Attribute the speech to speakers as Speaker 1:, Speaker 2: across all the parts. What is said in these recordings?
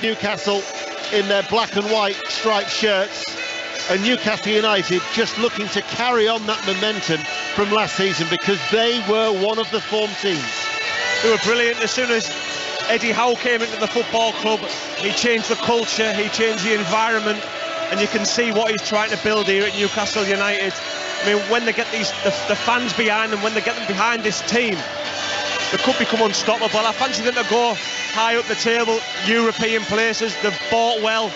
Speaker 1: Newcastle in their black and white striped shirts, and Newcastle United just looking to carry on that momentum from last season, because they were one of the form teams.
Speaker 2: They were brilliant. As soon as Eddie Howe came into the football club, he changed the culture, he changed the environment, and you can see what he's trying to build here at Newcastle United. I mean, when they get the fans behind them, when they get them behind this team, they could become unstoppable. I fancy them to go high up the table, European places. They've bought well,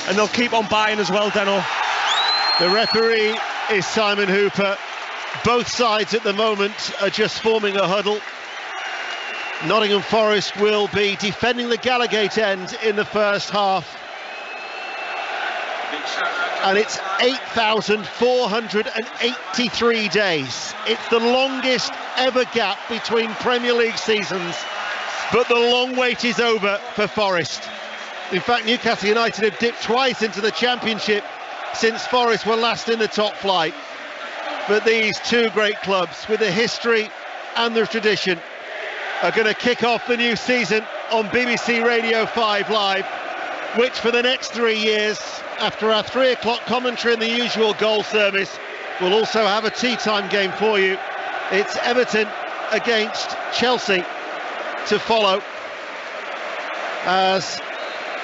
Speaker 2: and they'll keep on buying as well, Deno.
Speaker 1: The referee is Simon Hooper. Both sides at the moment are just forming a huddle. Nottingham Forest will be defending the Gallowgate end in the first half. And it's 8,483 days. It's the longest ever gap between Premier League seasons, but the long wait is over for Forest. In fact, Newcastle United have dipped twice into the Championship since Forest were last in the top flight. But these two great clubs, with the history and the tradition, are going to kick off the new season on BBC Radio 5 Live, which for the next 3 years, after our 3 o'clock commentary and the usual goal service, we'll also have a tea time game for you. It's Everton against Chelsea to follow as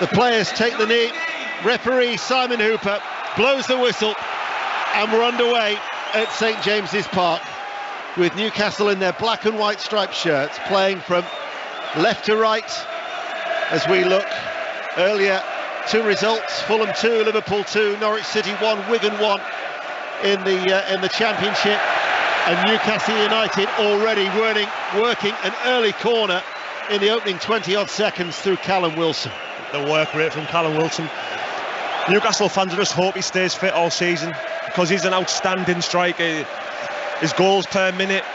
Speaker 1: the players take the knee. Referee Simon Hooper blows the whistle, and we're underway at St James's Park, with Newcastle in their black and white striped shirts, playing from left to right as we look earlier. Two results: Fulham 2, Liverpool 2, Norwich City 1, Wigan 1 in the Championship, and Newcastle United already working an early corner in the opening 20-odd seconds through Callum Wilson.
Speaker 2: The work rate from Callum Wilson. Newcastle fans just hope he stays fit all season, because he's an outstanding striker. His goals per minute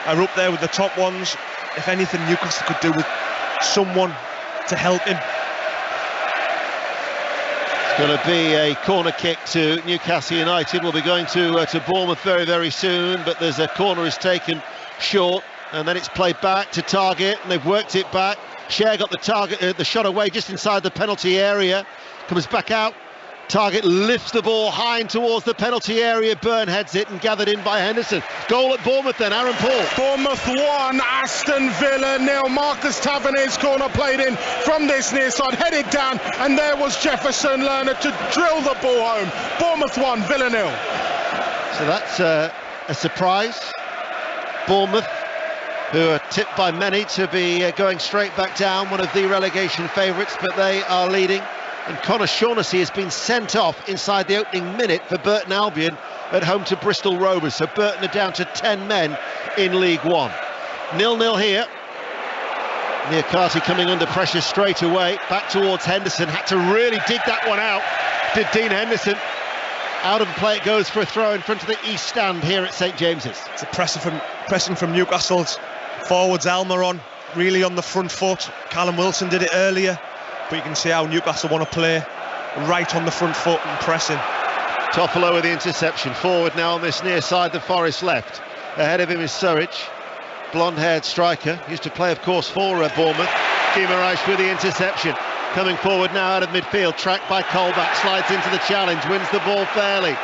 Speaker 2: are up there with the top ones. If anything, Newcastle could do with someone to help him.
Speaker 1: Going to be a corner kick to Newcastle United. We'll be going to Bournemouth very, very soon, but there's a corner is taken short, and then it's played back to Target, and they've worked it back. Cher got the shot away just inside the penalty area, comes back out. Target lifts the ball high and towards the penalty area. Byrne heads it and gathered in by Henderson. Goal at Bournemouth then, Aaron Paul.
Speaker 3: Bournemouth 1, Aston Villa 0. Marcus Tavernier's corner played in from this near side, headed down, and there was Jefferson Lerner to drill the ball home. Bournemouth 1, Villa 0.
Speaker 1: So that's a surprise. Bournemouth, who are tipped by many to be going straight back down, one of the relegation favourites, but they are leading. And Connor Shaughnessy has been sent off inside the opening minute for Burton Albion at home to Bristol Rovers. So Burton are down to 10 men in League One. 0-0 here. Niakate coming under pressure straight away. Back towards Henderson. Had to really dig that one out, did Dean Henderson. Out of play it goes for a throw in front of the east stand here at St James's.
Speaker 2: It's a pressing from Newcastle's forwards. Almiron really on the front foot. Callum Wilson did it earlier. But you can see how Newcastle want to play right on the front foot and pressing.
Speaker 1: Toffolo with the interception. Forward now on this near side, the Forest left. Ahead of him is Surridge, blonde-haired striker. Used to play, of course, for Bournemouth. Guimaraes with the interception. Coming forward now out of midfield, tracked by Colback, slides into the challenge, wins the ball fairly.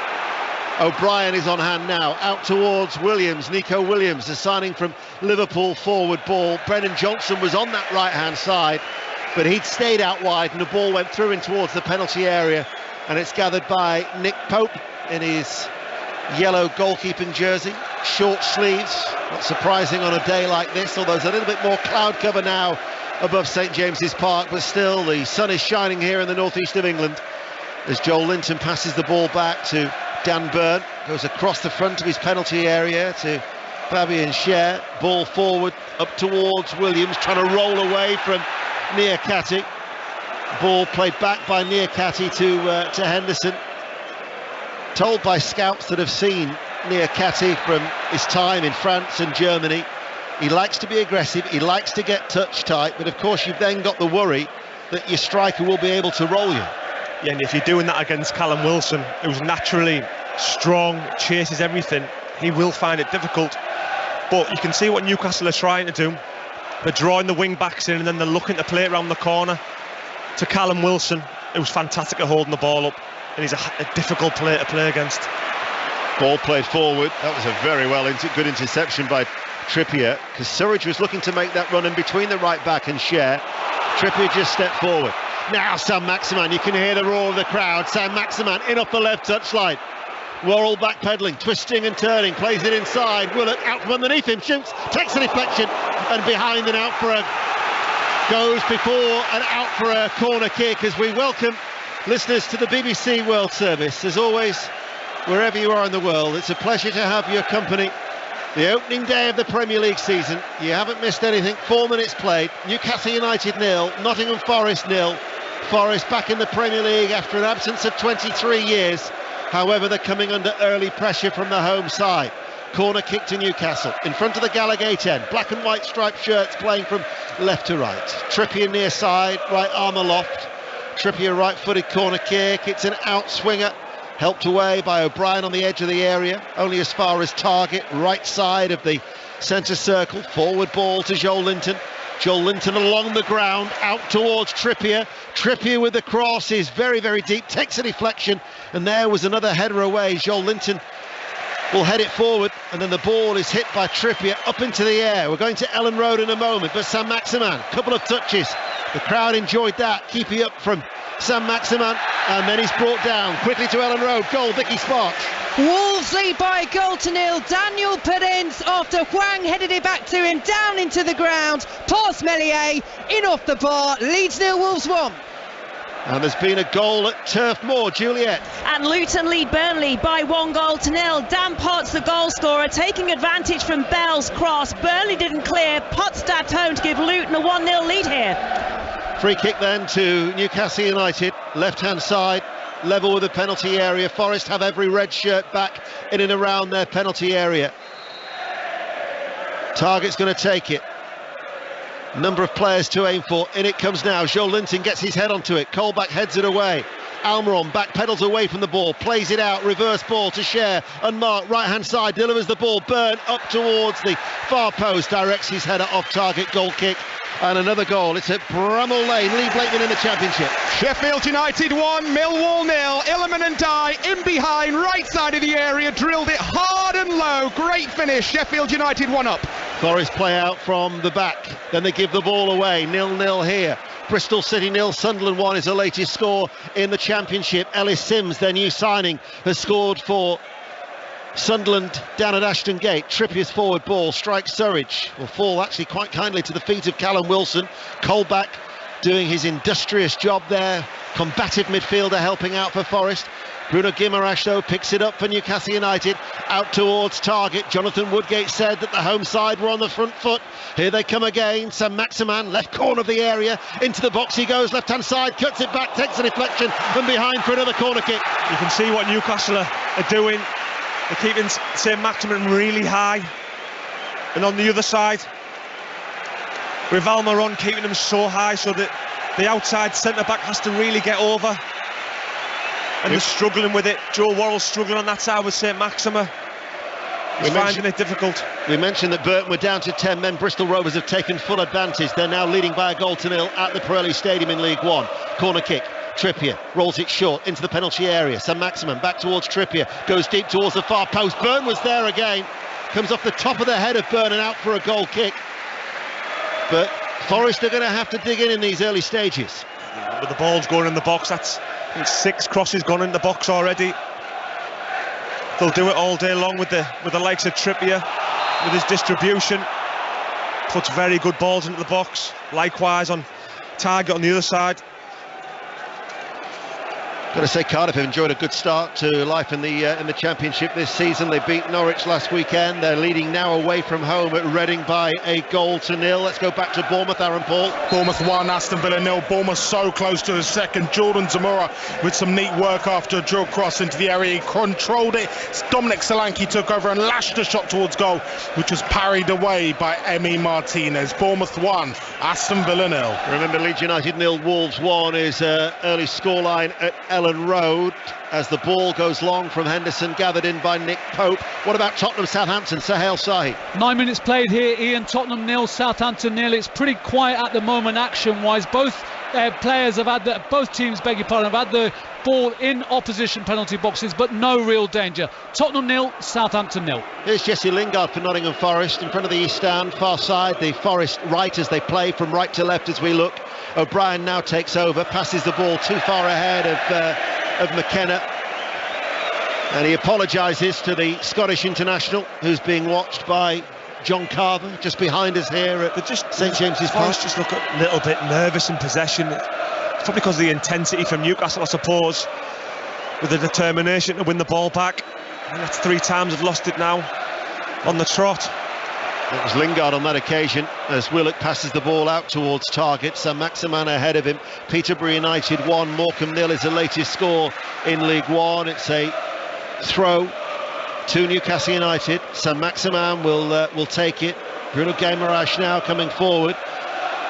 Speaker 1: O'Brien is on hand now, out towards Williams. Nico Williams, the signing from Liverpool, forward ball. Brennan Johnson was on that right-hand side, but he'd stayed out wide, and the ball went through in towards the penalty area, and it's gathered by Nick Pope in his yellow goalkeeping jersey, short sleeves. Not surprising on a day like this, although there's a little bit more cloud cover now above St James's Park, but still the sun is shining here in the northeast of England as Joel Linton passes the ball back to Dan Byrne, goes across the front of his penalty area to Fabian Cher. Ball forward up towards Williams, trying to roll away from Niakate. Ball played back by Niakate to Henderson. Told by scouts that have seen Niakate from his time in France and Germany, he likes to be aggressive, he likes to get touch tight, but of course you've then got the worry that your striker will be able to roll you.
Speaker 2: Yeah, and if you're doing that against Callum Wilson, who's naturally strong, chases everything, he will find it difficult. But you can see what Newcastle are trying to do. They're drawing the wing backs in, and then they're looking to play it around the corner. to Callum Wilson, who's fantastic at holding the ball up, and he's a difficult player to play against.
Speaker 1: Ball played forward. That was a very good interception by Trippier, because Surridge was looking to make that run in between the right back and Cher. Trippier just stepped forward. Now Saint-Maximin, you can hear the roar of the crowd. Saint-Maximin in off the left touchline. Worrell backpedaling, twisting and turning, plays it inside. Willett out from underneath him, shoots, takes a deflection, and behind and out for a goes before and out for a corner kick, as we welcome listeners to the BBC World Service. As always, wherever you are in the world, it's a pleasure to have your company. The opening day of the Premier League season, you haven't missed anything. 4 minutes played. Newcastle United 0, Nottingham Forest 0. Forest back in the Premier League after an absence of 23 years. However, they're coming under early pressure from the home side. Corner kick to Newcastle in front of the Gallagate end. Black and white striped shirts playing from left to right. Trippier near side, right arm aloft. Trippier right-footed corner kick. It's an outswinger, helped away by O'Brien on the edge of the area, only as far as target, right side of the centre circle. Forward ball to Joel Linton. Joel Linton along the ground, out towards Trippier. Trippier with the cross is very, very deep, takes a deflection, and there was another header away. Joel Linton will head it forward, and then the ball is hit by Trippier up into the air. We're going to Ellen Road in a moment, but Saint-Maximin, couple of touches. The crowd enjoyed that, keeping up from Saint-Maximin, and then he's brought down quickly to Ellen Road. Goal, Vicky Sparks.
Speaker 4: Wolves lead by a goal to nil. Daniel Perrins, after Hwang headed it back to him, down into the ground. Past Meslier, in off the bar. Leeds 0, Wolves 1.
Speaker 1: And there's been a goal at Turf Moor, Juliet.
Speaker 5: And Luton lead Burnley by 1 goal to nil. Dan Potts, the goal scorer, taking advantage from Bell's cross. Burnley didn't clear. Potts stabbed home to give Luton a 1-0 lead here.
Speaker 1: Free kick then to Newcastle United, left-hand side, level with the penalty area. Forest have every red shirt back in and around their penalty area. Target's going to take it. Number of players to aim for. In it comes now. Joel Linton gets his head onto it. Colback heads it away. Almiron back pedals away from the ball, plays it out, reverse ball to Cher, unmarked, right hand side, delivers the ball. Byrne up towards the far post, directs his header off target, goal kick. And another goal. It's at Bramall Lane. Lee Blakeman in the Championship.
Speaker 3: Sheffield United 1, Millwall 0. Illiman and Dye in behind, right side of the area, drilled it hard and low. Great finish. Sheffield United 1 up.
Speaker 1: Forest play out from the back. Then they give the ball away. 0-0 here. Bristol City 0, Sunderland 1 is the latest score in the Championship. Ellis Sims, their new signing, has scored for Sunderland down at Ashton Gate. Trippier's forward ball strikes Surridge, will fall actually quite kindly to the feet of Callum Wilson. Colback doing his industrious job there, combative midfielder helping out for Forest. Bruno Guimaraes though picks it up for Newcastle United, out towards target. Jonathan Woodgate said that the home side were on the front foot. Here they come again. Saint-Maximin, left corner of the area, into the box he goes, left hand side, cuts it back, takes a deflection, and behind for another corner kick.
Speaker 2: You can see what Newcastle are doing. They're keeping Saint-Maximin really high, and on the other side with Almiron keeping him so high so that the outside centre-back has to really get over, and they're struggling with it. Joe Worrell's struggling on that side with Saint-Maximin. He's finding it difficult.
Speaker 1: We mentioned that Burton were down to 10 men. Bristol Rovers have taken full advantage. They're now leading by a goal to nil at the Pirelli Stadium in League One. Corner kick. Trippier rolls it short into the penalty area. Saint-Maximin back towards Trippier, goes deep towards the far post. Byrne was there again, comes off the top of the head of Byrne and out for a goal kick. But Forest are going to have to dig in these early stages.
Speaker 2: But the ball's going in the box. That's 6 crosses gone in the box already. They'll do it all day long with the likes of Trippier, with his distribution. Puts very good balls into the box. Likewise on target on the other side.
Speaker 1: Got to say, Cardiff have enjoyed a good start to life in the Championship this season. They beat Norwich last weekend. They're leading now away from home at Reading by a goal to nil. Let's go back to Bournemouth, Aaron Paul.
Speaker 3: Bournemouth 1, Aston Villa 0. Bournemouth so close to the second. Jordan Zamora with some neat work after a drill cross into the area. He controlled it. Dominic Solanke took over and lashed a shot towards goal, which was parried away by Emi Martinez. Bournemouth 1, Aston Villa 0.
Speaker 1: Remember, Leeds United 0, Wolves 1 is early scoreline at Ellen Road as the ball goes long from Henderson, gathered in by Nick Pope. What about Tottenham Southampton? Sahel Sahi.
Speaker 6: 9 minutes played here, Ian. Tottenham 0, Southampton 0. It's pretty quiet at the moment action wise. Both players have had both teams, beg your pardon, have had the ball in opposition penalty boxes, but no real danger. Tottenham 0, Southampton 0.
Speaker 1: Here's Jesse Lingard for Nottingham Forest in front of the East Stand, far side, the Forest right as they play from right to left as we look. O'Brien now takes over, passes the ball too far ahead of McKenna, and he apologises to the Scottish international, who's being watched by John Carver just behind us here at St James's Park.
Speaker 2: Just look a little bit nervous in possession. It's probably because of the intensity from Newcastle, I suppose, with the determination to win the ball back. And that's 3 times they've lost it now on the trot.
Speaker 1: It was Lingard on that occasion as Willock passes the ball out towards target. Saint-Maximin ahead of him. Peterborough United 1, Morecambe 0 is the latest score in League One. It's a throw to Newcastle United. Saint-Maximin will take it. Bruno Guimaraes now coming forward.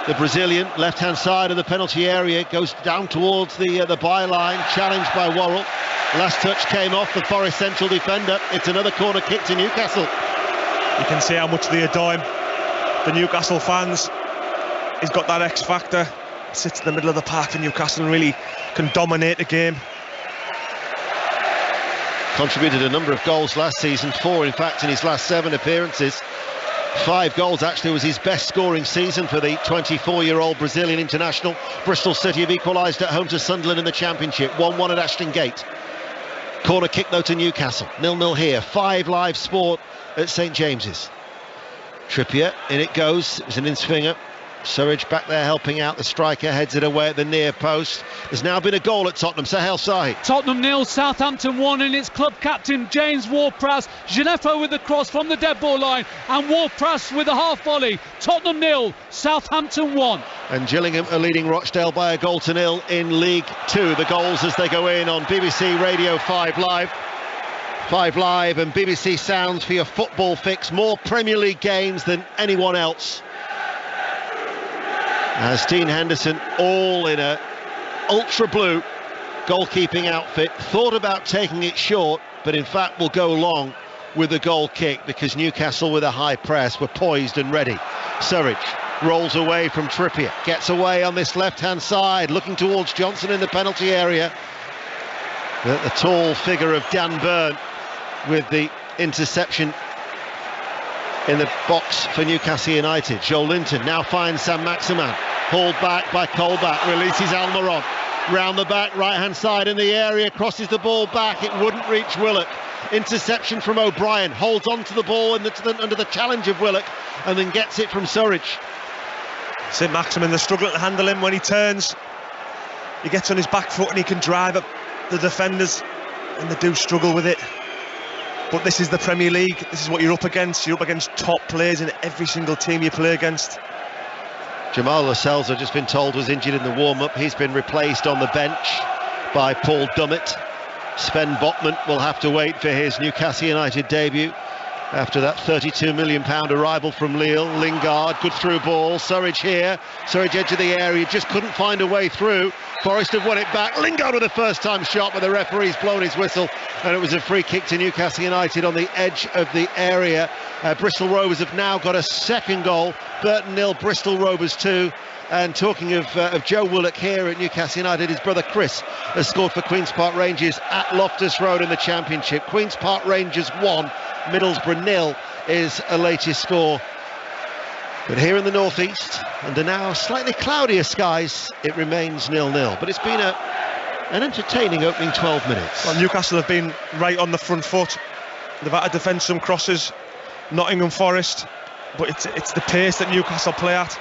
Speaker 1: The Brazilian, left-hand side of the penalty area, goes down towards the byline, challenged by Worrell. Last touch came off the Forest central defender. It's another corner kick to Newcastle.
Speaker 2: You can see how much they adore him. The Newcastle fans, he's got that X factor. Sits in the middle of the park for Newcastle and really can dominate the game.
Speaker 1: Contributed a number of goals last season, 4 in fact in his last 7 appearances. 5 goals actually was his best scoring season for the 24-year-old Brazilian international. Bristol City have equalised at home to Sunderland in the Championship, 1-1 at Ashton Gate. Corner kick though to Newcastle, 0-0 here. 5 live sport at St James's. Trippier, in it goes, it was an in-swinger. Surridge back there helping out the striker, heads it away at the near post. There's now been a goal at Tottenham. Sahel Sahi.
Speaker 6: Tottenham 0, Southampton 1, and it's club captain James Ward-Prowse. Gineffo with the cross from the dead ball line, and Ward-Prowse with a half volley. Tottenham 0, Southampton 1.
Speaker 1: And Gillingham are leading Rochdale by a goal to 0 in League 2. The goals as they go in on BBC Radio 5 Live. 5 Live and BBC Sounds for your football fix. More Premier League games than anyone else. As Dean Henderson, all in a ultra blue goalkeeping outfit, thought about taking it short, but in fact will go long with the goal kick because Newcastle with a high press were poised and ready. Surridge rolls away from Trippier, gets away on this left-hand side, looking towards Johnson in the penalty area. The tall figure of Dan Burn with the interception in the box for Newcastle United. Joe Linton now finds Saint-Maximin, hauled back by Colback, releases Almiron, round the back, right-hand side in the area, crosses the ball back, it wouldn't reach Willock. Interception from O'Brien, holds on to the ball under the challenge of Willock, and then gets it from Surridge.
Speaker 2: Saint-Maximin, they're struggling to handle him when he turns. He gets on his back foot and he can drive up the defenders, and they do struggle with it. But this is the Premier League, this is what you're up against. You're up against top players in every single team you play against.
Speaker 1: Jamal Lascelles, I've just been told, was injured in the warm-up. He's been replaced on the bench by Paul Dummett. Sven Botman will have to wait for his Newcastle United debut after that £32 million arrival from Lille. Lingard, good through ball. Surridge here, Surridge edge of the area, just couldn't find a way through. Forest have won it back. Lingard with a first-time shot, but the referee's blown his whistle, and it was a free kick to Newcastle United on the edge of the area. Bristol Rovers have now got a second goal. Burton 0, Bristol Rovers 2. And talking of Joe Willock here at Newcastle United, his brother Chris has scored for Queen's Park Rangers at Loftus Road in the Championship. Queen's Park Rangers 1, Middlesbrough 0 is a latest score. But here in the northeast, under now slightly cloudier skies, it remains 0-0. But it's been an entertaining opening 12 minutes.
Speaker 2: Well, Newcastle have been right on the front foot. They've had to defend some crosses. Nottingham Forest, but it's the pace that Newcastle play at.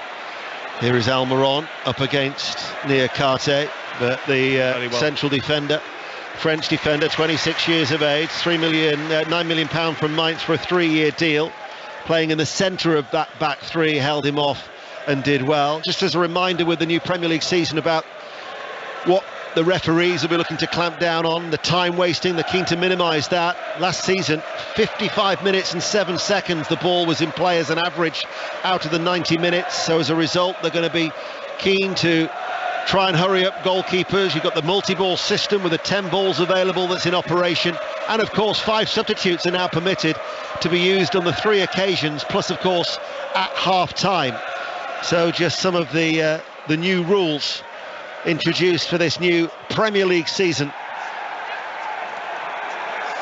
Speaker 1: Here is Almiron up against Niakate, but the central defender, French defender, 26 years of age, £9 million from Mainz for a 3-year deal, playing in the centre of that back three, held him off and did well. Just as a reminder with the new Premier League season about what the referees will be looking to clamp down on, the time wasting, they're keen to minimise that. Last season, 55 minutes and 7 seconds the ball was in play as an average out of the 90 minutes, so as a result they're going to be keen to try and hurry up goalkeepers. You've got the multi-ball system with the 10 balls available that's in operation, and of course 5 substitutes are now permitted to be used on the 3 occasions, plus of course at half time. So just some of the new rules introduced for this new Premier League season.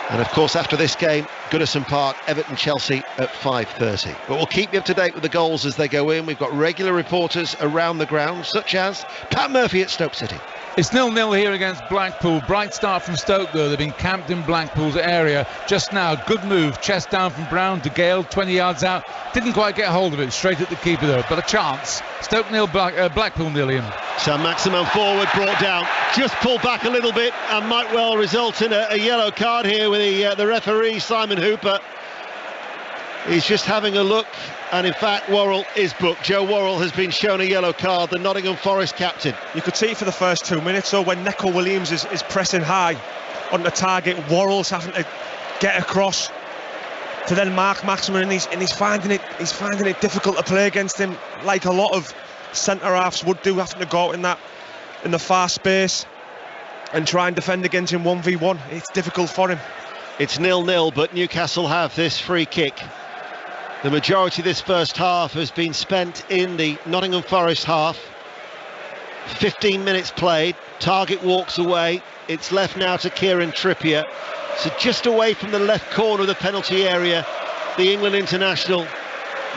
Speaker 1: And of course, after this game, Goodison Park, Everton, Chelsea at 5:30. But we'll keep you up to date with the goals as they go in. We've got regular reporters around the ground, such as Pat Murphy at Stoke City.
Speaker 7: It's 0-0 here against Blackpool. Bright start from Stoke though. They've been camped in Blackpool's area just now. Good move, chest down from Brown to Gale, 20 yards out. Didn't quite get hold of it, straight at the keeper though, but a chance. Stoke 0, Blackpool 0, Ian.
Speaker 1: Saint-Maximin forward, brought down, just pulled back a little bit and might well result in a yellow card here with the referee, Simon Hooper. He's just having a look, and in fact Worrell is booked. Joe Worrell has been shown a yellow card, the Nottingham Forest captain.
Speaker 2: You could see it for the first 2 minutes, so when Neco Williams is pressing high on the target, Worrell's having to get across to then mark Maximin, and he's finding it difficult to play against him, like a lot of centre-halves would do, having to go out in the far space and try and defend against him 1v1. It's difficult for him.
Speaker 1: It's 0-0, but Newcastle have this free kick. The majority of this first half has been spent in the Nottingham Forest half. 15 minutes played, target walks away. It's left now to Kieran Trippier. So just away from the left corner of the penalty area, the England international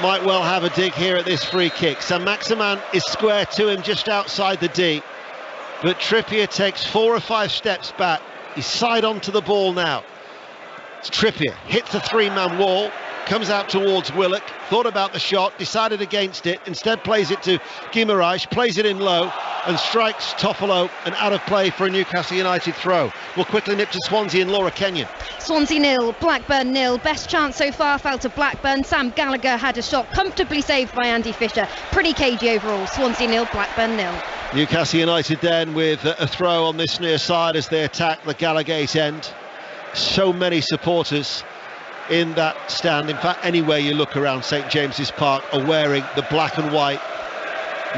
Speaker 1: might well have a dig here at this free kick. Saint-Maximin is square to him just outside the D, but Trippier takes 4 or 5 steps back. He's side on to the ball now. Trippier hits a 3-man wall, comes out towards Willock, thought about the shot, decided against it, instead plays it to Guimaraes, plays it in low and strikes Toffolo, and out of play for a Newcastle United throw. We'll quickly nip to Swansea and Laura Kenyon.
Speaker 8: Swansea 0, Blackburn 0. Best chance so far fell to Blackburn. Sam Gallagher had a shot comfortably saved by Andy Fisher. Pretty cagey overall. Swansea 0, Blackburn 0.
Speaker 1: Newcastle United then with a throw on this near side as they attack the Gallagate end. So many supporters in that stand. In fact, anywhere you look around St James's Park are wearing the black and white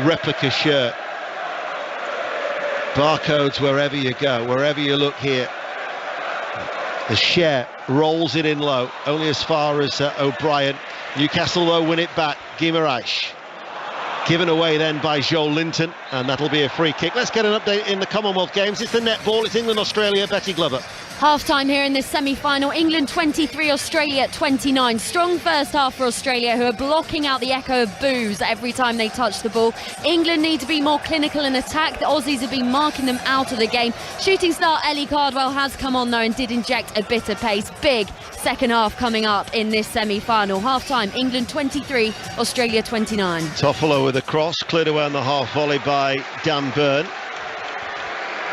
Speaker 1: replica shirt. Barcodes wherever you go, wherever you look here. The Cher rolls it in low, only as far as O'Brien. Newcastle though win it back. Guimaraes given away then by Joe Linton, and that'll be a free kick. Let's get an update in the Commonwealth Games. It's the netball, it's England-Australia. Betty Glover.
Speaker 9: Half-time here in this semi-final. England 23, Australia 29. Strong first half for Australia, who are blocking out the echo of boos every time they touch the ball. England need to be more clinical in attack. The Aussies have been marking them out of the game. Shooting star Ellie Cardwell has come on though and did inject a bit of pace. Big second half coming up in this semi-final. Half-time, England 23, Australia 29.
Speaker 1: Toffolo with a cross, cleared away on the half volley by Dan Burn.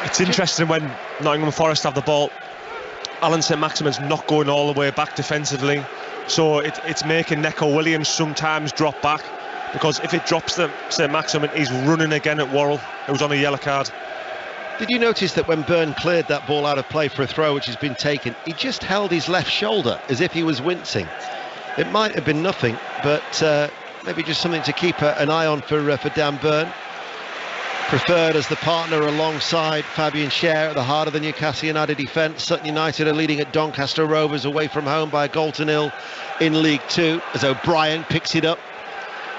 Speaker 2: It's interesting when Nottingham Forest have the ball. Alan Saint-Maximin's not going all the way back defensively, so it's making Neco Williams sometimes drop back, because if it drops to Saint-Maximin, he's running again at Worrell, who's on a yellow card.
Speaker 1: Did you notice that when Byrne cleared that ball out of play for a throw which has been taken, he just held his left shoulder as if he was wincing? It might have been nothing, but maybe just something to keep an eye on for Dan Byrne. Preferred as the partner alongside Fabian Cher at the heart of the Newcastle United defence. Sutton United are leading at Doncaster Rovers away from home by a goal to nil in League Two as O'Brien picks it up.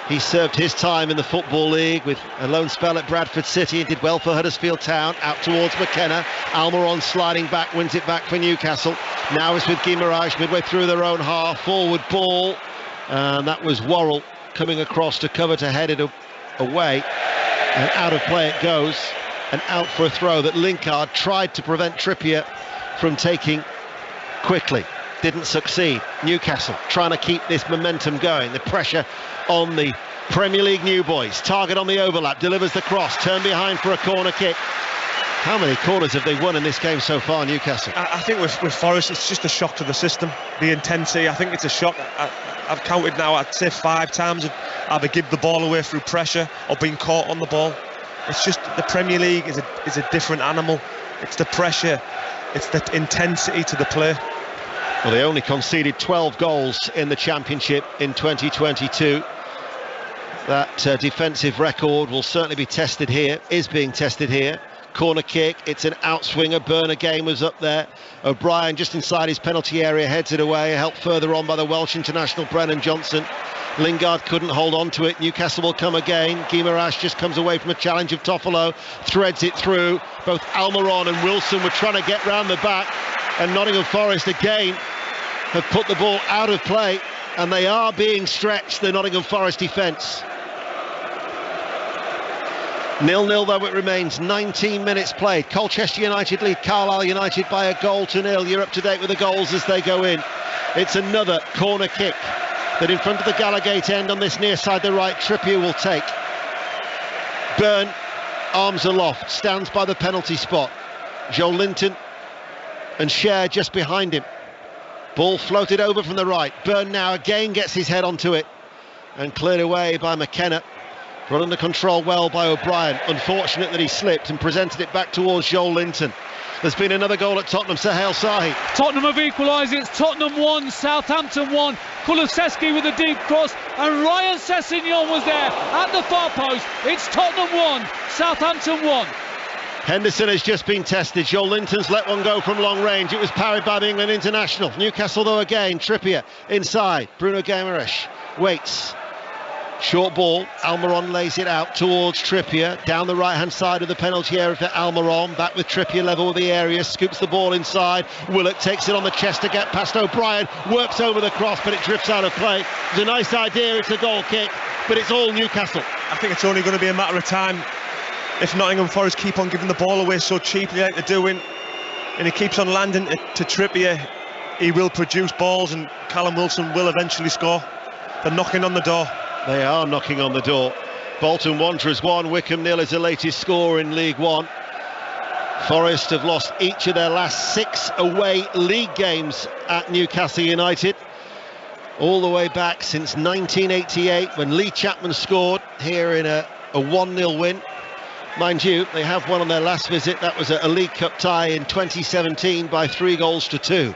Speaker 1: He served his time in the Football League with a loan spell at Bradford City and did well for Huddersfield Town. Out towards McKenna. Almiron sliding back, wins it back for Newcastle. Now it's with Guimaraes midway through their own half. Forward ball, and that was Worrell coming across to cover to head it away. And out of play it goes, and out for a throw that Linkard tried to prevent Trippier from taking quickly. Didn't succeed. Newcastle trying to keep this momentum going. The pressure on the Premier League new boys. Target on the overlap, delivers the cross, turn behind for a corner kick. How many corners have they won in this game so far, Newcastle?
Speaker 2: I think with Forest, it's just a shock to the system. The intensity, I think it's a shock. I've counted now, I'd say 5 times of either give the ball away through pressure or being caught on the ball. It's just the Premier League is a different animal. It's the pressure, it's the intensity to the play.
Speaker 1: Well, they only conceded 12 goals in the Championship in 2022. That defensive record will certainly be tested here, is being tested here. Corner kick, it's an outswinger. Byrne again was up there. O'Brien just inside his penalty area heads it away, helped further on by the Welsh international Brennan Johnson. Lingard couldn't hold on to it. Newcastle will come again. Guimaraes just comes away from a challenge of Toffolo, threads it through. Both Almiron and Wilson were trying to get round the back, and Nottingham Forest again have put the ball out of play, and they are being stretched, the Nottingham Forest defence. 0-0 though it remains, 19 minutes played. Colchester United lead Carlisle United by a goal to nil. You're up to date with the goals as they go in. It's another corner kick that in front of the Gallagate end on this near side, the right, Trippier will take. Byrne, arms aloft, stands by the penalty spot. Joe Linton and Cher just behind him. Ball floated over from the right. Byrne now again gets his head onto it and cleared away by McKenna. Brought under control well by O'Brien. Unfortunate that he slipped and presented it back towards Joel Linton. There's been another goal at Tottenham. Sahel Sahi.
Speaker 6: Tottenham have equalised. It's Tottenham 1, Southampton 1. Kulusevski with a deep cross, and Ryan Sessegnon was there at the far post. It's Tottenham 1, Southampton 1.
Speaker 1: Henderson has just been tested. Joel Linton's let one go from long range. It was parried by the England international. Newcastle though again. Trippier inside. Bruno Guimaraes waits. Short ball, Almiron lays it out towards Trippier, down the right-hand side of the penalty area for Almiron, back with Trippier level with the area, scoops the ball inside, Willock takes it on the chest to get past O'Brien, works over the cross, but it drifts out of play. It's a nice idea, it's a goal kick, but it's all Newcastle.
Speaker 2: I think it's only going to be a matter of time if Nottingham Forest keep on giving the ball away so cheaply like they're doing, and he keeps on landing to Trippier. He will produce balls, and Callum Wilson will eventually score. They're knocking on the door.
Speaker 1: They are knocking on the door. Bolton Wanderers 1, Wycombe 0 is the latest score in League One. Forest have lost each of their last 6 away league games at Newcastle United, all the way back since 1988 when Lee Chapman scored here in a 1-0 win. Mind you, they have won on their last visit. That was a League Cup tie in 2017 by 3-2.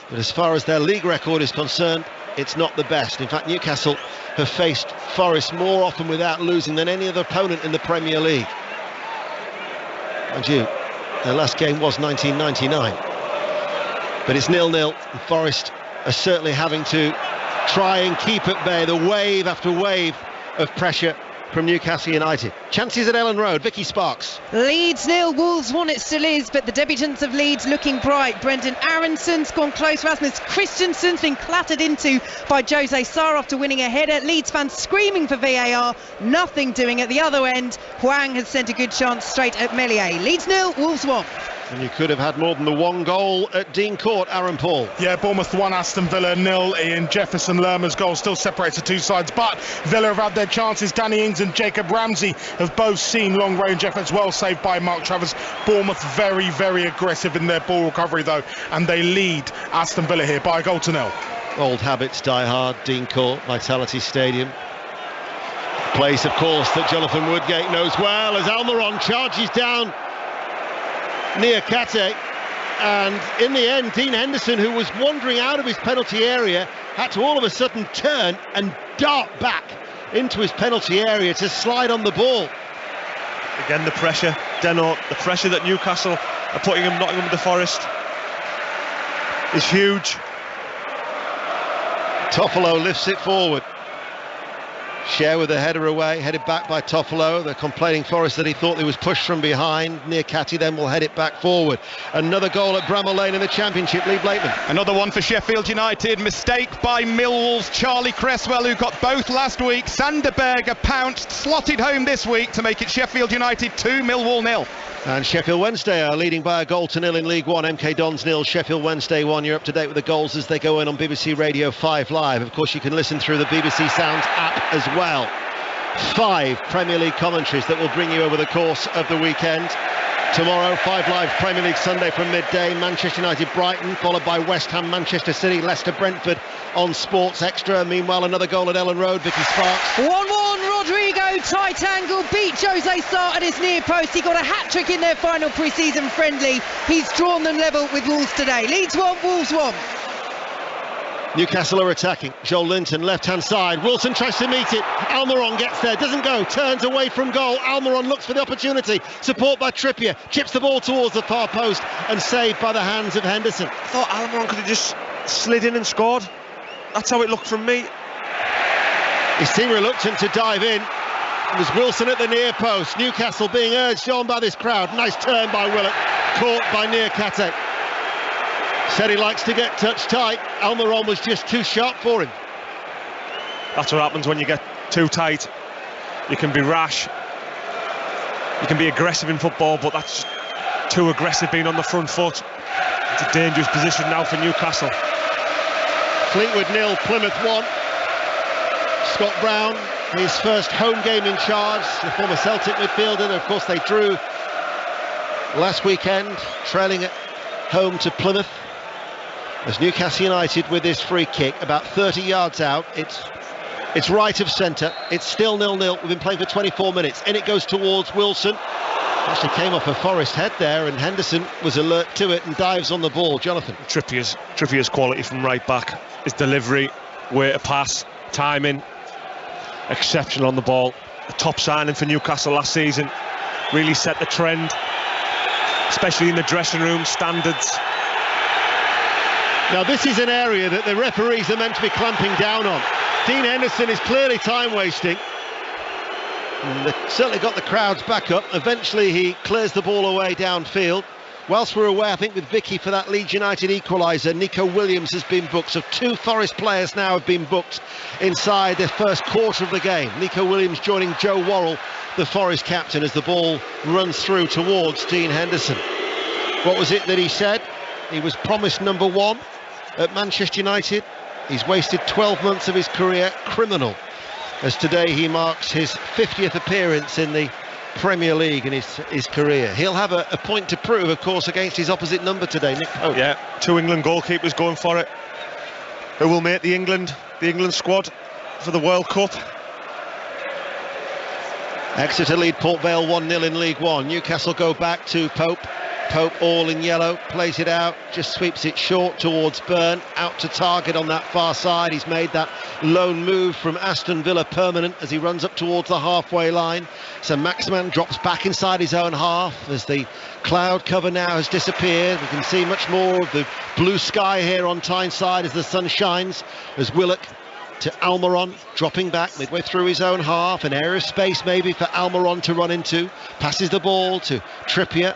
Speaker 1: But as far as their league record is concerned, it's not the best. In fact, Newcastle have faced Forest more often without losing than any other opponent in the Premier League. Mind you, their last game was 1999. But it's 0-0, and Forest are certainly having to try and keep at bay the wave after wave of pressure from Newcastle United. Chances at Ellen Road, Vicky Sparks.
Speaker 4: Leeds 0, Wolves 1 it still is, but the debutants of Leeds looking bright. Brendan Aronson's gone close. Rasmus Christensen's been clattered into by Jose Sarr after winning a header. Leeds fans screaming for VAR, nothing doing at the other end. Hwang has sent a good chance straight at Meslier. Leeds 0, Wolves 1.
Speaker 1: And you could have had more than the one goal at Dean Court, Aaron Paul.
Speaker 3: Yeah, Bournemouth 1, Aston Villa 0. Ian Jefferson Lerma's goal still separates the two sides, but Villa have had their chances. Danny Ings and Jacob Ramsey have both seen long-range efforts, well saved by Mark Travers. Bournemouth very, very aggressive in their ball recovery though, and they lead Aston Villa here by a goal to 0.
Speaker 1: Old habits die hard. Dean Court, Vitality Stadium. Place, of course, that Jonathan Woodgate knows well as Almiron charges down near Kate, and in the end Dean Henderson, who was wandering out of his penalty area, had to all of a sudden turn and dart back into his penalty area to slide on the ball.
Speaker 2: Again, the pressure, Deno, the pressure that Newcastle are putting him, Nottingham with the Forest is huge.
Speaker 1: Toffolo lifts it forward. Cher with a header away, headed back by Toffolo. The complaining Forest that he thought he was pushed from behind. Near Catty then will head it back forward. Another goal at Bramall Lane in the Championship. Lee Blakeman.
Speaker 10: Another one for Sheffield United. Mistake by Millwall's Charlie Cresswell, who got both last week. Sander Berger pounced, slotted home this week to make it Sheffield United 2, Millwall 0.
Speaker 1: And Sheffield Wednesday are leading by a goal to 0 in League One. MK Dons 0, Sheffield Wednesday 1. You're up to date with the goals as they go in on BBC Radio 5 Live. Of course, you can listen through the BBC Sounds app as well. 5 Premier League commentaries that will bring you over the course of the weekend. Tomorrow, 5 Live Premier League Sunday from midday. Manchester United Brighton, followed by West Ham Manchester City, Leicester Brentford on Sports Extra. Meanwhile, another goal at Ellen Road. Vicky Sparks.
Speaker 4: 1-1, Rodrigo, tight angle, beat Jose Sarr at his near post. He got a hat-trick in their final pre-season friendly. He's drawn them level with Wolves today. Leeds 1, Wolves 1.
Speaker 1: Newcastle are attacking. Joel Linton, left-hand side. Wilson tries to meet it. Almiron gets there, doesn't go, turns away from goal. Almiron looks for the opportunity. Support by Trippier. Chips the ball towards the far post and saved by the hands of Henderson.
Speaker 2: I thought Almiron could have just slid in and scored. That's how it looked from me.
Speaker 1: He seemed reluctant to dive in. It was Wilson at the near post. Newcastle being urged on by this crowd. Nice turn by Willock, caught by Niakate. Said he likes to get touch tight. Almiron was just too sharp for him.
Speaker 2: That's what happens when you get too tight. You can be rash, you can be aggressive in football, but that's too aggressive being on the front foot. It's a dangerous position now for Newcastle.
Speaker 1: Fleetwood 0, Plymouth 1. Scott Brown, his first home game in charge, the former Celtic midfielder. And of course they drew last weekend, trailing at home to Plymouth. As Newcastle United with this free kick, about 30 yards out, it's right of centre, it's still 0-0, we've been playing for 24 minutes, and it goes towards Wilson. Actually came off a Forest head there, and Henderson was alert to it and dives on the ball. Jonathan.
Speaker 2: Trippier's quality from right back, his delivery, way to pass, timing, exceptional on the ball. A top signing for Newcastle last season, really set the trend, especially in the dressing room standards.
Speaker 1: Now this is an area that the referees are meant to be clamping down on. Dean Henderson is clearly time wasting. And they've certainly got the crowds back up. Eventually he clears the ball away downfield. Whilst we're away, I think with Vicky for that Leeds United equaliser, Nico Williams has been booked. So 2 Forest players now have been booked inside the first quarter of the game. Nico Williams joining Joe Worrell, the Forest captain, as the ball runs through towards Dean Henderson. What was it that he said? He was promised number 1 at Manchester United. He's wasted 12 months of his career. Criminal. As today he marks his 50th appearance in the Premier League in his career. He'll have a point to prove, of course, against his opposite number today, Nick Pope.
Speaker 2: Yeah, 2 England goalkeepers going for it. Who will make the England squad for the World Cup?
Speaker 1: Exeter lead Port Vale 1-0 in League One. Newcastle go back to Pope. Pope, all in yellow, plays it out, just sweeps it short towards Byrne, out to target on that far side. He's made that lone move from Aston Villa permanent as he runs up towards the halfway line. So Maximan drops back inside his own half as the cloud cover now has disappeared. We can see much more of the blue sky here on Tyneside as the sun shines, as Willock to Almiron, dropping back midway through his own half, an area of space maybe for Almiron to run into, passes the ball to Trippier.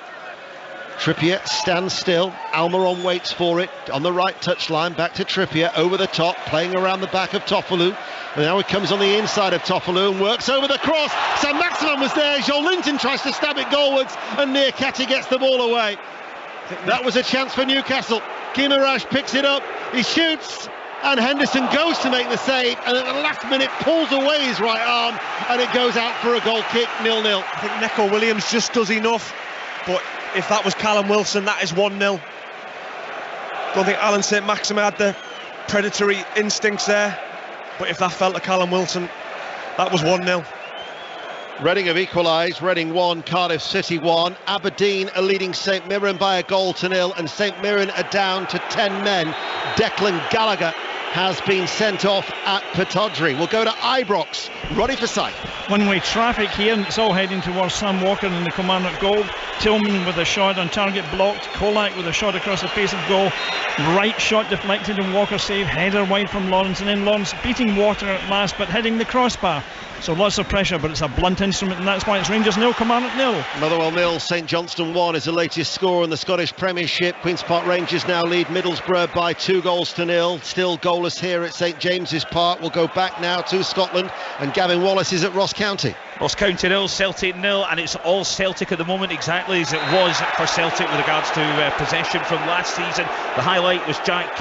Speaker 1: Trippier stands still, Almiron waits for it on the right touchline, back to Trippier, over the top, playing around the back of Toffolo, and now he comes on the inside of Toffolo and works over the cross. Sam Maximan was there, Joel Linton tries to stab it goalwards, and Niakate gets the ball away. That was a chance for Newcastle. Guimaraes picks it up, he shoots, and Henderson goes to make the save, and at the last minute pulls away his right arm, and it goes out for a goal kick, 0-0.
Speaker 2: I think Nico Williams just does enough, but if that was Callum Wilson, that is 1-0. Don't think Alan St. Maximin had the predatory instincts there, but if that fell to Callum Wilson, that was 1-0.
Speaker 1: Reading have equalised, Reading 1, Cardiff City 1. Aberdeen are leading St Mirren by a 0-0, and St Mirren are down to 10 men. Declan Gallagher has been sent off at Pittodrie. We'll go to Ibrox, ready for sight.
Speaker 11: One-way traffic here, and it's all heading towards Sam Walker in the Kilmarnock goal. Tillman with a shot on target blocked. Kolak with a shot across the face of goal. Right shot deflected and Walker save. Header wide from Lawrence, and then Lawrence beating Water at last but hitting the crossbar. So lots of pressure, but it's a blunt instrument, and that's why it's Rangers 0, Kilmarnock 0.
Speaker 1: Motherwell 0, St Johnstone 1 is the latest score in the Scottish Premiership. Queen's Park Rangers now lead Middlesbrough by 2-0. Still goalless here at St James's Park. We'll go back now to Scotland, and Gavin Wallace is at Ross County.
Speaker 12: Ross County 0, Celtic 0, and it's all Celtic at the moment, exactly as it was for Celtic with regards to possession from last season. The highlight was Jack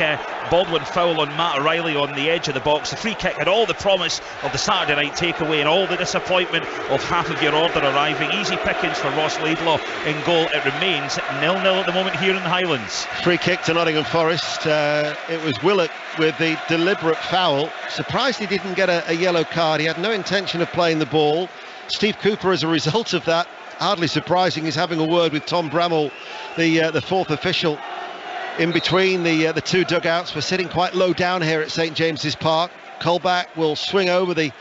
Speaker 12: Baldwin foul on Matt O'Reilly on the edge of the box. The free kick had all the promise of the Saturday night takeaway and all the disappointment of half of your order arriving. Easy pickings for Ross Laidlaw in goal. It remains 0-0 at the moment here in the Highlands.
Speaker 1: Free kick to Nottingham Forest. It was Willock with the deliberate foul. Surprised he didn't get a yellow card. He had no intention of playing the ball. Steve Cooper, as a result of that, hardly surprising, is having a word with Tom Bramall, the fourth official, in between the two dugouts. We're sitting quite low down here at St James's Park. Colback will swing over the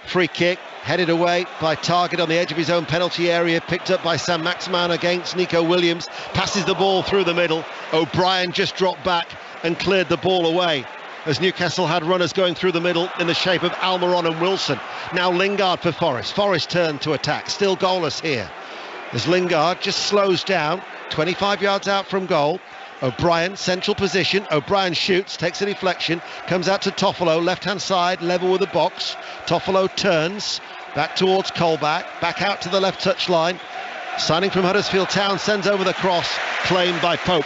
Speaker 1: free kick, headed away by Target on the edge of his own penalty area, picked up by Sam Maximan against Nico Williams, passes the ball through the middle. O'Brien just dropped back and cleared the ball away. as Newcastle had runners going through the middle in the shape of Almiron and Wilson. Now Lingard for Forest. Forest turn to attack, still goalless here as Lingard just slows down 25 yards out from goal. O'Brien, central position. O'Brien shoots, takes a deflection, comes out to Toffolo, left-hand side, level with the box. Toffolo turns back towards Colback, back out to the left touch line. Signing from Huddersfield Town, sends over the cross, claimed by Pope.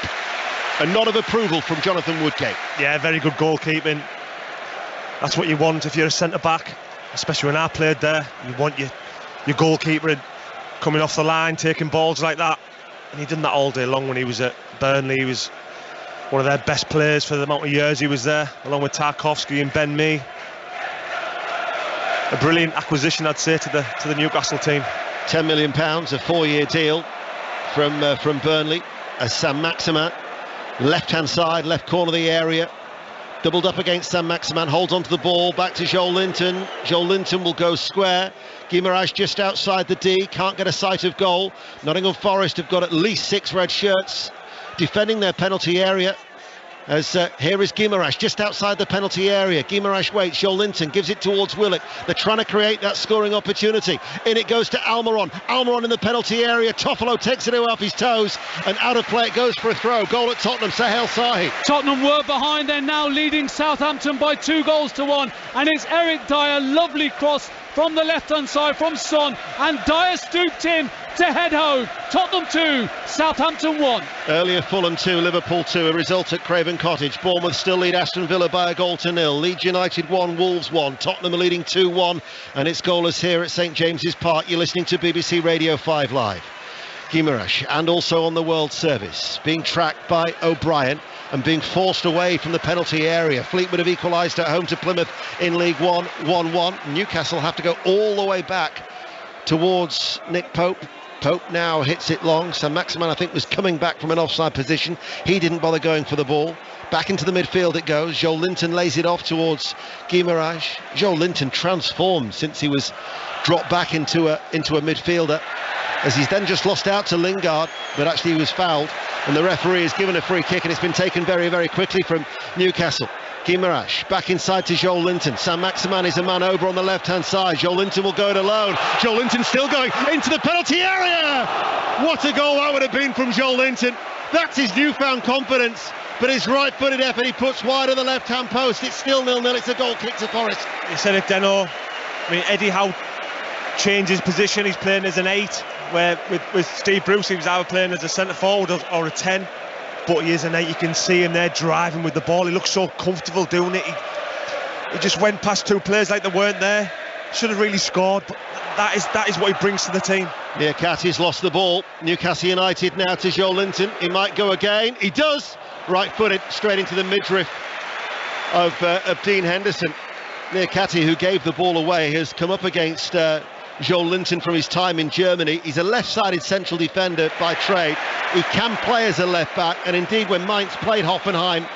Speaker 1: A nod of approval from Jonathan Woodgate.
Speaker 2: Yeah, very good goalkeeping. That's what you want if you're a centre-back, especially when I played there. You want your goalkeeper coming off the line, taking balls like that. And he done that all day long when he was at Burnley. He was one of their best players for the amount of years he was there, along with Tarkowski and Ben Mee. A brilliant acquisition, I'd say, to the Newcastle team.
Speaker 1: £10 million, a 4-year deal from Burnley. As Sam Maximin, left-hand side, left corner of the area, doubled up against Sam Maximin, holds onto the ball, back to Joel Linton. Joel Linton will go square. Guimaraes just outside the D, can't get a sight of goal. Nottingham Forest have got at least 6 red shirts defending their penalty area. As here is Guimaraes just outside the penalty area. Guimaraes waits, Joel Linton gives it towards Willock. They're trying to create that scoring opportunity. In it goes to Almiron. Almiron in the penalty area. Toffolo takes it off his toes and out of play it goes for a throw. Goal at Tottenham, Sahel Sahi.
Speaker 6: Tottenham were behind, they're now leading Southampton by 2-1, and it's Eric Dyer, lovely cross from the left-hand side from Son, and Dyer stooped in to head home. Tottenham 2, Southampton 1.
Speaker 1: Earlier Fulham 2, Liverpool 2, a result at Craven Cottage. Bournemouth still lead Aston Villa by 1-0. Leeds United 1, Wolves 1. Tottenham are leading 2-1, and it's goalless here at St James's Park. You're listening to BBC Radio 5 Live. Guimaraes, and also on the World Service, being tracked by O'Brien and being forced away from the penalty area. Fleetwood have equalised at home to Plymouth in League One, 1-1. Newcastle have to go all the way back towards Nick Pope. Pope now hits it long. Sam Maximin, I think, was coming back from an offside position. He didn't bother going for the ball. Back into the midfield it goes. Joel Linton lays it off towards Guimaraes. Joel Linton transformed since he was dropped back into a midfielder, as he's then just lost out to Lingard, but actually he was fouled, and the referee has given a free kick, and it's been taken very, very quickly from Newcastle. Guimaraes back inside to Joel Linton. Sam Maximin is a man over on the left-hand side. Joel Linton will go it alone. Joel Linton still going into the penalty area. What a goal that would have been from Joel Linton. That's his newfound confidence. But his right-footed effort he puts wide of the left-hand post. It's still 0-0. It's a goal kick to Forest.
Speaker 2: You said it, Deno. I mean, Eddie Howe changed his position. He's playing as an 8, where with Steve Bruce he was either playing as a centre-forward or a 10. But he is an 8. You can see him there driving with the ball. He looks so comfortable doing it. He just went past 2 players like they weren't there. Should have really scored, but that is what he brings to the team.
Speaker 1: Niakati's lost the ball. Newcastle United now to Joel Linton. He might go again. He does. Right-footed straight into the midriff of Dean Henderson. Niakati, who gave the ball away, has come up against Joel Linton from his time in Germany. He's a left-sided central defender by trade. He can play as a left-back, and indeed when Mainz played Hoffenheim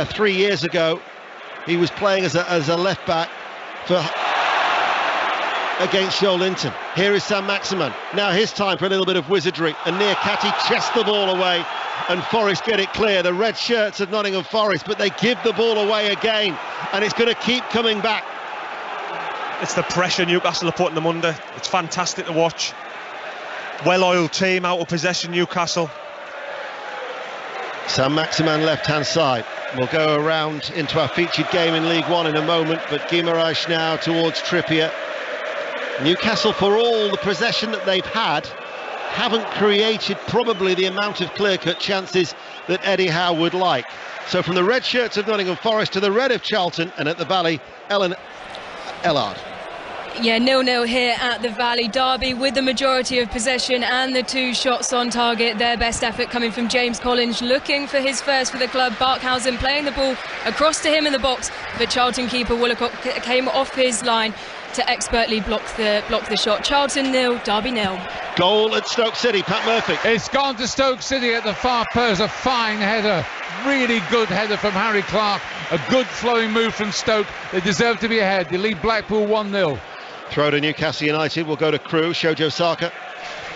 Speaker 1: 3 years ago, he was playing as a left-back against Joel Linton. Here is Sam Maximin. Now his time for a little bit of wizardry, and Niakati chests the ball away, and Forest get it clear. The red shirts of Nottingham Forest, but they give the ball away again, and it's going to keep coming back.
Speaker 2: It's the pressure Newcastle are putting them under. It's fantastic to watch. Well-oiled team, out of possession Newcastle.
Speaker 1: Sam Maximin left-hand side. We'll go around into our featured game in League One in a moment, but Guimaraes now towards Trippier. Newcastle, for all the possession that they've had, haven't created probably the amount of clear-cut chances that Eddie Howe would like. So from the red shirts of Nottingham Forest to the red of Charlton, and at the Valley, Ellen Ellard.
Speaker 13: Yeah, 0-0 here at the Valley. Derby with the majority of possession and the 2 shots on target. Their best effort coming from James Collins, looking for his first for the club. Barkhausen playing the ball across to him in the box, but Charlton keeper Woolacott came off his line to expertly block the shot. Charlton 0, Derby 0.
Speaker 1: Goal at Stoke City, Pat Murphy.
Speaker 7: It's gone to Stoke City at the far post. A fine header, really good header from Harry Clark. A good flowing move from Stoke. They deserve to be ahead. They lead Blackpool 1-0.
Speaker 1: Throw to Newcastle United. We'll go to Crewe. Shojo Saka.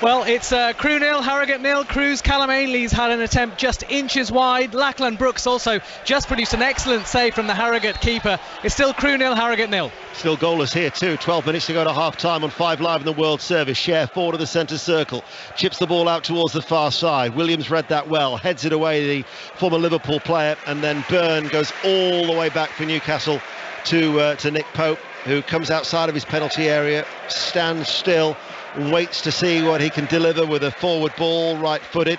Speaker 14: Well, it's Crewe 0, Harrogate 0. Crewe's Callum Ainley's had an attempt just inches wide. Lachlan Brooks also just produced an excellent save from the Harrogate keeper. It's still Crewe 0, Harrogate 0.
Speaker 1: Still goalless here too. 12 minutes to go to half-time on 5 Live in the World Service. Share forward of the centre circle. Chips the ball out towards the far side. Williams read that well. Heads it away, the former Liverpool player. And then Byrne goes all the way back for Newcastle to Nick Pope, who comes outside of his penalty area, stands still, waits to see what he can deliver with a forward ball, right-footed.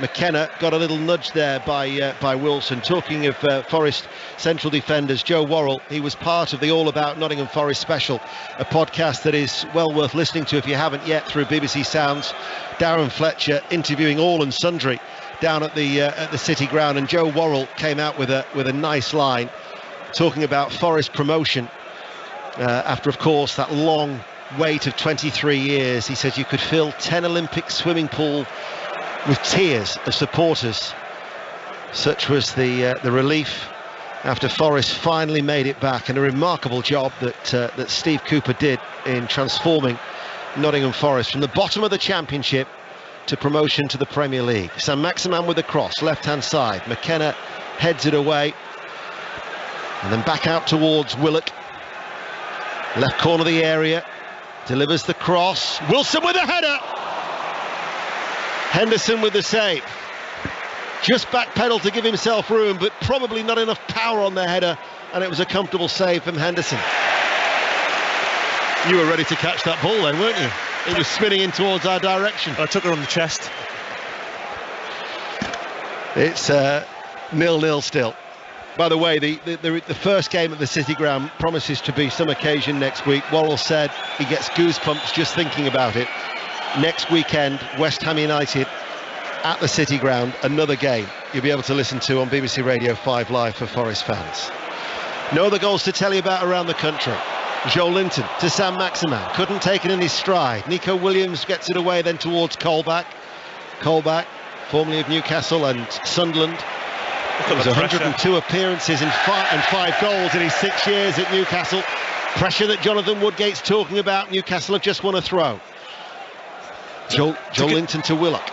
Speaker 1: McKenna got a little nudge there by Wilson. Talking of Forest central defenders, Joe Worrell, he was part of the All About Nottingham Forest special, a podcast that is well worth listening to if you haven't yet, through BBC Sounds. Darren Fletcher interviewing all and sundry down at the City Ground, and Joe Worrell came out with a nice line talking about Forest promotion after, of course, that long wait of 23 years. He said you could fill 10 Olympic swimming pool with tears of supporters. Such was the relief after Forest finally made it back, and a remarkable job that Steve Cooper did in transforming Nottingham Forest from the bottom of the Championship to promotion to the Premier League. Saint-Maximin with the cross, left-hand side. McKenna heads it away, and then back out towards Willock. Left corner of the area, delivers the cross. Wilson with a header. Henderson with the save. Just backpedaled to give himself room, but probably not enough power on the header, and it was a comfortable save from Henderson. You were ready to catch that ball then, weren't you? It was spinning in towards our direction.
Speaker 2: I took her on the chest.
Speaker 1: It's 0-0 still. By the way, the first game at the City Ground promises to be some occasion next week. Worrell said he gets goosebumps just thinking about it. Next weekend, West Ham United at the City Ground, another game you'll be able to listen to on BBC Radio 5 Live for Forest fans. No other goals to tell you about around the country. Joe Linton to Saint-Maximin, couldn't take it in his stride. Nico Williams gets it away then towards Colback. Colback, formerly of Newcastle and Sunderland. It was 102 appearances and 5 goals in his 6 years at Newcastle. Pressure that Jonathan Woodgate's talking about. Newcastle have just won a throw. Joe Linton to Willock.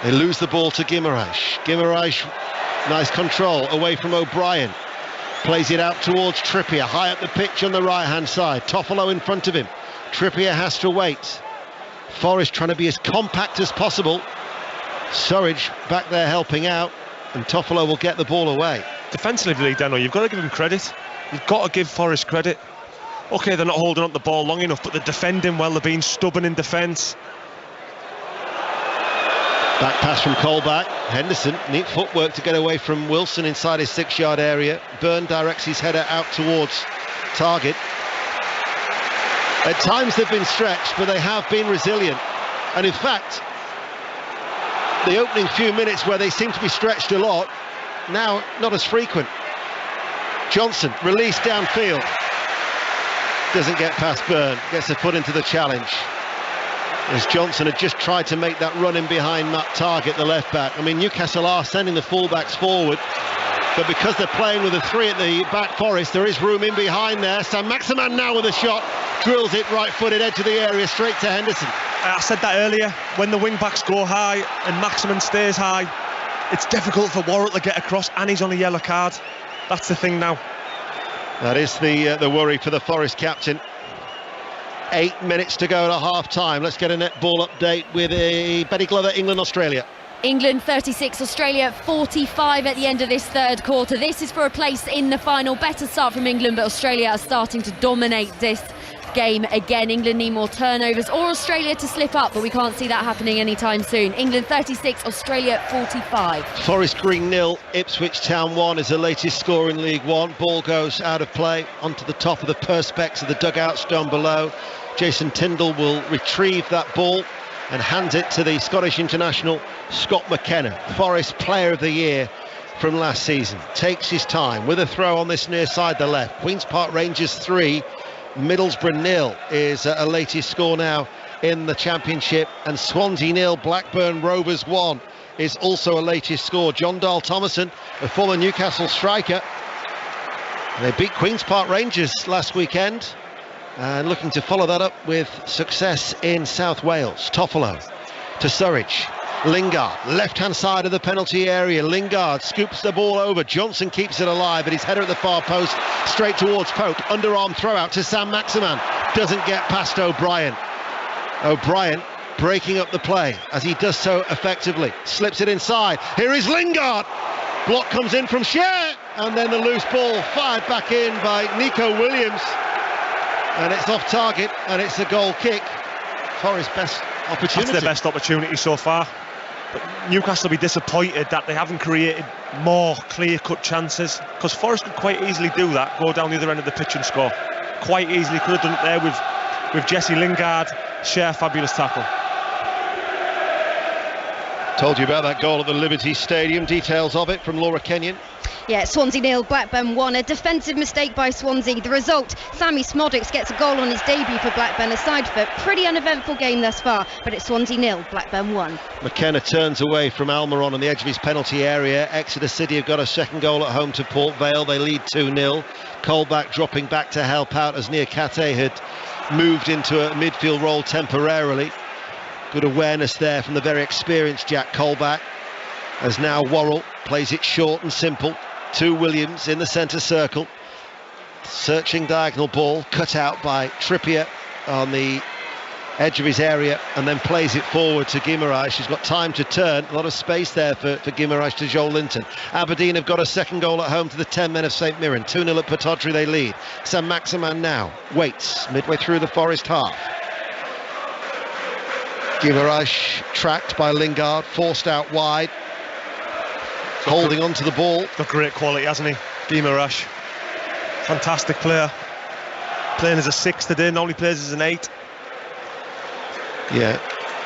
Speaker 1: They lose the ball to Guimaraes. Guimaraes, nice control away from O'Brien. Plays it out towards Trippier, high up the pitch on the right-hand side. Toffolo in front of him. Trippier has to wait. Forest trying to be as compact as possible. Surridge back there helping out, and Toffolo will get the ball away.
Speaker 2: Defensively, Dano, you've got to give him credit. You've got to give Forest credit. OK, they're not holding on to the ball long enough, but they're defending well. They're being stubborn in defence.
Speaker 1: Back pass from Colback. Henderson, neat footwork to get away from Wilson inside his 6-yard area. Byrne directs his header out towards target. At times they've been stretched, but they have been resilient. And in fact, the opening few minutes where they seem to be stretched a lot, now not as frequent. Johnson, released downfield. Doesn't get past Byrne, gets a foot into the challenge. As Johnson had just tried to make that run in behind Matt Targett, the left back. I mean, Newcastle are sending the fullbacks forward, but because they're playing with a 3 at the back, Forest, there is room in behind there. Saint-Maximin now with a shot, drills it right-footed edge of the area straight to Henderson.
Speaker 2: I said that earlier, when the wing-backs go high and Maximin stays high, it's difficult for Worrell to get across, and he's on a yellow card. That's the thing now.
Speaker 1: That is the worry for the Forest captain. 8 minutes to go to half-time. Let's get a netball update with Betty Glover, England-Australia.
Speaker 9: England 36, Australia 45 at the end of this third quarter. This is for a place in the final. Better start from England, but Australia are starting to dominate this game again. England need more turnovers or Australia to slip up, but we can't see that happening anytime soon. England 36, Australia 45.
Speaker 1: Forest Green 0, Ipswich Town 1 is the latest score in League One. Ball goes out of play onto the top of the perspex of the dugouts down below. Jason Tyndall will retrieve that ball and hands it to the Scottish international Scott McKenna, Forest Player of the Year from last season. Takes his time with a throw on this near side, the left. Queen's Park Rangers 3, Middlesbrough 0 is a latest score now in the Championship, and Swansea 0, Blackburn Rovers 1 is also a latest score. John Dahl Thomason, a former Newcastle striker. They beat Queen's Park Rangers last weekend. and looking to follow that up with success in South Wales. Toffolo to Surridge. Lingard, left-hand side of the penalty area. Lingard scoops the ball over. Johnson keeps it alive, but his header at the far post, straight towards Pope. Underarm throw out to Sam Maximan. Doesn't get past O'Brien. O'Brien breaking up the play as he does so effectively. Slips it inside. Here is Lingard. Block comes in from Cher, and then the loose ball fired back in by Nico Williams. And it's off target, and it's a goal kick. Forest's best opportunity.
Speaker 2: That's their best opportunity so far. But Newcastle will be disappointed that they haven't created more clear-cut chances, because Forest could quite easily do that, go down the other end of the pitch and score. Quite easily could have done it there with Jesse Lingard. Cher, fabulous tackle.
Speaker 1: Told you about that goal at the Liberty Stadium. Details of it from Laura Kenyon.
Speaker 8: Yeah, Swansea 0, Blackburn 1. A defensive mistake by Swansea. The result, Sammy Smodix gets a goal on his debut for Blackburn, a side foot. Pretty uneventful game thus far, but it's Swansea 0, Blackburn 1. McKenna
Speaker 1: turns away from Almiron on the edge of his penalty area. Exeter City have got a second goal at home to Port Vale. They lead 2-0. Colback dropping back to help out as Niakate had moved into a midfield role temporarily. Good awareness there from the very experienced Jack Colback, as now Worrell plays it short and simple to Williams in the centre circle. Searching diagonal ball, cut out by Trippier on the edge of his area, and then plays it forward to Guimaraes. She's got time to turn, a lot of space there for Guimaraes to Joel Linton. Aberdeen have got a second goal at home to the 10 men of St Mirren. 2-0 at Pittodrie, they lead. Sam Maximan now waits midway through the Forest half. Guimaraes tracked by Lingard, forced out wide, holding on to the ball.
Speaker 2: Got great quality, hasn't he? Guimaraes, fantastic player. Playing as a 6 today, normally plays as an 8.
Speaker 1: Yeah,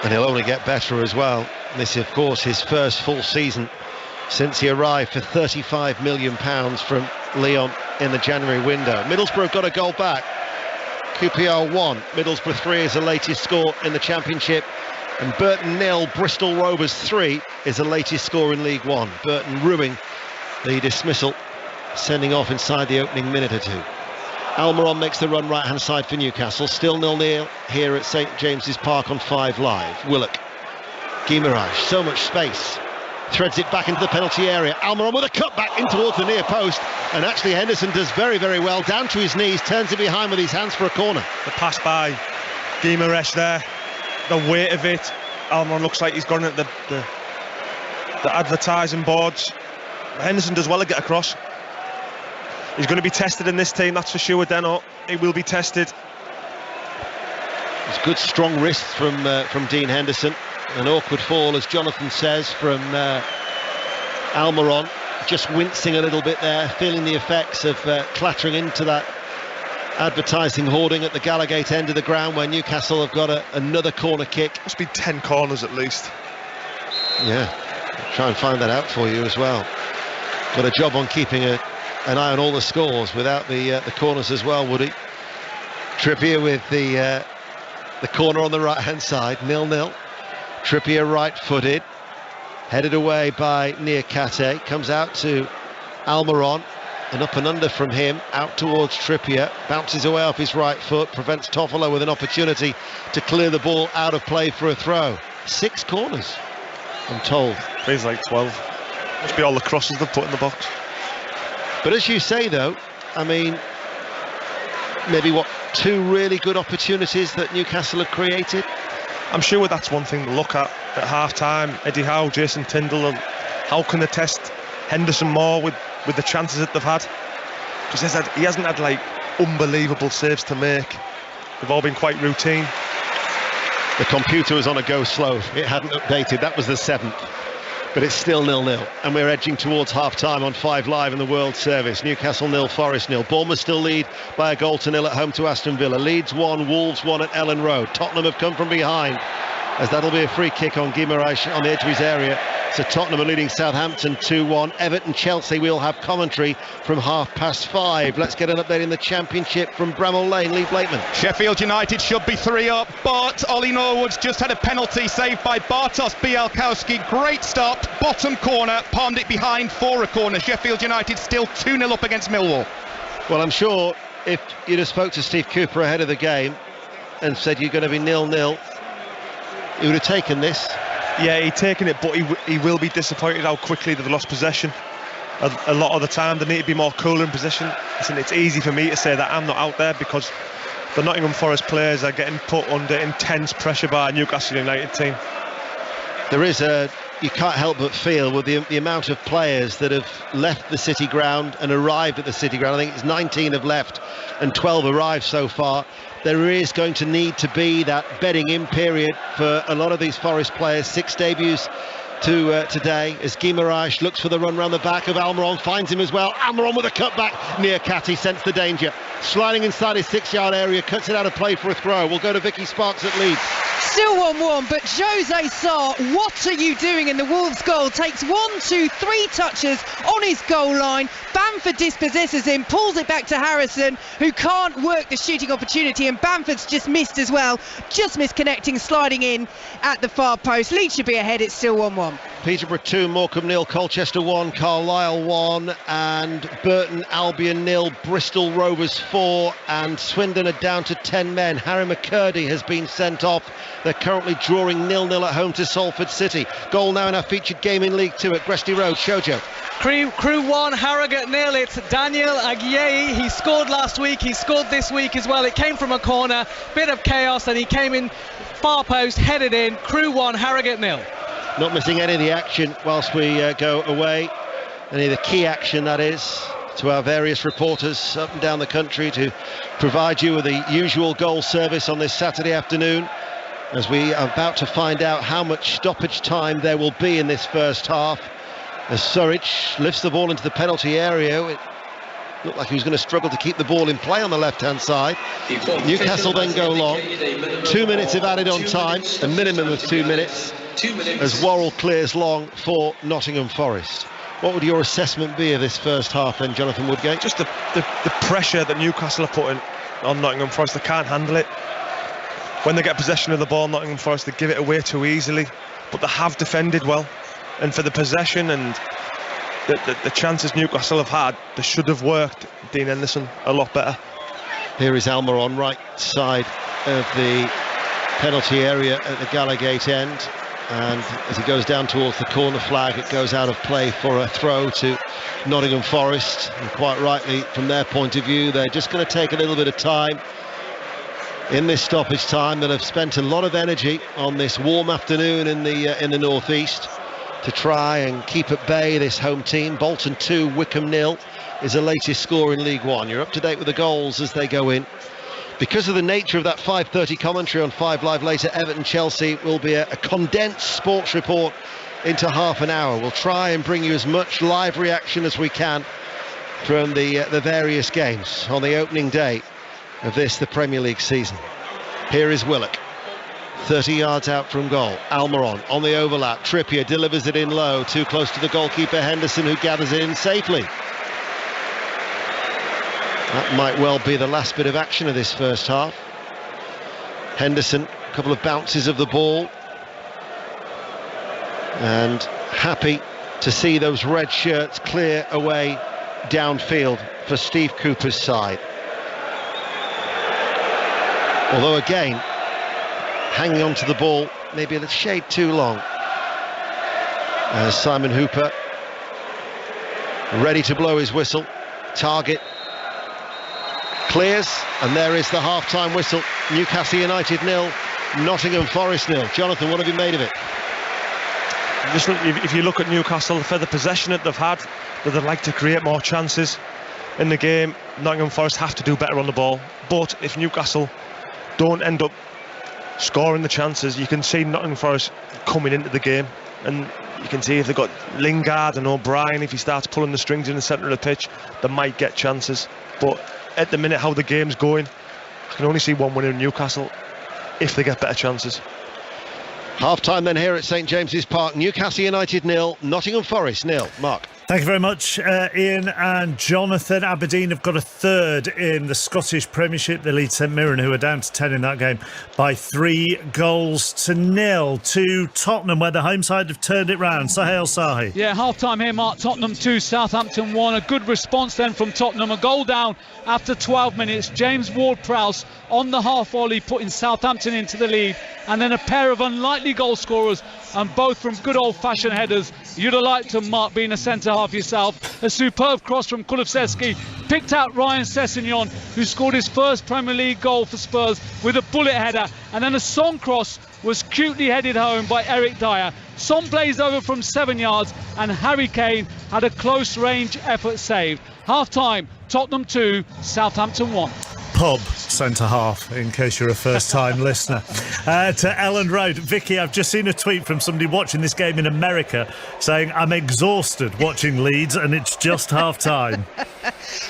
Speaker 1: and he'll only get better as well. This, of course, his first full season since he arrived for £35 million from Lyon in the January window. Middlesbrough got a goal back. QPR 1, Middlesbrough 3 is the latest score in the Championship, and Burton 0, Bristol Rovers 3 is the latest score in League One. Burton ruining the dismissal, sending off inside the opening minute or two. Almiron makes the run right hand side for Newcastle, still 0-0 here at St James's Park on 5 Live. Willock, Guimaraes, so much space, threads it back into the penalty area. Almiron with a cut back in towards the near post, and actually Henderson does very, very well, down to his knees, turns it behind with his hands for a corner.
Speaker 2: The pass by Guimaraes there, the weight of it. Almiron looks like he's gone at the advertising boards. Henderson does well to get across. He's going to be tested in this team, that's for sure. Deno, he will be tested.
Speaker 1: It's good strong wrists from Dean Henderson. An awkward fall, as Jonathan says, from Almiron, just wincing a little bit there, feeling the effects of clattering into that advertising hoarding at the Gallagate end of the ground, where Newcastle have got another corner kick.
Speaker 2: Must be 10 corners at least.
Speaker 1: Yeah, I'll try and find that out for you as well. Got a job on keeping an eye on all the scores without the corners as well, Woody. Trippier with the corner on the right hand side, 0-0. Trippier right-footed, headed away by Niakate, comes out to Almiron, and up and under from him, out towards Trippier, bounces away off his right foot, prevents Toffolo with an opportunity to clear the ball out of play for a throw. 6 corners, I'm told.
Speaker 2: Feels like 12. Must be all the crosses they've put in the box.
Speaker 1: But as you say, though, I mean, maybe 2 really good opportunities that Newcastle have created.
Speaker 2: I'm sure that's one thing to look at half-time. Eddie Howe, Jason Tyndall, how can they test Henderson more with the chances that they've had? Because he hasn't had like unbelievable saves to make. They've all been quite routine.
Speaker 1: The computer was on a go slow. It hadn't updated. That was the 7th. But it's still 0-0, and we're edging towards half-time on 5 Live in the World Service. Newcastle 0, Forest 0. Bournemouth still lead by a goal to 0 at home to Aston Villa. Leeds 1, Wolves 1 at Ellen Road. Tottenham have come from behind, as that'll be a free kick on Guimaraes on the edge of his area. So Tottenham are leading Southampton 2-1. Everton, Chelsea will have commentary from 5:30. Let's get an update in the Championship from Bramall Lane. Lee Blakeman.
Speaker 10: Sheffield United should be 3 up, but Ollie Norwood's just had a penalty saved by Bartosz Białkowski. Great stop, bottom corner, palmed it behind for a corner. Sheffield United still 2-0 up against Millwall.
Speaker 1: Well, I'm sure if you'd have spoke to Steve Cooper ahead of the game and said you're going to be 0-0, he would have taken this.
Speaker 2: Yeah, he'd taken it, but he will be disappointed how quickly they've lost possession. A lot of the time they need to be more cool in possession. Listen, it's easy for me to say that I'm not out there, because the Nottingham Forest players are getting put under intense pressure by a Newcastle United team.
Speaker 1: There is you can't help but feel with the amount of players that have left the City Ground and arrived at the City Ground. I think it's 19 have left and 12 arrived so far. There is going to need to be that bedding in period for a lot of these Forest players. 6 debuts to today as Guimaraes looks for the run round the back of Almiron, finds him as well. Almiron with a cutback near Catty, sensed the danger, sliding inside his 6-yard area, cuts it out of play for a throw. We'll go to Vicky Sparks at Leeds.
Speaker 4: Still 1-1, but Jose Sarr, what are you doing in the Wolves goal? Takes 1, 2, 3 touches on his goal line. Bamford dispossesses him, pulls it back to Harrison, who can't work the shooting opportunity, and Bamford's just missed as well, just misconnecting, sliding in at the far post. Leeds should be ahead, it's still 1-1.
Speaker 1: Peterborough 2, Morecambe 0, Colchester 1, Carlisle 1, and Burton Albion 0, Bristol Rovers 4, and Swindon are down to 10 men. Harry McCurdy has been sent off. They're currently drawing 0-0 at home to Salford City. Goal now in our featured game in League 2 at Gresty Road. Shojo.
Speaker 14: Crew 1, Harrogate 0. It's Daniel Aguiyi. He scored last week, he scored this week as well. It came from a corner, bit of chaos, and he came in far post, headed in. Crew 1, Harrogate 0.
Speaker 1: Not missing any of the action whilst we go away. Any of the key action, that is, to our various reporters up and down the country to provide you with the usual goal service on this Saturday afternoon, as we are about to find out how much stoppage time there will be in this first half. As Surridge lifts the ball into the penalty area, it looked like he was going to struggle to keep the ball in play on the left-hand side. Newcastle then go long. 2 minutes have added on time, a minimum of 2 minutes, as Worrell clears long for Nottingham Forest. What would your assessment be of this first half then, Jonathan Woodgate?
Speaker 2: Just the pressure that Newcastle are putting on Nottingham Forest. They can't handle it. When they get possession of the ball, Nottingham Forest, they give it away too easily, but they have defended well. And for the possession and the chances Newcastle have had, they should have worked Dean Henderson a lot better.
Speaker 1: Here is Almiron, right side of the penalty area at the Gallagate end, and as he goes down towards the corner flag, it goes out of play for a throw to Nottingham Forest. And quite rightly, from their point of view, they're just going to take a little bit of time in this stoppage time. That have spent a lot of energy on this warm afternoon in the northeast to try and keep at bay this home team. Bolton 2, Wycombe 0 is the latest score in League One. You're up to date with the goals as they go in. Because of the nature of that 5:30 commentary on 5 Live later, Everton-Chelsea will be a condensed sports report into half an hour. We'll try and bring you as much live reaction as we can from the various games on the opening day of the Premier League season. Here is Willock. 30 yards out from goal. Almiron on the overlap. Trippier delivers it in low, too close to the goalkeeper Henderson, who gathers it in safely. That might well be the last bit of action of this first half. Henderson, a couple of bounces of the ball, and happy to see those red shirts clear away downfield for Steve Cooper's side. Although again, hanging on to the ball maybe a shade too long, as Simon Hooper ready to blow his whistle. Target clears, and there is the half-time whistle. Newcastle United 0, Nottingham Forest 0. Jonathan, what have you made of it?
Speaker 2: Just if you look at Newcastle, for the possession that they've had, that they'd like to create more chances in the game, Nottingham Forest have to do better on the ball. But if Newcastle don't end up scoring the chances, you can see Nottingham Forest coming into the game, and you can see if they've got Lingard and O'Brien, if he starts pulling the strings in the centre of the pitch, they might get chances. But at the minute, how the game's going, I can only see one winner in Newcastle if they get better chances.
Speaker 1: Half time then here at St James's Park. Newcastle United 0, Nottingham Forest 0. Mark.
Speaker 15: Thank you very much, Ian and Jonathan. Aberdeen have got a third in the Scottish Premiership. They lead St Mirren, who are down to 10 in that game, by 3-0 to Tottenham, where the home side have turned it round. Sahel Sahi.
Speaker 6: Yeah, half-time here, Mark. Tottenham 2, Southampton 1. A good response then from Tottenham. A goal down after 12 minutes. James Ward-Prowse on the half volley, putting Southampton into the lead. And then a pair of unlikely goal scorers, and both from good old-fashioned headers. You'd have liked to, Mark, being a centre-half yourself. A superb cross from Kulusevski, picked out Ryan Sessegnon, who scored his first Premier League goal for Spurs with a bullet header. And then a Son cross was cutely headed home by Eric Dyer. Son blazed over from 7 yards, and Harry Kane had a close-range effort saved. Half-time, Tottenham 2, Southampton 1.
Speaker 15: Pub centre-half, in case you're a first-time listener. To Ellen Road. Vicky, I've just seen a tweet from somebody watching this game in America saying, I'm exhausted watching Leeds and it's just half-time.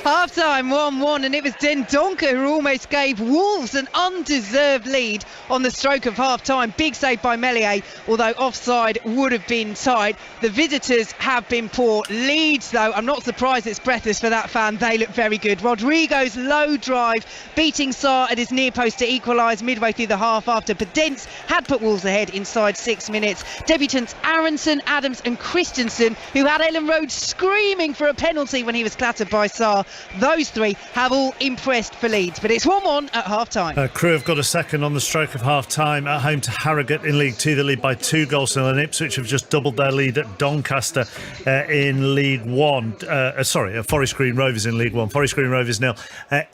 Speaker 4: Half-time, 1-1, and it was Dendoncker who almost gave Wolves an undeserved lead on the stroke of half-time. Big save by Meslier, although offside would have been tight. The visitors have been poor. Leeds, though, I'm not surprised it's breathless for that fan. They look very good. Rodrigo's low drive beating Sarr at his near post to equalise midway through the half after Podence had put Wolves ahead inside 6 minutes. Debutants Aronson, Adams and Christensen, who had Ellen Road screaming for a penalty when he was clattered by Sarr. Those three have all impressed for Leeds, but it's 1-1 at half-time.
Speaker 15: Crewe have got a second on the stroke of half-time at home to Harrogate in League 2. They lead by 2-0, and Ipswich have just doubled their lead at Doncaster in League 1. Forest Green Rovers in League 1. Forest Green Rovers 0.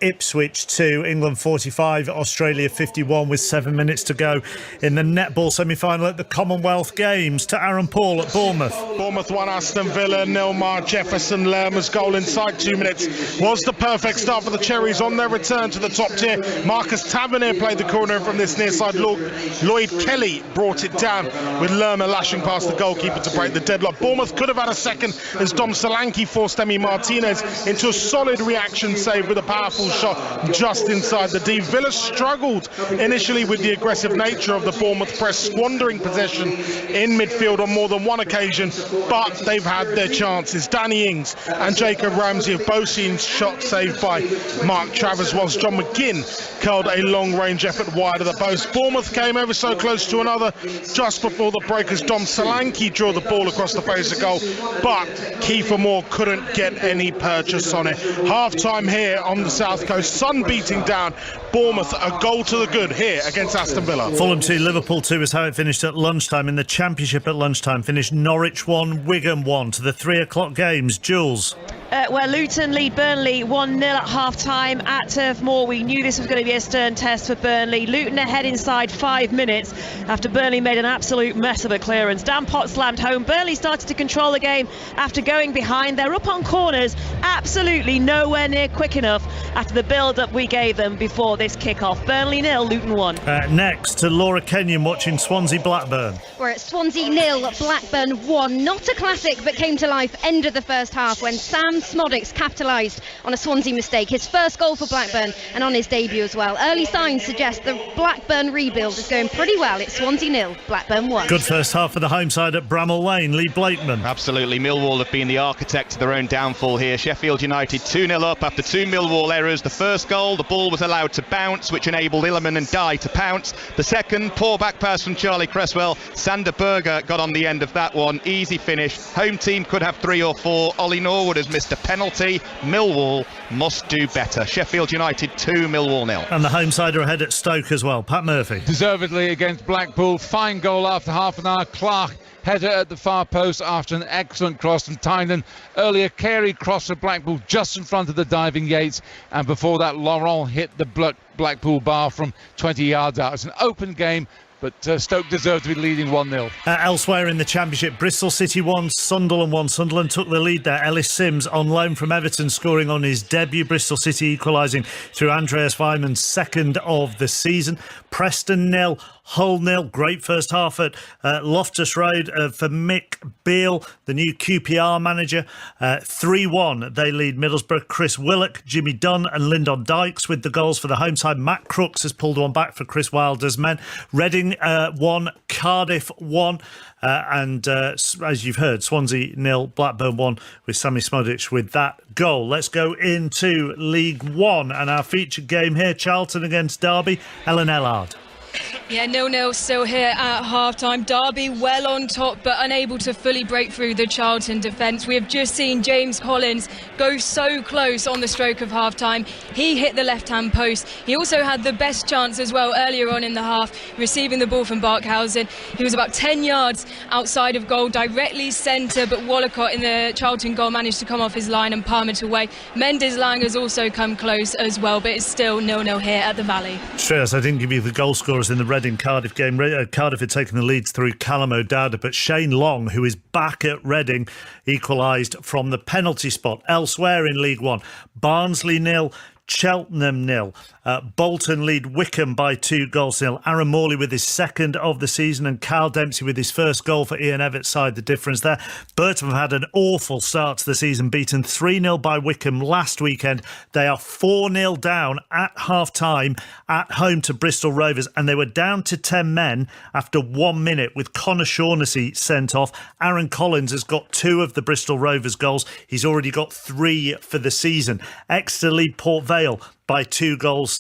Speaker 15: Ipswich 2, England 45, Australia 51 with 7 minutes to go in the netball semi-final at the Commonwealth Games. To Aaron Paul at Bournemouth.
Speaker 3: Bournemouth 1, Aston Villa 0. Mark Jefferson Lerma's goal inside 2 minutes was the perfect start for the Cherries on their return to the top tier. Marcus Tavernier played the corner from this near side. Lloyd Kelly brought it down with Lerma lashing past the goalkeeper to break the deadlock. Bournemouth could have had a second as Dom Solanke forced Emi Martinez into a solid reaction save with a powerful shot just inside the D. Villa struggled initially with the aggressive nature of the Bournemouth press, squandering possession in midfield on more than one occasion, but they've had their chances. Danny Ings and Jacob Ramsey have both seen shots saved by Mark Travers, whilst John McGinn curled a long-range effort wide of the post. Bournemouth came ever so close to another just before the break as Dom Solanke drew the ball across the face of goal, but Kiefer Moore couldn't get any purchase on it. Half-time here on the South Coast, sun beating down. Bournemouth a goal to the good here against Aston Villa.
Speaker 15: Fulham 2, Liverpool 2 is how it finished at lunchtime. In the Championship at lunchtime finished Norwich 1, Wigan 1. To the 3 o'clock games, Jules.
Speaker 5: Where Luton lead Burnley 1-0 at half-time at Turf Moor. We knew this was going to be a stern test for Burnley. Luton ahead inside 5 minutes after Burnley made an absolute mess of a clearance. Dan Potts slammed home. Burnley started to control the game after going behind. They're up on corners, absolutely nowhere near quick enough after the build-up we gave them before this kick-off. Burnley 0, Luton 1.
Speaker 15: Next to Laura Kenyon watching Swansea Blackburn.
Speaker 8: We're at Swansea 0, Blackburn 1. Not a classic, but came to life end of the first half when Sam Smodix capitalised on a Swansea mistake. His first goal for Blackburn and on his debut as well. Early signs suggest the Blackburn rebuild is going pretty well. It's Swansea 0, Blackburn 1.
Speaker 15: Good first half for the home side at Bramall Lane. Lee Blakeman.
Speaker 10: Absolutely. Millwall have been the architect of their own downfall here. Sheffield United 2-0 up after 2 Millwall errors. The first goal, the ball was allowed to bounce, which enabled Illiman and Dye to pounce. The second, poor back pass from Charlie Cresswell. Sander Berger got on the end of that one. Easy finish. Home team could have 3 or 4. Ollie Norwood has missed a penalty. Millwall must do better. Sheffield United 2, Millwall 0.
Speaker 15: And the home side are ahead at Stoke as well. Pat Murphy.
Speaker 7: Deservedly against Blackpool. Fine goal after half an hour. Clark header at the far post after an excellent cross from Tynan. Earlier, Carey crossed for Blackpool just in front of the diving Yates, and before that, Laurent hit the Blackpool bar from 20 yards out. It's an open game, but Stoke deserve to be leading 1-0.
Speaker 15: Elsewhere in the Championship, Bristol City 1, Sunderland 1. Sunderland took the lead there. Ellis Sims on loan from Everton scoring on his debut. Bristol City equalising through Andreas Weiman's second of the season. Preston 0, Hull 0. Great first half at Loftus Road for Mick Beale, the new QPR manager. 3-1 they lead Middlesbrough. Chris Willock, Jimmy Dunn and Lyndon Dykes with the goals for the home side. Matt Crooks has pulled one back for Chris Wilder's men. Reading 1, Cardiff 1. And as you've heard, Swansea 0, Blackburn 1 with Sammy Smodic with that goal. Let's go into League One and our featured game here, Charlton against Derby. Ellen Ellard.
Speaker 13: Yeah, 0-0 still here at half-time. Derby well on top but unable to fully break through the Charlton defence. We have just seen James Collins go so close on the stroke of half-time. He hit the left-hand post. He also had the best chance as well earlier on in the half, receiving the ball from Barkhausen. He was about 10 yards outside of goal, directly centre, but Wallacott in the Charlton goal managed to come off his line and palm it away. Mendes Lang has also come close as well, but it's still 0-0 here at the Valley.
Speaker 15: Stress, I didn't give you the goal scorers in the Reading-Cardiff game. Cardiff had taken the leads through Callum O'Dowda, but Shane Long, who is back at Reading, equalised from the penalty spot. Elsewhere in League One, Barnsley 0, Cheltenham 0. Bolton lead Wickham by 2-0. Aaron Morley with his second of the season and Carl Dempsey with his first goal for Ian Everett's side, the difference there. Burton have had an awful start to the season, beaten 3-0 by Wickham last weekend. They are 4-0 down at half-time at home to Bristol Rovers, and they were down to 10 men after 1 minute with Connor Shaughnessy sent off. Aaron Collins has got 2 of the Bristol Rovers goals. He's already got 3 for the season. Exeter lead Port Vale by 2-0.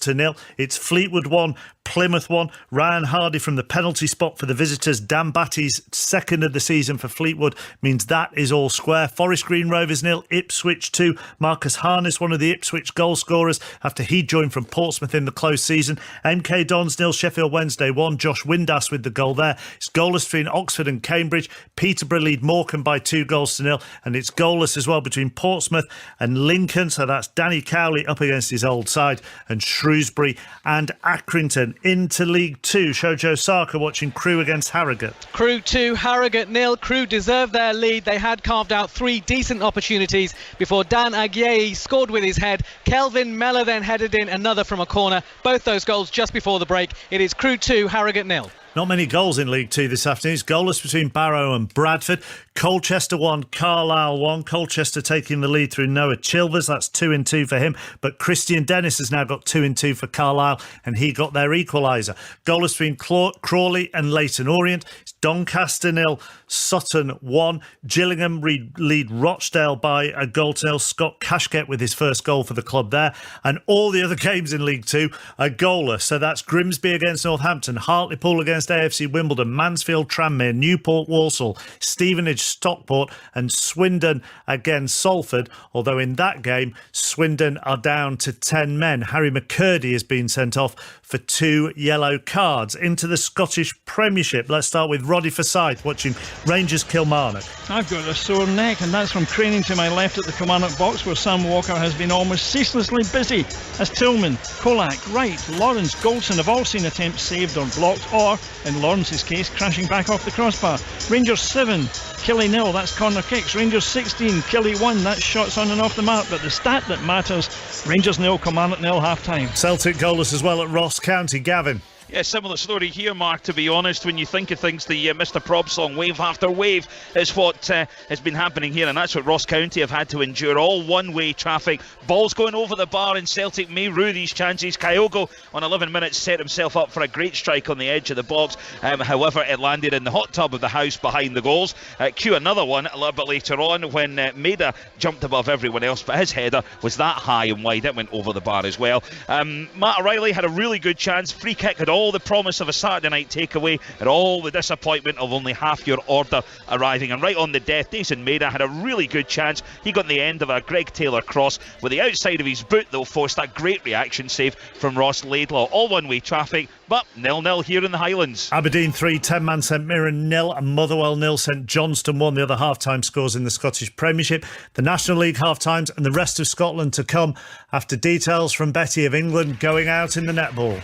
Speaker 15: It's Fleetwood 1, Plymouth 1. Ryan Hardy from the penalty spot for the visitors. Dan Batty's second of the season for Fleetwood means that is all square. Forest Green Rovers 0, Ipswich 2. Marcus Harness, one of the Ipswich goal scorers after he joined from Portsmouth in the close season. MK Dons 0, Sheffield Wednesday 1. Josh Windass with the goal there. It's goalless between Oxford and Cambridge. Peterborough lead Morecambe by 2-0, and it's goalless as well between Portsmouth and Lincoln. So that's Danny Cowley up against his old side, and Shrewsbury and Accrington. Into League Two, Shojo Saka watching Crewe against Harrogate.
Speaker 14: Crewe 2, Harrogate 0. Crewe deserved their lead. They had carved out 3 decent opportunities before Dan Agyei scored with his head. Kelvin Meller then headed in another from a corner. Both those goals just before the break. It is Crewe 2, Harrogate 0.
Speaker 15: Not many goals in League Two this afternoon. It's goalless between Barrow and Bradford. Colchester 1, Carlisle 1. Colchester taking the lead through Noah Chilvers. That's 2-2 for him. But Christian Dennis has now got 2-2 for Carlisle, and he got their equaliser. Goalless between Crawley and Leyton Orient. It's Doncaster 0, Sutton 1. Gillingham lead Rochdale by 1-0. Scott Cashket with his first goal for the club there. And all the other games in League Two are goalless. So that's Grimsby against Northampton, Hartlepool against AFC Wimbledon, Mansfield Tranmere, Newport Walsall, Stevenage Stockport and Swindon against Salford, although in that game Swindon are down to 10 men. Harry McCurdy has been sent off for 2 yellow cards. Into the Scottish Premiership, let's start with Roddy Forsyth watching Rangers Kilmarnock.
Speaker 11: I've got a sore neck, and that's from craning to my left at the Kilmarnock box, where Sam Walker has been almost ceaselessly busy, as Tillman, Kolak, Wright, Lawrence, Goldson have all seen attempts saved or blocked, or in Lawrence's case, crashing back off the crossbar. Rangers 7, Killie 0, that's corner kicks. Rangers 16, Killie 1, that's shots on and off the mark. But the stat that matters, Rangers 0, Kilmarnock 0, half-time.
Speaker 15: Celtic goalless as well at Ross County. Gavin.
Speaker 12: Yeah, similar story here, Mark, to be honest. When you think of things, the Mr. Prob song, Wave After Wave, is what has been happening here, and that's what Ross County have had to endure. All one-way traffic. Balls going over the bar, and Celtic may rue these chances. Kyogo, on 11 minutes, set himself up for a great strike on the edge of the box. However, it landed in the hot tub of the house behind the goals. Cue another one a little bit later on when Maida jumped above everyone else, but his header was that high and wide, it went over the bar as well. Matt O'Reilly had a really good chance. Free kick had all the promise of a Saturday night takeaway and all the disappointment of only half your order arriving. And right on the death, Jason Maida had a really good chance. He got in the end of a Greg Taylor cross with the outside of his boot, though, forced that great reaction save from Ross Laidlaw. All one-way traffic, but 0-0 here in the Highlands.
Speaker 15: Aberdeen 3, 10-man St Mirren 0 and Motherwell 0. St Johnstone 1, the other half-time scores in the Scottish Premiership. The National League half-times and the rest of Scotland to come after details from Betty of England going out in the netball.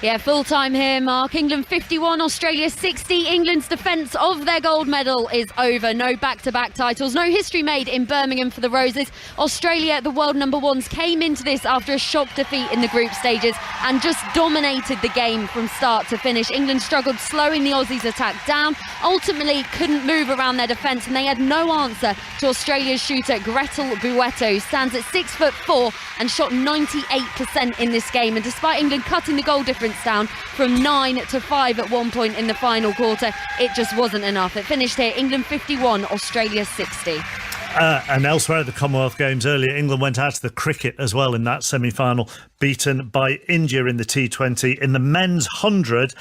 Speaker 9: Yeah, full time here, Mark. England 51, Australia 60. England's defence of their gold medal is over. No back-to-back titles, no history made in Birmingham for the Roses. Australia, the world number ones, came into this after a shock defeat in the group stages and just dominated the game from start to finish. England struggled slowing the Aussies' attack down, ultimately couldn't move around their defence, and they had no answer to Australia's shooter Gretel Bueto, who stands at 6'4" and shot 98% in this game. And despite England cutting the goal difference down from 9 to 5 at one point in the final quarter, it just wasn't enough. It finished here, England 51, Australia 60.
Speaker 15: And elsewhere at the Commonwealth Games earlier, England went out to the cricket as well in that semi-final, beaten by India in the T20. In the men's 100,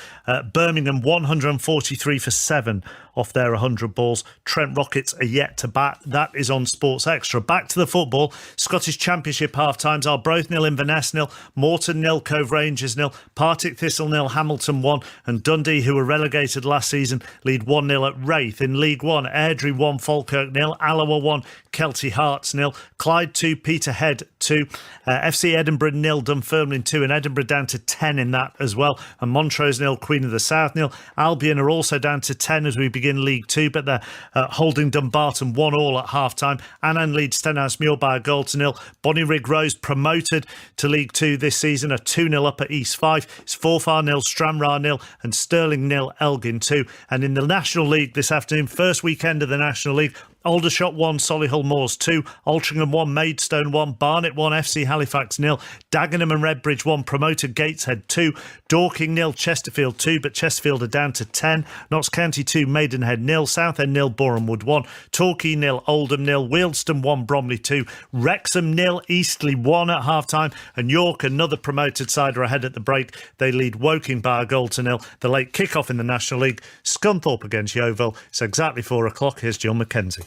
Speaker 15: Birmingham 143 for 7 off their 100 balls. Trent Rockets are yet to bat. That is on Sports Extra. Back to the football. Scottish Championship half-times. Arbroath 0, Inverness 0, Morton 0, Cove Rangers 0, Partick Thistle 0, Hamilton 1, and Dundee, who were relegated last season, lead 1-0 at Wraith. In League One, Airdrie 1, Falkirk 0, Alloa 1, Kelty Hearts 0, Clyde 2, Peterhead 2, FC Edinburgh 0, Dunfermline 2, and Edinburgh down to 10 in that as well, and Montrose 0, Queen of the South 0. Albion are also down to 10 as we begin League 2, but they're holding Dumbarton 1-1 at half-time. Annan leads Stenhousemuir by a goal to 0. Bonnyrigg Rose promoted to League 2 this season, are 2-0 up at East 5. It's Forfar 0, Stranraer 0, and Stirling 0, Elgin 2. And in the National League this afternoon, first weekend of the National League, Aldershot 1, Solihull Moors 2, Altrincham 1, Maidstone 1, Barnet 1, FC Halifax 0, Dagenham and Redbridge 1, promoted Gateshead 2, Dorking 0, Chesterfield 2, but Chesterfield are down to 10, Notts County 2, Maidenhead 0, Southend 0, Borehamwood 1, Torquay 0, Oldham 0, Wealdstone 1, Bromley 2, Wrexham 0, Eastleigh 1 at half-time, and York, another promoted side, are ahead at the break. They lead Woking by a goal to 0. The late kick-off in the National League, Scunthorpe against Yeovil. It's exactly 4 o'clock. Here's John Mackenzie.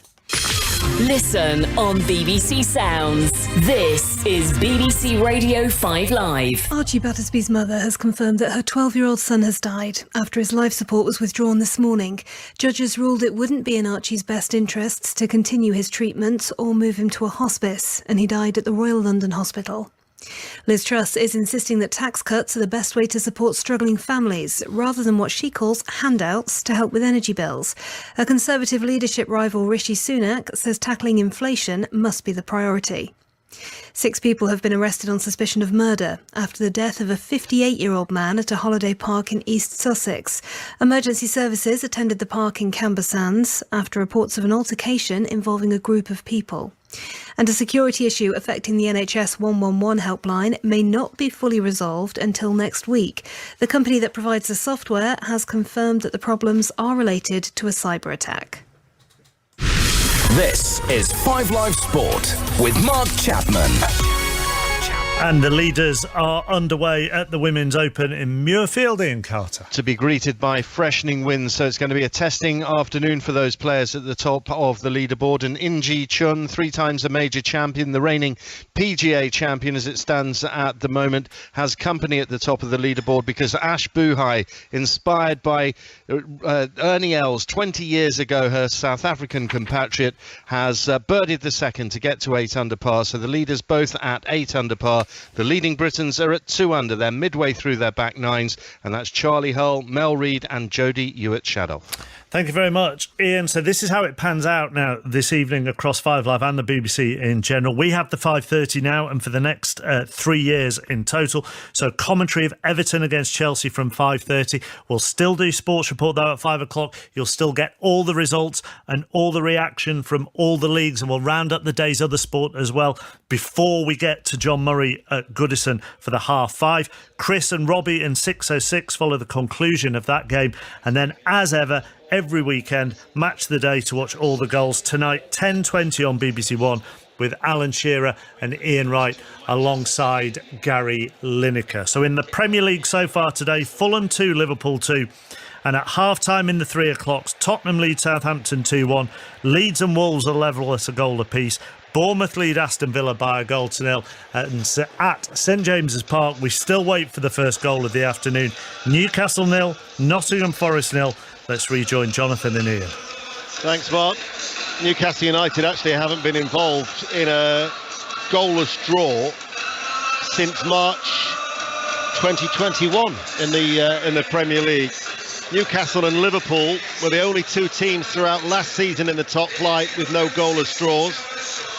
Speaker 16: Listen on BBC Sounds. This is BBC Radio 5 Live.
Speaker 17: Archie Battersby's mother has confirmed that her 12-year-old son has died after his life support was withdrawn this morning. Judges ruled it wouldn't be in Archie's best interests to continue his treatment or move him to a hospice, and he died at the Royal London Hospital. Liz Truss is insisting that tax cuts are the best way to support struggling families, rather than what she calls handouts to help with energy bills. A Conservative leadership rival, Rishi Sunak, says tackling inflation must be the priority. 6 people have been arrested on suspicion of murder after the death of a 58-year-old man at a holiday park in East Sussex. Emergency services attended the park in Camber Sands after reports of an altercation involving a group of people. And a security issue affecting the NHS 111 helpline may not be fully resolved until next week. The company that provides the software has confirmed that the problems are related to a cyber attack.
Speaker 18: This is 5 Live Sport with Mark Chapman.
Speaker 15: And the leaders are underway at the Women's Open in Muirfield, Ian Carter.
Speaker 1: To be greeted by freshening winds, so it's going to be a testing afternoon for those players at the top of the leaderboard. And In-Ji Chun, 3 times a major champion, the reigning PGA champion as it stands at the moment, has company at the top of the leaderboard because Ash Buhai, inspired by Ernie Els 20 years ago, her South African compatriot, has birdied the second to get to 8 under par. So the leaders both at 8 under par. The leading Britons are at 2 under. They're midway through their back nines, and that's Charlie Hull, Mel Reid and Jodie Hewitt-Shadow.
Speaker 15: Thank you very much, Ian. So this is how it pans out now this evening across 5 Live and the BBC in general. We have the 5:30 now, and for the next 3 years in total. So commentary of Everton against Chelsea from 5:30. We'll still do Sports Report, though, at 5 o'clock. You'll still get all the results and all the reaction from all the leagues, and we'll round up the day's other sport as well before we get to John Murray at Goodison for the 5:30. Chris and Robbie in 6:06 follow the conclusion of that game. And then, as ever, every weekend, Match the Day to watch all the goals. Tonight, 10:20 on BBC One with Alan Shearer and Ian Wright alongside Gary Lineker. So in the Premier League so far today, Fulham 2, Liverpool 2. And at half-time in the 3 o'clocks, Tottenham lead Southampton 2-1. Leeds and Wolves are level at a goal apiece. Bournemouth lead Aston Villa by a goal to 0. And at St James's Park, we still wait for the first goal of the afternoon. Newcastle 0, Nottingham Forest 0. Let's rejoin Jonathan and Ian.
Speaker 1: Thanks, Mark. Newcastle United actually haven't been involved in a goalless draw since March 2021 in the Premier League. Newcastle and Liverpool were the only two teams throughout last season in the top flight with no goalless draws.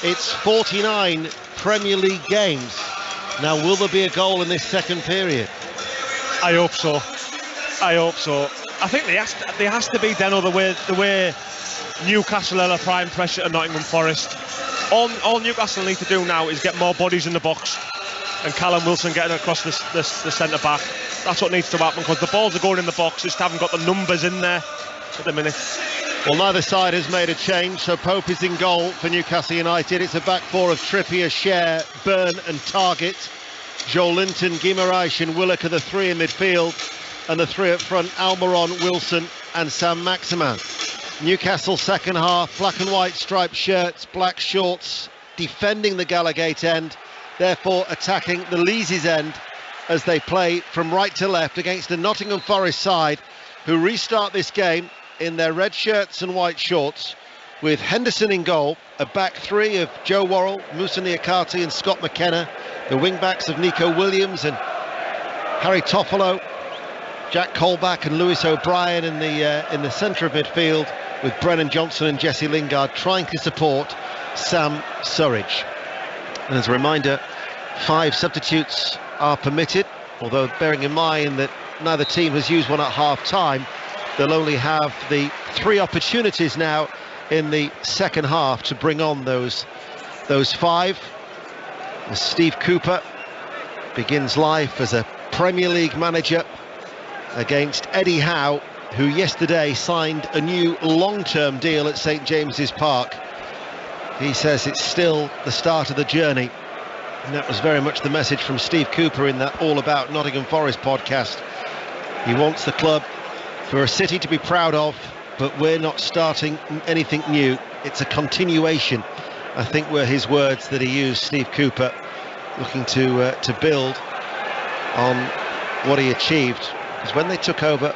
Speaker 1: It's 49 Premier League games. Now, will there be a goal in this second period?
Speaker 2: I hope so. I think there has to be, Deno, the way Newcastle are applying pressure to Nottingham Forest. All Newcastle need to do now is get more bodies in the box, and Callum Wilson getting across the centre back. That's what needs to happen, because the balls are going in the box, just haven't got the numbers in there at the minute.
Speaker 1: Well, neither side has made a change, so Pope is in goal for Newcastle United. It's a back four of Trippier, Schär, Byrne and Targett. Joel Linton, Guimaraes and Willock are the three in midfield, and the three up front, Almiron, Wilson and Sam Maximin. Newcastle second half, black and white striped shirts, black shorts, defending the Gallagate end, therefore attacking the Leeses end as they play from right to left against the Nottingham Forest side, who restart this game in their red shirts and white shorts, with Henderson in goal, a back three of Joe Worrell, Moussa Niakate and Scott McKenna, the wing backs of Nico Williams and Harry Toffolo, Jack Colback and Lewis O'Brien in the centre of midfield, with Brennan Johnson and Jesse Lingard trying to support Sam Surridge. And as a reminder, 5 substitutes are permitted, although bearing in mind that neither team has used one at half-time, they'll only have the 3 opportunities now in the second half to bring on those 5. As Steve Cooper begins life as a Premier League manager against Eddie Howe, who yesterday signed a new long-term deal at St James's Park. He says it's still the start of the journey, and that was very much the message from Steve Cooper in that All About Nottingham Forest podcast. He wants the club for a city to be proud of, but we're not starting anything new. It's a continuation, I think, were his words that he used, Steve Cooper, looking to build on what he achieved. Because when they took over,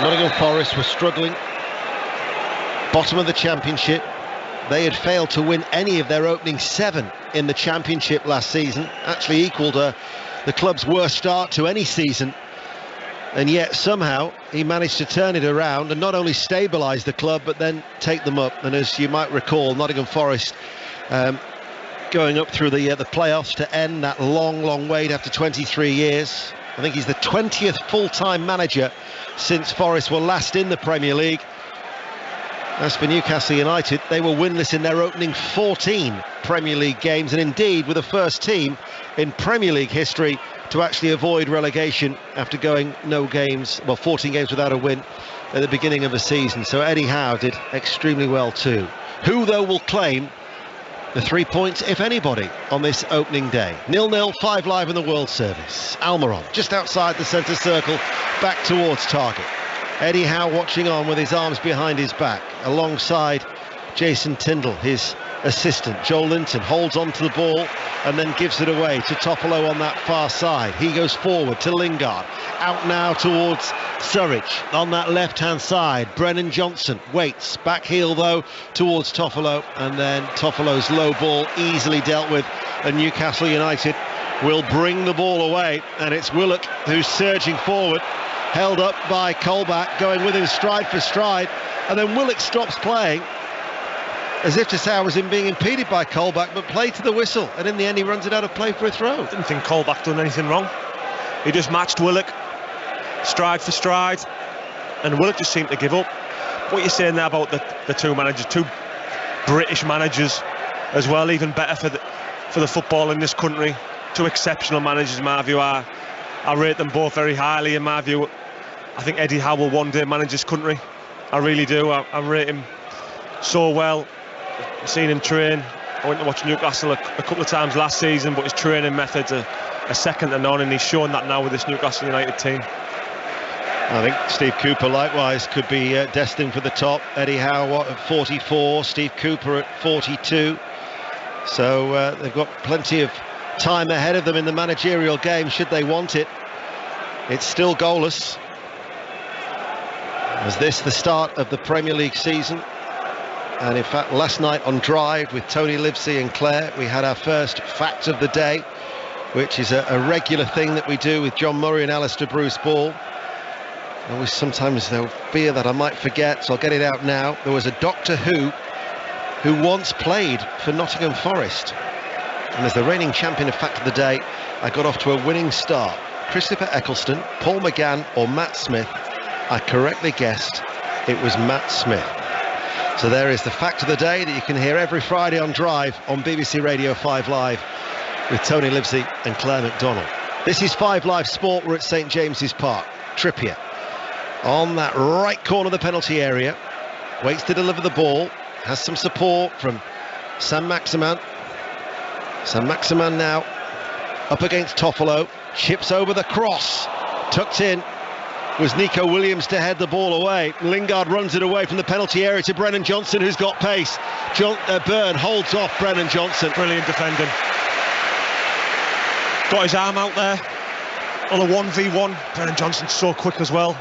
Speaker 1: Nottingham Forest were struggling, bottom of the Championship. They had failed to win any of their opening 7 in the Championship last season, actually equalled the club's worst start to any season. And yet somehow he managed to turn it around and not only stabilise the club, but then take them up. And as you might recall, Nottingham Forest going up through the playoffs to end that long wait after 23 years. I think he's the 20th full-time manager since Forest were last in the Premier League. As for Newcastle United, they were winless in their opening 14 Premier League games, and indeed were the first team in Premier League history to actually avoid relegation after going 14 games without a win at the beginning of the season. So Eddie Howe did extremely well too. Who, though, will claim the 3 points, if anybody, on this opening day? 0-0, 5 live in the World Service. Almiron just outside the centre circle, back towards target. Eddie Howe watching on with his arms behind his back, alongside Jason Tindall, his assistant. Joel Linton holds on to the ball and then gives it away to Toffolo on that far side. He goes forward to Lingard, out now towards Surridge on that left-hand side. Brennan Johnson waits, back heel though towards Toffolo, and then Toffolo's low ball easily dealt with, and Newcastle United will bring the ball away, and it's Willock who's surging forward, held up by Colback, going with him stride for stride, and then Willock stops playing, as if to say I was being impeded by Colback, but played to the whistle, and in the end he runs it out of play for a throw.
Speaker 2: I didn't think Colback done anything wrong. He just matched Willock stride for stride, and Willock just seemed to give up. What you're saying there about the two managers, 2 British managers as well, even better for the football in this country. 2 exceptional managers in my view. I rate them both very highly in my view. I think Eddie Howe will one day manage this country. I really do. I rate him so well. I've seen him train. I went to watch Newcastle a couple of times last season, but his training methods are second to none, and he's shown that now with this Newcastle United team.
Speaker 1: I think Steve Cooper likewise could be destined for the top. Eddie Howe at 44, Steve Cooper at 42. So they've got plenty of time ahead of them in the managerial game should they want it. It's still goalless. Was this the start of the Premier League season? And in fact, last night on Drive with Tony Livesey and Claire, we had our first fact of the day. which is a regular thing that we do with John Murray and Alistair Bruce Ball. And we sometimes fear that I might forget, so I'll get it out now. There was a Doctor Who once played for Nottingham Forest. And as the reigning champion of Fact of the Day, I got off to a winning start. Christopher Eccleston, Paul McGann or Matt Smith. I correctly guessed it was Matt Smith. So there is the Fact of the Day that you can hear every Friday on Drive on BBC Radio 5 Live with Tony Livesey and Claire McDonald. This is 5 Live Sport. We're at St James's Park. Trippier on that right corner of the penalty area, waits to deliver the ball, has some support from Saint-Maximin. Saint-Maximin now up against Toffolo, chips over the cross, tucked in was Nico Williams to head the ball away. Lingard runs it away from the penalty area to Brennan Johnson, who's got pace. Byrne holds off Brennan Johnson.
Speaker 2: Brilliant defending. Got his arm out there on a 1v1. Brennan Johnson's so quick as well.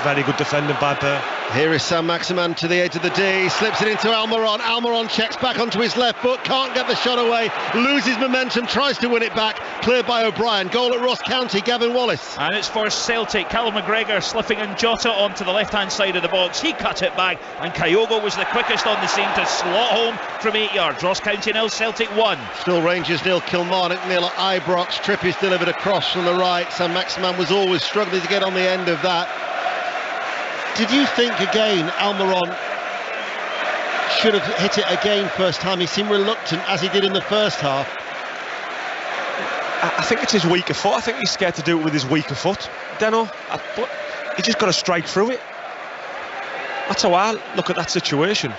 Speaker 2: Very good defending by Byrne.
Speaker 1: Here is Saint-Maximin to the edge of the D, slips it into Almiron. Almiron checks back onto his left foot, can't get the shot away, loses momentum, tries to win it back, cleared by O'Brien. Goal at Ross County, Gavin Wallace.
Speaker 12: And it's for Celtic. Callum McGregor slipping in Jota onto the left-hand side of the box. He cut it back, and Kyogo was the quickest on the scene to slot home from 8 yards. Ross County 0, Celtic 1.
Speaker 1: Still Rangers 0, Kilmarnock 0 at Ibrox. Trippier's delivered a cross from the right. Saint-Maximin was always struggling to get on the end of that. Did you think again Almiron should have hit it again first time? He seemed reluctant as he did in the first half.
Speaker 2: I think it's his weaker foot. I think he's scared to do it with his weaker foot, Deno. But he just got to strike through it. That's how I look at that situation.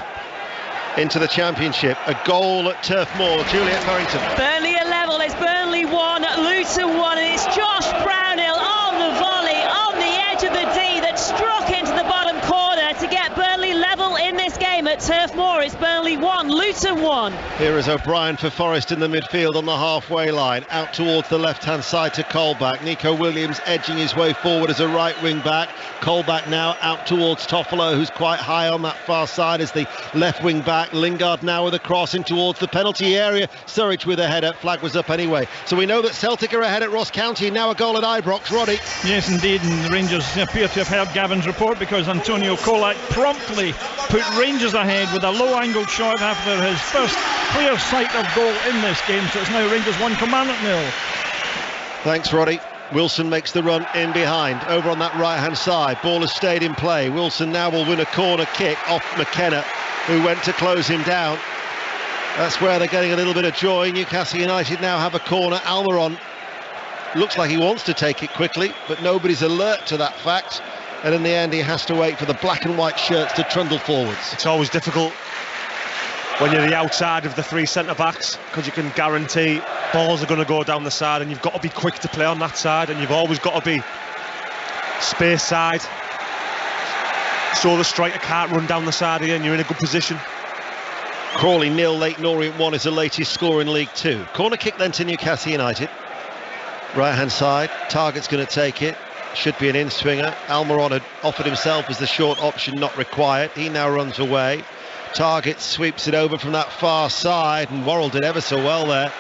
Speaker 1: Into the Championship, a goal at Turf Moor. Juliet Farrington.
Speaker 5: Burnley a level. It's Burnley 1, Luton 1, and it's Josh Brownhill on the volley on the edge of the D that struck into the bottom corner to get Burnley level in this game at Turf Moor. It's Burnley 1, Luton 1.
Speaker 1: Here is O'Brien for Forest in the midfield on the halfway line, out towards the left-hand side to Colback. Nico Williams edging his way forward as a right wing back. Colback now out towards Toffolo, who's quite high on that far side as the left wing back. Lingard now with a cross in towards the penalty area. Surridge with a header. Flag was up anyway. So we know that Celtic are ahead at Ross County. Now a goal at Ibrox. Roddy.
Speaker 11: Yes, indeed. And the Rangers appear to have heard Gavin's report, because Antonio Kolak promptly put Rangers ahead with a low-angled shot after his first clear sight of goal in this game. So it's now Rangers 1, Kilmarnock 0.
Speaker 1: Thanks, Roddy. Wilson makes the run in behind, over on that right-hand side. Ball has stayed in play. Wilson now will win a corner kick off McKenna, who went to close him down. That's where they're getting a little bit of joy. Newcastle United now have a corner. Almiron looks like he wants to take it quickly, but nobody's alert to that fact. And in the end, he has to wait for the black and white shirts to trundle forwards.
Speaker 2: It's always difficult when you're the outside of the three centre-backs, because you can guarantee balls are going to go down the side, and you've got to be quick to play on that side, and you've always got to be space side, so the striker can't run down the side here, and you're in a good position.
Speaker 1: Crawley 0, Leyton Orient 1 is the latest score in League 2. Corner kick then to Newcastle United. Right hand side, Target's going to take it. Should be an in-swinger. Almiron had offered himself as the short option, not required. He now runs away. Target sweeps it over from that far side, and Worrell did ever so well there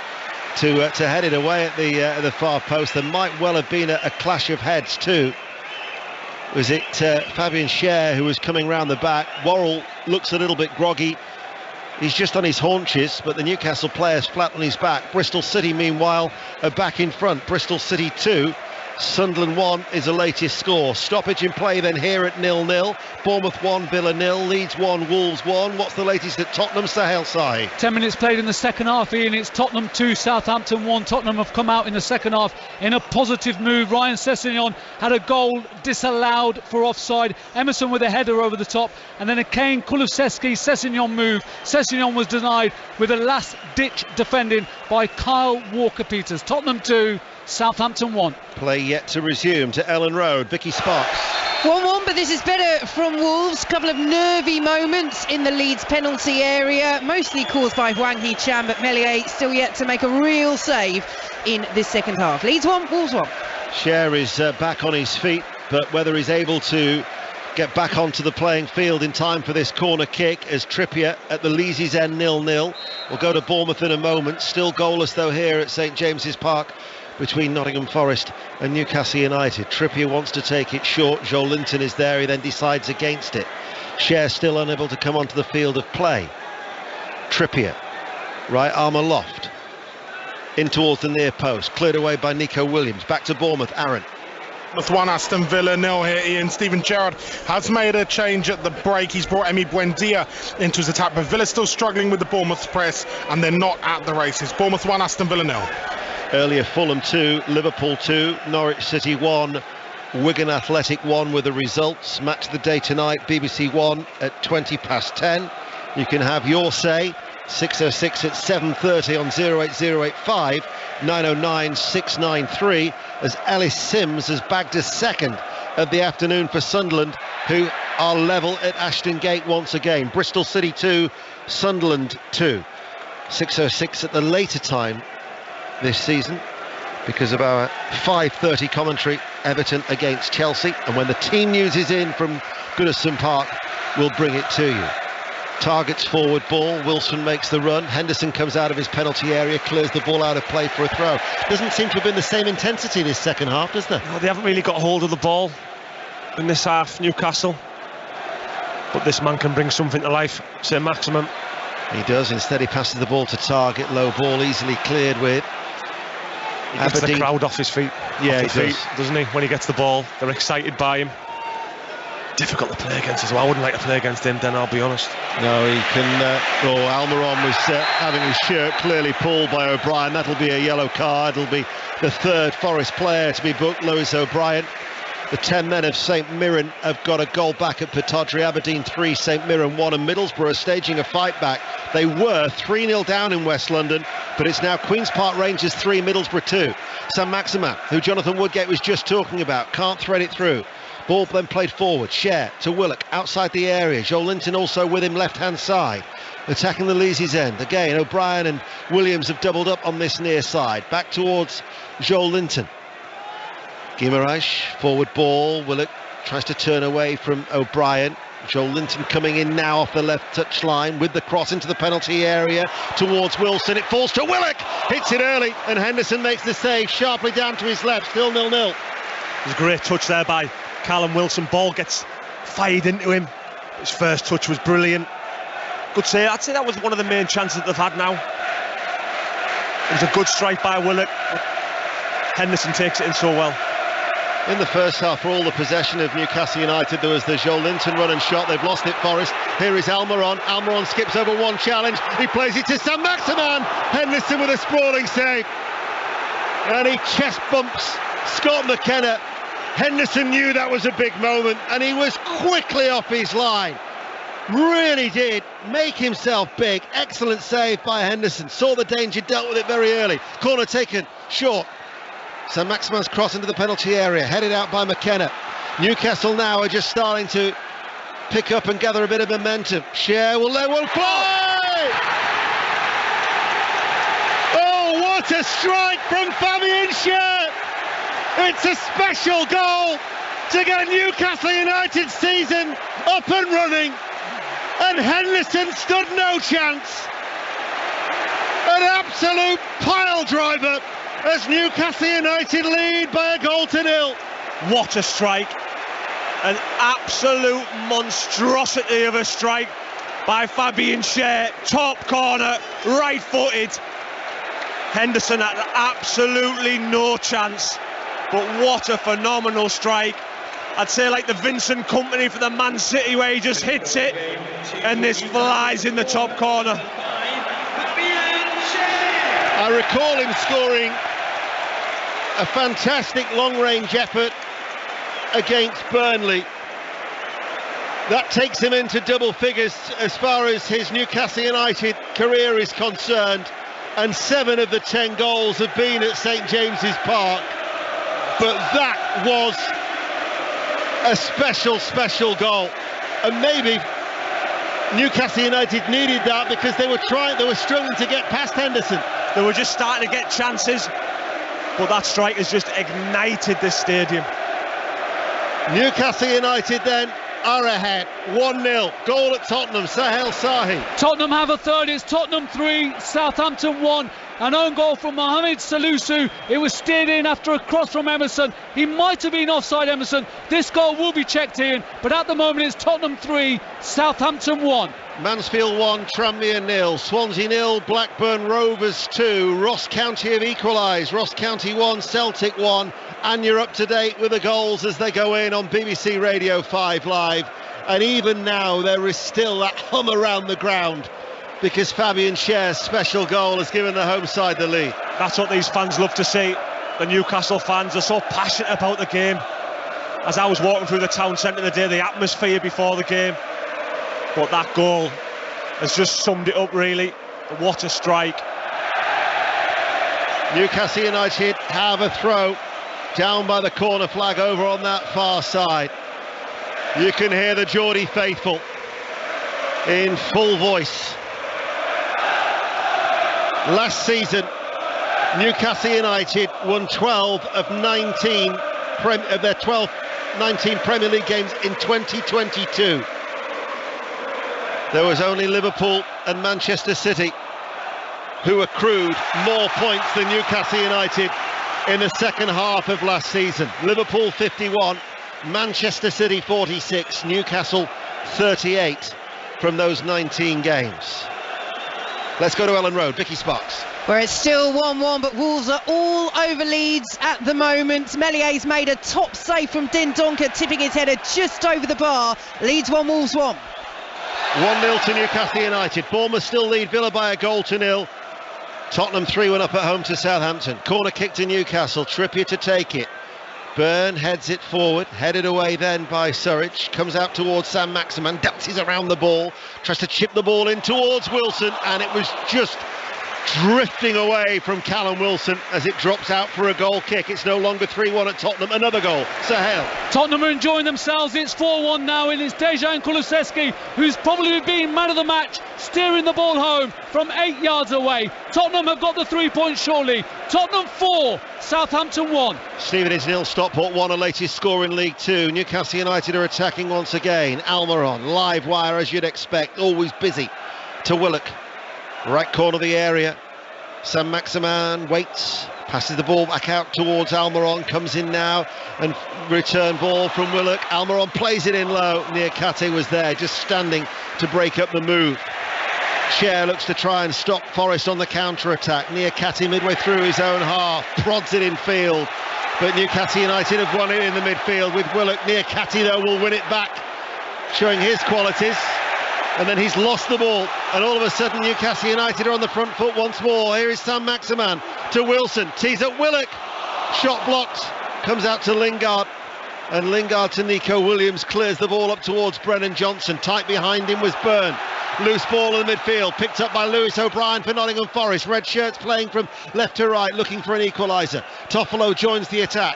Speaker 1: to head it away at the far post. There might well have been a clash of heads too. Was it Fabian Schär who was coming round the back? Worrell looks a little bit groggy. He's just on his haunches, but the Newcastle player's flat on his back. Bristol City, meanwhile, are back in front. Bristol City 2, Sunderland 1 is the latest score. Stoppage in play then here at 0-0. Bournemouth 1, Villa 0, Leeds 1, Wolves 1. What's the latest at Tottenham, Sahel Sai?
Speaker 6: 10 minutes played in the second half, Ian. It's Tottenham 2, Southampton 1. Tottenham have come out in the second half in a positive move. Ryan Sessegnon had a goal disallowed for offside. Emerson with a header over the top, and then a Kane Kulusevski Sessegnon move. Sessegnon was denied with a last-ditch defending by Kyle Walker-Peters. Tottenham 2, Southampton 1.
Speaker 1: Play yet to resume to Ellen Road. Vicky Sparks.
Speaker 4: 1-1, but this is better from Wolves. Couple of nervy moments in the Leeds penalty area, mostly caused by Hwang Hee-chan, but Meslier still yet to make a real save in this second half. Leeds 1, Wolves 1.
Speaker 1: Schär is back on his feet, but whether he's able to get back onto the playing field in time for this corner kick as Trippier at the Leazy's end 0-0. We'll go to Bournemouth in a moment. Still goalless though here at St James's Park between Nottingham Forest and Newcastle United. Trippier wants to take it short. Joelinton is there. He then decides against it. Cher still unable to come onto the field of play. Trippier, right arm aloft, in towards the near post, cleared away by Nico Williams. Back to Bournemouth. Aaron.
Speaker 3: With 1 Aston Villa 0 here, Ian. Steven Gerrard has made a change at the break. He's brought Emi Buendia into his attack, but Villa still struggling with the Bournemouth press, and they're not at the races. Bournemouth 1, Aston Villa 0.
Speaker 1: Earlier Fulham 2, Liverpool 2, Norwich City 1, Wigan Athletic 1 with the results. Match of the day tonight, BBC 1 at 10:20. You can have your say. 606 at 7:30 on 08085 909 693 as Ellis Sims has bagged a second of the afternoon for Sunderland, who are level at Ashton Gate once again. Bristol City 2, Sunderland 2. 606 at the later time this season because of our 5:30 commentary, Everton against Chelsea, and when the team news is in from Goodison Park, we'll bring it to you. Targets forward ball, Wilson makes the run, Henderson comes out of his penalty area, clears the ball out of play for a throw. Doesn't seem to have been the same intensity this second half, does there?
Speaker 2: No, they haven't really got hold of the ball in this half, Newcastle, but this man can bring something to life. St Maximin.
Speaker 1: He does. Instead he passes the ball to Target, low ball easily cleared with.
Speaker 2: He gets the crowd off his feet.
Speaker 1: Yeah,
Speaker 2: he does, doesn't he? When he gets the ball, they're excited by him. Difficult to play against as well. I wouldn't like to play against him, then, I'll be honest.
Speaker 1: No, he can. Almiron was having his shirt clearly pulled by O'Brien. That'll be a yellow card. It'll be the third Forest player to be booked, Lewis O'Brien. The 10 men of St Mirren have got a goal back at Pittodrie. Aberdeen 3, St Mirren 1, and Middlesbrough staging a fight back. They were 3-0 down in West London, but it's now Queen's Park Rangers 3, Middlesbrough 2. St Maximin, who Jonathan Woodgate was just talking about, can't thread it through. Ball then played forward. Cher to Willock outside the area. Joelinton also with him left-hand side. Attacking the Leazy's end. Again, O'Brien and Williams have doubled up on this near side. Back towards Joelinton. Guimaraes, forward ball. Willock tries to turn away from O'Brien. Joelinton coming in now off the left touch line with the cross into the penalty area towards Wilson. It falls to Willock. Hits it early and Henderson makes the save sharply down to his left. Still 0-0.
Speaker 2: There's a great touch there by Callum Wilson. Ball gets fired into him. His first touch was brilliant. Good save. I'd say that was one of the main chances that they've had now. It was a good strike by Willock. Henderson takes it in so well.
Speaker 1: In the first half, for all the possession of Newcastle United, there was the Joelinton run and shot. They've lost it, Forest. Here is Almiron. Almiron skips over one challenge. He plays it to St Maximin. Henderson with a sprawling save. And he chest bumps Scott McKenna. Henderson knew that was a big moment, and he was quickly off his line. Really did make himself big. Excellent save by Henderson. Saw the danger, dealt with it very early. Corner taken short. St Maximin's cross into the penalty area, headed out by McKenna. Newcastle now are just starting to pick up and gather a bit of momentum. Cher will let one fly! Oh, what a strike from Fabian Cher! It's a special goal to get Newcastle United's season up and running, and Henderson stood no chance. An absolute pile driver as Newcastle United lead by a goal to 0.
Speaker 2: What a strike. An absolute monstrosity of a strike by Fabian Cher. Top corner, right-footed. Henderson had absolutely no chance. But what a phenomenal strike. I'd say like the Vincent Kompany for the Man City, where he just hits it and this flies in the top corner.
Speaker 1: I recall him scoring a fantastic long-range effort against Burnley. That takes him into double figures as far as his Newcastle United career is concerned, and 7 of the 10 goals have been at St James's Park. But that was a special goal, and maybe Newcastle United needed that because they were struggling to get past Henderson.
Speaker 2: They were just starting to get chances, but that strike has just ignited this stadium.
Speaker 1: Newcastle United then are ahead, 1-0. Goal at Tottenham, Sahel Sahi.
Speaker 6: Tottenham have a third. It's Tottenham 3, Southampton 1. An own goal from Mohamed Salisu. It was steered in after a cross from Emerson. He might have been offside, Emerson. This goal will be checked in, but at the moment it's Tottenham 3, Southampton 1.
Speaker 1: Mansfield 1, Tranmere 0, Swansea 0, Blackburn Rovers 2, Ross County have equalised, Ross County 1, Celtic 1, and you're up to date with the goals as they go in on BBC Radio 5 Live. And even now there is still that hum around the ground because Fabian Schär's special goal has given the home side the lead.
Speaker 2: That's what these fans love to see. The Newcastle fans are so passionate about the game. As I was walking through the town centre today, the atmosphere before the game. But that goal has just summed it up, really. What a strike.
Speaker 1: Newcastle United have a throw down by the corner flag over on that far side. You can hear the Geordie faithful in full voice. Last season, Newcastle United won 12 of 19 of their 19 Premier League games in 2022. There was only Liverpool and Manchester City who accrued more points than Newcastle United in the second half of last season. Liverpool 51, Manchester City 46, Newcastle 38 from those 19 games. Let's go to Ellen Road, Vicky Sparks.
Speaker 4: Where it's still 1-1, but Wolves are all over Leeds at the moment. Mellier's made a top save from Dendoncker, tipping his header just over the bar. Leeds 1, Wolves 1.
Speaker 1: 1-0 to Newcastle United. Bournemouth still lead Villa by a goal to nil. Tottenham 3-1 up at home to Southampton. Corner kick to Newcastle. Trippier to take it. Byrne heads it forward, headed away then by Surridge. Comes out towards Sam Maximan, dances around the ball, tries to chip the ball in towards Wilson, and it was just drifting away from Callum Wilson as it drops out for a goal kick. It's no longer 3-1 at Tottenham. Another goal. Sahel.
Speaker 6: Tottenham are enjoying themselves. It's 4-1 now, and it's Dejan Kulusevski who's probably been man of the match, steering the ball home from 8 yards away. Tottenham have got the 3 points surely. Tottenham 4, Southampton 1.
Speaker 1: Stevenage 0, Stockport 1, a latest score in League 2. Newcastle United are attacking once again. Almiron, live wire as you'd expect, always busy to Willock. Right corner of the area. Sam Maximan waits, passes the ball back out towards Almiron, comes in now, and return ball from Willock. Almiron plays it in low. Niakate was there, just standing to break up the move. Schär looks to try and stop Forest on the counter-attack. Niakate midway through his own half, prods it in field. But Newcastle United have won it in the midfield with Willock. Niakate, though, will win it back, showing his qualities. And then he's lost the ball, and all of a sudden Newcastle United are on the front foot once more. Here is Sam Maximan to Wilson, tees at Willock, shot blocked, comes out to Lingard, and Lingard to Nico Williams, clears the ball up towards Brennan Johnson. Tight behind him was Byrne. Loose ball in the midfield, picked up by Lewis O'Brien for Nottingham Forest. Red shirts playing from left to right, looking for an equaliser. Toffolo joins the attack.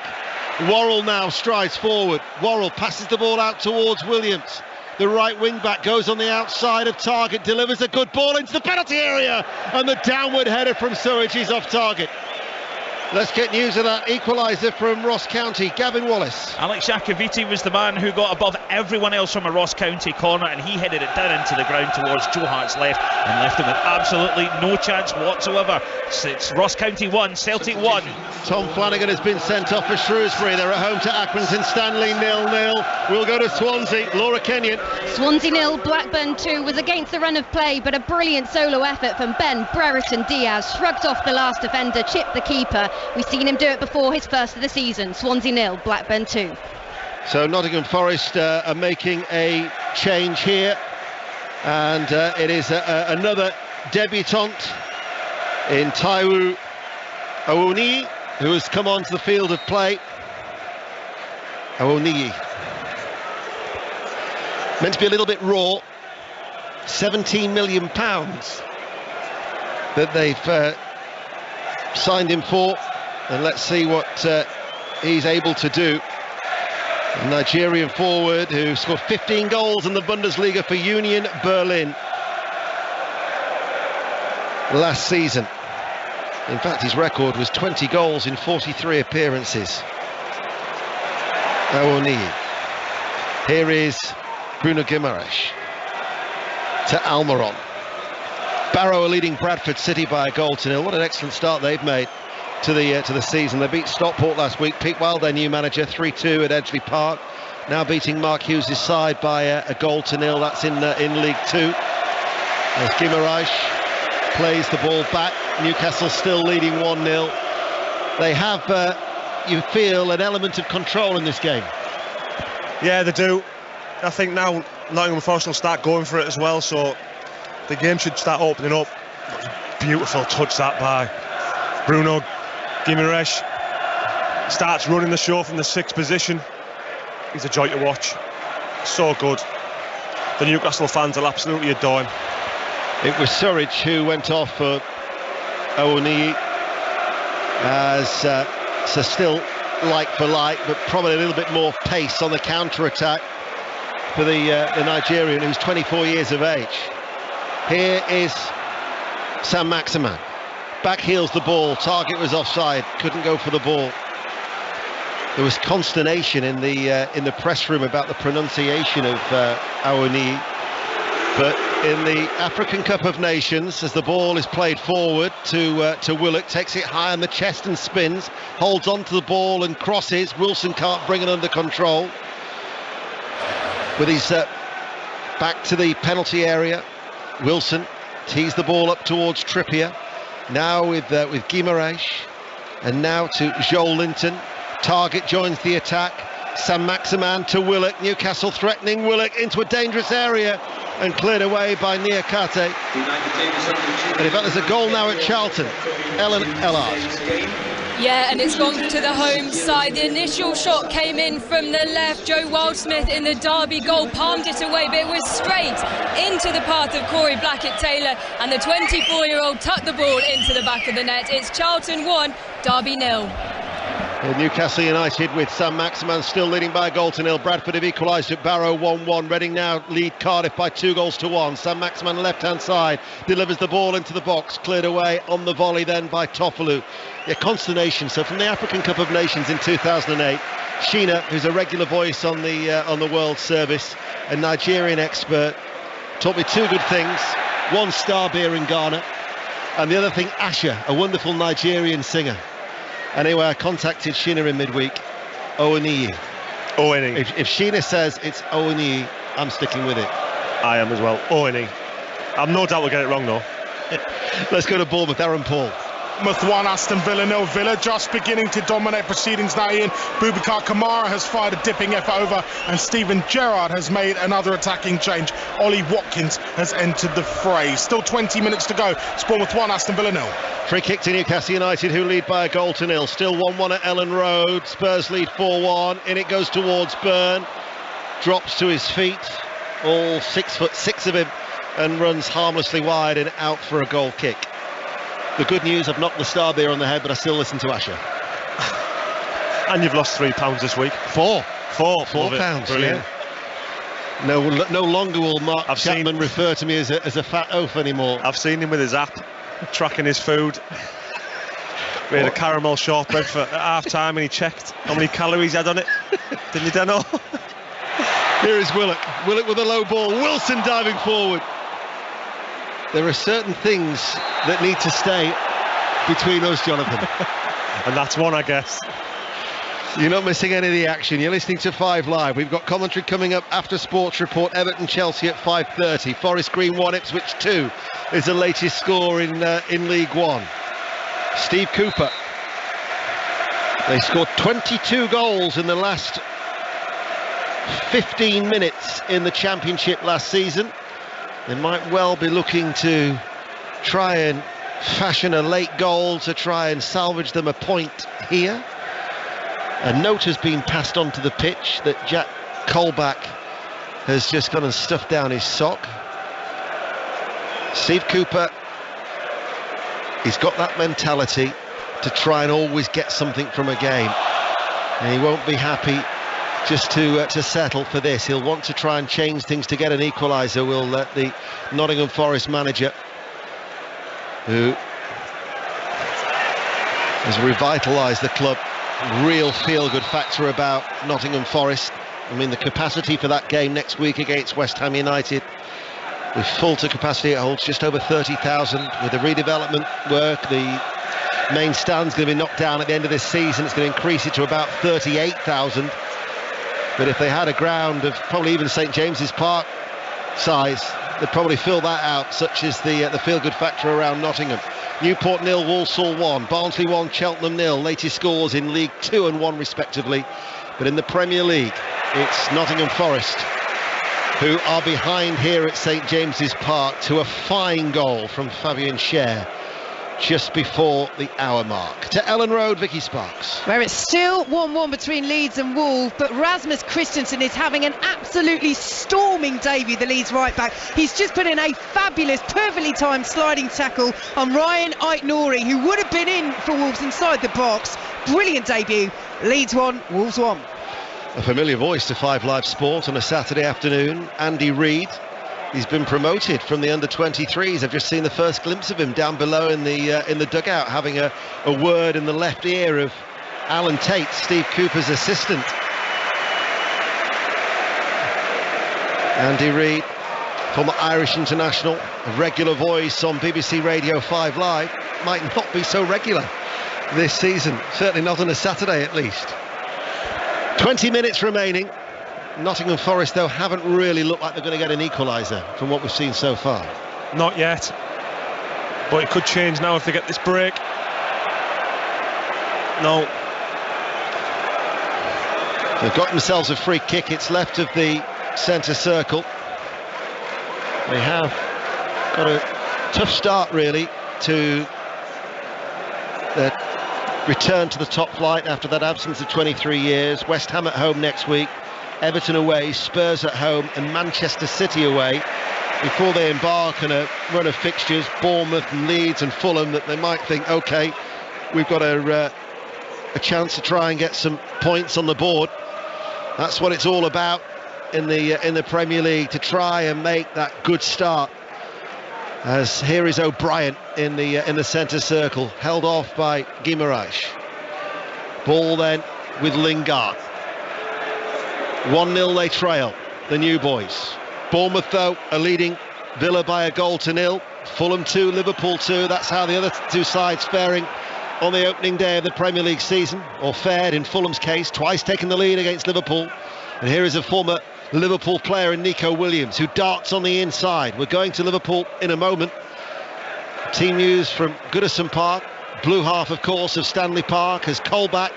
Speaker 1: Worrell now strides forward. Worrell passes the ball out towards Williams. The right wing back goes on the outside of target, delivers a good ball into the penalty area, and the downward header from Surridge is off target. Let's get news of that equaliser from Ross County. Gavin Wallace.
Speaker 12: Alex Iacovitti was the man who got above everyone else from a Ross County corner, and he headed it down into the ground towards Joe Hart's left and left him with absolutely no chance whatsoever. It's Ross County 1, Celtic 1.
Speaker 1: Tom Flanagan has been sent off for Shrewsbury. They're at home to Accrington Stanley 0-0. We'll go to Swansea. Laura Kenyon.
Speaker 8: Swansea 0, Blackburn 2 was against the run of play, but a brilliant solo effort from Ben Brereton Diaz. Shrugged off the last defender, chipped the keeper. We've seen him do it before, his first of the season. Swansea 0, Blackburn 2.
Speaker 1: So Nottingham Forest are making a change here, and it is another debutant in Taiwo Awoniyi, who has come onto the field of play. Awoniyi, meant to be a little bit raw, £17 million that they've signed him for, and let's see what he's able to do. A Nigerian forward who scored 15 goals in the Bundesliga for Union Berlin last season. In fact, his record was 20 goals in 43 appearances. Awoniyi. Here is Bruno Guimaraes to Almiron. Barrow are leading Bradford City by a goal to nil. What an excellent start they've made to the season. They beat Stockport last week. Pete Wild, their new manager, 3-2 at Edgeley Park. Now beating Mark Hughes' side by a goal to nil. That's in League Two. As Guimaraes plays the ball back. Newcastle still leading 1-0. They have, you feel, an element of control in this game.
Speaker 2: Yeah, they do. I think now Nottingham Forest will start going for it as well, so the game should start opening up. Beautiful touch that by Bruno Guimaraes. Starts running the show from the 6th position. He's a joy to watch. So good. The Newcastle fans will absolutely adore him.
Speaker 1: It was Surridge who went off for Owoniyi, as so still like for like, but probably a little bit more pace on the counter-attack for the Nigerian, who's 24 years of age. Here is Sam Maximan. Back heels the ball. Target was offside. Couldn't go for the ball. There was consternation in the press room about the pronunciation of Owoniyi. But in the African Cup of Nations, as the ball is played forward to Willock, takes it high on the chest and spins, holds onto the ball and crosses. Wilson can't bring it under control. With his back to the penalty area, Wilson tees the ball up towards Trippier. Now with Guimaraes, and now to Joel Linton. Target joins the attack. Sam Maximan to Willock. Newcastle threatening Willock into a dangerous area and cleared away by Niakate. And in fact, there's a goal now at Charlton. Ellen Ellard.
Speaker 13: Yeah, and it's gone to the home side. The initial shot came in from the left. Joe Wildsmith in the Derby goal palmed it away, but it was straight into the path of Corey Blackett-Taylor, and the 24-year-old tucked the ball into the back of the net. It's Charlton 1, Derby 0.
Speaker 1: Newcastle United with Sam Maximan still leading by a goal to nil. Bradford have equalised at Barrow 1-1. Reading now lead Cardiff by 2-1. Sam Maximan left hand side delivers the ball into the box, cleared away on the volley then by Toffolu. Yeah, consternation. So from the African Cup of Nations in 2008, Sheena, who's a regular voice on the World Service, a Nigerian expert, taught me two good things. One, star beer in Ghana, and the other thing, Asha, a wonderful Nigerian singer. Anyway, I contacted Sheena in midweek. Owoniyi. If Sheena says it's Owoniyi, I'm sticking with it.
Speaker 2: I am as well. Owoniyi. I've no doubt we'll get it wrong though.
Speaker 1: Let's go to Bournemouth. Aaron Paul.
Speaker 3: 1, Aston Villa 0. Villa just beginning to dominate proceedings now. Ian Boubacar Kamara has fired a dipping effort over, and Steven Gerrard has made another attacking change. Ollie Watkins has entered the fray. Still 20 minutes to go. It's Bournemouth 1, Aston Villa 0.
Speaker 1: Free kick to Newcastle United, who lead by a goal to nil. Still 1-1 at Ellen Road. Spurs lead 4-1. In it goes towards Byrne. Drops to his feet. All 6'6" of him, and runs harmlessly wide and out for a goal kick. The good news, I've knocked the star beer on the head, but I still listen to Asher.
Speaker 2: And you've lost £3 this week.
Speaker 1: Four
Speaker 2: £4.
Speaker 1: Pounds.
Speaker 2: Brilliant.
Speaker 1: Yeah. No longer will Mark Chapman refer to me as a fat oaf anymore.
Speaker 2: I've seen him with his app, tracking his food. We had a caramel shortbread for half time, and he checked how many calories he had on it. Didn't he, know?
Speaker 1: Here is Willock. Willock with a low ball. Wilson diving forward. There are certain things that need to stay between us, Jonathan.
Speaker 2: And that's one, I guess.
Speaker 1: You're not missing any of the action. You're listening to 5 Live. We've got commentary coming up after Sports Report. Everton Chelsea at 5:30. Forest Green 1, Ipswich 2 is the latest score in League One. Steve Cooper. They scored 22 goals in the last 15 minutes in the Championship last season. They might well be looking to try and fashion a late goal to try and salvage them a point here. A note has been passed onto the pitch that Jack Colback has just gone and stuffed down his sock. Steve Cooper, he's got that mentality to try and always get something from a game, and he won't be happy just to settle for this. He'll want to try and change things to get an equaliser. Will let the Nottingham Forest manager, who has revitalised the club, real feel-good factor about Nottingham Forest. I mean, the capacity for that game next week against West Ham United, with full to capacity, it holds just over 30,000. With the redevelopment work, the main stand's going to be knocked down at the end of this season. It's going to increase it to about 38,000. But if they had a ground of probably even St James's Park size, they'd probably fill that out, such as the feel-good factor around Nottingham. Newport 0, Walsall 1, Barnsley 1, Cheltenham 0. Latest scores in League 2 and 1 respectively. But in the Premier League, it's Nottingham Forest who are behind here at St James's Park to a fine goal from Fabian Schär just before the hour mark. To Ellen Road, Vicky Sparks.
Speaker 4: Where it's still 1-1 between Leeds and Wolves, but Rasmus Christensen is having an absolutely storming debut, the Leeds right back. He's just put in a fabulous, perfectly timed sliding tackle on Ryan Aït-Nouri, who would have been in for Wolves inside the box. Brilliant debut. Leeds 1, Wolves 1.
Speaker 1: A familiar voice to 5 Live Sport on a Saturday afternoon, Andy Reid. He's been promoted from the under-23s. I've just seen the first glimpse of him down below in the dugout, having a word in the left ear of Alan Tate, Steve Cooper's assistant. Andy Reid, former Irish international, a regular voice on BBC Radio 5 Live, might not be so regular this season, certainly not on a Saturday at least. 20 minutes remaining. Nottingham Forest, though, haven't really looked like they're going to get an equaliser from what we've seen so far.
Speaker 2: Not yet, but it could change now if they get this break. No.
Speaker 1: They've got themselves a free kick. It's left of the centre circle. They have got a tough start, really, to their return to the top flight after that absence of 23 years. West Ham at home next week, Everton away, Spurs at home and Manchester City away, before they embark on a run of fixtures, Bournemouth and Leeds and Fulham, that they might think, OK, we've got a chance to try and get some points on the board. That's what it's all about in the Premier League, to try and make that good start. As here is O'Brien in the centre circle, held off by Guimaraes. Ball then with Lingard. 1-0 they trail, the new boys. Bournemouth, though, are leading Villa by a goal to nil. Fulham 2, Liverpool 2. That's how the other two sides faring on the opening day of the Premier League season, or fared in Fulham's case, twice taking the lead against Liverpool. And here is a former Liverpool player in Nico Williams, who darts on the inside. We're going to Liverpool in a moment. Team news from Goodison Park. Blue half, of course, of Stanley Park, as Colback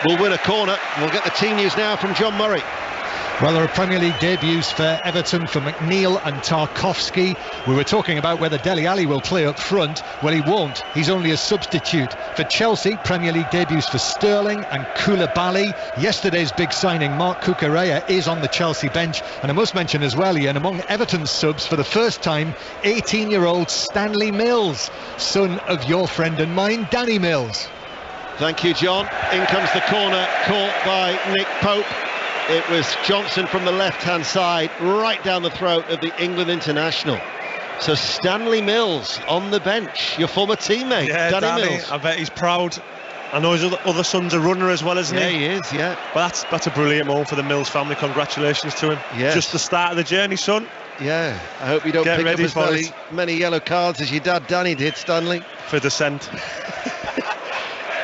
Speaker 1: will win a corner. We'll get the team news now from John Murray.
Speaker 19: Well, there are Premier League debuts for Everton, for McNeil and Tarkowski. We were talking about whether Dele Alli will play up front. Well, he won't. He's only a substitute. For Chelsea, Premier League debuts for Sterling and Koulibaly. Yesterday's big signing, Marc Cucurella, is on the Chelsea bench. And I must mention as well, Ian, among Everton's subs for the first time, 18-year-old Stanley Mills, son of your friend and mine, Danny Mills.
Speaker 1: Thank you, John. In comes the corner, caught by Nick Pope. It was Johnson from the left-hand side, right down the throat of the England international. So Stanley Mills on the bench, your former teammate,
Speaker 2: yeah,
Speaker 1: Danny Mills.
Speaker 2: I bet he's proud. I know his other son's a runner as well, isn't he?
Speaker 1: Yeah, he is, yeah.
Speaker 2: But that's a brilliant moment for the Mills family. Congratulations to him.
Speaker 1: Yes.
Speaker 2: Just the start of the journey, son.
Speaker 1: Yeah, I hope you don't pick up as many yellow cards as your dad Danny did, Stanley.
Speaker 2: For dissent.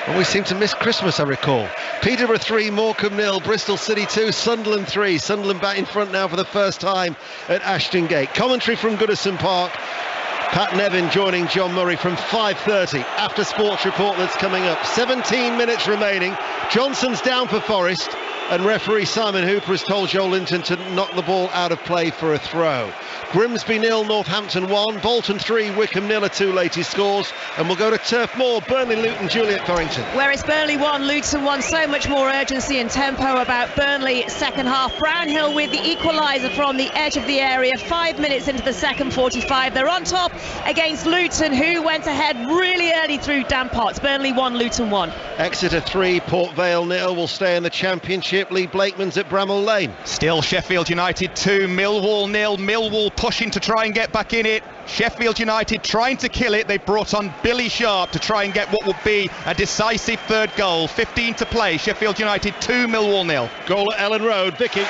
Speaker 1: Well, we seem to miss Christmas, I recall. Peterborough 3, Morecambe 0, Bristol City 2, Sunderland 3. Sunderland back in front now for the first time at Ashton Gate. Commentary from Goodison Park. Pat Nevin joining John Murray from 5:30. After Sports Report that's coming up. 17 minutes remaining. Johnson's down for Forest, and referee Simon Hooper has told Joel Linton to knock the ball out of play for a throw. Grimsby 0, Northampton 1, Bolton 3, Wickham 0 are 2 latest scores. And we'll go to Turf Moor, Burnley, Luton, Juliet Farrington.
Speaker 5: Where it's Burnley 1, Luton 1, so much more urgency and tempo about Burnley second half. Brownhill with the equaliser from the edge of the area, 5 minutes into the second 45. They're on top against Luton, who went ahead really early through Dan Potts. Burnley 1, Luton 1.
Speaker 1: Exeter 3, Port Vale 0 will stay in the Championship. Championship. Lee Blakeman's at Bramall Lane.
Speaker 10: Still Sheffield United 2, Millwall 0. Millwall pushing to try and get back in it. Sheffield United trying to kill it. They brought on Billy Sharp to try and get what would be a decisive third goal. 15 to play. Sheffield United 2, Millwall 0.
Speaker 1: Goal at Ellen Road. Vicky.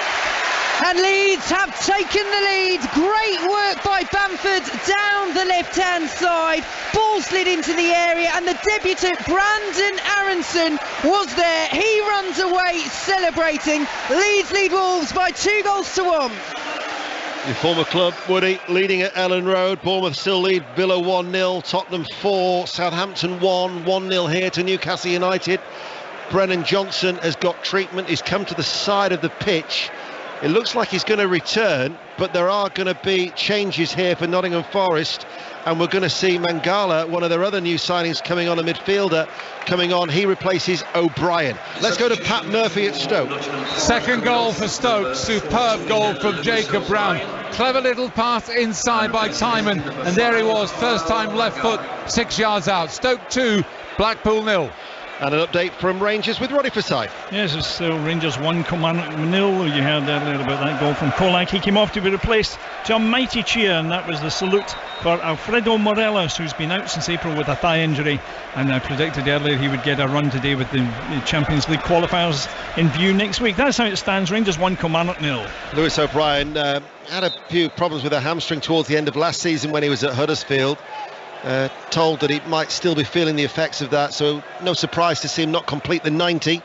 Speaker 4: And Leeds have taken the lead. Great work by Bamford down the left-hand side. Ball slid into the area, and the debutant Brandon Aronson was there. He runs away celebrating. Leeds lead Wolves by 2-1.
Speaker 1: Your former club, Woody, leading at Ellen Road. Bournemouth still lead Villa 1-0. Tottenham 4. Southampton 1. 1-0 here to Newcastle United. Brennan Johnson has got treatment. He's come to the side of the pitch. It looks like he's going to return, but there are going to be changes here for Nottingham Forest, and we're going to see Mangala, one of their other new signings, coming on, a midfielder coming on. He replaces O'Brien. Let's go to Pat Murphy at Stoke.
Speaker 7: Second goal for Stoke. Superb goal from Jacob Brown. Clever little pass inside by Timon, and there he was, first time left foot, 6 yards out. Stoke 2, Blackpool 0.
Speaker 1: And an update from Rangers with Roddy Forsyth.
Speaker 11: Yes, it's still Rangers 1, Kilmarnock 0. You heard earlier about that goal from Kolak. He came off to be replaced to a mighty cheer, and that was the salute for Alfredo Morelos, who's been out since April with a thigh injury. And I predicted earlier he would get a run today with the Champions League qualifiers in view next week. That's how it stands. Rangers 1, Kilmarnock 0.
Speaker 1: Lewis O'Brien had a few problems with a hamstring towards the end of last season when he was at Huddersfield. Told that he might still be feeling the effects of that, so no surprise to see him not complete the 90.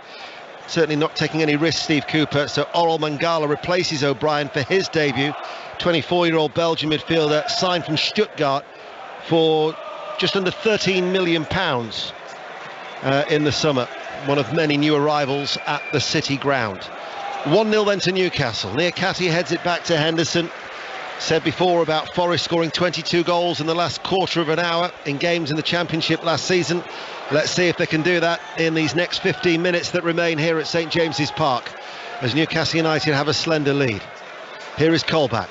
Speaker 1: Certainly not taking any risks, Steve Cooper. So Oral Mangala replaces O'Brien for his debut. 24-year-old Belgian midfielder signed from Stuttgart for just under £13 million in the summer. One of many new arrivals at the City ground. 1-0 then to Newcastle. Niakate heads it back to Henderson. Said before about Forest scoring 22 goals in the last quarter of an hour in games in the Championship last season. Let's see if they can do that in these next 15 minutes that remain here at St James's Park, as Newcastle United have a slender lead. Here is Colback.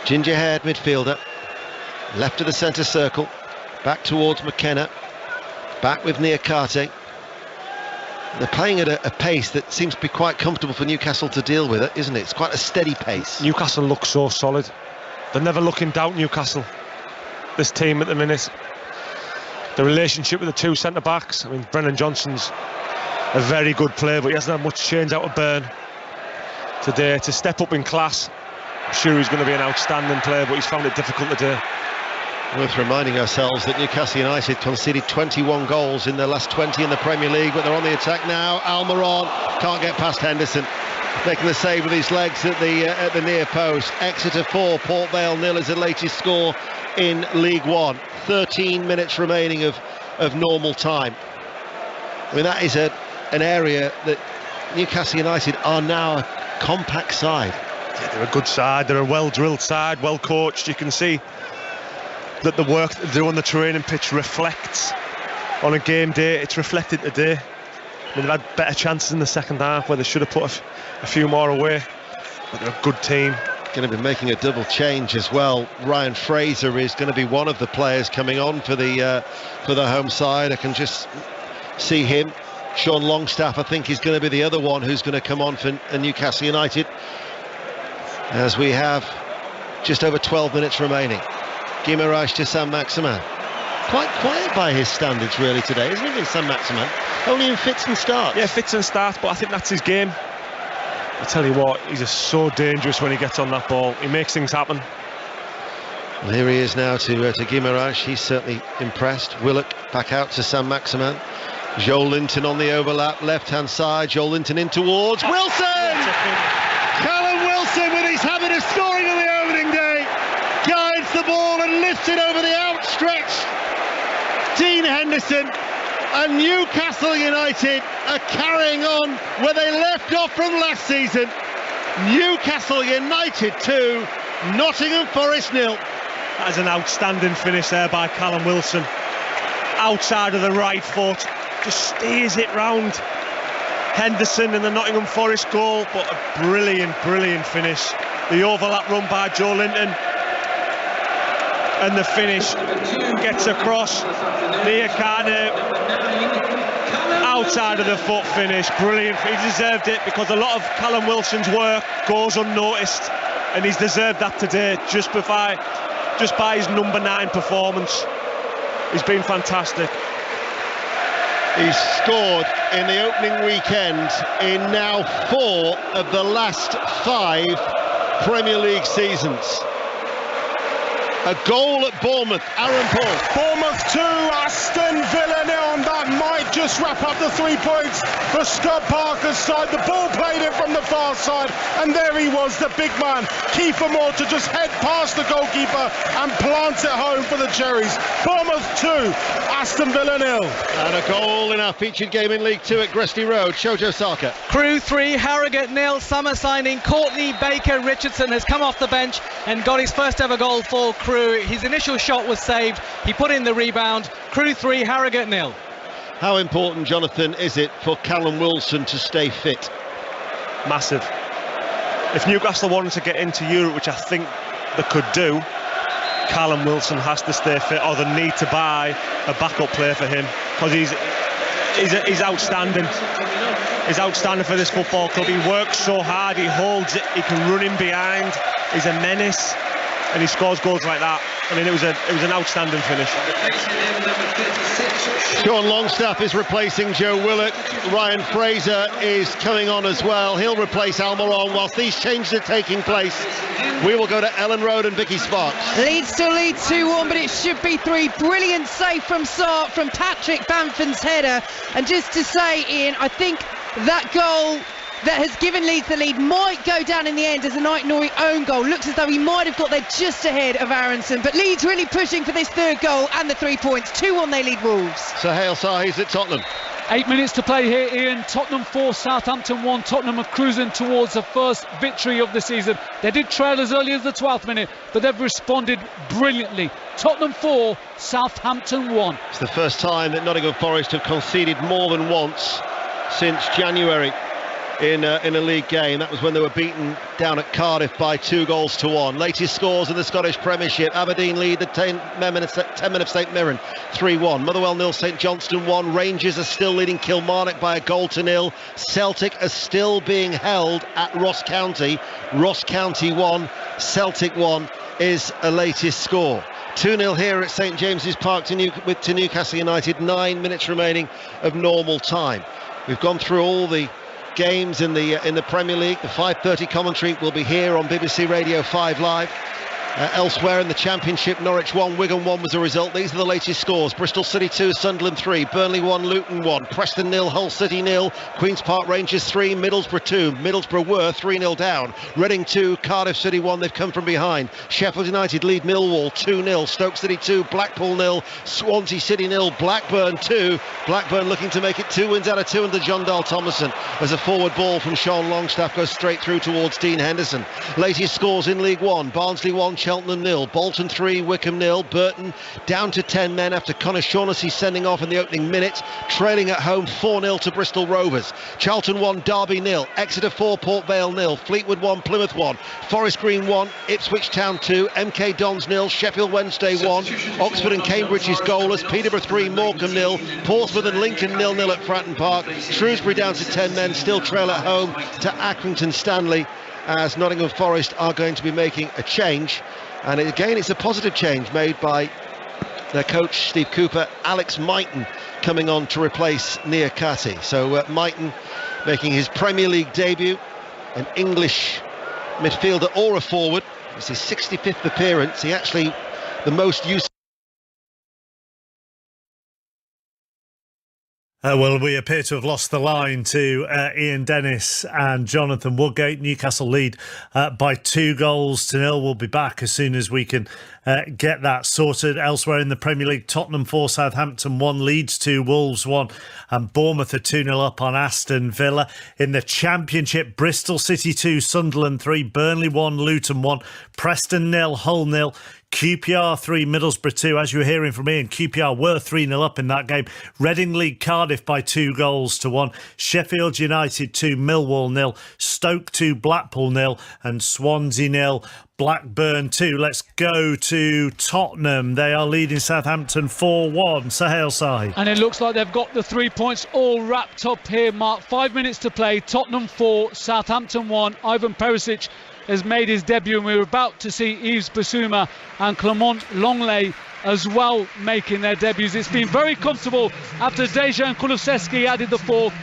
Speaker 1: Ginger-haired midfielder, left of the centre circle, back towards McKenna, back with Niakate. They're playing at a pace that seems to be quite comfortable for Newcastle to deal with it, isn't it? It's quite a steady pace.
Speaker 20: Newcastle look so solid. They're never look in doubt, Newcastle. This team at the minute. The relationship with the two centre-backs. I mean, Brennan Johnson's a very good player, but he hasn't had much change out of Burn today. To step up in class, I'm sure he's going to be an outstanding player, but he's found it difficult today.
Speaker 1: Worth reminding ourselves that Newcastle United conceded 21 goals in their last 20 in the Premier League, but they're on the attack now. Almiron can't get past Henderson, making the save with his legs at the near post. Exeter 4, Port Vale 0 is the latest score in League One. 13 minutes remaining of normal time. I mean, that is an area that Newcastle United are now a compact side.
Speaker 20: Yeah, they're a good side, they're a well-drilled side, well-coached. You can see that the work that they do on the training pitch reflects on a game day. It's reflected today. I mean, they've had better chances in the second half where they should have put a few more away, but they're a good team.
Speaker 1: Going to be making a double change as well. Ryan Fraser is going to be one of the players coming on for the home side. I can just see him. Sean Longstaff, I think, is going to be the other one who's going to come on for Newcastle United, as we have just over 12 minutes remaining. Guimaraes to Saint-Maximin. Quite quiet by his standards really today, isn't he, Saint-Maximin? Only in fits and starts.
Speaker 20: Yeah, fits and starts, but I think that's his game. I tell you what, he's just so dangerous when he gets on that ball. He makes things happen.
Speaker 1: Well, here he is now to Guimaraes. He's certainly impressed. Willock back out to Saint-Maximin. Joel Linton on the overlap, left-hand side. Joel Linton in towards Wilson! Callum Wilson, with his habit of scoring on the opening day, guides the ball and lifts it over the outstretched Dean Henderson, and Newcastle United are carrying on where they left off from last season. Newcastle United 2, Nottingham Forest 0.
Speaker 20: That is an outstanding finish there by Callum Wilson. Outside of the right foot, just steers it round Henderson in the Nottingham Forest goal, but a brilliant finish. The overlap run by Joe Linton, and the finish gets across. Niakate outside of the foot finish, brilliant. He deserved it because a lot of Callum Wilson's work goes unnoticed, and he's deserved that today just by his number 9 performance. He's been fantastic.
Speaker 1: He's scored in the opening weekend in now 4 of the last 5 Premier League seasons. A goal at Bournemouth, Aaron Paul.
Speaker 3: Bournemouth 2, Aston Villa 0, and that might just wrap up the 3 points for Scott Parker's side. The ball played in from the far side, and there he was, the big man, Kiefer Moore, to just head past the goalkeeper and plant it home for the Cherries. Bournemouth 2, Aston Villa 0.
Speaker 1: And a goal in our featured game in League 2 at Gresty Road, Shojo Saka.
Speaker 14: Crew 3, Harrogate 0. Summer signing Courtney Baker Richardson has come off the bench and got his first ever goal for Crew. His initial shot was saved. He put in the rebound. Crew 3, Harrogate 0.
Speaker 1: How important, Jonathan, is it for Callum Wilson to stay fit?
Speaker 20: Massive. If Newcastle wanted to get into Europe, which I think they could do, Callum Wilson has to stay fit, or they need to buy a backup player for him, because he's outstanding. He's outstanding for this football club. He works so hard, he holds it, he can run in behind, he's a menace, and he scores goals like that. I mean, it was an outstanding finish.
Speaker 1: Sean Longstaff is replacing Joe Willock. Ryan Fraser is coming on as well. He'll replace Almiron. Whilst these changes are taking place, we will go to Ellen Road and Vicky Sparks.
Speaker 4: Leeds still lead 2-1, but it should be 3. Brilliant save from Sark, from Patrick Bamford's header. And just to say, Ian, I think that goal that has given Leeds the lead might go down in the end as a Night-Nori own goal. Looks as though he might have got there just ahead of Aronson, but Leeds really pushing for this 3rd goal and the 3 points. 2-1 they lead Wolves.
Speaker 1: So Hale Sahi's at Tottenham.
Speaker 6: 8 minutes to play here, Ian. Tottenham 4, Southampton 1. Tottenham are cruising towards the first victory of the season. They did trail as early as the 12th minute, but they've responded brilliantly. Tottenham 4, Southampton 1.
Speaker 1: It's the first time that Nottingham Forest have conceded more than once since January in a league game. That was when they were beaten down at Cardiff by 2-1. Latest scores in the Scottish Premiership: Aberdeen lead the 10 men of St Mirren 3-1. Motherwell 0, St Johnstone 1. Rangers are still leading Kilmarnock by 1-0. Celtic are still being held at Ross County. Ross County 1, Celtic 1 is a latest score. 2-0 here at St James's Park to Newcastle United. 9 minutes remaining of normal time. We've gone through all the games in the Premier League. The 5:30 commentary will be here on BBC Radio 5 Live. Elsewhere in the Championship, Norwich 1, Wigan 1 was the result. These are the latest scores: Bristol City 2, Sunderland 3, Burnley 1, Luton 1, Preston 0, Hull City 0, Queen's Park Rangers 3, Middlesbrough 2. Middlesbrough were 3-0 down. Reading 2, Cardiff City 1. They've come from behind. Sheffield United lead Millwall 2-0. Stoke City 2, Blackpool 0, Swansea City 0, Blackburn 2. Blackburn looking to make it 2 wins out of 2 under John Dahl Thomason, as a forward ball from Sean Longstaff goes straight through towards Dean Henderson. Latest scores in League 1: Barnsley 1, Cheltenham 0, Bolton 3, Wickham 0. Burton down to 10 men after Conor Shaughnessy sending off in the opening minute, trailing at home 4-0 to Bristol Rovers. Charlton 1, Derby 0, Exeter 4, Port Vale 0, Fleetwood 1, Plymouth 1, Forest Green 1, Ipswich Town 2, MK Dons 0, Sheffield Wednesday 1, Oxford and Cambridge is goalless, Peterborough 3, Morecambe 0, Portsmouth and Lincoln 0-0 at Fratton Park. Shrewsbury down to 10 men, still trail at home to Accrington Stanley, as Nottingham Forest are going to be making a change. And again, it's a positive change made by their coach, Steve Cooper. Alex Mighton coming on to replace Nia Kati. So Mighton making his Premier League debut, an English midfielder or a forward. It's his 65th appearance. He actually the most used.
Speaker 15: Well, we appear to have lost the line to Ian Dennis and Jonathan Woodgate. Newcastle lead by 2-0. We'll be back as soon as we can get that sorted. Elsewhere in the Premier League, Tottenham 4, Southampton 1, Leeds 2, Wolves 1, and Bournemouth are 2-0 up on Aston Villa. In the Championship, Bristol City 2, Sunderland 3, Burnley 1, Luton 1, Preston 0, Hull 0, QPR 3, Middlesbrough 2. As you were hearing from Ian, QPR were 3-0 up in that game. Reading lead Cardiff by 2-1. Sheffield United 2, Millwall 0. Stoke 2, Blackpool 0. And Swansea 0, Blackburn 2. Let's go to Tottenham. They are leading Southampton 4-1. Sahel side.
Speaker 6: And it looks like they've got the 3 points all wrapped up here, Mark. 5 minutes to play. Tottenham 4, Southampton 1. Ivan Perisic has made his debut, and we're about to see Yves Bissouma and Clement Longley as well making their debuts. It's been very comfortable after Dejan Kulusevski added the fourth.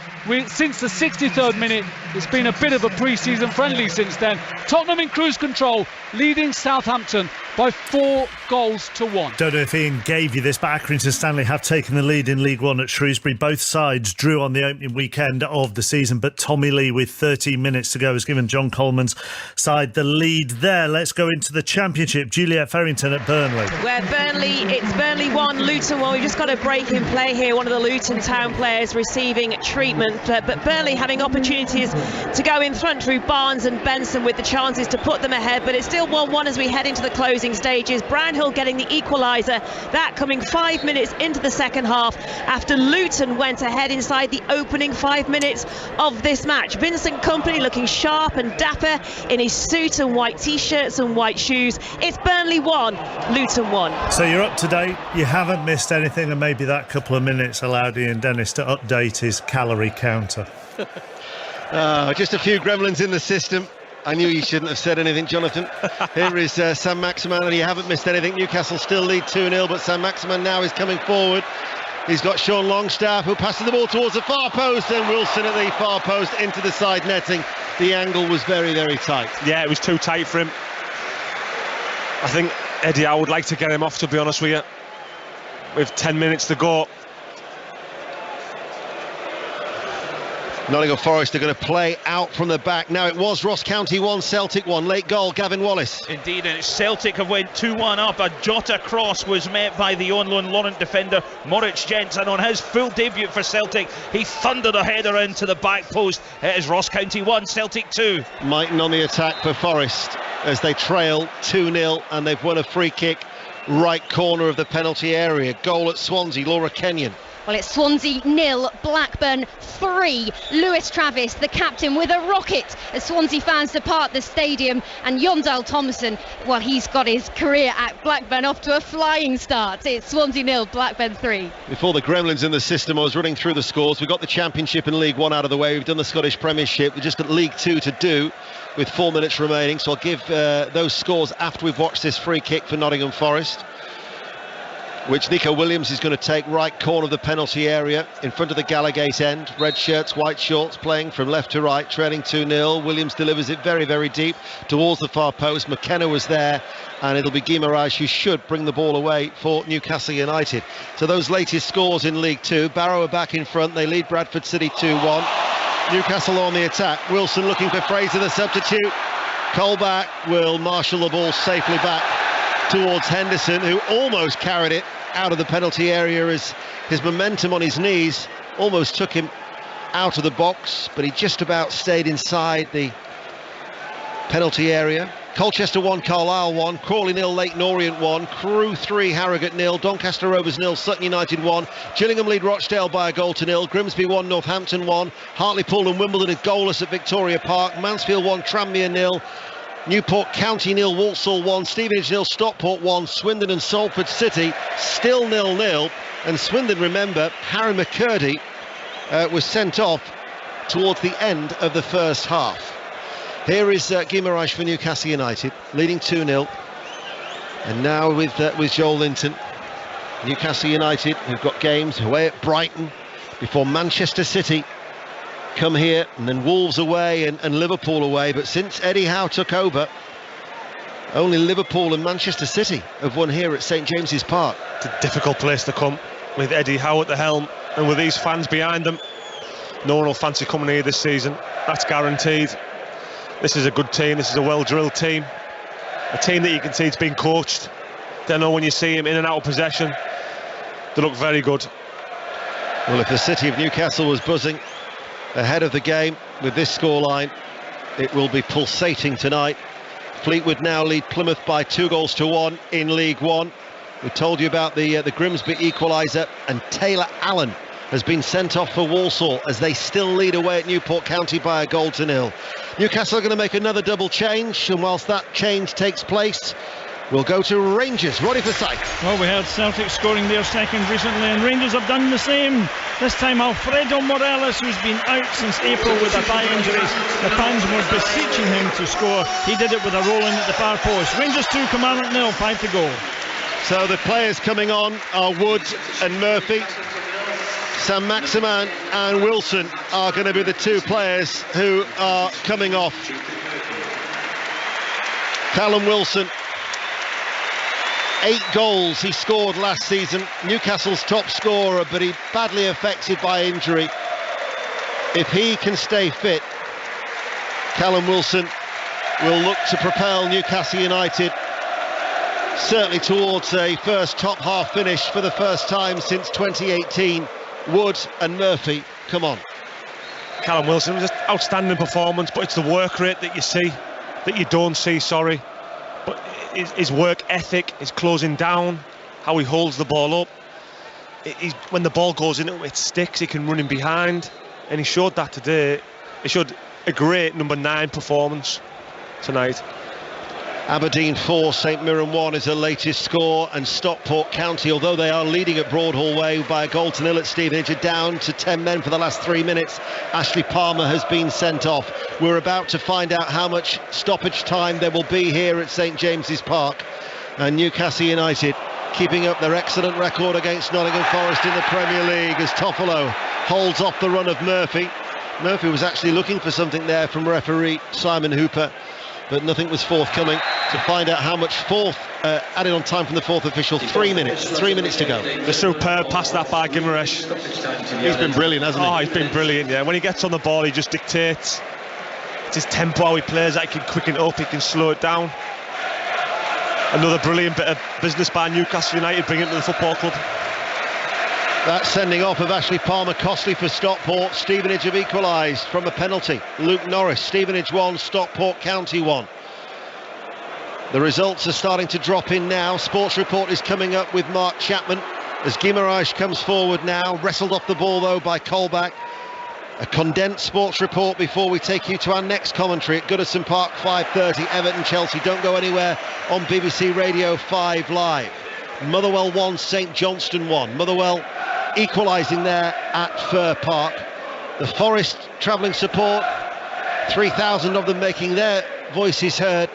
Speaker 6: Since the 63rd minute, it's been a bit of a pre-season friendly since then. Tottenham in cruise control, leading Southampton by 4-1.
Speaker 15: Don't know if Ian gave you this, but Accrington Stanley have taken the lead in League One at Shrewsbury. Both sides drew on the opening weekend of the season, but Tommy Lee, with 13 minutes to go, has given John Coleman's side the lead there. Let's go into the Championship. Juliet Farrington at Burnley.
Speaker 5: Where it's Burnley 1, Luton 1. We've just got a break in play here. One of the Luton Town players receiving treatment, but Burnley having opportunities to go in front through Barnes and Benson with the chances to put them ahead, but it's still 1-1 as we head into the closing stages. Brownhill getting the equaliser, that coming 5 minutes into the second half after Luton went ahead inside the opening 5 minutes of this match. Vincent Kompany looking sharp and dapper in his suit and white t-shirts and white shoes. It's Burnley 1, Luton 1.
Speaker 15: So you're up to date, you haven't missed anything, and maybe that couple of minutes allowed Ian Dennis to update his calorie counter.
Speaker 1: Just a few gremlins in the system. I knew you shouldn't have said anything, Jonathan. Here is Sam Maximan, and you haven't missed anything. Newcastle still lead 2-0, but Sam Maximan now is coming forward. He's got Sean Longstaff, who passes the ball towards the far post, and Wilson at the far post into the side netting. The angle was very, very tight.
Speaker 20: Yeah, it was too tight for him. I think Eddie, I would like to get him off, to be honest with you. With 10 minutes to go.
Speaker 1: Nottingham Forest are going to play out from the back. Now it was Ross County 1, Celtic 1. Late goal, Gavin Wallace.
Speaker 12: Indeed, and Celtic have went 2-1 up. A Jota cross was met by the on-loan Laurent defender Moritz Jensen on his full debut for Celtic. He thundered a header into the back post. It is Ross County 1, Celtic 2.
Speaker 1: Mighton on the attack for Forest as they trail 2-0, and they've won a free kick right corner of the penalty area. Goal at Swansea, Laura Kenyon.
Speaker 8: Well, it's Swansea 0, Blackburn 3. Lewis Travis, the captain, with a rocket as Swansea fans depart the stadium. And Yondal Thomason, well, he's got his career at Blackburn off to a flying start. It's Swansea 0, Blackburn 3.
Speaker 1: Before the gremlins in the system, I was running through the scores. We've got the Championship and League One out of the way. We've done the Scottish Premiership. We're just at League Two to do with 4 minutes remaining. So I'll give those scores after we've watched this free kick for Nottingham Forest, which Nico Williams is going to take right corner of the penalty area in front of the Gallagate end. Red shirts, white shorts, playing from left to right, trailing 2-0. Williams delivers it very, very deep towards the far post. McKenna was there, and it'll be Guimarães who should bring the ball away for Newcastle United. So those latest scores in League Two. Barrow are back in front. They lead Bradford City 2-1. Newcastle on the attack. Wilson looking for Fraser, the substitute. Colback will marshal the ball safely back towards Henderson, who almost carried it out of the penalty area as his momentum on his knees almost took him out of the box, but he just about stayed inside the penalty area. Colchester 1, Carlisle 1, Crawley 0, Leyton Orient 1, Crewe 3, Harrogate 0, Doncaster Rovers 0, Sutton United 1, Gillingham lead Rochdale by a goal to 0, Grimsby 1, Northampton 1, Hartlepool and Wimbledon are goalless at Victoria Park, Mansfield 1, Tranmere 0, Newport County 0, Walsall 1, Stevenage 0, Stockport 1, Swindon and Salford City still 0-0, and Swindon, remember, Harry McCurdy was sent off towards the end of the first half. Here is Guimarães for Newcastle United, leading 2-0, and now with Joel Linton. Newcastle United, who've got games away at Brighton before Manchester City come here, and then Wolves away and Liverpool away. But since Eddie Howe took over, only Liverpool and Manchester City have won here at St James's Park.
Speaker 20: It's a difficult place to come with Eddie Howe at the helm, and with these fans behind them. No one will fancy coming here this season, that's guaranteed. This is a good team, this is a well-drilled team, a team that you can see it's been coached. Don't know when you see him in and out of possession, they look very good.
Speaker 1: Well, if the city of Newcastle was buzzing ahead of the game with this scoreline, it will be pulsating tonight Fleetwood now lead Plymouth by 2-1 in League One. We told you about the Grimsby equaliser, and Taylor Allen has been sent off for Walsall as they still lead away at Newport County by 1-0. Newcastle are going to make another double change, and whilst that change takes place, we'll go to Rangers. Roddy Forsyth.
Speaker 11: Well, we heard Celtic scoring their second recently, and Rangers have done the same. This time Alfredo Morelos, who's been out since April with a thigh injury. The fans were beseeching him to score. He did it with a roll-in at the far post. Rangers 2, Kilmarnock 0, 5 to go.
Speaker 1: So the players coming on are Wood and Murphy. Sam Maximan and Wilson are going to be the two players who are coming off. Callum Wilson, 8 goals he scored last season, Newcastle's top scorer, but he badly affected by injury. If he can stay fit, Callum Wilson will look to propel Newcastle United certainly towards a first top half finish for the first time since 2018. Wood and Murphy, come on.
Speaker 20: Callum Wilson, just outstanding performance, but it's the work rate that you see, that you don't see, but his work ethic, his closing down, how he holds the ball up. When the ball goes in, it sticks, he can run in behind, and he showed that today. He showed a great number 9 performance tonight.
Speaker 1: Aberdeen 4, St Mirren 1 is the latest score, and Stockport County, although they are leading at Broadhall Way by 1-0 at Stevenage, are down to 10 men for the last 3 minutes. Ashley Palmer has been sent off. We're about to find out how much stoppage time there will be here at St James's Park. And Newcastle United keeping up their excellent record against Nottingham Forest in the Premier League as Toffolo holds off the run of Murphy. Murphy was actually looking for something there from referee Simon Hooper, but nothing was forthcoming. To find out how much added on time from the fourth official, 3 minutes to go.
Speaker 20: The superb pass that by Guimaraes.
Speaker 1: He's been brilliant, hasn't he?
Speaker 20: Oh, he's been brilliant, yeah. When he gets on the ball, he just dictates. It's his tempo, how he plays that. He can quicken it up, he can slow it down. Another brilliant bit of business by Newcastle United, bringing it to the football club.
Speaker 1: That sending off of Ashley Palmer costly for Stockport. Stevenage have equalised from a penalty. Luke Norris, Stevenage 1, Stockport County 1. The results are starting to drop in now. Sports Report is coming up with Mark Chapman as Guimaraes comes forward now, wrestled off the ball though by Colback. A condensed Sports Report before we take you to our next commentary at Goodison Park, 5:30, Everton Chelsea. Don't go anywhere on BBC Radio 5 Live. Motherwell 1, St Johnstone 1. Motherwell equalising there at Fir Park. The Forest travelling support, 3,000 of them making their voices heard,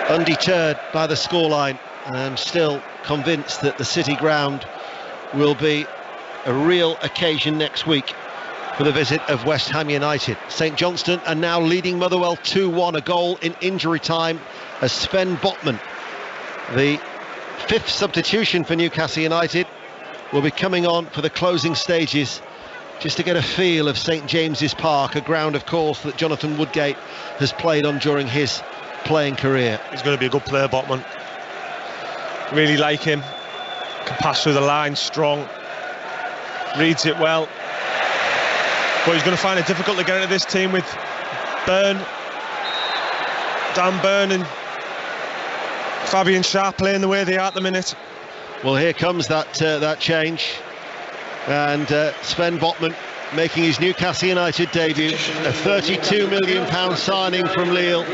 Speaker 1: undeterred by the scoreline, and still convinced that the City ground will be a real occasion next week for the visit of West Ham United. St Johnstone are now leading Motherwell 2-1, a goal in injury time as Sven Botman, the 5th substitution for Newcastle United, will be coming on for the closing stages, just to get a feel of St James's Park, a ground of course that Jonathan Woodgate has played on during his playing career.
Speaker 20: He's going to be a good player, Botman. Really like him. Can pass through the line, strong, reads it well, but he's going to find it difficult to get into this team with Dan Burn and Fabian Schär playing the way they are at the minute.
Speaker 1: Well, here comes that change, and Sven Botman making his Newcastle United debut, a £32 million signing from Lille.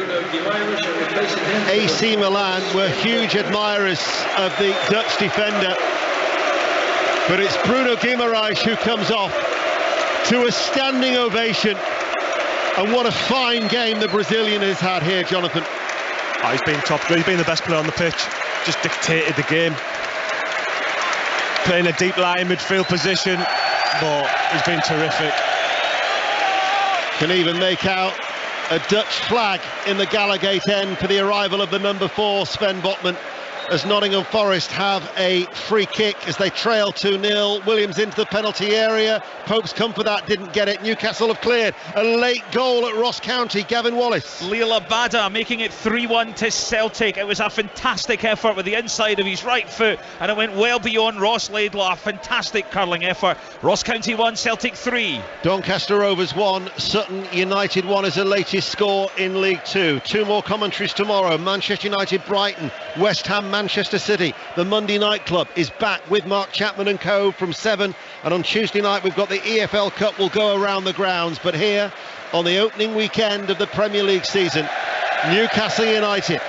Speaker 1: AC Milan were huge admirers of the Dutch defender, but it's Bruno Guimaraes who comes off to a standing ovation. And what a fine game the Brazilian has had here, Jonathan.
Speaker 20: Oh, he's been top good. He's been the best player on the pitch. Just dictated the game. Playing a deep lying midfield position, but he's been terrific.
Speaker 1: Can even make out a Dutch flag in the Gallagate end for the arrival of the number 4, Sven Botman. as Nottingham Forest have a free kick as they trail 2-0. Williams into the penalty area. Pope's come for that, didn't get it. Newcastle have cleared. A late goal at Ross County. Gavin Wallace.
Speaker 12: Leila Bada making it 3-1 to Celtic. It was a fantastic effort with the inside of his right foot, and it went well beyond Ross Laidlaw. A fantastic curling effort. Ross County 1, Celtic 3.
Speaker 1: Doncaster Rovers 1, Sutton United 1 is the latest score in League 2. Two more commentaries tomorrow. Manchester United Brighton, West Ham Manchester City. The Monday Night Club is back with Mark Chapman and co from 7, and on Tuesday night we've got the EFL Cup will go around the grounds. But here on the opening weekend of the Premier League season, Newcastle United,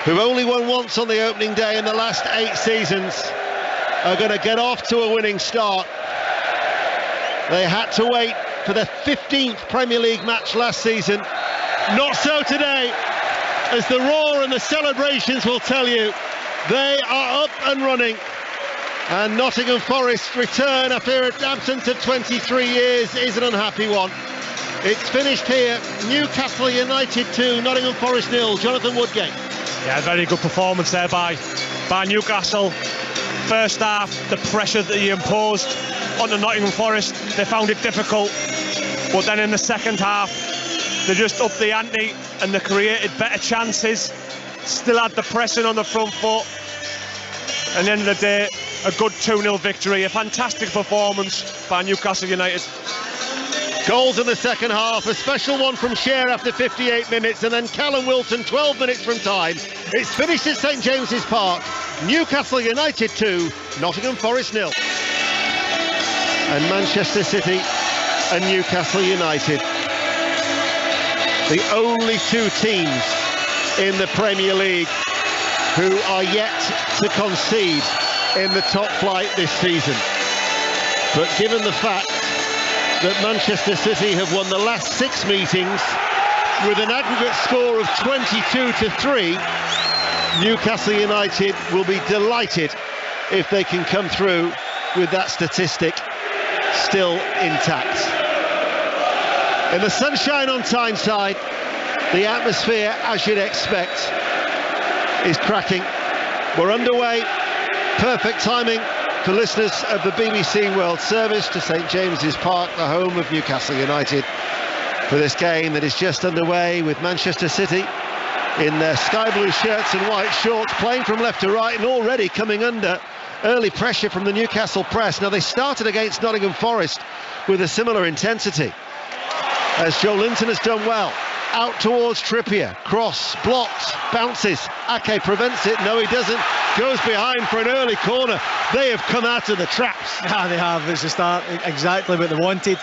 Speaker 1: who've only won once on the opening day in the last 8 seasons, are going to get off to a winning start. They had to wait for their 15th Premier League match last season. Not so today, as the roar and the celebrations will tell you. They are up and running, and Nottingham Forest return after an absence of 23 years is an unhappy one. It's finished here. Newcastle United 2, Nottingham Forest 0. Jonathan Woodgate.
Speaker 20: Yeah, very good performance there by Newcastle. First half, the pressure that he imposed on the Nottingham Forest, they found it difficult, but then in the second half they just upped the ante and they created better chances, still had the pressing on the front foot, and at the end of the day a good 2-0 victory. A fantastic performance by Newcastle United.
Speaker 1: Goals in the second half, a special one from Cher after 58 minutes, and then Callum Wilson 12 minutes from time. It's finished at St James's Park. Newcastle United 2, Nottingham Forest 0. And Manchester City and Newcastle United, the only two teams in the Premier League who are yet to concede in the top flight this season. But given the fact that Manchester City have won the last 6 meetings with an aggregate score of 22-3, Newcastle United will be delighted if they can come through with that statistic still intact. In the sunshine on Tyneside, the atmosphere, as you'd expect, is cracking. We're underway. Perfect timing for listeners of the BBC World Service to St James's Park, the home of Newcastle United, for this game that is just underway, with Manchester City in their sky blue shirts and white shorts, playing from left to right and already coming under early pressure from the Newcastle press. Now, they started against Nottingham Forest with a similar intensity, as Joe Linton has done well. Out towards Trippier, cross, blocks, bounces. Ake prevents it. No, he doesn't. Goes behind for an early corner. They have come out of the traps.
Speaker 14: Yeah, they have. It's the start, exactly what they wanted.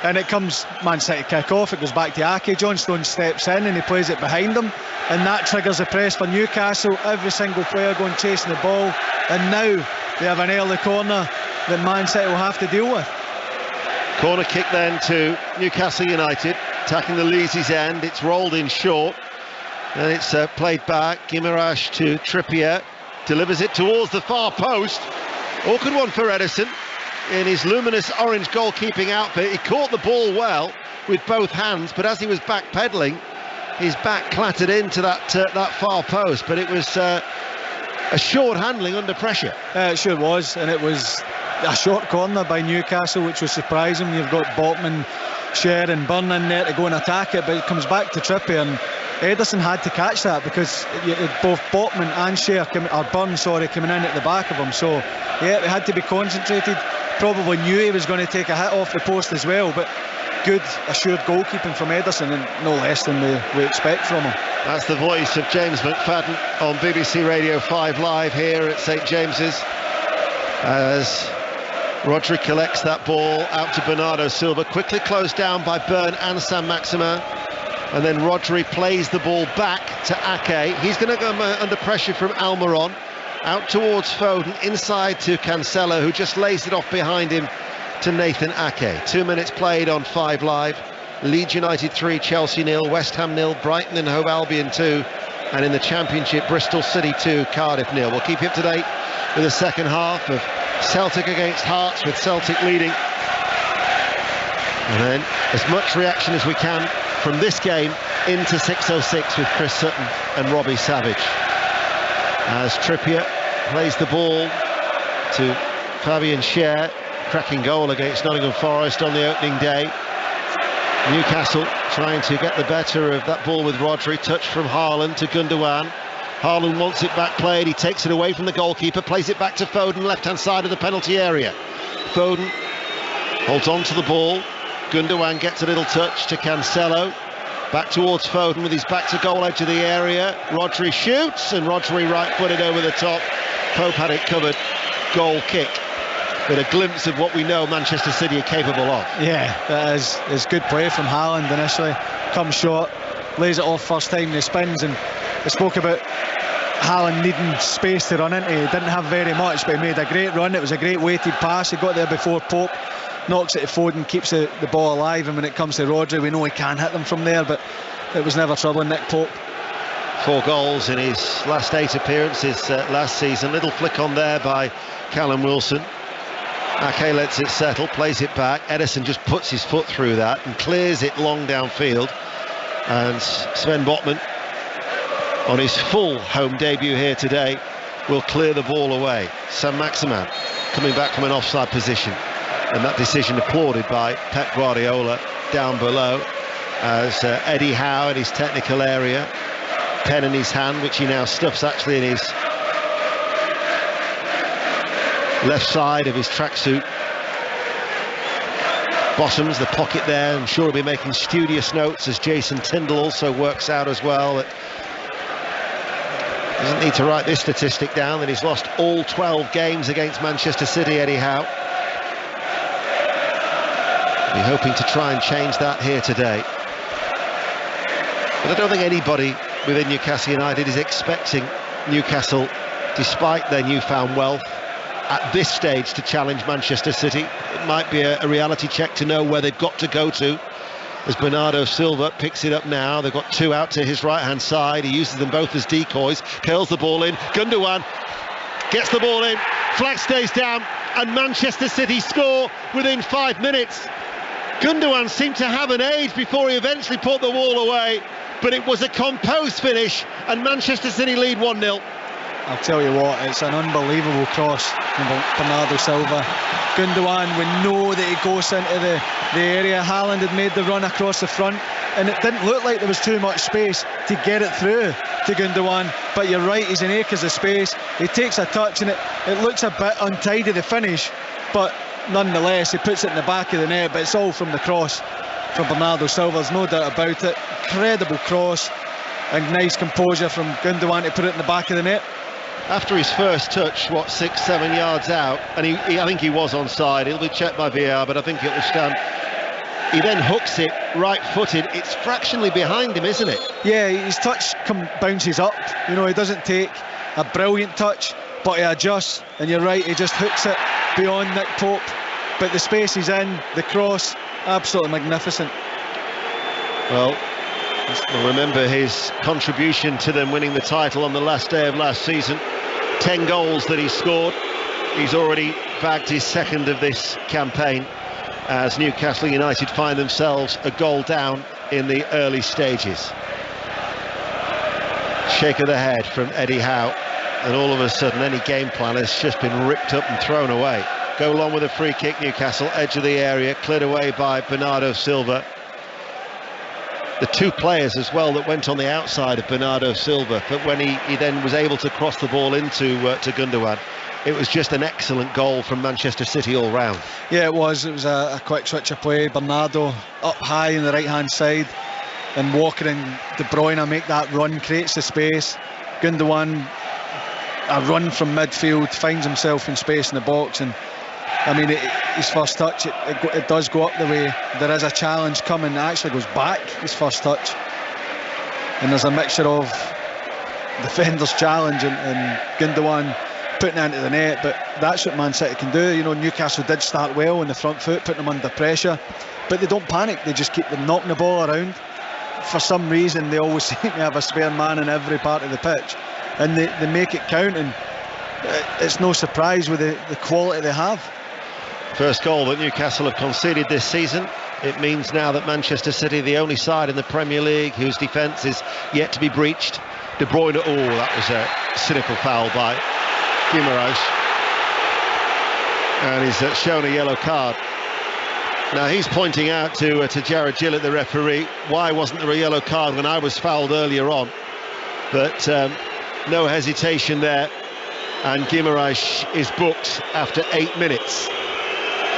Speaker 14: And it comes, Man City kick off, it goes back to Ake. John Stones steps in and he plays it behind him, and that triggers the press for Newcastle. Every single player going chasing the ball, and now they have an early corner that Man City will have to deal with.
Speaker 1: Corner kick then to Newcastle United, attacking the Leesy's end. It's rolled in short, and it's played back. Guimaraes to Trippier, delivers it towards the far post. Awkward one for Ederson in his luminous orange goalkeeping outfit. He caught the ball well with both hands, but as he was backpedaling, his back clattered into that far post. But it was a short handling under pressure.
Speaker 14: It sure was, and it was a short corner by Newcastle, which was surprising. You've got Botman, Cher and Byrne in there to go and attack it, but it comes back to Trippier, and Ederson had to catch that because both Botman and Cher, Byrne, coming in at the back of him. So yeah, they had to be concentrated. Probably knew he was going to take a hit off the post as well, but good assured goalkeeping from Ederson, and no less than we expect from him.
Speaker 1: That's the voice of James McFadden on BBC Radio 5 Live here at St James's, as Rodri collects that ball out to Bernardo Silva, quickly closed down by Byrne and Saint-Maximin, and then Rodri plays the ball back to Ake. He's going to go under pressure from Almiron, out towards Foden, inside to Cancelo, who just lays it off behind him to Nathan Ake. 2 minutes played on 5 Live. Leeds United 3, Chelsea 0, West Ham 0, Brighton and Hove Albion 2, and in the Championship, Bristol City 2, Cardiff 0. We'll keep you up to date with the second half of Celtic against Hearts, with Celtic leading. And then as much reaction as we can from this game into 6:06 with Chris Sutton and Robbie Savage. as Trippier plays the ball to Fabian Schär. Cracking goal against Nottingham Forest on the opening day. Newcastle trying to get the better of that ball with Rodri. Touch from Haaland to Gundogan. Haaland wants it back played. He takes it away from the goalkeeper, plays it back to Foden, left-hand side of the penalty area. Foden holds on to the ball. Gundogan gets a little touch to Cancelo. Back towards Foden with his back to goal edge of the area. Rodri shoots, and Rodri right-footed over the top. Pope had it covered. Goal kick. But a glimpse of what we know Manchester City are capable of.
Speaker 21: Yeah, that is good play from Haaland initially. Comes short, lays it off first time, he spins, and I spoke about Haaland needing space to run into. He didn't have very much, but he made a great run. It was a great weighted pass. He got there before Pope, knocks it to Foden, keeps the ball alive, and when it comes to Rodri, we know he can hit them from there, but it was never troubling Nick Pope.
Speaker 1: 4 goals in his last 8 appearances last season. Little flick on there by Callum Wilson. Ake lets it settle, plays it back. Ederson just puts his foot through that and clears it long downfield. And Sven Botman, on his full home debut here today, will clear the ball away. Saint-Maximin coming back from an offside position. And that decision applauded by Pep Guardiola down below, as Eddie Howe in his technical area, pen in his hand, which he now stuffs actually in his left side of his tracksuit bottoms, the pocket there. I'm sure he'll be making studious notes as Jason Tindall also works out as well. That doesn't need to write this statistic down, that he's lost all 12 games against Manchester City, Eddie Howe. Be hoping to try and change that here today. But I don't think anybody within Newcastle United is expecting Newcastle, despite their newfound wealth, at this stage to challenge Manchester City. It might be a reality check to know where they've got to go to, as Bernardo Silva picks it up now. They've got 2 out to his right-hand side. He uses them both as decoys, curls the ball in. Gundogan gets the ball in, flag stays down, and Manchester City score within 5 minutes. Gundogan seemed to have an age before he eventually put the wall away, but it was a composed finish, and Manchester City lead 1-0.
Speaker 21: I'll tell you what, it's an unbelievable cross from Bernardo Silva. Gundogan, we know that he goes into the area. Haaland had made the run across the front, and it didn't look like there was too much space to get it through to Gundogan, but you're right, he's in acres of space. He takes a touch and it looks a bit untidy, the finish, but nonetheless he puts it in the back of the net. But it's all from the cross from Bernardo Silva, there's no doubt about it. Incredible cross and nice composure from Gundogan to put it in the back of the net.
Speaker 1: After his first touch, 6-7 yards out, and I think he was onside. It'll be checked by VAR, but I think it will stand. He then hooks it right-footed. It's fractionally behind him, isn't it?
Speaker 21: Yeah, his touch bounces up. You know, he doesn't take a brilliant touch, but he adjusts, and you're right, he just hooks it beyond Nick Pope. But the space he's in, the cross, absolutely magnificent.
Speaker 1: Well, remember his contribution to them winning the title on the last day of last season. 10 goals that he scored. He's already bagged his second of this campaign, as Newcastle United find themselves a goal down in the early stages. Shake of the head from Eddie Howe, and all of a sudden any game plan has just been ripped up and thrown away. Go along with a free kick, Newcastle, edge of the area, cleared away by Bernardo Silva. The 2 players as well that went on the outside of Bernardo Silva, but when he then was able to cross the ball into to Gundogan, it was just an excellent goal from Manchester City all round.
Speaker 21: Yeah, it was a quick switch of play. Bernardo up high on the right hand side, and Walker and De Bruyne make that run, creates the space. Gundogan, a run from midfield, finds himself in space in the box, and I mean, his first touch, it does go up the way. There is a challenge coming, it actually goes back, his first touch. And there's a mixture of defender's challenge and Gundogan putting it into the net, but that's what Man City can do. You know, Newcastle did start well on the front foot, putting them under pressure, but they don't panic, they just keep them knocking the ball around. For some reason, they always seem to have a spare man in every part of the pitch, and they make it count, and it's no surprise with the quality they have.
Speaker 1: First goal that Newcastle have conceded this season. It means now that Manchester City, the only side in the Premier League whose defence is yet to be breached, De Bruyne, that was a cynical foul by Guimaraes. And he's shown a yellow card. Now he's pointing out to Jared Gillett, the referee, why wasn't there a yellow card when I was fouled earlier on? But no hesitation there, and Guimaraes is booked after 8 minutes.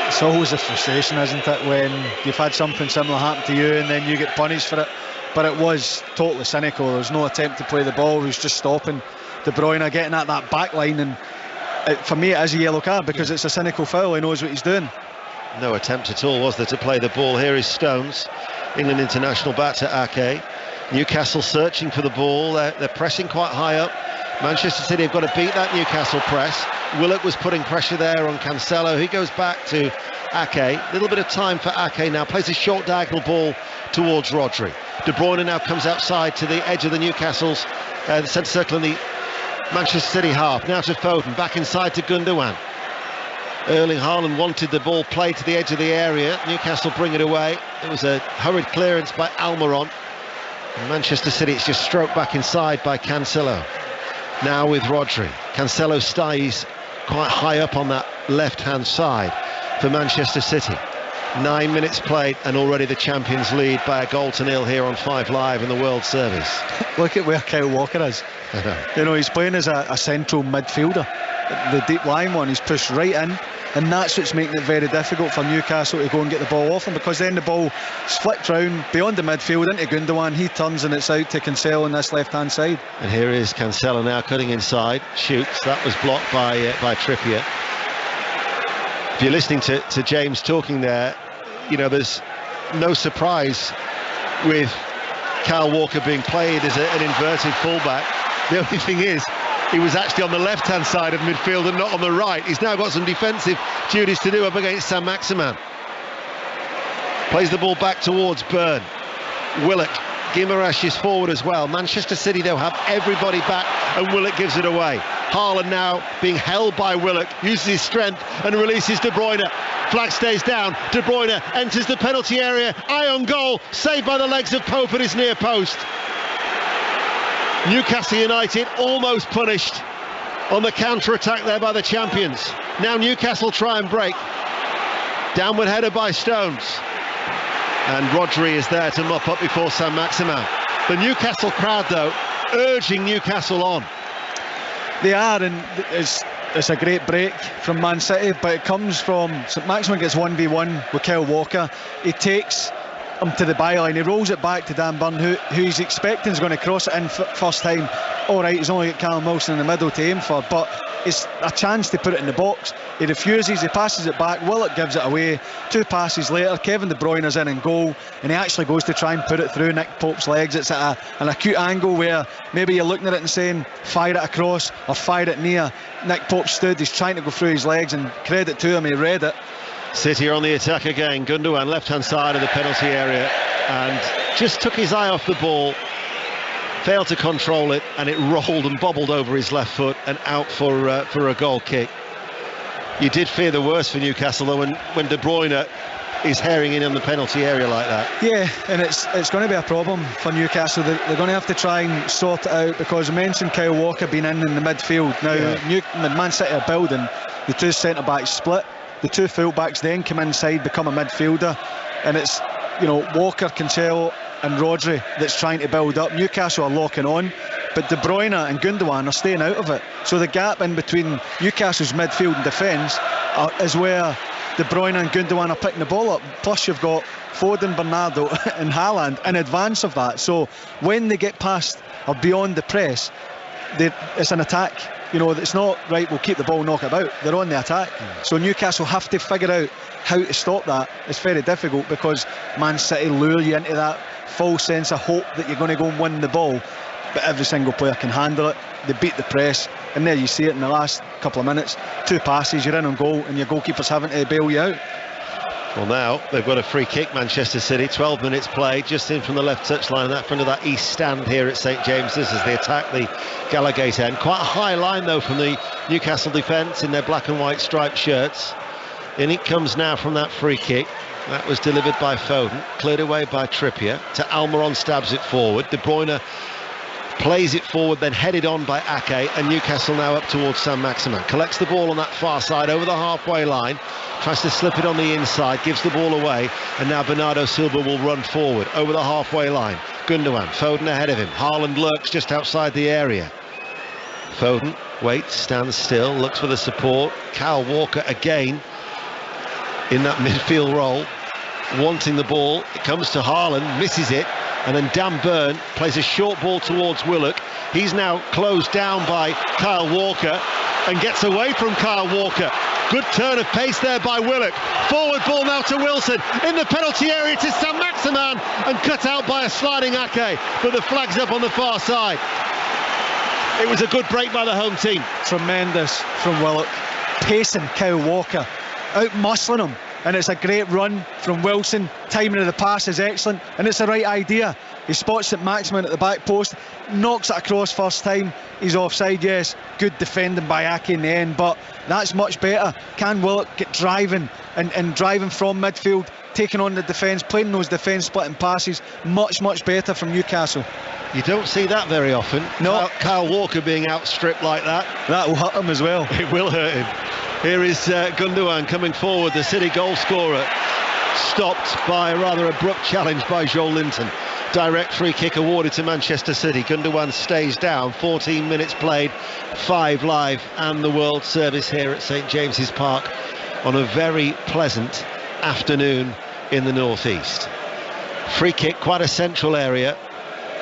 Speaker 21: It's always a frustration, isn't it, when you've had something similar happen to you and then you get punished for it. But it was totally cynical. There was no attempt to play the ball. He was just stopping De Bruyne getting at that back line, and for me it is a yellow card because it's a cynical foul. He knows what he's doing.
Speaker 1: No attempt at all, was there, to play the ball. Here is Stones, England international, back to Ake. Newcastle searching for the ball. They're pressing quite high up. Manchester City have got to beat that Newcastle press. Willock was putting pressure there on Cancelo. He goes back to Ake. A little bit of time for Ake now. Plays a short diagonal ball towards Rodri. De Bruyne now comes outside to the edge of the Newcastle's the centre circle in the Manchester City half. Now to Foden, back inside to Gundogan. Erling Haaland wanted the ball played to the edge of the area. Newcastle bring it away. It was a hurried clearance by Almiron. And Manchester City, it's just stroked back inside by Cancelo. Now with Rodri. Cancelo stays quite high up on that left-hand side for Manchester City. 9 minutes played and already the champions lead by a 1-0 here on 5 Live in the World Service.
Speaker 21: Look at where Kyle Walker is. You know, he's playing as a central midfielder. The deep line one, he's pushed right in, and that's what's making it very difficult for Newcastle to go and get the ball off him, because then the ball is flicked round beyond the midfield into Gundogan. He turns and it's out to Cancelo on this left hand side.
Speaker 1: And here is Cancelo now cutting inside, shoots. That was blocked by Trippier. If you're listening to James talking there, you know, there's no surprise with Kyle Walker being played as an inverted fullback. The only thing is, he was actually on the left-hand side of midfield and not on the right. He's now got some defensive duties to do up against Saint-Maximin. Plays the ball back towards Byrne. Willock. Guimaraes is forward as well. Manchester City, they'll have everybody back, and Willock gives it away. Haaland now being held by Willock, uses his strength and releases De Bruyne. Flag stays down. De Bruyne enters the penalty area. Eye on goal, saved by the legs of Pope at his near post. Newcastle United almost punished on the counter-attack there by the champions. Now Newcastle try and break. Downward header by Stones. And Rodri is there to mop up before Saint-Maximin. The Newcastle crowd, though, urging Newcastle on.
Speaker 21: They are, and it's a great break from Man City, but it comes from Saint-Maximin gets 1v1 with Kyle Walker. He takes him to the byline, he rolls it back to Dan Burn, who he's expecting is going to cross it in first time. Alright, he's only got Callum Wilson in the middle to aim for, but it's a chance to put it in the box. He refuses, he passes it back, Willock gives it away. 2 passes later, Kevin De Bruyne is in goal, and he actually goes to try and put it through Nick Pope's legs. It's at an acute angle where maybe you're looking at it and saying fire it across or fire it near. Nick Pope stood, he's trying to go through his legs, and credit to him, he read it.
Speaker 1: City are on the attack again. Gundogan left-hand side of the penalty area and just took his eye off the ball, failed to control it, and it rolled and bobbled over his left foot and out for a goal kick. You did fear the worst for Newcastle, though, when De Bruyne is herring in on the penalty area like that.
Speaker 21: Yeah, and it's going to be a problem for Newcastle. They're going to have to try and sort it out, because I mentioned Kyle Walker being in the midfield. Now, Man City are building, the 2 centre-backs split. The 2 full-backs then come inside, become a midfielder, and it's, you know, Walker, Cancelo and Rodri that's trying to build up. Newcastle are locking on, but De Bruyne and Gundogan are staying out of it. So the gap in between Newcastle's midfield and defence is where De Bruyne and Gundogan are picking the ball up. Plus you've got Foden, Bernardo and Haaland in advance of that. So when they get past or beyond the press, it's an attack. You know, it's not right, we'll keep the ball, knock it about. They're on the attack. So Newcastle have to figure out how to stop that. It's very difficult, because Man City lure you into that false sense of hope that you're going to go and win the ball, but every single player can handle it. They beat the press, and there you see it in the last couple of minutes. 2 passes, you're in on goal, and your goalkeeper's having to bail you out.
Speaker 1: Well, now they've got a free kick, Manchester City. 12 minutes played, just in from the left touchline, that front of that east stand here at St James's as they attack the Gallowgate end. Quite a high line, though, from the Newcastle defence in their black and white striped shirts. In it comes now from that free kick. That was delivered by Foden, cleared away by Trippier. To Almiron, stabs it forward. De Bruyne plays it forward, then headed on by Ake, and Newcastle now up towards Saint-Maximin. Collects the ball on that far side over the halfway line, tries to slip it on the inside, gives the ball away, and now Bernardo Silva will run forward over the halfway line. Gundogan, Foden ahead of him. Haaland lurks just outside the area. Foden waits, stands still, looks for the support. Kyle Walker again in that midfield role, wanting the ball. It comes to Haaland, misses it, and then Dan Burn plays a short ball towards Willock. He's now closed down by Kyle Walker and gets away from Kyle Walker. Good turn of pace there by Willock. Forward ball now to Wilson in the penalty area to Saint-Maximin, and cut out by a sliding Ake, but the flag's up on the far side. It was a good break by the home team.
Speaker 21: Tremendous from Willock, pacing Kyle Walker, out muscling him, and it's a great run from Wilson. Timing of the pass is excellent, and it's the right idea. He spots Saint-Maximin at the back post, knocks it across first time. He's offside, yes. Good defending by Ake in the end, but that's much better. Can Willock get driving and driving from midfield, taking on the defence, playing those defence splitting passes? Much better from Newcastle.
Speaker 1: You don't see that very often.
Speaker 21: No.
Speaker 1: Kyle Walker being outstripped like that.
Speaker 21: That will hurt him as well.
Speaker 1: It will hurt him. Here is Gundogan coming forward, the City goal scorer, stopped by a rather abrupt challenge by Joel Linton. Direct free kick awarded to Manchester City. Gundogan stays down. 14 minutes played, 5 live, and the World Service here at St James's Park on a very pleasant afternoon in the northeast. Free kick, quite a central area.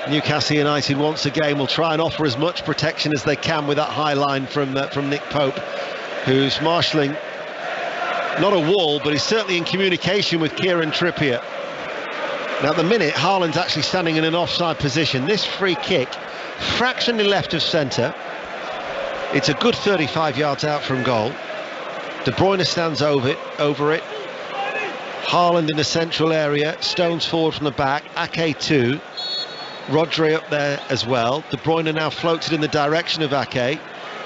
Speaker 1: Newcastle United once again will try and offer as much protection as they can with that high line from Nick Pope, who's marshalling not a wall, but he's certainly in communication with Kieran Trippier. Now at the minute, Haaland's actually standing in an offside position. This free kick, fractionally left of centre. It's a good 35 yards out from goal. De Bruyne stands over it. Haaland in the central area, Stones forward from the back, Ake too. Rodri up there as well. De Bruyne now floats it in the direction of Ake.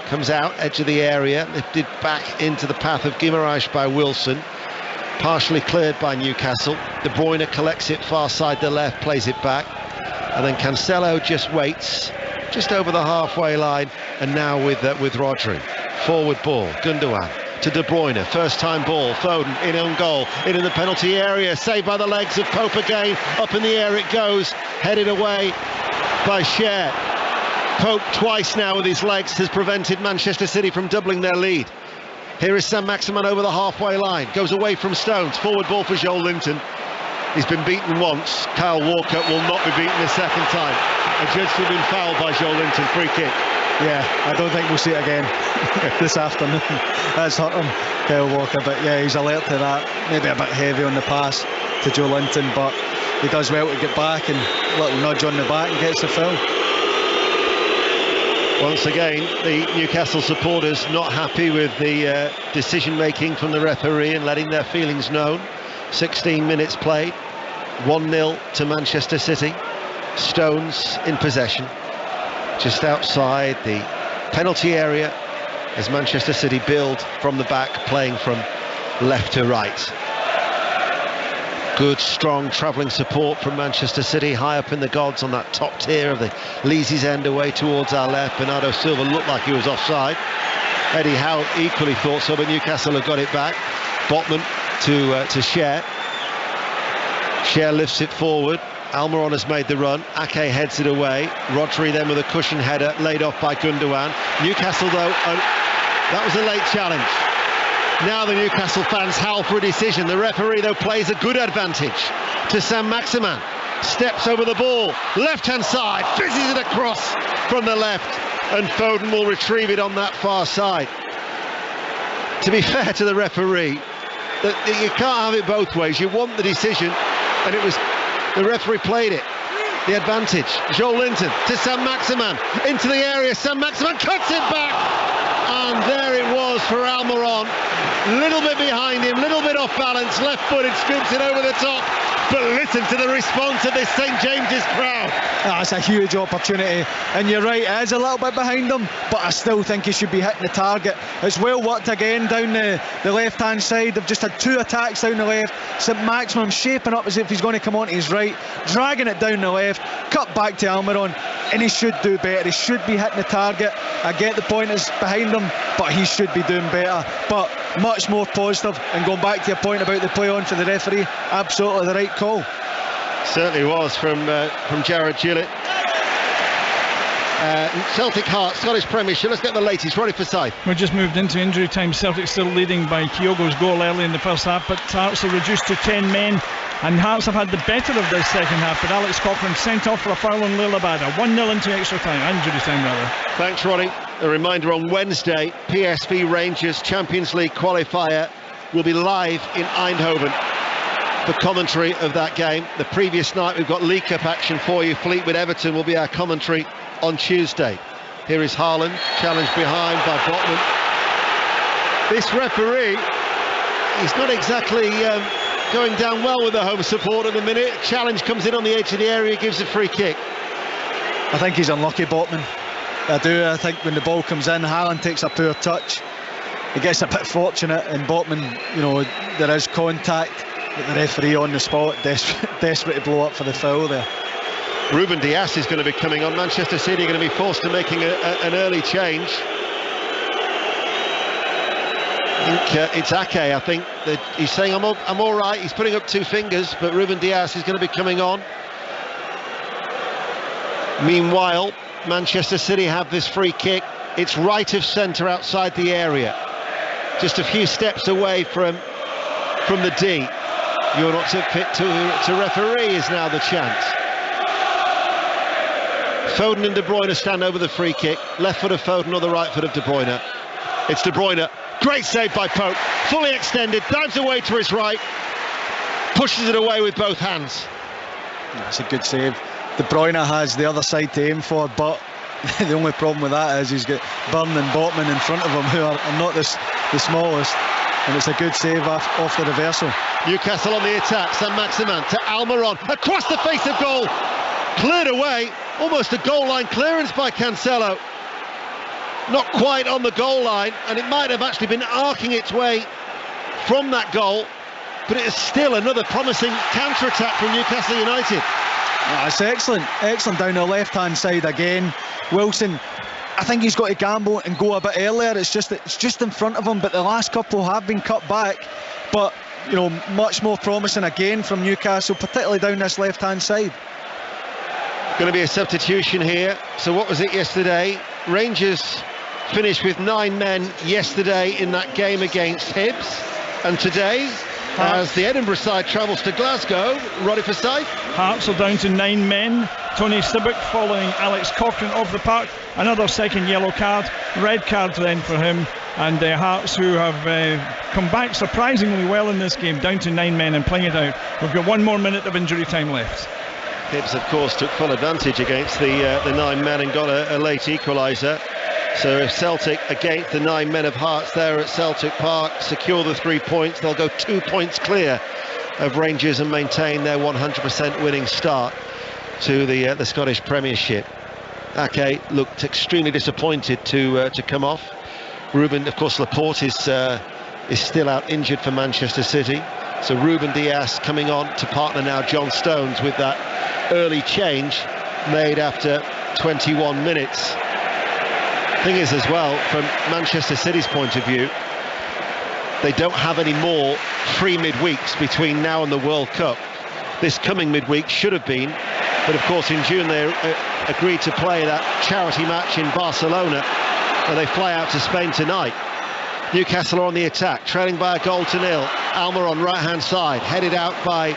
Speaker 1: Comes out, edge of the area, lifted back into the path of Guimaraes by Wilson. Partially cleared by Newcastle. De Bruyne collects it far side the left, plays it back. And then Cancelo just waits, just over the halfway line. And now with Rodri. Forward ball, Gundogan to De Bruyne. First time ball, Foden in on goal, in the penalty area. Saved by the legs of Pope again. Up in the air it goes. Headed away by Cher. Pope twice now with his legs has prevented Manchester City from doubling their lead. Here is Saint-Maximin over the halfway line, goes away from Stones. Forward ball for Joel Linton. He's been beaten once. Kyle Walker will not be beaten a second time. Adjudged to have been fouled by Joel Linton. Free kick.
Speaker 21: Yeah, I don't think we'll see it again this afternoon. That's hurt him, Kyle Walker, but yeah, he's alert to that. Maybe a bit heavy on the pass to Joe Linton, but he does well to get back and little nudge on the back and gets the foul.
Speaker 1: Once again, the Newcastle supporters not happy with the decision making from the referee and letting their feelings known. 16 minutes played, 1-0 to Manchester City. Stones in possession, just outside the penalty area as Manchester City build from the back, playing from left to right. Good, strong travelling support from Manchester City, high up in the gods on that top tier of the Leesy's end away towards our left. Bernardo Silva looked like he was offside. Eddie Howe equally thought so, but Newcastle have got it back. Botman to Cher. Cher lifts it forward. Almiron has made the run. Ake heads it away. Rodri then with a cushion header laid off by Gundogan. Newcastle though, that was a late challenge. Now the Newcastle fans howl for a decision. The referee though plays a good advantage to Saint-Maximin. Steps over the ball, left hand side, fizzes it across from the left, and Foden will retrieve it on that far side. To be fair to the referee, you can't have it both ways. You want the decision, and it was the referee played it. The advantage. Joel Linton to Saint-Maximin into the area. Saint-Maximin cuts it back, and there it was for Almiron. Little bit behind him, little bit off balance, left-footed, scoops it over the top. But listen to the response of this St James's crowd.
Speaker 21: That's a huge opportunity, and you're right, it is a little bit behind him, but I still think he should be hitting the target. It's well worked again down the left-hand side. They've just had 2 attacks down the left. Saint-Maximin shaping up as if he's going to come onto his right, dragging it down the left, cut back to Almiron, and he should do better. He should be hitting the target. I get the point is behind him, but he should be doing better. But much more positive. And going back to your point about the play on for the referee, absolutely the right call.
Speaker 1: Certainly was from Jared Gillett. Celtic Hearts, Scottish Premiership. Let's get the latest. Ready for side.
Speaker 11: We've just moved into injury time. Celtic still leading by Kyogo's goal early in the first half, but Hearts are reduced to 10 men, and Hearts have had the better of this second half. But Alex Cochrane sent off for a foul on Lillabada. 1-0 into extra time, injury time rather.
Speaker 1: Thanks, Ronnie. A reminder, on Wednesday, PSV Rangers Champions League qualifier will be live in Eindhoven for commentary of that game. The previous night we've got League Cup action for you. Fleetwood Everton will be our commentary on Tuesday. Here is Haaland, challenged behind by Botman. This referee, he's not exactly going down well with the home support at the minute. Challenge comes in on the edge of the area, gives a free kick.
Speaker 21: I think he's unlucky, Botman. I do. I think when the ball comes in, Haaland takes a poor touch. He gets a bit fortunate, and Botman, there is contact, but the referee on the spot, desperate to blow up for the foul there.
Speaker 1: Ruben Dias is going to be coming on. Manchester City are going to be forced to making an early change. I think it's Ake. I think that he's saying I'm all right. He's putting up two fingers, but Ruben Dias is going to be coming on. Meanwhile, Manchester City have this free kick. It's right of centre outside the area, just a few steps away from the D. You're not fit to referee is now the chance. Foden and De Bruyne stand over the free kick. Left foot of Foden or the right foot of De Bruyne. It's De Bruyne. Great save by Pope. Fully extended. Dives away to his right. Pushes it away with both hands.
Speaker 21: That's a good save. De Bruyne has the other side to aim for, but the only problem with that is he's got Byrne and Botman in front of him, who are not the smallest. And it's a good save off the reversal.
Speaker 1: Newcastle on the attack. Saint-Maximin to Almiron. Across the face of goal. Cleared away. Almost a goal line clearance by Cancelo. Not quite on the goal line, and it might have actually been arcing its way from that goal, but it is still another promising counter-attack from Newcastle United.
Speaker 21: It's excellent down the left-hand side again. Wilson, I think he's got to gamble and go a bit earlier. It's just in front of him, but the last couple have been cut back. But much more promising again from Newcastle, particularly down this left-hand side.
Speaker 1: Going to be a substitution here. So what was it yesterday? Rangers finished with 9 men yesterday in that game against Hibs, and today, as the Edinburgh side travels to Glasgow, ready for side.
Speaker 11: Hearts are down to 9 men. Tony Sibbick following Alex Cochrane off the park. Another second yellow card, red card then for him. And Hearts, who have come back surprisingly well in this game, down to 9 men and playing it out. We've got 1 more minute of injury time left.
Speaker 1: Hibs, of course, took full advantage against the 9 men and got a late equaliser. So if Celtic, against the 9 men of Hearts there at Celtic Park, secure the 3 points, they'll go 2 points clear of Rangers and maintain their 100% winning start to the Scottish Premiership. Ake looked extremely disappointed to come off. Ruben, of course, Laporte is still out injured for Manchester City. So Ruben Dias coming on to partner now John Stones with that early change made after 21 minutes. Thing is, as well, from Manchester City's point of view, they don't have any more free midweeks between now and the World Cup. This coming midweek should have been, but of course in June they agreed to play that charity match in Barcelona, and they fly out to Spain tonight. Newcastle are on the attack, trailing by 1-0. Almiron right hand side, headed out by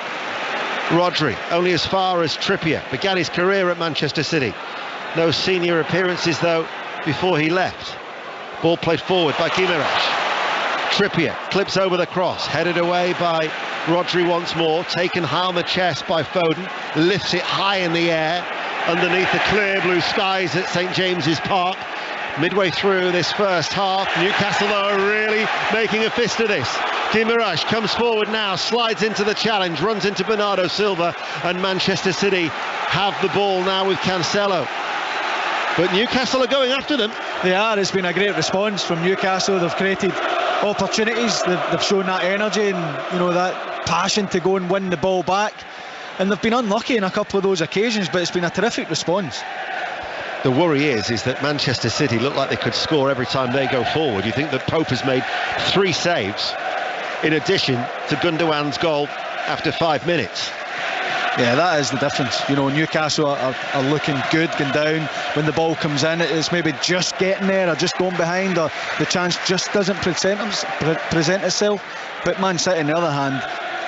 Speaker 1: Rodri, only as far as Trippier. Began his career at Manchester City. No senior appearances though before he left. Ball played forward by Guimaraes. Trippier clips over the cross, headed away by Rodri once more, taken high on the chest by Foden, lifts it high in the air underneath the clear blue skies at St James's Park. Midway through this first half, Newcastle are really making a fist of this. Guimaraes comes forward now, slides into the challenge, runs into Bernardo Silva, and Manchester City have the ball now with Cancelo. But Newcastle are going after them.
Speaker 21: They are. It's been a great response from Newcastle. They've created opportunities. They've shown that energy and that passion to go and win the ball back. And they've been unlucky in a couple of those occasions, but it's been a terrific response.
Speaker 1: The worry is that Manchester City look like they could score every time they go forward. You think that Pope has made 3 saves in addition to Gundogan's goal after 5 minutes.
Speaker 21: Yeah, that is the difference. You know, Newcastle are looking good going down. When the ball comes in, it's maybe just getting there or just going behind, or the chance just doesn't present itself. But Man City, on the other hand,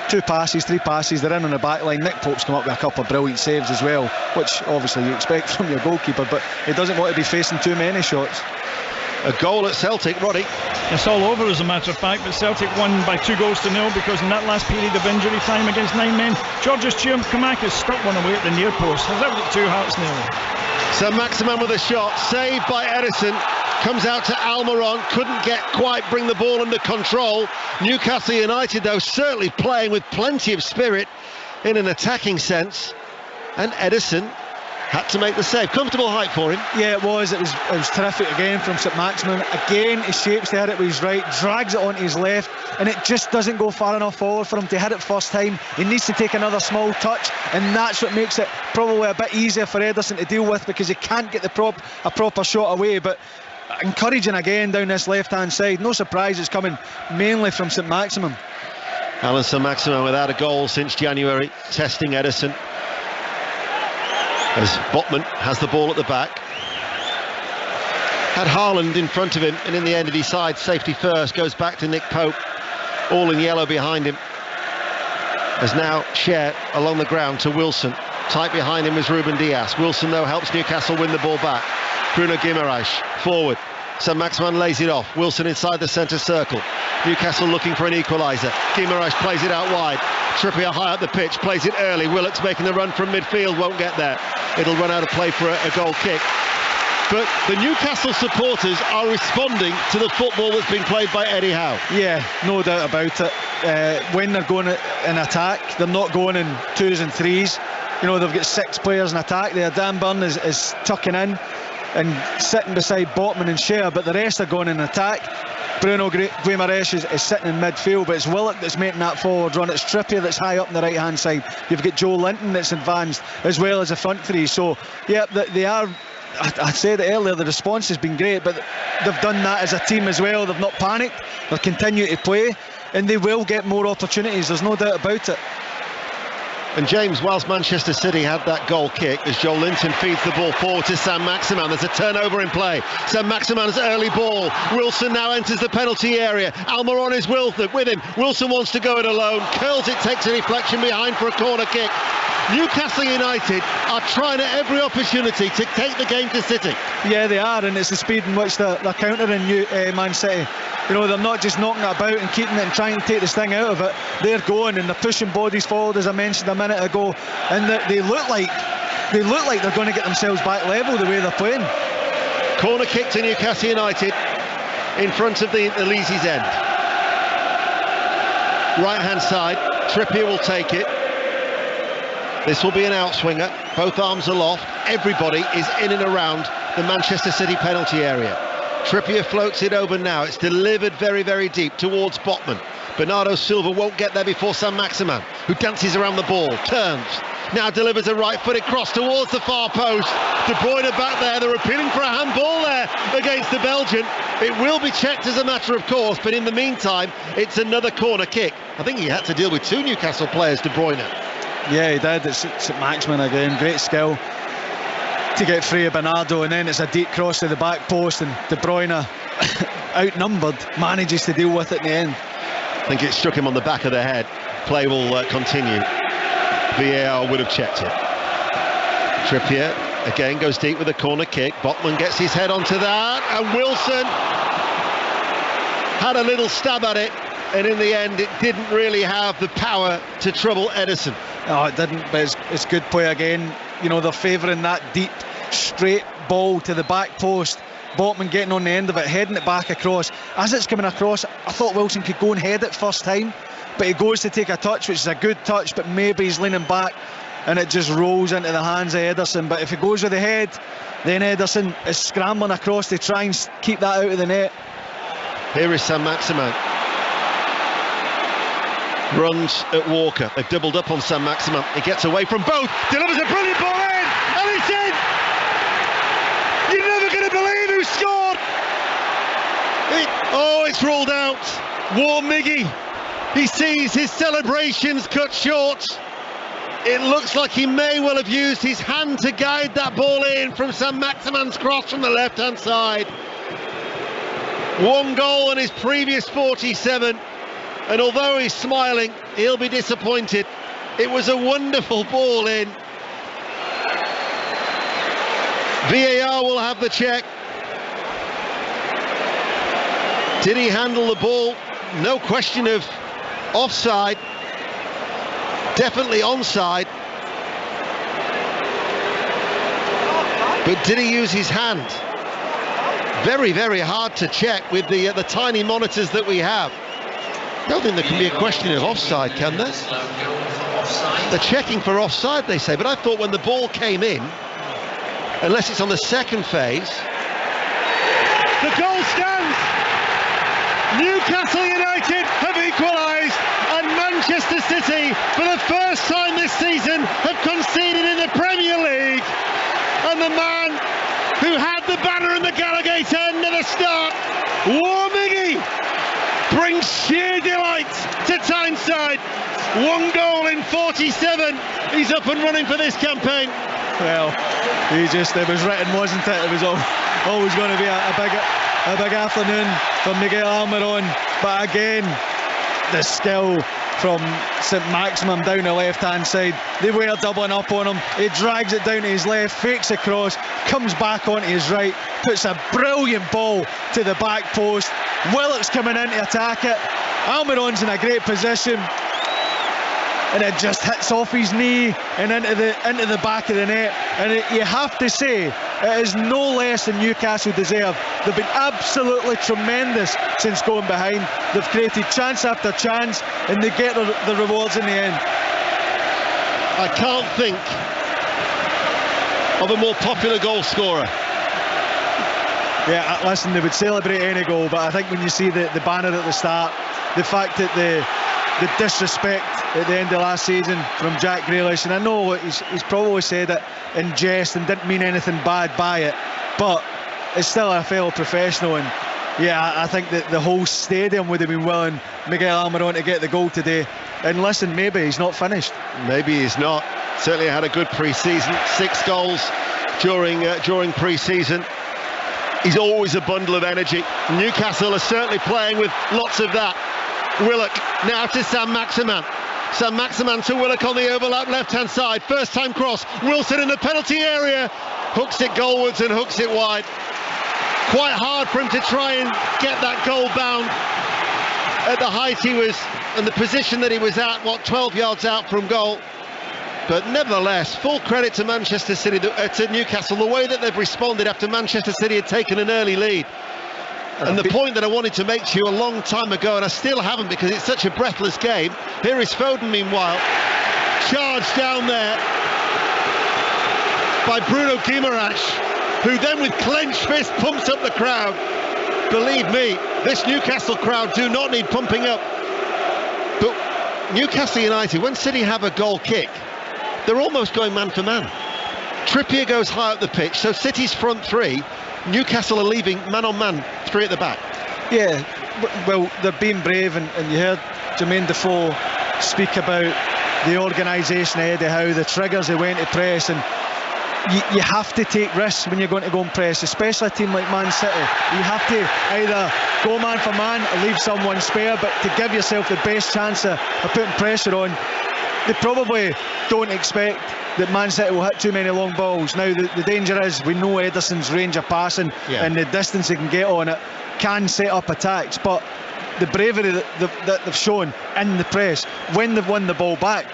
Speaker 21: 2 passes, 3 passes, they're in on the back line. Nick Pope's come up with a couple of brilliant saves as well, which obviously you expect from your goalkeeper, but he doesn't want to be facing too many shots.
Speaker 1: A goal at Celtic, Roddy.
Speaker 11: It's all over, as a matter of fact, but Celtic won by 2-0 because in that last period of injury time against 9 men, Georgios Giakoumakis stuck one away at the near post. Has out at 2 hearts nearly.
Speaker 1: Saint-Maximin with a shot, saved by Edison. Comes out to Almiron, couldn't bring the ball under control. Newcastle United, though, certainly playing with plenty of spirit in an attacking sense. And Edison had to make the save. Comfortable height for him.
Speaker 21: Yeah, it was terrific again from Saint-Maximin. Again, he shapes to hit it with his right, drags it onto his left, and it just doesn't go far enough forward for him to hit it first time. He needs to take another small touch, and that's what makes it probably a bit easier for Ederson to deal with, because he can't get a proper shot away. But encouraging again down this left-hand side. No surprise it's coming mainly from Saint-Maximin.
Speaker 1: Alan Saint-Maximin without a goal since January, testing Edison as Botman has the ball at the back. Had Haaland in front of him, and in the end he decides safety first, goes back to Nick Pope, all in yellow behind him. Has now shared along the ground to Wilson. Tight behind him is Ruben Dias. Wilson, though, helps Newcastle win the ball back. Bruno Guimaraes forward. Saint-Maximin lays it off. Wilson inside the centre circle. Newcastle looking for an equaliser. Guimaraes plays it out wide. Trippier high up the pitch, plays it early. Willock's making the run from midfield, won't get there. It'll run out of play for a goal kick. But the Newcastle supporters are responding to the football that's been played by Eddie Howe.
Speaker 21: Yeah, no doubt about it. When they're going in attack, they're not going in 2s and 3s. You know, they've got 6 players in attack there. Dan Burn is tucking in and sitting beside Botman and Shea, but the rest are going in attack. Bruno Guimaraes is sitting in midfield, but it's Willock that's making that forward run. It's Trippier that's high up on the right hand side. You've got Joe Linton that's advanced, as well as the front 3. So yeah, they are, I said it earlier, the response has been great, but they've done that as a team as well. They've not panicked, they'll continue to play, and they will get more opportunities, there's no doubt about it.
Speaker 1: And James, whilst Manchester City had that goal kick, as Joe Linton feeds the ball forward to Saint-Maximin, there's a turnover in play. Saint-Maximin's early ball. Wilson now enters the penalty area. Almiron is with him. Wilson wants to go it alone. Curls it, takes a deflection behind for a corner kick. Newcastle United are trying at every opportunity to take the game to City.
Speaker 21: Yeah, they are, and it's the speed in which they're countering Man City. You know, they're not just knocking it about and keeping it and trying to take the sting out of it. They're going and they're pushing bodies forward, as I mentioned a minute ago, and they look like they're going to get themselves back level the way they're playing.
Speaker 1: Corner kick to Newcastle United in front of the Elysees end. Right hand side, Trippier will take it. This will be an outswinger. Both arms aloft. Everybody is in and around the Manchester City penalty area. Trippier floats it over now. It's delivered very, very deep towards Botman. Bernardo Silva won't get there before Saint-Maximin, who dances around the ball, turns, now delivers a right-footed cross towards the far post. De Bruyne back there. They're appealing for a handball there against the Belgian. It will be checked as a matter of course, but in the meantime, it's another corner kick. I think he had to deal with 2 Newcastle players, De Bruyne.
Speaker 21: Yeah, he did. It's Saint-Maximin again. Great skill to get free of Bernardo, and then it's a deep cross to the back post, and De Bruyne, outnumbered, manages to deal with it in the end.
Speaker 1: I think it struck him on the back of the head. Play will continue. VAR would have checked it. Trippier again goes deep with a corner kick. Botman gets his head onto that, and Wilson had a little stab at it, and in the end it didn't really have the power to trouble Edison.
Speaker 21: No, it didn't, but it's good play again. You know, they're favouring that deep, straight ball to the back post. Botman getting on the end of it, heading it back across. As it's coming across, I thought Wilson could go and head it first time, but he goes to take a touch, which is a good touch, but maybe he's leaning back and it just rolls into the hands of Ederson. But if he goes with the head, then Ederson is scrambling across to try and keep that out of the net.
Speaker 1: Here is Saint-Maximin. Runs at Walker. They've doubled up on Saint-Maximin. He gets away from both, delivers a brilliant ball in, and it's in! You're never going to believe who scored. It's ruled out. War Miggy. He sees his celebrations cut short. It looks like he may well have used his hand to guide that ball in from Saint-Maximin's cross from the left-hand side. 1 goal in his previous 47, and although he's smiling, he'll be disappointed. It was a wonderful ball in. VAR will have the check. Did he handle the ball? No question of offside. Definitely onside. But did he use his hand? Very, very hard to check with the tiny monitors that we have. I don't think there can be a question of offside, can there? They're checking for offside, they say, but I thought when the ball came in, unless it's on the second phase.
Speaker 2: The goal stands. Newcastle United have equalised, and Manchester City, for the first time this season, have conceded in the Premier League. And the man who had the banner in the Gallowgate end at the start, War Miggy, brings sheer delight to Tyneside. 1 goal in 47. He's up and running for this campaign.
Speaker 21: Well, it was written, wasn't it? It was always going to be a big afternoon for Miguel Almiron. But again, the skill from Saint-Maximin down the left-hand side. They were doubling up on him. He drags it down to his left, fakes across, comes back onto his right, puts a brilliant ball to the back post. Willock's coming in to attack it. Almiron's in a great position, and it just hits off his knee and into the back of the net. And you have to say, it is no less than Newcastle deserve. They've been absolutely tremendous since going behind. They've created chance after chance, and they get the rewards in the end.
Speaker 1: I can't think of a more popular goal scorer.
Speaker 21: Yeah, listen, they would celebrate any goal, but I think when you see the banner at the start, the fact that the disrespect at the end of last season from Jack Grealish, and I know he's probably said it in jest and didn't mean anything bad by it, but it's still a fellow professional, and yeah, I think that the whole stadium would have been willing Miguel Almiron to get the goal today. And listen, maybe he's not finished.
Speaker 1: Maybe he's not. Certainly had a good pre-season. 6 goals during pre-season. He's always a bundle of energy. Newcastle are certainly playing with lots of that. Willock now to Saint-Maximin. Saint-Maximin to Willock on the overlap left-hand side. First time cross. Wilson in the penalty area. Hooks it goalwards and hooks it wide. Quite hard for him to try and get that goal bound at the height he was and the position that he was at, 12 yards out from goal. But nevertheless, full credit to Manchester City, to Newcastle, the way that they've responded after Manchester City had taken an early lead. And the point that I wanted to make to you a long time ago, and I still haven't because it's such a breathless game. Here is Foden, meanwhile, charged down there by Bruno Guimaraes, who then with clenched fist pumps up the crowd. Believe me, this Newcastle crowd do not need pumping up. But Newcastle United, when City have a goal kick, they're almost going man for man. Trippier goes high up the pitch, so City's front three, Newcastle are leaving man on man, 3 at the back.
Speaker 21: Yeah, well, they're being brave, and you heard Jermaine Defoe speak about the organisation of Eddie Howe, the triggers they went to press, and you have to take risks when you're going to go and press, especially a team like Man City. You have to either go man for man or leave someone spare, but to give yourself the best chance of putting pressure on. They probably don't expect that Man City will hit too many long balls. Now the danger is, we know Ederson's range of passing and the distance he can get on it can set up attacks, but the bravery that they've shown in the press when they've won the ball back,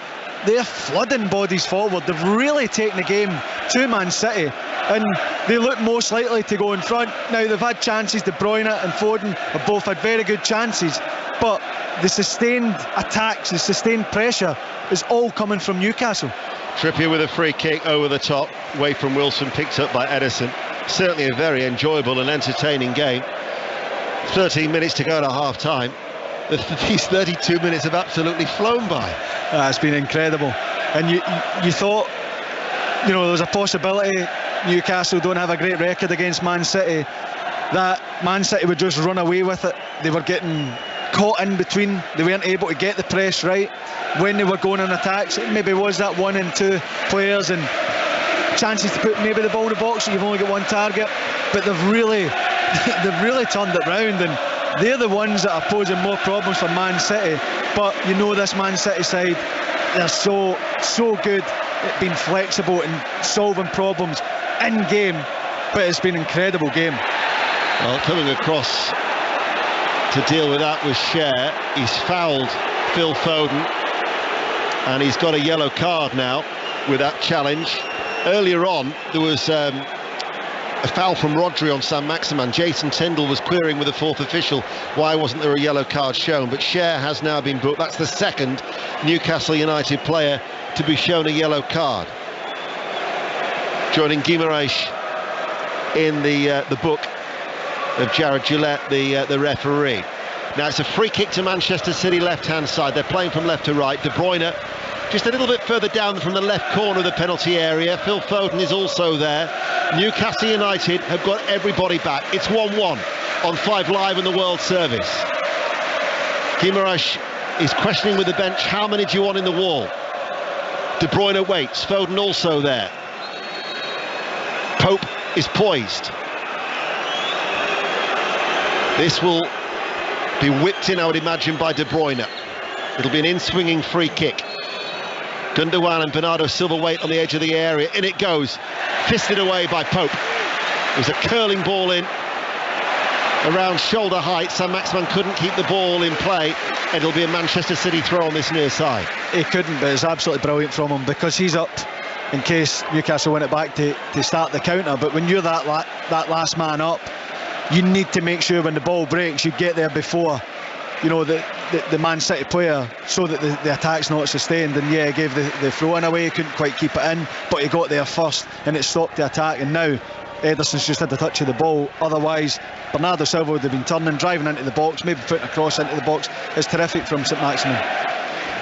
Speaker 21: they're flooding bodies forward. They've really taken the game to Man City, and they look most likely to go in front. Now they've had chances. De Bruyne and Foden have both had very good chances, but the sustained attacks, the sustained pressure is all coming from Newcastle.
Speaker 1: Trippier with a free kick over the top, away from Wilson, picked up by Ederson. Certainly a very enjoyable and entertaining game. 13 minutes to go to half time. These 32 minutes have absolutely flown by.
Speaker 21: It's been incredible, and you thought, there was a possibility Newcastle don't have a great record against Man City, that Man City would just run away with it. They were getting caught in between. They weren't able to get the press right when they were going on attacks. It maybe was that 1 and 2 players and chances to put maybe the ball in the box, so you've only got one target. But they've really turned it round, and they're the ones that are posing more problems for Man City. But you know, this Man City side, they're so good at being flexible and solving problems in game. But it's been an incredible game.
Speaker 1: Well, coming across to deal with that was Cher. He's fouled Phil Foden, and he's got a yellow card now with that challenge. Earlier on, there was a foul from Rodri on Sam Maximan. Jason Tindall was querying with the fourth official why wasn't there a yellow card shown, but Cher has now been booked. That's the second Newcastle United player to be shown a yellow card. Joining Guimaraes in the book of Jared Gillette, the referee. Now it's a free kick to Manchester City left-hand side. They're playing from left to right. De Bruyne just a little bit further down from the left corner of the penalty area. Phil Foden is also there. Newcastle United have got everybody back. It's 1-1 on 5 Live in the World Service. Guimaraes is questioning with the bench, how many do you want in the wall? De Bruyne waits. Foden also there. Pope is poised. This will be whipped in, I would imagine, by De Bruyne. It'll be an in-swinging free kick. Gundogan and Bernardo Silva wait on the edge of the area. In it goes, fisted away by Pope. It was a curling ball in around shoulder height. Sam Maximan couldn't keep the ball in play. It'll be a Manchester City throw on this near side.
Speaker 21: He couldn't, but it's absolutely brilliant from him, because he's up in case Newcastle win it back to start the counter. But when you're that last man up, you need to make sure when the ball breaks you get there before, you know, the Man City player, so that the attack's not sustained. And yeah, he gave the throw in away, he couldn't quite keep it in, but he got there first and it stopped the attack. And now Ederson's just had the touch of the ball. Otherwise, Bernardo Silva would have been turning, driving into the box, maybe putting a cross into the box. It's terrific from St Maximin.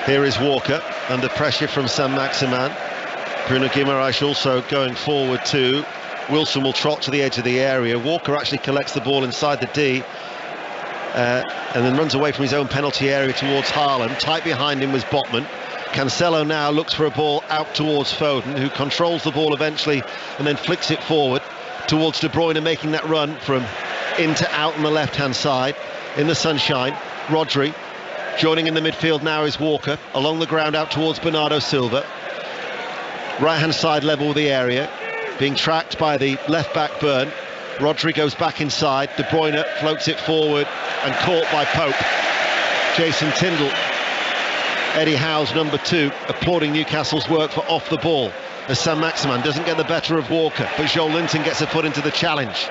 Speaker 1: Here is Walker under pressure from Sam Maximin. Bruno Guimaraes also going forward too. Wilson will trot to the edge of the area. Walker actually collects the ball inside the D and then runs away from his own penalty area towards Haaland. Tight behind him was Botman. Cancelo now looks for a ball out towards Foden, who controls the ball eventually and then flicks it forward towards De Bruyne, making that run from in to out on the left-hand side in the sunshine. Rodri joining in the midfield now is Walker, along the ground out towards Bernardo Silva. Right-hand side level with the area, being tracked by the left-back Byrne. Rodri goes back inside. De Bruyne floats it forward and caught by Pope. Jason Tindall, Eddie Howe's number 2, applauding Newcastle's work for off the ball, as Sam Maximin doesn't get the better of Walker, but Joel Linton gets a foot into the challenge.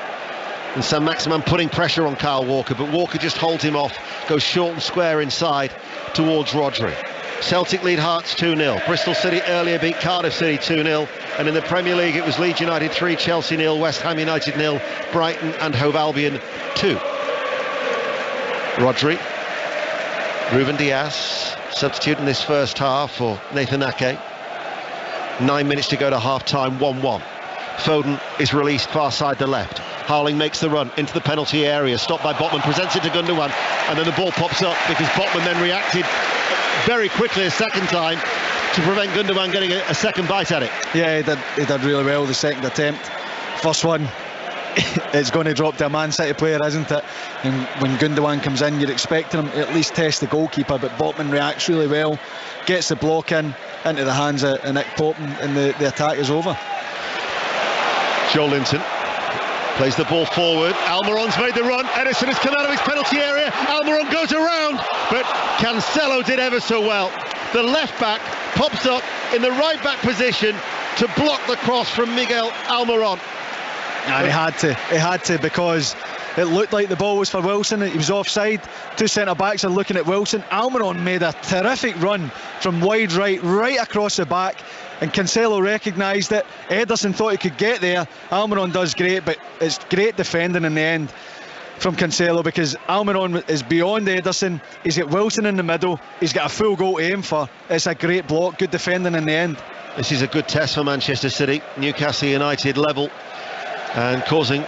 Speaker 1: And Sam Maximin putting pressure on Kyle Walker, but Walker just holds him off, goes short and square inside towards Rodri. Celtic lead Hearts 2-0. Bristol City earlier beat Cardiff City 2-0. And in the Premier League it was Leeds United 3, Chelsea 0, West Ham United 0, Brighton and Hove Albion 2. Rodri, Ruben Dias, substitute in this first half for Nathan Ake. 9 minutes to go to half-time, 1-1. Foden is released far side to left. Howling makes the run into the penalty area, stopped by Botman, presents it to Gundogan, and then the ball pops up because Botman then reacted very quickly a second time to prevent Gundogan getting a second bite at it.
Speaker 21: Yeah, he did really well the second attempt. First one, it's going to drop to a Man City player, isn't it? And when Gundogan comes in, you're expecting him to at least test the goalkeeper, but Botman reacts really well, gets the block into the hands of Nick Pope, and the attack is over.
Speaker 1: Joel Linton plays the ball forward. Almiron's made the run. Ederson has come out of his penalty area. Almiron goes around, but Cancelo did ever so well. The left back pops up in the right back position to block the cross from Miguel Almiron.
Speaker 21: And he had to, because it looked like the ball was for Wilson. He was offside. Two centre-backs are looking at Wilson. Almiron made a terrific run from wide right across the back, and Cancelo recognised it. Ederson thought he could get there. Almiron does great, but it's great defending in the end from Cancelo, because Almiron is beyond Ederson. He's got Wilson in the middle. He's got a full goal to aim for. It's a great block, good defending in the end.
Speaker 1: This is a good test for Manchester City. Newcastle United level and causing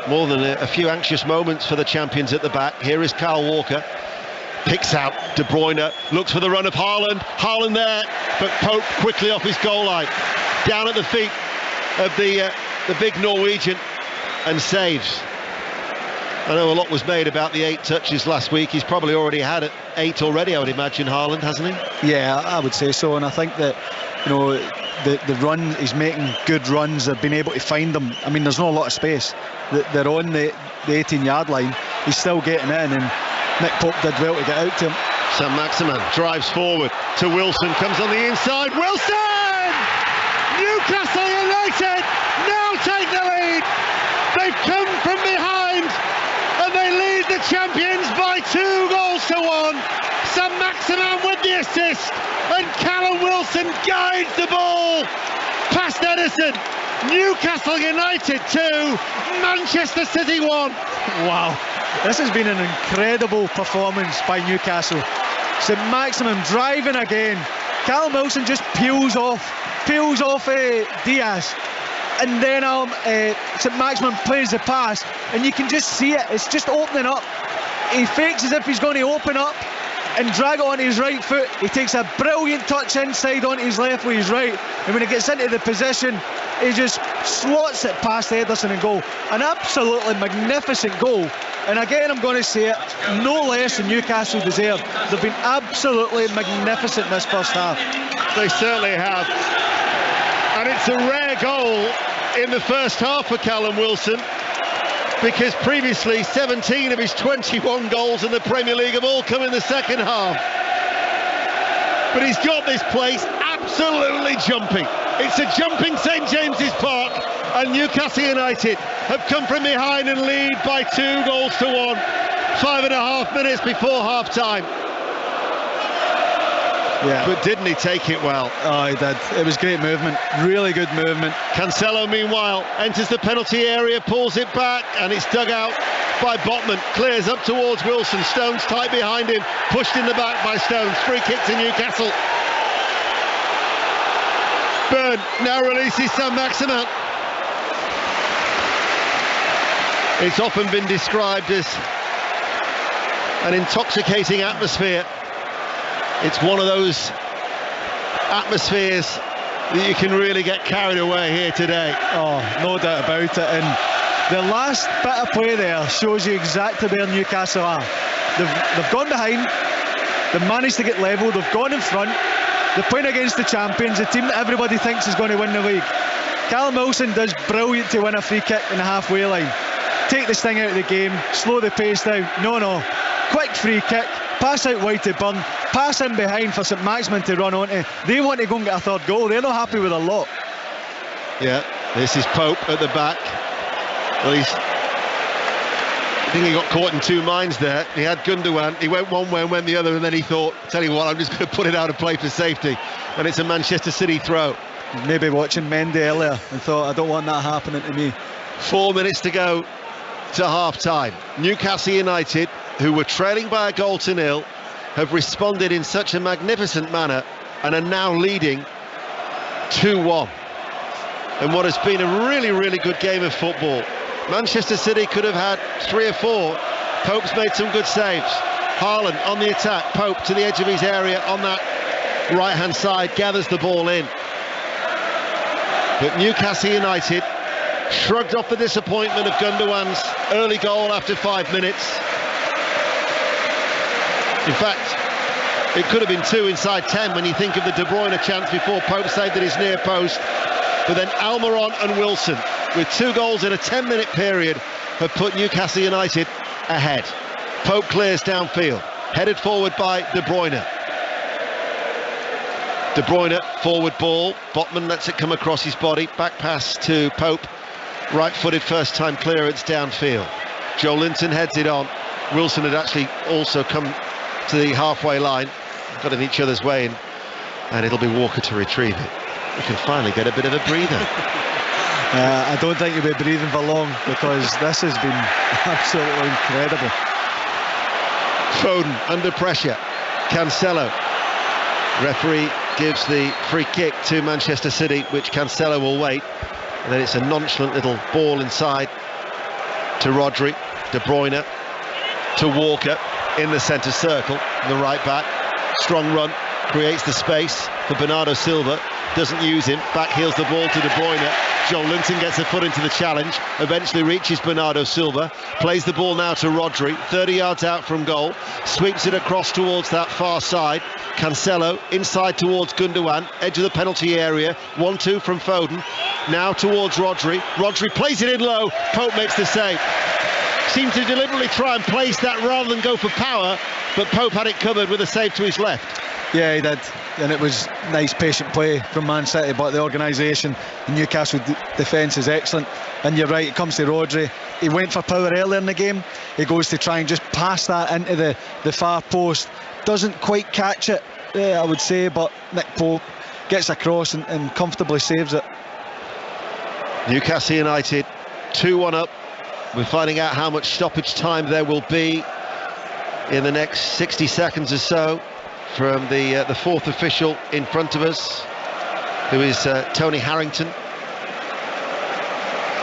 Speaker 1: more than a few anxious moments for the champions at the back. Here is Kyle Walker. Picks out De Bruyne, looks for the run of Haaland. Haaland there, but Pope quickly off his goal line. Down at the feet of the big Norwegian and saves. I know a lot was made about the 8 touches last week. He's probably already had 8 already, I would imagine, Haaland, hasn't he?
Speaker 21: Yeah, I would say so. And I think that, you know, the run, he's making good runs. They've been able to find them. I mean, there's not a lot of space. They're on the 18-yard line. He's still getting in, and Nick Pope did well to get out to him.
Speaker 1: Saint-Maximin drives forward to Wilson, comes on the inside. Wilson! Newcastle United now take the lead. They've come from behind and they lead the champions by 2 goals to 1. Saint-Maximin with the assist, and Callum Wilson guides the ball past Edison. Newcastle United 2, Manchester City 1.
Speaker 21: Wow, this has been an incredible performance by Newcastle. Saint-Maximin driving again. Callum Wilson just peels off Diaz, and then Saint-Maximin plays the pass, and you can just see it. It's just opening up. He fakes as if he's going to open up and drag it onto his right foot. He takes a brilliant touch inside onto his left with his right, and when he gets into the position, he just slots it past Ederson and goal. An absolutely magnificent goal, and again I'm going to say it, no less than Newcastle deserve. They've been absolutely magnificent in this first half.
Speaker 1: They certainly have, and it's a rare goal in the first half for Callum Wilson, because previously 17 of his 21 goals in the Premier League have all come in the second half. But he's got this place absolutely jumping. It's a jumping St James's Park, and Newcastle United have come from behind and lead by 2 goals to 1. 5.5 minutes before half-time.
Speaker 21: Yeah.
Speaker 1: But didn't he take it well?
Speaker 21: Oh, he did. It was great movement, really good movement.
Speaker 1: Cancelo, meanwhile, enters the penalty area, pulls it back, and it's dug out by Botman. Clears up towards Wilson. Stones tight behind him, pushed in the back by Stones. Free kick to Newcastle. Byrne now releases Saint-Maximin. It's often been described as an intoxicating atmosphere. It's one of those atmospheres that you can really get carried away here today.
Speaker 21: Oh, no doubt about it. And the last bit of play there shows you exactly where Newcastle are. They've gone behind, they've managed to get level, they've gone in front, they're playing against the champions, the team that everybody thinks is going to win the league. Callum Wilson does brilliant to win a free kick in the halfway line. Take this thing out of the game, slow the pace down. No. Quick free kick, pass out wide to Byrne, pass in behind for Saint-Maximin to run onto. They want to go and get a third goal. They're not happy with a lot.
Speaker 1: Yeah, this is Pope at the back. Well, I think he got caught in 2 minds there. He had Gundogan, he went one way and went the other, and then he thought, tell you what, I'm just going to put it out of play for safety. And it's a Manchester City throw.
Speaker 21: Maybe watching Mendy earlier and thought, I don't want that happening to me.
Speaker 1: 4 minutes to go to half-time. Newcastle United, who were trailing by 1-0, have responded in such a magnificent manner and are now leading 2-1. And what has been a really, really good game of football. Manchester City could have had 3 or 4. Pope's made some good saves. Haaland on the attack. Pope to the edge of his area on that right-hand side, gathers the ball in. But Newcastle United shrugged off the disappointment of Gundogan's early goal after 5 minutes. In fact, it could have been 2 inside 10 when you think of the De Bruyne chance before Pope saved at his near post. But then Almiron and Wilson, with 2 goals in a 10-minute period, have put Newcastle United ahead. Pope clears downfield, headed forward by De Bruyne. De Bruyne, forward ball. Botman lets it come across his body. Back pass to Pope. Right-footed first-time clearance downfield. Joe Linton heads it on. Wilson had actually also come to the halfway line, got in each other's way, and it'll be Walker to retrieve it. We can finally get a bit of a breather.
Speaker 21: I don't think he'll be breathing for long, because this has been absolutely incredible.
Speaker 1: Foden under pressure. Cancelo. Referee gives the free kick to Manchester City, which Cancelo will wait. And then it's a nonchalant little ball inside to Rodri, De Bruyne, to Walker in the centre circle, the right back. Strong run, creates the space for Bernardo Silva, doesn't use him, back heels the ball to De Bruyne. Joel Linton gets a foot into the challenge, eventually reaches Bernardo Silva, plays the ball now to Rodri, 30 yards out from goal, sweeps it across towards that far side. Cancelo inside towards Gundogan, edge of the penalty area, 1-2 from Foden, now towards Rodri. Rodri plays it in low, Pope makes the save. Seemed to deliberately try and place that rather than go for power, but Pope had it covered with a save to his left.
Speaker 21: Yeah, he did, and it was nice patient play from Man City, but the organisation in Newcastle defence is excellent. And you're right, it comes to Rodri, he went for power earlier in the game, he goes to try and just pass that into the far post, doesn't quite catch it, I would say, but Nick Pope gets across and comfortably saves it.
Speaker 1: Newcastle United 2-1 up. We're finding out how much stoppage time there will be in the next 60 seconds or so from the fourth official in front of us, who is Tony Harrington.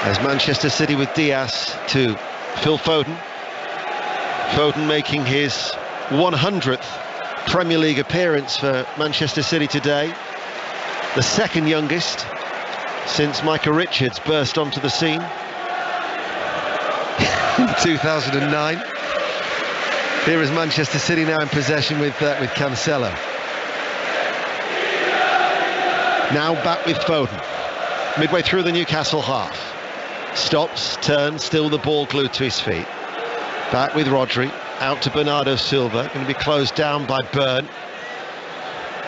Speaker 1: As Manchester City with Diaz to Phil Foden. Foden making his 100th Premier League appearance for Manchester City today, the second youngest since Micah Richards burst onto the scene in 2009. Here is Manchester City now in possession with Cancelo. Now back with Foden, midway through the Newcastle half. Stops, turns, still the ball glued to his feet. Back with Rodri, out to Bernardo Silva, going to be closed down by Byrne.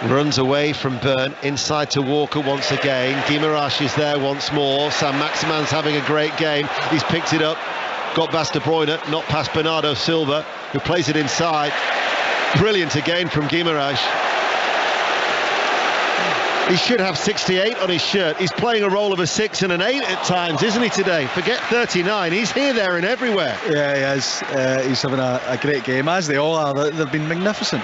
Speaker 1: Runs away from Byrne, inside to Walker once again. Guimaraes is there once more. Sam Maximan's having a great game. He's picked it up, got past De Bruyne, not past Bernardo Silva, who plays it inside. Brilliant again from Guimaraes. He should have 68 on his shirt. He's playing a role of a 6 and an 8 at times, isn't he, today? Forget 39. He's here, there and everywhere.
Speaker 21: Yeah, he is. He's having a great game, as they all are. They've been magnificent.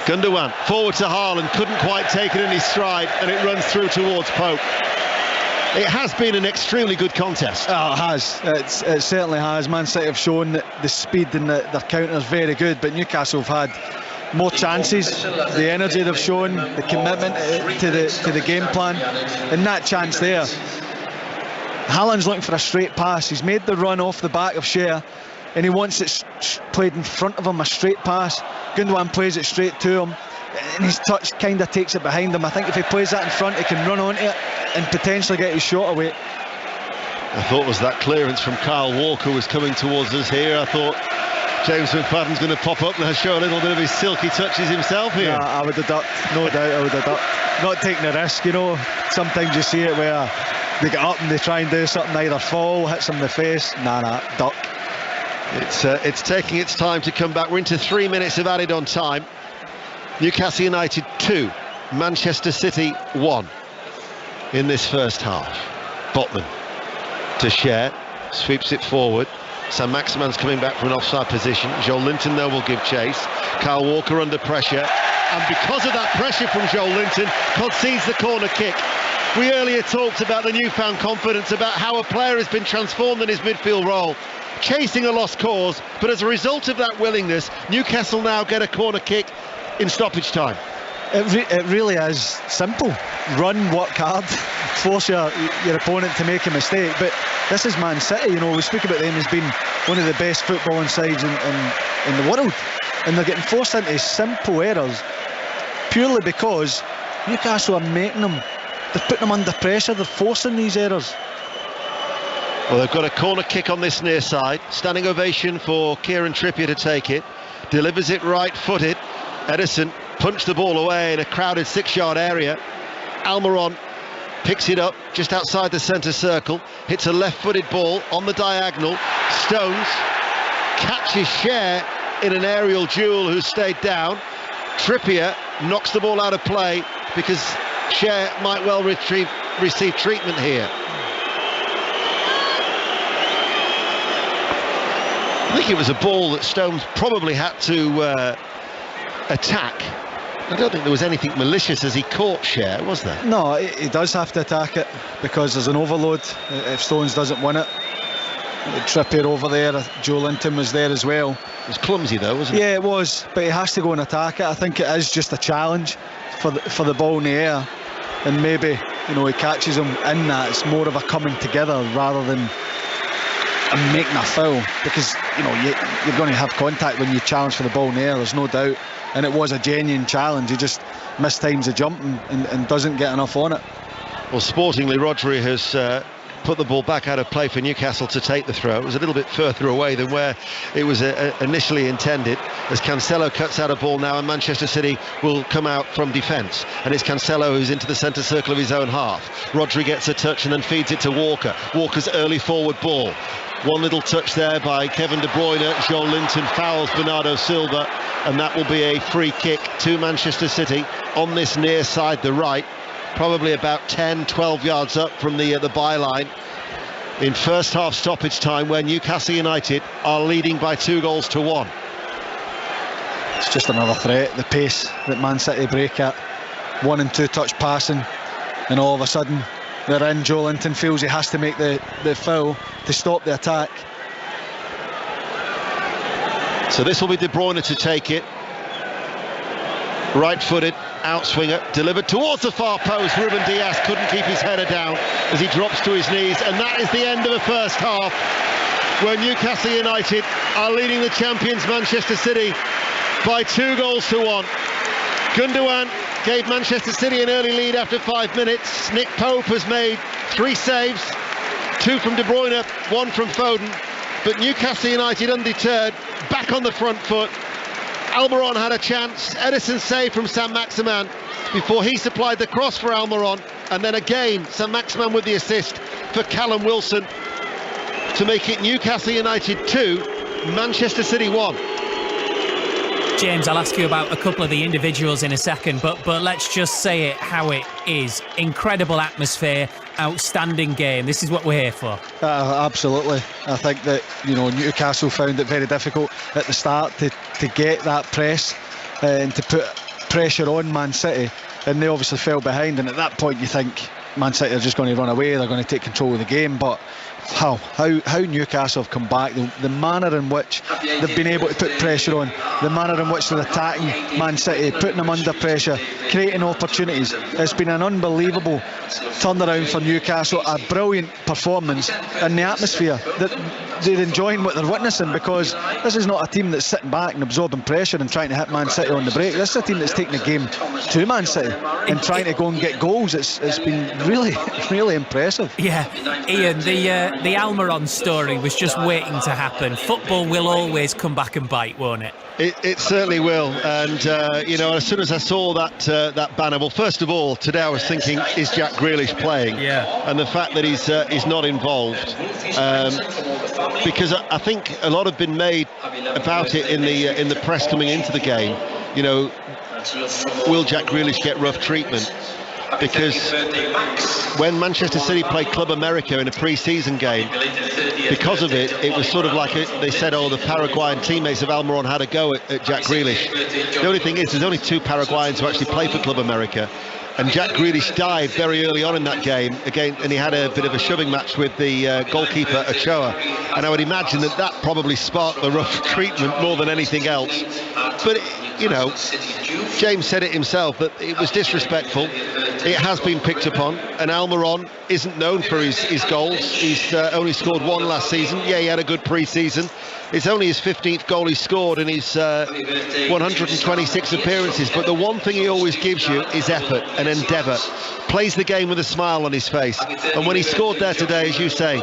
Speaker 1: Gundogan forward to Haaland, couldn't quite take it in his stride, and it runs through towards Pope. It has been an extremely good contest.
Speaker 21: Oh, it has. It certainly has. Man City have shown that the speed and their counter is very good, but Newcastle have had more chances. The energy they've shown, the commitment to the game plan, and that chance there. Haaland's looking for a straight pass. He's made the run off the back of Cher, and he wants it played in front of him, a straight pass. Gundogan plays it straight to him, and his touch kind of takes it behind him. I think if he plays that in front, he can run onto it and potentially get his shot away.
Speaker 1: I thought was that clearance from Kyle Walker was coming towards us here. I thought James McFadden's going to pop up and show a little bit of his silky touches himself here.
Speaker 21: Yeah, I would have ducked, no doubt I would have ducked. Not taking a risk, you know. Sometimes you see it where they get up and they try and do something, either fall, hits them in the face. Nah, duck.
Speaker 1: It's taking its time to come back. We're into 3 minutes of added on time. Newcastle United 2, Manchester City 1 in this first half. Botman to Cher, sweeps it forward. Sam Maximan's coming back from an offside position. Joel Linton though will give chase. Kyle Walker under pressure, and because of that pressure from Joel Linton, concedes the corner kick. We earlier talked about the newfound confidence, about how a player has been transformed in his midfield role, chasing a lost cause, but as a result of that willingness, Newcastle now get a corner kick in stoppage time.
Speaker 21: It really is simple. Run, work hard, force your opponent to make a mistake. But this is Man City, you know, we speak about them as being one of the best footballing sides in the world, and they're getting forced into simple errors purely because Newcastle are making them, they're putting them under pressure, they're forcing these errors.
Speaker 1: Well, they've got a corner kick on this near side. Standing ovation for Kieran Trippier to take it. Delivers it right-footed. Edison punched the ball away in a crowded 6-yard area. Almiron picks it up just outside the centre circle. Hits a left-footed ball on the diagonal. Stones catches Cher in an aerial duel, who stayed down. Trippier knocks the ball out of play because Cher might well receive treatment here. I think it was a ball that Stones probably had to attack, I don't think there was anything malicious as he caught Cher, was there?
Speaker 21: No, he does have to attack it because there's an overload if Stones doesn't win it. Trippier over there, Joe Linton was there as well.
Speaker 1: It was clumsy though, wasn't it?
Speaker 21: Yeah, it was, but he has to go and attack it. I think it is just a challenge for the ball in the air, and maybe, you know, he catches him in that. It's more of a coming together rather than making a foul, because, you know, you're going to have contact when you challenge for the ball in the air, there's no doubt, and it was a genuine challenge. He just mistimes the jump and doesn't get enough on it.
Speaker 1: Well, sportingly, Rodri has put the ball back out of play for Newcastle to take the throw. It was a little bit further away than where it was initially intended, as Cancelo cuts out a ball now, and Manchester City will come out from defence, and it's Cancelo who's into the centre circle of his own half. Rodri gets a touch and then feeds it to Walker. Walker's early forward ball, one little touch there by Kevin De Bruyne. Joe Linton fouls Bernardo Silva, and that will be a free kick to Manchester City on this near side, the right, probably about 10-12 yards up from the byline, in first half stoppage time, where Newcastle United are leading by 2-1.
Speaker 21: It's just another threat, the pace that Man City break at, 1 and 2 touch passing, and all of a sudden they're in. Joe Linton feels he has to make the foul to stop the attack.
Speaker 1: So this will be De Bruyne to take it, right-footed outswinger, delivered towards the far post. Ruben Dias couldn't keep his header down as he drops to his knees, and that is the end of the first half, where Newcastle United are leading the champions Manchester City by 2-1. Gundogan gave Manchester City an early lead after 5 minutes. Nick Pope has made 3 saves, 2 from De Bruyne, 1 from Foden, but Newcastle United undeterred, back on the front foot. Almiron had a chance, Edison saved from Saint-Maximin before he supplied the cross for Almiron, and then again Saint-Maximin with the assist for Callum Wilson to make it Newcastle United 2, Manchester City 1.
Speaker 9: James, I'll ask you about a couple of the individuals in a second, but let's just say it how it is. Incredible atmosphere, outstanding game. This is what we're here for.
Speaker 21: Absolutely. I think that, you know, Newcastle found it very difficult at the start to get that press and to put pressure on Man City, and they obviously fell behind, and at that point you think Man City are just going to run away, they're going to take control of the game. But how Newcastle have come back, the manner in which they've been able to put pressure on, the manner in which they're attacking Man City, putting them under pressure, creating opportunities. It's been an unbelievable turnaround for Newcastle, a brilliant performance, and the atmosphere that they're enjoying what they're witnessing, because this is not a team that's sitting back and absorbing pressure and trying to hit Man City on the break. This is a team that's taking the game to Man City and trying to go and get goals. It's been really, really impressive.
Speaker 9: Yeah, Ian, the Almiron story was just waiting to happen. Football will always come back and bite, won't it?
Speaker 1: It certainly will, and you know, as soon as I saw that banner, well, first of all, today I was thinking, is Jack Grealish playing?
Speaker 9: Yeah.
Speaker 1: And the fact that he's not involved, because I think a lot have been made about it in the press coming into the game. You know, will Jack Grealish get rough treatment? Because when Manchester City played Club America in a pre-season game, because of it, it was sort of like they said, oh, the Paraguayan teammates of Almiron had a go at Jack Grealish. The only thing is, there's only 2 Paraguayans who actually play for Club America, and Jack Grealish dived very early on in that game again, and he had a bit of a shoving match with the goalkeeper Ochoa, and I would imagine that probably sparked the rough treatment more than anything else. But you know, James said it himself, that it was disrespectful. It has been picked up on, and Almiron isn't known for his goals. He's only scored 1 last season. Yeah, he had a good pre-season. It's only his 15th goal he scored in his 126 appearances, but the one thing he always gives you is effort and endeavour. Plays the game with a smile on his face, and when he scored there today, as you say,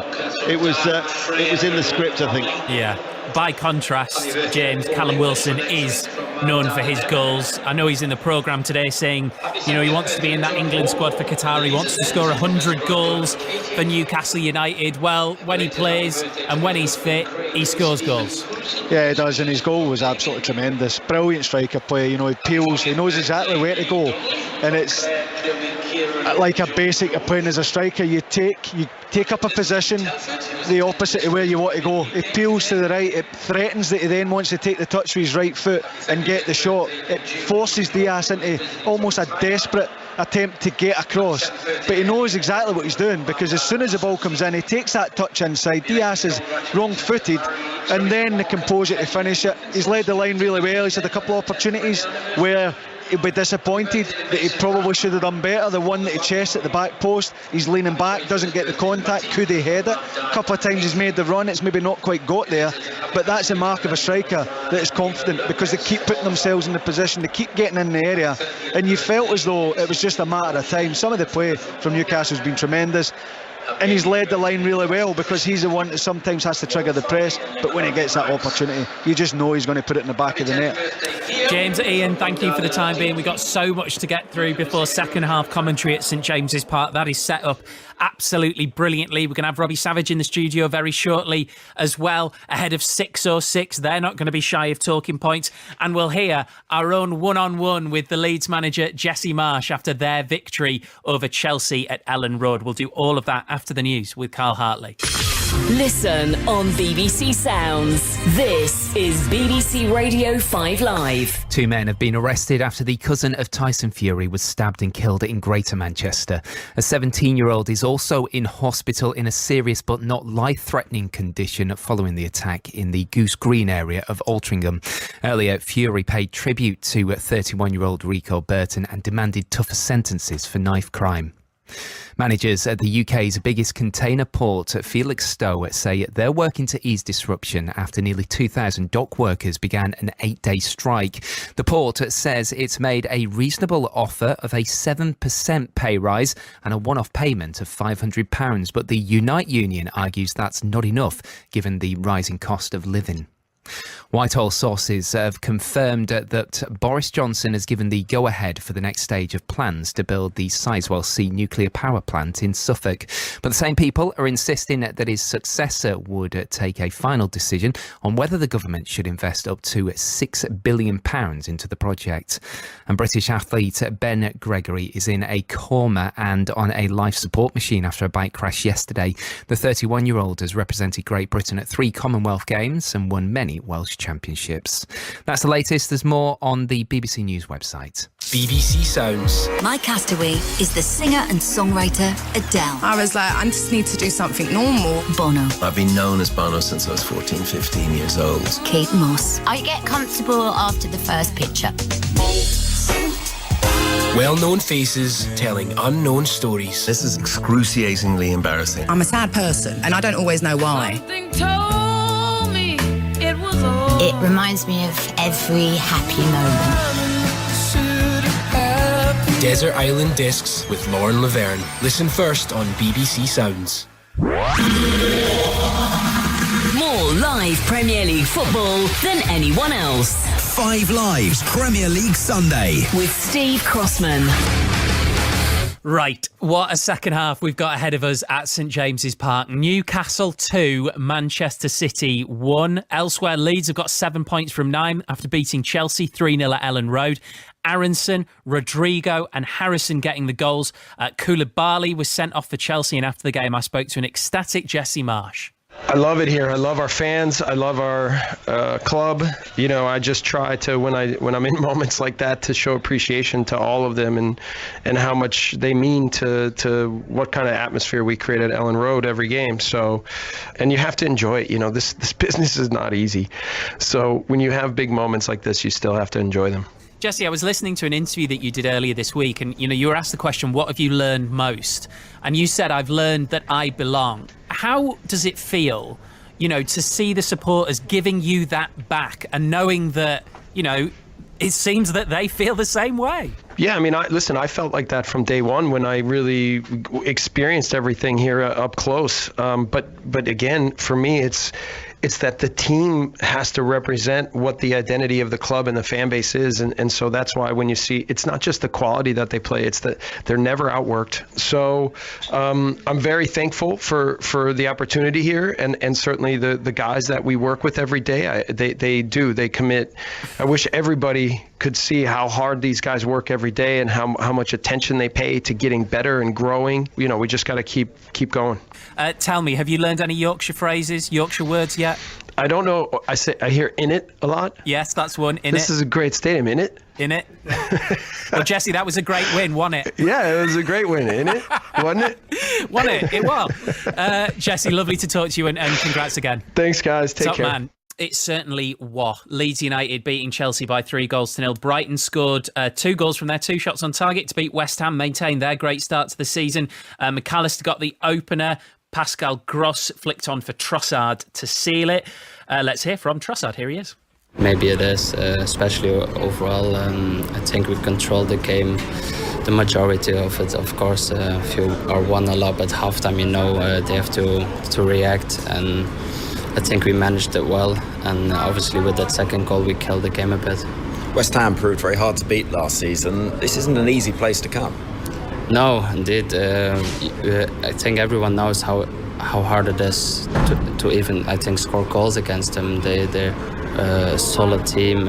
Speaker 1: it was in the script, I think.
Speaker 9: Yeah. By contrast, James, Callum Wilson is known for his goals. I know he's in the programme today saying, you know, he wants to be in that England squad for Qatar. He wants to score 100 goals for Newcastle United. Well, when he plays and when he's fit, he scores goals.
Speaker 21: Yeah, he does, and his goal was absolutely tremendous. Brilliant striker play, you know, he peels, he knows exactly where to go, and it's like a basic of playing as a striker. You take up a position the opposite of where you want to go. He peels to the right, it threatens that he then wants to take the touch with his right foot and get the shot. It forces Diaz into almost a desperate attempt to get across, but he knows exactly what he's doing, because as soon as the ball comes in, he takes that touch inside. Diaz is wrong-footed, and then the composure to finish it. He's led the line really well. He's had a couple of opportunities where he'll be disappointed that he probably should have done better. The one that he chests at the back post, he's leaning back, doesn't get the contact. Could he head it? A couple of times he's made the run, it's maybe not quite got there, but that's a mark of a striker that is confident, because they keep putting themselves in the position, they keep getting in the area, and you felt as though it was just a matter of time. Some of the play from Newcastle has been tremendous, and he's led the line really well, because he's the one that sometimes has to trigger the press, but when he gets that opportunity, you just know he's going to put it in the back of the net.
Speaker 9: James, Ian, thank you for the time being. We've got so much to get through before second half commentary at St James's Park. That is set up absolutely brilliantly. We're going to have Robbie Savage in the studio very shortly as well, ahead of 6:06. They're not going to be shy of talking points, and we'll hear our own one-on-one with the Leeds manager Jesse Marsh after their victory over Chelsea at Ellen Road. We'll do all of that after the news with Carl Hartley.
Speaker 16: Listen on BBC Sounds. This is BBC Radio 5 Live.
Speaker 22: 2 men have been arrested after the cousin of Tyson Fury was stabbed and killed in Greater Manchester. A 17-year-old is also in hospital in a serious but not life-threatening condition following the attack in the Goose Green area of Altrincham. Earlier, Fury paid tribute to 31-year-old Rico Burton and demanded tougher sentences for knife crime. Managers at the UK's biggest container port at Felixstowe say they're working to ease disruption after nearly 2,000 dock workers began an 8-day strike. The port says it's made a reasonable offer of a 7% pay rise and a one-off payment of £500, but the Unite union argues that's not enough given the rising cost of living. Whitehall sources have confirmed that Boris Johnson has given the go-ahead for the next stage of plans to build the Sizewell C nuclear power plant in Suffolk. But the same people are insisting that his successor would take a final decision on whether the government should invest up to £6 billion into the project. And British athlete Ben Gregory is in a coma and on a life support machine after a bike crash yesterday. The 31-year-old has represented Great Britain at 3 Commonwealth Games and won many Welsh championships. That's the latest. There's more on the BBC News website.
Speaker 23: BBC Sounds.
Speaker 24: My castaway is the singer and songwriter Adele.
Speaker 25: I was like, I just need to do something normal.
Speaker 24: Bono.
Speaker 23: I've been known as Bono since I was 14, 15 years old.
Speaker 24: Kate Moss.
Speaker 26: I get comfortable after the first picture.
Speaker 23: Well-known faces telling unknown stories. This is excruciatingly embarrassing.
Speaker 25: I'm a sad person, and I don't always know why.
Speaker 26: It reminds me of every happy moment.
Speaker 23: Desert Island Discs with Lauren Laverne. Listen first on BBC Sounds.
Speaker 16: More live Premier League football than anyone else.
Speaker 18: 5 Live's Premier League Sunday
Speaker 16: with Steve Crossman.
Speaker 9: Right, what a second half we've got ahead of us at St James's Park. Newcastle 2, Manchester City 1. Elsewhere, Leeds have got 7 points from 9 after beating Chelsea 3-0 at Ellen Road. Aronson, Rodrigo and Harrison getting the goals. Koulibaly was sent off for Chelsea, and after the game I spoke to an ecstatic Jesse Marsh.
Speaker 27: I love it here. I love our fans. I love our club. You know, I just try to, when I'm in moments like that, to show appreciation to all of them and how much they mean to what kind of atmosphere we create at Ellen Road every game. So, and you have to enjoy it. You know, this business is not easy. So when you have big moments like this, you still have to enjoy them.
Speaker 9: Jesse, I was listening to an interview that you did earlier this week, and you were asked the question, what have you learned most? And you said, I've learned that I belong. How does it feel, to see the supporters giving you that back and knowing that, it seems that they feel the same way?
Speaker 27: Yeah, I mean, I felt like that from day one when I really experienced everything here up close. But again, for me, it's that the team has to represent what the identity of the club and the fan base is. And so that's why when you see, it's not just the quality that they play, it's that they're never outworked. So I'm very thankful for the opportunity here and certainly the guys that we work with every day. They commit. I wish everybody could see how hard these guys work every day and how much attention they pay to getting better and growing. We just got to keep going.
Speaker 9: Tell me, have you learned any Yorkshire phrases, Yorkshire words yet?
Speaker 27: I don't know. I hear in it a lot.
Speaker 9: Yes, that's one.
Speaker 27: This is a great stadium. In it.
Speaker 9: In it. Well, Jesse, that was a great win, wasn't it?
Speaker 27: Yeah, it was a great win, in it, wasn't it?
Speaker 9: Wasn't it? It was. Jesse, lovely to talk to you, and congrats again.
Speaker 27: Thanks, guys. Take care.
Speaker 9: Man. It certainly was. Leeds United beating Chelsea by 3-0. Brighton scored 2 goals from their 2 shots on target to beat West Ham, maintain their great start to the season. McAllister got the opener. Pascal Gross flicked on for Trossard to seal it. Let's hear from Trossard. Here he is.
Speaker 3: Maybe it is, especially overall. I think we controlled the game, the majority of it. Of course, if you are 1-0 up at halftime, they have to react, and I think we managed it well. And obviously with that second goal, we killed the game a bit.
Speaker 4: West Ham proved very hard to beat last season. This isn't an easy place to come.
Speaker 3: No, indeed. I think everyone knows how hard it is to even, I think, score goals against them. They're a solid team.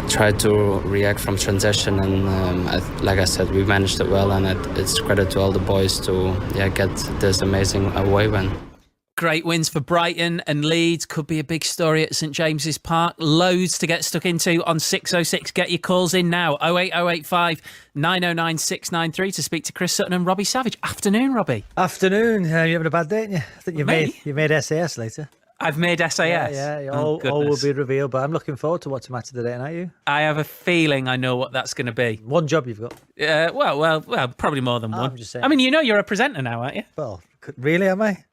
Speaker 3: Try to react from transition, and like I said, we managed it well, and it's credit to all the boys to get this amazing away win.
Speaker 9: Great wins for Brighton and Leeds. Could be a big story at St James's Park. Loads to get stuck into on 606. Get your calls in now. 08085 909 693 to speak to Chris Sutton and Robbie Savage. Afternoon, Robbie.
Speaker 7: Afternoon. You having a bad day, ain't you? I think you made SAS later.
Speaker 9: I've made SAS.
Speaker 7: Yeah. All will be revealed, but I'm looking forward to watching Match of the Day, aren't you?
Speaker 9: I have a feeling I know what that's going to be.
Speaker 7: One job you've got.
Speaker 9: Well, probably more than one.
Speaker 7: I'm just saying.
Speaker 9: I mean, you're a presenter now, aren't you?
Speaker 7: Well, really, am I?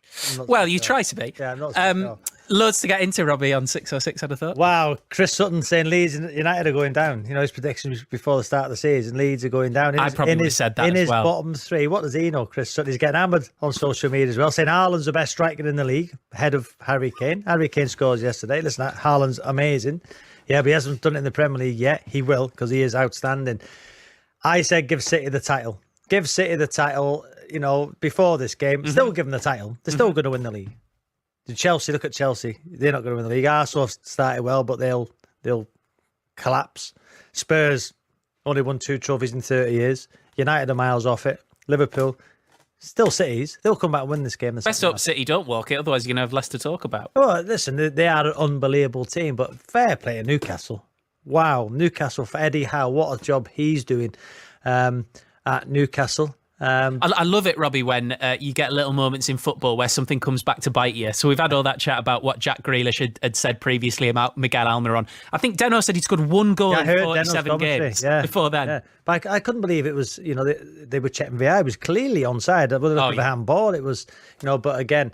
Speaker 9: Well, you try to be.
Speaker 7: Yeah, I'm not.
Speaker 9: Loads to get into, Robbie, on 606, I'd have thought.
Speaker 7: Wow, Chris Sutton saying Leeds United are going down. His predictions before the start of the season, Leeds are going down.
Speaker 9: I probably would have said that
Speaker 7: in
Speaker 9: as well.
Speaker 7: his bottom three. What does he know, Chris Sutton? He's getting hammered on social media as well, saying Haaland's the best striker in the league, ahead of Harry Kane. Harry Kane scores yesterday. Listen, Haaland's amazing. Yeah, but he hasn't done it in the Premier League yet. He will, because he is outstanding. I said give City the title. Give City the title, before this game. Still give them the title. They're still going to win the league. Chelsea, look at Chelsea. They're not going to win the league. Arsenal started well, but they'll collapse. Spurs only won 2 trophies in 30 years. United are miles off it. Liverpool, still cities. They'll come back and win this game.
Speaker 9: Best hope City don't walk it, otherwise you're going to have less to talk about.
Speaker 7: Oh, listen, they are an unbelievable team, but fair play to Newcastle. Wow, Newcastle for Eddie Howe. What a job he's doing at Newcastle.
Speaker 9: I love it, Robbie, when you get little moments in football where something comes back to bite you. So we've had all that chat about what Jack Grealish had said previously about Miguel Almiron. I think Deno said he'd scored 1 goal in 47 games before then.
Speaker 7: Yeah. But I couldn't believe it was, they were checking VAR. It was clearly onside. It wasn't a handball. It was, but again,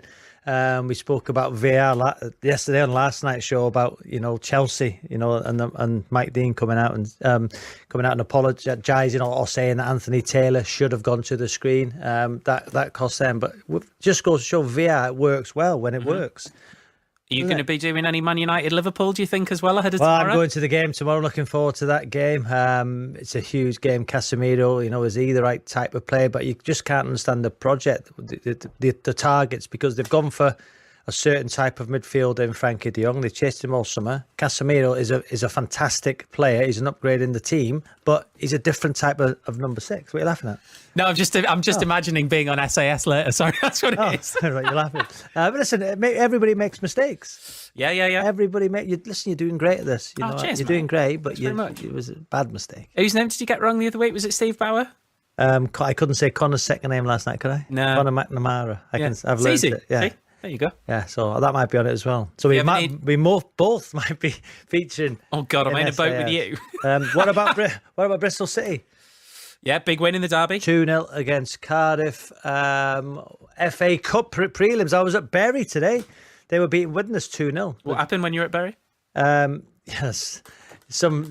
Speaker 7: we spoke about VAR yesterday on last night's show about Chelsea, and Mike Dean coming out and apologising or saying that Anthony Taylor should have gone to the screen. That cost them, but just goes to show VAR works well when it works.
Speaker 9: Are you going to be doing any Man United Liverpool, do you think, as well ahead of tomorrow?
Speaker 7: I'm going to the game tomorrow. Looking forward to that game. It's a huge game. Casemiro, is he the right type of player? But you just can't understand the project, the targets, because they've gone for a certain type of midfielder in Frankie de Jong. They chased him all summer. Casemiro is a fantastic player. He's an upgrade in the team, but he's a different type of number 6. What are you laughing at?
Speaker 9: No, I'm just imagining being on SAS later. Sorry, that's what it is.
Speaker 7: Right, you're laughing. But listen, everybody makes mistakes.
Speaker 9: Yeah.
Speaker 7: Everybody you're doing great at this.
Speaker 9: Cheers,
Speaker 7: you're doing great, but it was a bad mistake.
Speaker 9: Whose name did you get wrong the other week? Was it Steve Bauer?
Speaker 7: I couldn't say Connor's second name last night, could I?
Speaker 9: No.
Speaker 7: Connor McNamara. I've learned it. Yeah.
Speaker 9: See? There you go.
Speaker 7: Yeah, so that might be on it as well. So we both might be featuring.
Speaker 9: Oh God, I'm in a boat with you.
Speaker 7: What about Bristol City?
Speaker 9: Yeah, big win in the derby.
Speaker 7: 2-0 against Cardiff. FA Cup prelims. I was at Bury today. They were beating Widnes 2-0.
Speaker 9: What happened when you were at Bury?
Speaker 7: Yes. Some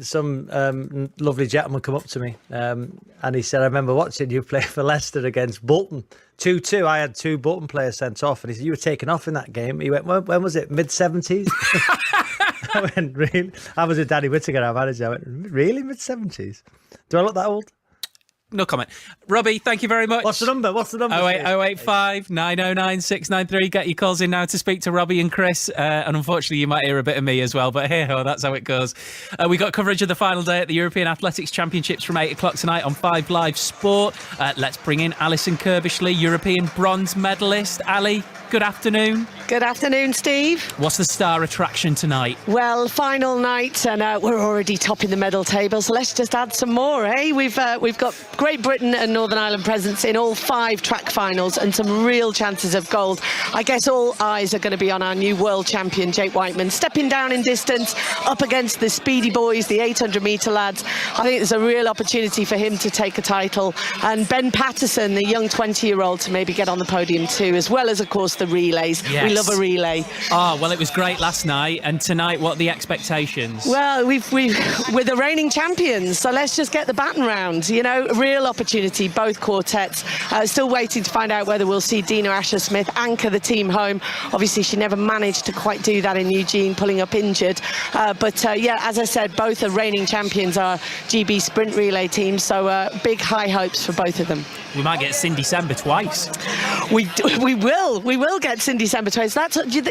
Speaker 7: lovely gentleman come up to me and he said, I remember watching you play for Leicester against Bolton 2-2. I had 2 Bolton players sent off, and he said, you were taken off in that game. He went, when was it? Mid-70s? I went, really? I was with Danny Whittaker, our manager. I went, really? Mid-70s? Do I look that old?
Speaker 9: No comment. Robbie, thank you very much.
Speaker 7: What's the number?
Speaker 9: 08085 909 693. Get your calls in now to speak to Robbie and Chris. And unfortunately, you might hear a bit of me as well. But hey-ho, that's how it goes. We got coverage of the final day at the European Athletics Championships from 8 o'clock tonight on 5 Live Sport. Let's bring in Alison Kirbishley, European bronze medalist. Ali, good afternoon.
Speaker 5: Good afternoon, Steve.
Speaker 9: What's the star attraction tonight?
Speaker 5: Well, final night, and we're already topping the medal table, so let's just add some more, eh? We've got Great Britain and Northern Ireland presents in all 5 track finals and some real chances of gold. I guess all eyes are going to be on our new world champion, Jake Whiteman, stepping down in distance, up against the speedy boys, the 800-metre lads. I think there's a real opportunity for him to take a title, and Ben Patterson, the young 20-year-old, to maybe get on the podium too, as well as, of course, the relays.
Speaker 9: Yes.
Speaker 5: We love a relay.
Speaker 9: Oh, well, it was great last night, and tonight, what are the expectations?
Speaker 5: Well, we're the reigning champions, so let's just get the baton round. You know, real opportunity, both quartets. Still waiting to find out whether we'll see Dina Asher-Smith anchor the team home. Obviously, she never managed to quite do that in Eugene, pulling up injured. But as I said, both are reigning champions, our GB sprint relay team, so big high hopes for both of them.
Speaker 9: We might get Cindy Sember twice.
Speaker 5: We will get Cindy Sember twice.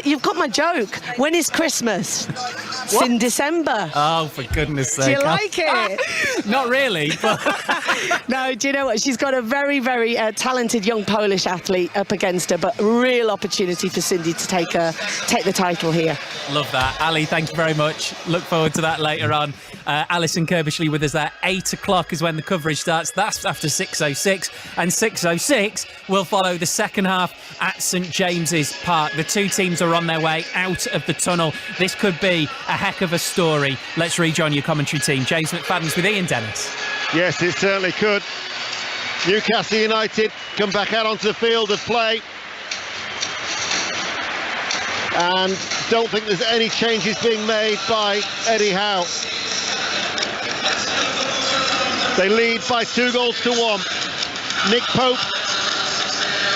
Speaker 5: You've got my joke. When is Christmas? It's in December.
Speaker 9: Oh, for goodness sake.
Speaker 5: Do you like it?
Speaker 9: Not really, but...
Speaker 5: No, do you know what? She's got a very, very talented young Polish athlete up against her, but real opportunity for Cindy to take the title here.
Speaker 9: Love that. Ali, thank you very much. Look forward to that later on. Alison Kirbishley with us there. 8 o'clock is when the coverage starts. That's after 6:06. And 6:06 will follow the second half at St James's Park. The two teams are on their way out of the tunnel. This could be a heck of a story. Let's rejoin your commentary team. James McFadden's with Ian Dennis.
Speaker 1: Yes, it certainly could. Newcastle United come back out onto the field of play. And don't think there's any changes being made by Eddie Howe. They lead by 2-1. Nick Pope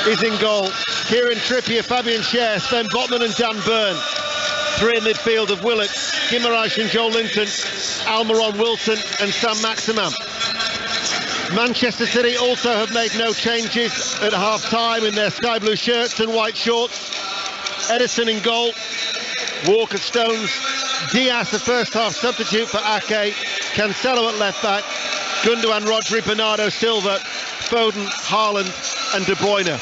Speaker 1: is in goal. Kieran Trippier, Fabian Schär, Sven Botman and Dan Burn. 3 in midfield of Willocks, Guimaraes and Joe Linton, Almiron Wilson and Sam Maximan. Manchester City also have made no changes at half-time in their sky blue shirts and white shorts. Edison in goal, Walker, Stones, Diaz a first-half substitute for Ake, Cancelo at left-back, Gundogan, Rodri, Bernardo Silva, Foden, Haaland and De Bruyne.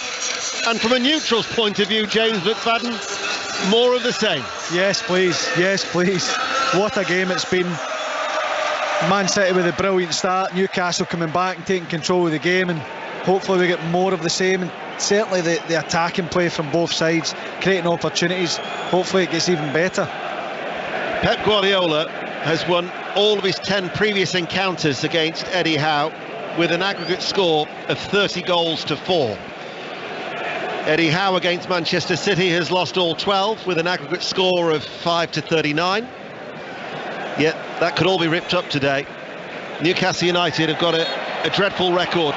Speaker 1: And from a neutral's point of view, James McFadden, more of the same.
Speaker 21: Yes, please. Yes, please. What a game it's been. Man City with a brilliant start, Newcastle coming back and taking control of the game, and hopefully we get more of the same. And certainly the attacking play from both sides, creating opportunities. Hopefully it gets even better.
Speaker 1: Pep Guardiola has won all of his 10 previous encounters against Eddie Howe with an aggregate score of 30 goals to 4. Eddie Howe against Manchester City has lost all 12 with an aggregate score of 5-39. Yet that could all be ripped up today. Newcastle United have got a dreadful record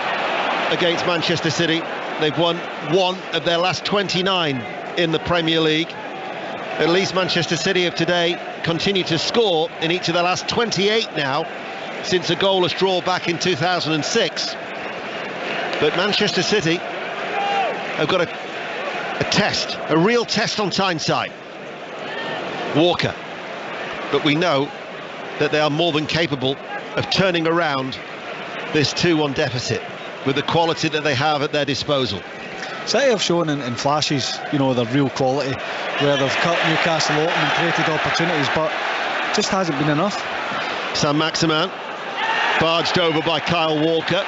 Speaker 1: against Manchester City. They've won 1 of their last 29 in the Premier League. At least Manchester City have today continued to score in each of their last 28 now, since a goalless draw back in 2006. But Manchester City have got a real test on Tyneside. Walker. But we know that they are more than capable of turning around this 2-1 deficit with the quality that they have at their disposal.
Speaker 21: City have shown in flashes, you know, their real quality, where they've cut Newcastle open and created opportunities, but just hasn't been enough.
Speaker 1: Sam Maximan barged over by Kyle Walker.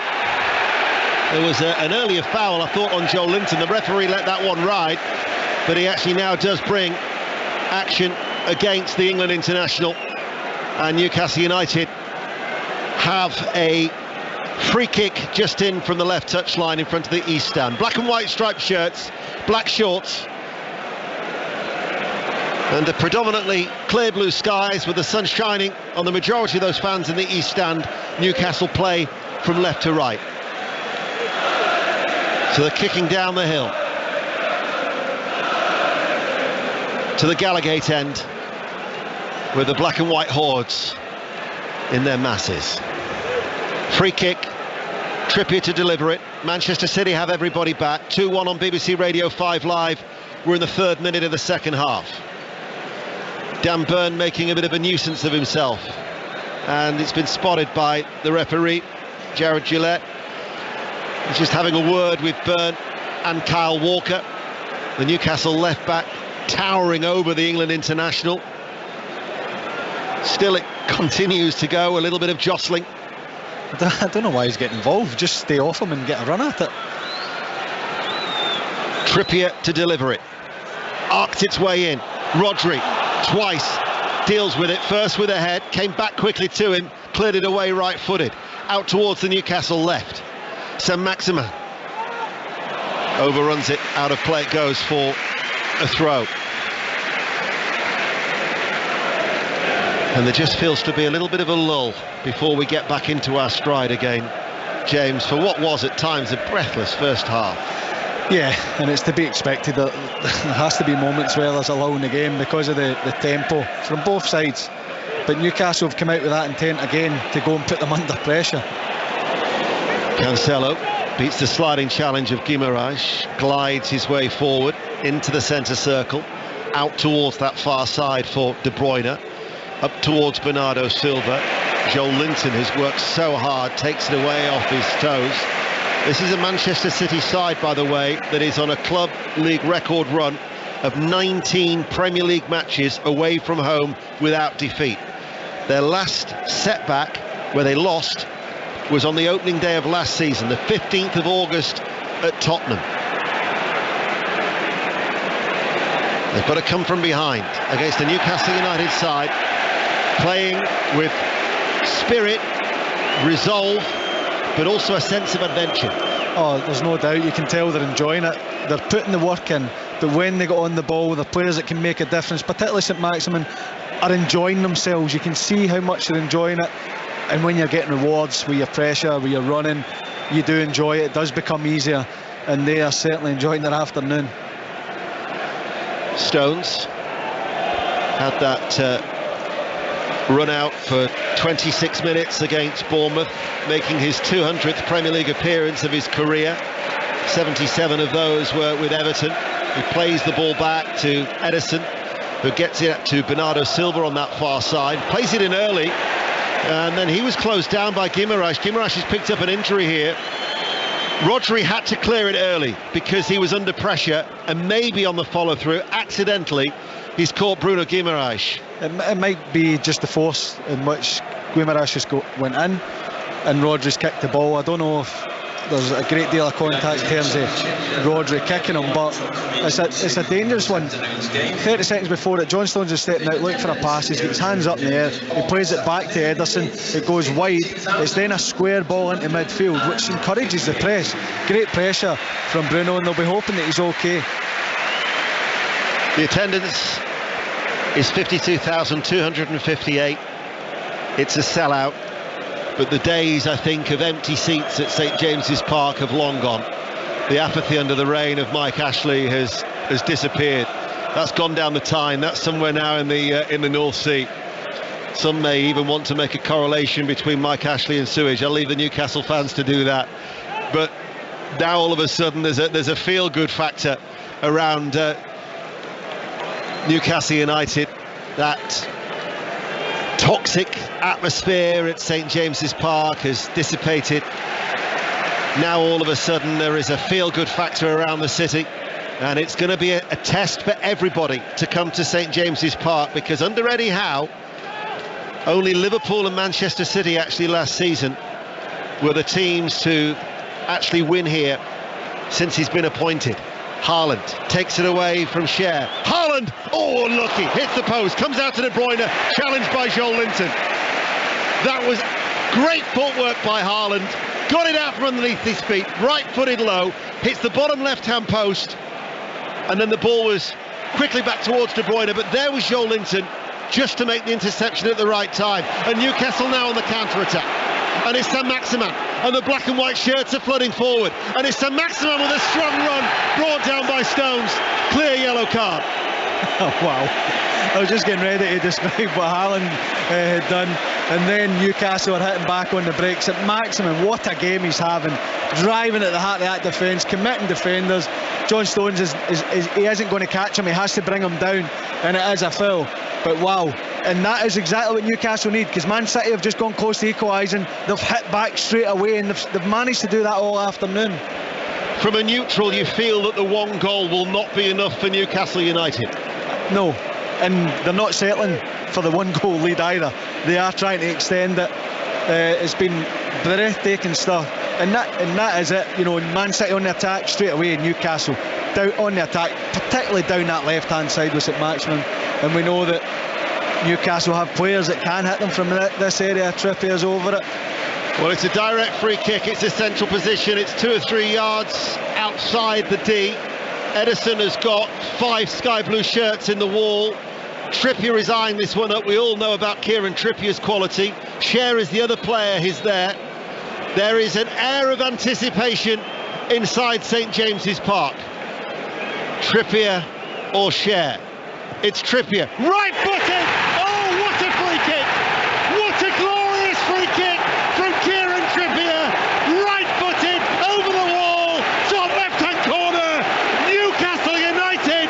Speaker 1: There was an earlier foul, I thought, on Joe Linton. The referee let that one ride, but he actually now does bring action against the England international, and Newcastle United have a free kick just in from the left touchline in front of the East Stand. Black and white striped shirts, black shorts, and the predominantly clear blue skies with the sun shining on the majority of those fans in the East Stand. Newcastle play from left to right. So they're kicking down the hill to the Gallagate end, with the black and white hordes in their masses. Free kick, Trippier to deliver it. Manchester City have everybody back. 2-1 on BBC Radio 5 Live. We're in the 3rd minute of the second half. Dan Burn making a bit of a nuisance of himself, and it's been spotted by the referee, Jared Gillette. He's just having a word with Burn and Kyle Walker. The Newcastle left back towering over the England international. Still it continues to go, a little bit of jostling.
Speaker 21: I don't know why he's getting involved. Just stay off him and get a run at it.
Speaker 1: Trippier to deliver it. Arced its way in. Rodri twice deals with it. First with a head, came back quickly to him, cleared it away right-footed. Out towards the Newcastle left. Saint-Maximin overruns it, out of play it goes for a throw. And there just feels to be a little bit of a lull before we get back into our stride again, James, for what was at times a breathless first half.
Speaker 21: Yeah, and it's to be expected that there has to be moments where there's a lull in the game because of the tempo from both sides. But Newcastle have come out with that intent again to go and put them under pressure.
Speaker 1: Cancelo beats the sliding challenge of Guimaraes, glides his way forward into the centre circle, out towards that far side for De Bruyne, up towards Bernardo Silva. Joel Linton has worked so hard, takes it away off his toes. This is a Manchester City side, by the way, that is on a club league record run of 19 Premier League matches away from home without defeat. Their last setback, where they lost, was on the opening day of last season, the 15th of August at Tottenham. They've got to come from behind against the Newcastle United side, playing with spirit, resolve, but also a sense of adventure.
Speaker 21: Oh, there's no doubt. You can tell they're enjoying it. They're putting the work in, but when they got on the ball, the players that can make a difference, particularly Saint-Maximin, are enjoying themselves. You can see how much they're enjoying it. And when you're getting rewards with your pressure, with your running, you do enjoy it. It does become easier, and they are certainly enjoying their afternoon.
Speaker 1: Stones had that run out for 26 minutes against Bournemouth, making his 200th Premier League appearance of his career. 77 of those were with Everton. He plays the ball back to Ederson, who gets it to Bernardo Silva on that far side, plays it in early, and then he was closed down by Guimaraes. Guimaraes has picked up an injury here. Rodri had to clear it early because he was under pressure, and maybe on the follow-through, accidentally, he's caught Bruno Guimaraes.
Speaker 21: It might be just the force in which Guimaraes just went in, and Rodri's kicked the ball. I don't know if there's a great deal of contact in terms of Rodri kicking him, but it's a dangerous one. 30 seconds before it, John Stones is stepping out, looking for a pass. He's got his hands up in the air. He plays it back to Ederson. It goes wide. It's then a square ball into midfield, which encourages the press. Great pressure from Bruno, and they'll be hoping that he's okay.
Speaker 1: The attendance is 52,258. It's a sellout. But the days, I think, of empty seats at St James's Park have long gone. The apathy under the reign of Mike Ashley has disappeared. That's gone down the Tyne. That's somewhere now in the North Sea. Some may even want to make a correlation between Mike Ashley and sewage. I'll leave the Newcastle fans to do that. But now all of a sudden there's a feel-good factor around Newcastle United. That toxic atmosphere at St James's Park has dissipated. Now all of a sudden there is a feel-good factor around the city, and it's going to be a test for everybody to come to St James's Park, because under Eddie Howe, only Liverpool and Manchester City actually last season were the teams to actually win here since he's been appointed. Haaland takes it away from Cher. Haaland, oh unlucky, hits the post, comes out to De Bruyne, challenged by Joel Linton. That was great footwork by Haaland, got it out from underneath his feet, right-footed low, hits the bottom left-hand post, and then the ball was quickly back towards De Bruyne, but there was Joel Linton just to make the interception at the right time. And Newcastle now on the counter-attack. And it's Saint-Maximin, and the black and white shirts are flooding forward, and it's Saint-Maximin with a strong run, brought down by Stones. Clear yellow card.
Speaker 21: Oh, wow. I was just getting ready to describe what Haaland had done, and then Newcastle are hitting back on the break. Saint-Maximin, what a game he's having, driving at the heart of that defence, committing defenders. John Stones he isn't going to catch him, he has to bring him down, and it is a foul. But wow, and that is exactly what Newcastle need, because Man City have just gone close to equalising. They've hit back straight away, and they've managed to do that all afternoon.
Speaker 1: from a neutral, you feel that the one goal will not be enough for Newcastle United?
Speaker 21: No, and they're not settling for the one goal lead either. They are trying to extend it. It's been breathtaking stuff, and that is it. You know, Man City on the attack straight away, in Newcastle down on the attack, particularly down that left hand side with St Maximin, and we know that Newcastle have players that can hit them from this area. Trippier's over it.
Speaker 1: Well, it's a direct free kick. It's a central position. It's 2 or 3 yards outside the D. Ederson has got 5 sky blue shirts in the wall. Trippier is eyeing this one up. We all know about Kieran Trippier's quality. Cher is the other player who's there. There is an air of anticipation inside St James's Park. Trippier or Cher? It's Trippier. Right footed! Oh, what a free kick! What a glorious free kick from Kieran Trippier! Right footed, over the wall, top left-hand corner. Newcastle United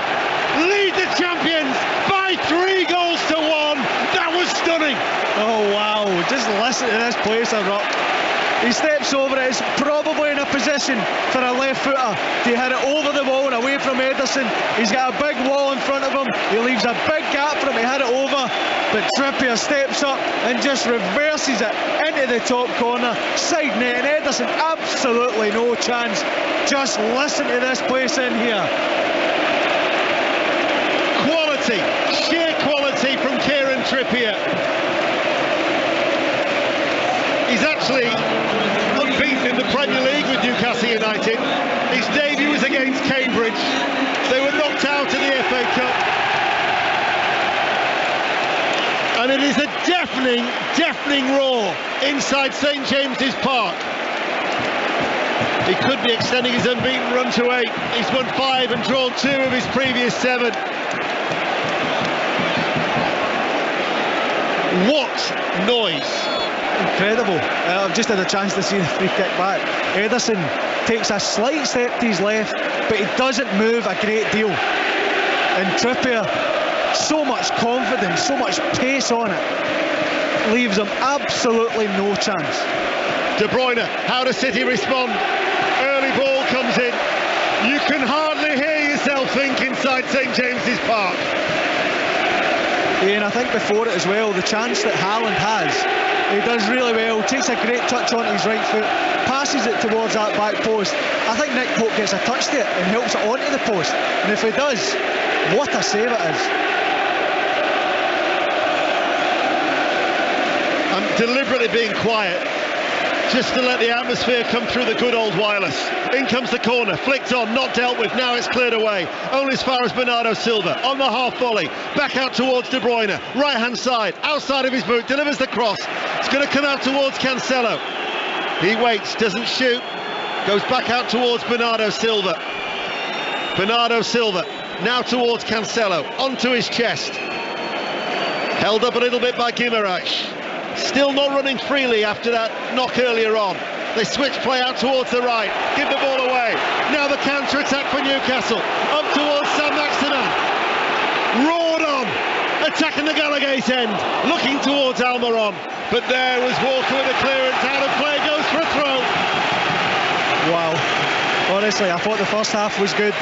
Speaker 1: lead the champions by 3 goals to 1. That was stunning.
Speaker 21: Oh wow, just listen to this place erupt. He steps over it. It's probably in a position for a left footer to hit it over the wall and away from Ederson. He's got a big wall in front of him. He leaves a big gap for him to hit it over, but Trippier steps up and just reverses it into the top corner, side net, and Ederson absolutely no chance. Just listen to this place in here.
Speaker 1: Quality, sheer quality from Kieran Trippier. He's actually unbeaten in the Premier League with Newcastle United. His debut was against Cambridge. They were knocked out in the FA Cup. And it is a deafening roar inside St James's Park. He could be extending his unbeaten run to 8. He's won 5 and drawn 2 of his previous 7. What noise!
Speaker 21: Incredible. I've just had a chance to see the free kick back. Ederson takes a slight step to his left, but he doesn't move a great deal. And Trippier, so much confidence, so much pace on it, leaves him absolutely no chance.
Speaker 1: De Bruyne, how does City respond? Early ball comes in. You can hardly hear yourself think inside St James's Park.
Speaker 21: And I think before it as well, the chance that Haaland has, he does really well, takes a great touch onto his right foot, passes it towards that back post. I think Nick Pope gets a touch to it and helps it onto the post, and if he does, what a save it is.
Speaker 1: I'm deliberately being quiet just to let the atmosphere come through the good old wireless. In comes the corner, flicked on, not dealt with, now it's cleared away. Only as far as Bernardo Silva, on the half volley, back out towards De Bruyne, right hand side, outside of his boot, delivers the cross. It's going to come out towards Cancelo. He waits, doesn't shoot, goes back out towards Bernardo Silva. Bernardo Silva, now towards Cancelo, onto his chest. Held up a little bit by Guimaraes. Still not running freely after that knock earlier on. They switch play out towards the right, give the ball away. Now the counter-attack for Newcastle, up towards St Maximin. Roared on, attacking the Gallagate end, looking towards Almiron. But there was Walker with a clearance, out of play, goes for a throw.
Speaker 21: Wow, honestly, I thought the first half was good.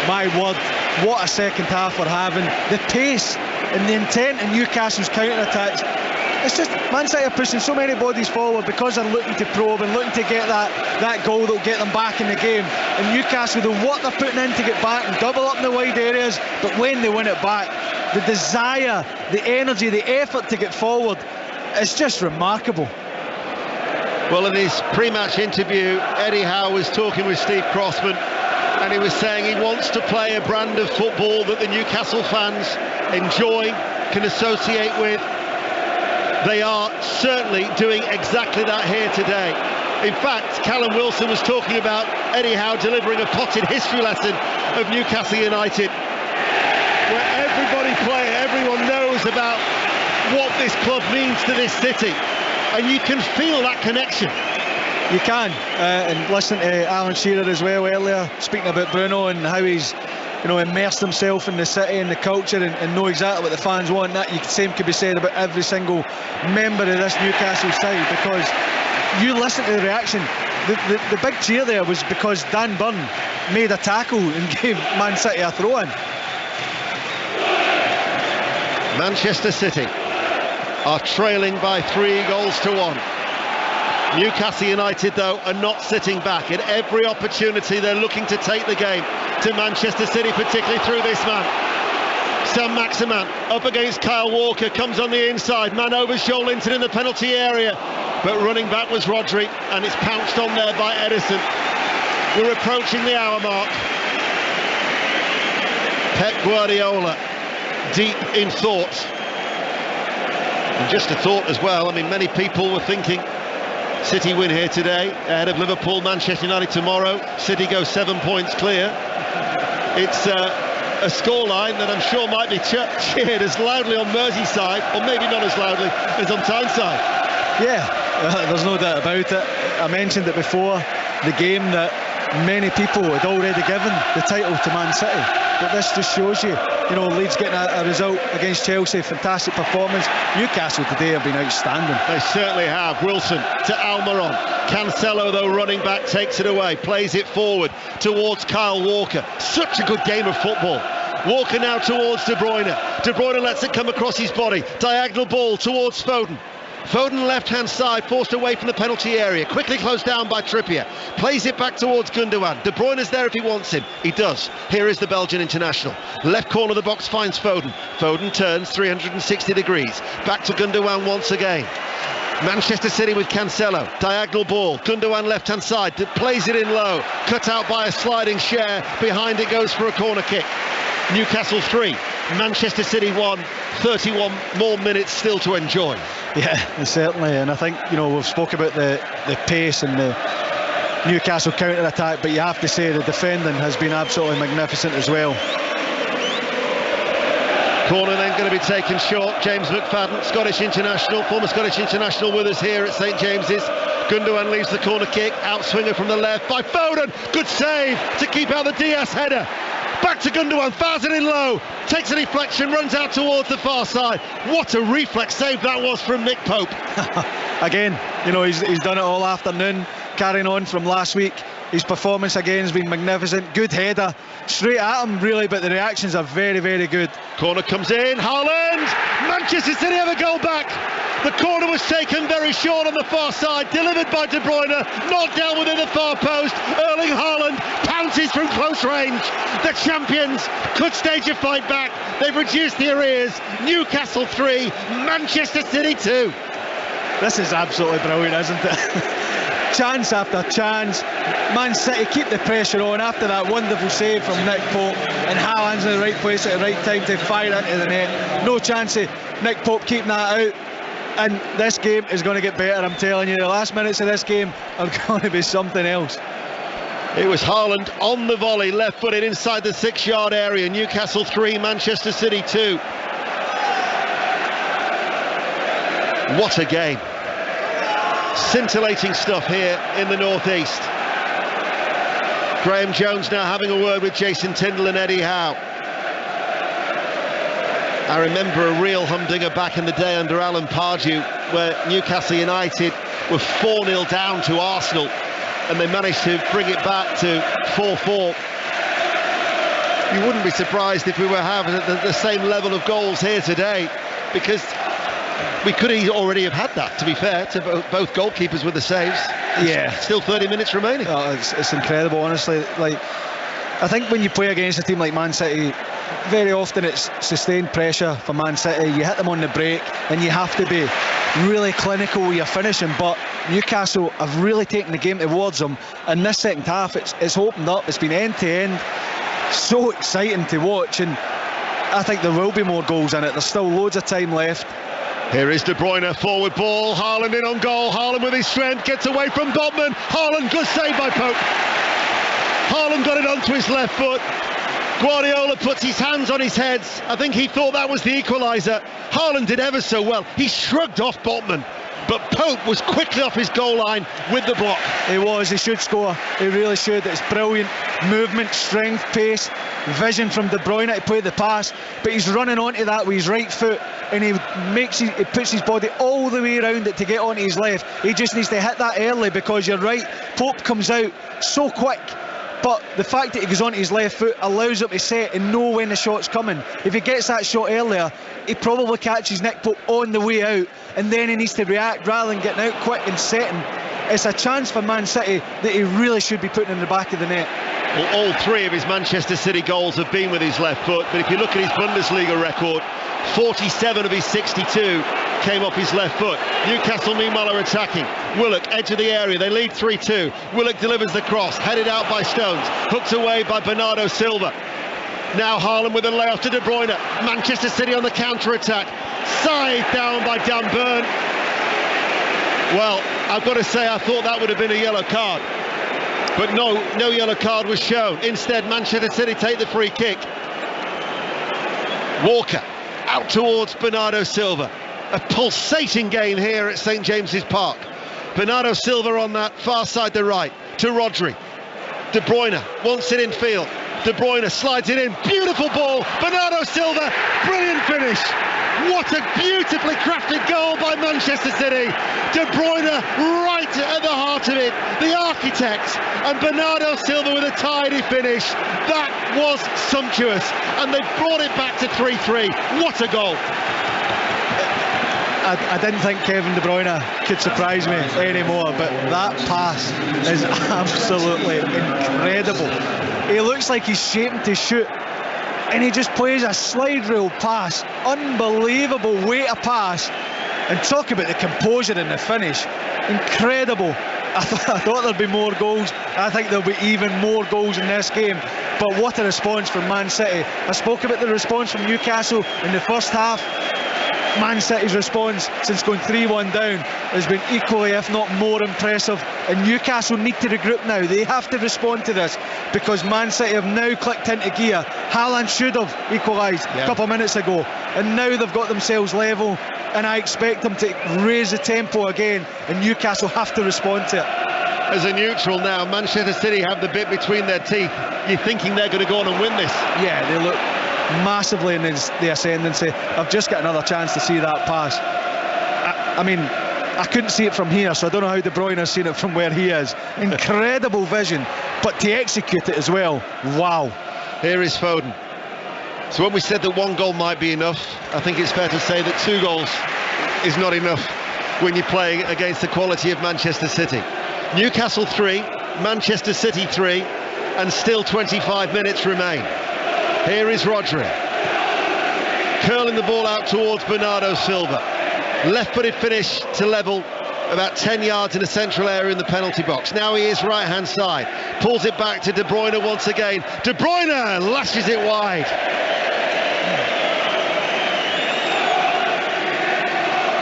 Speaker 21: My word, what a second half we're having. The pace and the intent in Newcastle's counter-attacks. It's just Man City are pushing so many bodies forward because they're looking to probe and looking to get that goal that'll get them back in the game. And Newcastle, the what they're putting in to get back and double up in the wide areas, but when they win it back, the desire, the energy, the effort to get forward, it's just remarkable.
Speaker 1: Well, in his pre-match interview, Eddie Howe was talking with Steve Crossman, and he was saying he wants to play a brand of football that the Newcastle fans enjoy, can associate with. They are certainly doing exactly that here today. In fact, Callum Wilson was talking about Eddie Howe delivering a potted history lesson of Newcastle United, where everyone knows about what this club means to this city, and you can feel that connection.
Speaker 21: You can, and listen to Alan Shearer as well earlier, speaking about Bruno and how he's immersed himself in the city and the culture and know exactly what the fans want. That same could be said about every single member of this Newcastle side, because you listen to the reaction. the big cheer there was because Dan Burn made a tackle and gave Man City a throw-in.
Speaker 1: Manchester City are trailing by 3-1. Newcastle United, though, are not sitting back. At every opportunity, they're looking to take the game to Manchester City, particularly through this man. Sam Maximan up against Kyle Walker, comes on the inside, man over Joelinton in the penalty area, but running back was Rodri, and it's pounced on there by Edison. We're approaching the hour mark. Pep Guardiola deep in thought, and just a thought as well. I mean, many people were thinking City win here today ahead of Liverpool, Manchester United tomorrow. City go 7 points clear. It's a scoreline that I'm sure might be cheered as loudly on Merseyside, or maybe not as loudly as on Tyneside.
Speaker 21: Yeah, there's no doubt about it. I mentioned it before the game that many people had already given the title to Man City, but this just shows you, Leeds getting a result against Chelsea, fantastic performance. Newcastle today have been outstanding.
Speaker 1: They certainly have. Wilson to Almiron. Cancelo, though, running back, takes it away, plays it forward towards Kyle Walker. Such a good game of football. Walker now towards De Bruyne. De Bruyne lets it come across his body. Diagonal ball towards Foden. Foden left-hand side, forced away from the penalty area, quickly closed down by Trippier, plays it back towards Gundogan. De Bruyne is there if he wants him. He does. Here is the Belgian international. Left corner of the box finds Foden. Foden turns 360 degrees. Back to Gundogan once again. Manchester City with Cancelo. Diagonal ball. Gundogan left-hand side. Plays it in low. Cut out by a sliding share. Behind it goes for a corner kick. Newcastle 3. Manchester City 1. 31 more minutes still to enjoy.
Speaker 21: Yeah, certainly, and I think we've spoke about the pace and the Newcastle counter-attack, but you have to say the defending has been absolutely magnificent as well.
Speaker 1: Corner then going to be taken short. James McFadden, Scottish international, former Scottish international, with us here at St James's. Gundogan leaves the corner kick, outswinger from the left by Foden. Good save to keep out the Diaz header. Back to Gundogan, fires it in low, takes a deflection, runs out towards the far side. What a reflex save that was from Nick Pope.
Speaker 21: Again, he's done it all afternoon, carrying on from last week. His performance again has been magnificent. Good header, straight at him really, but the reactions are very, very good.
Speaker 1: Corner comes in, Haaland! Manchester City have a goal back. The corner was taken very short on the far side, delivered by De Bruyne, knocked down within the far post. Erling Haaland pounces from close range. The champions could stage a fight back. They've reduced the arrears. Newcastle 3, Manchester City 2.
Speaker 21: This is absolutely brilliant, isn't it? Chance after chance. Man City keep the pressure on after that wonderful save from Nick Pope, and Haaland's in the right place at the right time to fire into the net. No chance of Nick Pope keeping that out. And this game is going to get better, I'm telling you. The last minutes of this game are going to be something else.
Speaker 1: It was Haaland on the volley, left-footed inside the 6-yard area. Newcastle 3, Manchester City 2. What a game. Scintillating stuff here in the northeast. Graham Jones now having a word with Jason Tindall and Eddie Howe. I remember a real humdinger back in the day under Alan Pardew, where Newcastle United were 4-0 down to Arsenal, and they managed to bring it back to 4-4. You wouldn't be surprised if we were having the same level of goals here today, because we could already have had that, to be fair, to both goalkeepers with the saves.
Speaker 21: Yeah.
Speaker 1: Still 30 minutes remaining.
Speaker 21: Oh, it's incredible, honestly. I think when you play against a team like Man City, very often it's sustained pressure for Man City. You hit them on the break and you have to be really clinical with your finishing, but Newcastle have really taken the game towards them, and this second half it's opened up. It's been end to end, so exciting to watch, and I think there will be more goals in it. There's still loads of time left.
Speaker 1: Here is De Bruyne, forward ball, Haaland in on goal. Haaland with his strength gets away from Botman. Haaland, good save by Pope. Haaland got it onto his left foot. Guardiola puts his hands on his head. I think he thought that was the equaliser. Haaland did ever so well. He shrugged off Botman. but Pope was quickly off his goal line with the block.
Speaker 21: He should score, he really should. It's brilliant movement, strength, pace, vision from De Bruyne to play the pass, but he's running onto that with his right foot, and he puts his body all the way around it to get onto his left. He just needs to hit that early, because you're right, Pope comes out so quick, but the fact that he goes onto his left foot allows him to set and know when the shot's coming. If he gets that shot earlier, he probably catches Nick Pope on the way out, and then he needs to react rather than getting out quick and setting. It's a chance for Man City that he really should be putting in the back of the net.
Speaker 1: Well, all 3 of his Manchester City goals have been with his left foot, but if you look at his Bundesliga record, 47 of his 62 came off his left foot. Newcastle meanwhile are attacking. Willock, edge of the area, they lead 3-2. Willock delivers the cross, headed out by Stones, hooked away by Bernardo Silva. Now Haaland with a layoff to De Bruyne. Manchester City on the counter-attack. Scythed down by Dan Burn. Well, I've got to say, I thought that would have been a yellow card. But no yellow card was shown. Instead, Manchester City take the free kick. Walker out towards Bernardo Silva. A pulsating game here at St James's Park. Bernardo Silva on that far side to right to Rodri. De Bruyne wants it in field. De Bruyne slides it in. Beautiful ball. Bernardo Silva. Brilliant finish. What a beautifully crafted goal by Manchester City. De Bruyne right at the heart of it. The architect, and Bernardo Silva with a tidy finish. That was sumptuous. And they've brought it back to 3-3. What a goal.
Speaker 21: I didn't think Kevin De Bruyne could surprise me anymore, but that pass is absolutely incredible. He looks like he's shaping to shoot, and he just plays a slide rule pass. Unbelievable weight of pass. And talk about the composure and the finish. Incredible. I thought there'd be more goals. I think there'll be even more goals in this game. But what a response from Man City. I spoke about the response from Newcastle in the first half. Man City's response since going 3-1 down has been equally, if not more, impressive. And Newcastle need to regroup now. They have to respond to this, because Man City have now clicked into gear. Haaland should have equalised a couple of minutes ago, and now they've got themselves level, and I expect them to raise the tempo again, and Newcastle have to respond to it.
Speaker 1: As a neutral now, Manchester City have the bit between their teeth. You're thinking they're going to go on and win this.
Speaker 21: Yeah, they look massively in the ascendancy. I've just got another chance to see that pass. I mean, I couldn't see it from here, so I don't know how De Bruyne has seen it from where he is. Incredible vision, but to execute it as well, wow.
Speaker 1: Here is Foden. So when we said that 1 goal might be enough, I think it's fair to say that 2 goals is not enough when you're playing against the quality of Manchester City. Newcastle 3, Manchester City 3, and still 25 minutes remain. Here is Rodri, curling the ball out towards Bernardo Silva. Left-footed finish to level about 10 yards in the central area in the penalty box. Now he is right-hand side, pulls it back to De Bruyne once again. De Bruyne lashes it wide.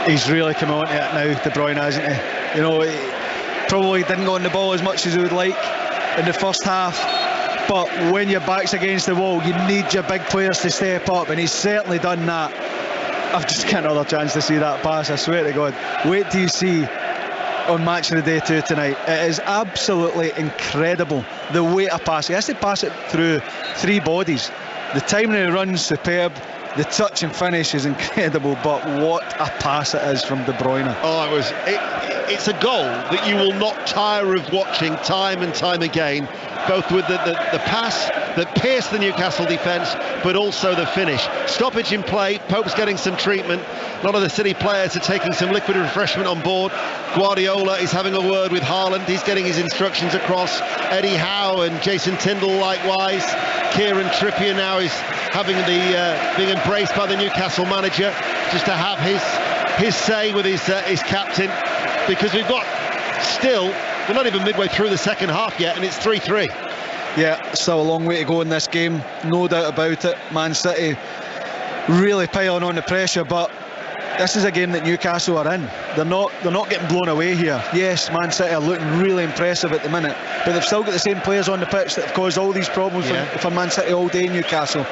Speaker 21: He's really come on to it now, De Bruyne, hasn't he? You know, he probably didn't go on the ball as much as he would like in the first half, but when your back's against the wall, you need your big players to step up, and he's certainly done that. I've just got another chance to see that pass, I swear to God. Wait till you see on Match of the Day 2 tonight. It is absolutely incredible, the weight of pass. He has to pass it through 3 bodies. The timing of the run's superb. The touch and finish is incredible, but what a pass it is from De Bruyne.
Speaker 1: Oh, it's a goal that you will not tire of watching time and time again, both with the pass that pierced the Newcastle defence, but also the finish. Stoppage in play, Pope's getting some treatment. A lot of the City players are taking some liquid refreshment on board. Guardiola is having a word with Haaland. He's getting his instructions across. Eddie Howe and Jason Tindall likewise. Kieran Trippier now is having being embraced by the Newcastle manager, just to have his say with his captain, because we're not even midway through the second half yet, and it's 3-3.
Speaker 21: Yeah, still a long way to go in this game, no doubt about it. Man City really piling on the pressure, but this is a game that Newcastle are in. They're not getting blown away here. Yes, Man City are looking really impressive at the minute, but they've still got the same players on the pitch that have caused all these problems for Man City all day in Newcastle.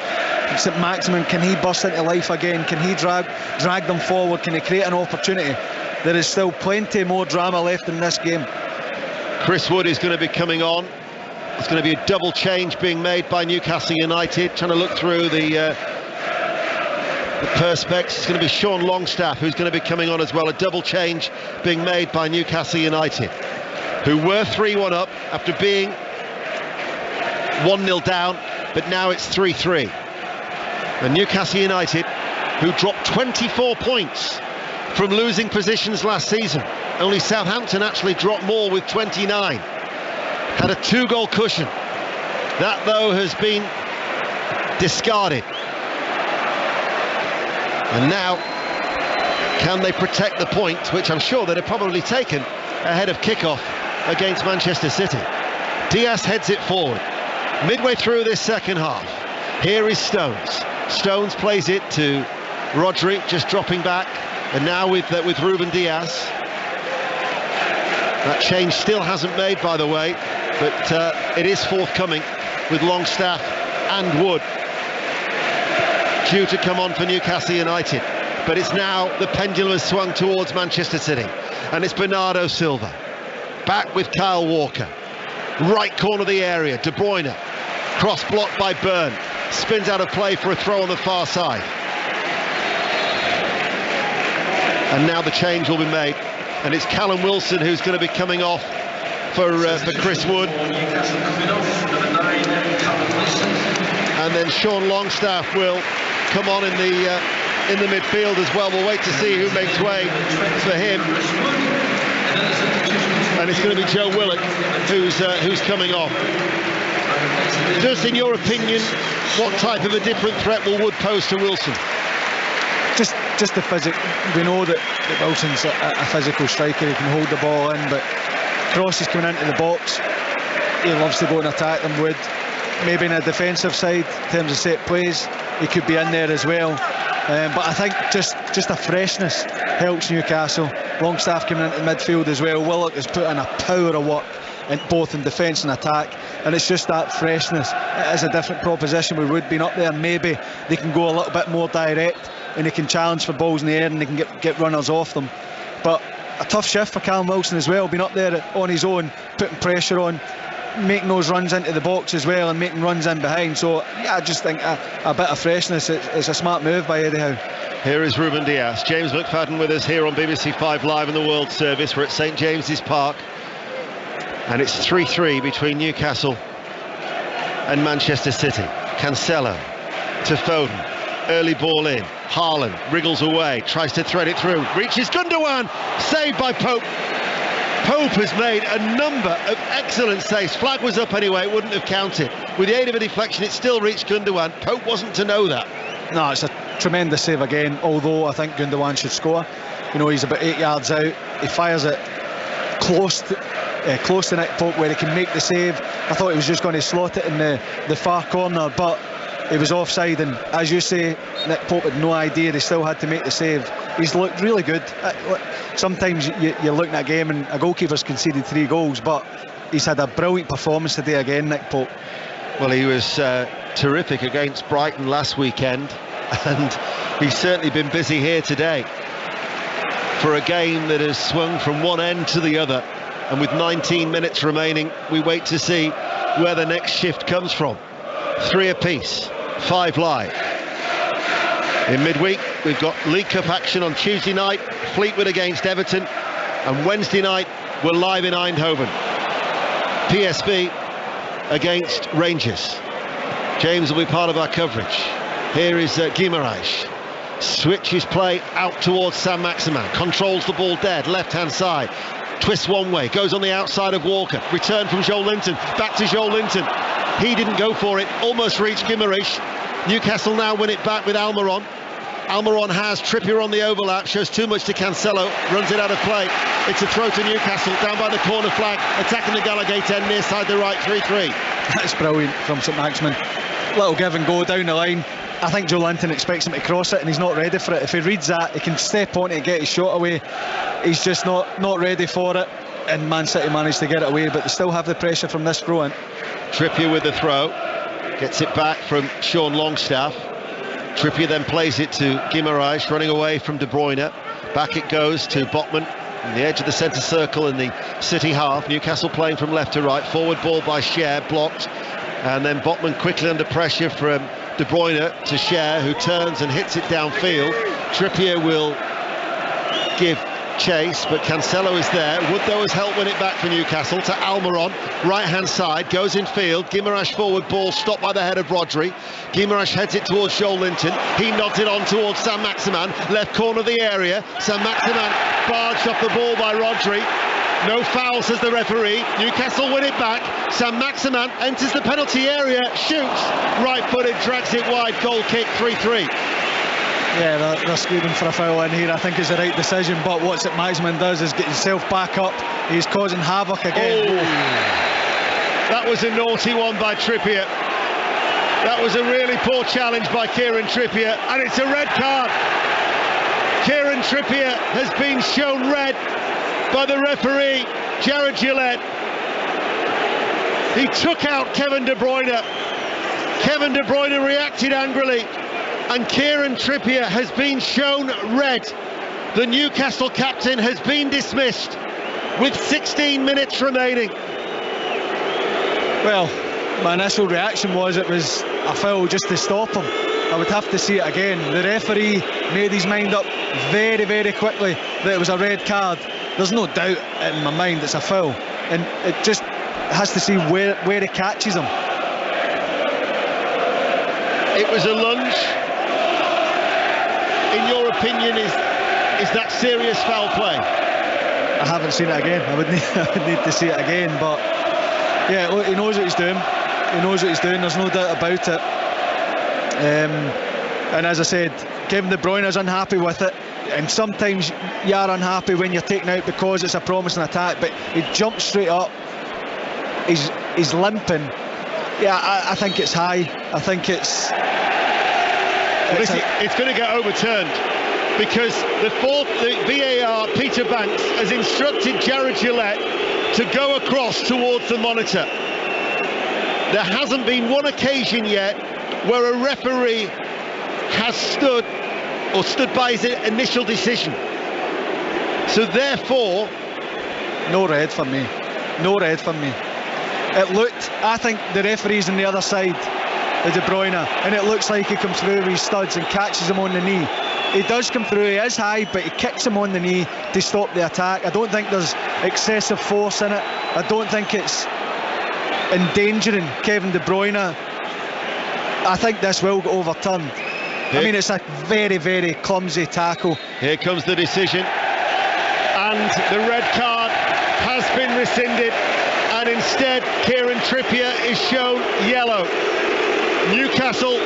Speaker 21: St. Maximin, can he burst into life again? Can he drag them forward? Can he create an opportunity? there is still plenty more drama left in this game.
Speaker 1: Chris Wood is going to be coming on. There's going to be a double change being made by Newcastle United. Trying to look through the perspex. It's going to be Sean Longstaff who's going to be coming on as well. A double change being made by Newcastle United, who were 3-1 up after being 1-0 down, but now it's 3-3. And Newcastle United, who dropped 24 points from losing positions last season. Only Southampton actually dropped more with 29. Had a 2-goal cushion. That, though, has been discarded. And now, can they protect the point, which I'm sure they'd have probably taken ahead of kickoff against Manchester City. Diaz heads it forward. Midway through this second half, here is Stones. Stones plays it to Rodri, just dropping back, and now with Ruben Diaz. That change still hasn't made, by the way, but it is forthcoming with Longstaff and Wood due to come on for Newcastle United. But it's now the pendulum has swung towards Manchester City, and it's Bernardo Silva back with Kyle Walker, right corner of the area. De Bruyne, cross blocked by Byrne, spins out of play for a throw on the far side. And now the change will be made, and it's Callum Wilson who's going to be coming off for Chris Wood. And then Sean Longstaff will come on in the midfield as well. We'll wait to see who makes way for him. And it's going to be Joe Willock who's coming off. Just in your opinion, what type of a different threat will Wood pose to Wilson?
Speaker 21: Just the physical. We know that Wilson's a physical striker. He can hold the ball in, but crosses coming into the box, he loves to go and attack them. Wood, maybe in a defensive side in terms of set plays, he could be in there as well. But I think just a freshness helps Newcastle. Longstaff coming into midfield as well. Willock has put in a power of work both in defence and attack, and it's just that freshness. It is a different proposition with Wood being up there. Maybe they can go a little bit more direct, and they can challenge for balls in the air, and they can get runners off them. But a tough shift for Callum Wilson as well, being up there on his own, putting pressure on, making those runs into the box as well, and making runs in behind. So yeah, I just think a bit of freshness. It's a smart move by Eddie Howe.
Speaker 1: Here is Ruben Diaz. James McFadden with us here on BBC 5 Live in the World Service. We're at St James's Park, and it's 3-3 between Newcastle and Manchester City. Cancelo to Foden. Early ball in. Haaland wriggles away, tries to thread it through, reaches Gundogan, saved by Pope. Pope has made a number of excellent saves. Flag was up anyway, it wouldn't have counted. With the aid of a deflection, it still reached Gundogan. Pope wasn't to know that.
Speaker 21: No, it's a tremendous save again, although I think Gundogan should score. You know, he's about 8 yards out. He fires it close to Nick Pope where he can make the save. I thought he was just going to slot it in the far corner, but he was offside, and as you say, Nick Pope had no idea. They still had to make the save. He's looked really good. Sometimes you're looking at a game and a goalkeeper's conceded 3 goals, but he's had a brilliant performance today again, Nick Pope.
Speaker 1: Well, he was terrific against Brighton last weekend, and he's certainly been busy here today for a game that has swung from one end to the other. And with 19 minutes remaining, we wait to see where the next shift comes from. 3 apiece, 5 live. In midweek, we've got League Cup action on Tuesday night, Fleetwood against Everton, and Wednesday night we're live in Eindhoven, PSV against Rangers. James will be part of our coverage. Here is Guimaraes, switches play out towards Saint-Maximin, controls the ball dead, left-hand side, twists one way, goes on the outside of Walker, return from Joel Linton, back to Joel Linton. He didn't go for it, almost reached Guimaraes. Newcastle now win it back with Almiron. Almiron has Trippier on the overlap, shows too much to Cancelo, runs it out of play. It's a throw to Newcastle, down by the corner flag, attacking the Gallagate end, near side the right, 3-3.
Speaker 21: That's brilliant from St Maximin. Little give and go down the line. I think Joe Linton expects him to cross it, and he's not ready for it. If he reads that, he can step on it and get his shot away. He's just not ready for it, and Man City managed to get it away, but they still have the pressure from this throw-in.
Speaker 1: Trippier with the throw, gets it back from Sean Longstaff. Trippier then plays it to Guimaraes, running away from De Bruyne. Back it goes to Botman on the edge of the centre circle in the City half. Newcastle playing from left to right. Forward ball by Cher, blocked. And then Botman quickly under pressure from De Bruyne to Cher, who turns and hits it downfield. Trippier will give chase, but Cancelo is there. Wood, though, has helped win it back for Newcastle to Almiron, right-hand side, goes in field. Guimaraes forward ball, stopped by the head of Rodri. Guimaraes heads it towards Joel Linton. He nods it on towards Sam Maximan, left corner of the area. Sam Maximan barged off the ball by Rodri. No foul, says the referee. Newcastle win it back. Sam Maximan enters the penalty area, shoots, right-footed, drags it wide. Goal kick, 3-3.
Speaker 21: Yeah, they're screaming for a foul in here. I think it's the right decision, but what Maximan does is get himself back up. He's causing havoc again.
Speaker 1: Oh. That was a naughty one by Trippier. That was a really poor challenge by Kieran Trippier, and it's a red card. Kieran Trippier has been shown red by the referee, Jared Gillette. He took out Kevin De Bruyne. Kevin De Bruyne reacted angrily, and Kieran Trippier has been shown red. The Newcastle captain has been dismissed with 16 minutes remaining.
Speaker 21: Well, my initial reaction was it was a foul just to stop him. I would have to see it again. The referee made his mind up very, very quickly that it was a red card. There's no doubt in my mind it's a foul, and it just has to see where he catches him.
Speaker 1: It was a lunge. In your opinion, is that serious foul play?
Speaker 21: I haven't seen it again. I would need to see it again, but yeah, look, he knows what he's doing. He knows what he's doing. There's no doubt about it. And as I said, Kevin De Bruyne is unhappy with it, and sometimes you are unhappy when you're taken out because it's a promising attack, but he jumps straight up. He's limping. Yeah, I think it's high. I think it's
Speaker 1: going to get overturned because the VAR, Peter Banks, has instructed Jared Gillette to go across towards the monitor. There hasn't been one occasion yet where a referee has stood by his initial decision. So therefore,
Speaker 21: no red for me. No red for me. It looked, I think the referee's on the other side of De Bruyne, and it looks like he comes through with his studs and catches him on the knee. He does come through, he is high, but he kicks him on the knee to stop the attack. I don't think there's excessive force in it. I don't think it's endangering Kevin De Bruyne. I think this will get overturned. I mean, it's a very, very clumsy tackle.
Speaker 1: Here comes the decision, and the red card has been rescinded, and instead Kieran Trippier is shown yellow. Newcastle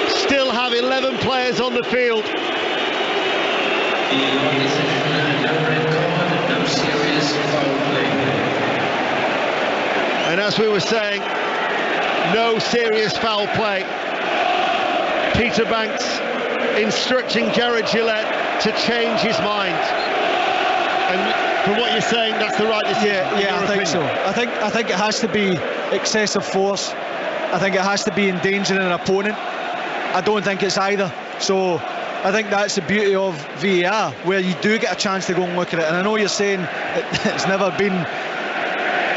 Speaker 1: still have 11 players on the field. And as we were saying, no serious foul play. Peter Banks instructing Jared Gillette to change his mind. And from what you're saying, that's the right decision.
Speaker 21: Yeah, I think so. I think it has to be excessive force. I think it has to be endangering an opponent. I don't think it's either. So I think that's the beauty of VAR, where you do get a chance to go and look at it. And I know you're saying it's never been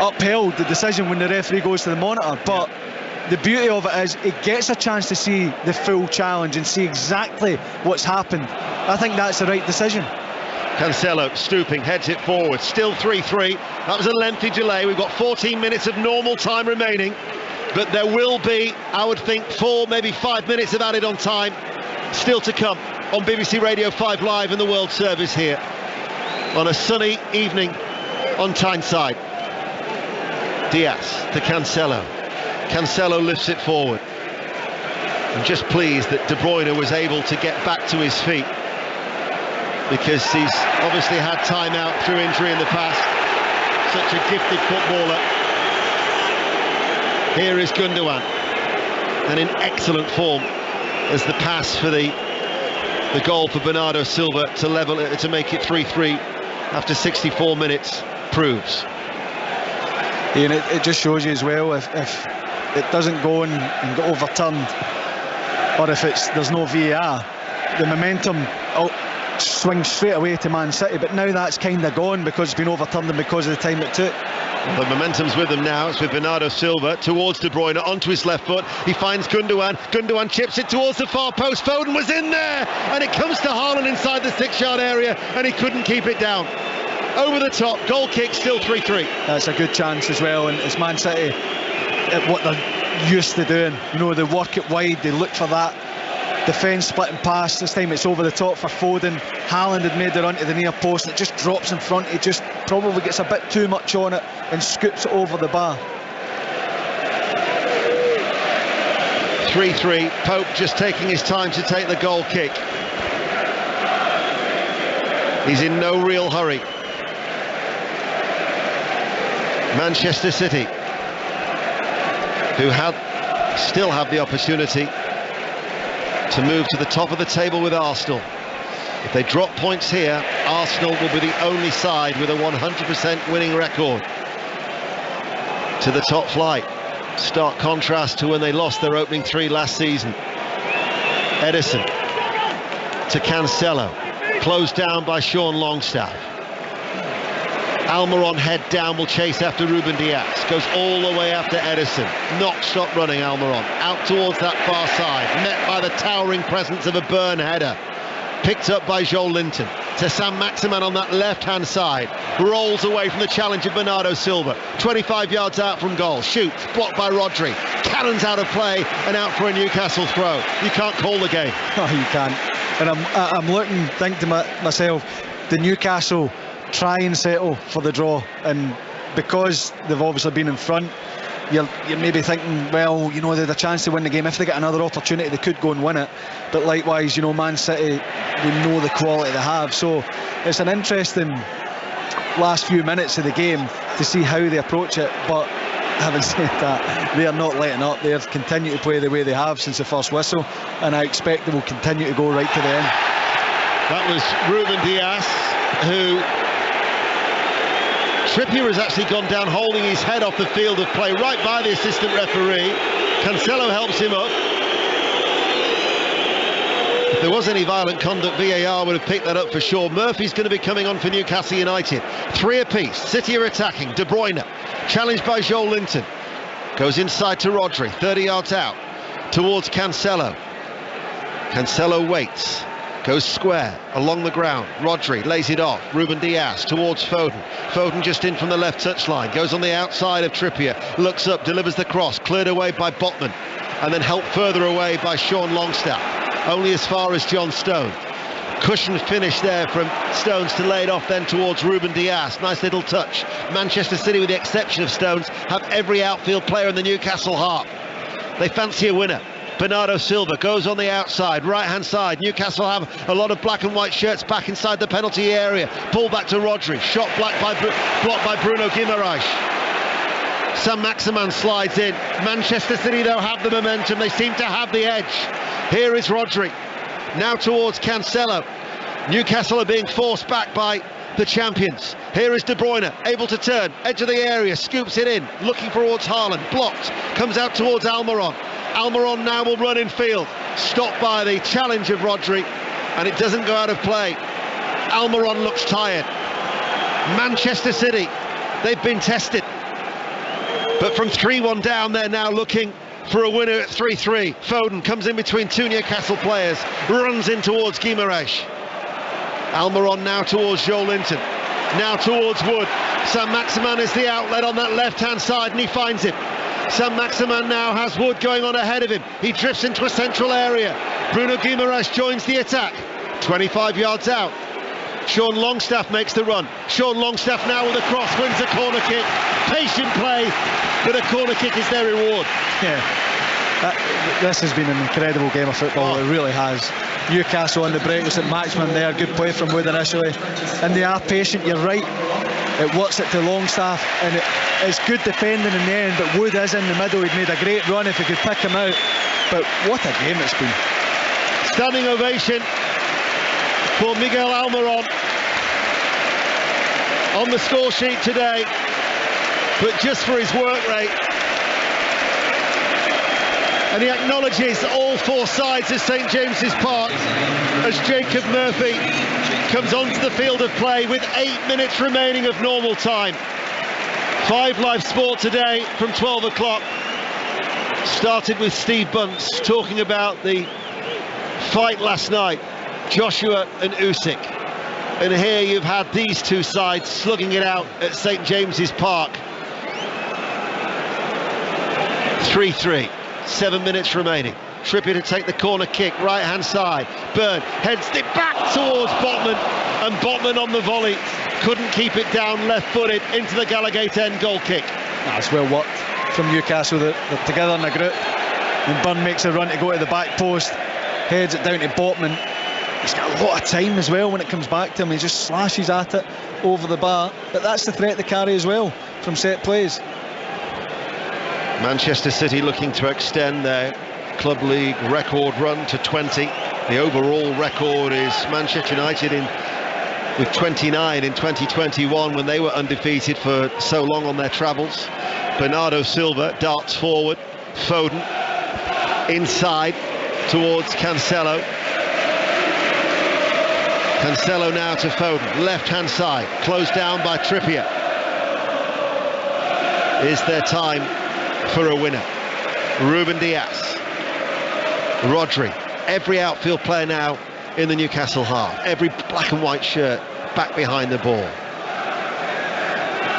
Speaker 21: upheld, the decision when the referee goes to the monitor, but the beauty of it is it gets a chance to see the full challenge and see exactly what's happened. I think that's the right decision.
Speaker 1: Cancelo stooping, heads it forward, still 3-3. That was a lengthy delay. We've got 14 minutes of normal time remaining, but there will be, I would think, 4, maybe 5 minutes of added on time still to come on BBC Radio 5 Live in the World Service here on a sunny evening on Tyneside. Diaz to Cancelo. Cancelo lifts it forward. I'm just pleased that De Bruyne was able to get back to his feet, because he's obviously had time out through injury in the past. Such a gifted footballer. Here is Gundogan, and in excellent form as the pass for the goal for Bernardo Silva to level it, to make it 3-3 after 64 minutes proves.
Speaker 21: And it just shows you as well, if it doesn't go and get overturned, or if there's no VAR, the momentum swing straight away to Man City, but now that's kind of gone because it's been overturned and because of the time it took.
Speaker 1: The momentum's with them now. It's with Bernardo Silva towards De Bruyne onto his left foot. He finds Gundogan. Gundogan chips it towards the far post. Foden was in there, and it comes to Haaland inside the 6-yard area, and he couldn't keep it down. Over the top, goal kick, still 3-3.
Speaker 21: That's a good chance as well, and it's Man City at what they're used to doing. You know, they work it wide, they look for that defence splitting pass. This time it's over the top for Foden. Haaland had made the run to the near post, and it just drops in front. He just probably gets a bit too much on it and scoops it over the bar.
Speaker 1: 3-3. Pope just taking his time to take the goal kick. He's in no real hurry. Manchester City, who still have the opportunity to move to the top of the table with Arsenal. If they drop points here, Arsenal will be the only side with a 100% winning record to the top flight. Stark contrast to when they lost their opening 3 last season. Ederson to Cancelo, closed down by Sean Longstaff. Almiron head down, will chase after Ruben Dias, goes all the way after Ederson. Stop running Almiron, out towards that far side, met by the towering presence of a Burn header. Picked up by Joel Linton to Sam Maximan on that left-hand side. Rolls away from the challenge of Bernardo Silva. 25 yards out from goal. Shoots, blocked by Rodri. Cannons out of play and out for a Newcastle throw. You can't call the game.
Speaker 21: Oh, you can't. And I'm looking, think to myself, the Newcastle try and settle for the draw, and because they've obviously been in front, you're maybe thinking, well, you know, they had a chance to win the game. If they get another opportunity, they could go and win it. But likewise, you know, Man City, we know the quality they have. So it's an interesting last few minutes of the game to see how they approach it. But having said that, they are not letting up. They have continued to play the way they have since the first whistle, and I expect they will continue to go right to the end.
Speaker 1: That was Ruben Dias, who Trippier has actually gone down holding his head off the field of play right by the assistant referee. Cancelo helps him up. If there was any violent conduct, VAR would have picked that up for sure. Murphy's going to be coming on for Newcastle United. 3 apiece. City are attacking. De Bruyne, challenged by Joel Linton. Goes inside to Rodri, 30 yards out, towards Cancelo. Cancelo waits. Goes square, along the ground. Rodri lays it off. Ruben Dias towards Foden. Foden just in from the left touchline. Goes on the outside of Trippier. Looks up, delivers the cross. Cleared away by Botman. And then helped further away by Sean Longstaff. Only as far as John Stone. Cushioned finish there from Stones to lay it off then towards Ruben Dias. Nice little touch. Manchester City, with the exception of Stones, have every outfield player in the Newcastle half. They fancy a winner. Bernardo Silva goes on the outside, right-hand side. Newcastle have a lot of black and white shirts back inside the penalty area. Pull back to Rodri. Shot blocked by Bruno Guimaraes. Sam Maximan slides in. Manchester City, though, have the momentum. They seem to have the edge. Here is Rodri. Now towards Cancelo. Newcastle are being forced back by the champions. Here is De Bruyne, able to turn. Edge of the area, scoops it in. Looking towards Haaland. Blocked. Comes out towards Almiron. Almiron now will run in field, stopped by the challenge of Rodri, and it doesn't go out of play. Almiron looks tired. Manchester City, they've been tested, but from 3-1 down, they're now looking for a winner at 3-3. Foden comes in between 2 Newcastle players, runs in towards Guimaraes. Almiron now towards Joel Linton, now towards Wood. Sam Maximan is the outlet on that left-hand side, and he finds it. Sam Maximan now has Wood going on ahead of him. He drifts into a central area. Bruno Guimaraes joins the attack. 25 yards out. Sean Longstaff makes the run. Sean Longstaff now with a cross, wins a corner kick. Patient play, but a corner kick is their reward.
Speaker 21: Yeah, this has been an incredible game of football. It really has. Newcastle on the break with St Maximin there. Good play from Wood initially. And they are patient, you're right. It works it to Longstaff, and it's good defending in the end, but Wood is in the middle. He'd made a great run if he could pick him out. But what a game it's been.
Speaker 1: Standing ovation for Miguel Almiron on the score sheet today, but just for his work rate. And he acknowledges all 4 sides of St James's Park as Jacob Murphy comes onto the field of play with 8 minutes remaining of normal time. 5 Live Sport today from 12 o'clock. Started with Steve Bunce talking about the fight last night, Joshua and Usyk. And here you've had these two sides slugging it out at St James's Park. 3-3, 7 minutes remaining. Trippier to take the corner kick, right hand side. Byrne heads it back towards Botman, and Botman on the volley couldn't keep it down, left footed into the Gallagate end goal kick.
Speaker 21: That's well worked from Newcastle. They're together in a group, and Byrne makes a run to go to the back post, heads it down to Botman. He's got a lot of time as well when it comes back to him. He just slashes at it over the bar, but that's the threat they carry as well from set plays.
Speaker 1: Manchester City looking to extend their Club League record run to 20. The overall record is Manchester United with 29 in 2021 when they were undefeated for so long on their travels. Bernardo Silva darts forward, Foden inside towards Cancelo. Cancelo now to Foden, left hand side, closed down by Trippier. Is there time for a winner? Ruben Dias, Rodri, every outfield player now in the Newcastle half, every black and white shirt back behind the ball.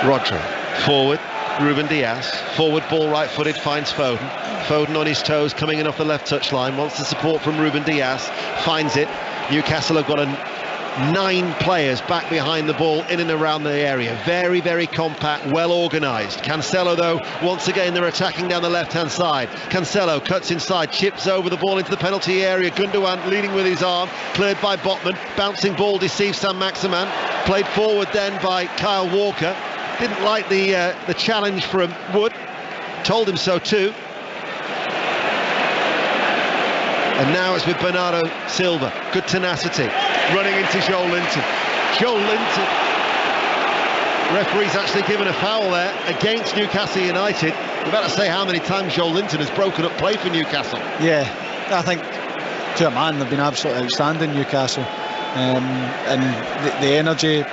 Speaker 1: Rodri, forward, Ruben Dias, forward ball right footed, finds Foden. Foden on his toes, coming in off the left touch line, wants the support from Ruben Dias, finds it. Newcastle have got 9 players back behind the ball in and around the area. Very, very compact, well organised. Cancelo, though, once again they're attacking down the left-hand side. Cancelo cuts inside, chips over the ball into the penalty area. Gundogan leading with his arm, cleared by Botman. Bouncing ball deceives Saint-Maximin. Played forward then by Kyle Walker. Didn't like the challenge from Wood. Told him so too. And now it's with Bernardo Silva. Good tenacity. Running into Joel Linton. Joel Linton. Referee's actually given a foul there against Newcastle United. We're about to say how many times Joel Linton has broken up play for Newcastle.
Speaker 21: Yeah, I think to a man they've been absolutely outstanding, Newcastle. And the energy,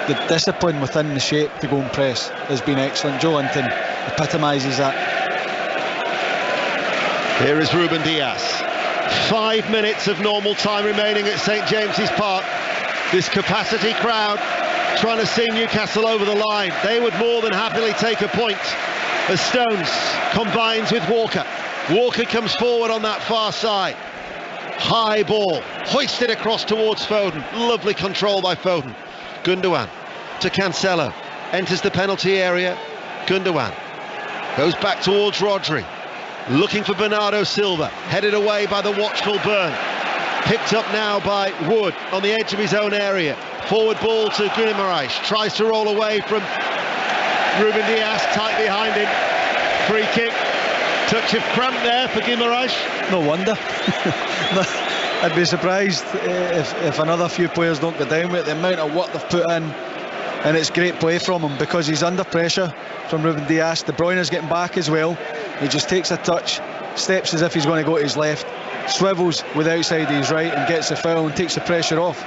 Speaker 21: the discipline within the shape to go and press has been excellent. Joel Linton epitomises that.
Speaker 1: Here is Ruben Dias. 5 minutes of normal time remaining at St James's Park. This capacity crowd trying to see Newcastle over the line. They would more than happily take a point as Stones combines with Walker. Walker comes forward on that far side. High ball, hoisted across towards Foden. Lovely control by Foden. Gundogan to Cancelo. Enters the penalty area. Gundogan goes back towards Rodri. Looking for Bernardo Silva, headed away by the watchful Byrne. Picked up now by Wood on the edge of his own area. Forward ball to Guimaraes, tries to roll away from Ruben Dias, tight behind him. Free kick, touch of cramp there for Guimaraes.
Speaker 21: No wonder. I'd be surprised if another few players don't go down with it. The amount of work they've put in, and it's great play from him because he's under pressure from Ruben Dias. De Bruyne's getting back as well. He just takes a touch, steps as if he's going to go to his left, swivels with the outside of his right and gets the foul and takes the pressure off.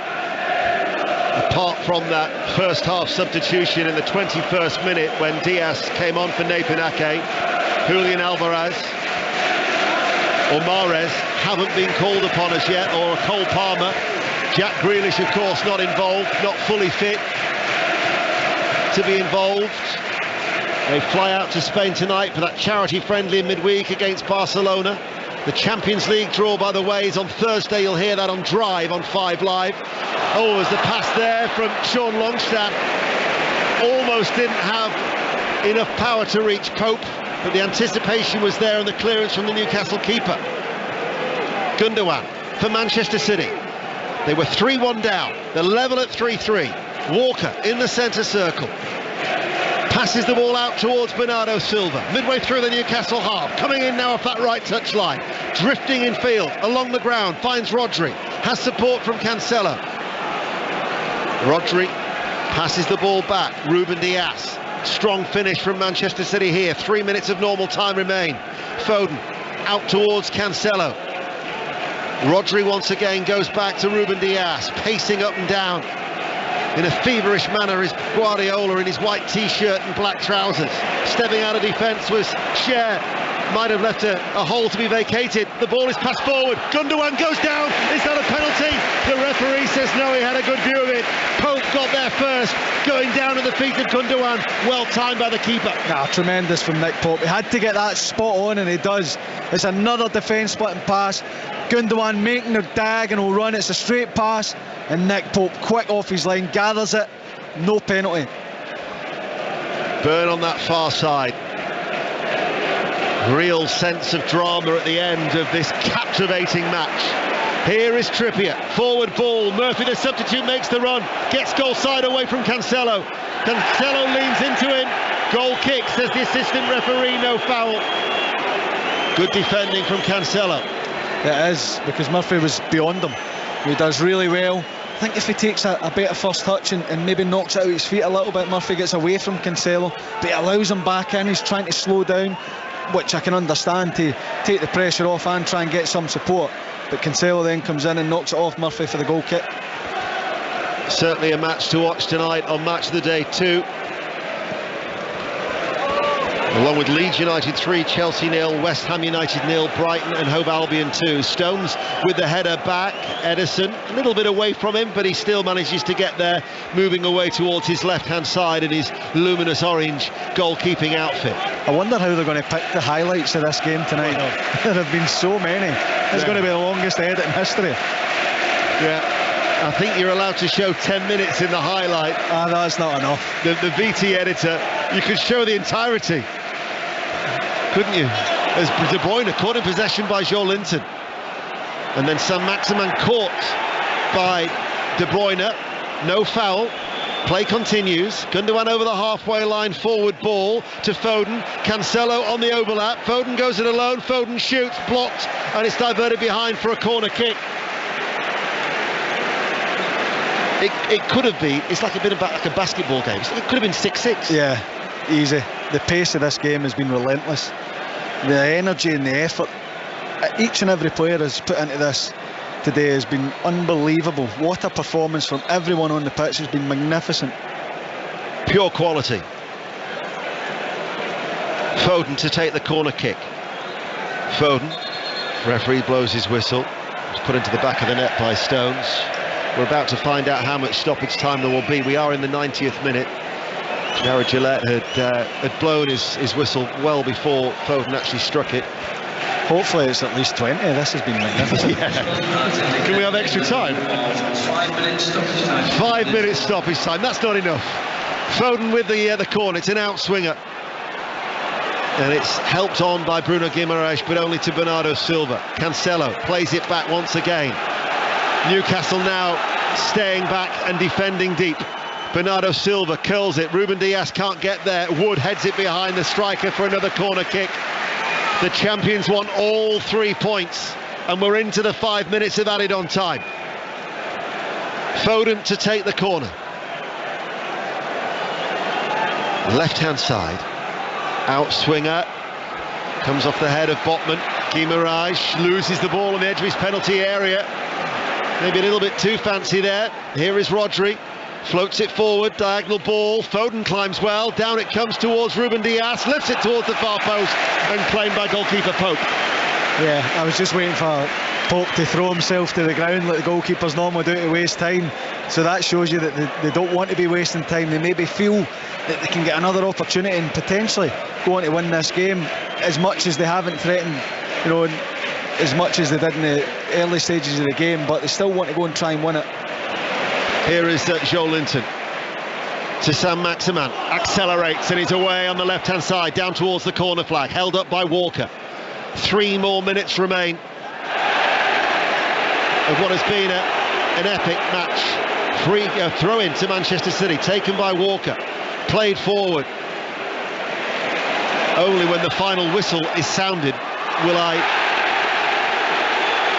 Speaker 1: Apart from that first half substitution in the 21st minute when Diaz came on for Nathan Ake, Julian Alvarez or Mahrez haven't been called upon as yet, or Cole Palmer. Jack Grealish, of course, not involved, not fully fit to be involved. They fly out to Spain tonight for that charity friendly in midweek against Barcelona. The Champions League draw, by the way, is on Thursday. You'll hear that on Drive on 5 Live. Oh, there's the pass there from Sean Longstaff. Almost didn't have enough power to reach Pope, but the anticipation was there and the clearance from the Newcastle keeper. Gundogan for Manchester City. They were 3-1 down. They're level at 3-3. Walker in the centre circle. Passes the ball out towards Bernardo Silva, midway through the Newcastle half, coming in now off that right touch line, drifting in field, along the ground, finds Rodri, has support from Cancelo. Rodri passes the ball back, Ruben Dias, strong finish from Manchester City here, 3 minutes of normal time remain. Foden out towards Cancelo. Rodri once again goes back to Ruben Dias, pacing up and down in a feverish manner is Guardiola in his white t-shirt and black trousers. Stepping out of defence was Cher. Might have left a hole to be vacated. The ball is passed forward. Gundogan goes down. Is that a penalty? The referee says no, he had a good view of it. Pope got there first, going down at the feet of Gundogan. Well timed by the keeper.
Speaker 21: Tremendous from Nick Pope. He had to get that spot on, and he does. It's another defence splitting pass. Gundogan making a diagonal run. It's a straight pass, and Nick Pope quick off his line, gathers it. No penalty.
Speaker 1: Burn on that far side. Real sense of drama at the end of this captivating match. Here is Trippier, forward ball, Murphy the substitute makes the run, gets goal side away from Cancelo. Cancelo leans into him, goal kick, says the assistant referee, no foul. Good defending from Cancelo.
Speaker 21: It is, because Murphy was beyond him. He does really well. I think if he takes a better first touch and maybe knocks it out his feet a little bit, Murphy gets away from Cancelo, but he allows him back in. He's trying to slow down, which I can understand, to take the pressure off and try and get some support. But Cancelo then comes in and knocks it off Murphy for the goal kick.
Speaker 1: Certainly a match to watch tonight on Match of the Day 2. Along with Leeds United 3, Chelsea 0, West Ham United 0, Brighton and Hove Albion 2. Stones with the header back. Edison a little bit away from him, but he still manages to get there, moving away towards his left-hand side in his luminous orange goalkeeping outfit.
Speaker 21: I wonder how they're going to pick the highlights of this game tonight. There have been so many. It's going to be the longest edit in history.
Speaker 1: Yeah, I think you're allowed to show 10 minutes in the highlight.
Speaker 21: That's not enough.
Speaker 1: The VT editor, you could show the entirety, couldn't you? As De Bruyne caught in possession by Joe Linton, and then Saint-Maximin caught by De Bruyne. No foul. Play continues. Gundogan over the halfway line, forward ball to Foden. Cancelo on the overlap. Foden goes it alone. Foden shoots, blocked, and it's diverted behind for a corner kick. It could have been. It's like a bit of like a basketball game. It could have been 6-6.
Speaker 21: Yeah, easy. The pace of this game has been relentless. The energy and the effort each and every player has put into this today has been unbelievable. What a performance from everyone on the pitch. Has been magnificent.
Speaker 1: Pure quality. Foden to take the corner kick. Foden. Referee blows his whistle. It's put into the back of the net by Stones. We're about to find out how much stoppage time there will be. We are in the 90th minute. Jared Gillette had blown his whistle well before Foden actually struck it.
Speaker 21: Hopefully it's at least 20. This has been magnificent.
Speaker 1: Yeah. Can we have extra time? 5 minutes stoppage time. That's not enough. Foden with the corner. It's an outswinger. And it's helped on by Bruno Guimaraes, but only to Bernardo Silva. Cancelo plays it back once again. Newcastle now staying back and defending deep. Bernardo Silva curls it. Ruben Dias can't get there. Wood heads it behind the striker for another corner kick. The champions want all 3 points, and we're into the 5 minutes of added on time. Foden to take the corner. Left hand side. Outswinger. Comes off the head of Botman. Guimaraes loses the ball on the edge of his penalty area. Maybe a little bit too fancy there. Here is Rodri. Floats it forward, diagonal ball. Foden climbs well. Down it comes towards Ruben Dias. Lifts it towards the far post and claimed by goalkeeper Pope.
Speaker 21: Yeah, I was just waiting for Pope to throw himself to the ground like the goalkeepers normally do to waste time. So that shows you that they don't want to be wasting time. They maybe feel that they can get another opportunity and potentially go on to win this game, as much as they haven't threatened, as much as they did in the early stages of the game, but they still want to go and try and win it.
Speaker 1: Here is Joe Linton to Saint-Maximin, accelerates and he's away on the left hand side, down towards the corner flag, held up by Walker. 3 more minutes remain of what has been an epic match. Free throw in to Manchester City, taken by Walker, played forward. Only when the final whistle is sounded will I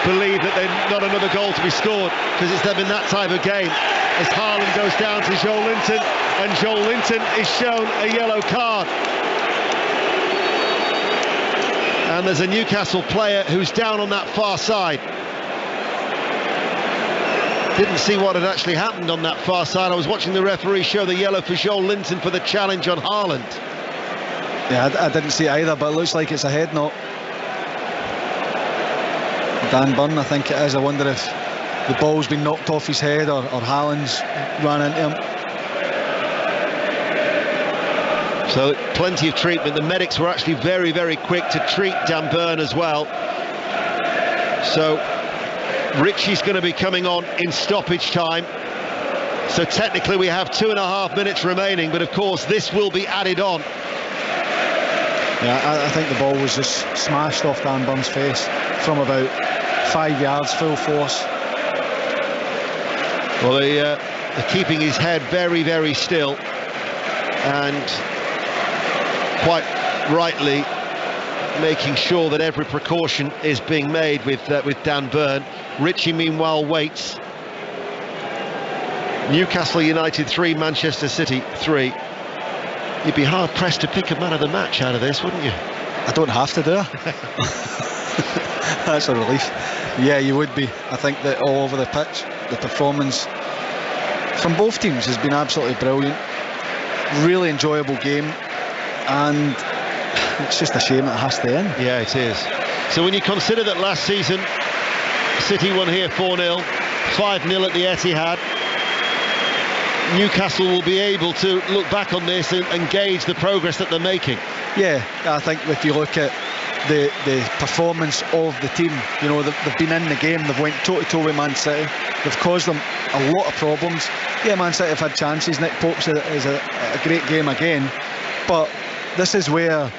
Speaker 1: believe that there's not another goal to be scored, because it's been that type of game. As Haaland goes down to Joe Linton, and Joe Linton is shown a yellow card. And there's a Newcastle player who's down on that far side. Didn't see what had actually happened on that far side. I was watching the referee show the yellow for Joel Linton for the challenge on Haaland.
Speaker 21: Yeah, I didn't see it either, but it looks like it's a head knock. Dan Burn, I think it is. I wonder if the ball's been knocked off his head or Haaland's ran into him.
Speaker 1: So plenty of treatment. The medics were actually very, very quick to treat Dan Burn as well. So Ritchie's going to be coming on in stoppage time. So technically we have 2.5 minutes remaining, but of course this will be added on.
Speaker 21: Yeah, I think the ball was just smashed off Dan Burn's face from about 5 yards, full force.
Speaker 1: Well, they're keeping his head very, very still, and quite rightly making sure that every precaution is being made with Dan Burn. Ritchie meanwhile waits. Newcastle United 3, Manchester City 3. You'd be hard pressed to pick a man of the match out of this, wouldn't you?
Speaker 21: I don't have to, do I? That's a relief. Yeah, you would be. I think that all over the pitch, the performance from both teams has been absolutely brilliant. Really enjoyable game, and it's just a shame it has to end.
Speaker 1: Yeah, it is. So when you consider that last season City won here 4-0, 5-0 at the Etihad, Newcastle will be able to look back on this and gauge the progress that they're making.
Speaker 21: Yeah, I think if you look at the performance of the team, you know, they've been in the game, they've went toe-to-toe with Man City, they've caused them a lot of problems. Yeah, Man City have had chances. Nick Pope's is a great game again, but this is where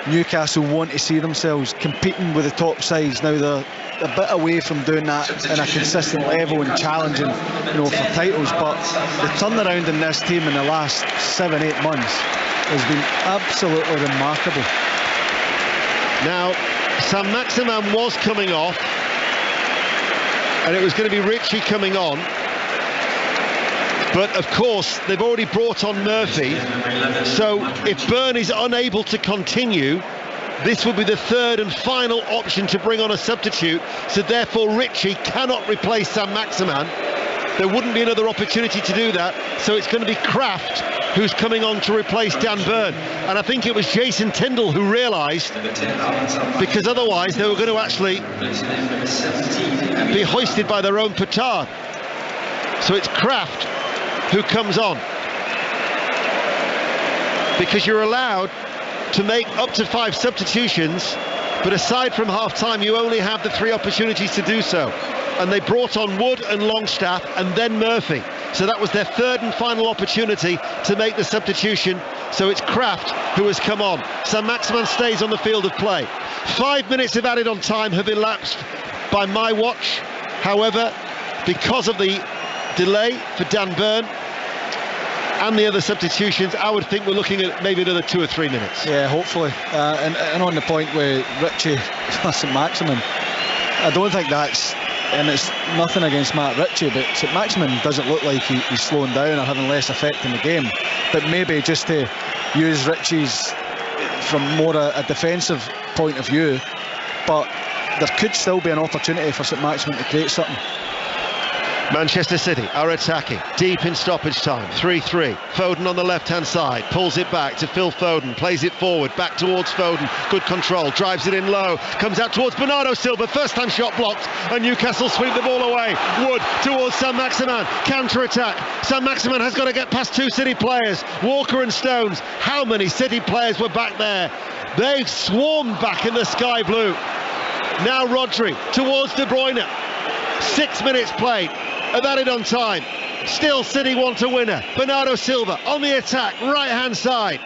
Speaker 21: Newcastle want to see themselves competing with the top sides. Now they're a bit away from doing that in a consistent level and challenging, you know, for titles, but the turnaround in this team in the last 7-8 months has been absolutely remarkable.
Speaker 1: Now, Saint-Maximin was coming off, and it was going to be Ritchie coming on. But of course, they've already brought on Murphy. So if Burn is unable to continue, this will be the third and final option to bring on a substitute. So therefore, Ritchie cannot replace Saint-Maximin. There wouldn't be another opportunity to do that. So it's going to be Kraft who's coming on to replace Dan Burn. And I think it was Jason Tindall who realised, because otherwise they were going to actually be hoisted by their own petard. So it's Kraft who comes on, because you're allowed to make up to 5 substitutions, but aside from half-time you only have the 3 opportunities to do so, and they brought on Wood and Longstaff and then Murphy, so that was their third and final opportunity to make the substitution. So it's Kraft who has come on. Saint-Maximin stays on the field of play. 5 minutes of added on time have elapsed by my watch. However, because of the delay for Dan Burn and the other substitutions, I would think we're looking at maybe another 2 or 3 minutes.
Speaker 21: Yeah, hopefully. And on the point with Ritchie Saint-Maximin, I don't think that's, and it's nothing against Matt Ritchie, but Saint-Maximin doesn't look like he's slowing down or having less effect in the game. But maybe just to use Ritchie's from more a defensive point of view, but there could still be an opportunity for Saint-Maximin to create something.
Speaker 1: Manchester City are attacking deep in stoppage time. 3-3. Foden on the left-hand side, pulls it back to Phil Foden, plays it forward, back towards Foden. Good control, drives it in low, comes out towards Bernardo Silva. First-time shot blocked, and Newcastle sweep the ball away. Wood towards Saint-Maximin, counter-attack. Saint-Maximin has got to get past 2 City players, Walker and Stones. How many City players were back there? They've swarmed back in the sky blue. Now Rodri towards De Bruyne. 6 minutes played. Of added on time. Still City want a winner. Bernardo Silva on the attack, right hand side.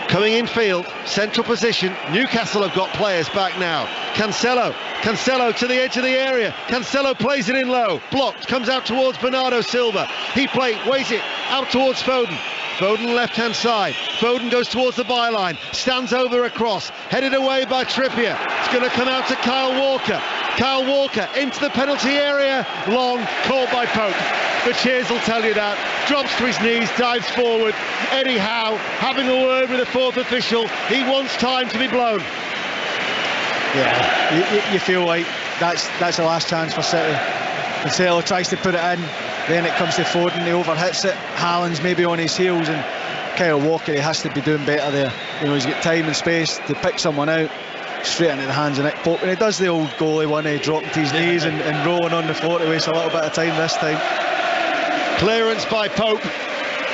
Speaker 1: Coming in field, central position. Newcastle have got players back now. Cancelo to the edge of the area. Cancelo plays it in low, blocked, comes out towards Bernardo Silva. He weighs it out towards Foden. Foden left hand side. Foden goes towards the byline, stands over a cross, headed away by Trippier. It's going to come out to Kyle Walker. Kyle Walker into the penalty area, long, called by Pope. The cheers will tell you that. Drops to his knees, dives forward. Eddie Howe having a word with the 4th official. He wants time to be blown.
Speaker 21: Yeah, you feel like that's the last chance for City. Cancelo tries to put it in, then it comes to Foden, he overhits it. Haaland's maybe on his heels, and Kyle Walker, he has to be doing better there. You know, he's got time and space to pick someone out straight into the hands of Nick Pope, and he does the old goalie one, he dropping to his knees and rolling on the floor to waste a little bit of time this time.
Speaker 1: Clearance by Pope.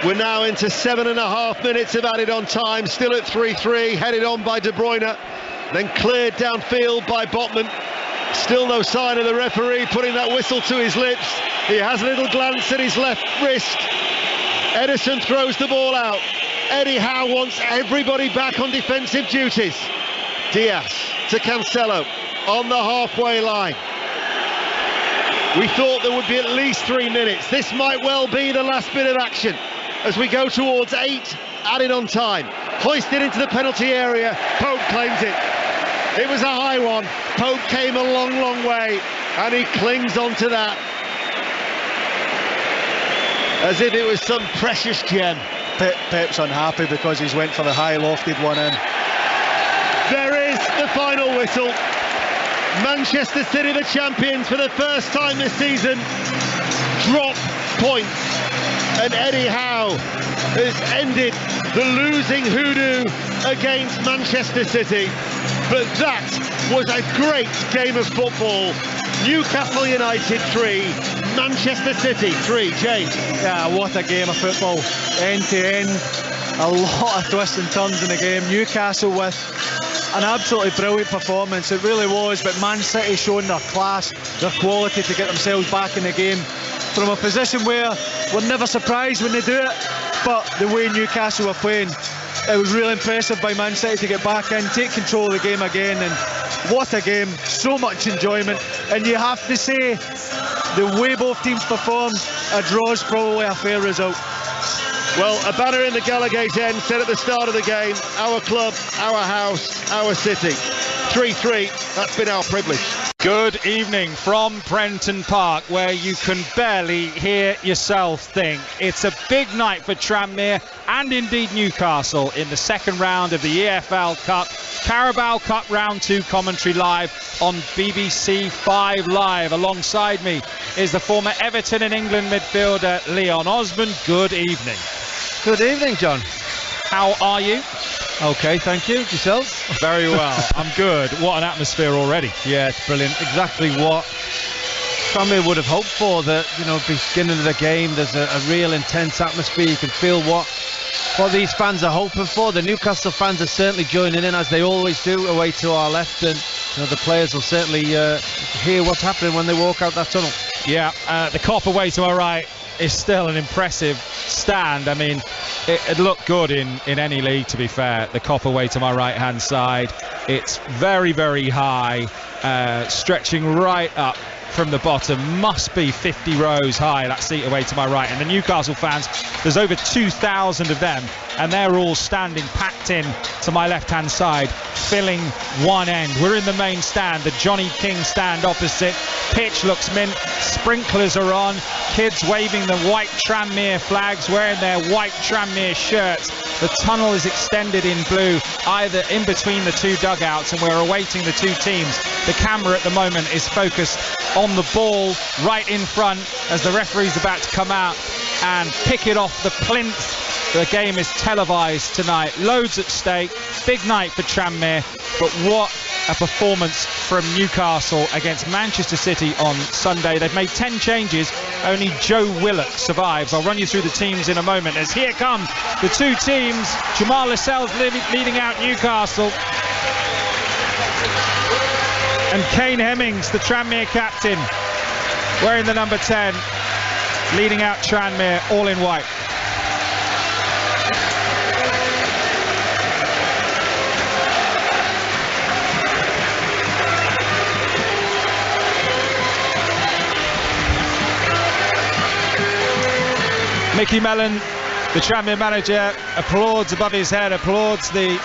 Speaker 1: We're now into 7.5 minutes of added on time, still at 3-3, headed on by De Bruyne, then cleared downfield by Botman. Still no sign of the referee putting that whistle to his lips. He has a little glance at his left wrist. Ederson throws the ball out. Eddie Howe wants everybody back on defensive duties. Diaz to Cancelo on the halfway line. We thought there would be at least 3 minutes. This might well be the last bit of action as we go towards 8 added on time. Hoisted into the penalty area. Pope claims it. It was a high one. Pope came a long, long way, and he clings on to that as if it was some precious gem.
Speaker 21: Pep's unhappy because he's went for the high lofted one in.
Speaker 1: There is the final whistle. Manchester City, the champions for the first time this season, drop points, and Eddie Howe has ended the losing hoodoo against Manchester City. But that was a great game of football. Newcastle United 3, Manchester City 3. James.
Speaker 21: Yeah, what a game of football, end to end. A lot of twists and turns in the game. Newcastle with an absolutely brilliant performance, it really was, but Man City showing their class, their quality to get themselves back in the game from a position where we're never surprised when they do it, but the way Newcastle were playing, it was really impressive by Man City to get back in, take control of the game again, and what a game, so much enjoyment. And you have to say, the way both teams performed, a draw's probably a fair result.
Speaker 1: Well, a banner in the Gallowgate end said at the start of the game, our club, our house, our city. 3-3, that's been our privilege.
Speaker 6: Good evening from Prenton Park, where you can barely hear yourself think. It's a big night for Tranmere and indeed Newcastle in the second round of the EFL Cup. Carabao Cup Round 2 commentary live on BBC 5 Live. Alongside me is the former Everton and England midfielder Leon Osborne. Good evening.
Speaker 8: Good evening, John.
Speaker 6: How are you?
Speaker 8: Okay, thank you. Yourself?
Speaker 6: Very well. I'm good. What an atmosphere already.
Speaker 8: Yeah, it's brilliant. Exactly what Tranmere would have hoped for. That, you know, beginning of the game, there's a real intense atmosphere. You can feel what these fans are hoping for. The Newcastle fans are certainly joining in, as they always do, away to our left, and you know, the players will certainly hear what's happening when they walk out that tunnel.
Speaker 6: Yeah, the Kop away to our right is still an impressive stand. I mean, it looked good in any league, to be fair. The Kop away to my right hand side, it's very, very high, stretching right up from the bottom, must be 50 rows high, that seat away to my right. And the Newcastle fans, there's over 2,000 of them, and they're all standing packed in to my left hand side, filling one end. We're in the main stand, the Johnny King stand opposite. Pitch looks mint, sprinklers are on, kids waving the white Tranmere flags, wearing their white Tranmere shirts. The tunnel is extended in blue, either in between the two dugouts, and we're awaiting the two teams. The camera at the moment is focused on the ball right in front as the referee's about to come out and pick it off the plinth. The game is televised tonight. Loads at stake. Big night for Tranmere, but what a performance from Newcastle against Manchester City on Sunday. They've made 10 changes. Only Joe Willock survives. I'll run you through the teams in a moment as here come the two teams. Jamal Lascelles leading out Newcastle, and Kane Hemmings, the Tranmere captain, wearing the number 10, leading out Tranmere, all in white. Mickey Mellon, the Tranmere manager, applauds above his head, applauds the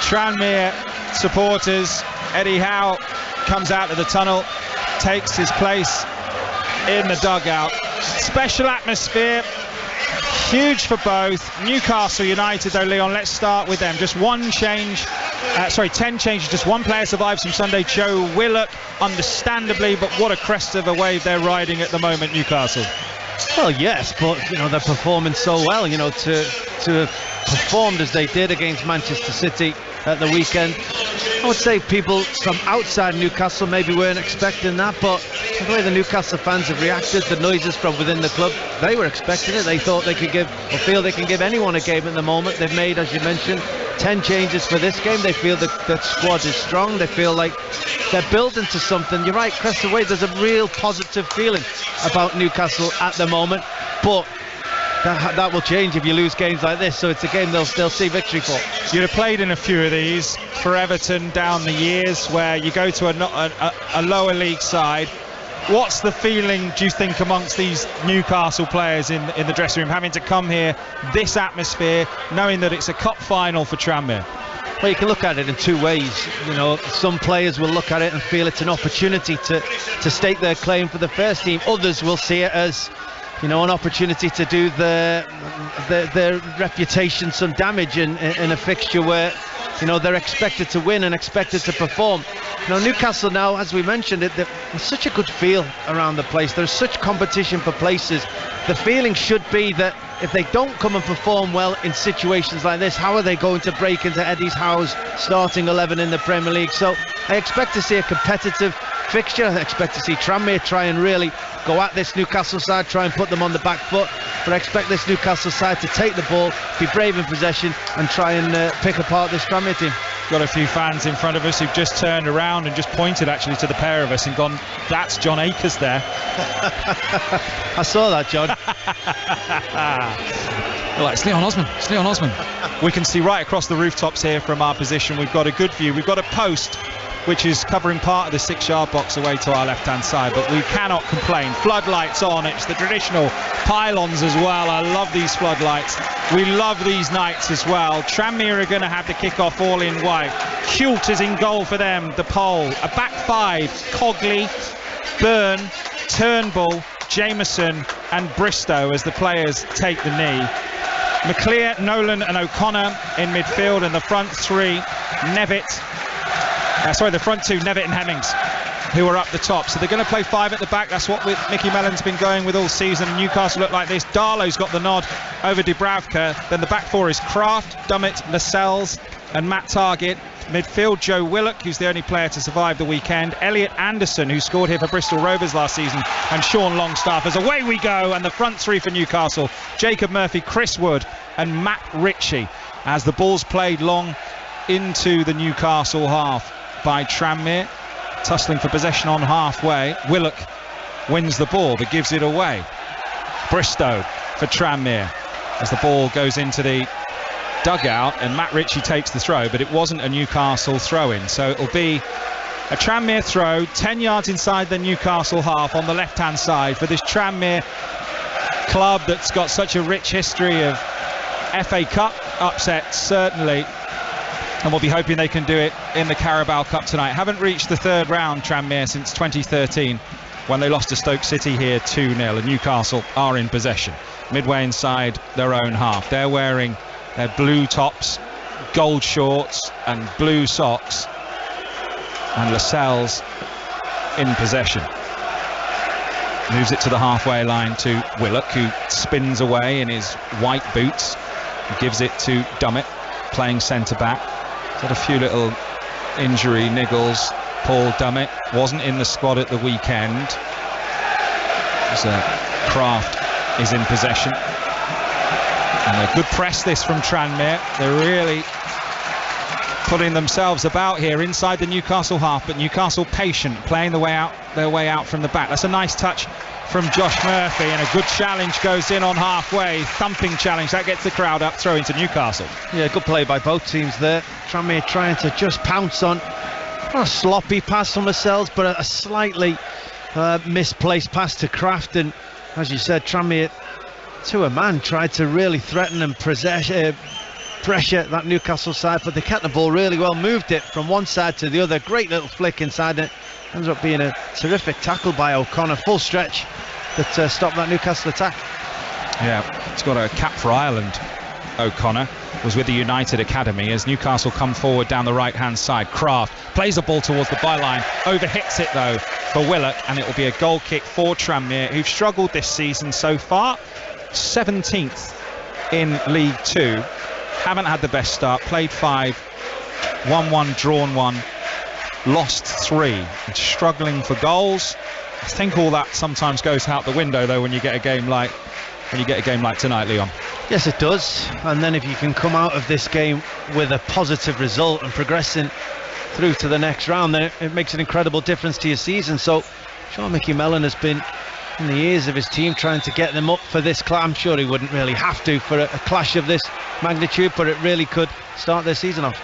Speaker 6: Tranmere supporters. Eddie Howe comes out of the tunnel, takes his place in the dugout. Special atmosphere, huge for both. Newcastle United though, Leon, let's start with them. Just one change 10 changes, just one player survives from Sunday, Joe Willock, understandably, but what a crest of a wave they're riding at the moment, Newcastle.
Speaker 8: Well, yes, but they're performing so well. To have performed as they did against Manchester City at the weekend, I would say people from outside Newcastle maybe weren't expecting that, but the way the Newcastle fans have reacted, the noises from within the club, they were expecting it. They thought they could feel they can give anyone a game at the moment. They've made, as you mentioned, 10 changes for this game. They feel that squad is strong. They feel like they're building to something. You're right, Cressida Way, there's a real positive feeling about Newcastle at the moment, but that will change if you lose games like this, so it's a game they'll see victory for.
Speaker 6: You'd have played in a few of these for Everton down the years, where you go to a lower league side. What's the feeling, do you think, amongst these Newcastle players in the dressing room, having to come here, this atmosphere, knowing that it's a cup final for Tranmere?
Speaker 8: Well, you can look at it in two ways. Some players will look at it and feel it's an opportunity to stake their claim for the first team. Others will see it as an opportunity to do their reputation some damage in a fixture where they're expected to win and expected to perform. Newcastle now, as we mentioned it, there's such a good feel around the place. There's such competition for places. The feeling should be that if they don't come and perform well in situations like this, how are they going to break into Eddie Howe's starting 11 in the Premier League? So I expect to see a competitive fixture. I expect to see Tranmere try and really go at this Newcastle side, try and put them on the back foot, but I expect this Newcastle side to take the ball, be brave in possession and try and pick apart this Tranmere team.
Speaker 6: Got a few fans in front of us who've just turned around and just pointed actually to the pair of us and gone, that's John Akers there.
Speaker 8: I saw that, John.
Speaker 6: Well, it's Leon Osman. We can see right across the rooftops here from our position. We've got a good view. We've got a post which is covering part of the 6-yard box away to our left-hand side, but we cannot complain. Floodlights on, it's the traditional pylons as well. I love these floodlights. We love these nights as well. Tranmere are going to have the kick-off all in white. Hult is in goal for them, the pole. A back five, Cogley, Byrne, Turnbull, Jameson and Bristow as the players take the knee. McClear, Nolan and O'Connor in midfield, and the front three, the front two, Nevitt and Hemmings, who are up the top. So they're going to play five at the back. That's what Mickey Mellon's been going with all season. Newcastle look like this. Darlow's got the nod over Dubravka. Then the back four is Kraft, Dummett, Lascelles and Matt Targett. Midfield, Joe Willock, who's the only player to survive the weekend. Elliot Anderson, who scored here for Bristol Rovers last season, and Sean Longstaff. As away we go, and the front three for Newcastle, Jacob Murphy, Chris Wood and Matt Ritchie, as the ball's played long into the Newcastle half by Tranmere, tussling for possession on halfway. Willock wins the ball but gives it away. Bristow for Tranmere as the ball goes into the dugout, and Matt Ritchie takes the throw, but it wasn't a Newcastle throw-in, so it'll be a Tranmere throw 10 yards inside the Newcastle half on the left-hand side for this Tranmere club that's got such a rich history of FA Cup upsets, certainly, and we'll be hoping they can do it in the Carabao Cup tonight. Haven't reached the third round, Tranmere, since 2013 when they lost to Stoke City here 2-0, and Newcastle are in possession midway inside their own half. They're wearing their blue tops, gold shorts and blue socks, and Lascelles in possession. Moves it to the halfway line to Willock, who spins away in his white boots, gives it to Dummett, playing centre back. He's had a few little injury niggles. Paul Dummett wasn't in the squad at the weekend. So Kraft is in possession. And a good press this from Tranmere. They're really putting themselves about here inside the Newcastle half, but Newcastle patient, playing their way out from the back. That's a nice touch from Josh Murphy, and a good challenge goes in on halfway. Thumping challenge, that gets the crowd up, throw into Newcastle.
Speaker 8: Yeah, good play by both teams there. Tranmere trying to just pounce on, not a sloppy pass from Lascelles, but a slightly misplaced pass to Kraft, and as you said, Tranmere to a man tried to really threaten and pressure that Newcastle side, but they kept the ball really well, moved it from one side to the other. Great little flick inside it. Ends up being a terrific tackle by O'Connor, full stretch, that stopped that Newcastle attack.
Speaker 6: Yeah, it's got a cap for Ireland O'Connor was with the United Academy. As Newcastle come forward down the right-hand side, Kraft plays the ball towards the byline, overhits it though for Willock, and it will be a goal kick for Tranmere, who've struggled this season so far. 17th in League 2, haven't had the best start, played 5, won 1, drawn 1, lost 3, and struggling for goals. I think all that sometimes goes out the window though when you get a game like tonight, Leon.
Speaker 8: Yes, it does. And then if you can come out of this game with a positive result and progressing through to the next round, then it makes an incredible difference to your season. So sure, Mickey Mellon has been in the ears of his team trying to get them up for this clash. I'm sure he wouldn't really have to for a clash of this magnitude, but it really could start their season off.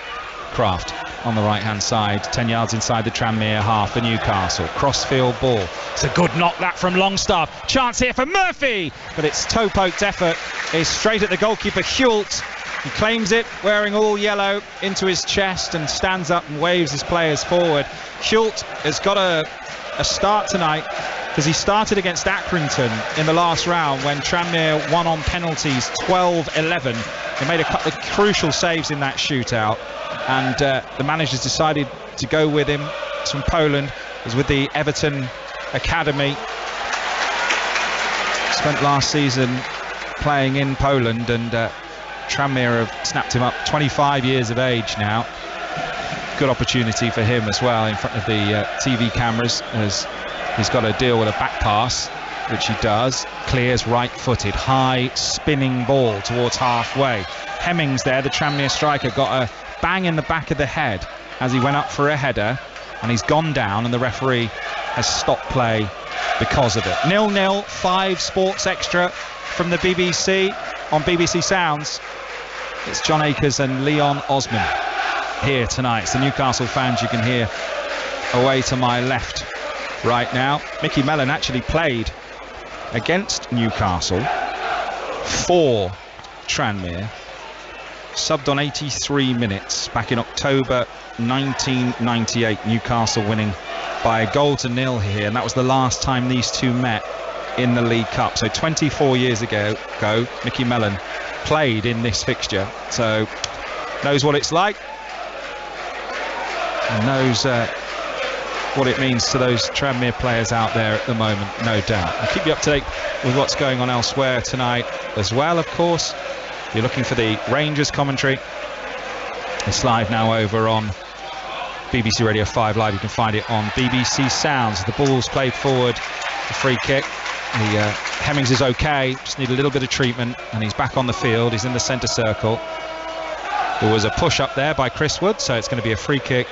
Speaker 6: Kraft on the right hand side, 10 yards inside the Tranmere half for Newcastle. Crossfield ball. It's a good knock that from Longstaff. Chance here for Murphy, but it's toe poked effort. Is straight at the goalkeeper Hult. He claims it, wearing all yellow into his chest, and stands up and waves his players forward. Hult has got a start tonight because he started against Accrington in the last round when Tranmere won on penalties 12-11. He made a couple of crucial saves in that shootout, and the manager's decided to go with him. He's from Poland, was with the Everton Academy, spent last season playing in Poland, and Tranmere have snapped him up. 25 years of age now. Good opportunity for him as well in front of the TV cameras, as he's got to deal with a back pass, which he does. Clears right-footed, high spinning ball towards halfway. Hemmings there, the Tranmere striker, got a bang in the back of the head as he went up for a header, and he's gone down, and the referee has stopped play because of it. 0-0, 5 Sports Extra from the BBC on BBC Sounds. It's John Akers and Leon Osman here tonight. It's the Newcastle fans you can hear away to my left right now. Mickey Mellon actually played against Newcastle for Tranmere, subbed on 83 minutes back in October 1998, Newcastle winning by a 0-0 here, and that was the last time these two met in the League Cup. So 24 years ago, Mickey Mellon played in this fixture, so knows what it's like and knows what it means to those Tranmere players out there at the moment, no doubt. I'll keep you up to date with what's going on elsewhere tonight as well, of course. If you're looking for the Rangers commentary, it's live now over on BBC Radio 5 Live. You can find it on BBC Sounds. The ball's played forward, the free kick. Hemmings is okay, just need a little bit of treatment, and he's back on the field. He's in the centre circle. There was a push up there by Chris Wood, so it's going to be a free kick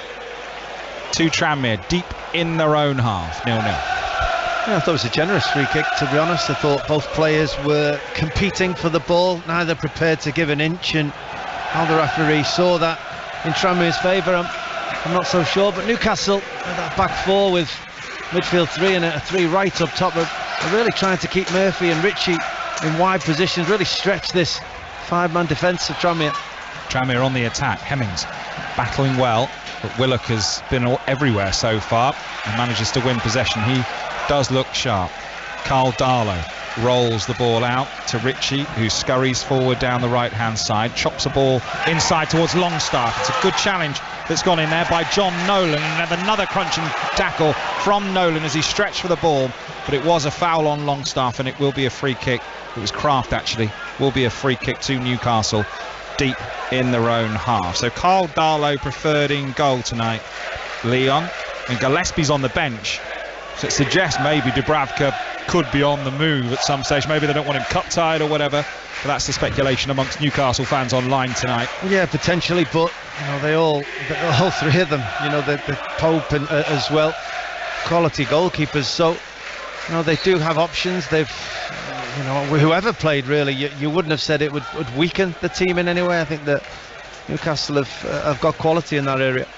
Speaker 6: to Tranmere, deep in their own half, 0-0.
Speaker 8: Yeah, I thought it was a generous free kick, to be honest. I thought both players were competing for the ball, neither prepared to give an inch, and how the referee saw that in Tranmere's favour, I'm not so sure. But Newcastle, that back four with midfield 3 and a 3 right up top, are really trying to keep Murphy and Ritchie in wide positions, really stretch this 5-man defence of Tranmere.
Speaker 6: Tranmere on the attack. Hemmings battling well, but Willock has been everywhere so far and manages to win possession. He does look sharp. Carl Darlow rolls the ball out to Ritchie, who scurries forward down the right hand side, chops a ball inside towards Longstaff. It's a good challenge that's gone in there by John Nolan, and then another crunching tackle from Nolan as he stretched for the ball, but it was a foul on Longstaff, and it will be a free kick. It was Kraft actually, will be a free kick to Newcastle deep in their own half. So Carl Darlow preferred in goal tonight, Leon, and Gillespie's on the bench, so it suggests maybe Dubravka could be on the move at some stage. Maybe they don't want him cup tied or whatever, but that's the speculation amongst Newcastle fans online tonight.
Speaker 8: Yeah, potentially, but you know, they all three of them, you know, the Pope and as well, quality goalkeepers, so you know, they do have options. They've, you know, whoever played really, you wouldn't have said it would weaken the team in any way. I think that Newcastle have got quality in that area.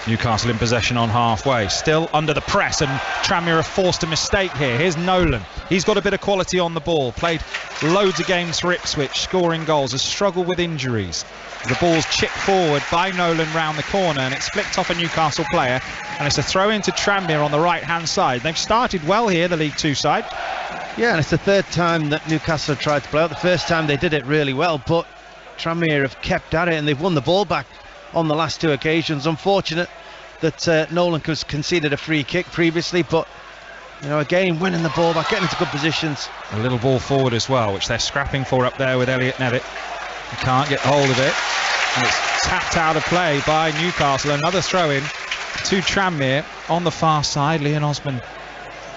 Speaker 6: Newcastle in possession on halfway, still under the press, and Tranmere have forced a mistake here. Here's Nolan. He's got a bit of quality on the ball, played loads of games for Ipswich, scoring goals, has struggled with injuries. The ball's chipped forward by Nolan round the corner, and it's flicked off a Newcastle player, and it's a throw into Tranmere on the right hand side. They've started well here, the League Two side.
Speaker 8: Yeah, and it's the third time that Newcastle have tried to play out. The first time they did it really well, but Tranmere have kept at it and they've won the ball back on the last two occasions. Unfortunate that Nolan conceded a free kick previously, but again, winning the ball back, getting into good positions.
Speaker 6: A little ball forward as well, which they're scrapping for up there with Elliot Nevitt. He can't get hold of it, and it's tapped out of play by Newcastle. Another throw-in to Tranmere on the far side. Leon Osman,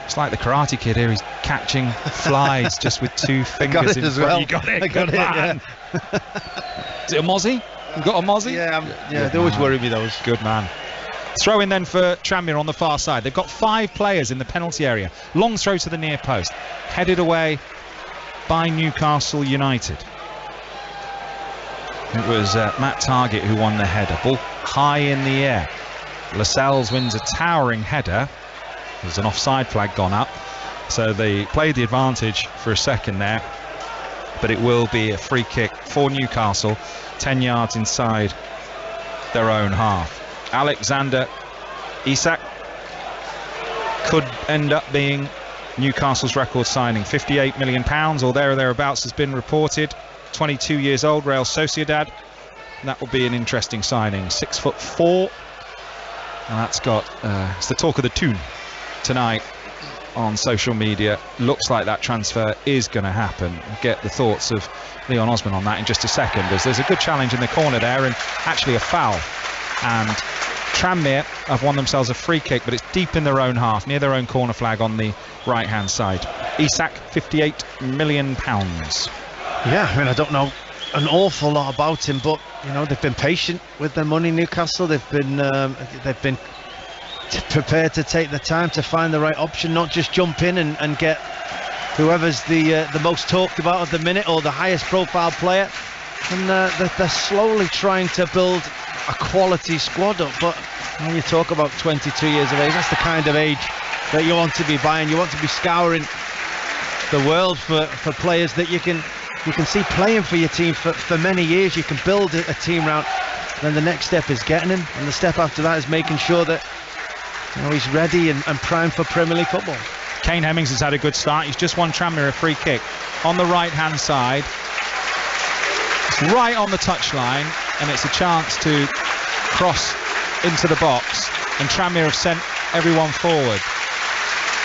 Speaker 6: it's like the Karate Kid here. He's catching flies just with two fingers in front.
Speaker 8: Well.
Speaker 6: You got it.
Speaker 8: I got it. Yeah.
Speaker 6: Is it a Mozzie? You got a Mozzie?
Speaker 8: Yeah. They always worry me, those.
Speaker 6: Good man. Throw in then for Tranmere on the far side. They've got 5 players in the penalty area. Long throw to the near post. Headed away by Newcastle United. It was Matt Targett who won the header. Ball high in the air. Lascelles wins a towering header. There's an offside flag gone up, so they played the advantage for a second there, but it will be a free kick for Newcastle, 10 yards inside their own half. Alexander Isak could end up being Newcastle's record signing. £58 million or there or thereabouts has been reported. 22 years old, Real Sociedad. That will be an interesting signing. 6'4", and that's got it's the talk of the town tonight on social media. Looks like that transfer is going to happen. We'll get the thoughts of Leon Osman on that in just a second, as there's a good challenge in the corner there and actually a foul, and Tranmere have won themselves a free kick, but it's deep in their own half near their own corner flag on the right hand side. Isak, £58 million.
Speaker 8: Yeah, I don't know an awful lot about him, but they've been patient with their money. Newcastle, they've been prepared to take the time to find the right option, not just jump in and get whoever's the most talked about at the minute or the highest profile player, and they're slowly trying to build a quality squad up. But when you talk about 22 years of age, that's the kind of age that you want to be buying. You want to be scouring the world for players that you can see playing for your team for many years. You can build a team around. Then the next step is getting him, and the step after that is making sure that he's ready and primed for Premier League football.
Speaker 6: Kane Hemmings has had a good start. He's just won Tranmere a free kick on the right hand side. It's right on the touchline, and it's a chance to cross into the box, and Tranmere have sent everyone forward.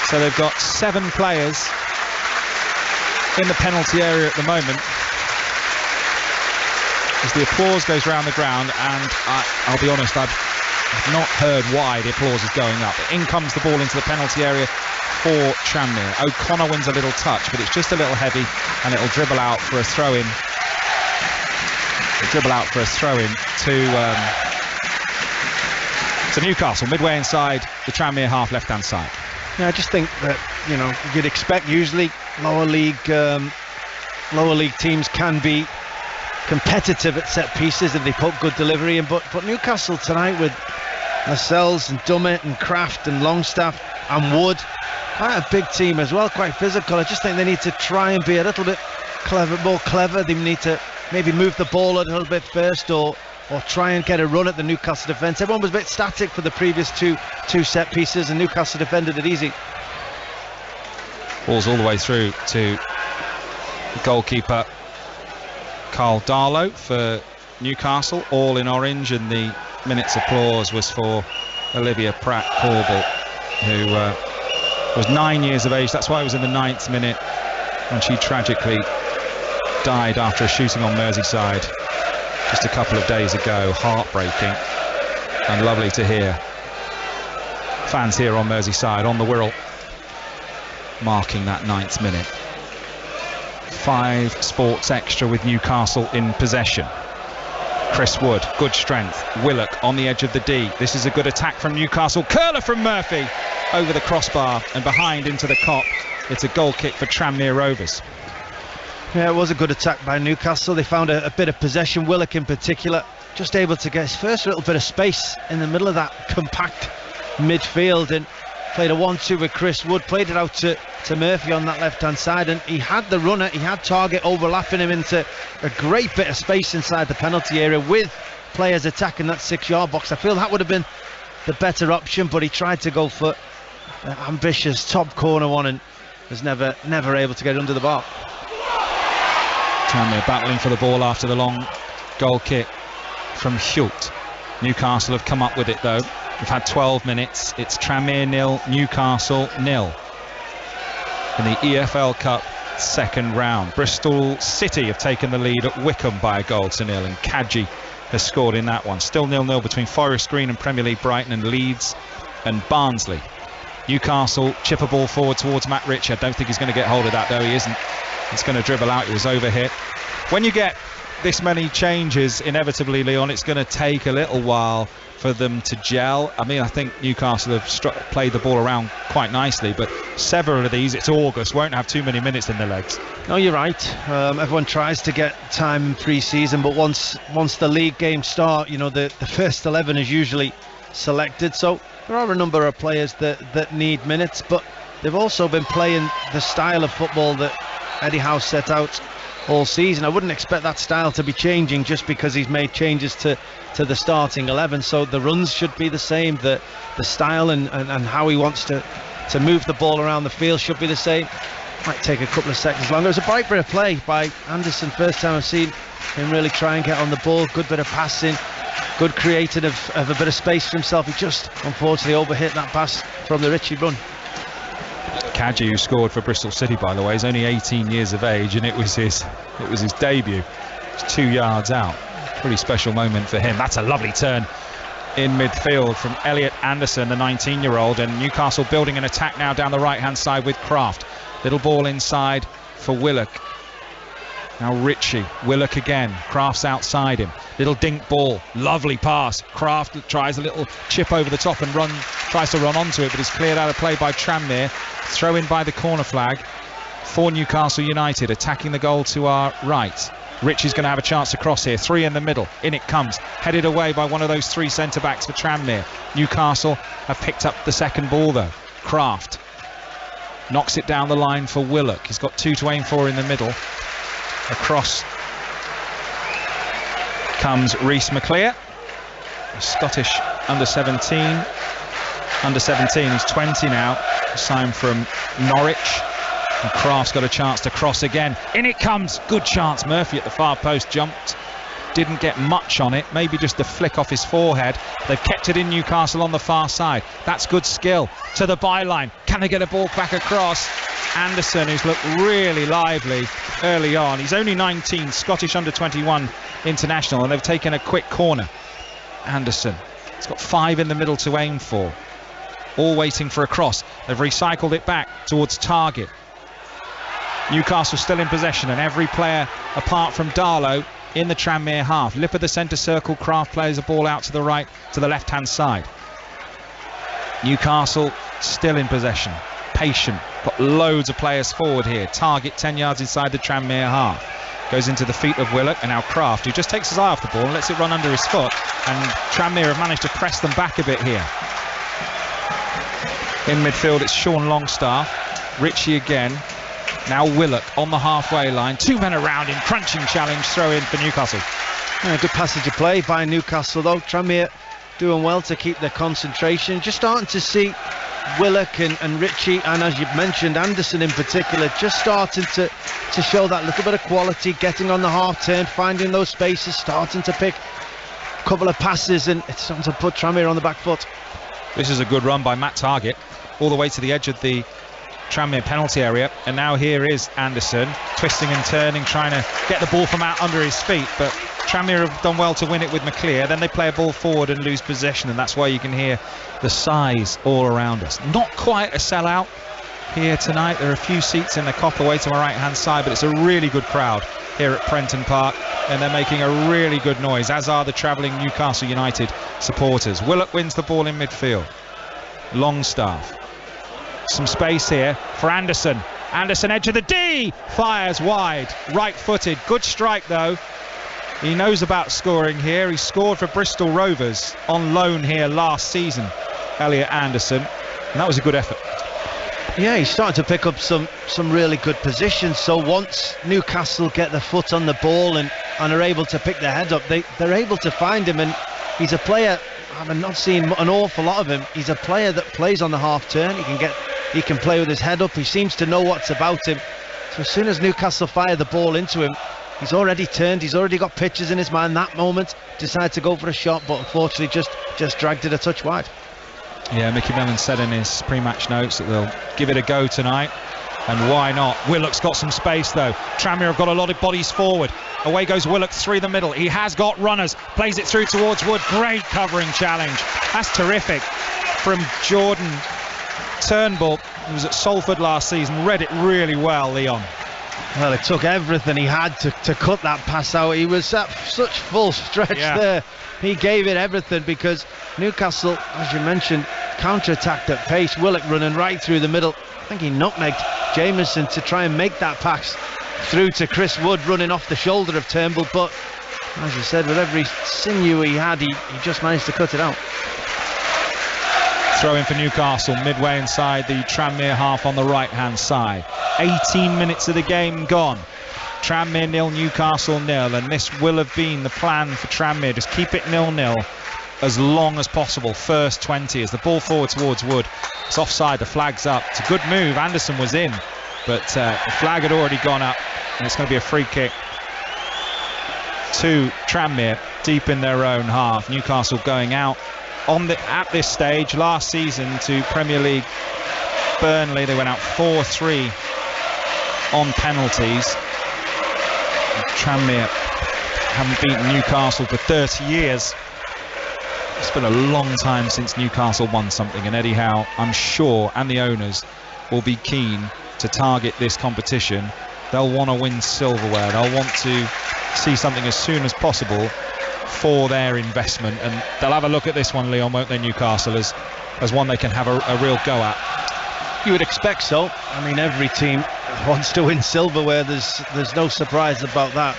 Speaker 6: So they've got 7 players in the penalty area at the moment, as the applause goes round the ground, and I'll be honest, I've not heard why the applause is going up. In comes the ball into the penalty area for Tranmere. O'Connor wins a little touch, but it's just a little heavy, and it'll dribble out for a throw-in. To Newcastle, midway inside the Tranmere half, left-hand side.
Speaker 8: Yeah, I just think that you'd expect usually lower league teams can be competitive at set pieces if they put good delivery in, but Newcastle tonight with Lascelles and Dummett and Kraft and Longstaff and Wood, quite a big team as well, quite physical. I just think they need to try and be a little bit more clever. They need to maybe move the ball a little bit first, or try and get a run at the Newcastle defence. Everyone was a bit static for the previous two set pieces, and Newcastle defended it easy.
Speaker 6: Ball's all the way through to goalkeeper Carl Darlow for Newcastle, all in orange, and the minute's applause was for Olivia Pratt-Corbett, who was 9 years of age. That's why it was in the 9th minute when she tragically died after a shooting on Merseyside just a couple of days ago. Heartbreaking and lovely to hear fans here on Merseyside on the Wirral marking that 9th minute. 5 Sports Extra with Newcastle in possession. Chris Wood, good strength. Willock on the edge of the D. This is a good attack from Newcastle. Curler from Murphy over the crossbar and behind into the Kop. It's a goal kick for Tranmere Rovers.
Speaker 8: Yeah, it was a good attack by Newcastle. They found a bit of possession. Willock in particular just able to get his first little bit of space in the middle of that compact midfield, and played a 1-2 with Chris Wood, played it out to Murphy on that left hand side, and he had the runner, he had Targett overlapping him into a great bit of space inside the penalty area with players attacking that 6-yard box. I feel that would have been the better option, but he tried to go for ambitious top corner one, and was never able to get under the bar.
Speaker 6: Tranmere battling for the ball after the long goal kick from Hult. Newcastle have come up with it though. We've had 12 minutes. It's Tranmere 0, Newcastle 0 in the EFL Cup second round. Bristol City have taken the lead at Wickham by a goal to 0, and Kadji has scored in that one. Still 0-0 between Forest Green and Premier League Brighton, and Leeds and Barnsley. Newcastle chip a ball forward towards Matt Ritchie. I don't think he's going to get hold of that though. He isn't. It's going to dribble out. He was overhit. When you get this many changes, inevitably, Leon, it's going to take a little while for them to gel. I mean, I think Newcastle have played the ball around quite nicely, but several of these, it's August, won't have too many minutes in their legs.
Speaker 8: No, you're right. Everyone tries to get time in pre-season, but once the league games start, you know, the first 11 is usually selected. So there are a number of players that need minutes, but they've also been playing the style of football that Eddie Howe set out all season. I wouldn't expect that style to be changing just because he's made changes to the starting 11. So the runs should be the same, the style and how he wants to move the ball around the field should be the same. Might take a couple of seconds longer. It was a bright bit of play by Anderson. First time I've seen him really try and get on the ball. Good bit of passing, good creating of a bit of space for himself. He just unfortunately overhit that pass from the Ritchie run.
Speaker 6: Kadji, who scored for Bristol City, by the way, is only 18 years of age, and it was his debut. It's 2 yards out. Pretty special moment for him. That's a lovely turn in midfield from Elliot Anderson, the 19-year-old, and Newcastle building an attack now down the right-hand side with Kraft. Little ball inside for Willock. Now Ritchie, Willock again, Kraft's outside him. Little dink ball, lovely pass. Kraft tries a little chip over the top and tries to run onto it, but is cleared out of play by Tranmere. Throw in by the corner flag for Newcastle United, attacking the goal to our right. Ritchie's going to have a chance to cross here. 3 in the middle, in it comes, headed away by one of those 3 centre-backs for Tranmere. Newcastle have picked up the second ball though. Kraft knocks it down the line for Willock. He's got 2 to aim for in the middle. Across comes Rhys McClear, Scottish under-17. Under-17, he's 20 now, signed from Norwich. And Kraft's got a chance to cross again. In it comes, good chance. Murphy at the far post jumped, didn't get much on it, maybe just a flick off his forehead. They've kept it in Newcastle on the far side. That's good skill to the byline. Can they get a ball back across? Anderson, who's looked really lively early on. He's only 19, Scottish under-21 international, and they've taken a quick corner. Anderson, he's got 5 in the middle to aim for. All waiting for a cross. They've recycled it back towards target. Newcastle still in possession, and every player apart from Darlow in the Tranmere half. Lip of the centre circle, Kraft plays a ball out to the right, to the left hand side. Newcastle still in possession, patient, got loads of players forward here. Target 10 yards inside the Tranmere half. Goes into the feet of Willock, and now Kraft, who just takes his eye off the ball and lets it run under his foot, and Tranmere have managed to press them back a bit here. In midfield it's Sean Longstaff, Ritchie again, now Willock on the halfway line, 2 men around him, crunching challenge, throw in for Newcastle.
Speaker 8: Yeah, good passage of play by Newcastle though. Tranmere doing well to keep their concentration. Just starting to see Willock and Ritchie, and as you've mentioned, Anderson in particular, just starting to show that little bit of quality, getting on the half turn, finding those spaces, starting to pick a couple of passes, and it's starting to put Tranmere on the back foot.
Speaker 6: This is a good run by Matt Target, all the way to the edge of the Tranmere penalty area, and now here is Anderson twisting and turning, trying to get the ball from out under his feet, but Tranmere have done well to win it with McClear. Then they play a ball forward and lose possession, and that's why you can hear the sighs all around us. Not quite a sellout here tonight. There are a few seats in the Kop away to my right hand side, but it's a really good crowd here at Prenton Park, and they're making a really good noise, as are the travelling Newcastle United supporters. Willock wins the ball in midfield. Longstaff, some space here for Anderson. Anderson, edge of the D, fires wide, right-footed. Good strike though. He knows about scoring here. He scored for Bristol Rovers on loan here last season, Elliot Anderson, and that was a good effort.
Speaker 8: Yeah, he's starting to pick up some really good positions. So once Newcastle get their foot on the ball and are able to pick their head up, they're able to find him. And he's a player, I've not seen an awful lot of him. He's a player that plays on the half turn. He can get He can play with his head up. He seems to know what's about him. So as soon as Newcastle fire the ball into him, he's already turned. He's already got pictures in his mind. That moment, decided to go for a shot, but unfortunately just dragged it a touch wide.
Speaker 6: Yeah, Mickey Mellon said in his pre-match notes that they'll give it a go tonight. And why not? Willock's got some space though. Tranmere have got a lot of bodies forward. Away goes Willock through the middle. He has got runners. Plays it through towards Wood. Great covering challenge. That's terrific from Jordan Turnbull, who was at Salford last season. Read it really well, Leon.
Speaker 8: Well, it took everything he had to cut that pass out. He was at such full stretch there. He gave it everything because Newcastle, as you mentioned, counter-attacked at pace. Willock running right through the middle. I think he nutmegged Jameson to try and make that pass through to Chris Wood, running off the shoulder of Turnbull, but as you said, with every sinew he had, he just managed to cut it out.
Speaker 6: Throw in for Newcastle, midway inside the Tranmere half on the right-hand side. 18 minutes of the game gone. Tranmere 0, Newcastle 0, and this will have been the plan for Tranmere. Just keep it 0-0 as long as possible. First 20 as the ball forward towards Wood. It's offside, the flag's up. It's a good move. Anderson was in, but the flag had already gone up, and it's going to be a free kick to Tranmere deep in their own half. Newcastle going out at this stage last season to Premier League Burnley. They went out 4-3 on penalties. Tranmere haven't beaten Newcastle for 30 years. It's been a long time since Newcastle won something, and Eddie Howe, I'm sure, and the owners will be keen to target this competition. They'll want to win silverware. They'll want to see something as soon as possible for their investment, and they'll have a look at this one, Leon, won't they, Newcastle, as one they can have a real go at.
Speaker 8: You would expect so. I mean, every team wants to win silverware. There's no surprise about that.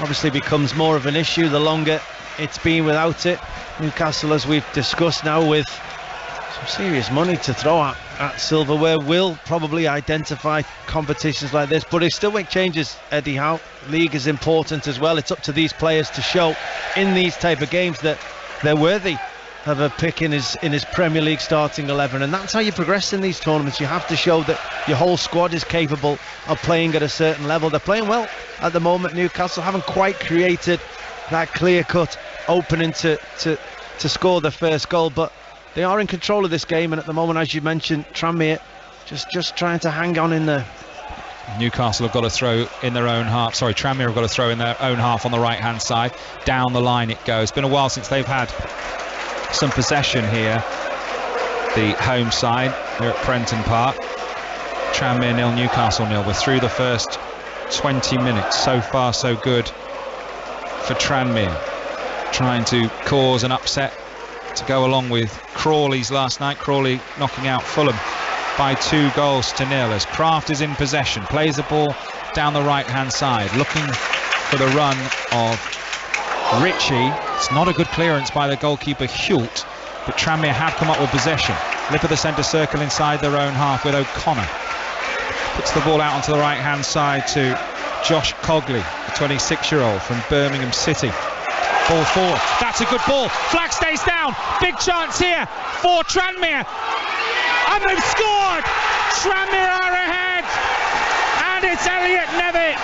Speaker 8: Obviously becomes more of an issue the longer it's been without it. Newcastle, as we've discussed now, with some serious money to throw at silverware, will probably identify competitions like this, but it still make changes, Eddie Howe. League is important as well. It's up to these players to show in these type of games that they're worthy of a pick in his Premier League starting 11, and that's how you progress in these tournaments. You have to show that your whole squad is capable of playing at a certain level. They're playing well at the moment. Newcastle haven't quite created that clear-cut opening to score the first goal, but they are in control of this game, and at the moment, as you mentioned, Tranmere just trying to hang on in there.
Speaker 6: Newcastle have got to throw in their own half. Sorry, Tranmere have got to throw in their own half on the right-hand side. Down the line it goes. It's been a while since they've had some possession here. The home side here at Prenton Park. Tranmere 0, Newcastle 0. We're through the first 20 minutes. So far, so good for Tranmere. Trying to cause an upset to go along with Crawley's last night. Crawley knocking out Fulham by 2-0 as Kraft is in possession, plays the ball down the right hand side, looking for the run of Ritchie. It's not a good clearance by the goalkeeper Hult, but Tranmere have come up with possession. Lip of the centre circle inside their own half with O'Connor. Puts the ball out onto the right hand side to Josh Cogley, the 26-year-old from Birmingham City. Ball forward, that's a good ball. Flag stays down, big chance here for Tranmere. And they've scored! Tranmere are ahead! And it's Elliot Nevitt,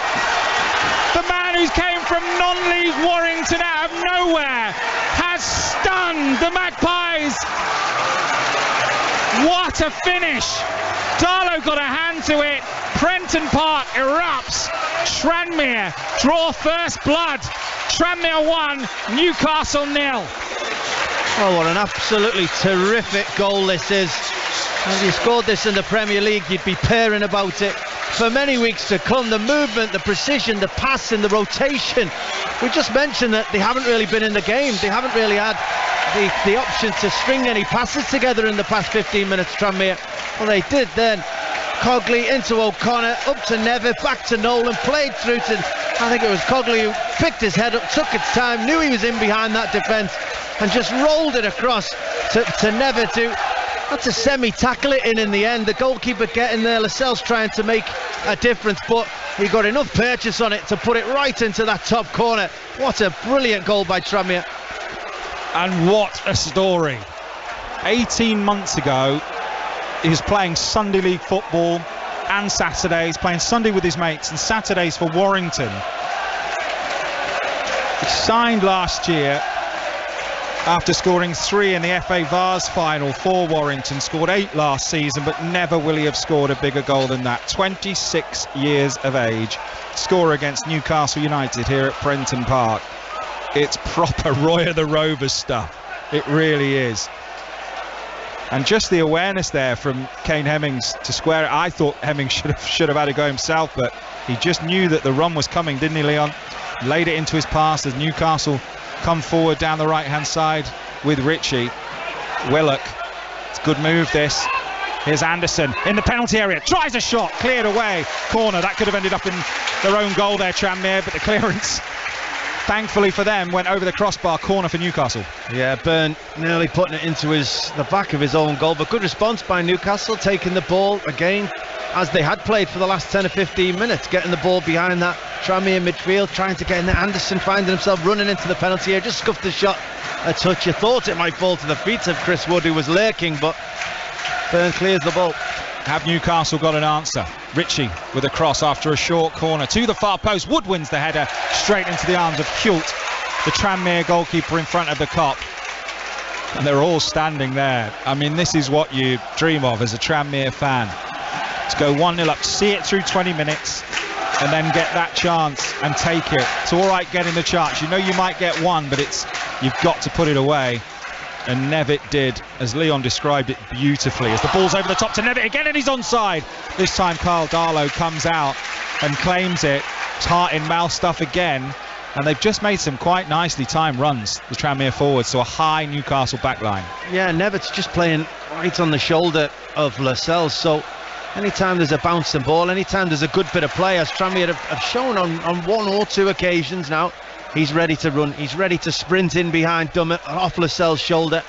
Speaker 6: the man who came from non-league Warrington out of nowhere, has stunned the Magpies. What a finish! Darlow got a hand to it. Prenton Park erupts. Tranmere draw first blood. Tranmere 1, Newcastle 0.
Speaker 8: Oh, what an absolutely terrific goal this is. And if you scored this in the Premier League, you'd be purring about it for many weeks to come. The movement, the precision, the passing, the rotation. We just mentioned that they haven't really been in the game. They haven't really had the option to string any passes together in the past 15 minutes, Tranmere. Well, they did then. Cogley into O'Connor, up to Nevitt, back to Nolan, played through to, I think it was Cogley, who picked his head up, took its time, knew he was in behind that defence, and just rolled it across to Nevitt, who had to semi-tackle it in the end. The goalkeeper getting there, Lascelles trying to make a difference, but he got enough purchase on it to put it right into that top corner. What a brilliant goal by Tranmere.
Speaker 6: And what a story. 18 months ago, is playing Sunday League football and Saturdays, playing Sunday with his mates and Saturdays for Warrington. He signed last year after scoring 3 in the FA Vase final for Warrington, scored 8 last season, but never will he have scored a bigger goal than that. 26 years of age, scorer against Newcastle United here at Prenton Park. It's proper Roy of the Rovers stuff. It really is. And just the awareness there from Kane Hemmings to square it. I thought Hemmings should have had to go himself, but he just knew that the run was coming, didn't he, Leon? Laid it into his pass as Newcastle come forward down the right-hand side with Ritchie. Willock, it's a good move this. Here's Anderson in the penalty area, tries a shot, cleared away. Corner, that could have ended up in their own goal there, Tranmere, but the clearance, thankfully for them, went over the crossbar. Corner for Newcastle.
Speaker 8: Yeah, Byrne nearly putting it into the back of his own goal, but good response by Newcastle, taking the ball again as they had played for the last 10 or 15 minutes, getting the ball behind that Tranmere midfield, trying to get in there. Anderson finding himself running into the penalty area, just scuffed the shot a touch. You thought it might fall to the feet of Chris Wood, who was lurking, but Byrne clears the ball.
Speaker 6: Have Newcastle got an answer? Ritchie with a cross after a short corner to the far post. Wood wins the header straight into the arms of Hult, the Tranmere goalkeeper in front of the Kop. And they're all standing there. I mean, this is what you dream of as a Tranmere fan. To go 1-0 up, see it through 20 minutes and then get that chance and take it. It's all right getting the chance. You know you might get one, but you've got to put it away. And Nevitt did, as Leon described it beautifully, as the ball's over the top to Nevitt again, and he's onside. This time Carl Darlow comes out and claims it. It's heart in mouth stuff again, and they've just made some quite nicely timed runs, the Tranmere forwards, so a high Newcastle backline.
Speaker 8: Yeah, Nevitt's just playing right on the shoulder of Lascelles, so anytime there's a bouncing ball, anytime there's a good bit of play, as Tranmere have shown on 1 or 2 occasions now, he's ready to run, he's ready to sprint in behind Dummett, off Lascelles' shoulder,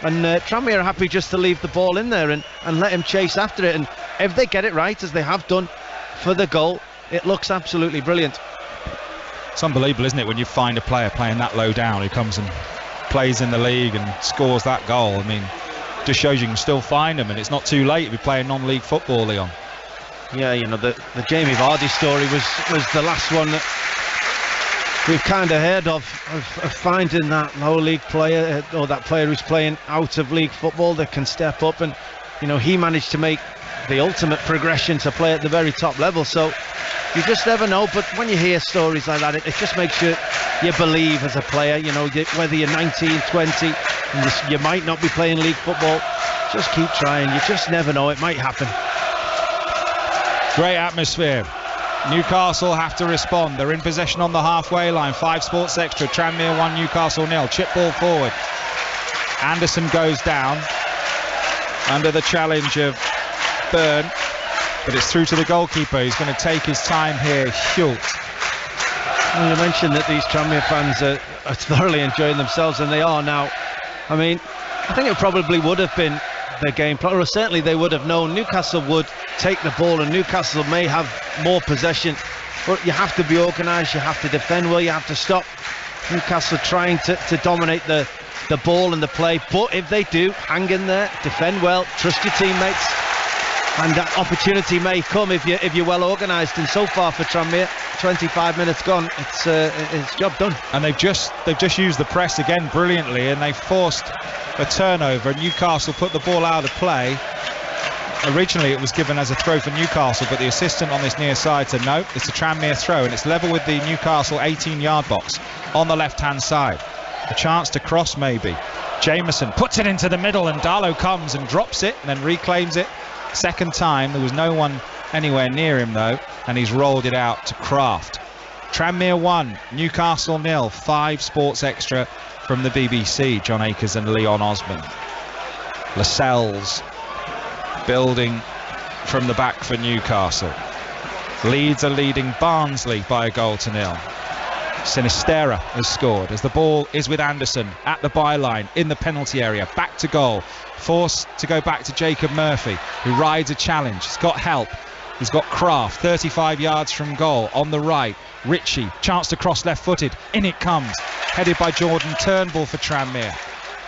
Speaker 8: and Tranmere are happy just to leave the ball in there and let him chase after it. And if they get it right, as they have done for the goal, it looks absolutely brilliant.
Speaker 6: It's unbelievable, isn't it, when you find a player playing that low down who comes and plays in the league and scores that goal. I mean, just shows you can still find them, and it's not too late to be playing non-league football, Leon.
Speaker 8: Yeah, you know, the Jamie Vardy story was the last one that we've kind of heard of finding that low league player, or that player who's playing out of league football that can step up. And you know, he managed to make the ultimate progression to play at the very top level. So you just never know, but when you hear stories like that, it just makes you believe as a player. You know, whether you're 19, 20, and you might not be playing league football, just keep trying. You just never know, it might happen.
Speaker 6: Great atmosphere. Newcastle have to respond. They're in possession on the halfway line. 5 Sports Extra. Tranmere 1, Newcastle 0. Chip ball forward. Anderson goes down under the challenge of Byrne, but it's through to the goalkeeper. He's going to take his time here. Hult.
Speaker 8: Well, you mentioned that these Tranmere fans are thoroughly enjoying themselves, and they are now. I mean, I think it probably would have been their game plan, or certainly they would have known Newcastle would take the ball, and Newcastle may have more possession, but you have to be organised, you have to defend well, you have to stop Newcastle trying to dominate the ball and the play. But if they do, hang in there, defend well, trust your teammates, and that opportunity may come if you're well organised. And so far for Tranmere, 25 minutes gone, it's job done.
Speaker 6: And they've just used the press again brilliantly, and they forced a turnover. Newcastle put the ball out of play. Originally it was given as a throw for Newcastle, but the assistant on this near side said no, it's a Tranmere throw, and it's level with the Newcastle 18-yard box on the left-hand side. A chance to cross maybe. Jameson puts it into the middle, and Darlow comes and drops it and then reclaims it. Second time, there was no one anywhere near him though, and he's rolled it out to Kraft. Tranmere 1, Newcastle 0. 5 Sports Extra from the BBC. John Akers and Leon Osmond. Lascelles building from the back for Newcastle. Leeds are leading Barnsley by a goal to 0. Sinistera has scored as the ball is with Anderson at the byline in the penalty area. Back to goal. Forced to go back to Jacob Murphy, who rides a challenge. He's got help. He's got Kraft 35 yards from goal on the right. Ritchie, chance to cross left-footed. In it comes. Headed by Jordan Turnbull for Tranmere.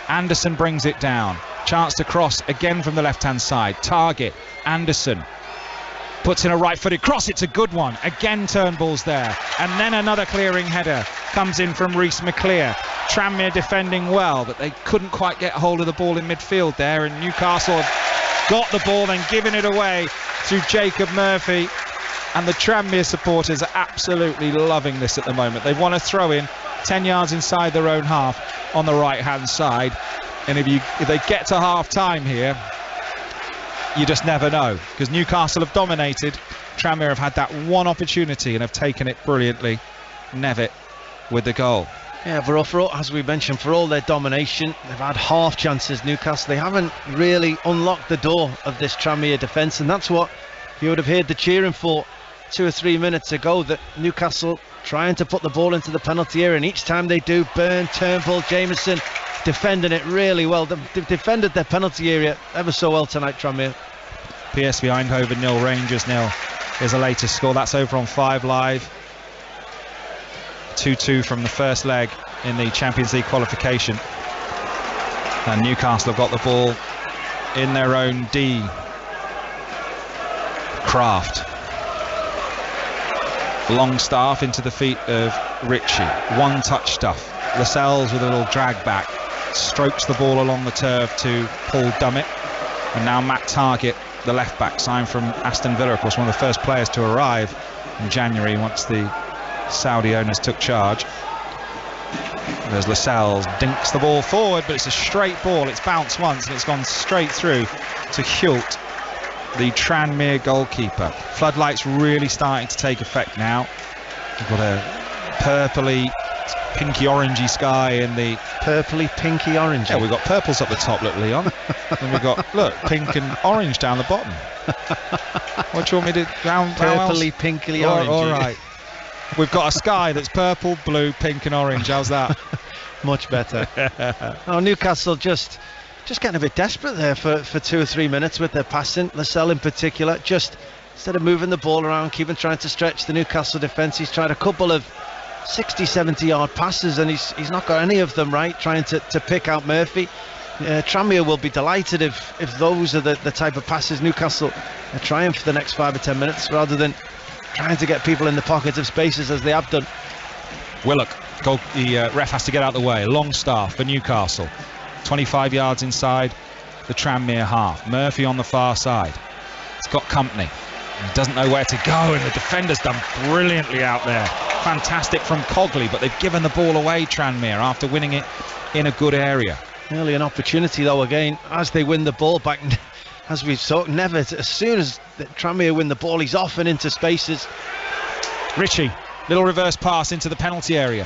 Speaker 6: Anderson brings it down. Chance to cross again from the left-hand side. Target, Anderson. Puts in a right-footed cross, it's a good one. Again Turnbull's there. And then another clearing header comes in from Rhys McClear. Tranmere defending well, but they couldn't quite get hold of the ball in midfield there, and Newcastle have got the ball and given it away through Jacob Murphy. And the Tranmere supporters are absolutely loving this at the moment. They want to throw in 10 yards inside their own half on the right-hand side. And if they get to half-time here, you just never know, because Newcastle have dominated. Tranmere have had that one opportunity and have taken it brilliantly. Nevitt with the goal.
Speaker 10: Yeah, for as we mentioned, for all their domination, they've had half chances, Newcastle. They haven't really unlocked the door of this Tranmere defence, and that's what you would have heard the cheering for 2 or 3 minutes ago, that Newcastle trying to put the ball into the penalty area, and each time they do, Byrne, Turnbull, Jameson defending it really well. They've defended their penalty area ever so well tonight, Tranmere.
Speaker 6: PSV Eindhoven 0, Rangers 0 is the latest score. That's over on 5 Live. 2-2 from the first leg in the Champions League qualification. And Newcastle have got the ball in their own D. Kraft. Longstaff into the feet of Ritchie. One touch stuff. Lascelles with a little drag back. Strokes the ball along the turf to Paul Dummett. And now Matt Target, the left back, signed from Aston Villa, of course, one of the first players to arrive in January once the Saudi owners took charge. There's Lascelles, dinks the ball forward, but it's a straight ball. It's bounced once and it's gone straight through to Hult, the Tranmere goalkeeper. Floodlights really starting to take effect now. We've got a purpley, pinky orangey sky in the
Speaker 10: purplely pinky orangey.
Speaker 6: Yeah, we've got purples up the top, look, Leon. And we've got, look, pink and orange down the bottom. What do you want me to
Speaker 10: purpley pinkly orangey?
Speaker 6: All right. We've got a sky that's purple, blue, pink and orange. How's that?
Speaker 10: Much better. Oh, Newcastle just getting a bit desperate there for 2 or 3 minutes with their passing. Lascelles in particular, just instead of moving the ball around, trying to stretch the Newcastle defence, he's tried a couple of 60-70 yard passes and he's not got any of them right, trying to pick out Murphy. Tranmere will be delighted if those are the type of passes Newcastle are trying for the next 5 or 10 minutes, rather than trying to get people in the pockets of spaces as they have done.
Speaker 6: Willock, the ref has to get out of the way. Longstaff for Newcastle, 25 yards inside the Tranmere half. Murphy on the far side. It's got company. He doesn't know where to go, and the defender's done brilliantly out there. Fantastic from Cogley, but they've given the ball away, Tranmere, after winning it in a good area.
Speaker 10: Nearly an opportunity though again as they win the ball back. As we saw, Nevitt, as soon as Tranmere win the ball, he's off and into spaces.
Speaker 6: Ritchie, little reverse pass into the penalty area.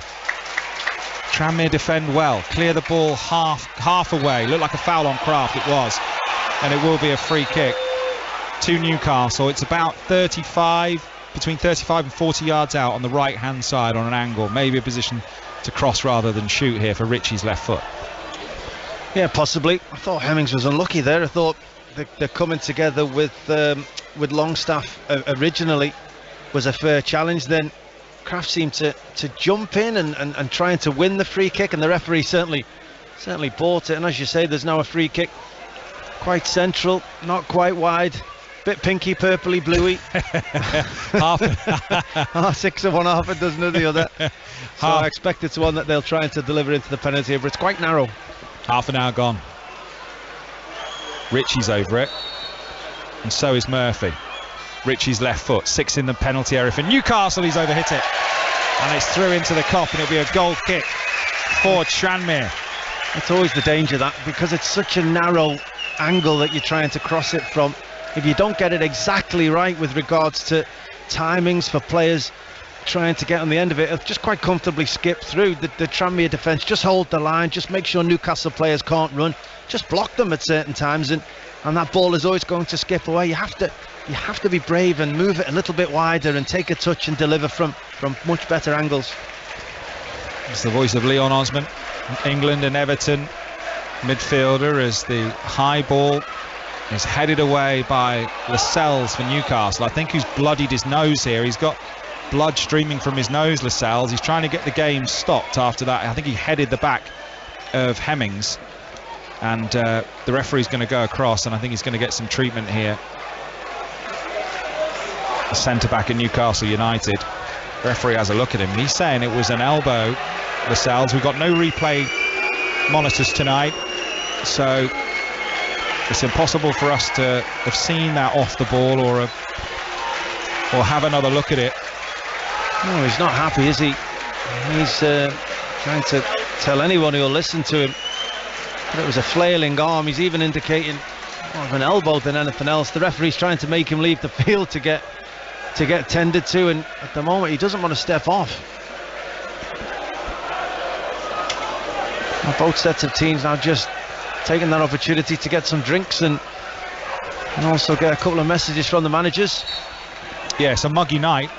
Speaker 6: Tranmere defend well, clear the ball half away. Looked like a foul on Kraft, it was, and it will be a free kick to Newcastle. It's about between 35 and 40 yards out on the right hand side on an angle, maybe a position to cross rather than shoot here for Ritchie's left foot.
Speaker 10: Yeah, possibly. I thought Hemmings was unlucky there. I thought they're coming together with Longstaff originally was a fair challenge. Then Kraft seemed to jump in and trying to win the free kick, and the referee certainly bought it. And as you say, there's now a free kick, quite central, not quite wide, bit pinky, purpley, bluey. Half 6 of one, half a dozen of the other. So I expect it's one that they'll try to deliver into the penalty, but it's quite narrow.
Speaker 6: Half an hour gone. Ritchie's over it, and so is Murphy. Ritchie's left foot, 6 in the penalty area for Newcastle. He's overhit it, and it's through into the Kop, and it'll be a goal kick for Tranmere.
Speaker 10: That's always the danger, that, because it's such a narrow angle that you're trying to cross it from. If you don't get it exactly right with regards to timings for players trying to get on the end of it, it'll just quite comfortably skip through. The Tranmere defence just hold the line, just make sure Newcastle players can't run, just block them at certain times, and that ball is always going to skip away. You have to be brave and move it a little bit wider and take a touch and deliver from much better angles.
Speaker 6: It's the voice of Leon Osman, England and Everton midfielder, as the high ball is headed away by Lascelles for Newcastle. I think he's bloodied his nose here. He's got blood streaming from his nose, Lascelles. He's trying to get the game stopped after that. I think he headed the back of Hemmings. and the referee's going to go across, and I think he's going to get some treatment here. The centre-back at Newcastle United. The referee has a look at him. He's saying it was an elbow, Lascelles. We've got no replay monitors tonight, so it's impossible for us to have seen that off the ball or have another look at it.
Speaker 10: No, he's not happy, is he? He's trying to tell anyone who'll listen to him that it was a flailing arm. He's even indicating more of an elbow than anything else. The referee's trying to make him leave the field to get tended to, and at the moment he doesn't want to step off. Well, both sets of teams now just taking that opportunity to get some drinks and also get a couple of messages from the managers.
Speaker 6: Yeah, it's a muggy night,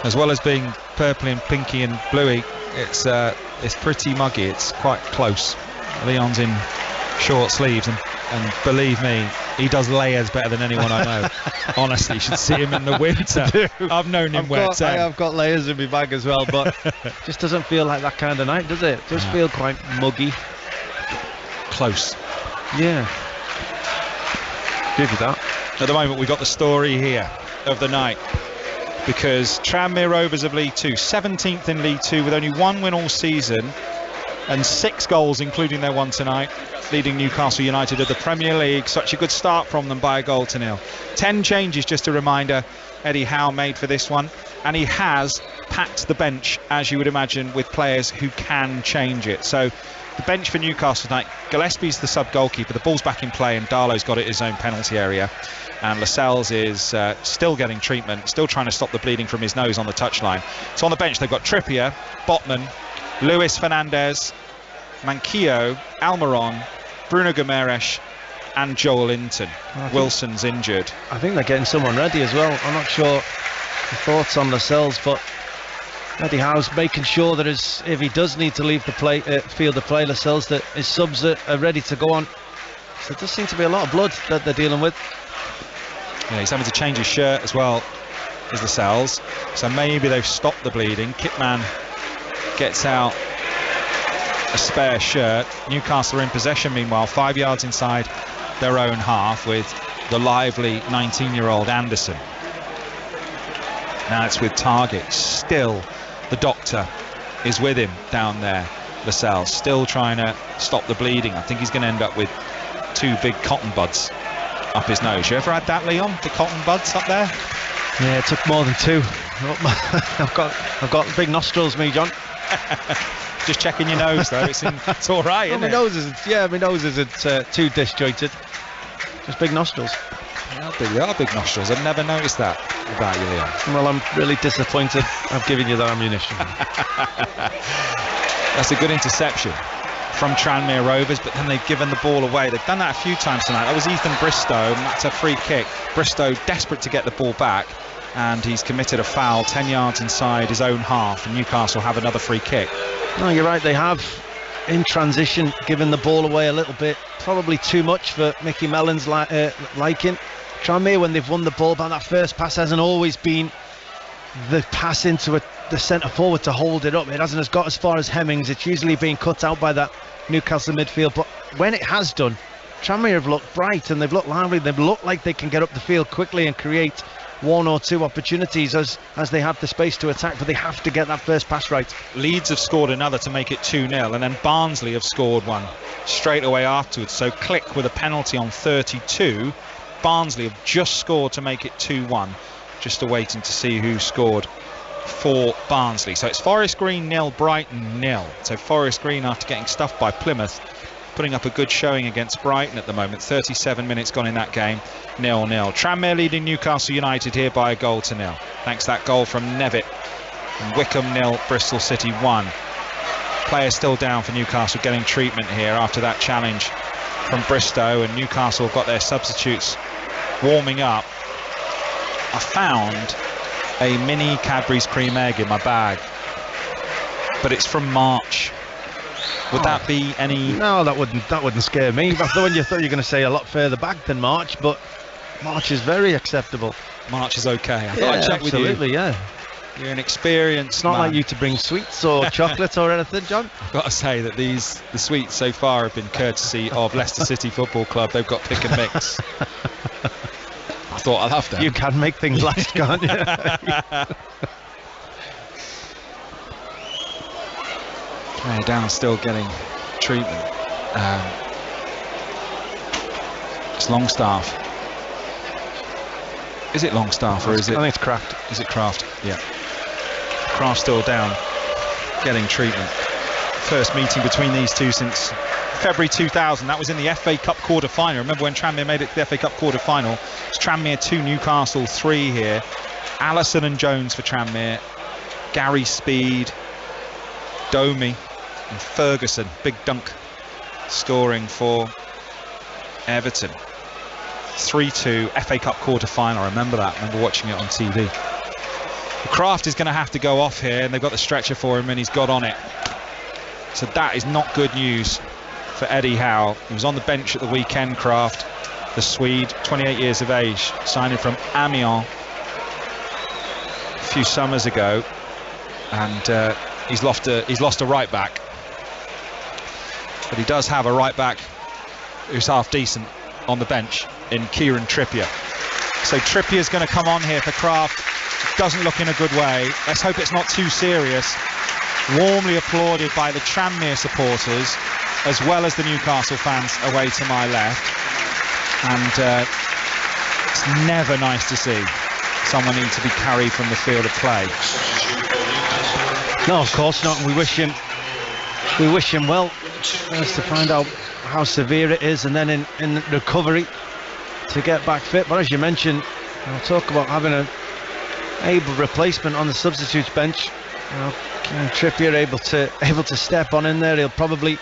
Speaker 6: as well as being purpley and pinky and bluey. It's pretty muggy. It's quite close. Leon's in short sleeves, and believe me, he does layers better than anyone I know. Honestly, you should see him in the winter. I've known him wear 10.
Speaker 10: I've got layers in my bag as well, but just doesn't feel like that kind of night, does it? It does feel quite muggy.
Speaker 6: Close.
Speaker 10: Yeah. Give you that.
Speaker 6: At the moment, we've got the story here of the night, because Tranmere Rovers of League 2, 17th in League 2 with only one win all season and 6 goals, including their one tonight, leading Newcastle United of the Premier League. Such a good start from them by 1-0. 10 changes, just a reminder, Eddie Howe made for this one, and he has packed the bench, as you would imagine, with players who can change it. So the bench for Newcastle tonight: Gillespie's the sub-goalkeeper, the ball's back in play, and Darlow's got it in his own penalty area. And Lascelles is still getting treatment, still trying to stop the bleeding from his nose on the touchline. So on the bench they've got Trippier, Botman, Luis Fernandez, Manquillo, Almiron, Bruno Guimaraes and Joel Linton. Wilson's injured.
Speaker 10: I think they're getting someone ready as well. I'm not sure the thoughts on Lascelles, but Eddie Howe's making sure that if he does need to leave the field to play Lascelles, that his subs are ready to go on. So there does seem to be a lot of blood that they're dealing with.
Speaker 6: Yeah, he's having to change his shirt as well as Lascelles, so maybe they've stopped the bleeding. Kitman gets out a spare shirt. Newcastle are in possession meanwhile, 5 yards inside their own half, with the lively 19-year-old Anderson. Now it's with Target. Still the doctor is with him down there. Lascelles still trying to stop the bleeding. I think he's going to end up with 2 big cotton buds up his nose. You ever had that, Leon? The cotton buds up there?
Speaker 10: Yeah, it took more than 2. I've got big nostrils, me, John.
Speaker 6: Just checking your nose though. It's all right, isn't
Speaker 10: my
Speaker 6: it?
Speaker 10: My nose isn't too disjointed. Just big nostrils.
Speaker 6: They are big nostrils. I've never noticed that about you, Leon.
Speaker 10: Well, I'm really disappointed I've given you that ammunition.
Speaker 6: That's a good interception from Tranmere Rovers, but then they've given the ball away. They've done that a few times tonight. That was Ethan Bristow, and that's a free kick. Bristow desperate to get the ball back, and he's committed a foul 10 yards inside his own half, and Newcastle have another free kick.
Speaker 10: No, you're right, they have in transition given the ball away a little bit, probably too much for Mickey Mellon's liking. Tranmere, when they've won the ball, but that first pass hasn't always been the pass into the centre forward to hold it up. It hasn't got as far as Hemmings. It's usually been cut out by that Newcastle midfield, but when it has done, Tranmere have looked bright and they've looked lively. They've looked like they can get up the field quickly and create 1 or 2 opportunities as they have the space to attack, but they have to get that first pass right.
Speaker 6: Leeds have scored another to make it 2-0, and then Barnsley have scored one straight away afterwards. So Click with a penalty on 32. Barnsley have just scored to make it 2-1. Just awaiting to see who scored for Barnsley. So it's Forest Green 0, Brighton 0. So Forest Green, after getting stuffed by Plymouth, putting up a good showing against Brighton at the moment. 37 minutes gone in that game, 0-0. Tranmere leading Newcastle United here by 1-0. Thanks to that goal from Nevitt. And Wickham 0, Bristol City 1. Players still down for Newcastle, getting treatment here after that challenge from Bristow, and Newcastle have got their substitutes warming up. I found a mini Cadbury's cream egg in my bag, but it's from March. Would that be any?
Speaker 10: No, that wouldn't scare me. That's the one you thought you were going to say a lot further back than March, but March is very acceptable.
Speaker 6: March is okay. I thought
Speaker 10: Yeah,
Speaker 6: I'd check with you.
Speaker 10: absolutely, yeah.
Speaker 6: You're an experienced
Speaker 10: It's not
Speaker 6: man.
Speaker 10: like you to bring sweets or chocolates or anything, John.
Speaker 6: I've got to say that the sweets so far have been courtesy of Leicester City Football Club. They've got pick and mix. I thought I'd have them.
Speaker 10: You can make things last, can't you?
Speaker 6: Player down, still getting treatment. It's Longstaff. Is it Longstaff or is it?
Speaker 10: I think it's Kraft.
Speaker 6: Is it Kraft? Yeah. Kraft still down, getting treatment. First meeting between these two since February 2000. That was in the FA Cup quarter-final. Remember when Tranmere made it to the FA Cup quarter-final? It's Tranmere 2, Newcastle 3 here. Allison and Jones for Tranmere. Gary Speed, Domi and Ferguson. Big dunk scoring for Everton. 3-2 FA Cup quarter-final. I remember that. I remember watching it on TV. Kraft is going to have to go off here, and they've got the stretcher for him, and he's got on it. So that is not good news for Eddie Howe. He was on the bench at the weekend, Kraft, the Swede, 28 years of age, signing from Amiens a few summers ago, and he's lost a right back. But he does have a right back who's half decent on the bench in Kieran Trippier. So Trippier's going to come on here for Kraft. Doesn't look in a good way. Let's hope it's not too serious. Warmly applauded by the Tranmere supporters as well as the Newcastle fans away to my left. And it's never nice to see someone need to be carried from the field of play.
Speaker 10: No, of course not. We wish him well. First to find out how severe it is, and then in recovery to get back fit. But as you mentioned, I'll talk about having a able replacement on the substitutes bench. Trippier able to step on in there. He'll probably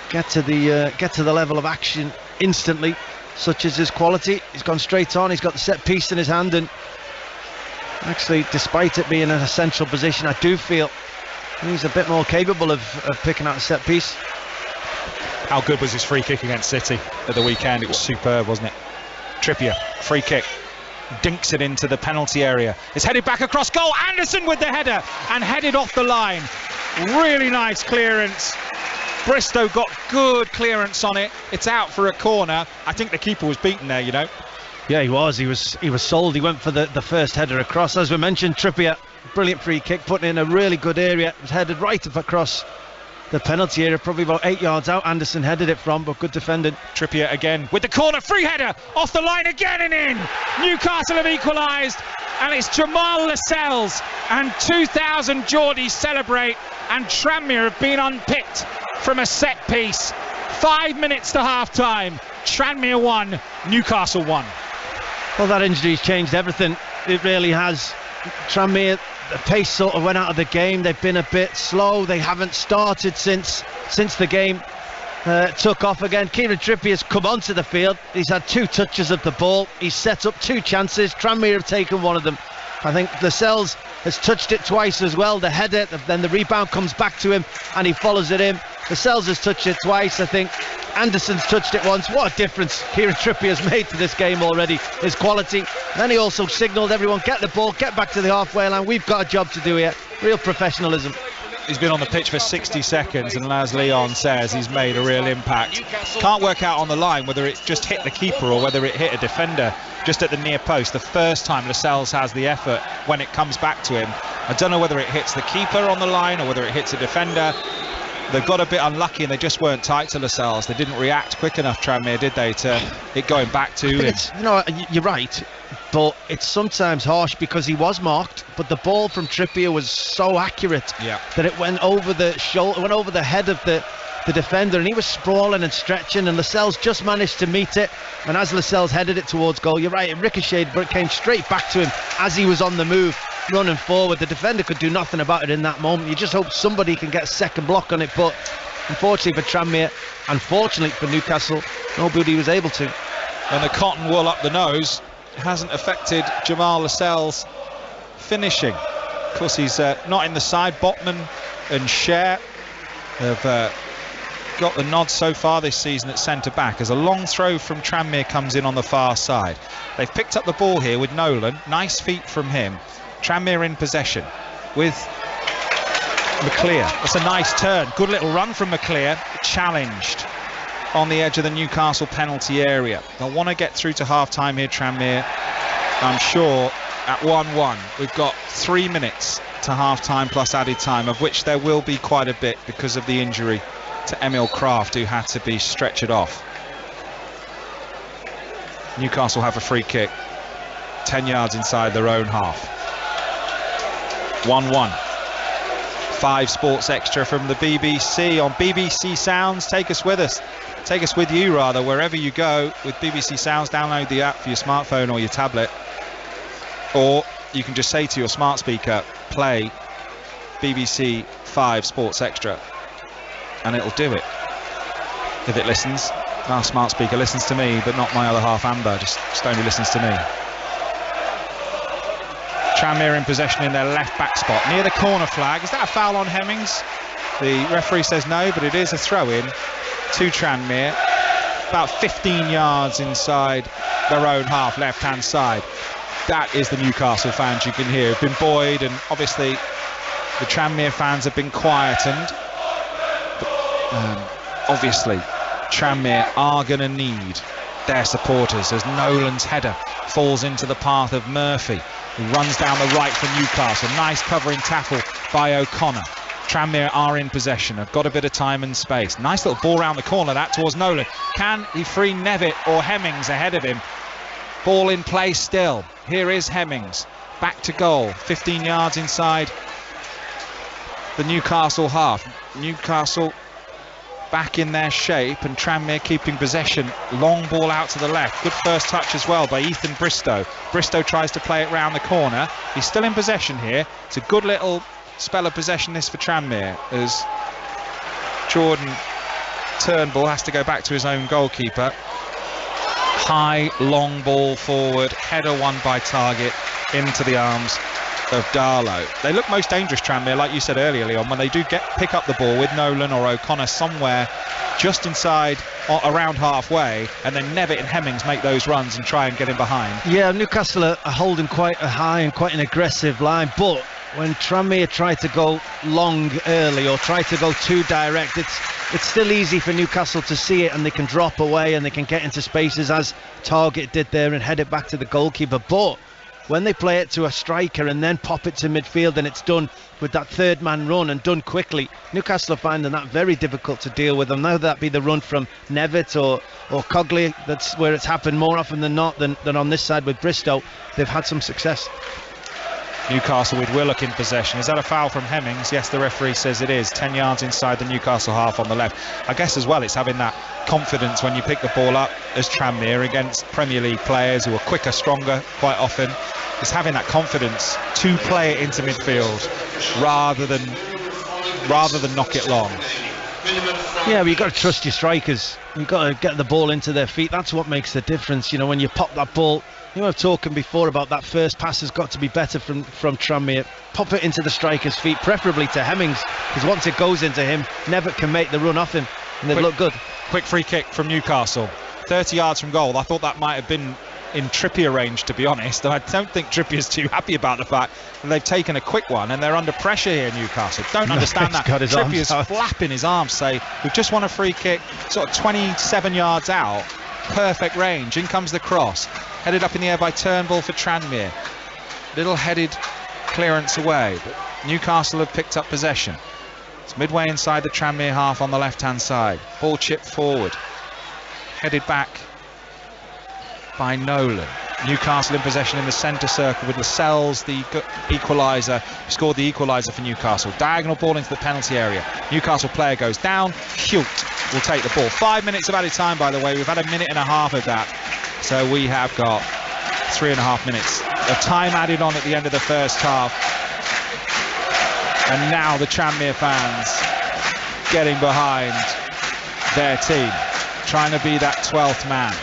Speaker 10: get to the level of action instantly, such as his quality. He's gone straight on. He's got the set piece in his hand, and actually, despite it being in a central position, I do feel he's a bit more capable of picking out a set piece.
Speaker 6: How good was his free kick against City at the weekend? It was superb, wasn't it? Trippier, free kick, dinks it into the penalty area. It's headed back across goal. Anderson with the header and headed off the line. Really nice clearance. Bristow got good clearance on it. It's out for a corner. I think the keeper was beaten there, you know.
Speaker 10: Yeah, he was sold. He went for the first header across. As we mentioned, Trippier, brilliant free kick, putting in a really good area. It was headed right up across the penalty area, probably about 8 yards out. Anderson headed it from, but good defending.
Speaker 6: Trippier again with the corner, free header off the line again and in. Newcastle have equalised, and it's Jamal Lascelles and 2,000 Geordies celebrate, and Tranmere have been unpicked from a set piece. 5 minutes to half time. Tranmere 1, Newcastle 1.
Speaker 10: Well, that injury's changed everything. It really has. Tranmere, the pace sort of went out of the game. They've been a bit slow. They haven't started since the game took off again. Kieran Trippier's come onto the field. He's had 2 touches of the ball. He's set up 2 chances. Tranmere have taken one of them. I think Lascelles has touched it twice as well. The header, then the rebound comes back to him and he follows it in. Lascelles has touched it twice. I think Anderson's touched it once. What a difference Kieran Trippier's made to this game already. His quality. Then he also signalled everyone, get the ball, get back to the halfway line. We've got a job to do here. Real professionalism.
Speaker 6: He's been on the pitch for 60 seconds, and as Leon says, he's made a real impact. Can't work out on the line whether it just hit the keeper or whether it hit a defender just at the near post. The first time Lascelles has the effort when it comes back to him. I don't know whether it hits the keeper on the line or whether it hits a defender. They've got a bit unlucky and they just weren't tight to Lascelles. They didn't react quick enough, Tranmere, did they, to it going back to him.
Speaker 10: You're right, but it's sometimes harsh because he was marked, but the ball from Trippier was so accurate that it went over the shoulder, went over the head of the defender, and he was sprawling and stretching, and Lascelles just managed to meet it. And as Lascelles headed it towards goal, you're right, it ricocheted, but it came straight back to him as he was on the move, running forward. The defender could do nothing about it in that moment. You just hope somebody can get a second block on it, but unfortunately for Tranmere, unfortunately for Newcastle, nobody was able to.
Speaker 6: And the cotton wool up the nose hasn't affected Jamal Lascelles' finishing. Of course, he's not in the side. Botman and Cher have got the nod so far this season at centre-back as a long throw from Tranmere comes in on the far side. They've picked up the ball here with Nolan. Nice feet from him. Tranmere in possession with McClear. That's a nice turn. Good little run from McClear. Challenged on the edge of the Newcastle penalty area. They'll want to get through to half-time here, Tranmere. I'm sure at 1-1 we've got 3 minutes to half-time plus added time, of which there will be quite a bit because of the injury to Emil Kraft, who had to be stretchered off. Newcastle have a free kick 10 yards inside their own half. 1-1. 5 Sports Extra from the BBC on BBC Sounds. Take us with you rather, wherever you go with BBC Sounds. Download the app for your smartphone or your tablet, or you can just say to your smart speaker, play BBC 5 Sports Extra, and it'll do it. If it listens. Our smart speaker listens to me, but not my other half, Amber, just only listens to me. Tranmere in possession in their left back spot near the corner flag. Is that a foul on Hemmings? The referee says no, but it is a throw-in to Tranmere, about 15 yards inside their own half, left-hand side. That is the Newcastle fans you can hear. Have been buoyed, and obviously the Tranmere fans have been quietened. But, obviously Tranmere are going to need their supporters as Nolan's header falls into the path of Murphy, who runs down the right for Newcastle. Nice covering tackle by O'Connor. Tranmere are in possession, have got a bit of time and space. Nice little ball round the corner, that towards Nolan. Can he free Nevitt or Hemmings ahead of him? Ball in play still. Here is Hemmings, back to goal, 15 yards inside the Newcastle half. Newcastle back in their shape, and Tranmere keeping possession. Long ball out to the left. Good first touch as well by Ethan Bristow. Bristow tries to play it round the corner. He's still in possession here. It's a good little spell of possession this for Tranmere, as Jordan Turnbull has to go back to his own goalkeeper. High long ball forward, header won by Target into the arms of Darlow. They look most dangerous, Tranmere, like you said earlier, Leon, when they do pick up the ball with Nolan or O'Connor somewhere just inside or around halfway, and then Nevitt and Hemmings make those runs and try and get in behind.
Speaker 10: Yeah, Newcastle are holding quite a high and quite an aggressive line, but when Tranmere try to go long early or try to go too direct, it's still easy for Newcastle to see it, and they can drop away and they can get into spaces as Target did there and head it back to the goalkeeper. But when they play it to a striker and then pop it to midfield, and it's done with that third man run and done quickly, Newcastle are finding that very difficult to deal with. And now that be the run from Nevitt or Cogley, that's where it's happened more often than not than on this side with Bristow. They've had some success.
Speaker 6: Newcastle with Willock in possession. Is that a foul from Hemmings? Yes, the referee says it is. 10 yards inside the Newcastle half on the left. I guess as well it's having that confidence when you pick the ball up as Tranmere against Premier League players who are quicker, stronger quite often. It's having that confidence to play it into midfield rather than knock it long.
Speaker 10: Yeah, but you've got to trust your strikers. You've got to get the ball into their feet. That's what makes the difference. You know, when you pop that ball, you know, I've talking before about that first pass has got to be better from Tranmere. Pop it into the striker's feet, preferably to Hemmings, because once it goes into him, Nevitt can make the run off him, and they've looked good.
Speaker 6: Quick free kick from Newcastle, 30 yards from goal. I thought that might have been in Trippier range, to be honest. I don't think Trippier's too happy about the fact that they've taken a quick one and they're under pressure here, Newcastle. Don't understand that. Trippier's flapping his arms, say, we've just won a free kick, sort of 27 yards out, perfect range. In comes the cross, headed up in the air by Turnbull for Tranmere. Little headed clearance away, but Newcastle have picked up possession. It's midway inside the Tranmere half on the left-hand side. Ball chipped forward, headed back by Nolan. Newcastle in possession in the centre circle with Lascelles, the equaliser, scored the equaliser for Newcastle. Diagonal ball into the penalty area. Newcastle player goes down. Hult will take the ball. 5 minutes of added time, by the way. We've had a minute and a half of that. So we have got 3.5 minutes of time added on at the end of the first half. And now the Tranmere fans getting behind their team, trying to be that 12th man.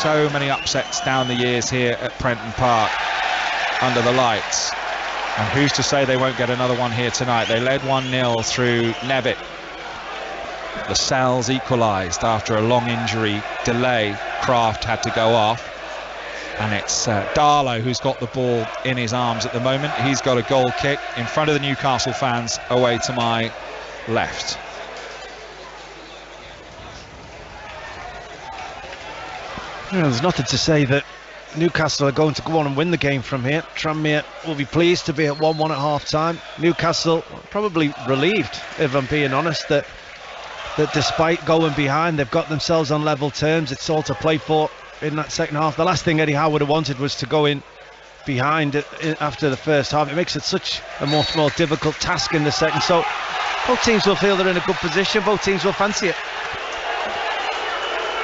Speaker 6: So many upsets down the years here at Prenton Park under the lights, and who's to say they won't get another one here tonight? They led 1-0 through Nevitt. Lascelles equalised after a long injury delay. Kraft had to go off. And it's Darlow who's got the ball in his arms at the moment. He's got a goal kick in front of the Newcastle fans away to my left.
Speaker 10: There's nothing to say that Newcastle are going to go on and win the game from here. Tranmere will be pleased to be at 1-1 at half-time. Newcastle probably relieved, if I'm being honest, that despite going behind, they've got themselves on level terms. It's all to play for in that second half. The last thing Eddie Howe would have wanted was to go in behind after the first half. It makes it such a much more difficult task in the second. So both teams will feel they're in a good position. Both teams will fancy it.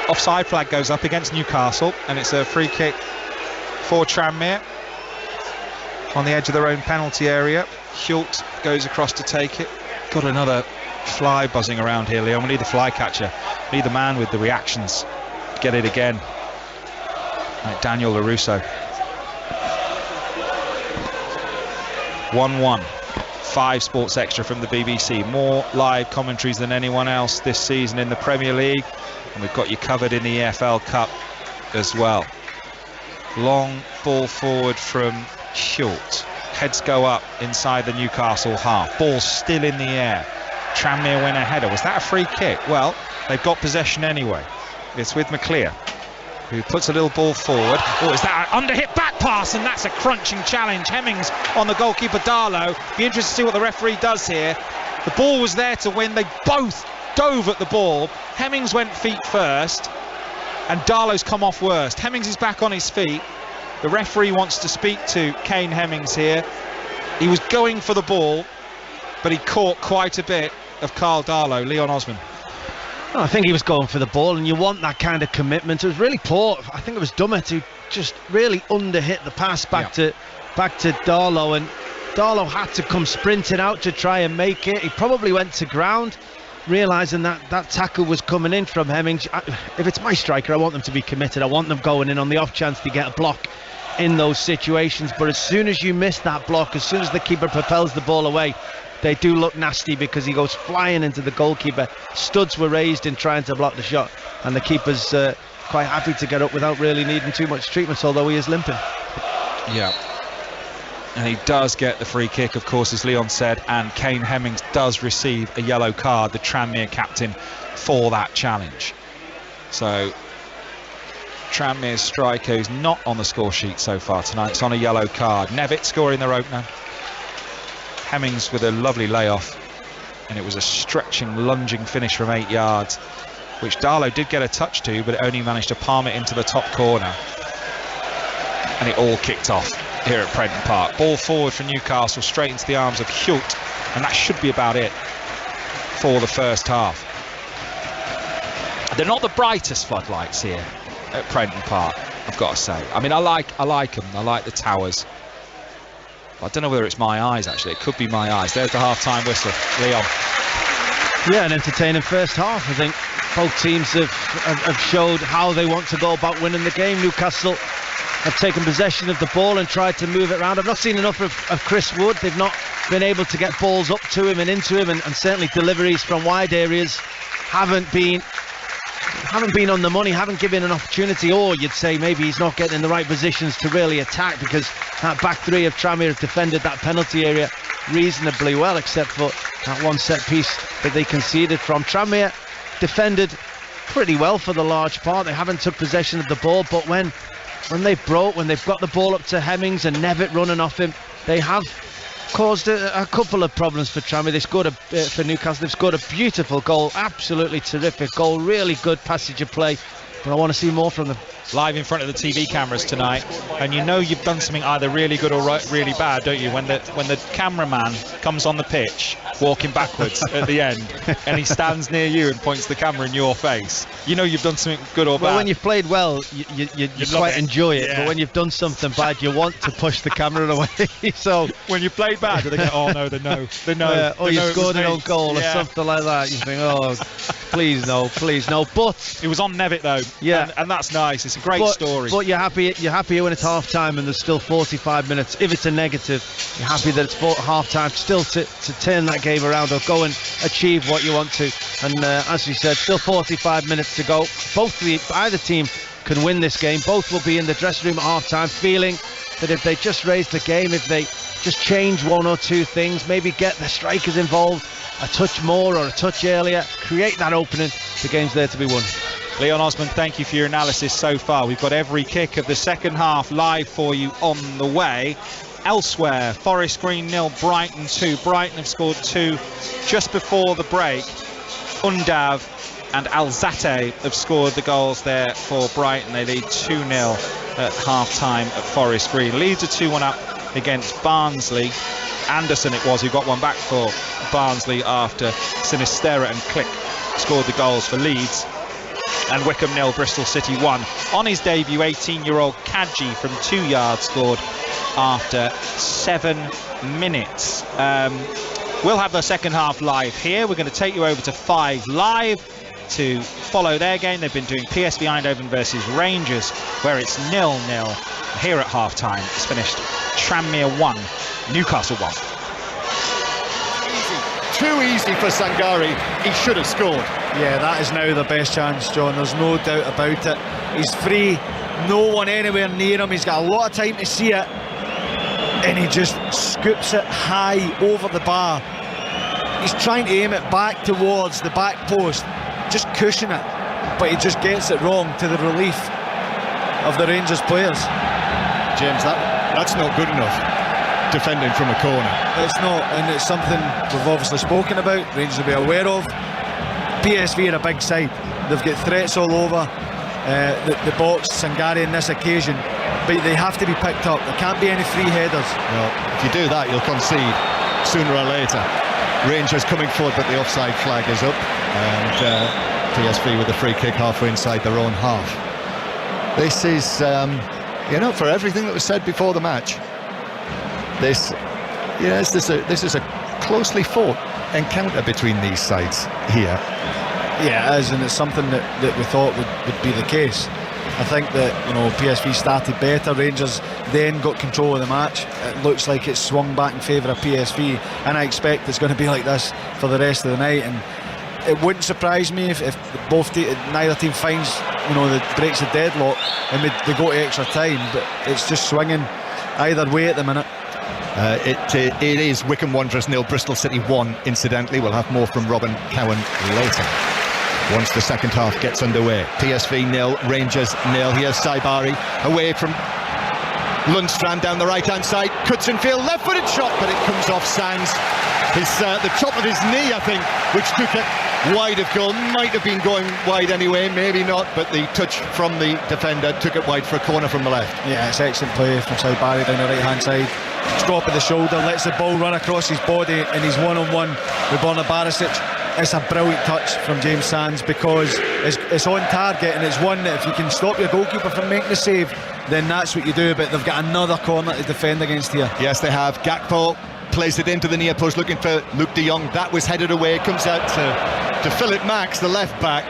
Speaker 6: Offside flag goes up against Newcastle, and it's a free kick for Tranmere on the edge of their own penalty area. Schultz goes across to take it. Got another fly buzzing around here, Leon. We need the fly catcher. We need the man with the reactions. Get it again. Like Daniel LaRusso. 1-1. 5 Sports Extra from the BBC. More live commentaries than anyone else this season in the Premier League. And we've got you covered in the EFL Cup as well. Long ball forward from Schultz. Heads go up inside the Newcastle half. Ball still in the air. Tranmere win a header. Was that a free kick? Well, they've got possession anyway. It's with McClear, who puts a little ball forward. Oh, is that an under-hit back pass? And that's a crunching challenge. Hemmings on the goalkeeper Darlow. Be interested to see what the referee does here. The ball was there to win. They both dove at the ball. Hemmings went feet first, and Darlow's come off worst. Hemmings is back on his feet. The referee wants to speak to Kane Hemmings here. He was going for the ball, but he caught quite a bit of Carl Darlow. Leon Osman.
Speaker 10: Well, I think he was going for the ball, and you want that kind of commitment. It was really poor. I think it was Dummett who just really underhit the pass back to Darlow, and Darlow had to come sprinting out to try and make it. He probably went to ground, realising that tackle was coming in from Hemmings. If it's my striker, I want them to be committed. I want them going in on the off chance to get a block in those situations. But as soon as you miss that block, as soon as the keeper propels the ball away, they do look nasty because he goes flying into the goalkeeper. Studs were raised in trying to block the shot, and the keeper's quite happy to get up without really needing too much treatment, although he is limping.
Speaker 6: Yeah. And he does get the free kick, of course, as Leon said, and Kane Hemmings does receive a yellow card, the Tranmere captain, for that challenge. So Tranmere's striker who's not on the score sheet so far tonight, it's on a yellow card. Nevitt scoring their opener. Hemmings with a lovely layoff, and it was a stretching, lunging finish from 8 yards, which Darlow did get a touch to, but it only managed to palm it into the top corner. And it all kicked off here at Prenton Park. Ball forward for Newcastle, straight into the arms of Schultz, and that should be about it for the first half. They're not the brightest floodlights here at Prenton Park, I've got to say. I mean, I like them. I like the towers. I don't know whether it's my eyes, actually. It could be my eyes. There's the half-time whistle. Leon.
Speaker 10: Yeah, an entertaining first half. I think both teams have showed how they want to go about winning the game. Newcastle have taken possession of the ball and tried to move it around. I've not seen enough of Chris Wood. They've not been able to get balls up to him and into him, and certainly deliveries from wide areas haven't been on the money, haven't given an opportunity, or you'd say maybe he's not getting in the right positions to really attack, because that back three of Tranmere have defended that penalty area reasonably well, except for that one set piece that they conceded from. Tranmere defended pretty well for the large part. They haven't took possession of the ball, but when they've got the ball up to Hemmings and Nevitt running off him, they have caused a couple of problems for Tranmere. They scored for Newcastle. They've scored a beautiful goal, absolutely terrific goal, really good passage of play, but I want to see more from them.
Speaker 6: Live in front of the TV cameras tonight, and you know you've done something either really good or really bad, don't you? When the cameraman comes on the pitch walking backwards at the end, and he stands near you and points the camera in your face, you know you've done something good or bad.
Speaker 10: Well, when you've played well, you quite enjoy it, yeah. But when you've done something bad, you want to push the camera away. So
Speaker 6: when you played bad, they go, oh no, they know.
Speaker 10: Or you scored an own goal or something like that. You think, oh, please no. But
Speaker 6: it was on Nevitt though.
Speaker 10: Yeah,
Speaker 6: and that's nice. It's a great story.
Speaker 10: But you're happy when it's half time and there's still 45 minutes. If it's a negative, you're happy that it's half time still to turn that game around or go and achieve what you want to. And as we said, still 45 minutes to go. Either team can win this game. Both will be in the dressing room at half-time feeling that if they just raise the game, if they just change one or two things, maybe get the strikers involved a touch more or a touch earlier, create that opening, the game's there to be won.
Speaker 6: Leon Osmond, thank you for your analysis so far. We've got every kick of the second half live for you on the way. Elsewhere, Forest Green 0, Brighton 2. Brighton have scored 2 just before the break. Undav and Alzate have scored the goals there for Brighton. They lead 2-0 at half-time at Forest Green. Leeds are 2-1 up against Barnsley. Anderson it was who got one back for Barnsley after Sinistera and Click scored the goals for Leeds. And Wickham 0, Bristol City 1. On his debut, 18-year-old Kadji from 2 yards scored after 7 minutes. We'll have the second half live here. We're going to take you over to 5 Live to follow their game. They've been doing PSV Eindhoven versus Rangers, where it's 0-0. Here at half-time, it's finished Tranmere 1, Newcastle 1.
Speaker 12: Too easy for Sangari. He should have scored.
Speaker 21: Yeah, that is now the best chance, John. There's no doubt about it. He's free, no one anywhere near him. He's got a lot of time to see it, and he just scoops it high over the bar. He's trying to aim it back towards the back post, just cushion it, but he just gets it wrong, to the relief of the Rangers players.
Speaker 12: James, that's not good enough. Defending from a corner.
Speaker 21: It's not, and it's something we've obviously spoken about, Rangers will be aware of. PSV are a big side. They've got threats all over the box, Sangari on this occasion, but they have to be picked up. There can't be any free headers.
Speaker 12: Well, if you do that, you'll concede sooner or later. Rangers coming forward, but the offside flag is up, and PSV with the free kick halfway inside their own half. This is, for everything that was said before the match, this is a closely fought encounter between these sides here.
Speaker 21: Yeah, it is, and it's something that we thought would be the case. I think that PSV started better, Rangers then got control of the match. It looks like it's swung back in favour of PSV, and I expect it's going to be like this for the rest of the night. And it wouldn't surprise me if neither team finds that breaks the deadlock and they go to extra time, but it's just swinging either way at the minute.
Speaker 12: It is Wickham Wanderers 0, Bristol City 1, incidentally. We'll have more from Robin Cowan later, once the second half gets underway. PSV 0, Rangers 0. Here's Saibari away from Lundstrand down the right-hand side. Cuts in field, left-footed shot, but it comes off Sands. The top of his knee, I think, which took it wide of goal. Might have been going wide anyway, maybe not, but the touch from the defender took it wide for a corner from the left.
Speaker 21: Yeah, it's excellent play from Saibari down the right-hand side. Drop of the shoulder, lets the ball run across his body, and he's one-on-one with Borna Barisic. It's a brilliant touch from James Sands, because it's on target, and it's one that if you can stop your goalkeeper from making the save, then that's what you do. But they've got another corner to defend against here.
Speaker 12: Yes, they have. Gakpo plays it into the near post, looking for Luke de Jong. That was headed away. It comes out to Philip Max, the left back,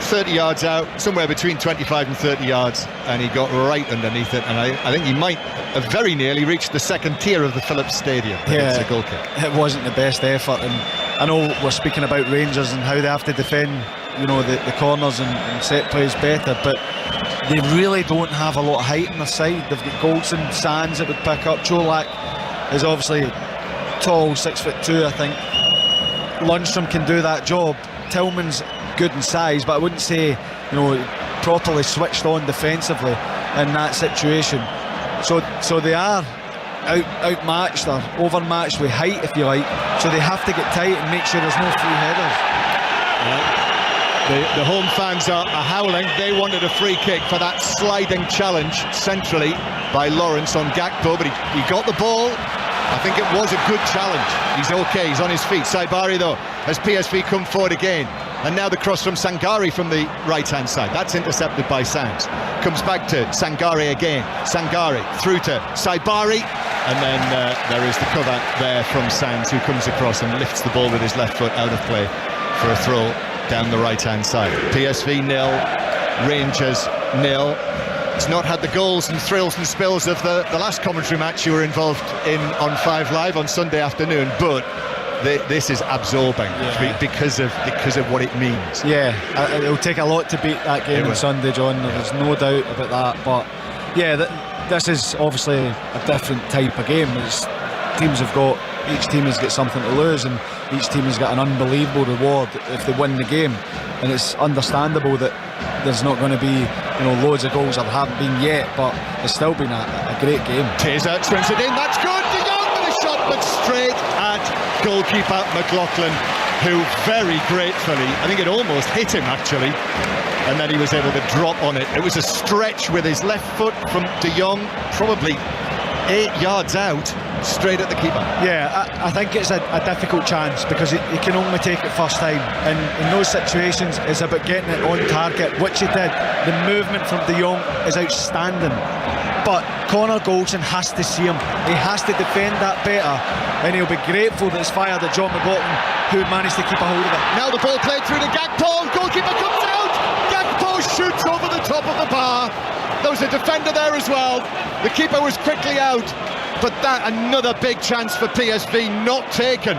Speaker 12: 30 yards out, somewhere between 25 and 30 yards, and he got right underneath it, and I think he might have very nearly reached the second tier of the Phillips Stadium.
Speaker 21: Yeah,
Speaker 12: it's a goal kick.
Speaker 21: It wasn't the best effort, and I know we're speaking about Rangers and how they have to defend the corners and set plays better, but they really don't have a lot of height on their side. They've got Goldson, Sands that would pick up. Cholak is obviously tall, 6'2", I think. Lundstrom can do that job. Tillman's good in size, but I wouldn't say properly switched on defensively in that situation. So they are outmatched or overmatched with height, if you like. So they have to get tight and make sure there's no free headers.
Speaker 12: The home fans are howling. They wanted a free kick for that sliding challenge centrally by Lawrence on Gakpo, but he got the ball. I think it was a good challenge. He's okay, he's on his feet. Saibari, though, as PSV come forward again. And now the cross from Sangari from the right-hand side. That's intercepted by Sands. Comes back to Sangari again. Sangari through to Saibari. And then there is the cover there from Sands, who comes across and lifts the ball with his left foot out of play for a throw down the right-hand side. PSV 0, Rangers 0. It's not had the goals and thrills and spills of the last commentary match you were involved in on 5 Live on Sunday afternoon, but this is absorbing because of what it means.
Speaker 21: Yeah, it'll take a lot to beat that game on Sunday, John. There's no doubt about that. But yeah, this is obviously a different type of game. Each team has got something to lose, and each team has got an unbelievable reward if they win the game. And it's understandable that there's not going to be loads of goals. There haven't been yet, but it's still been a great game.
Speaker 12: Taser swings it in. That's good. De Jong with a shot, but straight at goalkeeper McLaughlin, who very gratefully, I think it almost hit him actually, and then he was able to drop on it. It was a stretch with his left foot from De Jong, probably 8 yards out, straight at the keeper.
Speaker 21: Yeah, I think it's a difficult chance because he can only take it first time, and in those situations it's about getting it on target, which he did. The movement from De Jong is outstanding, but Connor Goldson has to see him. He has to defend that better, and he'll be grateful that it's fired at John McLaughlin, who managed to keep a hold of it.
Speaker 12: Now the ball played through to Gakpo, goalkeeper comes out, Gakpo shoots over the top of the bar. There was a defender there as well. The keeper was quickly out, but that another big chance for PSV not taken.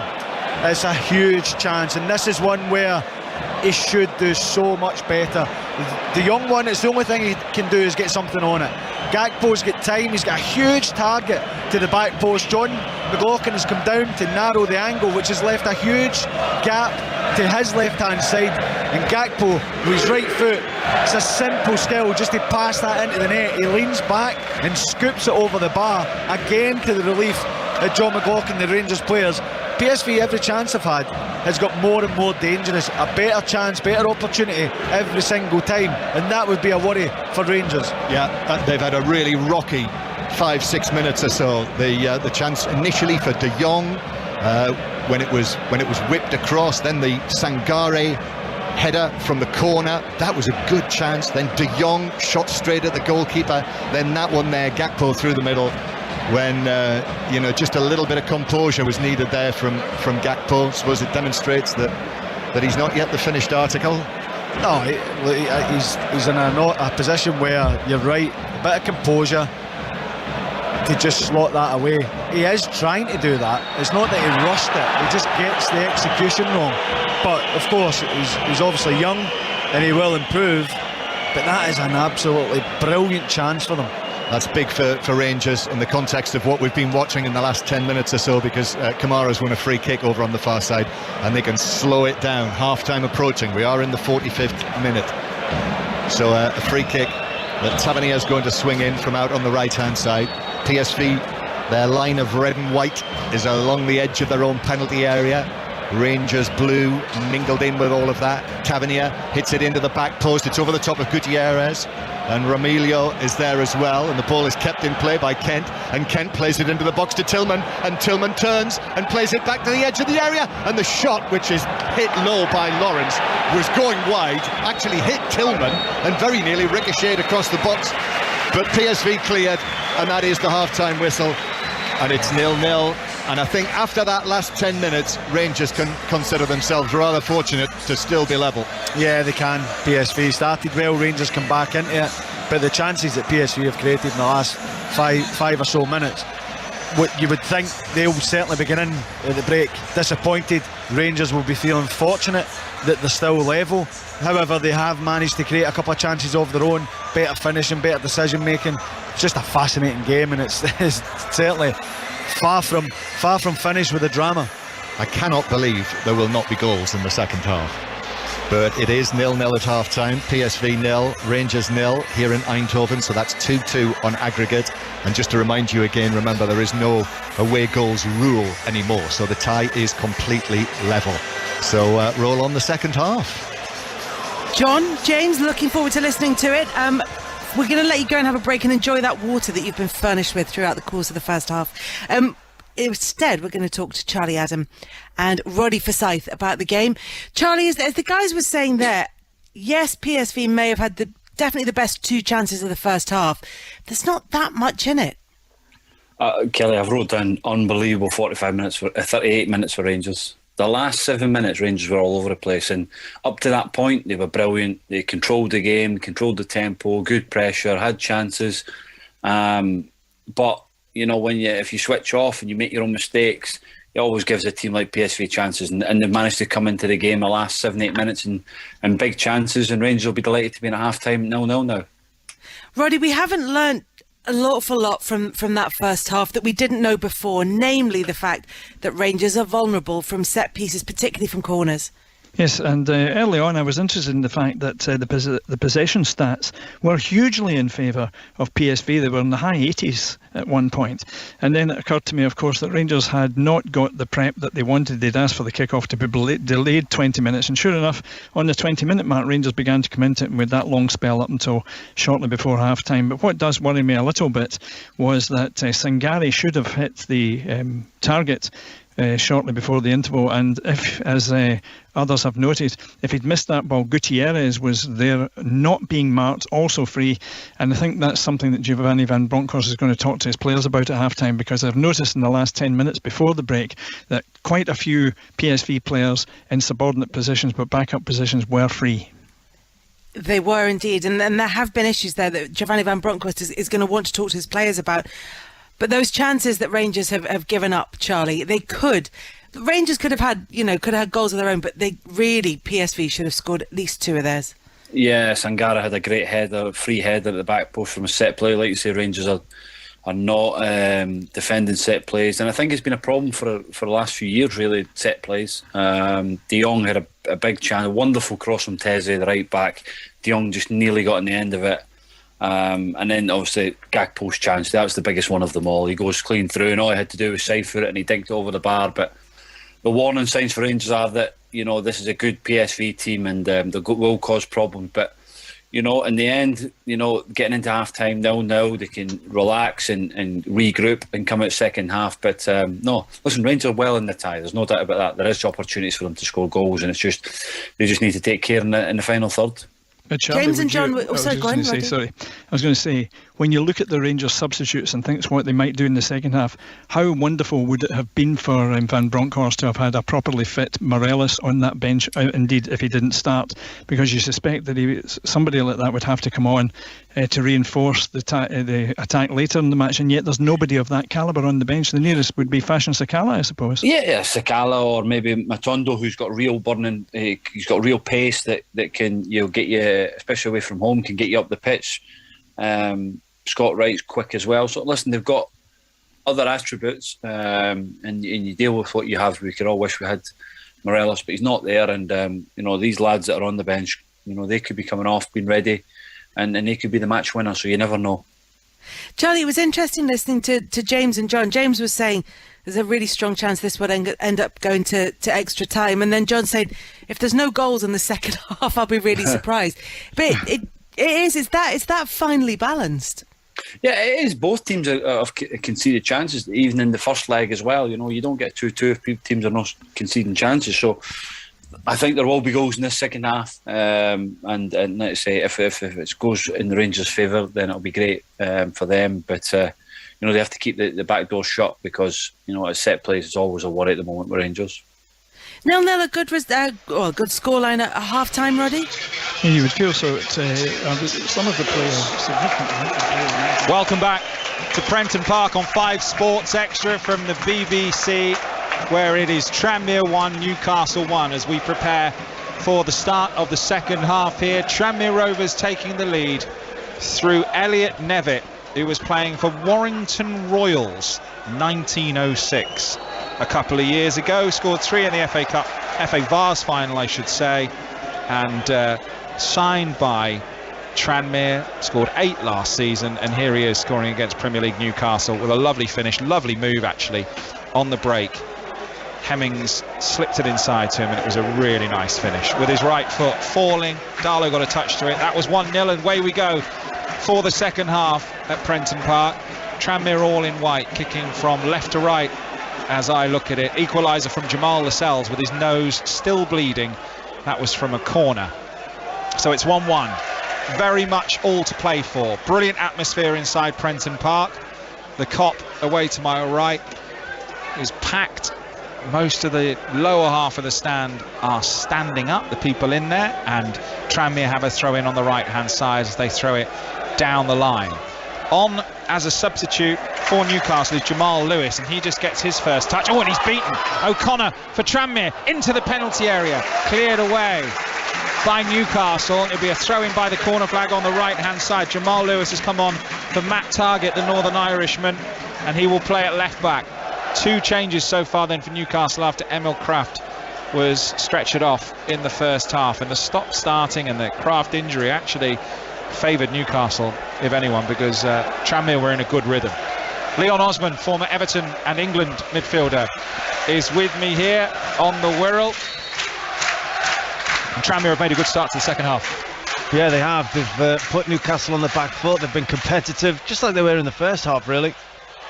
Speaker 21: It's a huge chance, and this is one where he should do so much better. The young one, it's the only thing he can do is get something on it. Gakpo's got time, he's got a huge target to the back post. John McLaughlin has come down to narrow the angle, which has left a huge gap to his left hand side, and Gakpo with his right foot, it's a simple skill just to pass that into the net. He leans back and scoops it over the bar, again to the relief of John McLaughlin, the Rangers players. PSV, every chance they've had, has got more and more dangerous, a better chance, better opportunity every single time, and that would be a worry for Rangers.
Speaker 12: Yeah, they've had a really rocky 5-6 minutes or so. The chance initially for De Jong when it was whipped across, then the Sangare header from the corner, that was a good chance. Then De Jong shot straight at the goalkeeper, then that one there, Gakpo through the middle, when just a little bit of composure was needed there from Gakpo. I suppose it demonstrates that he's not yet the finished article.
Speaker 21: No, he's in a position where you're right, a bit of composure to just slot that away. He is trying to do that. It's not that he rushed it, he just gets the execution wrong. But of course he's obviously young and he will improve, but that is an absolutely brilliant chance for them.
Speaker 12: That's big for Rangers in the context of what we've been watching in the last 10 minutes or so, because Kamara's won a free kick over on the far side and they can slow it down. Half-time approaching, we are in the 45th minute. So a free kick that Tavernier's going to swing in from out on the right-hand side. PSV, their line of red and white is along the edge of their own penalty area. Rangers blue mingled in with all of that. Tavernier hits it into the back post, it's over the top of Gutierrez, and Romilio is there as well, and the ball is kept in play by Kent, and Kent plays it into the box to Tillman, and Tillman turns and plays it back to the edge of the area, and the shot, which is hit low by Lawrence, was going wide, actually hit Tillman and very nearly ricocheted across the box, but PSV cleared, and that is the half-time whistle, and it's 0-0. And I think after that last 10 minutes, Rangers can consider themselves rather fortunate to still be level.
Speaker 21: Yeah, they can. PSV started well, Rangers come back into it, but the chances that PSV have created in the last five or so minutes, what you would think they'll certainly be getting at the break disappointed. Rangers will be feeling fortunate that they're still level. However, they have managed to create a couple of chances of their own, better finishing, better decision making. It's just a fascinating game, and it's certainly far from finished with the drama.
Speaker 12: I cannot believe there will not be goals in the second half, but it is 0-0 at half time. PSV 0, Rangers 0 here in Eindhoven, so that's 2-2 on aggregate. And just to remind you again, remember there is no away goals rule anymore, so the tie is completely level. So roll on the second half.
Speaker 11: John, James, looking forward to listening to it. We're going to let you go and have a break and enjoy that water that you've been furnished with throughout the course of the first half. Instead, we're going to talk to Charlie Adam and Roddy Forsyth about the game. Charlie, as the guys were saying there, yes, PSV may have had definitely the best two chances of the first half. There's not that much in it.
Speaker 13: Kelly, I've wrote down unbelievable 38 minutes for Rangers. The last 7 minutes, Rangers were all over the place, and up to that point, they were brilliant. They controlled the game, controlled the tempo, good pressure, had chances. But if you switch off and you make your own mistakes, it always gives a team like PSV chances, and they've managed to come into the game the last 7-8 minutes and big chances, and Rangers will be delighted to be in a half-time 0-0 now.
Speaker 11: Roddy, we haven't learnt an awful lot from that first half that we didn't know before, namely the fact that Rangers are vulnerable from set pieces, particularly from corners.
Speaker 2: Yes, and early on I was interested in the fact that the possession stats were hugely in favour of PSV. They were in the high 80s at one point. And then it occurred to me, of course, that Rangers had not got the prep that they wanted. They'd asked for the kick-off to be delayed 20 minutes. And sure enough, on the 20-minute mark, Rangers began to come into it with that long spell up until shortly before half-time. But what does worry me a little bit was that Sangare should have hit the target shortly before the interval, and if, as others have noted, if he'd missed that ball, Gutierrez was there not being marked, also free, and I think that's something that Giovanni Van Bronckhorst is going to talk to his players about at half-time, because I've noticed in the last 10 minutes before the break that quite a few PSV players in subordinate positions but backup positions were free.
Speaker 11: They were indeed, and there have been issues there that Giovanni Van Bronckhorst is going to want to talk to his players about. But those chances that Rangers have given up, Charlie, Rangers could have had goals of their own, but PSV should have scored at least 2 of theirs.
Speaker 13: Yeah, Sangare had a great header, free header at the back post from a set play. Like you say, Rangers are not defending set plays, and I think it's been a problem for the last few years, really, set plays. De Jong had a big chance, a wonderful cross from Teze, the right back. De Jong just nearly got on the end of it. And then obviously Gakpo's chance, that was the biggest one of them all. He goes clean through, and all he had to do was side foot it, and he dinked it over the bar. But the warning signs for Rangers are that this is a good PSV team, and they will cause problems. But in the end, getting into half time 0-0, they can relax and regroup and come out second half. But no, listen, Rangers are well in the tie. There's no doubt about that. There is opportunities for them to score goals, and they just need to take care in the final third.
Speaker 11: James and John,
Speaker 2: I was going to say, when you look at the Rangers substitutes and think what they might do in the second half, how wonderful would it have been for Van Bronckhorst to have had a properly fit Morelos on that bench, indeed, if he didn't start, because you suspect that somebody like that would have to come on to reinforce the attack later in the match, and yet there's nobody of that calibre on the bench. The nearest would be Fashion Sakala, I suppose.
Speaker 13: Yeah, Sakala, or maybe Matondo, who's got real burning, he's got real pace that can get you, especially away from home, can get you up the pitch. Scott Wright's quick as well. So listen, they've got other attributes, and you deal with what you have. We could all wish we had Morelos, but he's not there. And these lads that are on the bench, they could be coming off, being ready, and they could be the match winner. So you never know.
Speaker 11: Charlie, it was interesting listening to James and John. James was saying there's a really strong chance this would end up going to extra time, and then John said, if there's no goals in the second half, I'll be really surprised. But it's that finely balanced.
Speaker 13: Yeah, it is. Both teams have conceded chances, even in the first leg as well. You don't get 2-2 if teams are not conceding chances. So I think there will be goals in this second half. And let's say if it goes in the Rangers' favour, then it'll be great for them. But they have to keep the back door shut, because a set plays is always a worry at the moment with Rangers.
Speaker 11: 0-0, a good scoreline at half-time, Roddy?
Speaker 2: Yeah, you would feel so. Some of the players significantly.
Speaker 6: Welcome back to Prenton Park on 5 Sports Extra from the BBC, where it is Tranmere 1, Newcastle 1, as we prepare for the start of the second half here. Tranmere Rovers taking the lead through Elliot Nevitt, who was playing for Warrington Royals 1906. A couple of years ago, scored 3 in the FA Vase final, I should say, and signed by Tranmere, scored 8 last season, and here he is scoring against Premier League Newcastle with a lovely finish, lovely move actually on the break. Hemmings slipped it inside to him, and it was a really nice finish with his right foot falling. Darlow got a touch to it. That was 1-0, and away we go for the second half at Prenton Park. Tranmere all in white, kicking from left to right as I look at it. Equaliser from Jamal Lascelles with his nose still bleeding. That was from a corner. So it's 1-1. Very much all to play for. Brilliant atmosphere inside Prenton Park. The Kop away to my right is packed. Most of the lower half of the stand are standing up, the people in there, and Tranmere have a throw in on the right hand side as they throw it down the line. On as a substitute for Newcastle is Jamal Lewis, and he just gets his first touch. Oh, and he's beaten. O'Connor for Tranmere into the penalty area, cleared away by Newcastle. It'll be a throw-in by the corner flag on the right-hand side. Jamal Lewis has come on for Matt Targett, the Northern Irishman, and he will play at left back. 2 changes so far then for Newcastle after Emil Kraft was stretchered off in the first half, and the stop-starting and the Kraft injury actually favoured Newcastle, if anyone, because Tranmere were in a good rhythm. Leon Osman, former Everton and England midfielder, is with me here on the Wirral. And Tranmere have made a good start to the second half.
Speaker 10: Yeah, they have. They've put Newcastle on the back foot. They've been competitive, just like they were in the first half, really.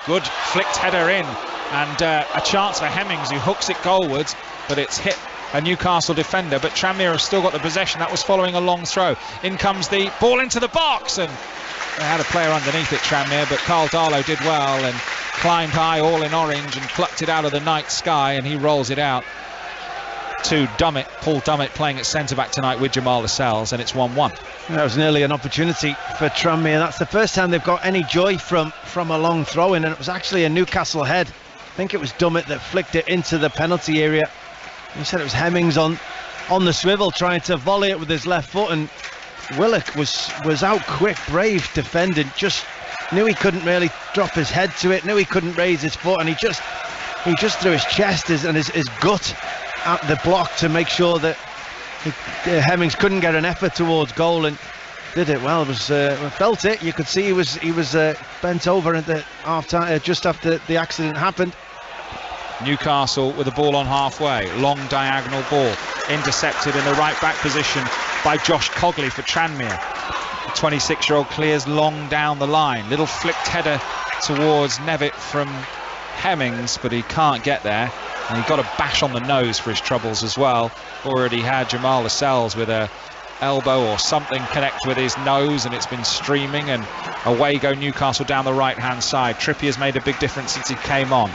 Speaker 6: Good flicked header in, and a chance for Hemmings, who hooks it goalwards, but it's hit a Newcastle defender. But Tranmere have still got the possession. That was following a long throw. In comes the ball into the box, and they had a player underneath it, Tranmere, but Carl Darlow did well and climbed high, all in orange, and plucked it out of the night sky, and he rolls it out to Dummett. Paul Dummett playing at centre-back tonight with Jamal Lascelles, and it's 1-1.
Speaker 10: That was nearly an opportunity for Tranmere. That's the first time they've got any joy from a long throw-in, and it was actually a Newcastle head. I think it was Dummett that flicked it into the penalty area. He said it was Hemmings on the swivel trying to volley it with his left foot, and Willock was out quick, brave defending, just knew he couldn't really drop his head to it, knew he couldn't raise his foot, and he just threw his chest and his gut at the block to make sure that Hemmings couldn't get an effort towards goal, and did it well. It was felt it. You could see he was bent over at the half time just after the accident happened.
Speaker 6: Newcastle with the ball on halfway, long diagonal ball intercepted in the right back position by Josh Cogley for Tranmere. The 26-year-old clears long down the line, little flicked header towards Nevitt from Hemmings, but he can't get there, and he got a bash on the nose for his troubles as well. Already had Jamal Lascelles with a elbow or something connect with his nose, and it's been streaming, and away go Newcastle down the right hand side. Trippier's made a big difference since he came on.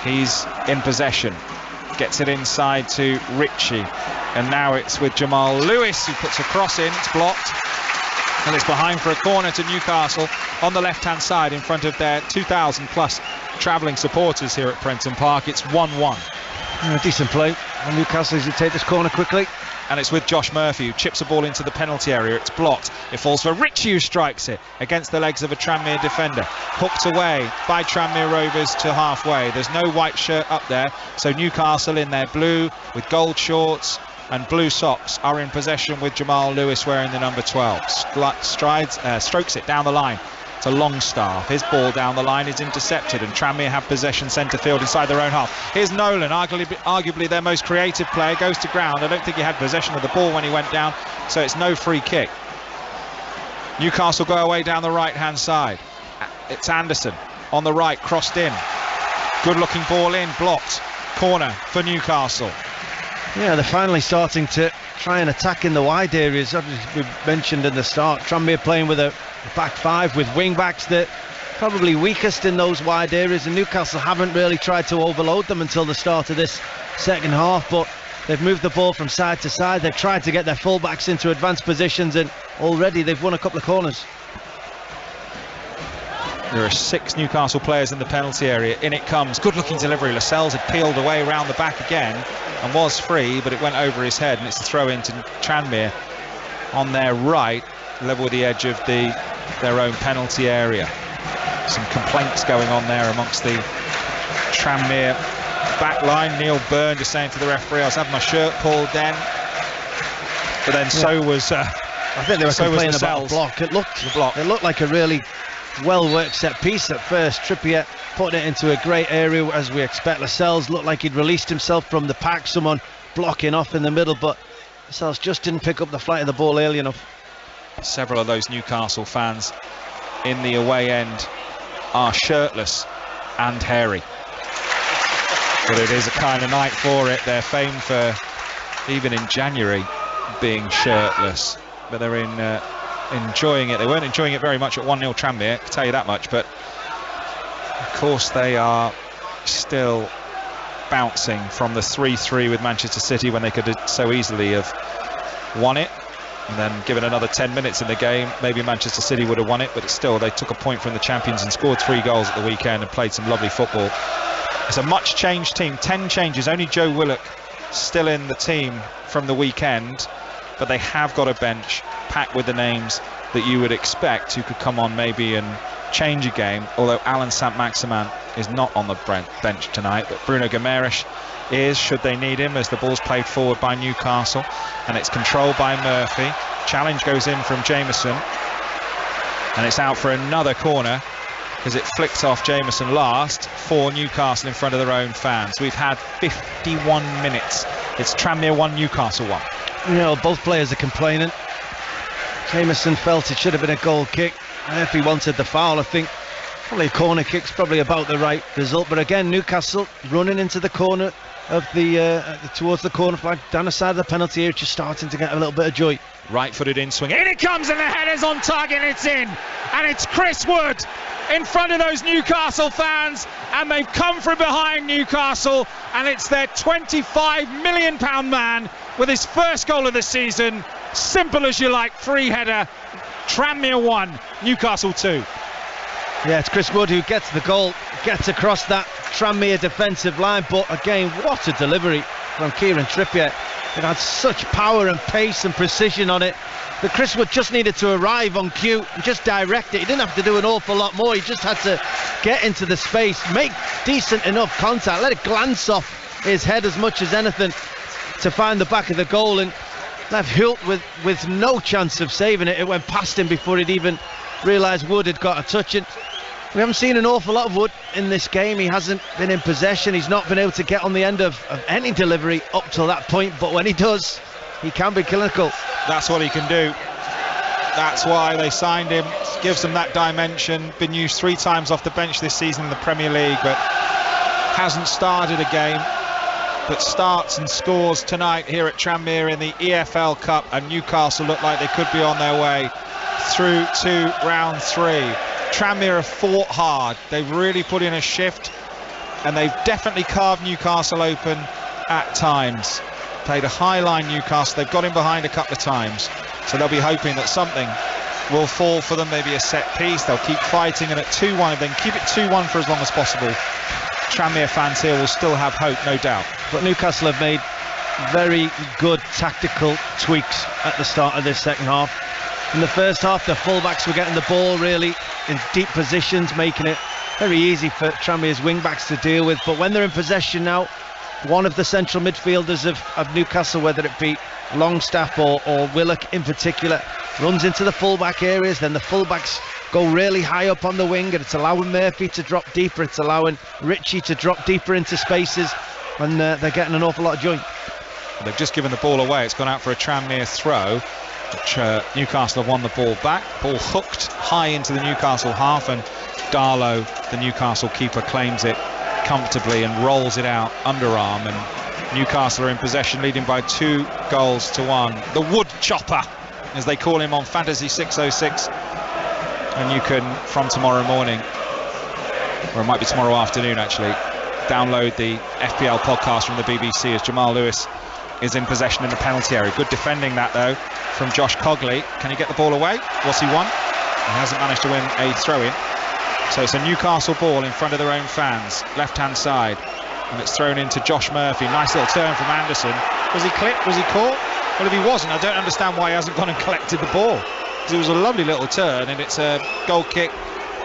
Speaker 6: He's in possession, gets it inside to Ritchie, and now it's with Jamal Lewis, who puts a cross in. It's blocked, and it's behind for a corner to Newcastle on the left hand side in front of their 2,000 plus travelling supporters here at Prenton Park. It's 1-1.
Speaker 10: Decent play on Newcastle as they take this corner quickly.
Speaker 6: And it's with Josh Murphy, who chips a ball into the penalty area. It's blocked. It falls for Ritchie, who strikes it against the legs of a Tranmere defender. Hooked away by Tranmere Rovers to halfway. There's no white shirt up there, so Newcastle in their blue with gold shorts and blue socks are in possession with Jamal Lewis wearing the number 12. Strokes it down the line to Longstaff. His ball down the line is intercepted, and Tranmere have possession centre field inside their own half. Here's Nolan, arguably their most creative player, goes to ground. I don't think he had possession of the ball when he went down, so it's no free kick. Newcastle go away down the right hand side. It's Anderson on the right, crossed in. Good looking ball in, blocked. Corner for Newcastle.
Speaker 10: Yeah, they're finally starting to try and attack in the wide areas. As we mentioned in the start, Tranmere playing with a back five with wing backs that probably weakest in those wide areas, and Newcastle haven't really tried to overload them until the start of this second half, but they've moved the ball from side to side. They've tried to get their full-backs into advanced positions, and already they've won a couple of corners.
Speaker 6: There are 6 Newcastle players in the penalty area. In it comes. Good looking delivery. Lascelles had peeled away around the back again and was free, but it went over his head, and it's a throw into Tranmere on their right, level with the edge of their own penalty area. Some complaints going on there amongst the Tranmere back line. Neil Byrne just saying to the referee, I was having my shirt pulled then, but then so was I
Speaker 10: think they were complaining about the block. It looked like a really well-worked set piece at first. Trippier putting it into a great area as we expect. Lascelles looked like he'd released himself from the pack, someone blocking off in the middle, but Lascelles just didn't pick up the flight of the ball early enough.
Speaker 6: Several of those Newcastle fans in the away end are shirtless and hairy, but it is a kind of night for it. They're famed for, even in January, being shirtless, but they're enjoying it. They weren't enjoying it very much at 1-0 Tranmere, I can tell you that much, but of course they are still bouncing from the 3-3 with Manchester City when they could so easily have won it. And then given another 10 minutes in the game, maybe Manchester City would have won it, but still they took a point from the champions and scored 3 goals at the weekend and played some lovely football. It's a much changed team, 10 changes, only Joe Willock still in the team from the weekend, but they have got a bench packed with the names that you would expect who could come on maybe and change a game, although Alan Saint-Maximin is not on the bench tonight, but Bruno Guimaraes is, should they need him, as the ball's played forward by Newcastle and it's controlled by Murphy. Challenge goes in from Jameson and it's out for another corner because it flicked off Jameson last for Newcastle in front of their own fans. We've had 51 minutes. It's Tranmere 1, Newcastle 1.
Speaker 10: You know, both players are complaining. Jameson felt it should have been a goal kick. Murphy wanted the foul. I think probably a corner kick's probably about the right result, but again Newcastle running into the corner of towards the corner flag down the side of the penalty area, just starting to get a little bit of joy.
Speaker 6: Right-footed in swing, in it comes and the header's on target and it's in, and it's Chris Wood in front of those Newcastle fans, and they've come from behind Newcastle, and it's their £25 million man with his first goal of the season. Simple as you like, free header. Tranmere 1, Newcastle 2.
Speaker 10: Yeah, it's Chris Wood who gets the goal, gets across that Tranmere defensive line, but again, what a delivery from Kieran Trippier. It had such power and pace and precision on it that Chris Wood just needed to arrive on cue and just direct it. He didn't have to do an awful lot more. He just had to get into the space, make decent enough contact, let it glance off his head as much as anything to find the back of the goal, and left Hult with no chance of saving it. It went past him before he'd even realised Wood had got a touch. And we haven't seen an awful lot of Wood in this game. He hasn't been in possession. He's not been able to get on the end of any delivery up till that point, but when he does, he can be clinical.
Speaker 6: That's what he can do. That's why they signed him. Gives them that dimension. Been used 3 times off the bench this season in the Premier League, but hasn't started a game, but starts and scores tonight here at Tranmere in the EFL Cup, and Newcastle look like they could be on their way through to round 3. Tranmere have fought hard. They've really put in a shift, and they've definitely carved Newcastle open at times. Played a high line Newcastle. They've got him behind a couple of times, so they'll be hoping that something will fall for them, maybe a set piece. They'll keep fighting, and at 2-1, if they can keep it 2-1 for as long as possible, Tranmere fans here will still have hope, no doubt.
Speaker 10: But Newcastle have made very good tactical tweaks at the start of this second half. In the first half, the fullbacks were getting the ball really in deep positions, making it very easy for Tranmere's wing-backs to deal with. But when they're in possession now, one of the central midfielders of Newcastle, whether it be Longstaff or Willock in particular, runs into the fullback areas. Then the fullbacks go really high up on the wing, and it's allowing Murphy to drop deeper. It's allowing Ritchie to drop deeper into spaces, and they're getting an awful lot of joy.
Speaker 6: They've just given the ball away. It's gone out for a Tranmere throw, which Newcastle have won the ball back. Ball hooked high into the Newcastle half, and Darlow, the Newcastle keeper, claims it comfortably and rolls it out underarm, and Newcastle are in possession, leading by 2-1. The wood chopper, as they call him on Fantasy 606, and you can, from tomorrow morning, or it might be tomorrow afternoon actually, download the FPL podcast from the BBC as Jamal Lewis is in possession in the penalty area. Good defending that though from Josh Cogley. Can he get the ball away? What's he won? He hasn't managed to win a throw-in. So it's a Newcastle ball in front of their own fans, left-hand side, and it's thrown into Josh Murphy. Nice little turn from Anderson. Was he clipped? Was he caught? Well, if he wasn't, I don't understand why he hasn't gone and collected the ball, because it was a lovely little turn, and it's a goal kick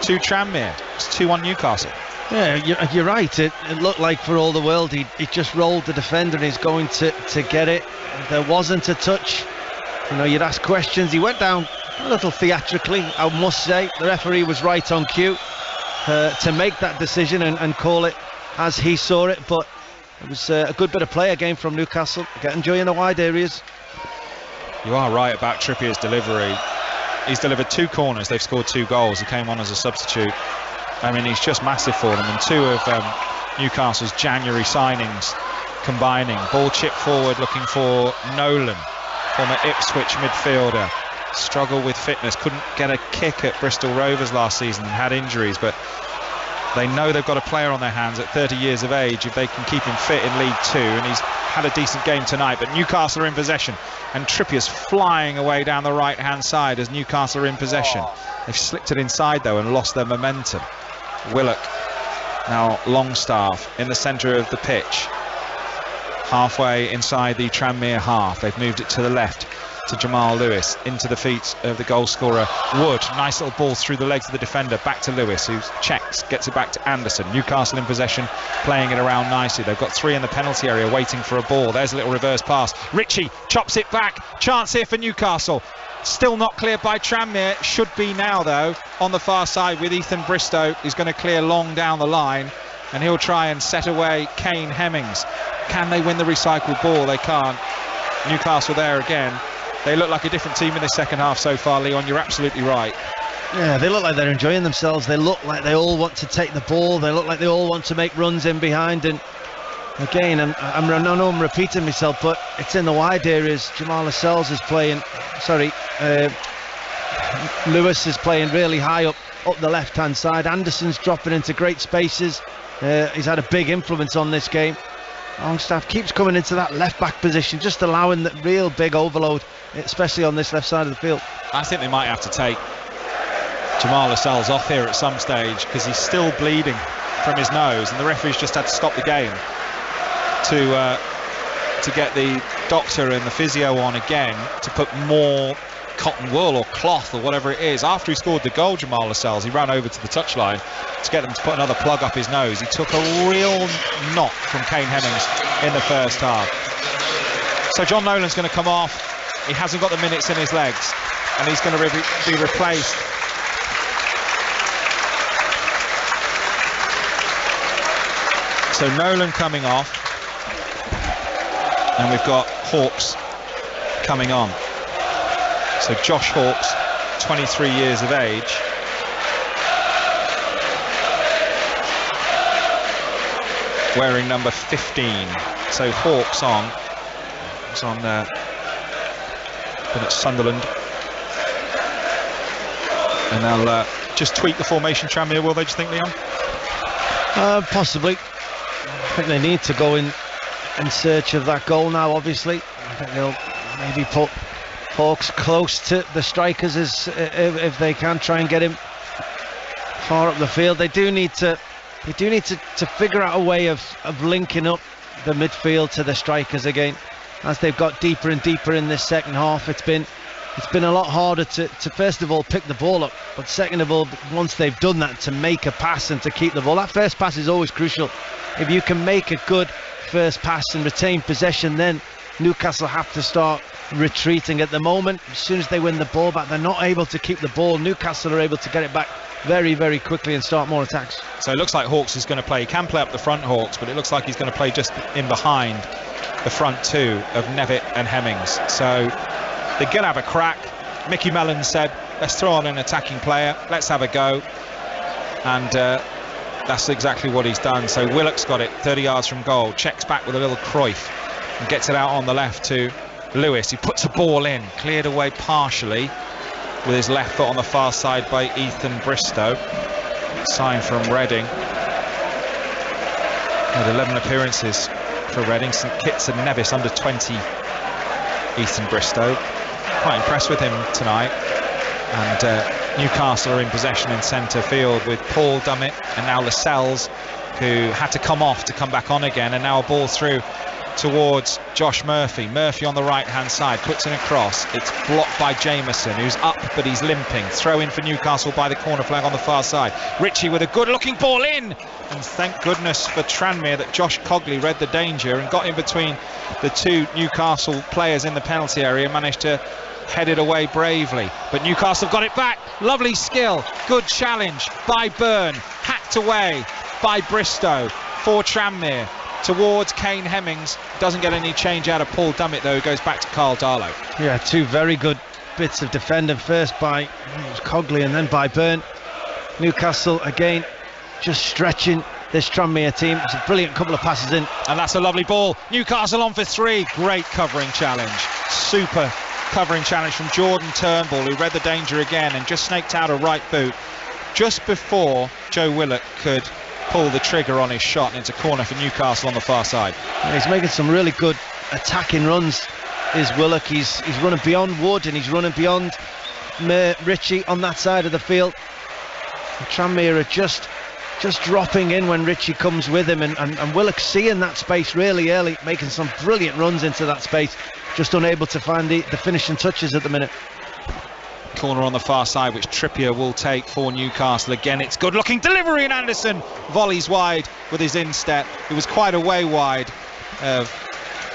Speaker 6: to Tranmere. It's 2-1 Newcastle.
Speaker 10: Yeah, you're right. It looked like for all the world he just rolled the defender and he's going to get it. There wasn't a touch. You know, you'd ask questions. He went down a little theatrically, I must say. The referee was right on cue to make that decision and call it as he saw it. But it was a good bit of play again from Newcastle, getting joy in the wide areas.
Speaker 6: You are right about Trippier's delivery. He's delivered 2 corners. They've scored 2 goals. He came on as a substitute. I mean, he's just massive for them, and 2 of Newcastle's January signings combining. Ball chipped forward looking for Nolan, former Ipswich midfielder. Struggled with fitness, couldn't get a kick at Bristol Rovers last season, had injuries, but they know they've got a player on their hands at 30 years of age if they can keep him fit in League 2, and he's had a decent game tonight, but Newcastle are in possession, and Trippier's flying away down the right-hand side as Newcastle are in possession. They've slipped it inside, though, and lost their momentum. Willock, now Longstaff in the centre of the pitch, halfway inside the Tranmere half. They've moved it to the left to Jamal Lewis, into the feet of the goal scorer Wood. Nice little ball through the legs of the defender, back to Lewis, who checks, gets it back to Anderson. Newcastle in possession, playing it around nicely. They've got 3 in the penalty area waiting for a ball. There's a little reverse pass. Ritchie chops it back. Chance here for Newcastle. Still not cleared by Tranmere. Should be now, though, on the far side with Ethan Bristow, who's going to clear long down the line, and he'll try and set away Kane Hemmings. Can they win the recycled ball? They can't. Newcastle there again. They look like a different team in the second half so far, Leon. You're absolutely right.
Speaker 10: Yeah, they look like they're enjoying themselves. They look like they all want to take the ball. They look like they all want to make runs in behind. And again, I know I'm repeating myself, but it's in the wide areas. Jamal Lascelles is playing. Lewis is playing really high up the left-hand side. Anderson's dropping into great spaces. He's had a big influence on this game. Longstaff keeps coming into that left-back position, just allowing the real big overload, especially on this left side of the field.
Speaker 6: I think they might have to take Jamal Lascelles off here at some stage, because he's still bleeding from his nose, and the referee's just had to stop the game to get the doctor and the physio on again to put more cotton wool or cloth or whatever it is. After he scored the goal, Jamal Lascelles, he ran over to the touchline to get them to put another plug up his nose. He took a real knock from Kane Hemmings in the first half. So John Nolan's going to come off. He hasn't got the minutes in his legs, and he's going to be replaced. So Nolan coming off, and we've got Hawkes coming on. So Josh Hawkes, 23 years of age. Wearing number 15. So Hawkes on. He's on been at Sunderland. And they'll just tweak the formation, Tranmere, will they, do you think, Leon?
Speaker 10: Possibly. I think they need to go in search of that goal now, obviously. I think they'll maybe put Hawkes close to the strikers if they can try and get him far up the field. They do need to figure out a way of linking up the midfield to the strikers again. As they've got deeper and deeper in this second half, it's been a lot harder to first of all pick the ball up, but second of all, once they've done that, to make a pass and to keep the ball. That first pass is always crucial. If you can make a good first pass and retain possession, then Newcastle have to start retreating. At the moment, as soon as they win the ball back, they're not able to keep the ball. Newcastle are able to get it back very, very quickly and start more attacks.
Speaker 6: So it looks like Hawkes is going to play. He can play up the front, Hawkes, but it looks like he's going to play just in behind the front two of Nevitt and Hemmings. So they're going to have a crack. Mickey Mellon said, let's throw on an attacking player, let's have a go. And that's exactly what he's done. So Willock's got it 30 yards from goal, checks back with a little Cruyff and gets it out on the left to Lewis. He puts a ball in, cleared away partially with his left foot on the far side by Ethan Bristow. Sign from Reading. With 11 appearances for Reading. St Kitts and Nevis under 20. Ethan Bristow. Quite impressed with him tonight. And Newcastle are in possession in centre field with Paul Dummett and now Lascelles, who had to come off to come back on again, and now a ball through towards Josh Murphy. Murphy on the right hand side puts in a cross. It's blocked by Jameson, who's up but he's limping. Throw in for Newcastle by the corner flag on the far side. Ritchie with a good looking ball in, and thank goodness for Tranmere that Josh Cogley read the danger and got in between the two Newcastle players in the penalty area, managed to head it away bravely. But Newcastle got it back. Lovely skill, good challenge by Byrne, hacked away by Bristow for Tranmere towards Kane Hemmings. Doesn't get any change out of Paul Dummett though, goes back to Carl Darlow.
Speaker 10: Yeah, two very good bits of defending, first by Cogley and then by Byrne. Newcastle again just stretching this Tranmere team. It's a brilliant couple of passes in,
Speaker 6: and that's a lovely ball. Newcastle on for 3. Great covering challenge, super covering challenge from Jordan Turnbull, who read the danger again and just snaked out a right boot just before Joe Willock could pull the trigger on his shot into corner for Newcastle on the far side.
Speaker 10: And he's making some really good attacking runs, is Willock. He's running beyond Wood, and he's running beyond Ritchie on that side of the field. And Tranmere are just dropping in when Ritchie comes with him, and Willock seeing that space really early, making some brilliant runs into that space, just unable to find the finishing touches at the minute.
Speaker 6: Corner on the far side, which Trippier will take for Newcastle. Again, it's good looking delivery, and Anderson volleys wide with his instep. It was quite a way wide of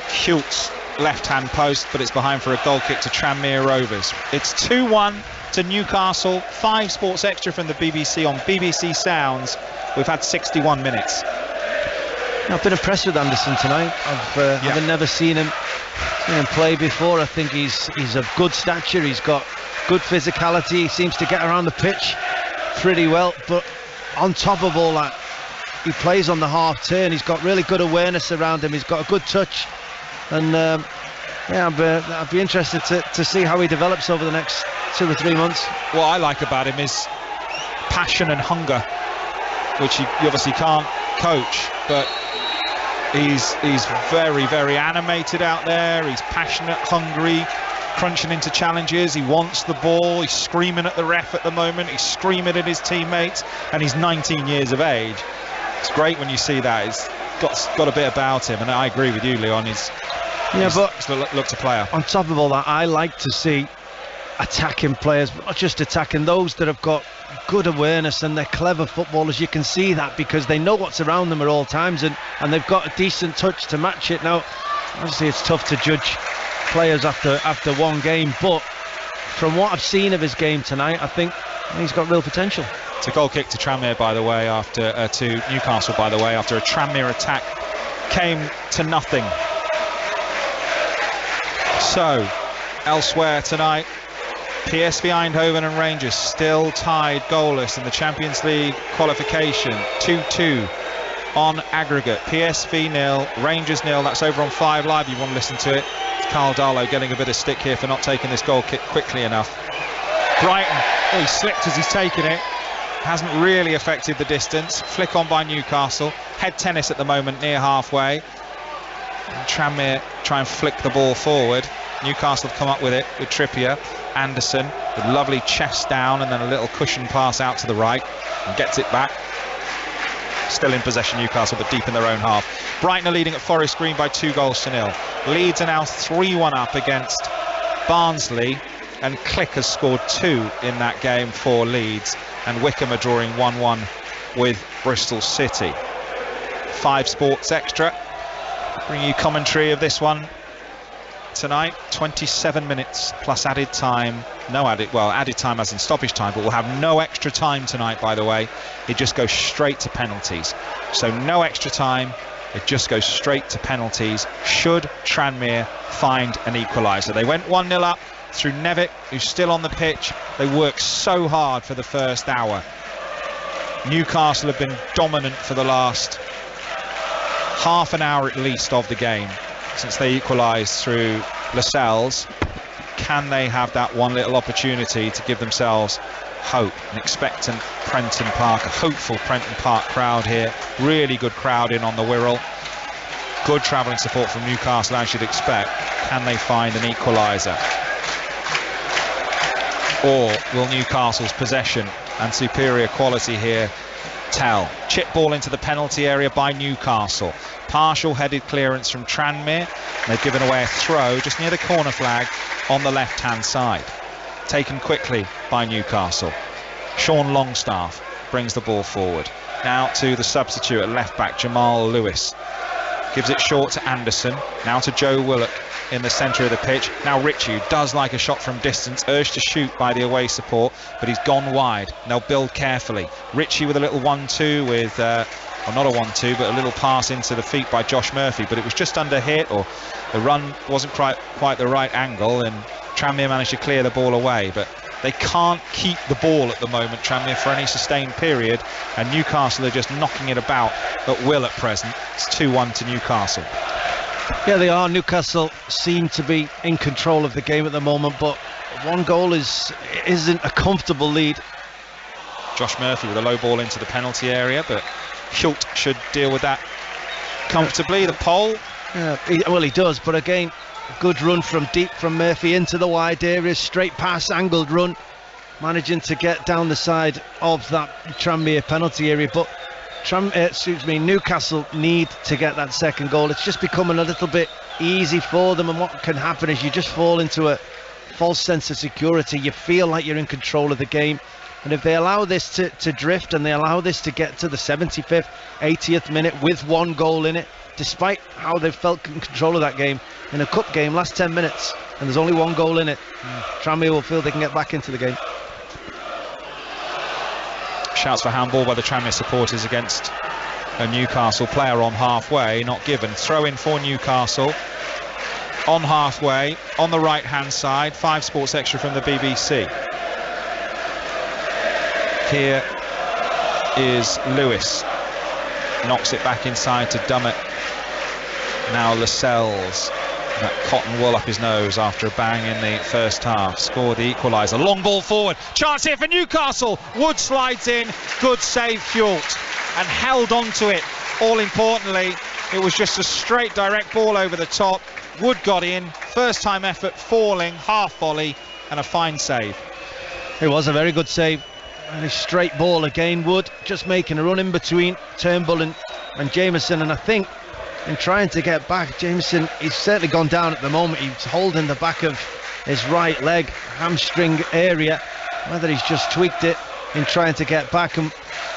Speaker 6: Hult's left hand post, but it's behind for a goal kick to Tranmere Rovers. It's 2-1 to Newcastle. 5 Sports Extra from the BBC on BBC Sounds. We've had 61 minutes.
Speaker 10: I've been impressed with Anderson tonight. I've never seen him play before. I think he's of good stature. He's got good physicality. He seems to get around the pitch pretty well, but on top of all that, he plays on the half turn. He's got really good awareness around him. He's got a good touch, and I'd be interested to see how he develops over the next 2 or 3 months.
Speaker 6: What I like about him is passion and hunger, which you obviously can't coach, but he's very, very animated out there. He's passionate, hungry, crunching into challenges. He wants the ball. He's screaming at the ref at the moment. He's screaming at his teammates, and he's 19 years of age. It's great when you see that. He's got a bit about him, and I agree with you, Leon. He's looked a player.
Speaker 10: On top of all that, I like to see attacking players, but not just attacking, those that have got good awareness, and they're clever footballers. You can see that because they know what's around them at all times, and they've got a decent touch to match it. Now, obviously it's tough to judge players after one game, but from what I've seen of his game tonight, I think he's got real potential.
Speaker 6: It's a goal kick to Tranmere, by the way, to Newcastle, by the way, after a Tranmere attack came to nothing. So, elsewhere tonight, PSV Eindhoven and Rangers still tied goalless in the Champions League qualification, 2-2 on aggregate. PSV 0, Rangers 0. That's over on 5 Live. You want to listen to it. It's Carl Darlow getting a bit of stick here for not taking this goal kick quickly enough. Brighton, he slipped as he's taken it. Hasn't really affected the distance. Flick on by Newcastle. Head tennis at the moment near halfway. And Tranmere try and flick the ball forward. Newcastle have come up with it with Trippier. Anderson with lovely chest down and then a little cushion pass out to the right and gets it back. Still in possession Newcastle, but deep in their own half. Brighton are leading at Forest Green by 2-0. Leeds are now 3-1 up against Barnsley, and Click has scored 2 in that game for Leeds, and Wickham are drawing 1-1 with Bristol City. 5 Sports Extra bring you commentary of this one tonight. 27 minutes plus added time. Added time as in stoppage time, but we'll have no extra time tonight, by the way. It just goes straight to penalties. So no extra time, it just goes straight to penalties should Tranmere find an equaliser. They went 1-0 up through Nevitt, who's still on the pitch. They worked so hard for the first hour. Newcastle have been dominant for the last half an hour at least of the game since they equalised through Lascelles. Can they have that one little opportunity to give themselves hope? An expectant Prenton Park, a hopeful Prenton Park crowd here. Really good crowd in on the Wirral. Good travelling support from Newcastle, as you'd expect. Can they find an equaliser? Or will Newcastle's possession and superior quality here tell? Chip ball into the penalty area by Newcastle. Partial headed clearance from Tranmere. They've given away a throw just near the corner flag on the left hand side. Taken quickly by Newcastle. Sean Longstaff brings the ball forward. Now to the substitute at left back, Jamal Lewis. Gives it short to Anderson. Now to Joe Willock in the centre of the pitch. Now Ritchie, who does like a shot from distance, urged to shoot by the away support, but he's gone wide. And they'll build carefully. Ritchie with a little 1-2 with, not a 1-2, but a little pass into the feet by Josh Murphy, but it was just under hit, or the run wasn't quite the right angle, and Tranmere managed to clear the ball away. But they can't keep the ball at the moment, Tranmere, for any sustained period, and Newcastle are just knocking it about at will at present. It's 2-1 to Newcastle.
Speaker 10: Yeah, they are. Newcastle seem to be in control of the game at the moment, but 1 goal isn't a comfortable lead.
Speaker 6: Josh Murphy with a low ball into the penalty area, but Schultz should deal with that comfortably. The pole.
Speaker 10: Yeah, he does, but again, good run from deep from Murphy into the wide area, straight pass, angled run, managing to get down the side of that Tranmere penalty area. But Newcastle need to get that second goal. It's just becoming a little bit easy for them, and what can happen is you just fall into a false sense of security. You feel like you're in control of the game, and if they allow this to drift, and they allow this to get to the 75th, 80th minute with one goal in it, despite how they've felt in control of that game in a cup game, last 10 minutes, and there's only one goal in it, Tranmere will feel they can get back into the game.
Speaker 6: Shouts for handball by the Tranmere supporters against a Newcastle player on halfway, not given. Throw in for Newcastle on halfway, on the right hand side. 5 Sports Extra from the BBC. Here is Lewis, knocks it back inside to Dummett. Now Lascelles, that cotton wool up his nose after a bang in the first half, scored the equaliser. Long ball forward, chance here for Newcastle. Wood slides in, good save Schultz, and held on to it. All importantly, it was just a straight direct ball over the top. Wood got in, first time effort, falling, half volley, and a fine save.
Speaker 10: It was a very good save, and a straight ball again. Wood just making a run in between Turnbull and Jameson, and I think in trying to get back, Jameson, he's certainly gone down at the moment. He's holding the back of his right leg, hamstring area, whether he's just tweaked it in trying to get back, and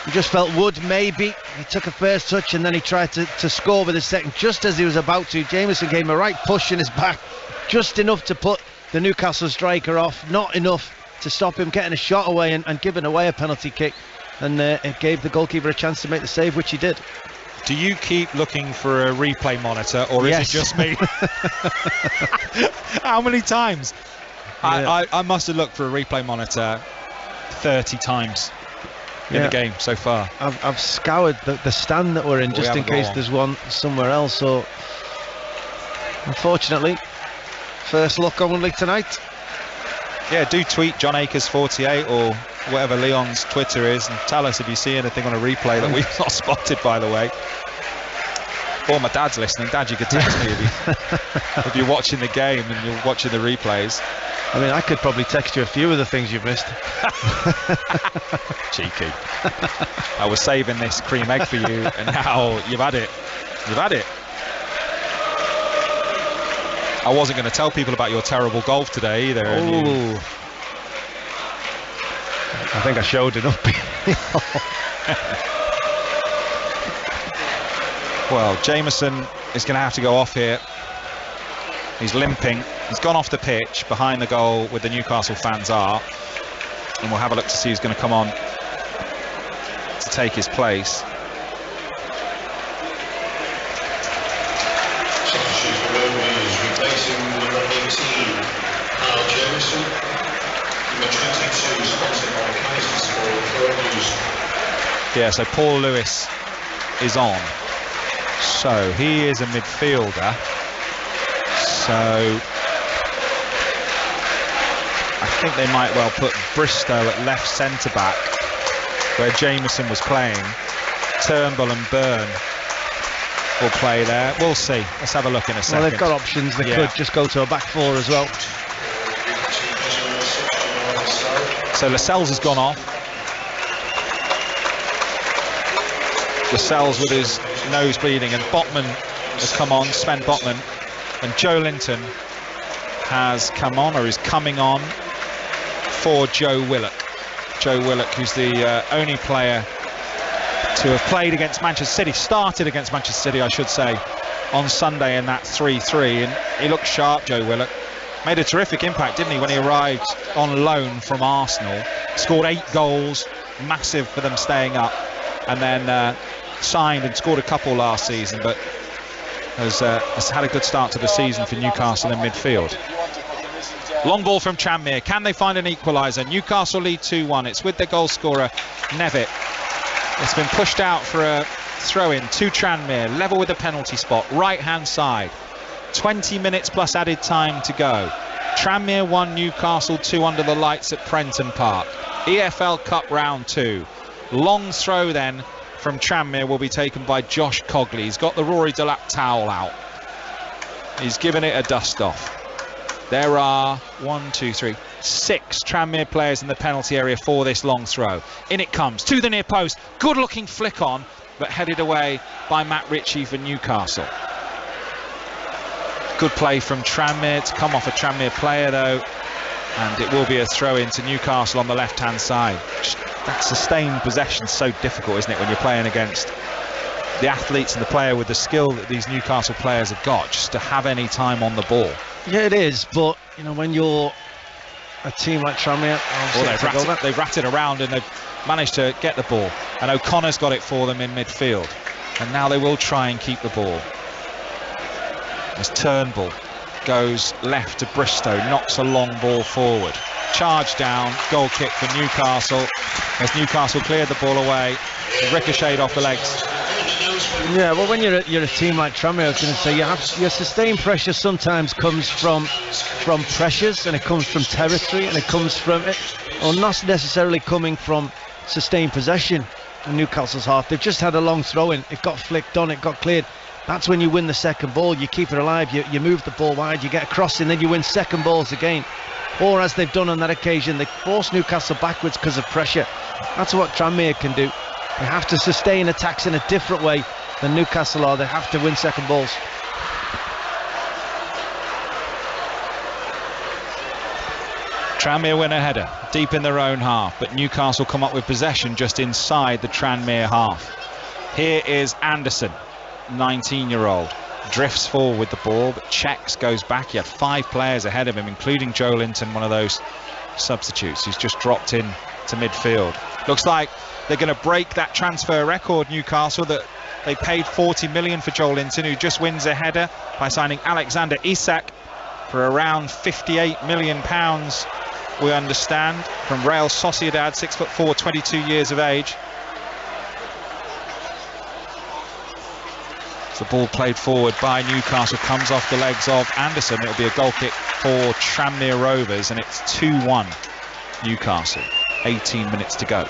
Speaker 10: you just felt Wood maybe, he took a first touch and then he tried to score with his second. Just as he was about to, Jameson gave him a right push in his back, just enough to put the Newcastle striker off, not enough to stop him getting a shot away and giving away a penalty kick, and it gave the goalkeeper a chance to make the save, which he did.
Speaker 6: Do you keep looking for a replay monitor, or is it just me? How many times? Yeah. I must have looked for a replay monitor 30 times in the game so far.
Speaker 10: I've scoured the stand that we're in just in case there's one somewhere else. So, unfortunately, first look only tonight.
Speaker 6: Yeah, do tweet John Akers 48 or whatever Leon's Twitter is, and tell us if you see anything on a replay that we've not spotted, by the way. Or my dad's listening. Dad, you could text me if you're watching the game and you're watching the replays.
Speaker 10: I mean, I could probably text you a few of the things you've missed.
Speaker 6: Cheeky. I was saving this cream egg for you, and now you've had it. You've had it. I wasn't going to tell people about your terrible golf today either.
Speaker 10: Oh. I think I showed enough.
Speaker 6: Well, Jameson is going to have to go off here. He's limping. He's gone off the pitch behind the goal where the Newcastle fans are. And we'll have a look to see who's going to come on to take his place.
Speaker 14: Replacing number 18, Al Jameson. Number 22, sponsored by Kaiser's for News.
Speaker 6: Yeah, so Paul Lewis is on. So he is a midfielder. So I think they might well put Bristow at left centre back where Jameson was playing. Turnbull and Byrne will play there. We'll see. Let's have a look in a second.
Speaker 10: Well, they've got options. They could just go to a back four as well.
Speaker 6: So Lascelles has gone off. Lascelles with his nose bleeding, and Botman has come on, Sven Botman, and Joe Linton has come on, or is coming on, for Joe Willock. Joe Willock, who's the only player to have played against Manchester City, started against Manchester City, I should say, on Sunday in that 3-3, and he looked sharp, Joe Willock. Made a terrific impact, didn't he, when he arrived on loan from Arsenal. Scored 8 goals, massive for them staying up, and then signed and scored a couple last season, but has had a good start to the season for Newcastle in midfield. Long ball from Tranmere. Can they find an equaliser? Newcastle lead 2-1. It's with their goal scorer, Nevitt. It's been pushed out for a throw-in to Tranmere, level with the penalty spot, right-hand side. 20 minutes plus added time to go. Tranmere 1, Newcastle 2 under the lights at Prenton Park. EFL Cup round 2. Long throw then from Tranmere will be taken by Josh Cogley. He's got the Rory Delap towel out. He's given it a dust-off. There are 6 Tranmere players in the penalty area for this long throw. In it comes, to the near post. Good-looking flick on, but headed away by Matt Ritchie for Newcastle. Good play from Tranmere to come off a Tranmere player, though, and it will be a throw-in to Newcastle on the left-hand side. That sustained possession is so difficult, isn't it, when you're playing against the athletes and the player with the skill that these Newcastle players have got, just to have any time on the ball.
Speaker 10: Yeah, it is, but you know, when you're a team like Tranmere,
Speaker 6: they've ratted around and they've managed to get the ball, and O'Connor's got it for them in midfield, and now they will try and keep the ball as Turnbull goes left to Bristow, knocks a long ball forward, charge down, goal kick for Newcastle as Newcastle cleared the ball away, ricocheted off the legs.
Speaker 10: Yeah, well, when you're a team like Tranmere, I was going to say, your sustained pressure sometimes comes from pressures, and it comes from territory, and it comes from it, or not necessarily coming from sustained possession in Newcastle's half. They've just had a long throw-in, it got flicked on, it got cleared. That's when you win the second ball, you keep it alive, you move the ball wide, you get a crossing, then you win second balls again. Or as they've done on that occasion, they force Newcastle backwards because of pressure. That's what Tranmere can do. They have to sustain attacks in a different way than Newcastle are. They have to win second balls.
Speaker 6: Tranmere win a header deep in their own half, but Newcastle come up with possession just inside the Tranmere half. Here is Anderson, 19-year-old, drifts forward with the ball, but checks, goes back. He had 5 players ahead of him, including Joe Linton, one of those substitutes who's just dropped in to midfield. Looks like they're going to break that transfer record, Newcastle, that they paid 40 million for Joe Linton, who just wins a header by signing Alexander Isak for around 58 million pounds, we understand, from Real Sociedad, 6'4", 22 years of age. The ball played forward by Newcastle comes off the legs of Anderson. It'll be a goal kick for Tranmere Rovers, and it's 2-1 Newcastle. 18 minutes to go.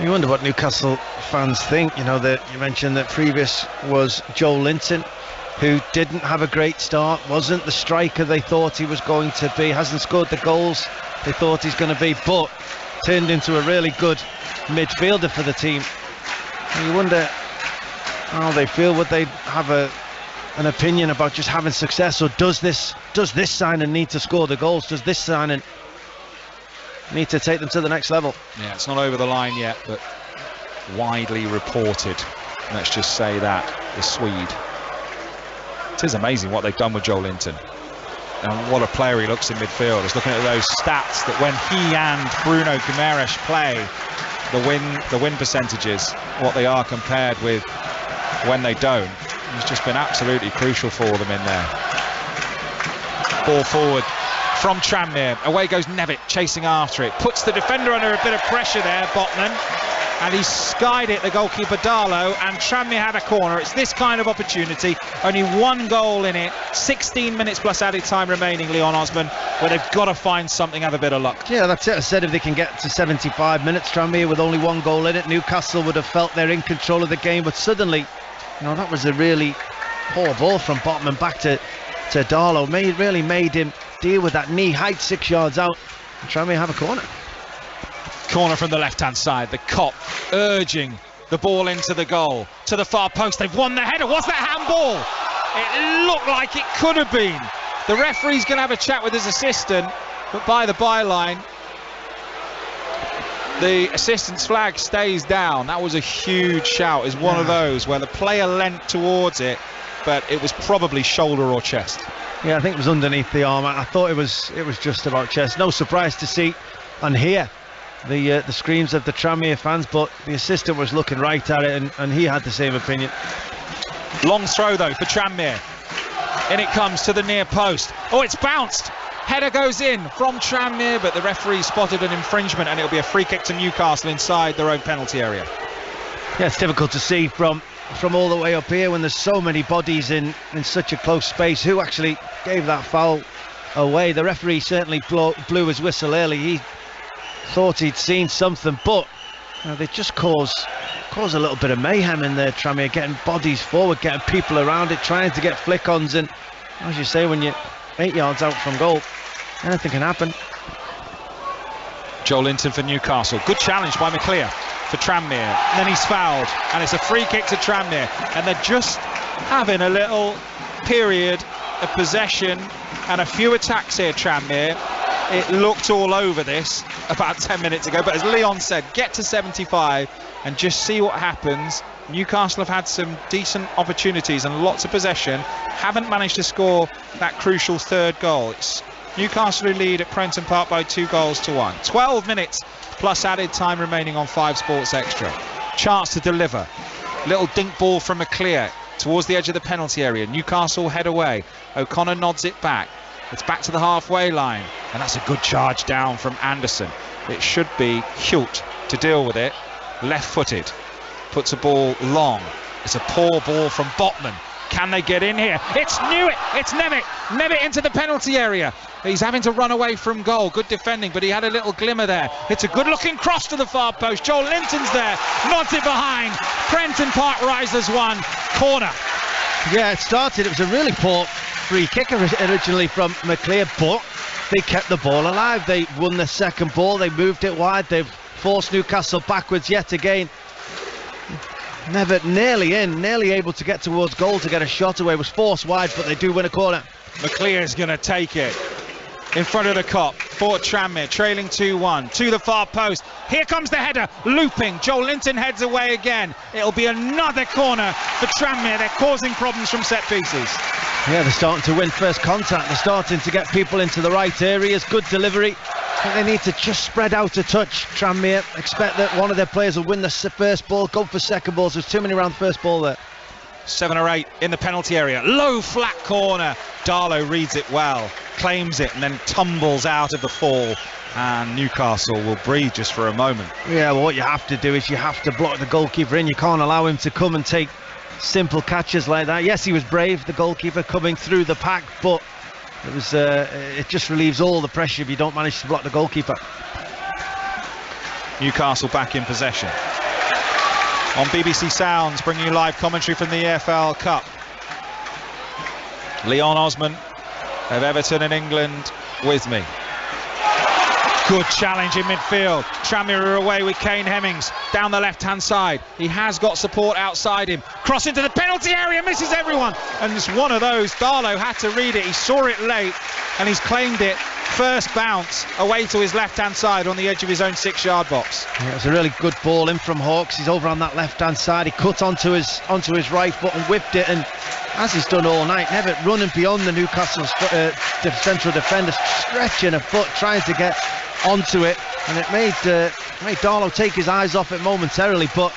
Speaker 10: You wonder what Newcastle fans think. You know, that you mentioned that previous was Joe Linton, who didn't have a great start, wasn't the striker they thought he was going to be, hasn't scored the goals they thought he's going to be, but turned into a really good midfielder for the team. And you wonder how they feel. Would they have an opinion about just having success, or does this signing need to score the goals? Does this signing need to take them to the next level?
Speaker 6: Yeah, it's not over the line yet, but widely reported, let's just say that, the Swede. It is amazing what they've done with Joe Linton, and what a player he looks in midfield. Just looking at those stats, that when he and Bruno Guimaraes play, the win percentages, what they are compared with when they don't. He's just been absolutely crucial for them in there. Ball forward from Tranmere, away goes Nevitt, chasing after it, puts the defender under a bit of pressure there, Botman, and he's skied it, the goalkeeper Darlow, and Tranmere had a corner. It's this kind of opportunity, only 1 goal in it, 16 minutes plus added time remaining, Leon Osman, where they've got to find something, have a bit of luck.
Speaker 10: Yeah, that's it. I said if they can get to 75 minutes, Tranmere with only 1 goal in it, Newcastle would have felt they're in control of the game, but suddenly, you know, that was a really poor ball from Botman back to Darlow. Really made him deal with that knee height 6 yards out, and Tranmere have a corner.
Speaker 6: Corner from the left-hand side, the Kop urging the ball into the goal, to the far post. They've won the header. Was that handball? It looked like it could have been. The referee's going to have a chat with his assistant, but by the byline, the assistant's flag stays down. That was a huge shout. It's one of those where the player leant towards it, but it was probably shoulder or chest.
Speaker 10: Yeah, I think it was underneath the arm. I thought it was just about chest. No surprise to see and hear the screams of the Tranmere fans, but the assistant was looking right at it, and he had the same opinion.
Speaker 6: Long throw though for Tranmere. In it comes to the near post. Oh, it's bounced. Header goes in from Tranmere, but the referee spotted an infringement, and it'll be a free kick to Newcastle inside their own penalty area.
Speaker 10: Yeah, it's difficult to see from all the way up here when there's so many bodies in such a close space. Who actually gave that foul away? The referee certainly blew his whistle early. He thought he'd seen something, but you know, they just cause cause a little bit of mayhem in there, Tranmere, getting bodies forward, getting people around it, trying to get flick-ons, and as you say, when you're 8 yards out from goal, anything can happen.
Speaker 6: Joel Linton for Newcastle. Good challenge by McClear for Tranmere. And then he's fouled, and it's a free kick to Tranmere. And they're just having a little period of possession and a few attacks here, Tranmere. It looked all over this about 10 minutes ago, but as Leon said, get to 75 and just see what happens. Newcastle have had some decent opportunities and lots of possession, haven't managed to score that crucial third goal. It's Newcastle who lead at Prenton Park by 2-1. 12 minutes plus added time remaining on 5 Sports Extra. Chance to deliver. Little dink ball from McClear towards the edge of the penalty area. Newcastle head away. O'Connor nods it back. It's back to the halfway line, and that's a good charge down from Anderson. It should be Hult to deal with it. Left-footed. Puts a ball long. It's a poor ball from Botman. Can they get in here? It's Newitt. It's Nemeth. Nemeth into the penalty area. He's having to run away from goal. Good defending, but he had a little glimmer there. It's a good-looking cross to the far post. Joel Linton's there. Nods it behind. Prenton Park Risers 1. Corner.
Speaker 10: Yeah, it was a really poor free kick originally from McClear, but they kept the ball alive. They won the second ball. They moved it wide. They've forced Newcastle backwards yet again. Never nearly able to get towards goal to get a shot away. Was forced wide, but they do win a corner.
Speaker 6: McClear's going to take it in front of the cop for Tranmere, trailing 2-1 to the far post. Here comes the header, looping. Joel Linton heads away again. It'll be another corner for Tranmere. They're causing problems from set pieces.
Speaker 10: Yeah, they're starting to win first contact. They're starting to get people into the right areas. Good delivery. I think they need to just spread out a touch. Tranmere expect that one of their players will win the first ball, go for second balls. There's too many around the first ball there.
Speaker 6: 7 or 8 in the penalty area. Low flat corner. Darlow reads it well, claims it, and then tumbles out of the fall. And Newcastle will breathe just for a moment.
Speaker 10: Yeah, well, what you have to do is you have to block the goalkeeper in. You can't allow him to come and take simple catches like that. Yes, he was brave, the goalkeeper, coming through the pack, but it just relieves all the pressure if you don't manage to block the goalkeeper.
Speaker 6: Newcastle back in possession. On BBC Sounds, bringing you live commentary from the EFL Cup. Leon Osman of Everton and England with me. Good challenge in midfield. Tranmere are away with Kane Hemmings down the left-hand side. He has got support outside him. Cross into the penalty area, misses everyone. And it's one of those. Darlow had to read it. He saw it late, and he's claimed it. First bounce away to his left-hand side on the edge of his own 6-yard box.
Speaker 10: Yeah, it was a really good ball in from Hawkes. He's over on that left-hand side. He cut onto his right foot and whipped it, and as he's done all night, never running beyond the Newcastle central defender, stretching a foot, trying to get onto it, and it made Darlow take his eyes off it momentarily, but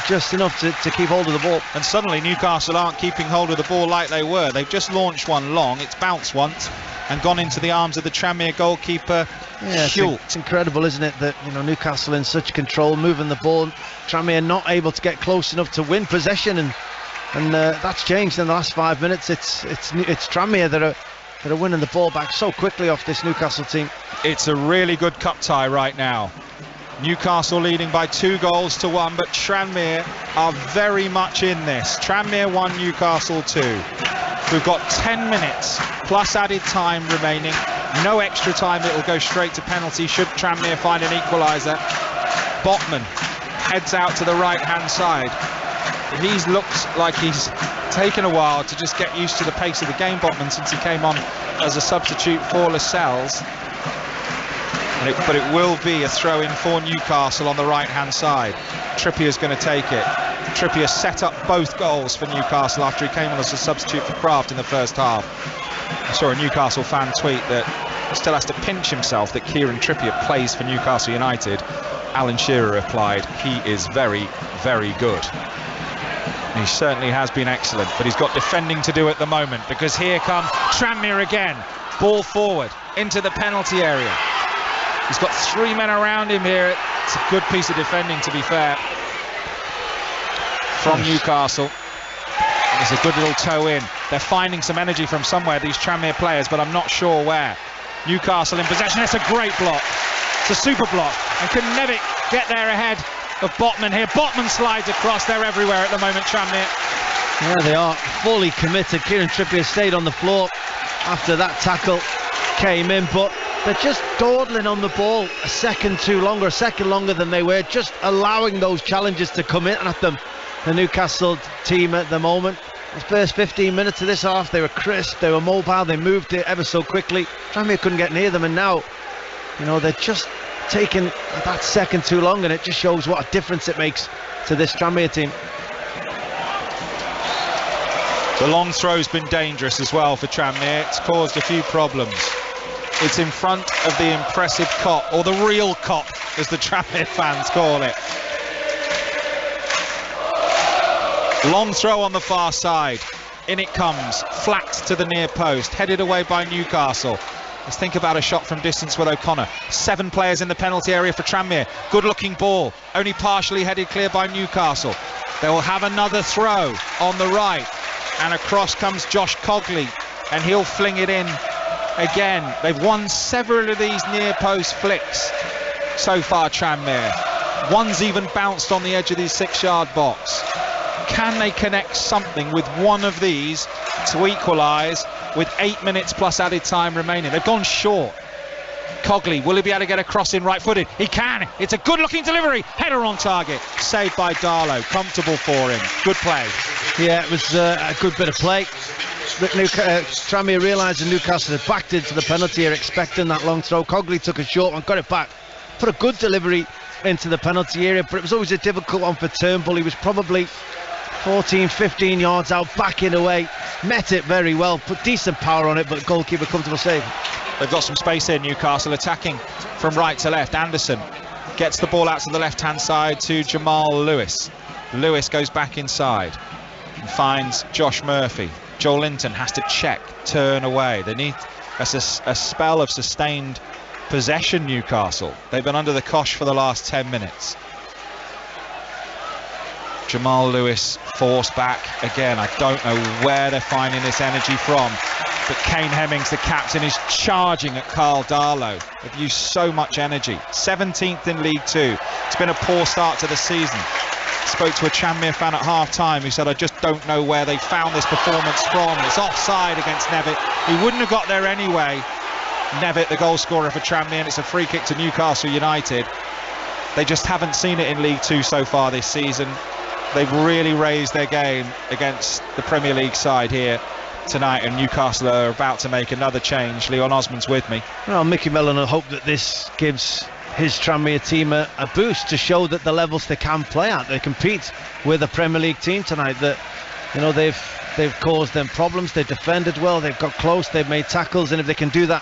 Speaker 10: just enough to keep hold of the ball.
Speaker 6: And suddenly Newcastle aren't keeping hold of the ball like they were. They've just launched one long, it's bounced once and gone into the arms of the Tranmere goalkeeper.
Speaker 10: Yeah, it's incredible, isn't it, that Newcastle in such control, moving the ball, Tranmere not able to get close enough to win possession, and that's changed in the last 5 minutes. It's Tranmere that are winning the ball back so quickly off this Newcastle team.
Speaker 6: It's a really good cup tie right now. Newcastle leading by 2-1, but Tranmere are very much in this. Tranmere 1, Newcastle 2. We've got 10 minutes plus added time remaining. No extra time, it will go straight to penalty should Tranmere find an equaliser. Botman heads out to the right-hand side. He looks like he's taken a while to just get used to the pace of the game, Botman, since he came on as a substitute for Lascelles. But it will be a throw-in for Newcastle on the right-hand side. Trippier's going to take it. Trippier set up both goals for Newcastle after he came on as a substitute for Kraft in the first half. I saw a Newcastle fan tweet that he still has to pinch himself that Kieran Trippier plays for Newcastle United. Alan Shearer replied, he is very, very good. He certainly has been excellent, but he's got defending to do at the moment, because here come Tranmere again. Ball forward into the penalty area. He's got 3 men around him here. It's a good piece of defending, to be fair, from Newcastle. There's a good little toe in. They're finding some energy from somewhere, these Tranmere players, but I'm not sure where. Newcastle in possession. It's a great block. It's a super block. And can Nemeth get there ahead of Botman here. Botman slides across. They're everywhere at the moment, Tranmere.
Speaker 10: Yeah, they are fully committed. Kieran Trippier stayed on the floor after that tackle came in, but they're just dawdling on the ball a second longer than they were, just allowing those challenges to come in at them. The Newcastle team at the moment, the first 15 minutes of this half, they were crisp, they were mobile, they moved it ever so quickly. Tranmere couldn't get near them, and now, they're just taking that second too long, and it just shows what a difference it makes to this Tranmere team.
Speaker 6: The long throw's been dangerous as well for Tranmere. It's caused a few problems. It's in front of the impressive cop, or the real cop, as the Tranmere fans call it. Long throw on the far side. In it comes, flat to the near post, headed away by Newcastle. Let's think about a shot from distance with O'Connor. 7 players in the penalty area for Tranmere. Good looking ball, only partially headed clear by Newcastle. They will have another throw on the right, and across comes Josh Cogley, and he'll fling it in again. They've won several of these near post flicks so far, Tranmere. One's even bounced on the edge of the 6-yard box. Can they connect something with one of these to equalise with 8 minutes plus added time remaining? They've gone short. Cogley, will he be able to get a cross in right-footed? He can. It's a good-looking delivery. Header on target. Saved by Darlow. Comfortable for him. Good play.
Speaker 10: Yeah, it was a good bit of play. Tranmere realised Newcastle had backed into the penalty area, expecting that long throw. Cogley took a short one, got it back. Put a good delivery into the penalty area, but it was always a difficult one for Turnbull. He was probably 14, 15 yards out, backing away. Met it very well, put decent power on it, but goalkeeper comfortable save.
Speaker 6: They've got some space here, Newcastle, attacking from right to left. Anderson gets the ball out to the left-hand side to Jamal Lewis. Lewis goes back inside and finds Josh Murphy. Joel Linton has to check, turn away. They need a spell of sustained possession, Newcastle. They've been under the cosh for the last 10 minutes. Jamal Lewis forced back again. I don't know where they're finding this energy from, but Kane Hemmings, the captain, is charging at Carl Darlow. They've used so much energy. 17th in League Two. It's been a poor start to the season. Spoke to a Tranmere fan at half-time who said, I just don't know where they found this performance from. It's offside against Nevitt. He wouldn't have got there anyway. Nevitt, the goal scorer for Tranmere, and it's a free kick to Newcastle United. They just haven't seen it in League Two so far this season. They've really raised their game against the Premier League side here tonight, and Newcastle are about to make another change. Leon Osmond's with me.
Speaker 10: Well, Mickey Mellon will hope that this gives his Tranmere team a boost to show that the levels they can play at, they compete with a Premier League team tonight, that they've caused them problems, they've defended well, they've got close, they've made tackles, and if they can do that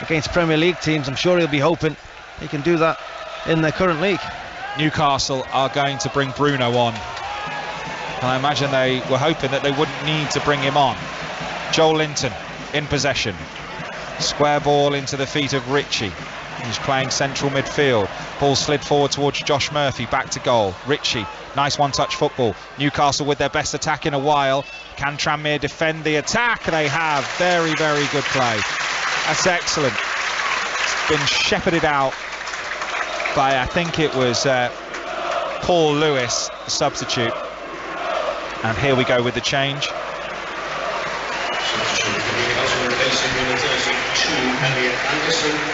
Speaker 10: against Premier League teams, I'm sure he'll be hoping they can do that in their current league.
Speaker 6: Newcastle are going to bring Bruno on. I imagine they were hoping that they wouldn't need to bring him on. Joel Linton in possession. Square ball into the feet of Ritchie, who's playing central midfield. Ball slid forward towards Josh Murphy, back to goal. Ritchie, nice one-touch football. Newcastle with their best attack in a while. Can Tranmere defend the attack? They have. Very, very good play. That's excellent. It's been shepherded out by, I think it was Paul Lewis, the substitute. And here we go with the change.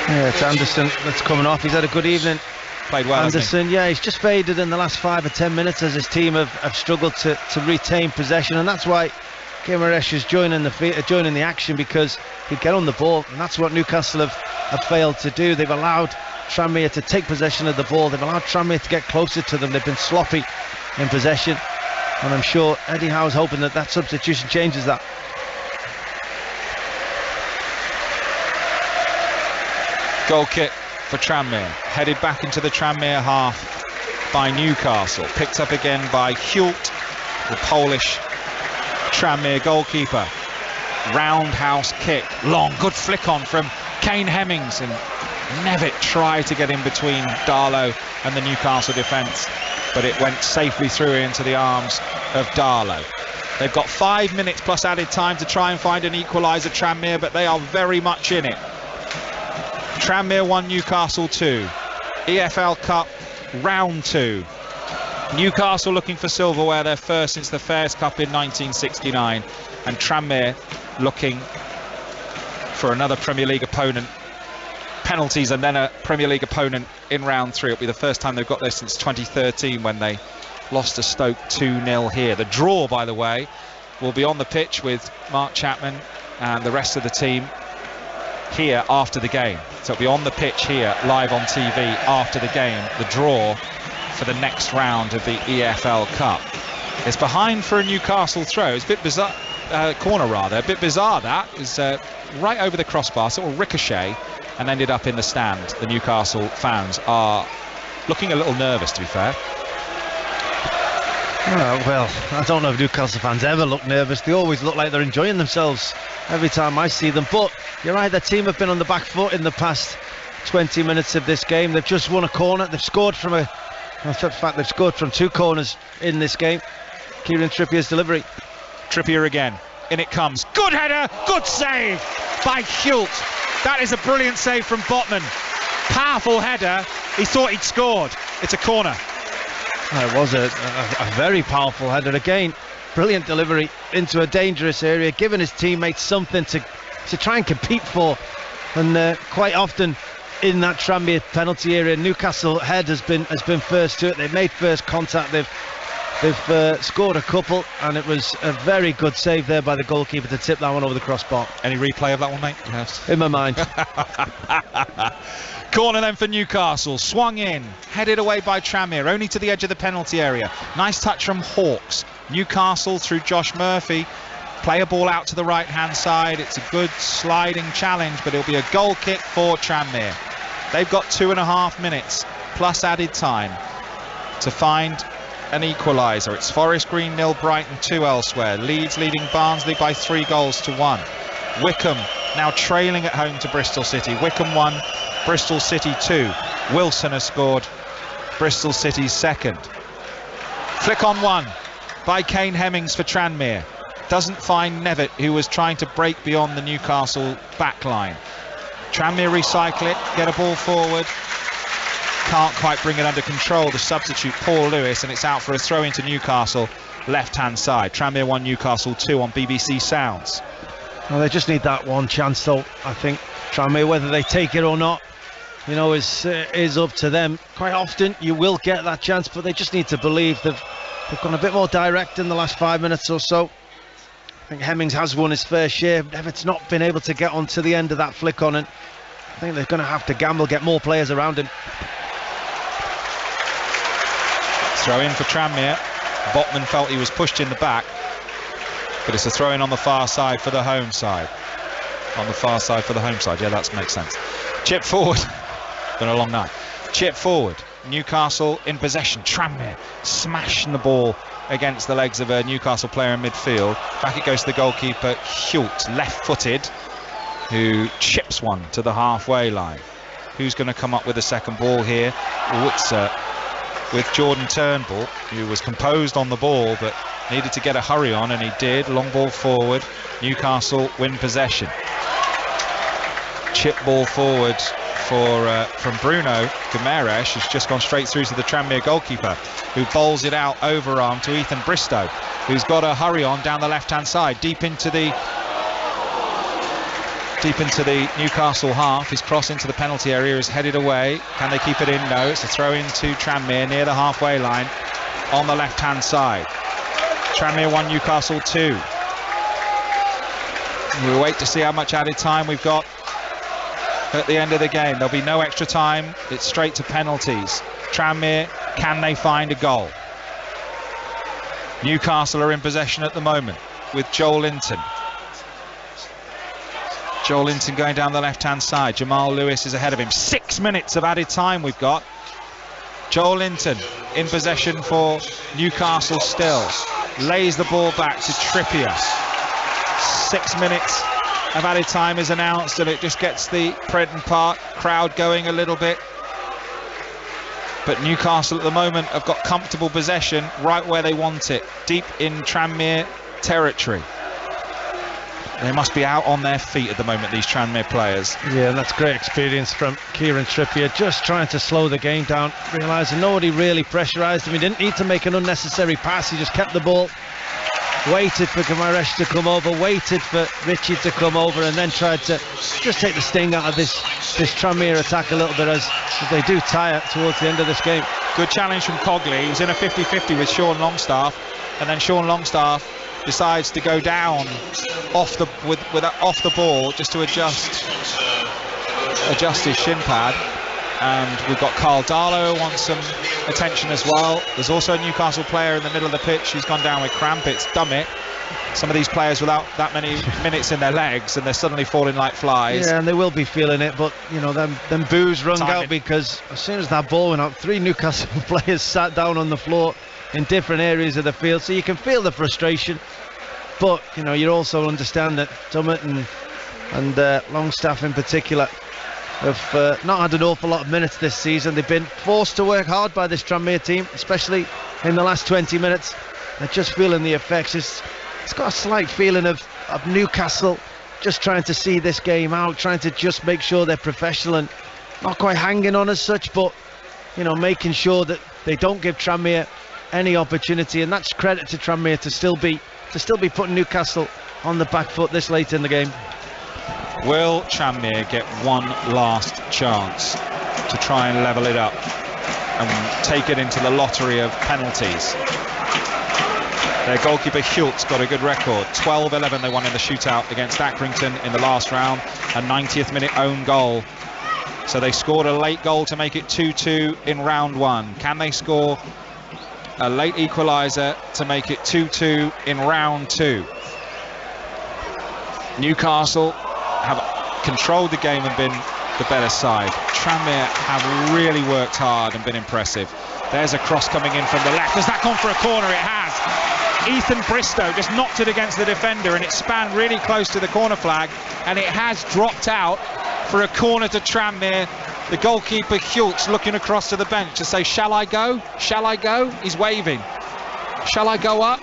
Speaker 10: Yeah, it's Anderson that's coming off. He's had a good evening.
Speaker 6: Played well,
Speaker 10: Anderson, yeah, he's just faded in the last 5 or 10 minutes as his team have struggled to retain possession, and that's why Guimaraes is joining the action, because he'd get on the ball, and that's what Newcastle have failed to do. They've allowed Tranmere to take possession of the ball. They've allowed Tranmere to get closer to them. They've been sloppy in possession, and I'm sure Eddie Howe's hoping that substitution changes that.
Speaker 6: Goal kick for Tranmere, headed back into the Tranmere half by Newcastle, picked up again by Hult, the Polish Tranmere goalkeeper. Roundhouse kick, long, good flick on from Kane Hemmings, and Nevitt tried to get in between Darlow and the Newcastle defence, but it went safely through into the arms of Darlow. They've got 5 minutes plus added time to try and find an equaliser, Tranmere, but they are very much in it. Tranmere 1, Newcastle 2. EFL Cup Round 2. Newcastle looking for silverware, their first since the Fairs Cup in 1969, and Tranmere looking for another Premier League opponent, penalties, and then a Premier League opponent in round 3. It'll be the first time they've got this since 2013 when they lost to Stoke 2-0 here. The draw, by the way, will be on the pitch with Mark Chapman and the rest of the team here after the game. So it'll be on the pitch here live on TV after the game, the draw for the next round of the EFL Cup. It's behind for a Newcastle throw. It's a bit bizarre, corner rather, a bit bizarre. That is right over the crossbar, so it will ricochet and ended up in the stand. The Newcastle fans are looking a little nervous, to be fair.
Speaker 10: Well, I don't know if Newcastle fans ever look nervous. They always look like they're enjoying themselves every time I see them. But you're right, the team have been on the back foot in the past 20 minutes of this game. They've just won a corner. They've scored from they've scored from 2 corners in this game. Kieran Trippier's delivery.
Speaker 6: Trippier again. In it comes. Good header. Good save by Hult. That is a brilliant save from Botman. Powerful header. He thought he'd scored. It's a corner.
Speaker 10: It was a very powerful header again. Brilliant delivery into a dangerous area, giving his teammates something to try and compete for. And quite often in that Tranmere penalty area, Newcastle head has been first to it. They've made first contact. They've scored a couple, and it was a very good save there by the goalkeeper to tip that one over the crossbar.
Speaker 6: Any replay of that one, mate? Yes.
Speaker 10: In my mind.
Speaker 6: Corner then for Newcastle, swung in, headed away by Tranmere, only to the edge of the penalty area. Nice touch from Hawks. Newcastle through Josh Murphy, play a ball out to the right hand side. It's a good sliding challenge, but it'll be a goal kick for Tranmere. They've got 2.5 minutes plus added time to find an equaliser. It's Forest Green 0, Brighton 2 elsewhere. Leeds leading Barnsley by 3 goals to 1. Wickham now trailing at home to Bristol City. Wickham 1, Bristol City 2. Wilson has scored Bristol City's second. Flick on 1 by Kane Hemmings for Tranmere. Doesn't find Nevitt, who was trying to break beyond the Newcastle backline. Tranmere recycle it, get a ball forward. Can't quite bring it under control. The substitute, Paul Lewis, and it's out for a throw into Newcastle, left-hand side. Tranmere 1, Newcastle 2 on BBC Sounds.
Speaker 10: Well, they just need that one chance, though. I think Tranmere, whether they take it or not, you know, is up to them. Quite often you will get that chance, but they just need to believe. They've gone a bit more direct in the last 5 minutes or so. I think Hemmings has won his fair share. Nevitt's not been able to get onto the end of that flick on it. I think they're going to have to gamble, get more players around him.
Speaker 6: Throw in for Tranmere. Botman felt he was pushed in the back, but it's a throw in on the far side for the home side. On the far side for the home side, yeah, that makes sense. Chip forward. Been a long night. Chip forward. Newcastle in possession. Tranmere smashing the ball against the legs of a Newcastle player in midfield. Back it goes to the goalkeeper, Hult, left-footed, who chips one to the halfway line. Who's going to come up with a second ball here? Witzer with Jordan Turnbull, who was composed on the ball but needed to get a hurry on, and he did. Long ball forward. Newcastle win possession. Chip ball forward from Bruno Guimaraes, who's just gone straight through to the Tranmere goalkeeper, who bowls it out overarm to Ethan Bristow, who's got a hurry on down the left-hand side, deep into the Newcastle half. His cross into the penalty area is headed away. Can they keep it in? No, it's a throw in to Tranmere near the halfway line on the left-hand side. Tranmere 1, Newcastle 2. We'll wait to see how much added time we've got at the end of the game. There'll be no extra time. It's straight to penalties. Tranmere, can they find a goal? Newcastle are in possession at the moment with Joel Linton. Joel Linton going down the left-hand side. Jamal Lewis is ahead of him. 6 minutes of added time we've got. Joel Linton in possession for Newcastle still. Lays the ball back to Trippier. 6 minutes of added time is announced, and it just gets the Prenton Park crowd going a little bit. But Newcastle at the moment have got comfortable possession right where they want it, deep in Tranmere territory. They must be out on their feet at the moment, these Tranmere players.
Speaker 10: Yeah, that's great experience from Kieran Trippier, just trying to slow the game down, realising nobody really pressurised him. He didn't need to make an unnecessary pass, he just kept the ball, waited for Guimaraes to come over, waited for Richie to come over, and then tried to just take the sting out of this Tranmere attack a little bit as they do tire towards the end of this game.
Speaker 6: Good challenge from Cogley. He was in a 50-50 with Sean Longstaff, and then Sean Longstaff decides to go down off the ball just to adjust his shin pad. And we've got Carl Darlow who wants some attention as well. There's also a Newcastle player in the middle of the pitch who's gone down with cramp. It's Dummett. Some of these players without that many minutes in their legs, and they're suddenly falling like flies.
Speaker 10: Yeah, and they will be feeling it, but you know, them boos rung out because as soon as that ball went out, 3 Newcastle players sat down on the floor in different areas of the field, so you can feel the frustration. But you know, you also understand that Dummett and Longstaff in particular have not had an awful lot of minutes this season. They've been forced to work hard by this Tranmere team, especially in the last 20 minutes. They're just feeling the effects. It's got a slight feeling of Newcastle just trying to see this game out, trying to just make sure they're professional and not quite hanging on as such, but you know, making sure that they don't give Tranmere any opportunity. And that's credit to Tranmere to still be putting Newcastle on the back foot this late in the game.
Speaker 6: Will Tranmere get one last chance to try and level it up and take it into the lottery of penalties? Their goalkeeper Hult's got a good record. 12-11 they won in the shootout against Accrington in the last round, a 90th minute own goal. So they scored a late goal to make it 2-2 in round 1. Can they score a late equaliser to make it 2-2 in round 2? Newcastle have controlled the game and been the better side. Tranmere have really worked hard and been impressive. There's a cross coming in from the left. Has that gone for a corner? It has. Ethan Bristow just knocked it against the defender and it spanned really close to the corner flag, and it has dropped out for a corner to Tranmere. The goalkeeper Hult's looking across to the bench to say, shall I go? Shall I go? He's waving. Shall I go up?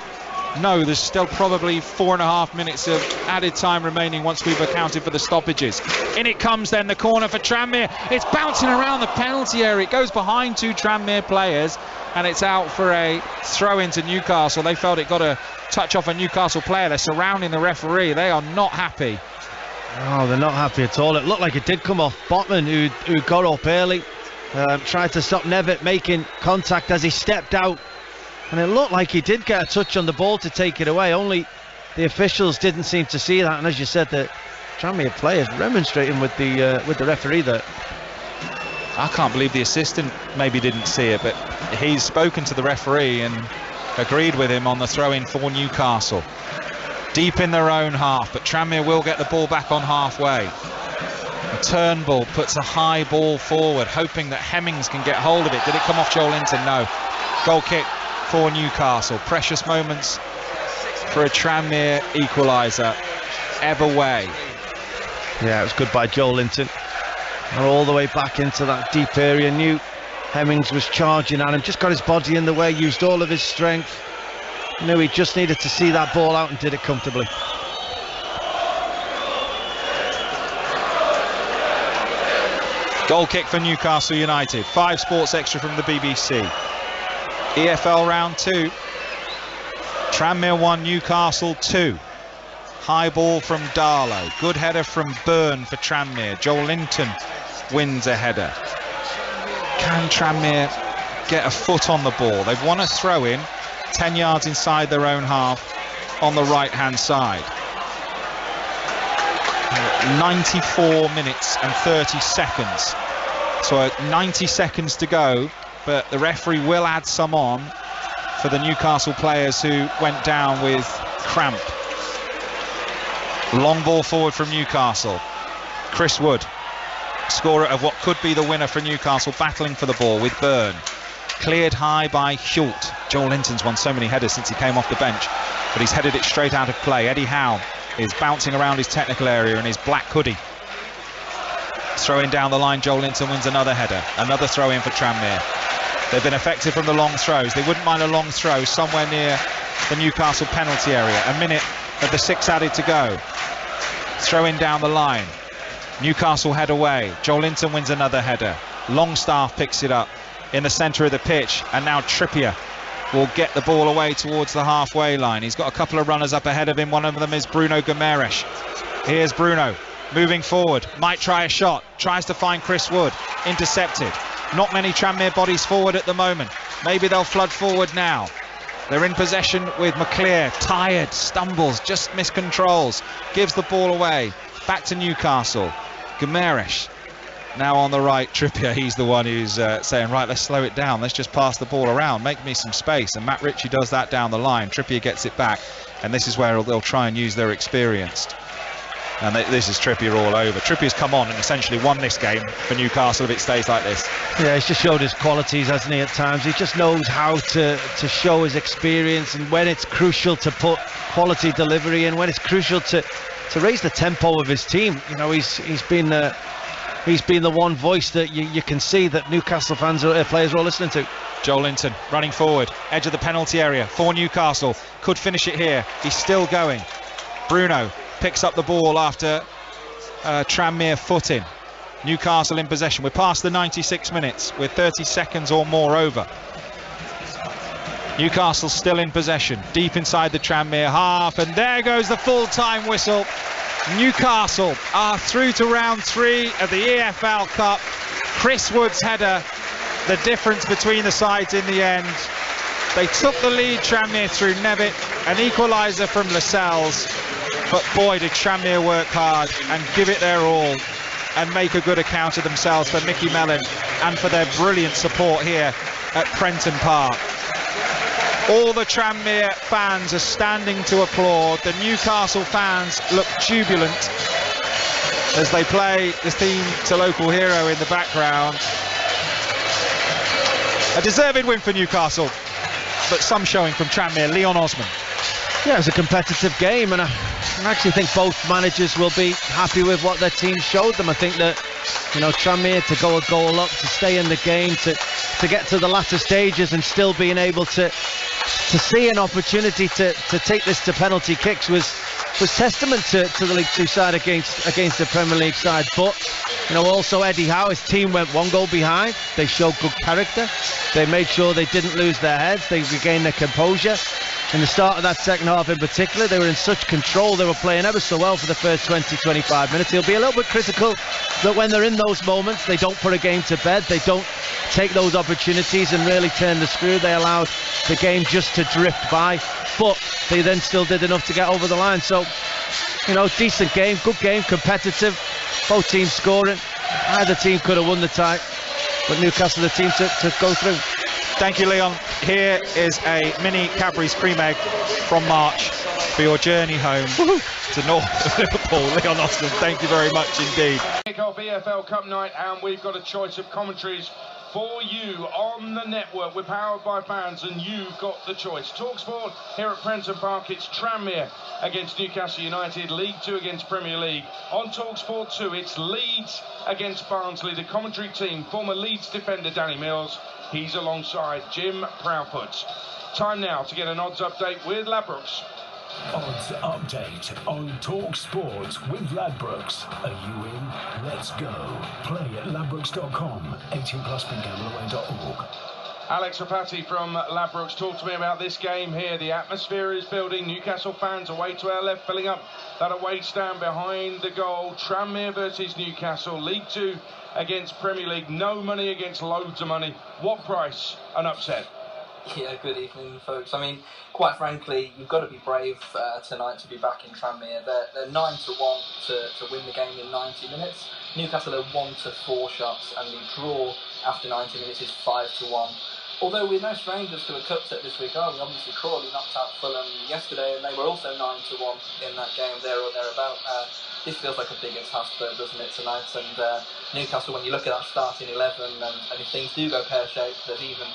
Speaker 6: No, there's still probably 4.5 minutes of added time remaining once we've accounted for the stoppages. In it comes then, the corner for Tranmere. It's bouncing around the penalty area. It goes behind 2 Tranmere players, and it's out for a throw into Newcastle. They felt it got a touch off a Newcastle player. They're surrounding the referee. They are not happy.
Speaker 10: Oh, they're not happy at all. It looked like it did come off Botman, who got up early, tried to stop Nevitt making contact as he stepped out. And it looked like he did get a touch on the ball to take it away, only the officials didn't seem to see that. And as you said, the Tranmere players remonstrating with the referee there.
Speaker 6: I can't believe the assistant maybe didn't see it, but he's spoken to the referee and agreed with him on the throw-in for Newcastle. Deep in their own half, but Tranmere will get the ball back on halfway. Turnbull puts a high ball forward, hoping that Hemmings can get hold of it. Did it come off Joel Linton? No. Goal kick for Newcastle. Precious moments for a Tranmere equaliser. Ever way.
Speaker 10: Yeah, it was good by Joel Linton. And all the way back into that deep area. Knew Hemmings was charging at him, just got his body in the way, used all of his strength. Knew he just needed to see that ball out and did it comfortably.
Speaker 6: Goal kick for Newcastle United. 5 Sports Extra from the BBC. EFL round 2. Tranmere 1, Newcastle 2. High ball from Darlow. Good header from Byrne for Tranmere. Joel Linton wins a header. Can Tranmere get a foot on the ball? They've won a throw-in 10 yards inside their own half on the right-hand side. 94 minutes and 30 seconds. So 90 seconds to go, but the referee will add some on for the Newcastle players who went down with cramp. Long ball forward from Newcastle. Chris Wood, scorer of what could be the winner for Newcastle, battling for the ball with Byrne. Cleared high by Hult. Joel Linton's won so many headers since he came off the bench, but he's headed it straight out of play. Eddie Howe is bouncing around his technical area in his black hoodie. Throwing down the line, Joel Linton wins another header. Another throw in for Tranmere. They've been effective from the long throws. They wouldn't mind a long throw somewhere near the Newcastle penalty area. A minute of the 6 added to go. Throw in down the line. Newcastle head away. Joe Linton wins another header. Longstaff picks it up in the centre of the pitch, and now Trippier will get the ball away towards the halfway line. He's got a couple of runners up ahead of him. One of them is Bruno Guimaraes. Here's Bruno moving forward, might try a shot, tries to find Chris Wood, intercepted. Not many Tranmere bodies forward at the moment. Maybe they'll flood forward now. They're in possession with McClear, tired, stumbles, just miscontrols, gives the ball away. Back to Newcastle. Guimaraes now on the right. Trippier, he's the one who's saying, right, let's slow it down, let's just pass the ball around, make me some space. And Matt Ritchie does that down the line. Trippier gets it back, and this is where they'll try and use their experience. And this is Trippier all over. Trippier's come on and essentially won this game for Newcastle if it stays like this.
Speaker 10: Yeah, he's just showed his qualities, hasn't he, at times. He just knows how to show his experience, and when it's crucial to put quality delivery in, when it's crucial to raise the tempo of his team. You know, he's been the one voice that you can see that Newcastle fans or players are all listening to.
Speaker 6: Joe Linton running forward, edge of the penalty area for Newcastle. Could finish it here. He's still going. Bruno picks up the ball after Tranmere footing. Newcastle in possession. We're past the 96 minutes with 30 seconds or more over. Newcastle still in possession, deep inside the Tranmere half, and there goes the full-time whistle. Newcastle are through to round 3 of the EFL Cup. Chris Wood's header, the difference between the sides in the end. They took the lead, Tranmere, through Nevitt, an equaliser from Lascelles. But boy, did Tranmere work hard and give it their all and make a good account of themselves for Mickey Mellon and for their brilliant support here at Prenton Park. All the Tranmere fans are standing to applaud. The Newcastle fans look jubilant as they play the theme to Local Hero in the background. A deserved win for Newcastle, but some showing from Tranmere. Leon Osman.
Speaker 10: Yeah, it was a competitive game, and I actually think both managers will be happy with what their team showed them. I think that, you know, Tranmere to go a goal up, to stay in the game, to get to the latter stages and still being able to see an opportunity to take this to penalty kicks was testament to the League Two side against the Premier League side. But, you know, also Eddie Howe, his team went one goal behind. They showed good character. They made sure they didn't lose their heads. They regained their composure. In the start of that second half in particular, they were in such control. They were playing ever so well for the first 20-25 minutes. He'll be a little bit critical that when they're in those moments, they don't put a game to bed. They don't take those opportunities and really turn the screw. They allowed the game just to drift by, but they then still did enough to get over the line. So, you know, decent game, good game, competitive. Both teams scoring. Either team could have won the tie, but Newcastle the team to go through.
Speaker 6: Thank you, Leon. Here is a mini Cadbury's Cream Egg from March for your journey home to north of Liverpool. Leon Osman, thank you very much indeed.
Speaker 15: Kick off EFL Cup night, and we've got a choice of commentaries for you on the network. We're powered by fans, and you've got the choice. TalkSport here at Prenton Park. It's Tranmere against Newcastle United, League 2 against Premier League. On TalkSport 2, it's Leeds against Barnsley. The commentary team, former Leeds defender Danny Mills. He's alongside Jim Proudfoot. Time now to get an odds update with Ladbrokes.
Speaker 17: Odds update on Talk Sport with Ladbrokes. Are you in? Let's go. Play at ladbrokes.com. 18 plus BetGambleAway.org.
Speaker 15: Alex Rapati from Ladbrokes, talk to me about this game here. The atmosphere is building. Newcastle fans away to our left, filling up that away stand behind the goal. Tranmere versus Newcastle, League 2 against Premier League. No money against loads of money. What price? An upset.
Speaker 19: Yeah, good evening, folks. I mean, quite frankly, you've got to be brave tonight to be back in Tranmere. They're 9-1 to win the game in 90 minutes. Newcastle are 1-4 shots, and the draw after 90 minutes is 5-1. Although we're no strangers to a cup set this week, are we? Obviously, Crawley knocked out Fulham yesterday, and they were also 9-1 in that game, there or thereabout. This feels like a bigger task, though, doesn't it, tonight? And Newcastle, when you look at that starting 11, and if things do go pear-shaped, there's even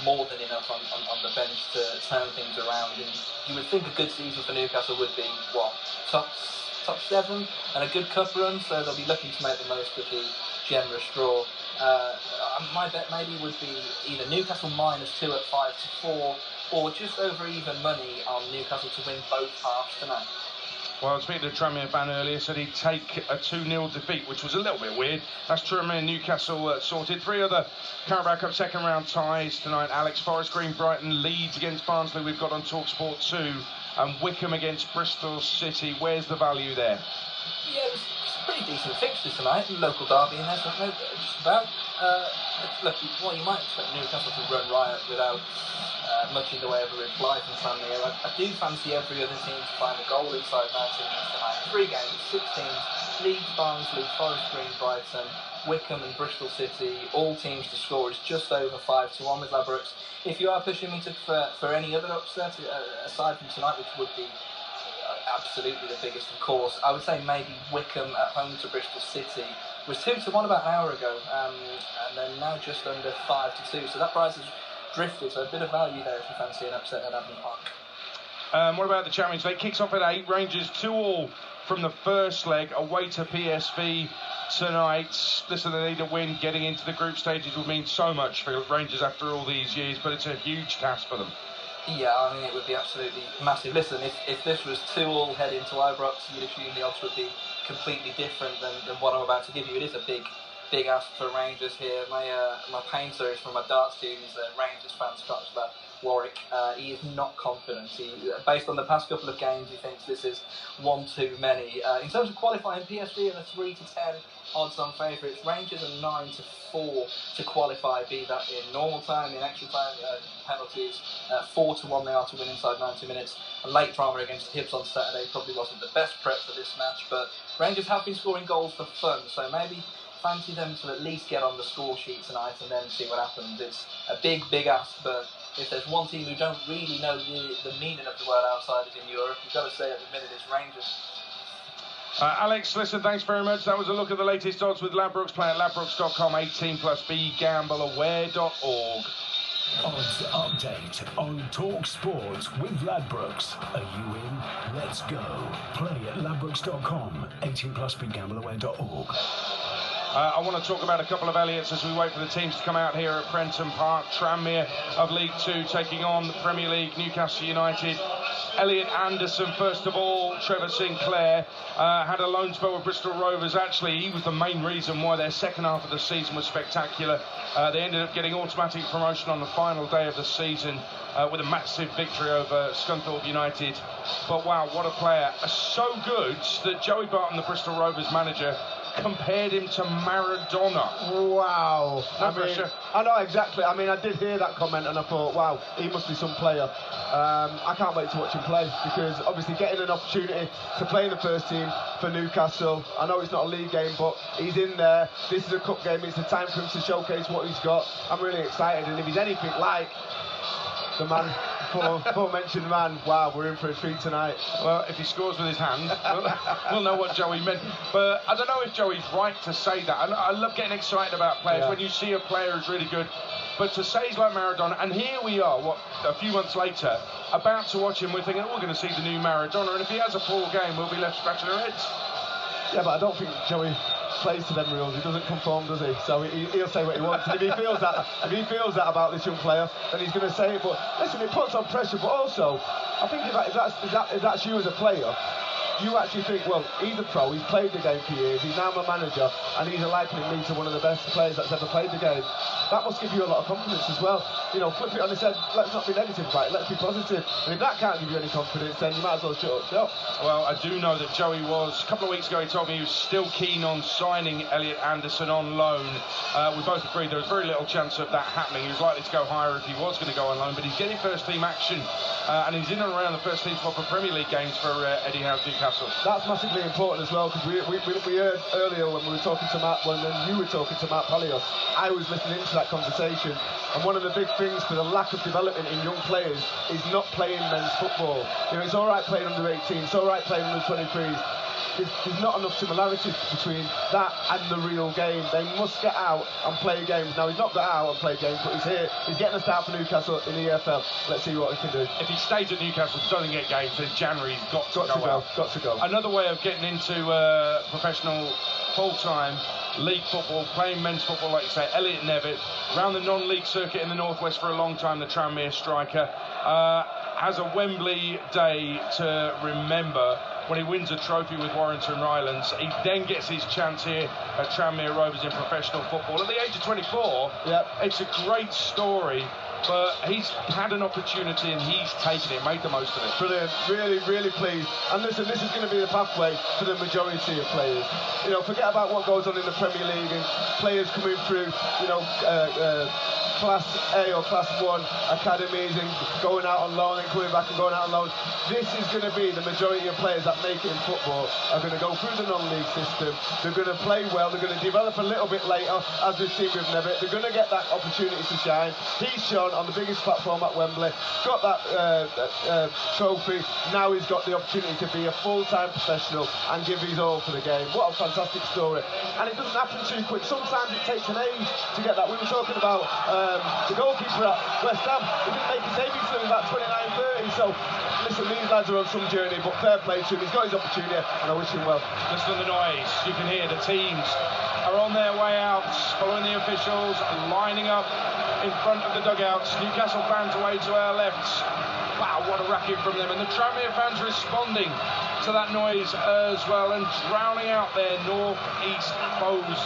Speaker 19: more than enough on the bench to turn things around. And you would think a good season for Newcastle would be, what, top 7 and a good cup run, so they'll be looking to make the most of the generous draw. My bet maybe would be either Newcastle -2 at 5-4, or just over even money on Newcastle to win both halves tonight.
Speaker 15: Well, speaking to a Tranmere fan earlier, said he'd take a 2-0 defeat, which was a little bit weird. That's Tranmere, Newcastle sorted. 3 other Carabao Cup second round ties tonight. Alex, Forest Green, Brighton, Leeds against Barnsley. We've got on TalkSport 2, and Wickham against Bristol City. Where's the value there?
Speaker 19: Yeah, it's a pretty decent fixture tonight. Local derby in there, so no, just about. Look, well, you might expect Newcastle to run riot without much in the way of a reply from Tranmere. I do fancy every other team to find a goal inside 19 minutes tonight. 3 games, 6 teams, Leeds, Barnsley, Forest Green, Brighton, Wickham and Bristol City, all teams to score is just over 5-1 with Ladbrokes. If you are pushing me for any other upset aside from tonight, which would be absolutely the biggest, of course, I would say maybe Wickham at home to Bristol City was 2-1 about an hour ago, and then now just under 5-2. So that price has drifted, so a bit of value there if you fancy an upset at Admin Park.
Speaker 15: What about the Champions League? Kicks off at 8. Rangers 2-2 from the first leg, away to PSV tonight. Listen, they need a win. Getting into the group stages would mean so much for Rangers after all these years, but it's a huge task for them.
Speaker 19: Yeah, I mean, it would be absolutely massive. Listen, if this was 2-2 heading to Ibrox, you'd assume the odds would be completely different than what I'm about to give you. It is a big ask for Rangers here. My painter is from my darts team. He's a Rangers fan, Scottish lad, Warwick. He is not confident. Based on the past couple of games, he thinks this is one too many. In terms of qualifying, PSV are the 3-10 odds-on favourites. Rangers are 9-4 to qualify, be that in normal time, in extra time, penalties. 4-1 they are to win inside 90 minutes. A late drama against Hibs on Saturday probably wasn't the best prep for this match, but Rangers have been scoring goals for fun, so maybe fancy them to at least get on the score sheet tonight and then see what happens. It's a big ask, but if there's one team who don't really know the meaning of the word outsiders in Europe, you've got to say at the minute it's Rangers.
Speaker 15: Alex, listen, thanks very much. That was a look at the latest odds with Ladbrokes. Play at ladbrokes.com, 18+, begambleaware.org.
Speaker 17: Odds update on TalkSport with Ladbrokes. Are you in? Let's go. Play at ladbrokes.com, 18+, begambleaware.org.
Speaker 15: I want to talk about a couple of Elliots as we wait for the teams to come out here at Prenton Park. Tranmere of League 2 taking on the Premier League, Newcastle United. Elliot Anderson, first of all. Trevor Sinclair had a loan spell with Bristol Rovers. Actually, he was the main reason why their second half of the season was spectacular. They ended up getting automatic promotion on the final day of the season with a massive victory over Scunthorpe United. But wow, what a player. So good that Joey Barton, the Bristol Rovers manager, compared him to Maradona.
Speaker 18: Wow.
Speaker 15: No pressure.
Speaker 18: I know exactly. I mean, I did hear that comment and I thought, wow, he must be some player. I can't wait to watch him play, because obviously getting an opportunity to play in the first team for Newcastle, I know it's not a league game, but he's in there. This is a cup game. It's the time for him to showcase what he's got. I'm really excited, and if he's anything like the man, aforementioned man, wow, we're in for a treat tonight.
Speaker 15: Well, if he scores with his hand, we'll know what Joey meant. But I don't know if Joey's right to say that. I love getting excited about players when you see a player who's really good. But to say he's like Maradona, and here we are, a few months later, about to watch him, we're thinking, we're going to see the new Maradona, and if he has a poor game, we'll be left scratching our heads.
Speaker 18: Yeah, but I don't think Joey plays to them rules. He doesn't conform, does he? So he'll say what he wants. And if he feels that about this young player, then he's going to say it. But listen, it puts on pressure. But also, I think if that's you as a player, you actually think, well, he's a pro, he's played the game for years, he's now my manager, and he's likening me to one of the best players that's ever played the game. That must give you a lot of confidence as well. You know, flip it on his head, let's not be negative about it, let's be positive. And if that can't give you any confidence, then you might as well shut up shop.
Speaker 15: Well, I do know that Joey was, a couple of weeks ago, he told me he was still keen on signing Elliot Anderson on loan. We both agreed there was very little chance of that happening. He was likely to go higher if he was going to go on loan, but he's getting first team action, and he's in and around the first team spot for Premier League games for Eddie Howe's Newcastle.
Speaker 18: That's massively important as well, because we heard earlier when we were talking to Matt, when you were talking to Matt Palios, I was listening into that conversation, and one of the big things for the lack of development in young players is not playing men's football. You know, it's all right playing under 18, it's all right playing under 23s. There's not enough similarities between that and the real game. They must get out and play games. Now, he's not got out and play games, but he's here. He's getting a start for Newcastle in the EFL. Let's see what he can do.
Speaker 15: If he stays at Newcastle, doesn't get games, then January he's got to go.
Speaker 18: Got to go.
Speaker 15: Another way of getting into professional full-time league football, playing men's football, like you say, Elliot Nevitt, around the non-league circuit in the Northwest for a long time, the Tranmere striker, has a Wembley day to remember. when he wins a trophy with Warrington Rylands. He then gets his chance here at Tranmere Rovers in professional football. At the age of 24, it's a great story, but he's had an opportunity and he's taken it, made the most of it.
Speaker 18: Brilliant, really, really pleased. And listen, this is going to be the pathway for the majority of players. You know, forget about what goes on in the Premier League and players coming through, you know, Class A or Class 1 academies and going out on loan and coming back and going out on loan. This is going to be the majority of players that make it in football are going to go through the non-league system. They're going to play well. They're going to develop a little bit later, as we've seen with Nevitt. They're going to get that opportunity to shine. He's shown on the biggest platform at Wembley, got that trophy. Now he's got the opportunity to be a full-time professional and give his all for the game. What a fantastic story. And it doesn't happen too quick. Sometimes it takes an age to get that. We were talking about the goalkeeper at West Ham. He didn't make his debut till he was about 29-30. So, listen, these lads are on some journey, but fair play to him. He's got his opportunity, and I wish him well.
Speaker 15: Listen to the noise. You can hear the teams are on their way out, following the officials, lining up in front of the dugouts. Newcastle fans away to our left. Wow, what a racket from them. And the Tranmere fans responding to that noise as well and drowning out their north-east foes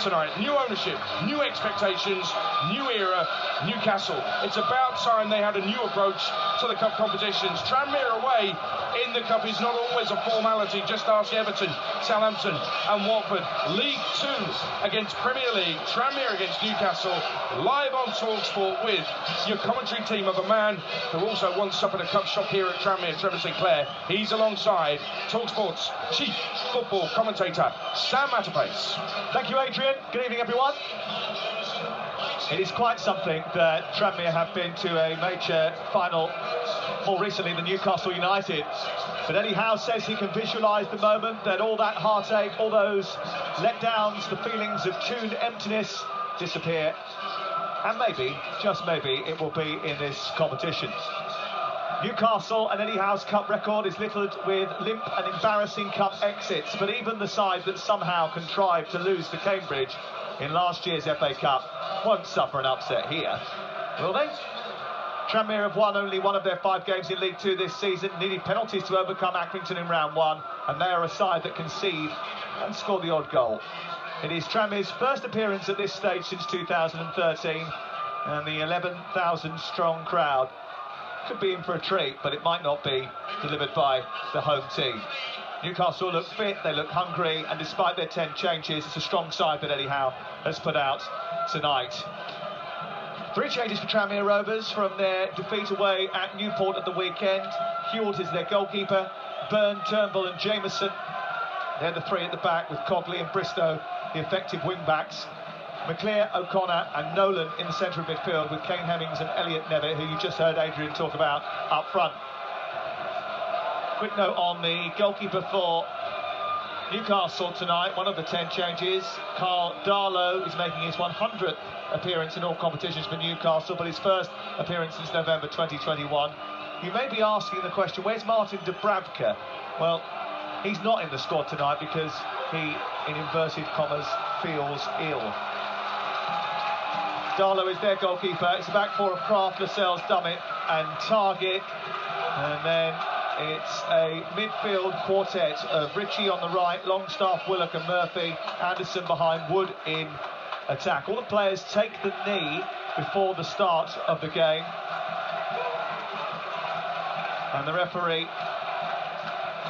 Speaker 15: tonight. New ownership, new expectations, new era, Newcastle. It's about time they had a new approach to the cup competitions. Tranmere away in the cup is not always a formality. Just ask Everton, Southampton and Watford. League 2 against Premier League. Tranmere against Newcastle. Live on TalkSport with your commentary team of a man who also once suffered a cup shock here at Tranmere, Trevor Sinclair. He's alongside TalkSport's chief football commentator, Sam Matterpace.
Speaker 16: Thank you, Adrian. Good evening, everyone. It is quite something that Tranmere have been to a major final more recently than Newcastle United. But Eddie Howe says he can visualise the moment that all that heartache, all those letdowns, the feelings of tuned emptiness disappear. And maybe, just maybe, it will be in this competition. Newcastle and Eddie Howe's cup record is littered with limp and embarrassing cup exits, but even the side that somehow contrived to lose to Cambridge in last year's FA Cup won't suffer an upset here, will they? Tranmere have won only one of their 5 games in League 2 this season, needed penalties to overcome Accrington in round 1, and they are a side that concede and score the odd goal. It is Tranmere's first appearance at this stage since 2013, and the 11,000 strong crowd could be in for a treat, but it might not be delivered by the home team. Newcastle look fit, they look hungry, and despite their 10 changes, it's a strong side that Eddie Howe has put out tonight. 3 changes for Tranmere Rovers from their defeat away at Newport at the weekend. Hewlett is their goalkeeper, Byrne, Turnbull and Jameson. They're the 3 at the back, with Cogley and Bristow the effective wing-backs. McClear, O'Connor and Nolan in the centre of midfield, with Kane Hemmings and Elliot Nevitt, who you just heard Adrian talk about up front. Quick note on the goalkeeper for Newcastle tonight, one of the 10 changes. Carl Darlow is making his 100th appearance in all competitions for Newcastle, but his first appearance since November 2021. You may be asking the question, where's Martin Dubravka? Well, he's not in the squad tonight because he, in inverted commas, feels ill. Darlow is their goalkeeper. It's a back 4 of Kraft, Lascelles, Dummett and Target. And then it's a midfield quartet of Ritchie on the right, Longstaff, Willock and Murphy, Anderson behind, Wood in attack. All the players take the knee before the start of the game. And the referee,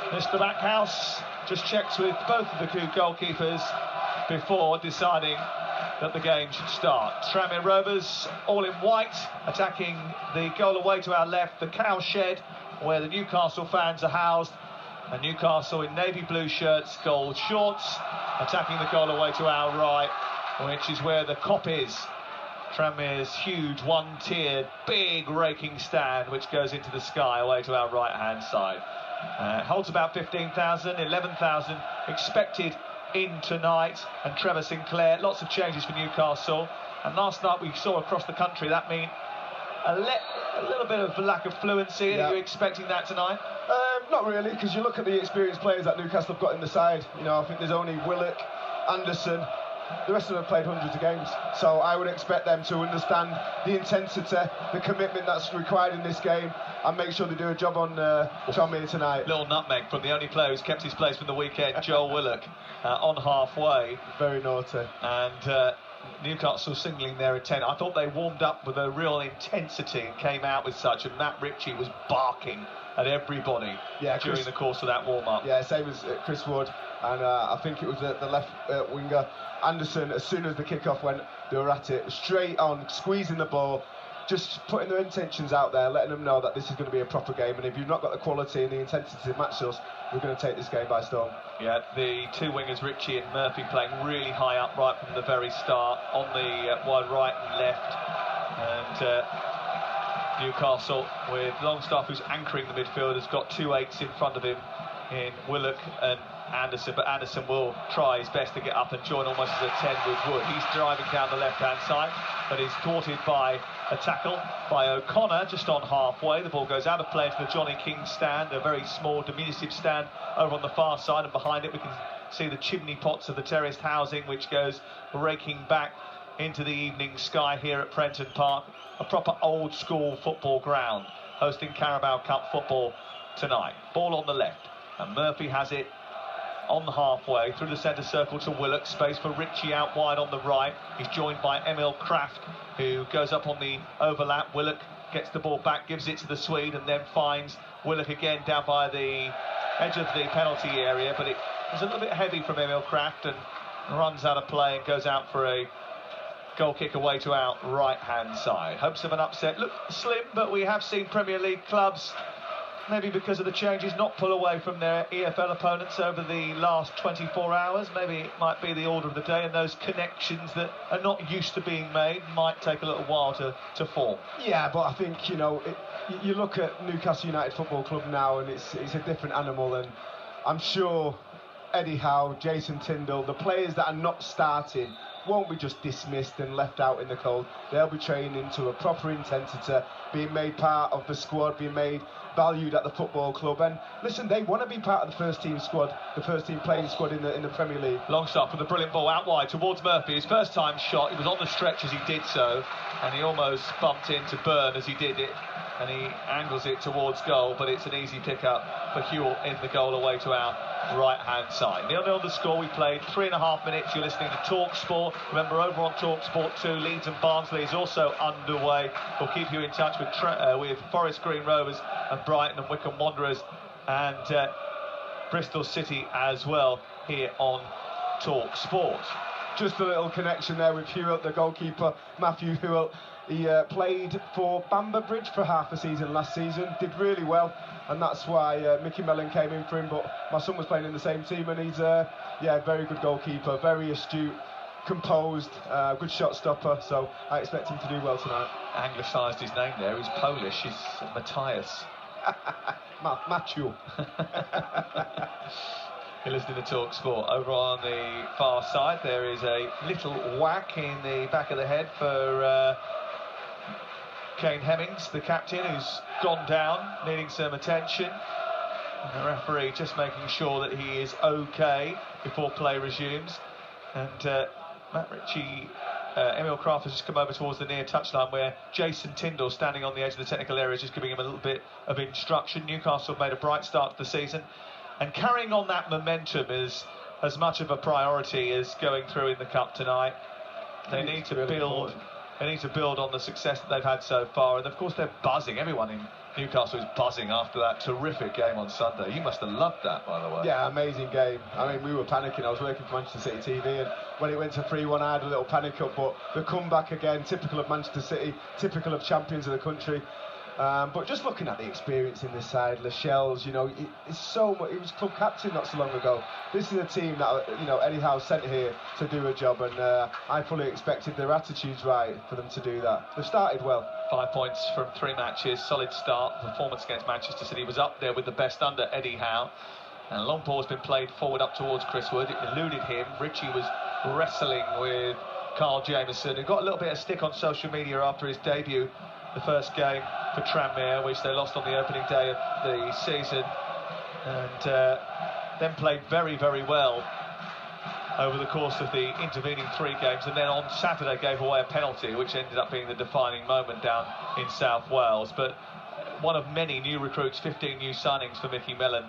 Speaker 16: Mr. Backhouse, just checks with both of the two goalkeepers before deciding that the game should start. Tranmere Rovers, all in white, attacking the goal away to our left, the Cow Shed, where the Newcastle fans are housed, and Newcastle in navy blue shirts, gold shorts, attacking the goal away to our right, which is where the Kop is. Tranmere's huge one-tiered, big raking stand, which goes into the sky away to our right-hand side. Holds about 15,000, 11,000 expected in tonight, and Trevor Sinclair, lots of changes for Newcastle. And last night we saw across the country that mean a little bit of lack of fluency. Yeah. Are you expecting that tonight?
Speaker 18: Not really, because you look at the experienced players that Newcastle have got in the side. You know, I think there's only Willock, Anderson the rest of them have played hundreds of games, so I would expect them to understand the intensity, the commitment that's required in this game, and make ssure they do a job on Tranmere tonight.
Speaker 16: Little nutmeg from the only player who's kept his place from the weekend, Joel Willock, on halfway.
Speaker 18: Very naughty.
Speaker 16: And Newcastle signaling their intent. I thought they warmed up with a real intensity and came out with such, and Matt Ritchie was barking at everybody during the course of that warm-up.
Speaker 18: Yeah, same as Chris Wood, and I think it was the left winger, Anderson. As soon as the kick-off went, they were at it, straight on, squeezing the ball, just putting their intentions out there, letting them know that this is going to be a proper game, and if you've not got the quality and the intensity to match us, we're going to take this game by storm.
Speaker 16: Yeah, the two wingers, Ritchie and Murphy, playing really high up right from the very start, on the wide right and left, and Newcastle, with Longstaff, who's anchoring the midfield, has got 2 8s in front of him in Willock and Anderson, but Anderson will try his best to get up and join almost as a 10 with Wood. He's driving down the left-hand side, but he's thwarted by a tackle by O'Connor just on halfway. The ball goes out of play into the Johnny King stand, a very small, diminutive stand over on the far side, and behind it we can see the chimney pots of the terraced housing, which goes raking back into the evening sky here at Prenton Park. A proper old-school football ground, hosting Carabao Cup football tonight. Ball on the left, and Murphy has it on the halfway, through the centre circle to Willock, space for Ritchie out wide on the right. He's joined by Emil Kraft, who goes up on the overlap. Willock gets the ball back, gives it to the Swede, and then finds Willock again down by the edge of the penalty area, but it was a little bit heavy from Emil Kraft and runs out of play and goes out for a goal kick away to our right-hand side. Hopes of an upset look slim, but we have seen Premier League clubs, maybe because of the changes, not pull away from their EFL opponents over the last 24 hours. Maybe it might be the order of the day, and those connections that are not used to being made might take a little while to form.
Speaker 18: Yeah, but I think, you know, you look at Newcastle United Football Club now, and it's a different animal, and I'm sure Eddie Howe, Jason Tindall, the players that are not starting won't be just dismissed and left out in the cold. They'll be trained into a proper intensity, being made part of the squad, being made valued at the football club. And listen, they want to be part of the first team squad, the first team playing squad in the Premier League.
Speaker 16: Longstaff with a brilliant ball out wide towards Murphy. His first time shot, he was on the stretch as he did so, and he almost bumped into Byrne as he did it, and he angles it towards goal, but it's an easy pick up for Hewell in the goal away to our right-hand side. 0-0 the score. We played 3.5 minutes. You're listening to Talk Sport. Remember, over on Talk Sport 2, Leeds and Barnsley is also underway. We'll keep you in touch with Forest Green Rovers and Brighton and Wycombe Wanderers and Bristol City as well here on Talk Sport.
Speaker 18: Just a little connection there with Hewell, the goalkeeper, Matthew Hewell. He played for Bamber Bridge for half a season last season, did really well, and that's why Mickey Mellon came in for him. But my son was playing in the same team, and he's very good goalkeeper, very astute, composed, good shot stopper, so I expect him to do well tonight.
Speaker 16: Anglicised his name there, he's Polish, he's Matthias.
Speaker 18: Matthew.
Speaker 16: You're listening to Talk Sport. Over on the far side there is a little whack in the back of the head for Kane Hemmings, the captain, who's gone down, needing some attention. And the referee just making sure that he is okay before play resumes. And Matt Ritchie, Emil Kraft has just come over towards the near touchline, where Jason Tindall, standing on the edge of the technical area, is just giving him a little bit of instruction. Newcastle have made a bright start to the season, and carrying on that momentum is as much of a priority as going through in the cup tonight. They need to build. They need to build on the success that they've had so far, and of course they're buzzing. Everyone in Newcastle is buzzing after that terrific game on Sunday. You must have loved that, by the way.
Speaker 18: Yeah, amazing game. I mean, we were panicking. I was working for Manchester City TV, and when it went to 3-1, I had a little panic up, but the comeback again, typical of Manchester City, typical of champions of the country. But just looking at the experience in this side, Lascelles, you know, it's so much. He was club captain not so long ago. This is a team that, you know, Eddie Howe sent here to do a job, and I fully expected their attitudes right for them to do that. They've started well. 5 points from 3 matches, solid start. Performance against Manchester City was up there with the best under Eddie Howe. And a long ball has been played forward up towards Chris Wood. It eluded him. Ritchie was wrestling with Carl Jameson, who got a little bit of stick on social media after his debut, the first game for Tranmere, which they lost on the opening day of the season, and then played very, very well
Speaker 16: over the course of the intervening 3 games, and then on Saturday gave away a penalty which ended up being the defining moment down in South Wales. But one of many new recruits, 15 new signings for Mickey Mellon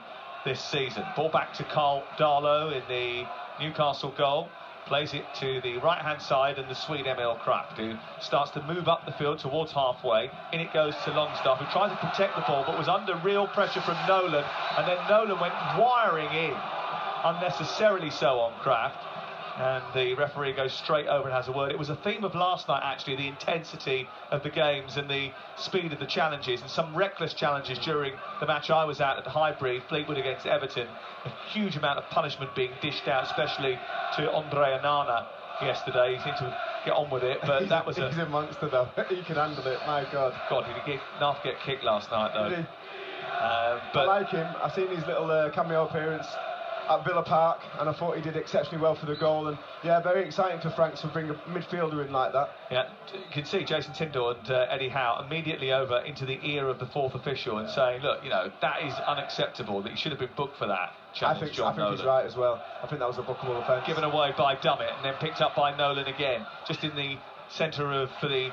Speaker 16: this season. Ball back to Carl Darlow in the Newcastle goal. Plays it to the right-hand side, and the Swede Emil Kraft, who starts to move up the field towards halfway. In it goes to Longstaff, who tried to protect the ball, but was under real pressure from Nolan, and then Nolan went wiring in, unnecessarily so, on Kraft. And the referee goes straight over and has a word. It was a theme of last night, actually, the intensity of the games and the speed of the challenges, and some reckless challenges during the match I was at Highbury, Fleetwood against Everton. A huge amount of punishment being dished out, especially to Andre Onana yesterday. He seemed to get on with it, but that was
Speaker 18: he's a monster, though. He can handle it, my God.
Speaker 16: God, did he not get kicked last night, though?
Speaker 18: Did he? But I like him. I've seen his little cameo appearance at Villa Park, and I thought he did exceptionally well for the goal. And yeah, very exciting for Franks to bring a midfielder in like that.
Speaker 16: Yeah, you can see Jason Tyndall and Eddie Howe immediately over into the ear of the 4th official and saying, look, you know, that is unacceptable, that you should have been booked for that.
Speaker 18: I think he's right as well. I think that was a bookable offence.
Speaker 16: Given away by Dummett and then picked up by Nolan again, just in the centre of for the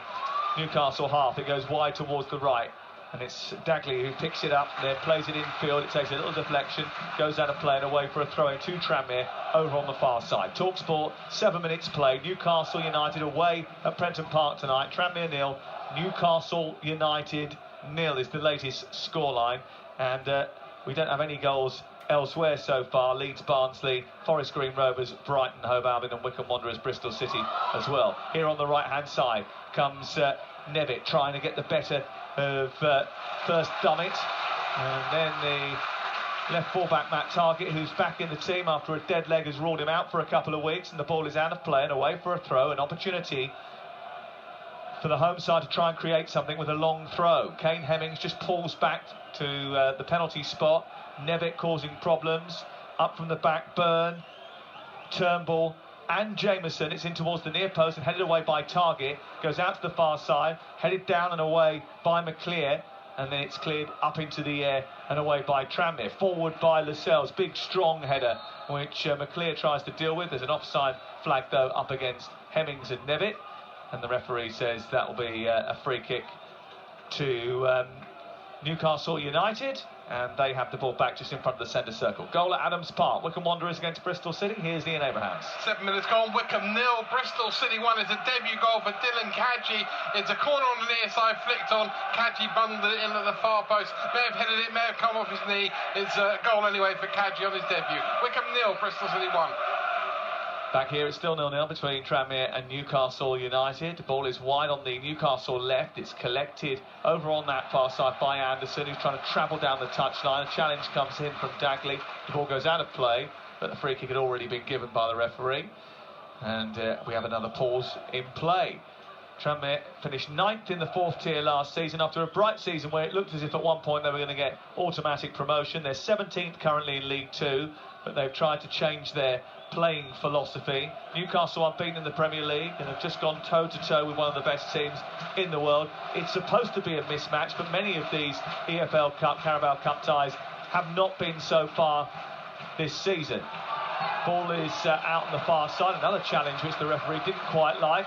Speaker 16: Newcastle half. It goes wide towards the right. And it's Dagley who picks it up, then plays it infield. It takes a little deflection, goes out of play and away for a throw-in to Tranmere over on the far side. TalkSport, 7 minutes played. Newcastle United away at Prenton Park tonight. Tranmere 0, Newcastle United 0 is the latest scoreline. And we don't have any goals elsewhere so far. Leeds, Barnsley, Forest Green Rovers, Brighton, Hove Albion and Wycombe Wanderers, Bristol City as well. Here on the right-hand side comes Nevitt trying to get the better of first Dummett, and then the left fullback Matt Targett, who's back in the team after a dead leg has ruled him out for a couple of weeks, and the ball is out of play and away for a throw. An opportunity for the home side to try and create something with a long throw. Kane Hemmings just pulls back to the penalty spot. Nevitt causing problems. Up from the back, Byrne, Turnbull and Jameson. It's in towards the near post and headed away by Targett. Goes out to the far side, headed down and away by McClear, and then it's cleared up into the air and away by Tranmere. Forward by Lascelles, big strong header which McClear tries to deal with. There's an offside flag though up against Hemmings and Nevitt, and the referee says that will be a free kick to Newcastle United, and they have the ball back just in front of the centre circle. Goal at Adams Park. Wycombe Wanderers against Bristol City. Here's Ian Abrahams.
Speaker 20: 7 minutes gone. Wycombe 0, Bristol City 1. It's a debut goal for Dylan Kadji. It's a corner on the near side, flicked on. Kadji bundled it in at the far post. May have headed it, may have come off his knee. It's a goal anyway for Kadji on his debut. Wycombe 0, Bristol City 1.
Speaker 16: Back here it's still 0-0 between Tranmere and Newcastle United. The ball is wide on the Newcastle left. It's collected over on that far side by Anderson, who's trying to travel down the touchline. A challenge comes in from Dagley. The ball goes out of play, but the free kick had already been given by the referee. And we have another pause in play. Tranmere finished 9th in the 4th tier last season after a bright season where it looked as if at one point they were going to get automatic promotion. They're 17th currently in League 2, but they've tried to change their playing philosophy. Newcastle unbeaten in the Premier League and have just gone toe-to-toe with one of the best teams in the world. It's supposed to be a mismatch, but many of these EFL Cup, Carabao Cup ties have not been so far this season. Ball is out on the far side, another challenge which the referee didn't quite like.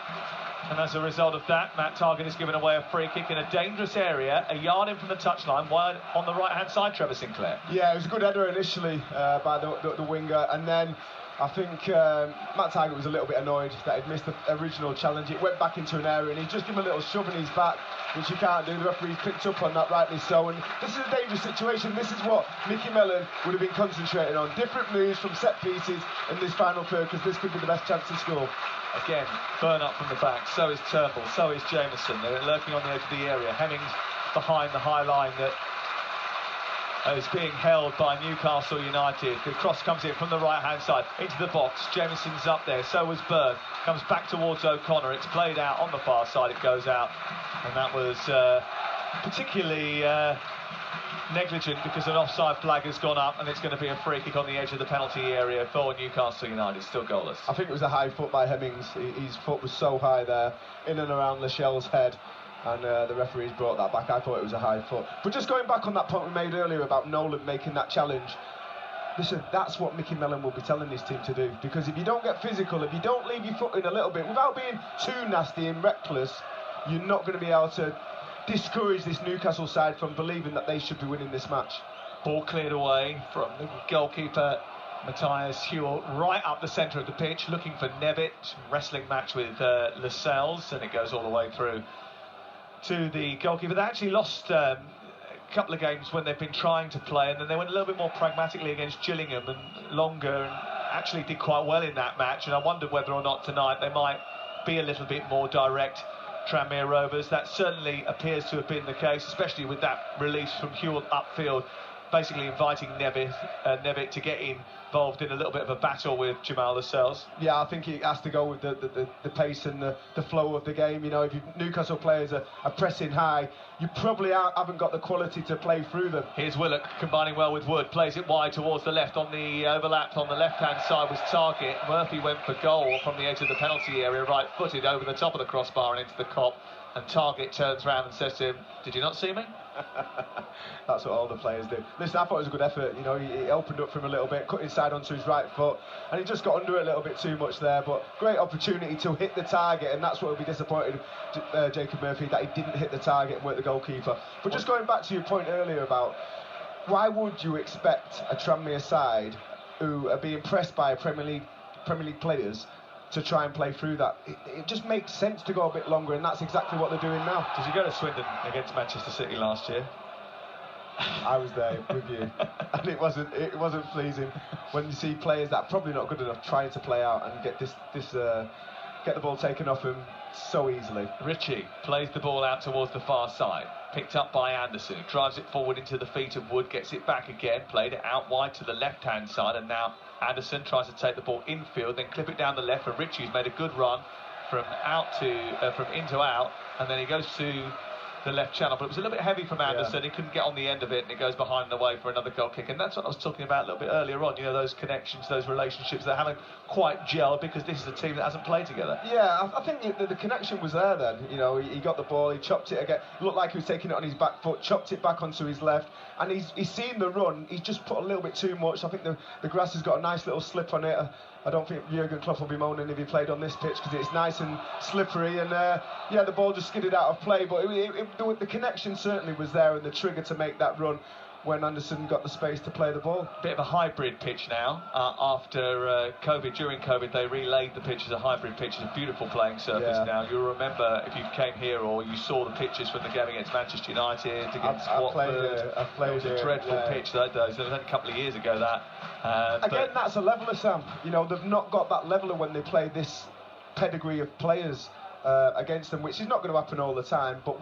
Speaker 16: And as a result of that, Matt Targett has given away a free kick in a dangerous area, a yard in from the touchline, wide on the right-hand side, Trevor Sinclair.
Speaker 18: Yeah, it was a good header initially by the winger, and then I think Matt Targett was a little bit annoyed that he'd missed the original challenge. It went back into an area, and he's just given a little shove in his back, which you can't do. The referee's picked up on that, rightly so. And this is a dangerous situation. This is what Mickey Mellon would have been concentrating on. Different moves from set pieces in this final third, because this could be the best chance to score.
Speaker 16: Again, Byrne up from the back, so is Turnbull, so is Jameson. They're lurking on the edge of the area. Hemmings behind the high line that is being held by Newcastle United. The cross comes in from the right-hand side into the box. Jameson's up there, so was Byrne. Comes back towards O'Connor. It's played out on the far side. It goes out, and that was particularly negligent because an offside flag has gone up, and it's going to be a free kick on the edge of the penalty area for Newcastle United. Still goalless.
Speaker 18: I think it was a high foot by Hemmings. His foot was so high there, in and around Lascelles' head, and the referees brought that back. I thought it was a high foot. But just going back on that point we made earlier about Nolan making that challenge, listen, that's what Mickey Mellon will be telling this team to do, because if you don't get physical, if you don't leave your foot in a little bit without being too nasty and reckless, you're not going to be able to discourage this Newcastle side from believing that they should be winning this match.
Speaker 16: Ball cleared away from the goalkeeper Matthias Hewell right up the centre of the pitch, looking for Nevitt. Wrestling match with Lascelles, and it goes all the way through to the goalkeeper. They actually lost a couple of games when they've been trying to play, and then they went a little bit more pragmatically against Gillingham and longer, and actually did quite well in that match. And I wondered whether or not tonight they might be a little bit more direct, Tranmere Rovers. That certainly appears to have been the case, especially with that release from Hewell upfield, basically inviting Nevitt to get involved in a little bit of a battle with Jamal Lascelles.
Speaker 18: Yeah, I think he has to go with the pace and the flow of the game. You know, if Newcastle players are pressing high, you probably haven't got the quality to play through them.
Speaker 16: Here's Willock combining well with Wood, plays it wide towards the left. On the overlap on the left-hand side was Target. Murphy went for goal from the edge of the penalty area, right-footed over the top of the crossbar and into the cop. And Target turns around and says to him, "Did you not see me?"
Speaker 18: That's what all the players do. Listen, I thought it was a good effort. You know, he opened up for him a little bit, cut inside onto his right foot, and he just got under it a little bit too much there. But great opportunity to hit the target, and that's what will be disappointed, Jacob Murphy, that he didn't hit the target and work the goalkeeper. But just going back to your point earlier about why would you expect a Tranmere side who are being pressed by Premier League players to try and play through that? It just makes sense to go a bit longer, and that's exactly what they're doing now.
Speaker 16: Did you go to Swindon against Manchester City last year?
Speaker 18: I was there with you, and it wasn't pleasing when you see players that are probably not good enough trying to play out and get get the ball taken off him so easily.
Speaker 16: Ritchie plays the ball out towards the far side, picked up by Anderson, who drives it forward into the feet of Wood, gets it back again, played it out wide to the left-hand side, and now Anderson tries to take the ball infield, then clip it down the left, and Ritchie's made a good run from in to out, and then he goes to the left channel, but it was a little bit heavy from Anderson. He couldn't get on the end of it, and it goes behind and away for another goal kick. And that's what I was talking about a little bit earlier on, you know, those connections, those relationships that haven't quite gelled, because this is a team that hasn't played together.
Speaker 18: Yeah, I think the connection was there then. You know, he got the ball, he chopped it again, looked like he was taking it on his back foot, chopped it back onto his left, and he's seen the run. He's just put a little bit too much. I think the grass has got a nice little slip on it. I don't think Jurgen Klopp will be moaning if he played on this pitch, because it's nice and slippery, and the ball just skidded out of play, but the connection certainly was there, and the trigger to make that run when Anderson got the space to play the ball.
Speaker 16: Bit of a hybrid pitch now. After COVID, during COVID, they relaid the pitch as a hybrid pitch. It's a beautiful playing surface now. You'll remember, if you came here or you saw the pictures from the game against Manchester United, against Watford.
Speaker 18: I played
Speaker 16: it was a dreadful pitch those days. It was only a couple of years ago that.
Speaker 18: Again, that's a leveller, Sam. You know, they've not got that leveller when they play this pedigree of players against them, which is not going to happen all the time. But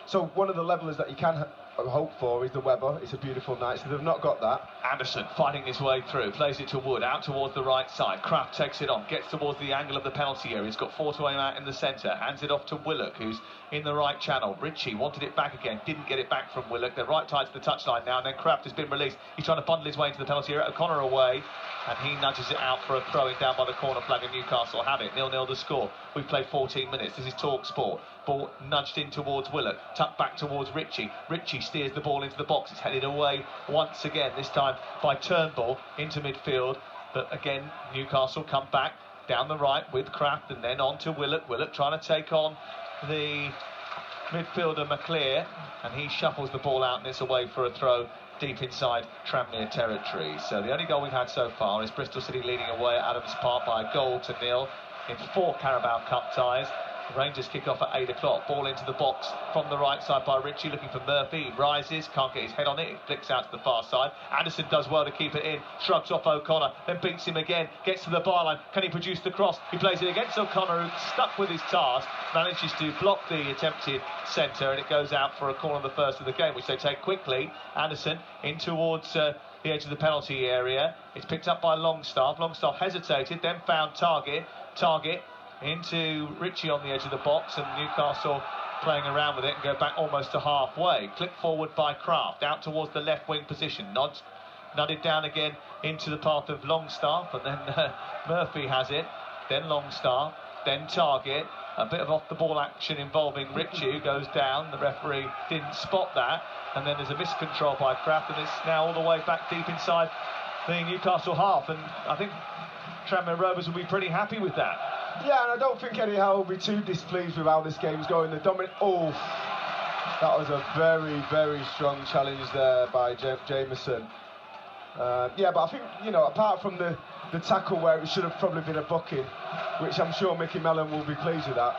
Speaker 18: so one of the levellers that you can hope for is the Weber. It's a beautiful night, so they've not got that.
Speaker 16: Anderson fighting his way through, plays it to Wood, out towards the right side. Kraft takes it on, gets towards the angle of the penalty area. He's got four to aim out in the centre, hands it off to Willock, who's in the right channel. Ritchie wanted it back again, didn't get it back from Willock. They're right tied to the touchline now, and then Kraft has been released. He's trying to bundle his way into the penalty area. O'Connor away, and he nudges it out for a throw-in down by the corner flag, and Newcastle have it. 0-0 to score. We've played 14 minutes. This is Talk Sport. Ball nudged in towards Willock, tucked back towards Ritchie. Ritchie steers the ball into the box. It's headed away once again, this time by Turnbull into midfield. But again, Newcastle come back down the right with Kraft, and then on to Willock. Willock trying to take on the midfielder McClear, and he shuffles the ball out, and it's away for a throw deep inside Tranmere territory. So the only goal we've had so far is Bristol City leading away at Adams Park by a goal to nil in 4 Carabao Cup ties. Rangers kick off at 8 o'clock. Ball into the box from the right side by Ritchie, looking for Murphy. He rises, can't get his head on it. It flicks out to the far side. Anderson does well to keep it in. Shrugs off O'Connor, then beats him again. Gets to the byline. Can he produce the cross? He plays it against O'Connor, who's stuck with his task. Manages to block the attempted centre, and it goes out for a corner on the first of the game, which they take quickly. Anderson in towards the edge of the penalty area. It's picked up by Longstaff. Longstaff hesitated, then found Target into Ritchie on the edge of the box, and Newcastle playing around with it and go back almost to halfway. Clip forward by Kraft, out towards the left wing position. Nodded down again into the path of Longstaff, and then Murphy has it. Then Longstaff, then Target. A bit of off-the-ball action involving Ritchie, who goes down. The referee didn't spot that, and then there's a miscontrol by Kraft, and it's now all the way back deep inside the Newcastle half, and I think Tranmere Rovers will be pretty happy with that.
Speaker 18: Yeah, and I don't think Eddie Howe will be too displeased with how this game's going. The dominant. Oh, that was a very, very strong challenge there by Jameson. Yeah, but I think, you know, apart from the tackle where it should have probably been a booking, which I'm sure Mickey Mellon will be pleased with that.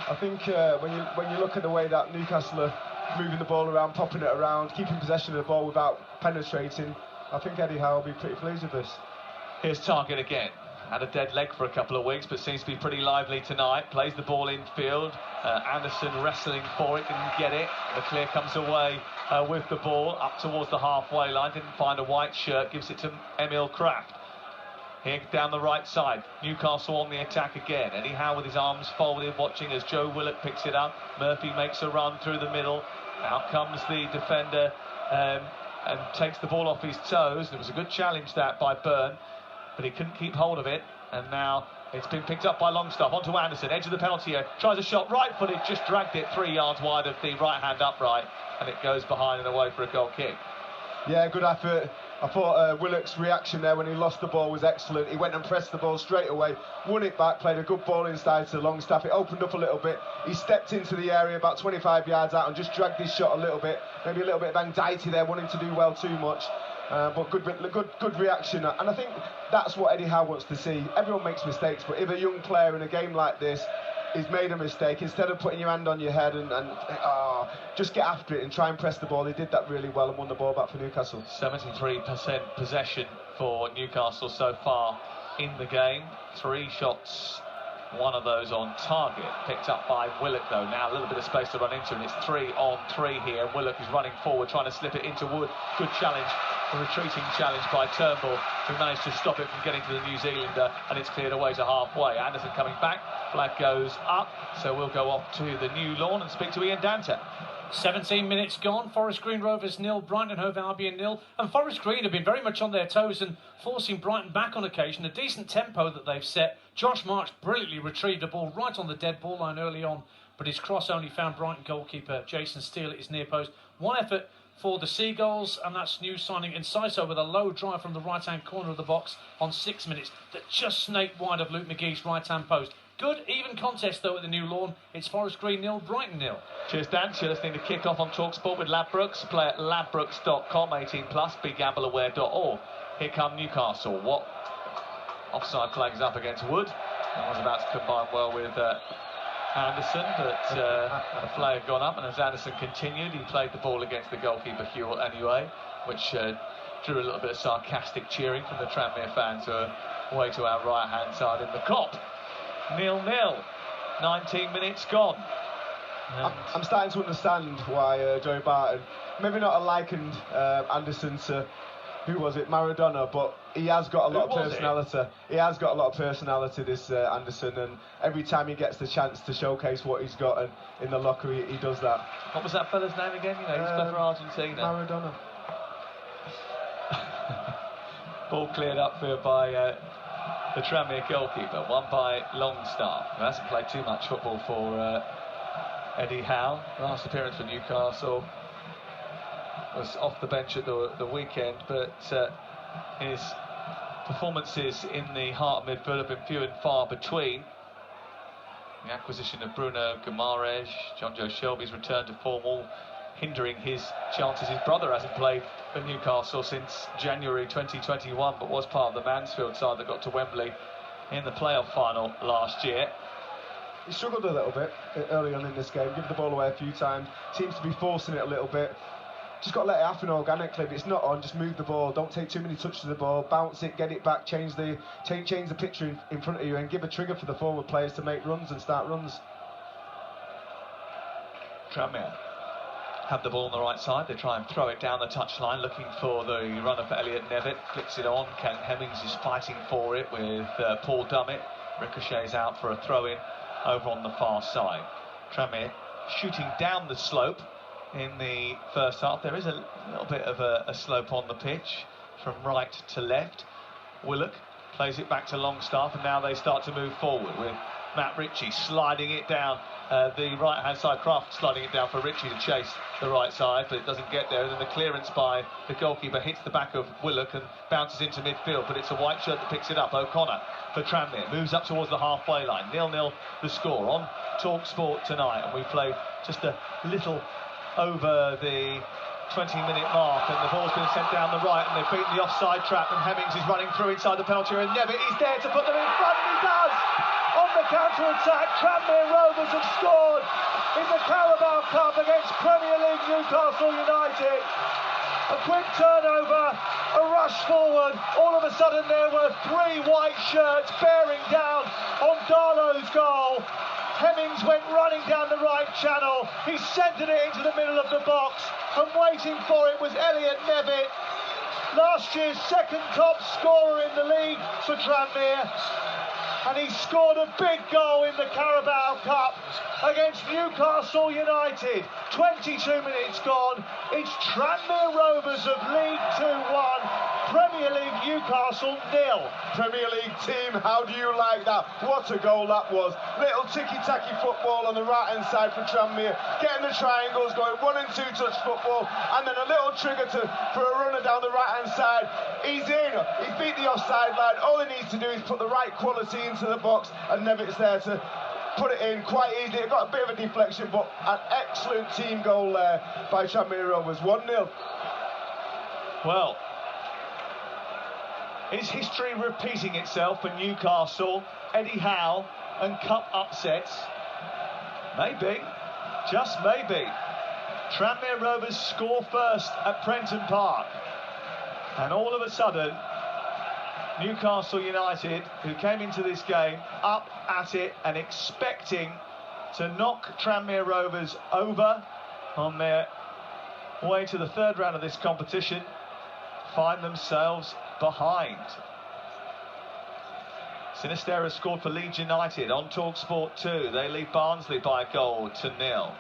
Speaker 18: I think when you look at the way that Newcastle are moving the ball around, popping it around, keeping possession of the ball without penetrating, I think Eddie Howe will be pretty pleased with this.
Speaker 16: Here's Targett again. Had a dead leg for a couple of weeks, but seems to be pretty lively tonight. Plays the ball infield. Anderson wrestling for it, didn't get it. The clear comes away with the ball up towards the halfway line. Didn't find a white shirt. Gives it to Emil Kraft. Here down the right side. Newcastle on the attack again. Eddie Howe with his arms folded, watching as Joe Willock picks it up. Murphy makes a run through the middle. Out comes the defender and takes the ball off his toes. It was a good challenge that by Byrne, but he couldn't keep hold of it, and now it's been picked up by Longstaff. Onto Anderson, edge of the penalty area, tries a shot, right footed, just dragged it 3 yards wide of the right hand upright, and it goes behind and away for a goal kick.
Speaker 18: Yeah, good effort. I thought Willock's reaction there when he lost the ball was excellent. He went and pressed the ball straight away, won it back, played a good ball inside to Longstaff. It opened up a little bit. He stepped into the area about 25 yards out and just dragged his shot a little bit. Maybe a little bit of anxiety there, wanting to do well too much. But good reaction, and I think that's what Eddie Howe wants to see. Everyone makes mistakes, but if a young player in a game like this has made a mistake, instead of putting your hand on your head and just get after it and try and press the ball, they did that really well and won the ball back for Newcastle.
Speaker 16: 73% possession for Newcastle so far in the game. 3 shots, one of those on target, picked up by Willock though. Now a little bit of space to run into, and it's 3 on 3 here. Willock is running forward, trying to slip it into Wood. Good challenge, a retreating challenge by Turnbull, who managed to stop it from getting to the New Zealander, and it's cleared away to halfway. Anderson coming back, flag goes up, so we'll go off to the new lawn and speak to Ian Danta.
Speaker 4: 17 minutes gone, Forest Green Rovers 0, Brighton and Hove Albion 0, and Forest Green have been very much on their toes and forcing Brighton back on occasion. A decent tempo that they've set. Josh Marks brilliantly retrieved a ball right on the dead ball line early on, but his cross only found Brighton goalkeeper Jason Steele at his near post. One effort for the Seagulls, and that's new signing Inciso with a low drive from the right-hand corner of the box on 6 minutes that just snaked wide of Luke McGee's right-hand post. Good, even contest, though, at the new lawn. It's Forest Green 0, Brighton 0.
Speaker 16: Cheers, Dan. You're listening to Kick Off on TalkSport with Ladbrokes. Play at ladbrokes.com, 18+, begambleaware.org. Here come Newcastle. What offside flag is up against Wood. That was about to combine well with Anderson, but the flag had gone up, and as Anderson continued, he played the ball against the goalkeeper Hewell anyway, which drew a little bit of sarcastic cheering from the Tranmere fans who are way to our right-hand side in the Kop. 0-0, 19 minutes gone.
Speaker 18: I'm starting to understand why Joey Barton maybe not likened Anderson to, who was it, Maradona, but he has got a lot of personality. He has got a lot of personality, this Anderson, and every time he gets the chance to showcase what he's got, and in the locker he does that.
Speaker 16: What was that fella's name again? You know, he's played for Argentina.
Speaker 18: Maradona.
Speaker 16: Ball cleared up here by the Tranmere goalkeeper, won by Longstaff, who hasn't played too much football for Eddie Howe. Last appearance for Newcastle was off the bench at the weekend, but his performances in the heart of midfield have been few and far between. The acquisition of Bruno Guimaraes, John Joe Shelby's return to form, all hindering his chances. His brother hasn't played for Newcastle since January 2021, but was part of the Mansfield side that got to Wembley in the playoff final last year.
Speaker 18: He struggled a little bit early on in this game, give the ball away a few times, seems to be forcing it a little bit. Just got to let it happen organically. If it's not on, just move the ball, don't take too many touches of the ball, bounce it, get it back, change the picture in front of you, and give a trigger for the forward players to make runs and start runs.
Speaker 16: Tranmere have the ball on the right side. They try and throw it down the touchline, looking for the runner for Elliot Nevitt. Flicks it on. Ken Hemmings is fighting for it with Paul Dummett. Ricochets out for a throw-in over on the far side. Tranmere shooting down the slope in the first half. There is a little bit of a slope on the pitch from right to left. Willock plays it back to Longstaff, and now they start to move forward with Matt Ritchie sliding it down the right-hand side. Kraft sliding it down for Ritchie to chase the right side, but it doesn't get there. And then the clearance by the goalkeeper hits the back of Willock and bounces into midfield, but it's a white shirt that picks it up. O'Connor for Tranmere, moves up towards the halfway line. 0-0 the score on Talk Sport tonight, and we play just a little over the 20-minute mark, and the ball's been sent down the right, and they've beaten the offside trap, and Hemmings is running through inside the penalty area, and Nevitt is there to put them in front, and he does! On the counter-attack, Tranmere Rovers have scored in the Carabao Cup against Premier League Newcastle United. A quick turnover, a rush forward, all of a sudden there were 3 white shirts bearing down on Darlow's goal. Hemmings went running down the right channel, he centred it into the middle of the box, and waiting for it was Elliot Nevitt, last year's second top scorer in the league for Tranmere, and he scored a big goal in the Carabao Cup against Newcastle United. 22 minutes gone, it's Tranmere Rovers of League 2 1, Premier League Newcastle 0.
Speaker 18: Premier League team, how do you like that? What a goal that was. Little ticky-tacky football on the right-hand side for Tranmere, getting the triangles going, 1 and 2 touch football, and then a little trigger for a runner down the right-hand side. He's in, he's beat the offside line. All he needs to do is put the right quality into the box, and Nevitt's there to put it in quite easily. It got a bit of a deflection, but an excellent team goal there by Tranmere Rovers. 1-0.
Speaker 16: Well, is history repeating itself for Newcastle, Eddie Howe and cup upsets? Maybe, just maybe. Tranmere Rovers score first at Prenton Park, and all of a sudden Newcastle United, who came into this game up at it and expecting to knock Tranmere Rovers over on their way to the third round of this competition, find themselves behind. Sinisterra scored for Leeds United on Talk Sport 2. They lead Barnsley by a goal to 0.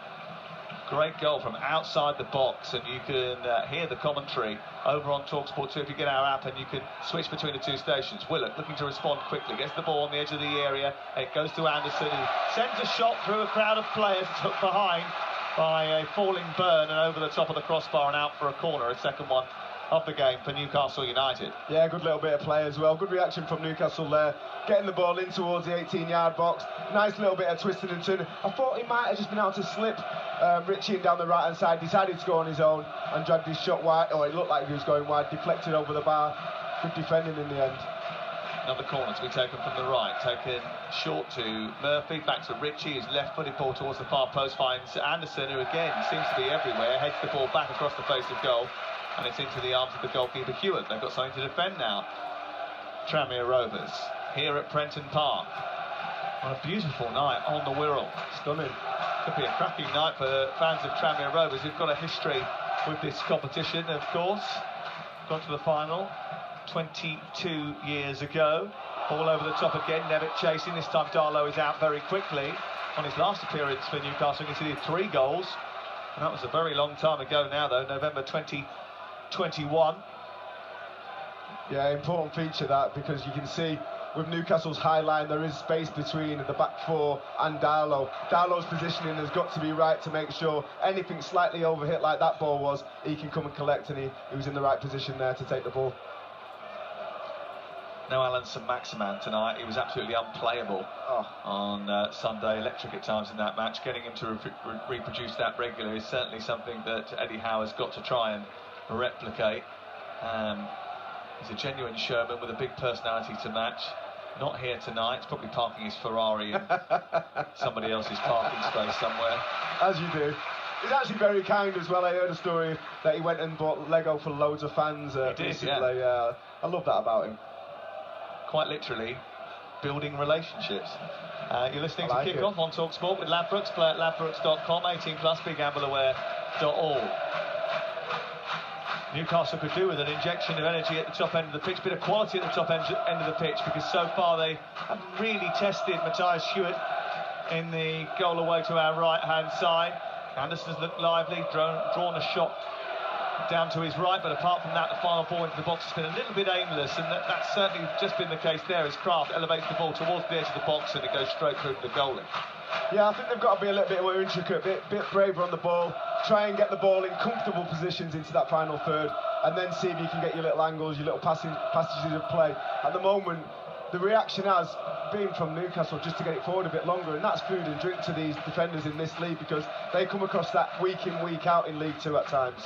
Speaker 16: Great goal from outside the box, and you can hear the commentary over on Talk Sport 2 if you get our app, and you can switch between the 2 stations. Willock looking to respond quickly, gets the ball on the edge of the area. It goes to Anderson, who sends a shot through a crowd of players, took behind by a falling Burn and over the top of the crossbar and out for a corner. A second one of the game for Newcastle United.
Speaker 18: Yeah, good little bit of play as well. Good reaction from Newcastle there. Getting the ball in towards the 18-yard box. Nice little bit of twisting and turning. I thought he might have just been able to slip Ritchie in down the right-hand side. Decided to go on his own and dragged his shot wide. Oh, it looked like he was going wide. Deflected over the bar. Good defending in the end.
Speaker 16: Another corner to be taken from the right. Taken short to Murphy. Back to Ritchie. His left-footed ball towards the far post. Finds Anderson, who again seems to be everywhere. Heads the ball back across the face of goal. And it's into the arms of the goalkeeper Hewitt. They've got something to defend now. Tranmere Rovers here at Prenton Park. On a beautiful night on the Wirral. Stunning. Could be a cracking night for fans of Tranmere Rovers who've got a history with this competition, of course. Gone to the final 22 years ago. Ball over the top again. Nevitt chasing. This time Darlow is out very quickly. On his last appearance for Newcastle, he conceded 3 goals. And that was a very long time ago now, though. November 2021.
Speaker 18: Yeah, important feature that, because you can see with Newcastle's high line there is space between the back 4 and Darlow. Darlow's positioning has got to be right to make sure anything slightly overhit like that ball was, he can come and collect, and he was in the right position there to take the ball.
Speaker 16: No Alan St-Maximin tonight. He was absolutely unplayable on Sunday. Electric at times in that match. Getting him to reproduce that regularly is certainly something that Eddie Howe has got to try and replicate. He's a genuine showman with a big personality to match. Not here tonight. He's probably parking his Ferrari in somebody else's parking space somewhere.
Speaker 18: As you do. He's actually very kind as well. I heard a story that he went and bought Lego for loads of fans recently. Yeah. I love that about him.
Speaker 16: Quite literally building relationships. You're listening to Kick-Off on Talk Sport with Ladbrokes. Play at ladbrokes.com. 18+, begambleaware.org. Newcastle could do with an injection of energy at the top end of the pitch, bit of quality at the top end of the pitch, because so far they haven't really tested Matthias Hewitt in the goal away to our right-hand side. Anderson's looked lively, drawn a shot down to his right, but apart from that, the final ball into the box has been a little bit aimless, and that's certainly just been the case there as Kraft elevates the ball towards the edge of the box and it goes straight through to the goalie.
Speaker 18: Yeah, I think they've got to be a little bit more intricate, a bit braver on the ball, try and get the ball in comfortable positions into that final third, and then see if you can get your little angles, your little passages of play. At the moment, the reaction has been from Newcastle just to get it forward a bit longer, and that's food and drink to these defenders in this league, because they come across that week in, week out in League Two at times.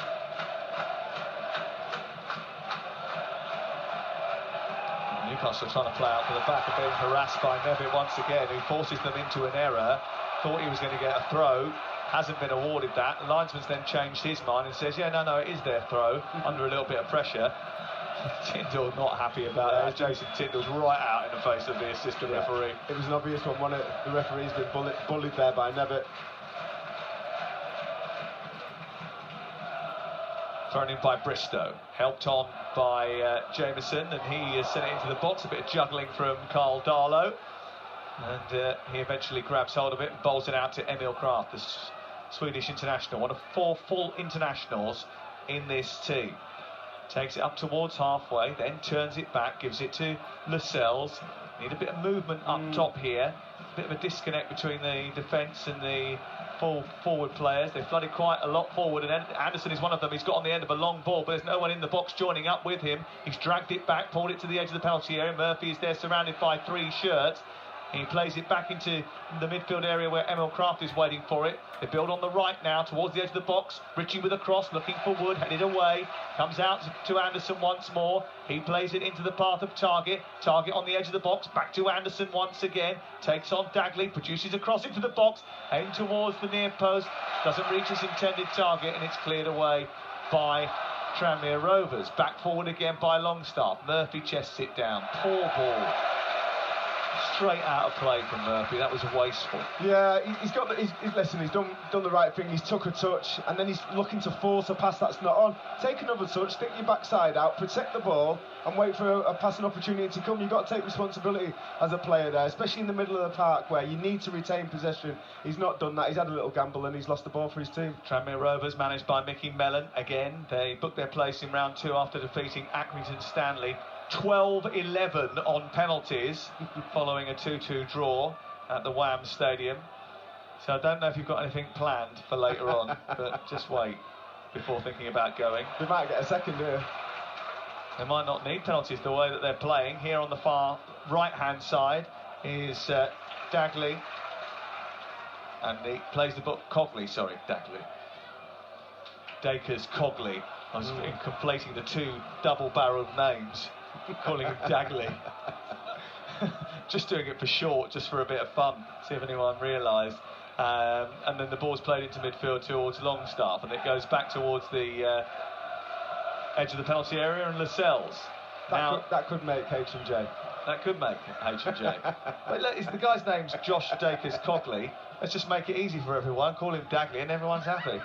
Speaker 16: Newcastle trying to play out for the back and being harassed by Nevitt once again, who forces them into an error. Thought he was going to get a throw, hasn't been awarded that. The linesman's then changed his mind and says, yeah, no, it is their throw, under a little bit of pressure. Tyndall not happy about that. Jason Tyndall's right out in the face of the assistant referee.
Speaker 18: It was an obvious one, wasn't it? The referee's been bullied there by Nevitt.
Speaker 16: Thrown in by Bristow, helped on by Jameson, and he has sent it into the box. A bit of juggling from Carl Darlow, and he eventually grabs hold of it and bowls it out to Emil Kraft, the Swedish international, one of 4 full internationals in this team. Takes it up towards halfway, then turns it back, gives it to Lascelles. Need a bit of movement up top here. A bit of a disconnect between the defence and the full forward players. They've flooded quite a lot forward, and Anderson is one of them. He's got on the end of a long ball, but there's no one in the box joining up with him. He's dragged it back, pulled it to the edge of the penalty area. Murphy is there surrounded by 3 shirts. He plays it back into the midfield area where Emil Kraft is waiting for it. They build on the right now towards the edge of the box. Ritchie with a cross, looking for Wood, headed away. Comes out to Anderson once more. He plays it into the path of Target. Target on the edge of the box, back to Anderson once again. Takes on Dagley, produces a cross into the box, aimed towards the near post. Doesn't reach its intended target, and it's cleared away by Tranmere Rovers. Back forward again by Longstaff. Murphy chests it down. Poor ball. Straight out of play from Murphy. That was wasteful.
Speaker 18: Yeah, he's got. Listen, he's done the right thing. He's took a touch, and then he's looking to force a pass that's not on. Take another touch, stick your backside out, protect the ball, and wait for a passing opportunity to come. You've got to take responsibility as a player there, especially in the middle of the park where you need to retain possession. He's not done that. He's had a little gamble and he's lost the ball for his team.
Speaker 16: Tranmere Rovers, managed by Mickey Mellon. Again, they booked their place in round 2 after defeating Accrington Stanley 12-11 on penalties following a 2-2 draw at the Wham Stadium. So I don't know if you've got anything planned for later on, but just wait before thinking about going.
Speaker 18: We might get a second here.
Speaker 16: They might not need penalties the way that they're playing. Here on the far right-hand side is Dagley, and he plays the book Cogley, Dagley. Dacres Cogley. I was conflating the 2 double-barreled names, calling him Dagley. Just doing it for short, just for a bit of fun, see if anyone realised. And then the ball's played into midfield towards Longstaff, and it goes back towards the edge of the penalty area, and Lascelles.
Speaker 18: That could make H&J.
Speaker 16: That could make H&J. But look, the guy's name's Josh Dacres Cogley. Let's just make it easy for everyone. Call him Dagley, and everyone's happy.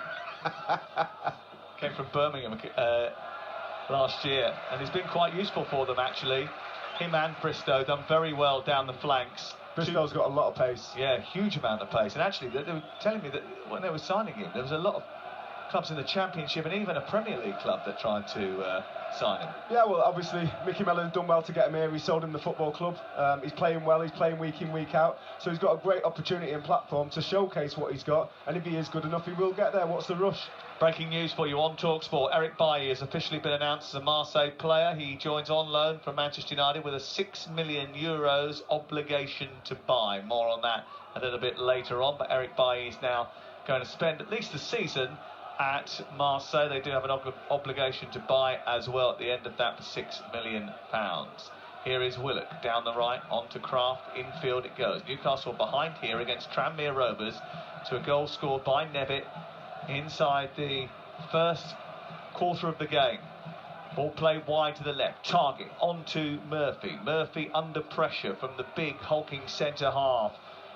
Speaker 16: Came from Birmingham last year, and he's been quite useful for them actually. Him and Bristow done very well down the flanks.
Speaker 18: Bristow's got a lot of pace.
Speaker 16: Yeah, huge amount of pace. And actually, they were telling me that when they were signing him, there was a lot of clubs in the Championship and even a Premier League club that tried to sign him.
Speaker 18: Yeah, well, obviously, Mickey Mellon's done well to get him here. He sold him the football club. He's playing well. He's playing week in, week out. So he's got a great opportunity and platform to showcase what he's got. And if he is good enough, he will get there. What's the rush?
Speaker 16: Breaking news for you on TalkSport. Eric Bailly has officially been announced as a Marseille player. He joins on loan from Manchester United with a €6 million obligation to buy. More on that a little bit later on. But Eric Bailly is now going to spend at least the season at Marseille. They do have an obligation to buy as well at the end of that for £6 million. Here is Willock down the right, on to Kraft, infield it goes. Newcastle behind here against Tranmere Rovers to a goal scored by Nevitt inside the first quarter of the game. Ball played wide to the left. Target on to Murphy. Murphy under pressure from the big hulking centre half,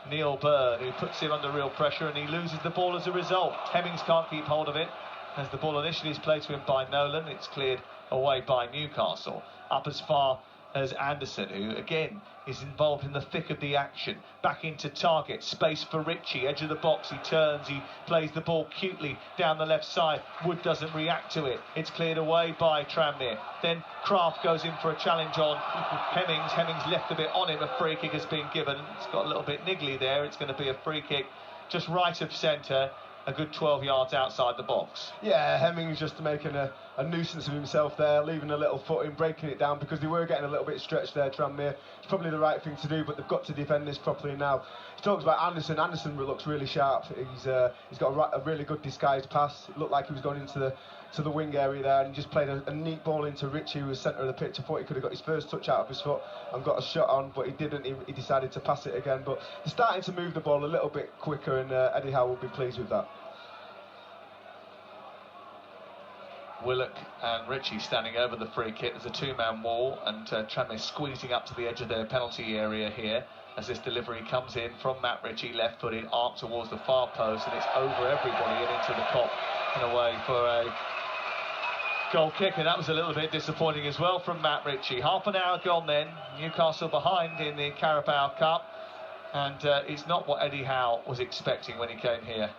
Speaker 16: Neil Byrne, who puts him under real pressure, and he loses the ball as a result. Hemmings can't keep hold of it as the ball initially is played to him by Nolan. It's cleared away by Newcastle. Up as far as Anderson, who again is involved in the thick of the action. Back into target, space for Ritchie, edge of the box, he turns, he plays the ball cutely down the left side. Wood doesn't react to it, it's cleared away by Tranmere. Then Kraft goes in for a challenge on Hemmings left a bit on him, a free kick has been given. It's got a little bit niggly there, it's going to be a free kick just right of centre, a good 12 yards outside the box.
Speaker 18: Yeah, Hemmings just making a nuisance of himself there, leaving a little foot in, breaking it down, because they were getting a little bit stretched there, Tranmere. It's probably the right thing to do, but they've got to defend this properly now. He talks about Anderson. Anderson looks really sharp. He's got a really good disguised pass. It looked like he was going into the wing area there, and he just played a neat ball into Ritchie, who was centre of the pitch. I thought he could have got his first touch out of his foot and got a shot on, but he didn't. He decided to pass it again. But they're starting to move the ball a little bit quicker, and Eddie Howe will be pleased with that.
Speaker 16: Willock and Ritchie standing over the free kick. There's a two-man wall, and Tranmere squeezing up to the edge of their penalty area here as this delivery comes in from Matt Ritchie, left-footed, arc towards the far post, and it's over everybody and into the Kop and away for a goal kick. And that was a little bit disappointing as well from Matt Ritchie. Half an hour gone then, Newcastle behind in the Carabao Cup, and it's not what Eddie Howe was expecting when he came here.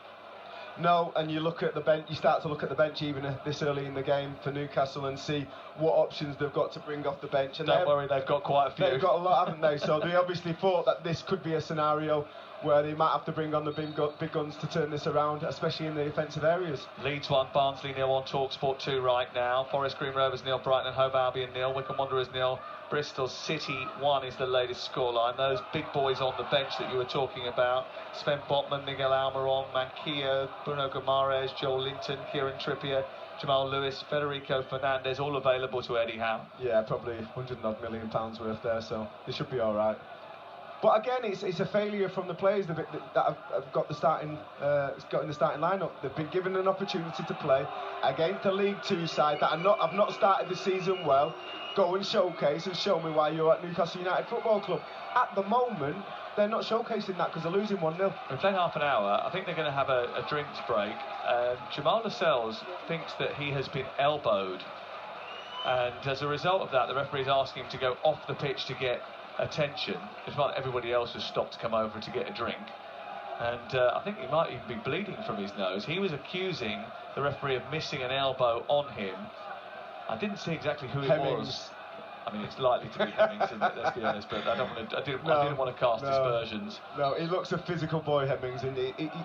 Speaker 18: No, and you look at the bench. You start to look at the bench even this early in the game for Newcastle and see what options they've got to bring off the bench. And
Speaker 16: don't worry, they've got quite a few.
Speaker 18: They've got a lot, haven't they? So they obviously thought that this could be a scenario where they might have to bring on the big guns to turn this around, especially in the defensive areas.
Speaker 16: Leeds 1, Barnsley 0 on TalkSport 2 right now. Forest Green Rovers 0, Brighton and Hove Albion 0, Wycombe Wanderers 0, Bristol City 1 is the latest scoreline. Those big boys on the bench that you were talking about, Sven Botman, Miguel Almiron, Manquillo, Bruno Guimaraes, Joel Linton, Kieran Trippier, Jamal Lewis, Federico Fernandez, all available to Eddie Howe.
Speaker 18: Yeah, probably £100 million worth there, so they should be all right. But again, it's a failure from the players that have got the starting got in the starting lineup. They've been given an opportunity to play against a League Two side that have not started the season well. Go and showcase and show me why you're at Newcastle United Football Club. At the moment, they're not showcasing that because they're losing 1-0.
Speaker 16: We're playing half an hour. I think they're going to have a drinks break. Jamal Lascelles thinks that he has been elbowed, and as a result of that, the referee is asking him to go off the pitch to get attention, despite everybody else has stopped to come over to get a drink. And I think he might even be bleeding from his nose. He was accusing the referee of missing an elbow on him. I didn't see exactly who it was. I mean, it's likely to be Hemmings, isn't it? Let's be honest, but I didn't want to cast aspersions.
Speaker 18: No, he looks a physical boy, Hemmings, and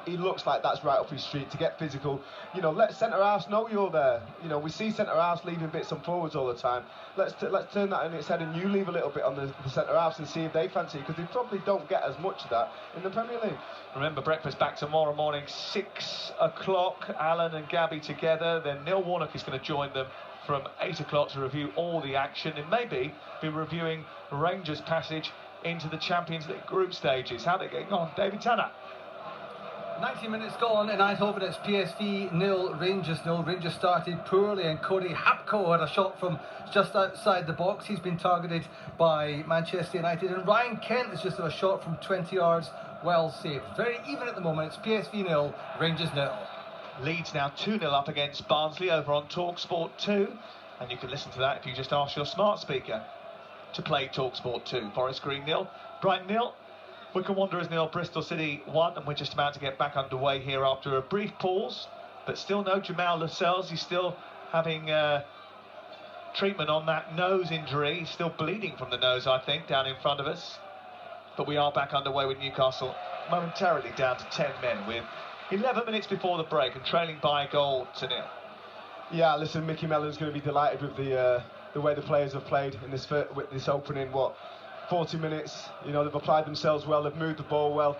Speaker 18: he looks like that's right up his street to get physical. You know, let centre-halves know you're there. You know, we see centre-halves leaving bits on forwards all the time. Let's turn that on its head, and you leave a little bit on the centre-halves and see if they fancy it, because they probably don't get as much of that in the Premier League.
Speaker 16: Remember, breakfast back tomorrow morning, 6 o'clock. Alan and Gabby together. Then Neil Warnock is going to join them from 8 o'clock to review all the action and maybe be reviewing Rangers' passage into the Champions League group stages. How are they getting on? David Tanner.
Speaker 3: 90 minutes gone in Eindhoven. It's PSV 0, Rangers 0. Rangers started poorly, and Cody Hapko had a shot from just outside the box. He's been targeted by Manchester United, and Ryan Kent has just had a shot from 20 yards, well saved. Very even at the moment. It's PSV 0, Rangers 0.
Speaker 16: Leeds now 2-0 up against Barnsley over on TalkSport 2, and you can listen to that if you just ask your smart speaker to play TalkSport 2. Forest Green 0, Brighton 0, Wycombe Wanderers 0, Bristol City 1, and we're just about to get back underway here after a brief pause, but still no Jamal Lascelles. He's still having treatment on that nose injury. He's still bleeding from the nose, I think, down in front of us. But we are back underway with Newcastle momentarily down to 10 men with 11 minutes before the break and trailing by a goal to 0.
Speaker 18: Yeah, listen, Mickey Mellon's going to be delighted with the way the players have played in this opening 40 minutes. You know, they've applied themselves well, they've moved the ball well,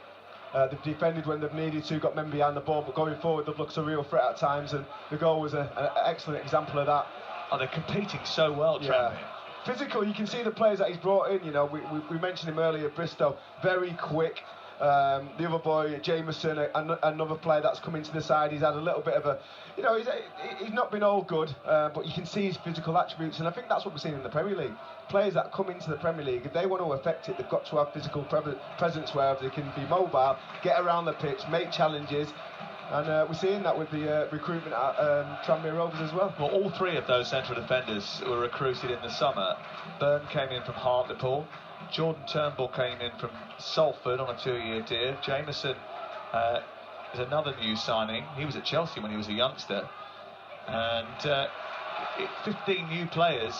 Speaker 18: they've defended when they've needed to, got men behind the ball, but going forward they've looked a real threat at times, and the goal was an excellent example of that.
Speaker 16: Oh, they're competing so well, Tranmere.
Speaker 18: Yeah. Physical, you can see the players that he's brought in. You know, we mentioned him earlier, Bristow, very quick. The other boy, Jameson, another player that's come into the side. He's had a little bit of a, you know, he's not been all good, but you can see his physical attributes, and I think that's what we're seeing in the Premier League. Players that come into the Premier League, if they want to affect it, they've got to have physical presence where they can be mobile, get around the pitch, make challenges. And we're seeing that with the recruitment at Tranmere Rovers as well.
Speaker 16: Well, all three of those central defenders were recruited in the summer. Byrne came in from Hartlepool. Jordan Turnbull came in from Salford on a 2-year deal. Jameson is another new signing. He was at Chelsea when he was a youngster. And 15 new players,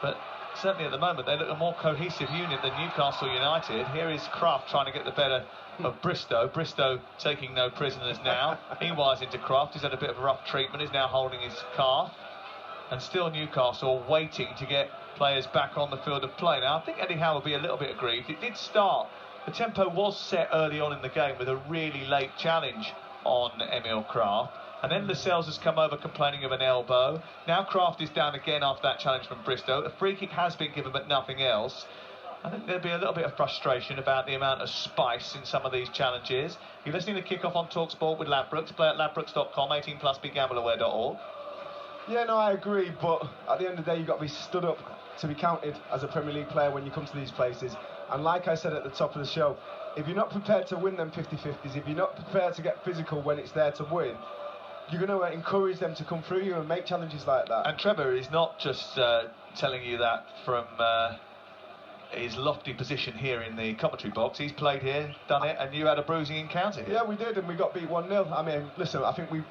Speaker 16: but certainly at the moment they look a more cohesive unit than Newcastle United. Here is Kraft trying to get the better of Bristow. Bristow taking no prisoners now. He wires into Kraft. He's had a bit of rough treatment. He's now holding his calf. And still Newcastle waiting to get players back on the field of play. Now I think Eddie Howe will be a little bit aggrieved. It did start, the tempo was set early on in the game with a really late challenge on Emil Kraft. And then Lascelles has come over complaining of an elbow. Now Kraft is down again after that challenge from Bristow. A free kick has been given, but nothing else. I think there'll be a little bit of frustration about the amount of spice in some of these challenges. You're listening to Kick Off on TalkSport with Ladbrokes. Play at ladbrokes.com, 18+, begambleaware.org.
Speaker 18: Yeah, no, I agree, but at the end of the day, you've got to be stood up to be counted as a Premier League player when you come to these places. And like I said at the top of the show, if you're not prepared to win them 50-50s, if you're not prepared to get physical when it's there to win, you're going to encourage them to come through you and make challenges like that.
Speaker 16: And Trevor is not just telling you that from his lofty position here in the commentary box. He's played here, done it, and you had a bruising encounter here.
Speaker 18: Yeah, we did, and we got beat 1-0. I mean, listen, I think we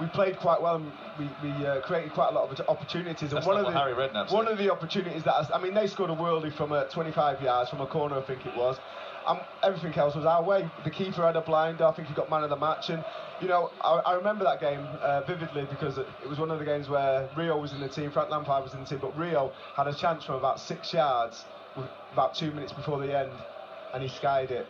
Speaker 18: played quite well, and we created quite a lot of opportunities.
Speaker 16: That's
Speaker 18: and
Speaker 16: one
Speaker 18: of the opportunities that they scored a worldie from 25 yards from a corner, I think it was. Everything else was our way. The keeper had a blinder. I think he got man of the match. And you know, I remember that game vividly because it was one of the games where Rio was in the team, Frank Lampard was in the team, but Rio had a chance from about 6 yards, about 2 minutes before the end, and he skied it.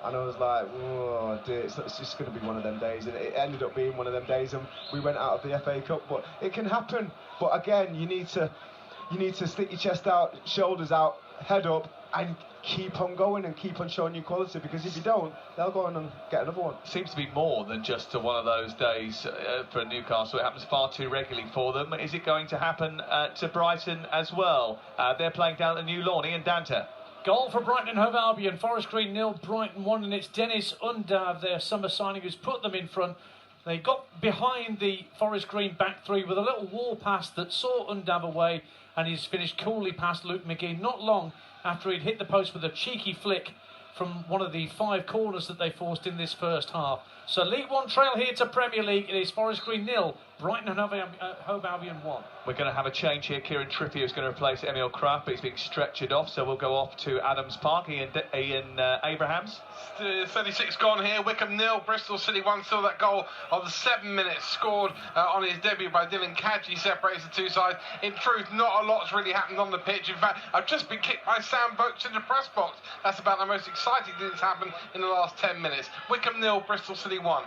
Speaker 18: And I was like, oh dear, it's just going to be one of them days. And it ended up being one of them days, and we went out of the FA Cup. But it can happen. But again, you need to stick your chest out, shoulders out, head up, and keep on going and keep on showing your quality, because if you don't, they'll go on and get another one.
Speaker 16: Seems to be more than just one of those days for Newcastle. It happens far too regularly for them. Is it going to happen to Brighton as well? They're playing down at the New Lawn. Ian Danta.
Speaker 4: Goal for Brighton and Hove Albion. Forest Green 0, Brighton 1, and it's Dennis Undav, their summer signing, who's put them in front. They got behind the Forest Green back three with a little wall pass that saw Undav away, and he's finished coolly past Luke McGee not long after he'd hit the post with a cheeky flick from one of the 5 corners that they forced in this first half. So League One trail here to Premier League. It is Forest Green 0, Brighton and Hove Albion 1.
Speaker 16: We're going to have a change here. Kieran Trippier is going to replace Emil Kraft, but he's being stretchered off, so we'll go off to Adams Park. Ian Abrahams.
Speaker 20: 36 gone here. Wickham 0, Bristol City 1. Still that goal of the 7 minutes scored on his debut by Dylan Kadji separates the two sides. In truth, not a lot's really happened on the pitch. In fact, I've just been kicked by Sam Vokes in the press box. That's about the most exciting thing that's happened in the last 10 minutes. Wickham 0, Bristol City 1.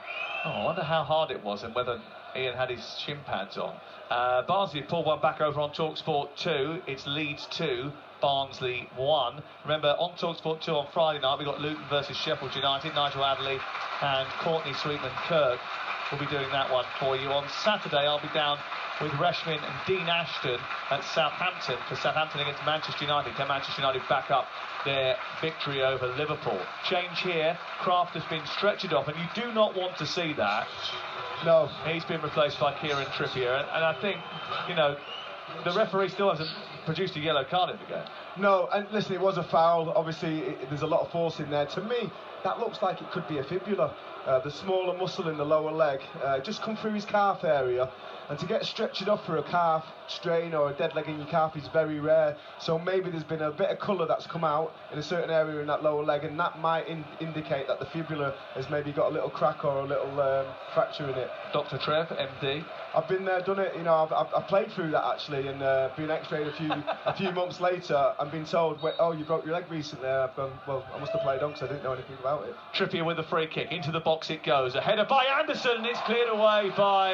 Speaker 16: Oh, I wonder how hard it was and whether Ian had his shin pads on. Barnsley pulled one back over on TalkSport 2. It's Leeds 2, Barnsley 1. Remember, on TalkSport 2 on Friday night, we got Luton versus Sheffield United. Nigel Adderley and Courtney Sweetman-Kirk will be doing that one for you. On Saturday, I'll be down with Reshmin and Dean Ashton at Southampton for Southampton against Manchester United. Can Manchester United back up their victory over Liverpool? Change here. Kraft has been stretchered off, and you do not want to see that.
Speaker 18: No.
Speaker 16: He's been replaced by Kieran Trippier, and I think, you know, the referee still hasn't produced a yellow card in the game.
Speaker 18: No, and listen, it was a foul. Obviously, there's a lot of force in there. To me, that looks like it could be a fibula. The smaller muscle in the lower leg just come through his calf area, and to get stretched off for a calf strain or a dead leg in your calf is very rare. So maybe there's been a bit of colour that's come out in a certain area in that lower leg, and that might indicate that the fibula has maybe got a little crack or a little fracture in it.
Speaker 16: Dr. Trev, MD.
Speaker 18: I've been there, done it. You know, I've played through that actually, and been X-rayed a few months later, and been told, "Oh, you broke your leg recently." I've gone, well, I must have played on because I didn't know anything about it.
Speaker 16: Trippier with the free kick into the box. It goes. A header by Anderson, and it's cleared away by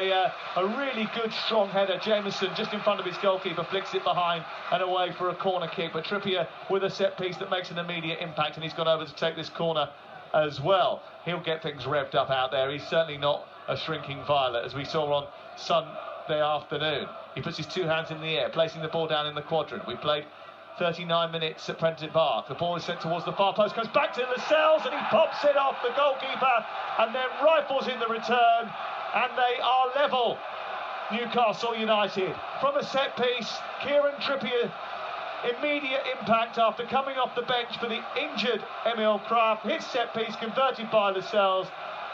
Speaker 16: a really good, strong header. Jameson just in front of his goalkeeper flicks it behind and away for a corner kick. But Trippier with a set piece that makes an immediate impact, and he's gone over to take this corner as well. He'll get things revved up out there. He's certainly not a shrinking violet, as we saw on Sunday afternoon. He puts his 2 hands in the air, placing the ball down in the quadrant. We played 39 minutes at Prenton Park. The ball is sent towards the far post, goes back to Lascelles, and he pops it off the goalkeeper and then rifles in the return, and they are level. Newcastle United from a set piece. Kieran Trippier, immediate impact after coming off the bench for the injured Emil Kraft. His set piece converted by Lascelles,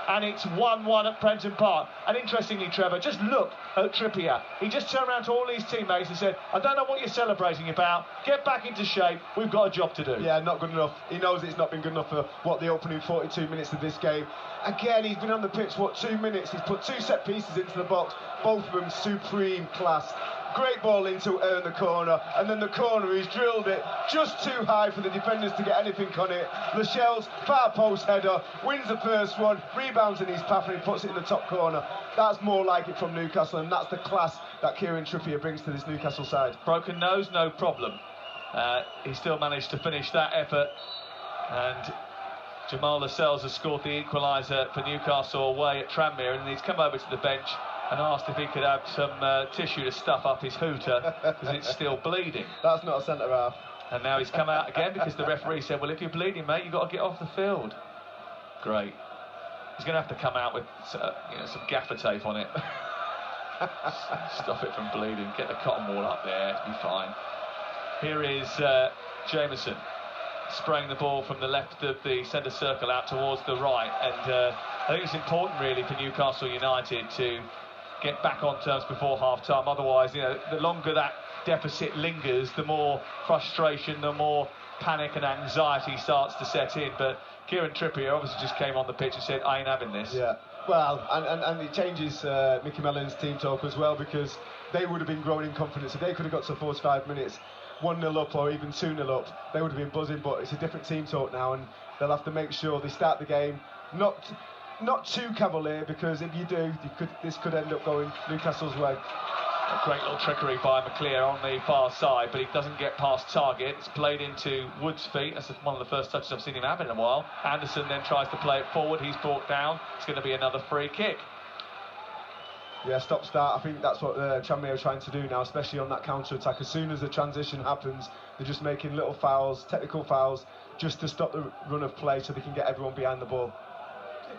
Speaker 16: and it's 1-1 at Prenton Park. And interestingly, Trevor, just look at Trippier. He just turned around to all his teammates and said, I don't know what you're celebrating about, get back into shape, we've got a job to do.
Speaker 18: Yeah, not good enough. He knows it's not been good enough for the opening 42 minutes of this game. Again, he's been on the pitch, 2 minutes? He's put 2 set pieces into the box, both of them supreme class. Great ball in to earn the corner, and then the corner, he's drilled it just too high for the defenders to get anything on it. Lascelles, far post header, wins the first one, rebounds in his path, and he puts it in the top corner. That's more like it from Newcastle, and that's the class that Kieran Trippier brings to this Newcastle side.
Speaker 16: Broken nose, no problem. He still managed to finish that effort, and Jamal Lascelles has scored the equaliser for Newcastle away at Tranmere, and he's come over to the bench and asked if he could have some tissue to stuff up his hooter because it's still bleeding.
Speaker 18: That's not a centre-half.
Speaker 16: And now he's come out again because the referee said, well, if you're bleeding, mate, you've got to get off the field. Great. He's going to have to come out with some gaffer tape on it. Stop it from bleeding. Get the cotton wool up there. It'll be fine. Here is Jameson spraying the ball from the left of the centre circle out towards the right. And I think it's important, really, for Newcastle United to get back on terms before half-time. Otherwise, the longer that deficit lingers, the more frustration, the more panic and anxiety starts to set in. But Kieran Trippier obviously just came on the pitch and said, I ain't having this.
Speaker 18: Yeah, well, and it changes Mickey Mellon's team talk as well, because they would have been growing in confidence. If they could have got to 45 minutes, 1-0 up or even 2-0 up, they would have been buzzing. But it's a different team talk now, and they'll have to make sure they start the game not too cavalier, because if you do, this could end up going Newcastle's way.
Speaker 16: A great little trickery by McClear on the far side, but he doesn't get past target. It's played into Wood's feet. That's one of the first touches I've seen him have in a while. Anderson then tries to play it forward. He's brought down. It's going to be another free kick.
Speaker 18: Yeah, stop-start. I think that's what Tranmere are trying to do now, especially on that counter-attack. As soon as the transition happens, they're just making little fouls, technical fouls, just to stop the run of play so they can get everyone behind the ball.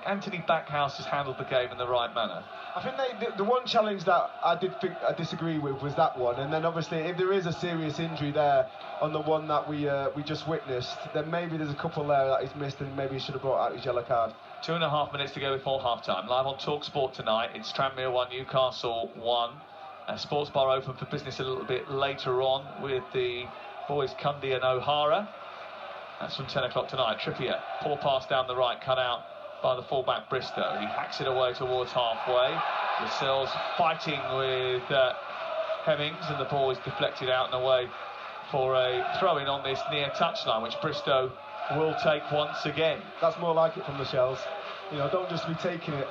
Speaker 16: Anthony Backhouse has handled the game in the right manner.
Speaker 18: I think the one challenge that I disagree with was that one, and then obviously if there is a serious injury there on the one that we just witnessed, then maybe there's a couple there that he's missed, and maybe he should have brought out his yellow card.
Speaker 16: 2.5 minutes to go before half-time. Live on TalkSport tonight, it's Tranmere 1, Newcastle 1. Sports bar open for business a little bit later on with the boys Cundy and O'Hara. That's from 10 o'clock tonight. Trippier, poor pass down the right, cut out by the fullback Bristow. He hacks it away towards halfway. Lascelles fighting with Hemmings, and the ball is deflected out and away for a throw-in on this near touchline, which Bristow will take once again.
Speaker 18: That's more like it from Lascelles. Don't just be taking it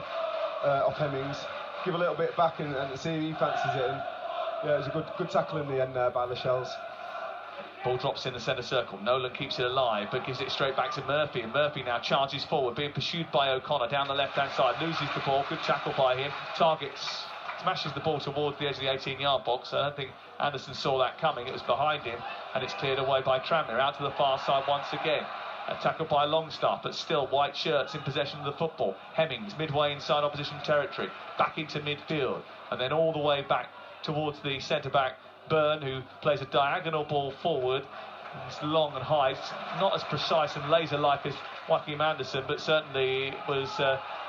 Speaker 18: off Hemmings. Give a little bit back and see if he fancies it. And yeah, it was a good tackle in the end by Lascelles.
Speaker 16: Ball drops in the centre circle. Nolan keeps it alive, but gives it straight back to Murphy. And Murphy now charges forward, being pursued by O'Connor down the left-hand side. Loses the ball. Good tackle by him. Smashes the ball towards the edge of the 18-yard box. I don't think Anderson saw that coming. It was behind him, and it's cleared away by Tranmere. Out to the far side once again. A tackle by Longstaff, but still white shirts in possession of the football. Hemmings midway inside opposition territory. Back into midfield, and then all the way back towards the centre-back Byrne, who plays a diagonal ball forward. It's long and high. It's not as precise and laser-like as Joachim Anderson, but certainly was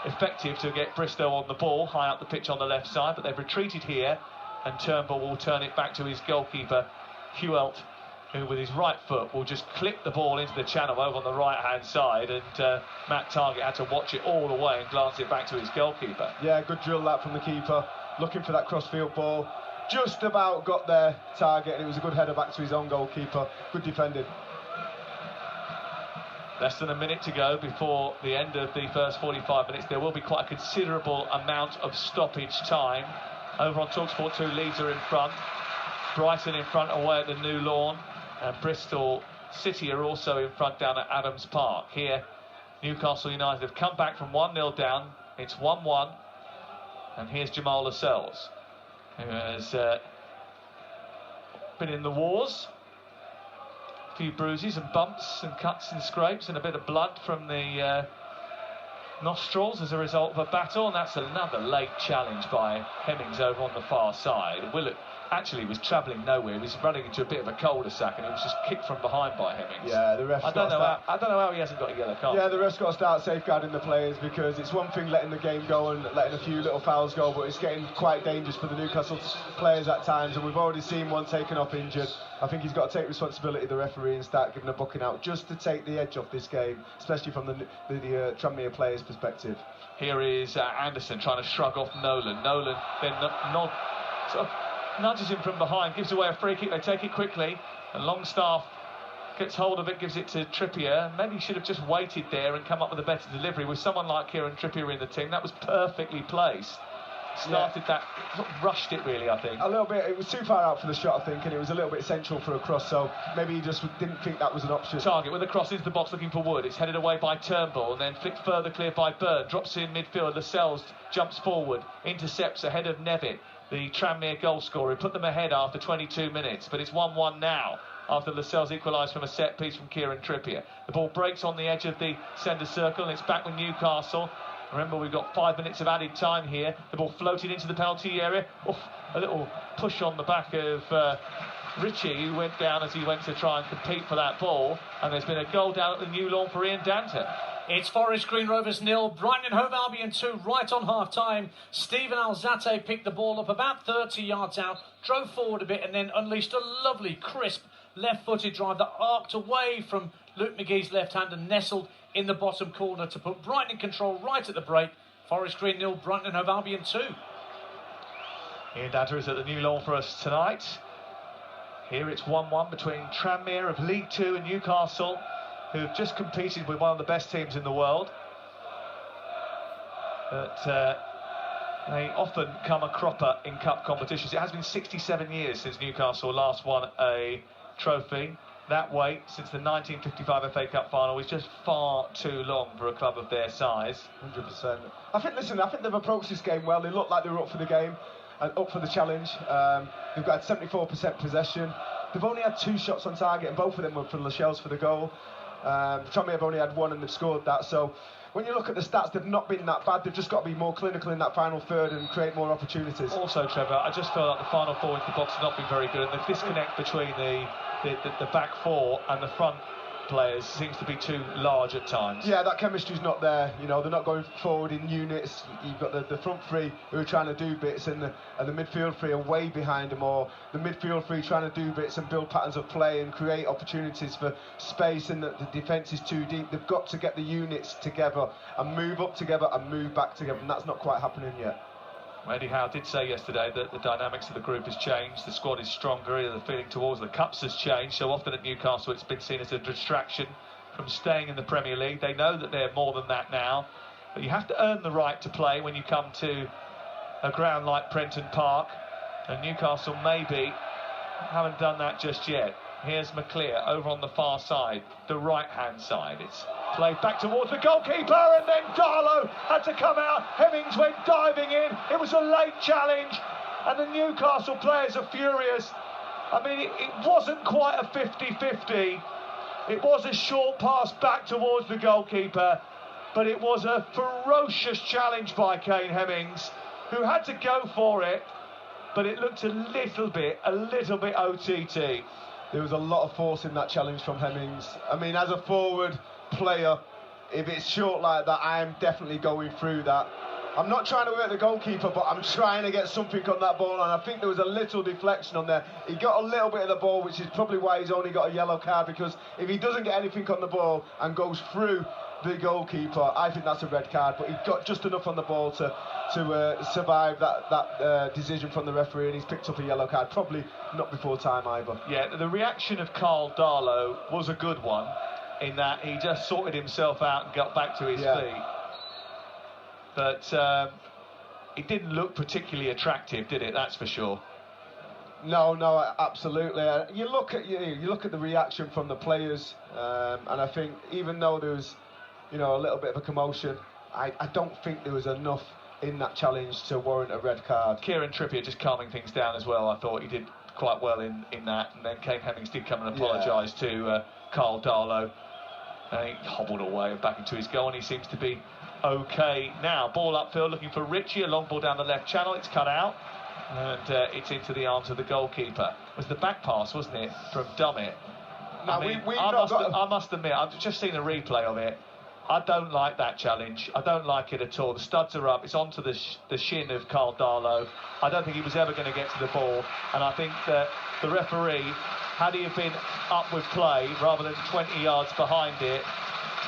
Speaker 16: effective to get Bristow on the ball, high up the pitch on the left side. But they've retreated here, and Turnbull will turn it back to his goalkeeper, Huelt, who with his right foot will just clip the ball into the channel over on the right-hand side. And Matt Targett had to watch it all the way and glance it back to his goalkeeper.
Speaker 18: Yeah, good drill that from the keeper, looking for that cross-field ball. Just about got their target, and it was a good header back to his own goalkeeper. Good defending.
Speaker 16: Less than a minute to go before the end of the first 45 minutes. There will be quite a considerable amount of stoppage time. Over on TalkSport 2, Leeds are in front. Brighton in front away at the New Lawn. And Bristol City are also in front down at Adams Park. Here, Newcastle United have come back from 1-0 down. It's 1-1. And here's Jamal Lascelles, who has been in the wars A few bruises and bumps and cuts and scrapes and a bit of blood from the nostrils as a result of a battle, and that's another late challenge by Hemmings over on the far side. Willett actually was travelling nowhere. He was running into a bit of a cul-de-sac and he was just kicked from behind by Hemmings.
Speaker 18: Yeah, the ref's
Speaker 16: I don't know how he hasn't got a yellow card.
Speaker 18: Yeah, the ref's got to start safeguarding the players, because it's one thing letting the game go and letting a few little fouls go, but it's getting quite dangerous for the Newcastle players at times, and we've already seen one taken off injured. I think he's got to take responsibility, the referee, and start giving a booking out just to take the edge off this game, especially from the Tranmere players' perspective.
Speaker 16: Here is Anderson trying to shrug off Nolan. Nolan then sort of nudges him from behind, gives away a free kick. They take it quickly, and Longstaff gets hold of it, gives it to Trippier. Maybe he should have just waited there and come up with a better delivery. With someone like Kieran Trippier in the team, that was perfectly placed. Rushed it really, I think.
Speaker 18: A little bit. It was too far out for the shot, I think, and it was a little bit central for a cross, so maybe he just didn't think that was an option.
Speaker 16: Target with a cross into the box looking for Wood. It's headed away by Turnbull and then flicked further clear by Byrne. Drops in midfield. Lascelles jumps forward, intercepts ahead of Nevitt, the Tranmere goal scorer. He put them ahead after 22 minutes, but it's 1-1 now after Lascelles equalised from a set piece from Kieran Trippier. The ball breaks on the edge of the centre circle and it's back with Newcastle. Remember, we've got 5 minutes of added time here. The ball floated into the penalty area. A little push on the back of Ritchie, who went down as he went to try and compete for that ball. And there's been a goal down at the New Lawn for Ian Danton.
Speaker 4: It's Forest Green Rovers 0, Brighton and Hove Albion 2, right on half-time. Stephen Alzate picked the ball up about 30 yards out, drove forward a bit and then unleashed a lovely, crisp, left-footed drive that arced away from Luke McGee's left hand and nestled in the bottom corner to put Brighton in control right at the break. Forest Green 0, Brighton and Hove Albion 2.
Speaker 16: Ian Danton is at the New Lawn for us tonight. Here it's 1-1 between Tranmere of League 2 and Newcastle, who have just competed with one of the best teams in the world. But they often come a cropper in cup competitions. It has been 67 years since Newcastle last won a trophy. That wait since the 1955 FA Cup final is just far too long for a club of their size.
Speaker 18: 100%. I think they've approached this game well. They look like they were up for the game and up for the challenge. They've got 74% possession. They've only had 2 shots on target, and both of them were for Lascelles for the goal. Tranmere have only had 1 and they've scored that. So when you look at the stats, they've not been that bad. They've just got to be more clinical in that final third and create more opportunities.
Speaker 16: Also, Trevor, I just feel like the final four into the box has not been very good, and the disconnect between the back four and the front players seems to be too large at times.
Speaker 18: Yeah, that chemistry's not there. You know, they're not going forward in units. You've got the front three who are trying to do bits, and the midfield three are way behind them, or the midfield three trying to do bits and build patterns of play and create opportunities for space, and the defence is too deep. They've got to get the units together and move up together and move back together, and that's not quite happening yet.
Speaker 16: Eddie Howe did say yesterday that the dynamics of the group has changed, the squad is stronger, the feeling towards the Cups has changed. So often at Newcastle it's been seen as a distraction from staying in the Premier League. They know that they're more than that now, but you have to earn the right to play when you come to a ground like Prenton Park, and Newcastle maybe haven't done that just yet. Here's McClear over on the far side, the right-hand side. It's played back towards the goalkeeper, and then Darlow had to come out. Hemmings went diving in. It was a late challenge, and the Newcastle players are furious. I mean, it wasn't quite a 50-50. It was a short pass back towards the goalkeeper, but it was a ferocious challenge by Kane Hemmings, who had to go for it, but it looked a little bit OTT.
Speaker 18: There was a lot of force in that challenge from Hemmings. I mean, as a forward player, if it's short like that, I'm definitely going through that. I'm not trying to hurt the goalkeeper, but I'm trying to get something on that ball, and I think there was a little deflection on there. He got a little bit of the ball, which is probably why he's only got a yellow card, because if he doesn't get anything on the ball and goes through the goalkeeper, I think that's a red card, but he got just enough on the ball to survive that decision from the referee, and he's picked up a yellow card, probably not before time either.
Speaker 16: Yeah, the reaction of Carl Darlow was a good one, in that he just sorted himself out and got back to his feet. But it didn't look particularly attractive, did it? That's for sure.
Speaker 18: No, absolutely. You look at the reaction from the players, and I think even though there was, a little bit of a commotion, I don't think there was enough in that challenge to warrant a red card.
Speaker 16: Kieran Trippier just calming things down as well. I thought he did quite well in that, and then Kane Hemmings did come and apologise to Carl Darlow. And he hobbled away and back into his goal, and he seems to be okay now. Ball upfield looking for Ritchie, a long ball down the left channel, it's cut out, and it's into the arms of the goalkeeper. It was the back pass, wasn't it, from Dummett?
Speaker 18: Now,
Speaker 16: I must admit, I've just seen a replay of it. I don't like that challenge. I don't like it at all. The studs are up. It's onto the shin of Carl Darlow. I don't think he was ever going to get to the ball. And I think that the referee, had he have been up with play rather than 20 yards behind it,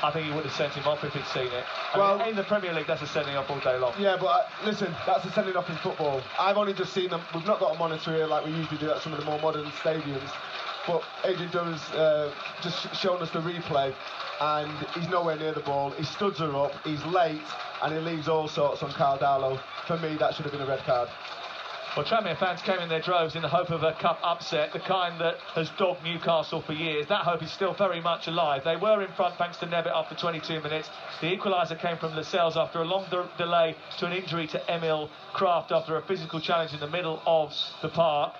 Speaker 16: I think he would have sent him off if he'd seen it. I mean, in the Premier League, that's a sending off all day long.
Speaker 18: Yeah, but listen, that's a sending off in football. I've only just seen them. We've not got a monitor here like we usually do at some of the more modern stadiums. But Adrian Dunn's just shown us the replay, and he's nowhere near the ball. His studs are up, he's late, and he leaves all sorts on Carl Darlow. For me, that should have been a red card.
Speaker 16: Well, Tranmere fans came in their droves in the hope of a cup upset, the kind that has dogged Newcastle for years. That hope is still very much alive. They were in front thanks to Nevitt after 22 minutes. The equaliser came from Lascelles after a long delay to an injury to Emil Kraft after a physical challenge in the middle of the park.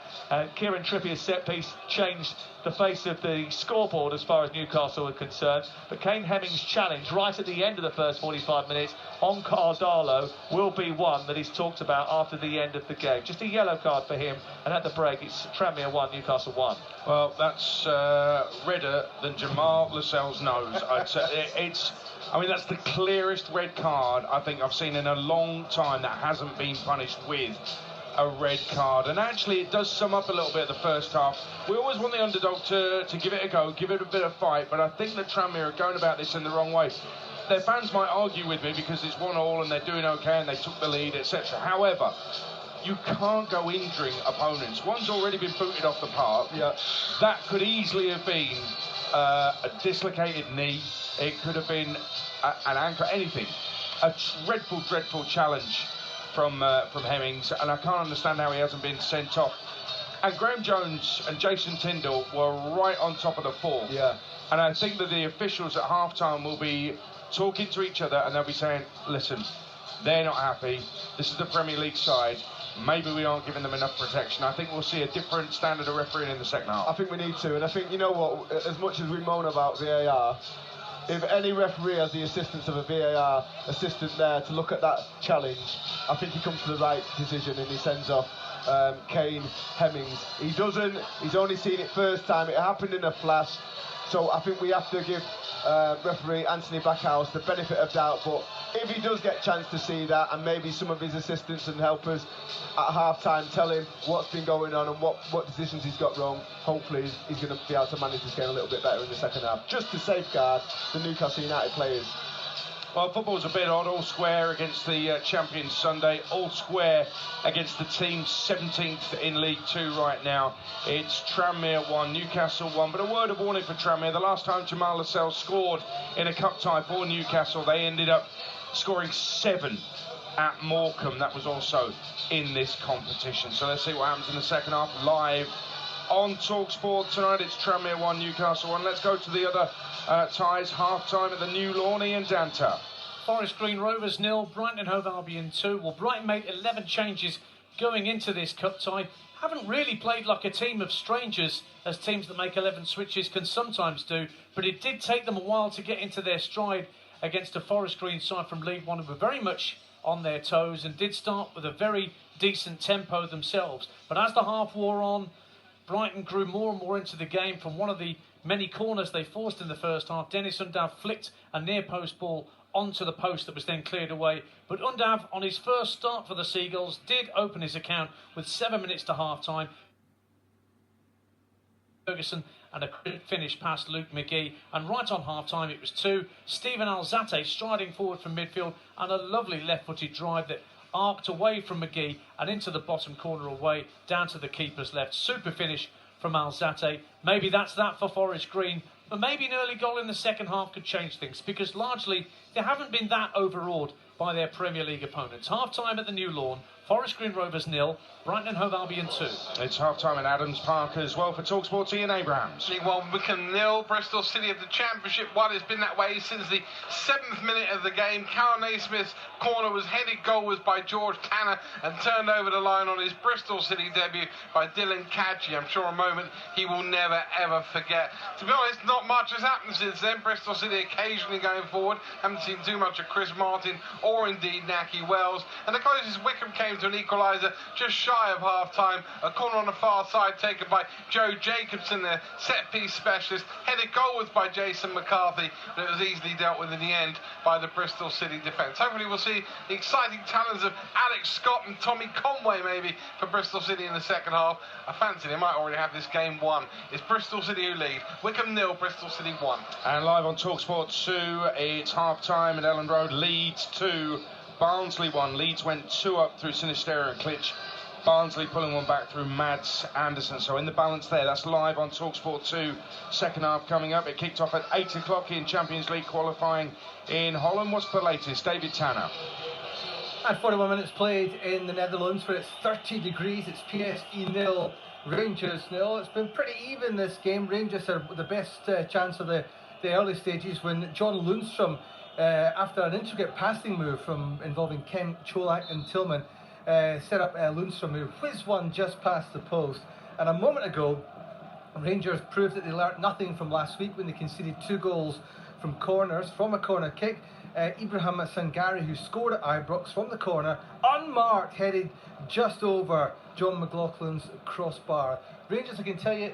Speaker 16: Kieran Trippier's set-piece changed the face of the scoreboard as far as Newcastle were concerned. But Kane Hemmings' challenge right at the end of the first 45 minutes on Carl Darlow will be one that is talked about after the end of the game. Just a yellow card for him, and at the break it's Tranmere 1, Newcastle 1.
Speaker 15: Well, that's redder than Jamal Lascelles' nose. I'd say that's the clearest red card I think I've seen in a long time that hasn't been punished with a red card. And actually it does sum up a little bit of the first half. We always want the underdog to give it a go, give it a bit of fight, but I think that Tranmere are going about this in the wrong way. Their fans might argue with me because it's 1-1 and they're doing okay and they took the lead, etc. However, you can't go injuring opponents. One's already been booted off the park.
Speaker 18: Yeah.
Speaker 15: That could easily have been a dislocated knee. It could have been an ankle, anything. A dreadful, dreadful challenge from Hemmings, and I can't understand how he hasn't been sent off. And Graham Jones and Jason Tyndall were right on top of the form.
Speaker 18: Yeah.
Speaker 15: And I think that the officials at half-time will be talking to each other and they'll be saying, listen, they're not happy. This is the Premier League side. Maybe we aren't giving them enough protection. I think we'll see a different standard of refereeing in the second half.
Speaker 18: I think we need to, and I think, you know what, as much as we moan about VAR, if any referee has the assistance of a VAR assistant there to look at that challenge, I think he comes to the right decision and he sends off Kane Hemmings. He doesn't, he's only seen it first time, it happened in a flash, so I think we have to give referee Anthony Backhouse the benefit of doubt, but if he does get a chance to see that, and maybe some of his assistants and helpers at half-time tell him what's been going on and what decisions he's got wrong, hopefully he's going to be able to manage this game a little bit better in the second half, just to safeguard the Newcastle United players.
Speaker 15: Well, football's a bit odd, all square against the champions Sunday, all square against the team 17th in League 2 right now. It's Tranmere 1, Newcastle 1, but a word of warning for Tranmere. The last time Jamal Lascelles scored in a cup tie for Newcastle, they ended up scoring 7 at Morecambe. That was also in this competition. So let's see what happens in the second half live on TalkSport tonight. It's Tranmere 1, Newcastle 1. Let's go to the other ties, half-time at the New Lawn. Ian Danta.
Speaker 4: Forest Green Rovers 0, Brighton Hove Albion 2. Well, Brighton made 11 changes going into this cup tie. Haven't really played like a team of strangers, as teams that make 11 switches can sometimes do, but it did take them a while to get into their stride against a Forest Green side from League One who were very much on their toes and did start with a very decent tempo themselves. But as the half wore on, Brighton grew more and more into the game. From one of the many corners they forced in the first half, Dennis Undav flicked a near post ball onto the post that was then cleared away. But Undav, on his first start for the Seagulls, did open his account with 7 minutes to half-time. Ferguson and a quick finish past Luke McGee, and right on half-time it was 2. Stephen Alzate striding forward from midfield and a lovely left-footed drive that arced away from McGee and into the bottom corner away down to the keeper's left. Super finish from Alzate. Maybe that's that for Forest Green, but maybe an early goal in the second half could change things, because largely they haven't been that overawed by their Premier League opponents. Half-time at the New Lawn, Forest Green Rovers 0, Brighton and Hove Albion 2.
Speaker 15: It's half-time at Adams Park as well for TalkSport. Ian Abrahams.
Speaker 20: League One, Wycombe 0, Bristol City of the Championship 1. It's been that way since the 7th minute of the game. Carl Naismith's corner was headed goalwards by George Tanner and turned over the line on his Bristol City debut by Dylan Kadji. I'm sure a moment he will never ever forget. To be honest, not much has happened since then. Bristol City occasionally going forward. Haven't seen too much of Chris Martin or indeed Naki Wells. And the closest Wycombe came to an equaliser just shy of half-time. A corner on the far side taken by Joe Jacobson, the set-piece specialist, headed goalwards by Jason McCarthy, but it was easily dealt with in the end by the Bristol City defence. Hopefully we'll see the exciting talents of Alex Scott and Tommy Conway maybe for Bristol City in the second half. I fancy they might already have this game won. It's Bristol City who lead. Wycombe 0, Bristol City 1.
Speaker 15: And live on TalkSport 2, it's half-time at Elland Road. Leeds 2, Barnsley 1. Leeds went 2 up through Sinisterra and Klitsch. Barnsley pulling one back through Mads Anderson. So in the balance there, that's live on TalkSport 2. Second half coming up. It kicked off at 8 o'clock in Champions League qualifying in Holland. What's the latest? David Tanner.
Speaker 3: And 41 minutes played in the Netherlands where it's 30 degrees. It's PSV 0, Rangers 0. It's been pretty even this game. Rangers are the best chance of the early stages when John Lundstrom, after an intricate passing move from involving Ken Cholak and Tillman, set up Lundstrom, who whizzed one just past the post. And a moment ago, Rangers proved that they learnt nothing from last week when they conceded 2 goals from corners, from a corner kick. Ibrahim Sangari, who scored at Ibrox from the corner, unmarked, headed just over John McLaughlin's crossbar. Rangers, I can tell you,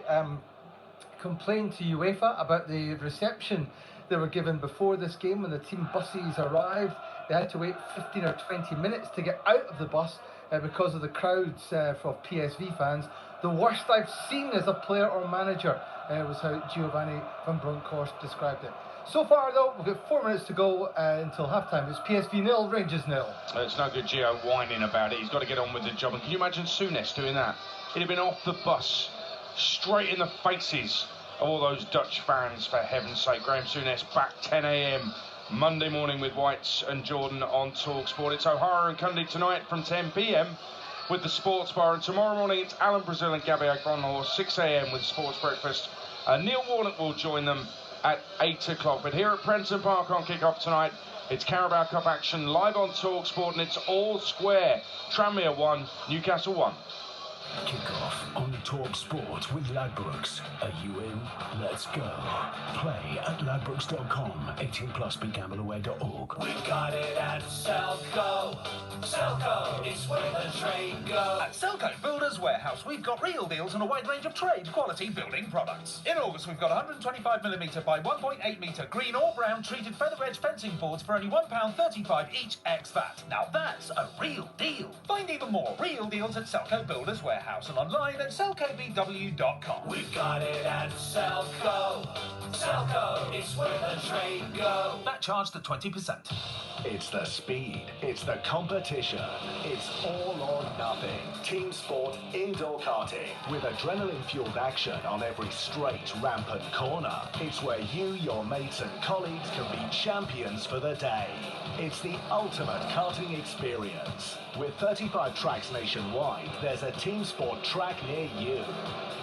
Speaker 3: complained to UEFA about the reception they were given before this game when the team buses arrived. They had to wait 15 or 20 minutes to get out of the bus because of the crowds for PSV fans. The worst I've seen as a player or manager was how Giovanni van Bronckhorst described it. So far, though, we've got 4 minutes to go until half-time. It's PSV 0, Rangers 0.
Speaker 15: It's no good Gio whining about it. He's got to get on with the job. And can you imagine Souness doing that? He'd have been off the bus, straight in the faces of all those Dutch fans, for heaven's sake. Graham Souness back 10 a.m. Monday morning with Whites and Jordan on TalkSport. It's O'Hara and Cundy tonight from 10 p.m. with the Sports Bar. And tomorrow morning it's Alan Brazil and Gabby Agronhor, 6 a.m. with Sports Breakfast. Neil Warnock will join them at 8 o'clock. But here at Prenton Park on kick-off tonight, it's Carabao Cup action live on TalkSport, and it's all square. Tranmere 1, Newcastle 1.
Speaker 17: Kick-off on TalkSport with Ladbrokes. Are you in? Let's go. Play at ladbrokes.com. 18+, begambleaware.org.
Speaker 7: We got it at Selco. Selco, it's where the trade goes.
Speaker 22: At Selco Builders Warehouse, we've got real deals on a wide range of trade quality building products. In August, we've got 125mm by 1.8m green or brown treated feather edge fencing boards for only £1.35 each ex VAT. Now that's a real deal. Find even more real deals at Selco Builders Warehouse and online at selcobw.com.
Speaker 7: We got it at Selco. Selco, it's where the trade goes.
Speaker 22: That charged at 20%.
Speaker 17: It's the speed, it's the competition, it's all or nothing. Team sport indoor karting with adrenaline-fueled action on every straight, ramp and corner. It's where you, your mates and colleagues can be champions for the day. It's the ultimate karting experience. With 35 tracks nationwide, there's a Team Sport track near you.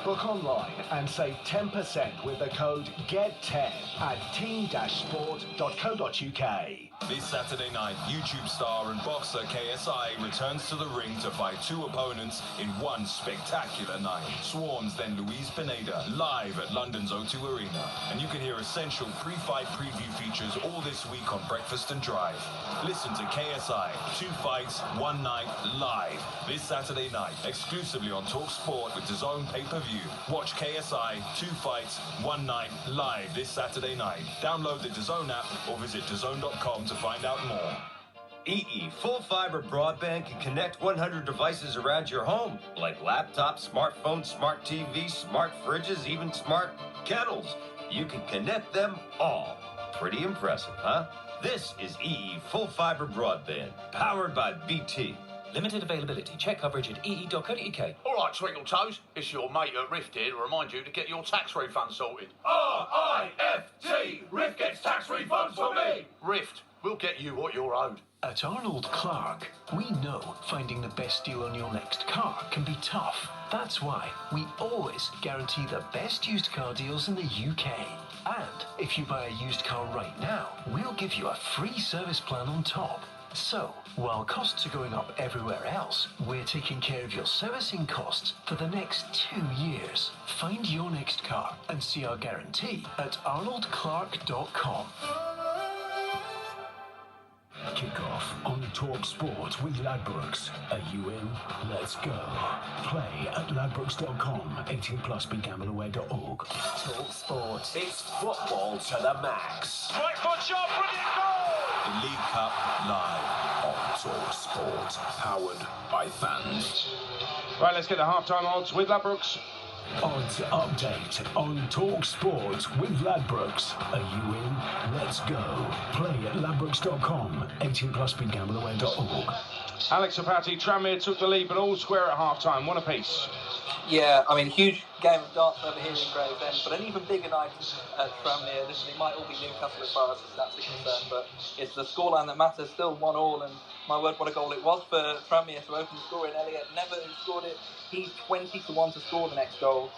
Speaker 17: Book online and save 10% with the code GET10 at team-sport.co.uk.
Speaker 23: This Saturday night, YouTube star and boxer KSI returns to the ring to fight 2 opponents in one spectacular night. Swans then Luis Pineda, live at London's O2 Arena. And you can hear essential pre-fight preview features all this week on Breakfast and Drive. Listen to KSI, 2 fights, 1 night, live. This Saturday night, exclusively on TalkSport with DAZN pay-per-view. Watch KSI, 2 fights, 1 night, live this Saturday night. Download the DAZN app or visit DAZN.com to find out more.
Speaker 24: EE full fiber broadband can connect 100 devices around your home, like laptops, smartphones, smart TVs, smart fridges, even smart kettles. You can connect them all. Pretty impressive, huh? This is EE full fiber broadband, powered by BT.
Speaker 22: Limited availability. Check coverage at ee.co.uk.
Speaker 25: All right, Twinkle Toes, it's your mate at Rift here to remind you to get your tax refund sorted.
Speaker 7: R-I-F-T! Rift gets tax refunds for me!
Speaker 25: Rift, we'll get you what you're owed.
Speaker 17: At Arnold Clark, we know finding the best deal on your next car can be tough. That's why we always guarantee the best used car deals in the UK. And if you buy a used car right now, we'll give you a free service plan on top. So, while costs are going up everywhere else, we're taking care of your servicing costs for the next 2 years. Find your next car and see our guarantee at arnoldclark.com. Kick-off on Talk Sport with Ladbrokes. Are you in? Let's go. Play at ladbrokes.com. 18 plus BeGambleAware.org. Talk Sport. It's football to the max.
Speaker 15: Right foot shot, brilliant goal!
Speaker 23: The League Cup live on Talk Sport. Powered by fans.
Speaker 15: Right, let's get the half-time odds with Ladbrokes.
Speaker 17: Odds update on Talk Sport with Ladbrokes. Are you in? Let's go. Play at ladbrokes.com. 18 plus BeGambleAware.org.
Speaker 15: Alex Apati, Tranmere took the lead, but all square at half-time. One apiece.
Speaker 19: Yeah, I mean, huge game of darts over here in Gravesend, but an even bigger night at Tranmere. It might all be Newcastle as far as the stats are concerned, but it's the scoreline that matters. Still 1-1, and my word, what a goal it was for Tranmere to open the scoring. Elliot Never scored it. He's 20-1 to score the next goal.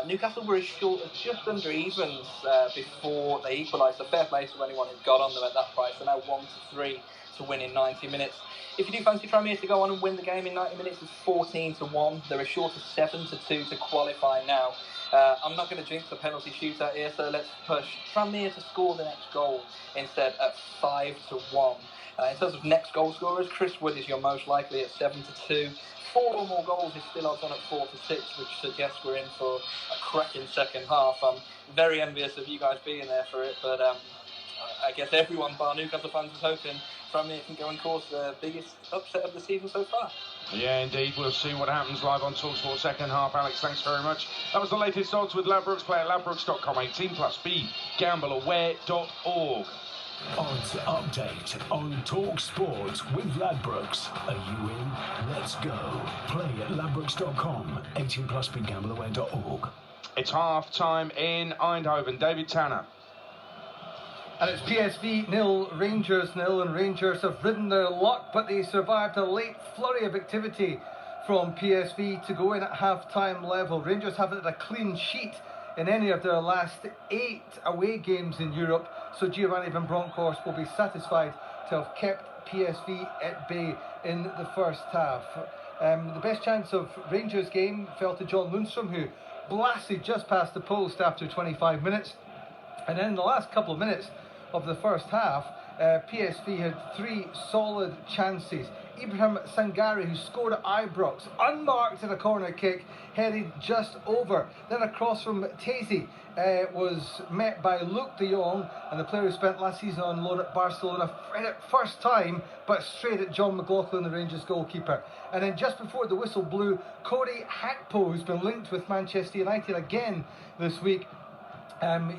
Speaker 19: Newcastle were as short as just under evens before they equalised. So fair play to anyone who got on them at that price. They're now 1-3 to win in 90 minutes. If you do fancy Tranmere to go on and win the game in 90 minutes, it's 14-1. They're as short as 7-2 to qualify now. I'm not going to jinx the penalty shootout here, so let's push Tranmere to score the next goal instead at 5-1. In terms of next goal scorers, Chris Wood is your most likely at 7-2. 4 or more goals is still odds on at 4-6, which suggests we're in for a cracking second half. I'm very envious of you guys being there for it, but I guess everyone bar Newcastle fans is hoping Tranmere can go and cause the biggest upset of the season so far.
Speaker 15: Yeah, indeed. We'll see what happens live on TalkSport second half. Alex, thanks very much. That was the latest odds with Ladbrokes. Play at ladbrokes.com. 18 plus BeGambleAware.org.
Speaker 17: Odds update on Talk Sport with Ladbrokes. Are you in? Let's go. Play at ladbrokes.com. 18 plus BeGambleAware.org.
Speaker 15: It's half time in Eindhoven. David Tanner.
Speaker 3: And it's PSV 0, Rangers 0, and Rangers have ridden their luck, but they survived a late flurry of activity from PSV to go in at half-time level. Rangers haven't had a clean sheet in any of their last 8 away games in Europe, so Giovanni Van Bronckhorst will be satisfied to have kept PSV at bay in the first half. The best chance of Rangers' game fell to John Lundstrom, who blasted just past the post after 25 minutes. And then in the last couple of minutes of the first half, PSV had 3 solid chances. Ibrahim Sangare, who scored at Ibrox, unmarked in a corner kick, headed just over. Then a cross from Tezi was met by Luke de Jong, and the player who spent last season on loan at Barcelona, first time, but straight at John McLaughlin, the Rangers goalkeeper. And then just before the whistle blew, Cody Hakpo, who's been linked with Manchester United again this week,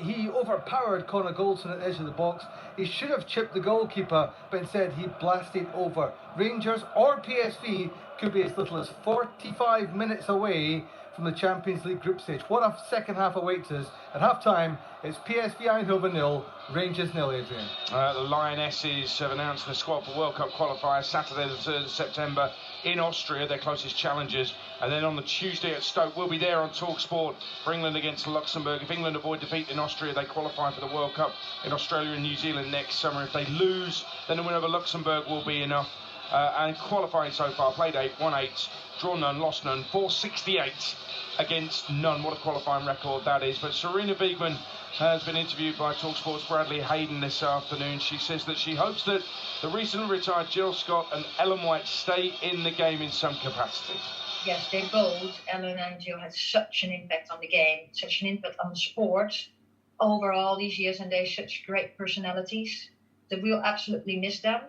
Speaker 3: he overpowered Connor Goldson at the edge of the box. He should have chipped the goalkeeper, but instead he blasted over. Rangers or PSV could be as little as 45 minutes away from the Champions League group stage. What a second half awaits us. At half-time, it's PSV Eindhoven 0, Rangers 0, Adrian.
Speaker 15: The Lionesses have announced the squad for World Cup qualifiers Saturday the 3rd of September in Austria, their closest challengers. And then on the Tuesday at Stoke, we'll be there on TalkSport for England against Luxembourg. If England avoid defeat in Austria, they qualify for the World Cup in Australia and New Zealand next summer. If they lose, then the win over Luxembourg will be enough. And qualifying so far, played 8, won 8, drawn none, lost none, 468 against none. What a qualifying record that is. But Serena Wiegman has been interviewed by TalkSport's Bradley Hayden this afternoon. She says that she hopes that the recently retired Jill Scott and Ellen White stay in the game in some capacity.
Speaker 1: Yes, they both, Ellen and Jill, had such an impact on the game, such an impact on the sport over all these years, and they're such great personalities that we'll absolutely miss them.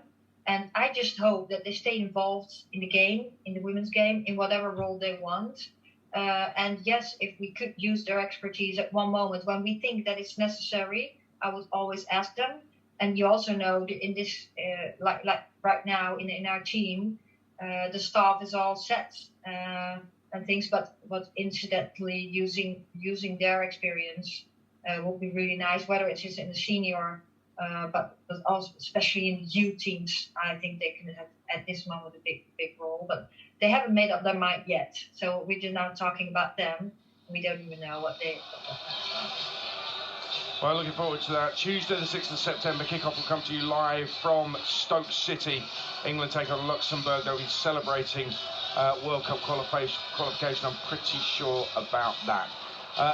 Speaker 1: And I just hope that they stay involved in the game, in the women's game, in whatever role they want. And yes, if we could use their expertise at one moment when we think that it's necessary, I would always ask them. And you also know that in this, like right now in our team, the staff is all set and things, but incidentally using their experience will be really nice, whether it's just in the senior but also especially in youth teams, I think they can have at this moment a big role. But they haven't made up their mind yet. So we're just now talking about them. We don't even know what they.
Speaker 15: Well, looking forward to that. Tuesday the 6th of September, kickoff will come to you live from Stoke City. England take on Luxembourg. They'll be celebrating World Cup qualification. I'm pretty sure about that.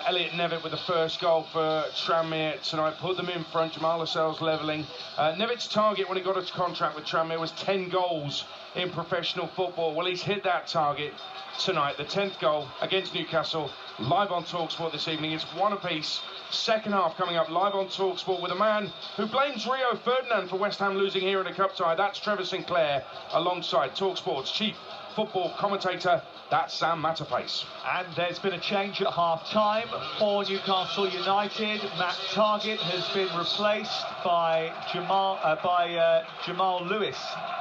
Speaker 15: Elliot Nevitt with the first goal for Tranmere tonight. Put them in front. Jamal Lascelles levelling. Nevitt's target when he got a contract with Tranmere was 10 goals in professional football. Well, he's hit that target tonight. The 10th goal against Newcastle. Live on TalkSport this evening. It's one apiece. Second half coming up live on TalkSport with a man who blames Rio Ferdinand for West Ham losing here in a cup tie. That's Trevor Sinclair, alongside TalkSport's chief football commentator. That's Sam Matterface.
Speaker 16: And there's been a change at half-time for Newcastle United. Matt Targett has been replaced by Jamal Lewis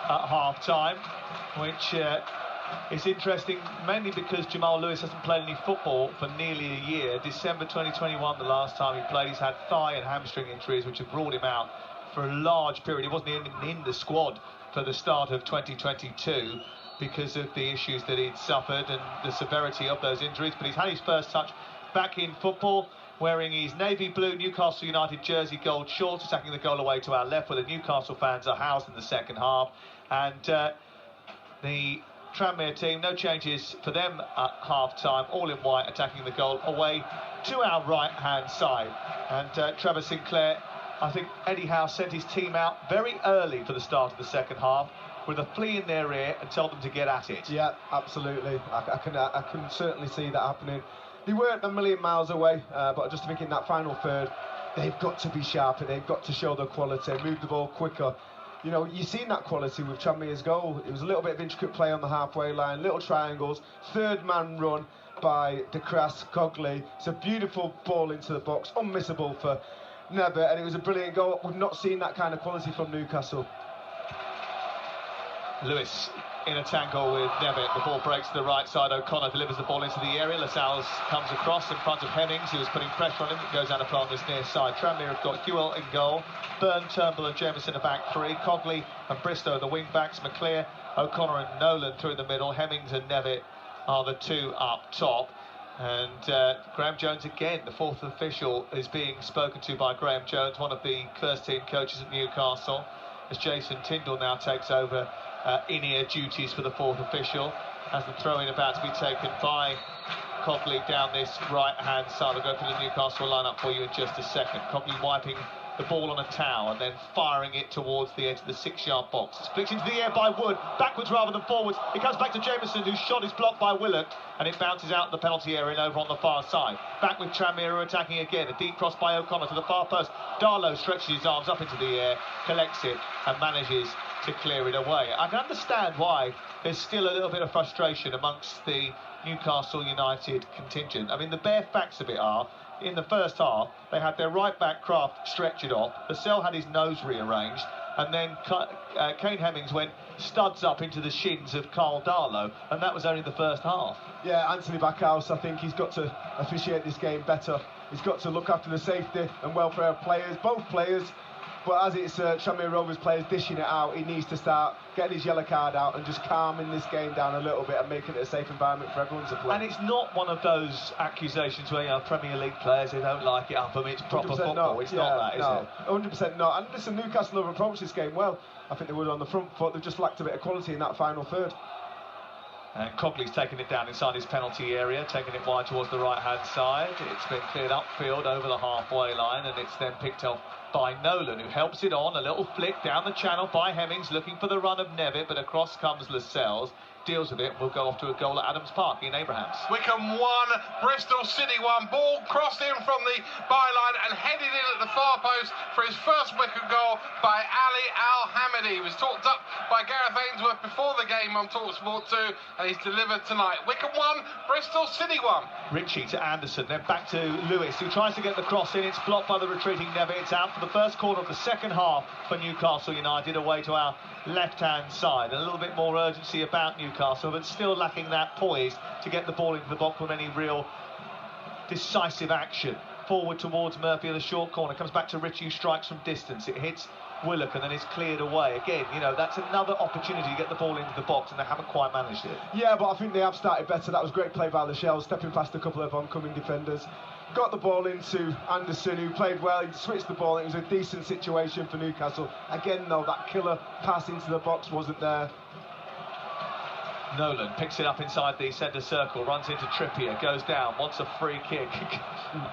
Speaker 16: at half-time, which is interesting, mainly because Jamal Lewis hasn't played any football for nearly a year. December 2021, the last time he played. He's had thigh and hamstring injuries, which have brought him out for a large period. He wasn't even in the squad for the start of 2022 because of the issues that he'd suffered and the severity of those injuries. But he's had his first touch back in football, wearing his navy blue Newcastle United jersey, gold shorts, attacking the goal away to our left, where the Newcastle fans are housed in the second half. And the Tranmere team, no changes for them at half-time, all in white, attacking the goal away to our right-hand side. And Trevor Sinclair, I think Eddie Howe sent his team out very early for the start of the second half with a flea in their ear and told them to get at it.
Speaker 18: Yeah, absolutely. I can certainly see that happening. They weren't a million miles away, but I just think in that final third, they've got to be sharper, they've got to show their quality, move the ball quicker. You know, you've seen that quality with Tranmere's goal. It was a little bit of intricate play on the halfway line, little triangles, third man run by De Cras Cogley. It's a beautiful ball into the box, unmissable for Nevitt, and it was a brilliant goal. We've not seen that kind of quality from Newcastle.
Speaker 16: Lewis in a tangle with Nevitt. The ball breaks to the right side. O'Connor delivers the ball into the area. Lascelles comes across in front of Hemmings, who was putting pressure on him. It goes out upon this near side. Tranmere have got Hewell in goal. Byrne, Turnbull and Jameson are back three. Cogley and Bristow the wing backs. McClear, O'Connor and Nolan through the middle. Hemmings and Nevitt are the two up top. And Graham Jones again, the fourth official, is being spoken to by Graham Jones, one of the first team coaches at Newcastle, as Jason Tyndall now takes over in-ear duties for the fourth official, as the throw-in about to be taken by Cogley down this right-hand side. I'll go through the Newcastle lineup for you in just a second. Cogley wiping the ball on a towel and then firing it towards the edge of the 6-yard box. It's flicked into the air by Wood, backwards rather than forwards. It comes back to Jameson, whose shot is blocked by Willock, and it bounces out the penalty area and over on the far side. Back with Tranmere, who are attacking again. A deep cross by O'Connor to the far post. Darlow stretches his arms up into the air, collects it and manages to clear it away. I can understand why there's still a little bit of frustration amongst the Newcastle United contingent. I mean, the bare facts of it are, in the first half, they had their right back Kraft stretch it off. Lascelles had his nose rearranged, and then Kane Hemmings went studs up into the shins of Carl Darlow, and that was only the first half.
Speaker 18: Yeah, Anthony Backhouse, I think he's got to officiate this game better. He's got to look after the safety and welfare of players, both players. But as it's Tranmere Rovers players dishing it out, he needs to start getting his yellow card out and just calming this game down a little bit and making it a safe environment for everyone to play.
Speaker 16: And it's not one of those accusations where, you know, Premier League players, they don't like it up. I mean, it's proper football.
Speaker 18: Not.
Speaker 16: It's not that, is it?
Speaker 18: 100% not. And listen, Newcastle have approached this game well. I think they would on the front foot. They've just lacked a bit of quality in that final third.
Speaker 16: And Cogley's taking it down inside his penalty area, taking it wide towards the right-hand side. It's been cleared upfield over the halfway line, and it's then picked up by Nolan, who helps it on. A little flick down the channel by Hemmings, looking for the run of Nevitt, but across comes Lascelles, deals with it, and will go off to a goal at Adams Park in Abrahams.
Speaker 20: Wickham 1, Bristol City 1. Ball crossed in from the byline and headed in at the far post for his first Wickham goal by Ali Al-Hamidi. He was talked up by Gareth Ainsworth before the game on TalkSport 2, and he's delivered tonight. Wickham 1, Bristol City 1.
Speaker 16: Ritchie to Anderson, then back to Lewis, who tries to get the cross in. It's blocked by the retreating Nevitt. It's out for the first quarter of the second half for Newcastle United, away to our left-hand side. A little bit more urgency about Newcastle, but still lacking that poise to get the ball into the box with any real decisive action forward towards Murphy at the short corner. Comes back to Ritchie, who strikes from distance. It hits Willock and then is cleared away. Again, you know, that's another opportunity to get the ball into the box, and they haven't quite managed it.
Speaker 18: Yeah, but I think they have started better. That was great play by Lascelles, stepping past a couple of oncoming defenders. Got the ball into Anderson, who played well. He switched the ball. It was a decent situation for Newcastle. Again, though, that killer pass into the box wasn't there.
Speaker 16: Nolan picks it up inside the centre circle, runs into Trippier, goes down, wants a free kick.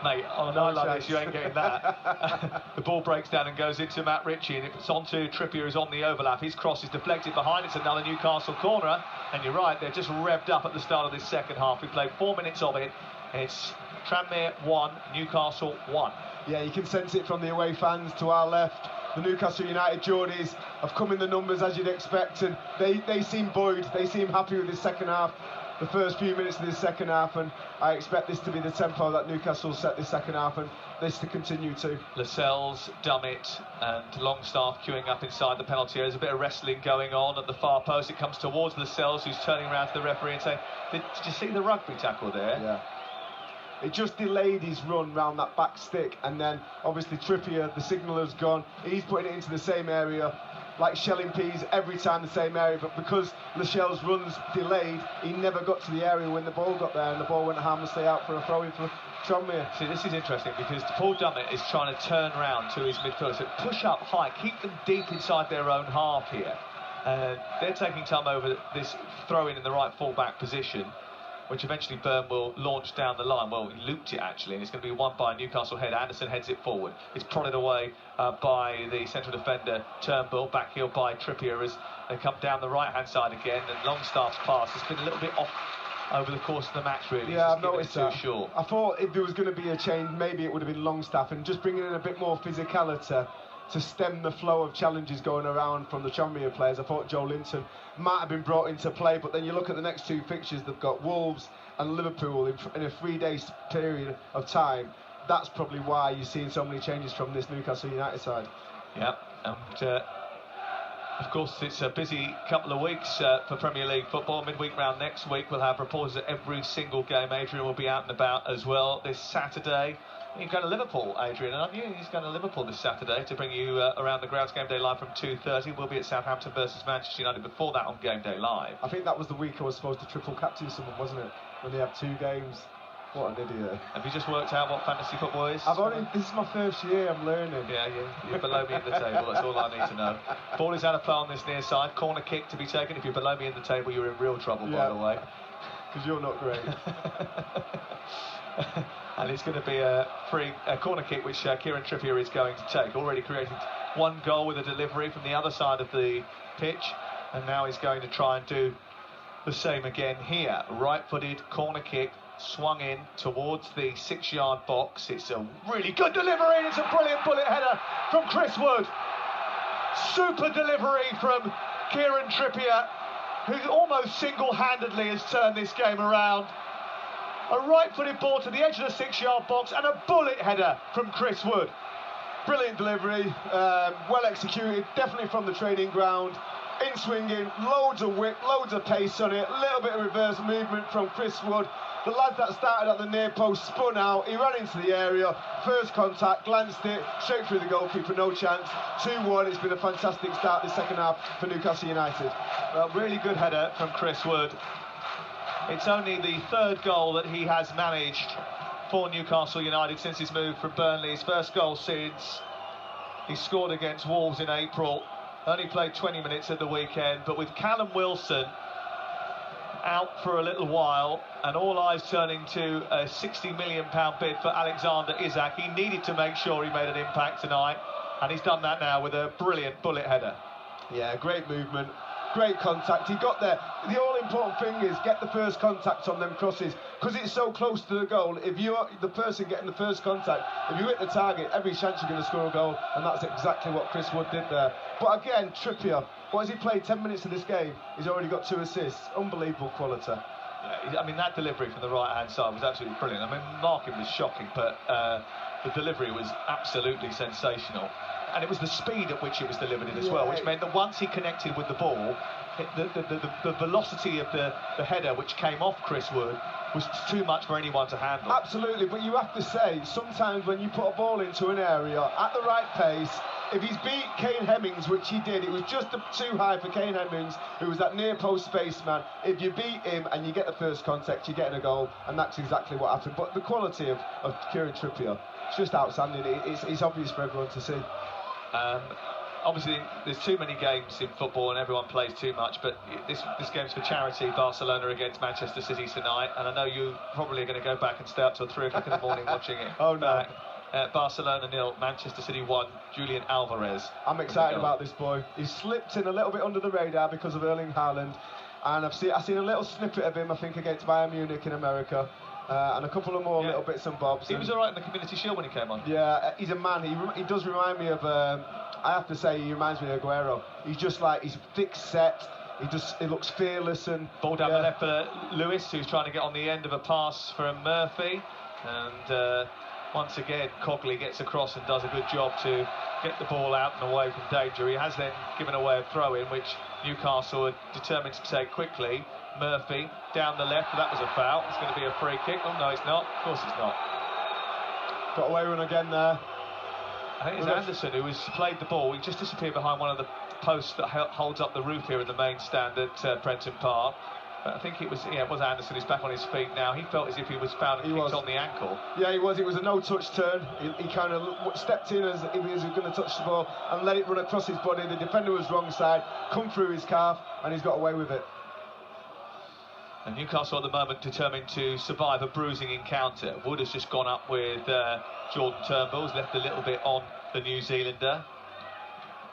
Speaker 16: Mate, on a night like this, you ain't getting that. The ball breaks down and goes into Matt Ritchie, and it's on to Trippier, who's on the overlap. His cross is deflected behind. It's another Newcastle corner, and you're right, they're just revved up at the start of this second half. We played 4 minutes of it. It's Tranmere 1, Newcastle 1.
Speaker 18: Yeah, you can sense it from the away fans to our left. The Newcastle United Geordies have come in the numbers as you'd expect, and they seem buoyed. They seem happy with this second half, the first few minutes of this second half, and I expect this to be the tempo that Newcastle set this second half, and this to continue too.
Speaker 16: Lascelles, Dummett and Longstaff queuing up inside the penalty area. There's a bit of wrestling going on at the far post. It comes towards Lascelles, who's turning around to the referee and saying, did you see the rugby tackle there?
Speaker 18: Yeah. It just delayed his run round that back stick, and then obviously Trippier, the signaler's gone. He's putting it into the same area, like shelling peas every time the same area, but because Lascelles' run's delayed, he never got to the area when the ball got there, and the ball went harmlessly out for a throw-in for Tranmere.
Speaker 16: See, this is interesting because Paul Dummett is trying to turn round to his midfield, so push up high, keep them deep inside their own half here. They're taking time over this throw-in in the right full-back position, which eventually Byrne will launch down the line. Well, he looped it actually, and it's going to be won by a Newcastle head. Anderson heads it forward. It's prodded away by the central defender Turnbull, backheeled by Trippier as they come down the right-hand side again, and Longstaff's pass has been a little bit off over the course of the match, really.
Speaker 18: Yeah, I've noticed that.
Speaker 16: Too short.
Speaker 18: I thought if there was going to be a change, maybe it would have been Longstaff, and just bringing in a bit more physicality to stem the flow of challenges going around from the Tranmere players. I thought Joe Linton might have been brought into play, but then you look at the next two fixtures, they've got Wolves and Liverpool in a 3-day period of time. That's probably why you're seeing so many changes from this Newcastle United side.
Speaker 16: Yeah, and of course it's a busy couple of weeks for Premier League football. Midweek round next week, we'll have reporters at every single game. Adrian will be out and about as well this Saturday. You're going to Liverpool, Adrian, aren't you? He's going to Liverpool this Saturday to bring you around the grounds Game Day Live from 2:30. We'll be at Southampton versus Manchester United before that on Game Day Live.
Speaker 18: I think that was the week I was supposed to triple captain someone, wasn't it? When they have 2 games. What an idiot.
Speaker 16: Have you just worked out what fantasy football is?
Speaker 18: This is my first year, I'm learning.
Speaker 16: Yeah, you're below me in the table, that's all I need to know. Ball is out of play on this near side, corner kick to be taken. If you're below me in the table, you're in real trouble, by the way.
Speaker 18: Because you're not great.
Speaker 16: And it's going to be a corner kick which Kieran Trippier is going to take. Already created 1 goal with a delivery from the other side of the pitch, and now he's going to try and do the same again here. Right-footed corner kick, swung in towards the 6-yard box. It's a really good delivery, and it's a brilliant bullet header from Chris Wood. Super delivery from Kieran Trippier, who almost single-handedly has turned this game around. A right-footed ball to the edge of the 6-yard box and a bullet header from Chris Wood. Brilliant delivery, well executed, definitely from the training ground. In swinging, loads of whip, loads of pace on it, a little bit of reverse movement from Chris Wood. The lad that started at the near post spun out, he ran into the area, first contact, glanced it, straight through the goalkeeper, no chance. 2-1, it's been a fantastic start this second half for Newcastle United. A really good header from Chris Wood. It's only the 3rd goal that he has managed for Newcastle United since his move from Burnley. His first goal since he scored against Wolves in April. Only played 20 minutes at the weekend, but with Callum Wilson out for a little while and all eyes turning to a £60 million bid for Alexander Isak, he needed to make sure he made an impact tonight, and he's done that now with a brilliant bullet header.
Speaker 18: Yeah, great movement, great contact. He got there. The all-important thing is get the first contact on them crosses, because it's so close to the goal. If you're the person getting the first contact, if you hit the target, every chance you're going to score a goal, and that's exactly what Chris Wood did there. But again, Trippier, what has he played 10 minutes of this game? He's already got 2 assists. Unbelievable quality.
Speaker 16: Yeah, I mean, that delivery from the right-hand side was absolutely brilliant. I mean, marking was shocking, but the delivery was absolutely sensational. and it was the speed at which it was delivered in as well, which meant that once he connected with the ball, the velocity of the header which came off Chris Wood was too much for anyone to handle.
Speaker 18: Absolutely, but you have to say, sometimes when you put a ball into an area at the right pace, if he's beat Kane Hemmings, which he did, it was just too high for Kane Hemmings, who was that near post spaceman. If you beat him and you get the first contact, you're getting a goal, and that's exactly what happened. But the quality of Kieran Trippier, it's just outstanding. It's obvious for everyone to see.
Speaker 16: Obviously, there's too many games in football and everyone plays too much, but this game's for charity. Barcelona against Manchester City tonight, and I know you probably are going to go back and stay up till 3 o'clock in the morning watching it.
Speaker 18: Oh no.
Speaker 16: Barcelona 0, Manchester City 1, Julian Alvarez.
Speaker 18: I'm excited about this boy. He's slipped in a little bit under the radar because of Erling Haaland, and I've seen a little snippet of him, I think, against Bayern Munich in America. And a couple of more little bits and bobs.
Speaker 16: He was all right in the Community Shield when he came on.
Speaker 18: Yeah, he's a man. He does remind me of. I have to say, he reminds me of Aguero. He's just like, he's thick set. He looks fearless and.
Speaker 16: Ball down the left for Lewis, who's trying to get on the end of a pass from Murphy, and once again Cogley gets across and does a good job to get the ball out and away from danger. He has then given away a throw-in, which Newcastle are determined to take quickly. Murphy down the left, that was a foul. It's going to be a free kick. Oh no, it's not. Of course it's not.
Speaker 18: Got away run again there.
Speaker 16: I think it's Anderson who has played the ball. He just disappeared behind one of the posts that holds up the roof here in the main stand at Prenton Park. But I think it was Anderson who's back on his feet now. He felt as if he was fouled and kicked on the ankle.
Speaker 18: Yeah, he was. It was a no-touch turn. He kind of stepped in as if he was going to touch the ball and let it run across his body. The defender was wrong side, come through his calf, and he's got away with it.
Speaker 16: And Newcastle at the moment determined to survive a bruising encounter. Wood has just gone up with Jordan Turnbull, who's left a little bit on the New Zealander.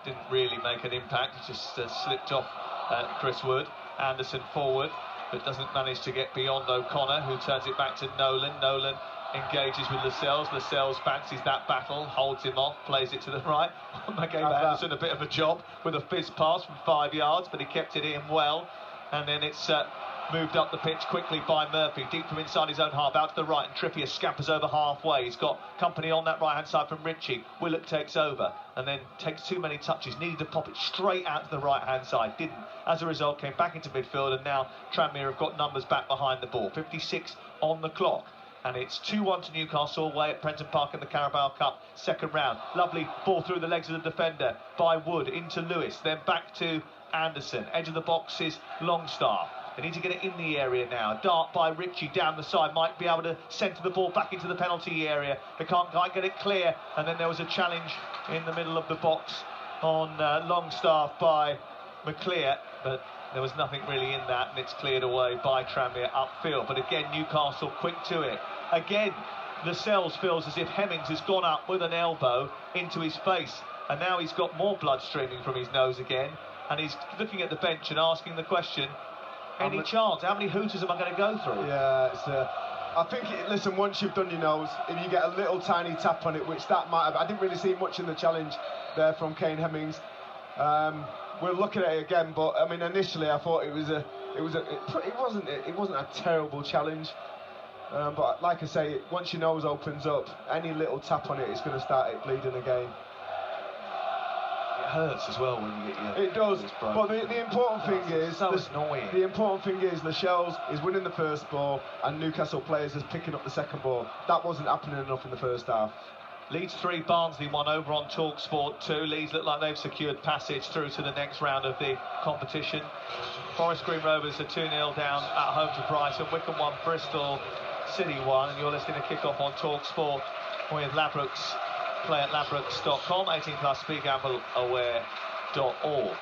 Speaker 16: Didn't really make an impact, he just slipped off Chris Wood. Anderson forward, but doesn't manage to get beyond O'Connor, who turns it back to Nolan. Nolan engages with Lascelles. Lascelles fancies that battle, holds him off, plays it to the right. That gave Anderson a bit of a job with a fizz pass from 5 yards, but he kept it in well. And then it's moved up the pitch quickly by Murphy, deep from inside his own half, out to the right, and Trippier scampers over halfway. He's got company on that right-hand side from Ritchie. Willock takes over, and then takes too many touches, needed to pop it straight out to the right-hand side, didn't. As a result, came back into midfield, and now Tranmere have got numbers back behind the ball. 56 on the clock. And it's 2-1 to Newcastle away at Prenton Park in the Carabao Cup second round. Lovely ball through the legs of the defender by Wood into Lewis, then back to Anderson. Edge of the box is Longstaff. They need to get it in the area now. Dart by Ritchie down the side, might be able to centre the ball back into the penalty area. They can't quite get it clear, and then there was a challenge in the middle of the box on Longstaff by McClear, but there was nothing really in that, and it's cleared away by Tranmere upfield. But again, Newcastle quick to it. Again, Lascelles feels as if Hemmings has gone up with an elbow into his face, and now he's got more blood streaming from his nose again, and he's looking at the bench and asking the question, any chance? How many hooters am I going to go through?
Speaker 18: Yeah, it's I think, listen, once you've done your nose, if you get a little tiny tap on it, which that might have, I didn't really see much in the challenge there from Kane Hemmings. We're looking at it again, but I mean, initially I thought it wasn't a terrible challenge. But like I say, once your nose opens up, any little tap on it, it's going to start it bleeding again.
Speaker 16: It hurts as well when you get your...
Speaker 18: It does, but the important thing is...
Speaker 16: So annoying.
Speaker 18: The important thing is Lascelles is winning the first ball and Newcastle players is picking up the second ball. That wasn't happening enough in the first half.
Speaker 16: Leeds 3, Barnsley 1 over on TalkSport 2. Leeds look like they've secured passage through to the next round of the competition. Forest Green Rovers are 2-0 down at home to Brighton. Wycombe 1, Bristol City 1. And you're listening to Kick Off on TalkSport with Ladbrokes. Play at ladbrokes.com, 18 plus, begambleaware.org.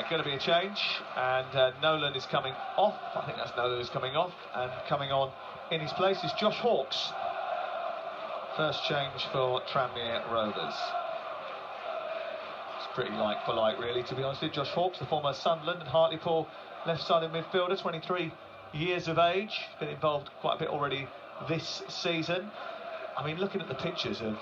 Speaker 16: Going to be a change, and Nolan is coming off. I think that's Nolan who's coming off, and coming on in his place is Josh Hawkes. First change for Tranmere Rovers. It's pretty like for like, really, to be honest with you. Josh Hawkes, the former Sunderland and Hartlepool left-sided midfielder, 23 years of age, been involved quite a bit already this season. I mean, looking at the pictures of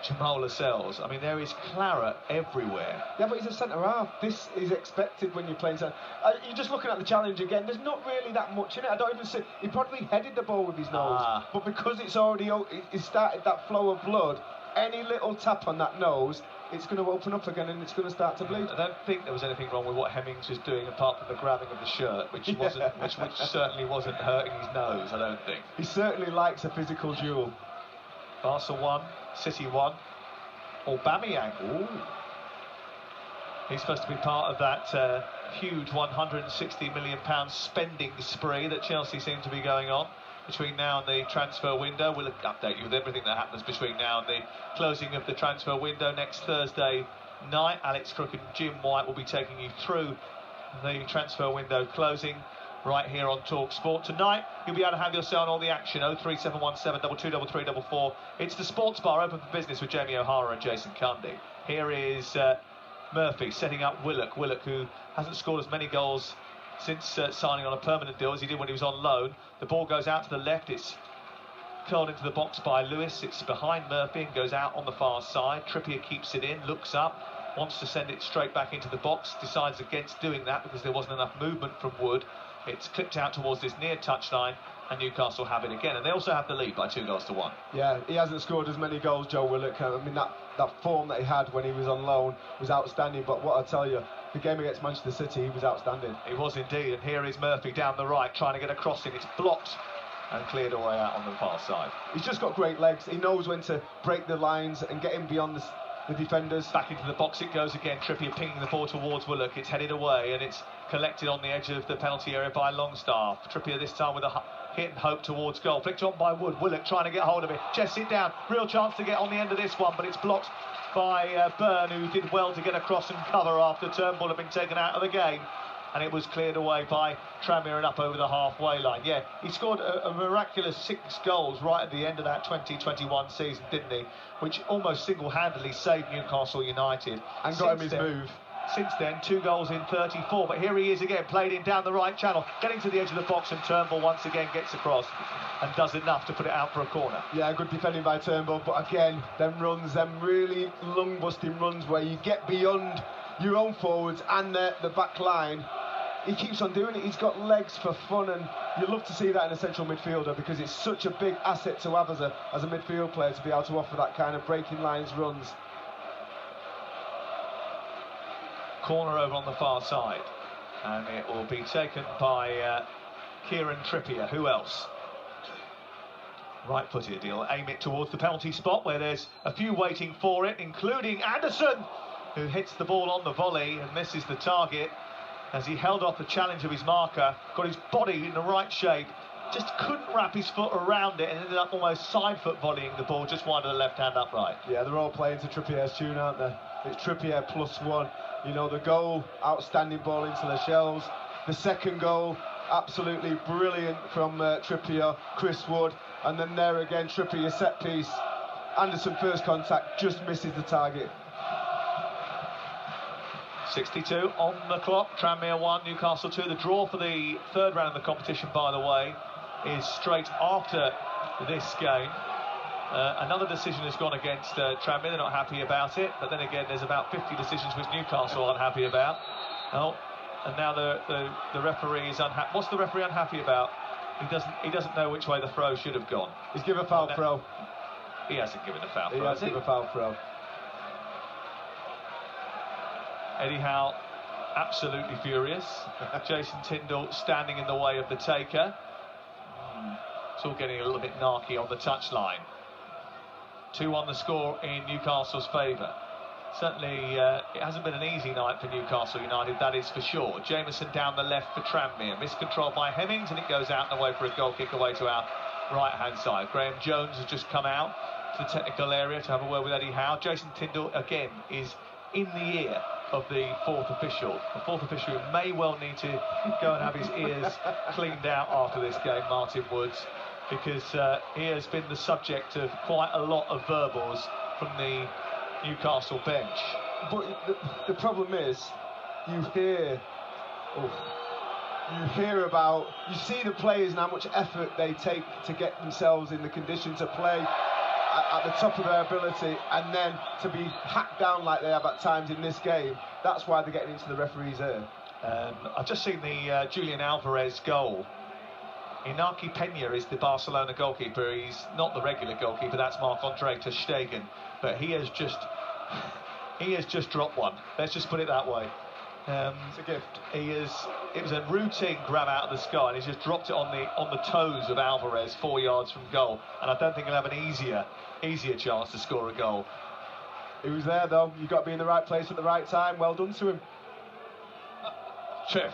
Speaker 16: Jamal Lascelles. I mean, there is claret everywhere.
Speaker 18: Yeah, but he's a centre half. This is expected when you're playing centre. You're just looking at the challenge again. There's not really that much in it. I don't even see. He probably headed the ball with his nose, but because it's already he started that flow of blood. Any little tap on that nose, it's going to open up again and it's going to start to bleed.
Speaker 16: I don't think there was anything wrong with what Hemmings was doing apart from the grabbing of the shirt, which wasn't, which certainly wasn't hurting his nose. I don't think.
Speaker 18: He certainly likes a physical duel.
Speaker 16: Barca 1, City 1. Aubameyang. Ooh. He's supposed to be part of that huge £160 million spending spree that Chelsea seem to be going on between now and the transfer window. We'll update you with everything that happens between now and the closing of the transfer window next Thursday night. Alex Crook and Jim White will be taking you through the transfer window closing right here on Talk Sport. Tonight, you'll be able to have yourself on all the action. 03717 223344. It's the Sports Bar, open for business with Jamie O'Hara and Jason Cundy. Here is Murphy setting up Willock. Willock, who hasn't scored as many goals since signing on a permanent deal as he did when he was on loan. The ball goes out to the left. It's curled into the box by Lewis. It's behind Murphy and goes out on the far side. Trippier keeps it in, looks up, wants to send it straight back into the box, decides against doing that because there wasn't enough movement from Wood. It's clipped out towards this near touchline, and Newcastle have it again. And they also have the lead by 2-1.
Speaker 18: Yeah, he hasn't scored as many goals, Joe Willock. I mean, that form that he had when he was on loan was outstanding. But what I tell you, the game against Manchester City, he was outstanding.
Speaker 16: He was indeed. And here is Murphy down the right, trying to get a crossing. It's blocked and cleared away out on the far side.
Speaker 18: He's just got great legs. He knows when to break the lines and get him beyond the defenders.
Speaker 16: Back into the box it goes again. Trippier pinging the ball towards Willock. It's headed away and it's collected on the edge of the penalty area by Longstaff. Trippier this time with a hit and hope towards goal. Flicked on by Wood. Willock trying to get hold of it. Chests it down. Real chance to get on the end of this one, but it's blocked by Byrne, who did well to get across and cover after Turnbull had been taken out of the game. And it was cleared away by Tranmere and up over the halfway line. Yeah, he scored a miraculous 6 goals right at the end of that 2021 season, didn't he? Which almost single-handedly saved Newcastle United.
Speaker 18: And got him his move.
Speaker 16: Since then, 2 goals in 34. But here he is again, played in down the right channel, getting to the edge of the box, and Turnbull once again gets across and does enough to put it out for a corner.
Speaker 18: Yeah, good defending by Turnbull. But again, them runs, them really lung-busting runs where you get beyond your own forwards and the back line. He keeps on doing it. He's got legs for fun, and you love to see that in a central midfielder because it's such a big asset to have as a midfield player to be able to offer that kind of breaking lines runs.
Speaker 16: Corner over on the far side, and it will be taken by Kieran Trippier. Who else? Right-footed. He'll aim it towards the penalty spot where there's a few waiting for it, including Anderson, who hits the ball on the volley and misses the target as he held off the challenge of his marker, got his body in the right shape, just couldn't wrap his foot around it and ended up almost side foot volleying the ball just wide of the left-hand upright.
Speaker 18: Yeah, they're all playing to Trippier's tune, aren't they? It's Trippier +1. You know, the goal, outstanding ball into the shells. The second goal, absolutely brilliant from Trippier, Chris Wood. And then there again, Trippier set piece. Anderson first contact, just misses the target.
Speaker 16: 62 on the clock. Tranmere 1, Newcastle 2. The draw for the third round of the competition, by the way, is straight after this game. Another decision has gone against Tranmere. They're not happy about it, but then again, there's about 50 decisions which Newcastle aren't happy about. Oh, and now the referee is unhappy. What's the referee unhappy about? He doesn't know which way the throw should have gone.
Speaker 18: He's given a foul throw.
Speaker 16: He hasn't given a foul throw.
Speaker 18: He has given a foul throw.
Speaker 16: Eddie Howe absolutely furious. Jason Tindall standing in the way of the taker. It's all getting a little bit narky on the touchline. 2-1 the score in Newcastle's favour. Certainly it hasn't been an easy night for Newcastle United, that is for sure. Jameson down the left for Tranmere. Miscontrolled by Hemmings, and it goes out and away for a goal kick away to our right-hand side. Graham Jones has just come out to the technical area to have a word with Eddie Howe. Jason Tindall, again, is in the ear of the fourth official. The fourth official who may well need to go and have his ears cleaned out after this game, Martin Woods, because he has been the subject of quite a lot of verbals from the Newcastle bench.
Speaker 18: But the problem is, you see the players and how much effort they take to get themselves in the condition to play. at the top of their ability, and then to be hacked down like they have at times in this game, that's why they're getting into the referee's ear.
Speaker 16: I've just seen the Julian Alvarez goal. Inaki Peña is the Barcelona goalkeeper. He's not the regular goalkeeper, that's Marc-Andre ter Stegen, but he has just dropped one. Let's just put it that way.
Speaker 18: It's a gift.
Speaker 16: It was a routine grab out of the sky, and he's just dropped it on the toes of Alvarez, 4 yards from goal. And I don't think he'll have an easier chance to score a goal.
Speaker 18: He was there though. You've got to be in the right place at the right time. Well done to him.
Speaker 16: Trev,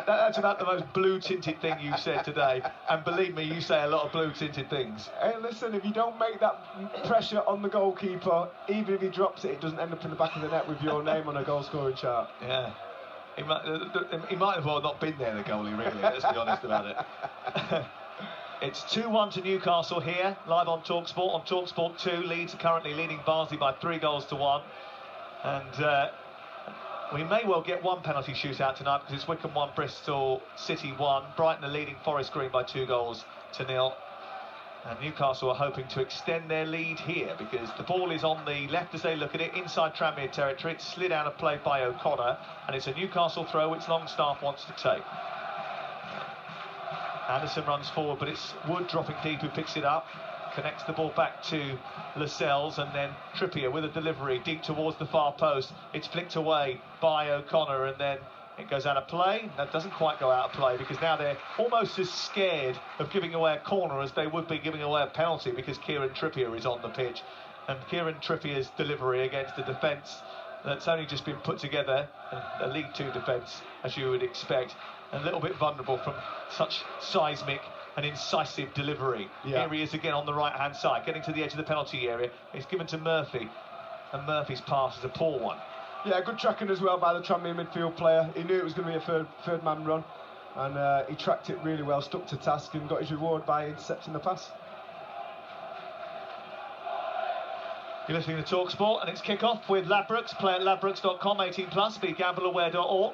Speaker 16: that's about the most blue-tinted thing you've said today, and believe me, you say a lot of blue-tinted things.
Speaker 18: Hey, listen, if you don't make that pressure on the goalkeeper, even if he drops it, it doesn't end up in the back of the net with your name on a goal-scoring chart.
Speaker 16: Yeah, he might have well not been there, the goalie, really, let's be honest about it. It's 2-1 to Newcastle here, live on TalkSport. On TalkSport 2, Leeds are currently leading Barnsley by 3-1, and we may well get one penalty shootout tonight, because it's Wycombe 1, Bristol City 1. Brighton are leading Forest Green by 2-0. And Newcastle are hoping to extend their lead here, because the ball is on the left as they look at it, inside Tranmere territory. It's slid out of play by O'Connor, and it's a Newcastle throw which Longstaff wants to take. Anderson runs forward, but it's Wood dropping deep who picks it up. Connects the ball back to Lascelles, and then Trippier with a delivery deep towards the far post. It's flicked away by O'Connor, and then it goes out of play. That doesn't quite go out of play, because now they're almost as scared of giving away a corner as they would be giving away a penalty, because Kieran Trippier is on the pitch. And Kieran Trippier's delivery against a defence that's only just been put together, a League Two defence, as you would expect, a little bit vulnerable from such seismic an incisive delivery.
Speaker 18: Yeah.
Speaker 16: Here he is again on the right-hand side, getting to the edge of the penalty area. It's given to Murphy, and Murphy's pass is a poor one.
Speaker 18: Yeah, good tracking as well by the Tranmere midfield player. He knew it was going to be a third man run, and he tracked it really well, stuck to task, and got his reward by intercepting the pass.
Speaker 16: You're listening to TalkSport, and it's kick-off with Ladbrokes. Play at ladbrokes.com, 18+, begambleaware.org.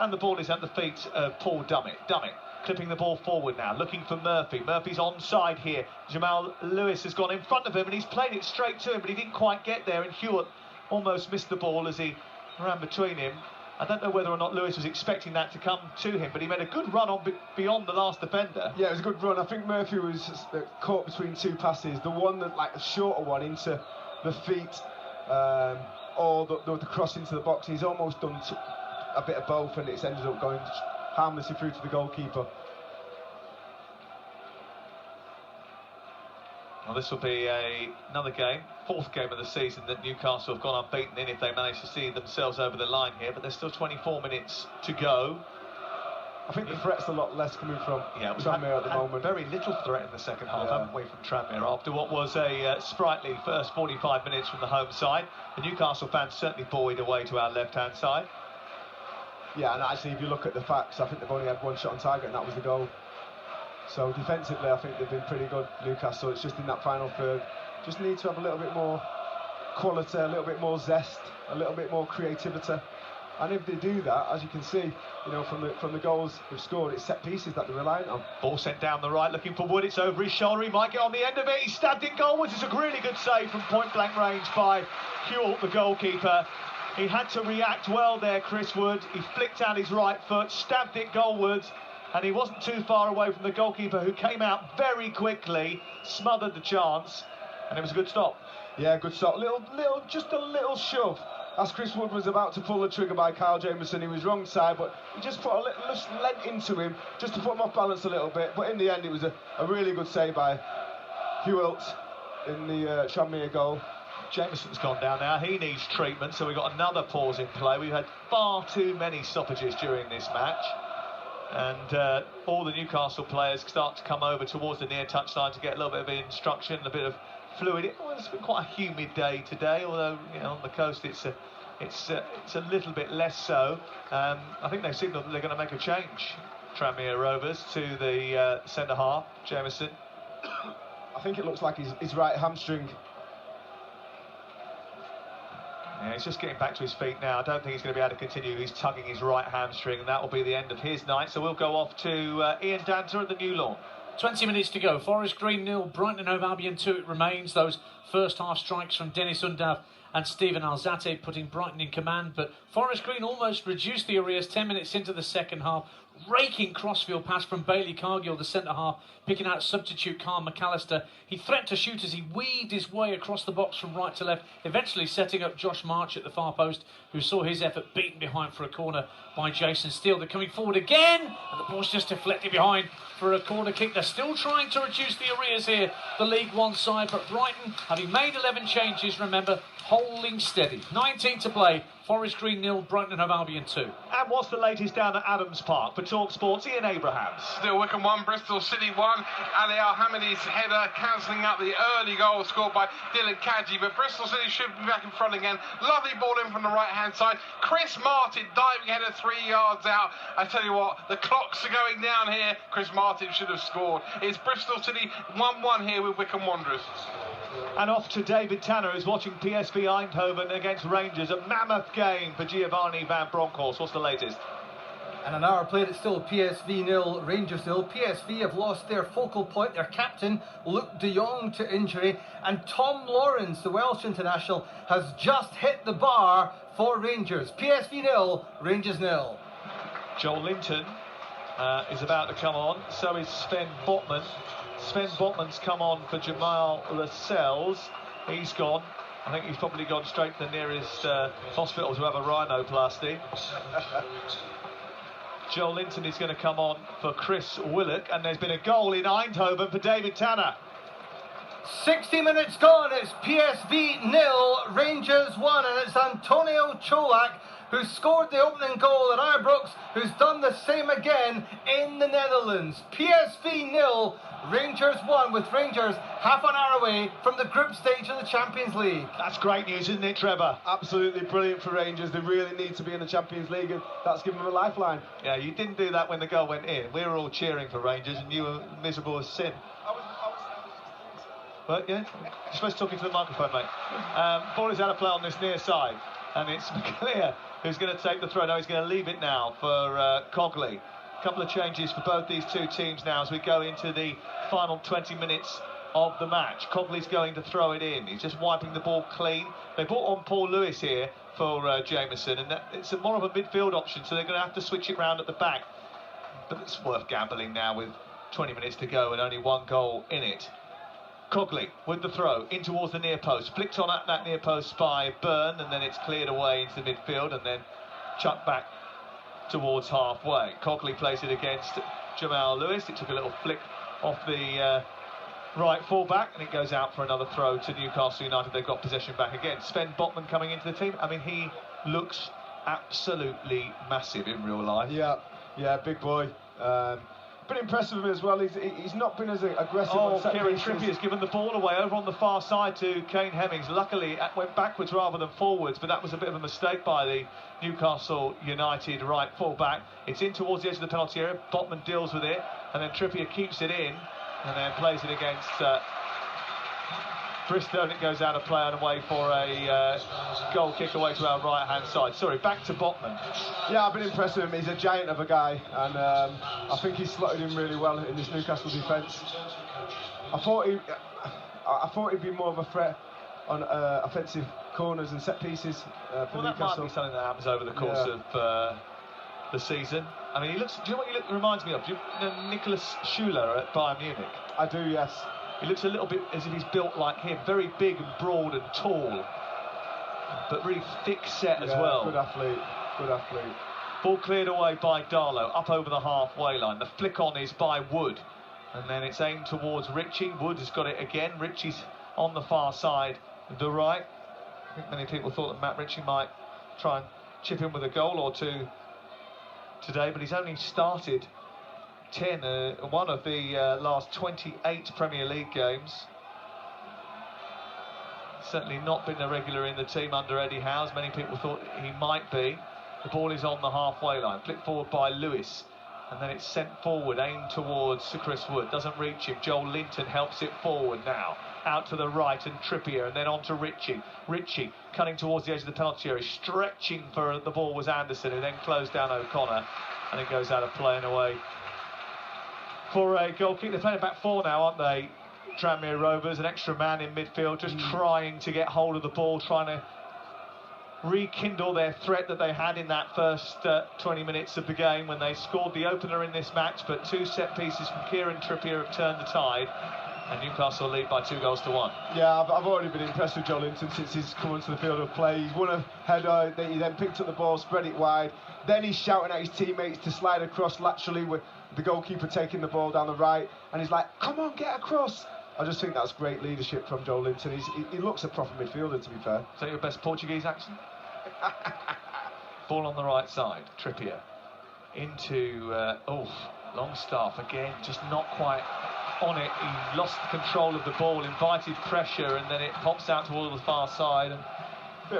Speaker 16: And the ball is at the feet of Paul Dummett. Dummett clipping the ball forward now, looking for Murphy. Murphy's onside here. Jamal Lewis has gone in front of him, and he's played it straight to him, but he didn't quite get there, and Hewitt almost missed the ball as he ran between him. I don't know whether or not Lewis was expecting that to come to him, but he made a good run on beyond the last defender.
Speaker 18: Yeah, it was a good run. I think Murphy was caught between two passes. The one that, like, the shorter one into the feet, or the cross into the box. He's almost done a bit of both, and it's ended up going harmlessly through to the goalkeeper.
Speaker 16: Well, this will be another game, fourth game of the season that Newcastle have gone unbeaten in if they manage to see themselves over the line here, but there's still 24 minutes to go.
Speaker 18: I think the threat's a lot less coming from Tranmere at the moment.
Speaker 16: Very little threat in the second half, haven't we, from Tranmere, after what was a sprightly first 45 minutes from the home side. The Newcastle fans certainly buoyed away to our left-hand side.
Speaker 18: Yeah, and actually, if you look at the facts, I think they've only had one shot on target, and that was the goal. So defensively, I think they've been pretty good, Newcastle. It's just in that final third, just need to have a little bit more quality, a little bit more zest, a little bit more creativity. And if they do that, as you can see, you know, from the goals they've scored, it's set pieces that they're reliant on.
Speaker 16: Ball sent down the right, looking for Wood. It's over his shoulder. He might get on the end of it. He stabbed it goalwards. It's a really good save from point-blank range by Hewitt, the goalkeeper. He had to react well there, Chris Wood. He flicked out his right foot, stabbed it goalwards, and he wasn't too far away from the goalkeeper, who came out very quickly, smothered the chance, and it was a good stop.
Speaker 18: Yeah, good stop. Just a little shove. As Chris Wood was about to pull the trigger by Kyle Jameson, he was wrong side, but he just put just lent into him, just to put him off balance a little bit. But in the end, it was a really good save by Hewitt in the Tranmere goal.
Speaker 16: Jameson's gone down now. He needs treatment, so we've got another pause in play. We've had far too many stoppages during this match, and all the Newcastle players start to come over towards the near touchline to get a little bit of instruction, a bit of fluid. Well, it's been quite a humid day today, although, you know, on the coast it's a little bit less so. I think they've signalled that they're going to make a change, Tranmere Rovers, to the centre half, Jameson.
Speaker 18: I think it looks like his right hamstring.
Speaker 16: Yeah, he's just getting back to his feet now. I don't think he's going to be able to continue. He's tugging his right hamstring, and that will be the end of his night. So we'll go off to Ian Danter at the New Lawn.
Speaker 4: 20 minutes to go. Forest Green 0, Brighton and Hove Albion 2 it remains. Those first half strikes from Dennis Undav and Stephen Alzate putting Brighton in command, but Forest Green almost reduced the arrears 10 minutes into the second half. Raking crossfield pass from Bailey Cargill, the centre half, picking out substitute Carl McAllister. He threatened to shoot as he weaved his way across the box from right to left, eventually setting up Josh March at the far post, who saw his effort beaten behind for a corner by Jason Steele. They're coming forward again, and the ball's just deflected behind for a corner kick. They're still trying to reduce the arrears here, the League One side, but Brighton, having made 11 changes, remember, holding steady. 19 to play. Forest Green 0, Brighton and Hove Albion 2.
Speaker 16: And what's the latest down at Adams Park for Talk Sports? Ian Abrahams.
Speaker 20: Still Wycombe 1, Bristol City 1. Ali Al-Hamidi's header cancelling out the early goal scored by Dylan Kadji, but Bristol City should be back in front again. Lovely ball in from the right-hand side. Chris Martin diving header 3 yards out. I tell you what, the clocks are going down here. Chris Martin should have scored. It's Bristol City 1-1 here with Wycombe Wanderers.
Speaker 16: And off to David Tanner, who's watching PSV Eindhoven against Rangers. A mammoth game for Giovanni Van Bronckhorst. What's the latest?
Speaker 3: And an hour played, it's still PSV 0, Rangers 0. PSV have lost their focal point, their captain, Luke de Jong, to injury. And Tom Lawrence, the Welsh international, has just hit the bar for Rangers. PSV 0, Rangers 0.
Speaker 16: Joel Linton is about to come on. So is Sven Botman. Sven Botman's come on for Jamal Lascelles. He's gone. I think he's probably gone straight to the nearest hospital to have a rhinoplasty. Joel Linton is going to come on for Chris Willock, and there's been a goal in Eindhoven for David Tanner.
Speaker 3: 60 minutes gone, it's PSV 0, Rangers 1, and it's Antonio Cholak who scored the opening goal at Ibrox, who's done the same again in the Netherlands. PSV 0, Rangers 1, with Rangers half an hour away from the group stage of the Champions League.
Speaker 16: That's great news, isn't it, Trevor?
Speaker 18: Absolutely brilliant for Rangers. They really need to be in the Champions League, and that's given them a lifeline.
Speaker 16: Yeah, you didn't do that when the goal went in. We were all cheering for Rangers, and you were miserable as sin. But yeah, you're supposed to talk into the microphone, mate. Ball is out of play on this near side, and it's McLear who's going to take the throw. No, he's going to leave it now for Cogley. A couple of changes for both these two teams now as we go into the final 20 minutes of the match. Cogley's going to throw it in. He's just wiping the ball clean. They brought on Paul Lewis here for Jameson, and it's more of a midfield option, so they're going to have to switch it round at the back. But it's worth gambling now with 20 minutes to go and only one goal in it. Cogley with the throw in towards the near post, flicked on at that near post by Byrne, and then it's cleared away into the midfield and then chucked back towards halfway. Cogley plays it against Jamal Lewis. It took a little flick off the right full-back, and it goes out for another throw to Newcastle United. They've got possession back again. Sven Botman coming into the team. I mean, he looks absolutely massive in real life.
Speaker 18: Yeah, big boy. Been impressive with him as well. He's not been as aggressive on set
Speaker 16: Kieran
Speaker 18: pieces.
Speaker 16: Trippier's given the ball away over on the far side to Kane Hemmings. Luckily, it went backwards rather than forwards, but that was a bit of a mistake by the Newcastle United right full-back. It's in towards the edge of the penalty area. Botman deals with it, and then Trippier keeps it in, and then plays it against Bristow, and it goes out of play and away for a goal kick away to our right-hand side. Sorry, back to Botman.
Speaker 18: Yeah, I've been impressed with him. He's a giant of a guy, and I think he's slotted in really well in this Newcastle defence. I thought he'd be more of a threat on offensive corners and set pieces for
Speaker 16: Well,
Speaker 18: Newcastle.
Speaker 16: that might be something that happens over the course of the season. I mean, he looks. Do you know what he reminds me of? Do you know Nicholas Schuler at Bayern Munich?
Speaker 18: I do, yes.
Speaker 16: He looks a little bit as if he's built like him, very big and broad and tall, but really thick set as well.
Speaker 18: Good athlete, good athlete.
Speaker 16: Ball cleared away by Darlow, up over the halfway line. The flick on is by Wood, and then it's aimed towards Ritchie. Wood has got it again. Ritchie's on the far side, the right. I think many people thought that Matt Ritchie might try and chip in with a goal or two today, but he's only started one of the last 28 Premier League games. Certainly not been a regular in the team under Eddie Howe. Many people thought he might be. The ball is on the halfway line, flicked forward by Lewis, and then it's sent forward, aimed towards Sir Chris Wood. Doesn't reach him. Joel Linton helps it forward now. Out to the right, and Trippier, and then on to Ritchie. Ritchie cutting towards the edge of the penalty area, stretching for the ball was Anderson, who then closed down O'Connor, and it goes out of play and away for a goal kick. They're playing back four now, aren't they? Tranmere Rovers, an extra man in midfield, just trying to get hold of the ball, trying to rekindle their threat that they had in that first 20 minutes of the game when they scored the opener in this match. But 2 set pieces from Kieran Trippier have turned the tide, and Newcastle lead by 2-1.
Speaker 18: Yeah, I've already been impressed with Joe Linton since he's come onto the field of play. He's won a header, he then picked up the ball, spread it wide, then he's shouting at his teammates to slide across laterally with the goalkeeper taking the ball down the right, and he's like, come on, get across. I just think that's great leadership from Joe Linton. He looks a proper midfielder, to be fair.
Speaker 16: Is that your best Portuguese accent? Ball on the right side, Trippier into Longstaff again, just not quite on it. He lost control of the ball, invited pressure, and then it pops out towards the far side. And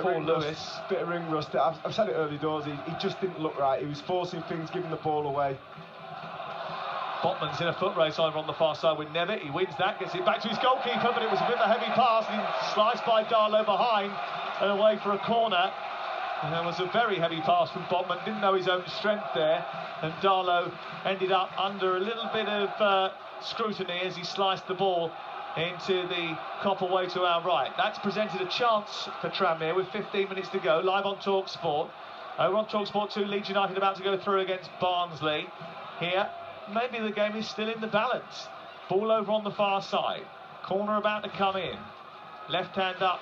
Speaker 16: Paul Lewis,
Speaker 18: bit of ring rust. I've said it early doors. He just didn't look right. He was forcing things, giving the ball away.
Speaker 16: Botman's in a foot race over on the far side with Nevitt. He wins that, gets it back to his goalkeeper, but it was a bit of a heavy pass, and he sliced by Darlow behind and away for a corner. And there was a very heavy pass from Botman, didn't know his own strength there, and Darlow ended up under a little bit of scrutiny as he sliced the ball into the cop away to our right. That's presented a chance for Tranmere with 15 minutes to go, live on TalkSport. Over on TalkSport 2, Leeds United about to go through against Barnsley. Here, maybe the game is still in the balance. Ball over on the far side. Corner about to come in. Left hand up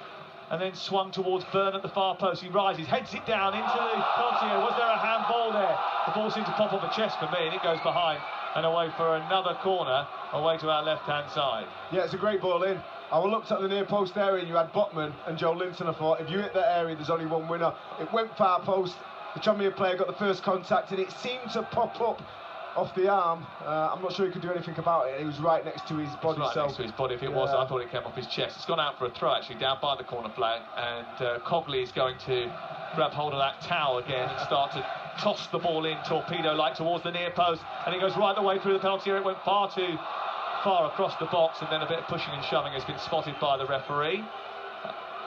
Speaker 16: and then swung towards Byrne at the far post. He rises, heads it down into the penalty area. Was there a handball there? The ball seemed to pop on the chest for me, and it goes behind and away for another corner, away to our left-hand side.
Speaker 18: Yeah, it's a great ball in. I looked at the near post area and you had Botman and Joe Linton. I thought, if you hit that area, there's only one winner. It went far post. The Tranmere player got the first contact and it seemed to pop up off the arm. I'm not sure he could do anything about it. He was right next to his body.
Speaker 16: Right next to his body. If it was, I thought it came off his chest. It's gone out for a throw, actually, down by the corner flag. And Cogley is going to grab hold of that towel again and start to toss the ball in torpedo-like towards the near post. And he goes right the way through the penalty area. It went far too far across the box, and then a bit of pushing and shoving has been spotted by the referee.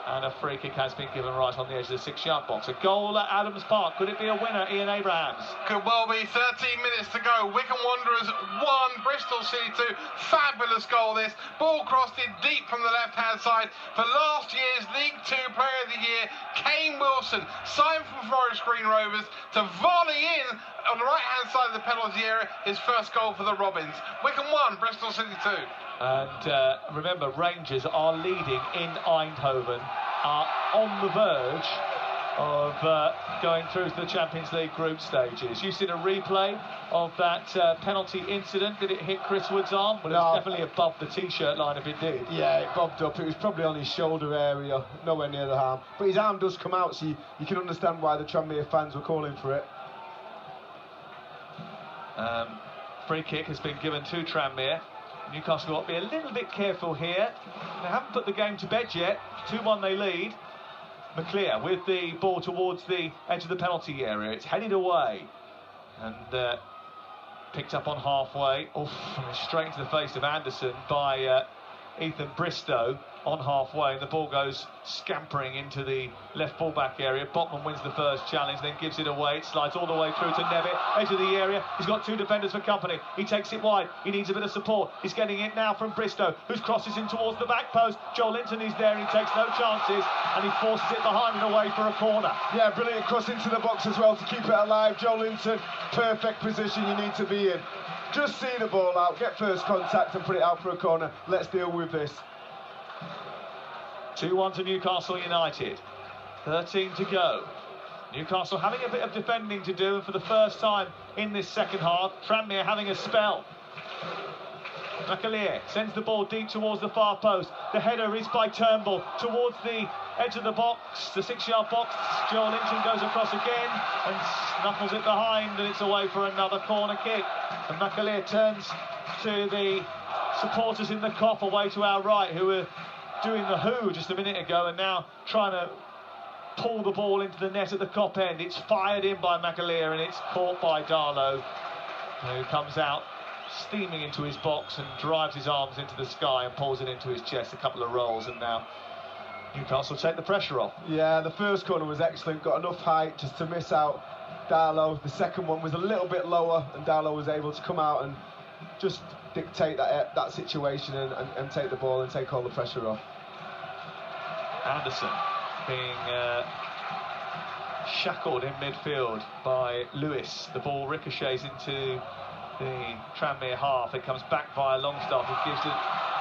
Speaker 16: And a free kick has been given right on the edge of the 6-yard box. A goal at Adams Park. Could it be a winner, Ian Abrahams?
Speaker 20: Could well be. 13 minutes to go. Wycombe Wanderers 1, Bristol City 2. Fabulous goal this. Ball crossed in deep from the left-hand side for last year's League 2 Player of the Year, Kane Wilson. Signed from Forest Green Rovers to volley in on the right-hand side of the penalty area. His first goal for the Robins. Wycombe 1, Bristol City 2.
Speaker 16: And remember, Rangers are leading in Eindhoven, are on the verge of going through to the Champions League group stages. You've seen a replay of that penalty incident. Did it hit Chris Wood's arm? Well, it was definitely above the T-shirt line if it did.
Speaker 18: Yeah, it bobbed up. It was probably on his shoulder area, nowhere near the arm. But his arm does come out, so you can understand why the Tranmere fans were calling for it.
Speaker 16: Free kick has been given to Tranmere. Newcastle got to be a little bit careful here. They haven't put the game to bed yet. 2-1 they lead. McClear with the ball towards the edge of the penalty area. It's headed away and picked up on halfway. And straight into the face of Anderson by Ethan Bristow on halfway, and the ball goes scampering into the left full-back area. Botman wins the first challenge, then gives it away. It slides all the way through to Nevitt, edge of the area. He's got 2 defenders for company. He takes it wide. He needs a bit of support. He's getting it now from Bristow, who crosses in towards the back post. Joel Linton is there, and he takes no chances, and he forces it behind and away for a corner.
Speaker 18: Yeah, brilliant cross into the box as well to keep it alive. Joel Linton, perfect position you need to be in. Just see the ball out, get first contact and put it out for a corner. Let's deal with this.
Speaker 16: 2-1 to Newcastle United. 13 to go. Newcastle having a bit of defending to do, and for the first time in this second half, Tranmere having a spell. McAleer sends the ball deep towards the far post. The header is by Turnbull towards the edge of the box, the 6-yard box. Joel Linton goes across again and snuffles it behind, and it's away for another corner kick. And McAleer turns to the supporters in the Kop away to our right, who were doing the Who just a minute ago and now trying to pull the ball into the net at the Kop end. It's fired in by McAleer and it's caught by Darlow, who comes out steaming into his box and drives his arms into the sky and pulls it into his chest. A couple of rolls, and now Newcastle take the pressure off.
Speaker 18: Yeah, the first corner was excellent, got enough height just to miss out Darlow. The second one was a little bit lower and Darlow was able to come out and just dictate that situation and take the ball and take all the pressure off.
Speaker 16: Anderson being shackled in midfield by Lewis. The ball ricochets into the Tranmere half. It comes back via Longstaff, who gives it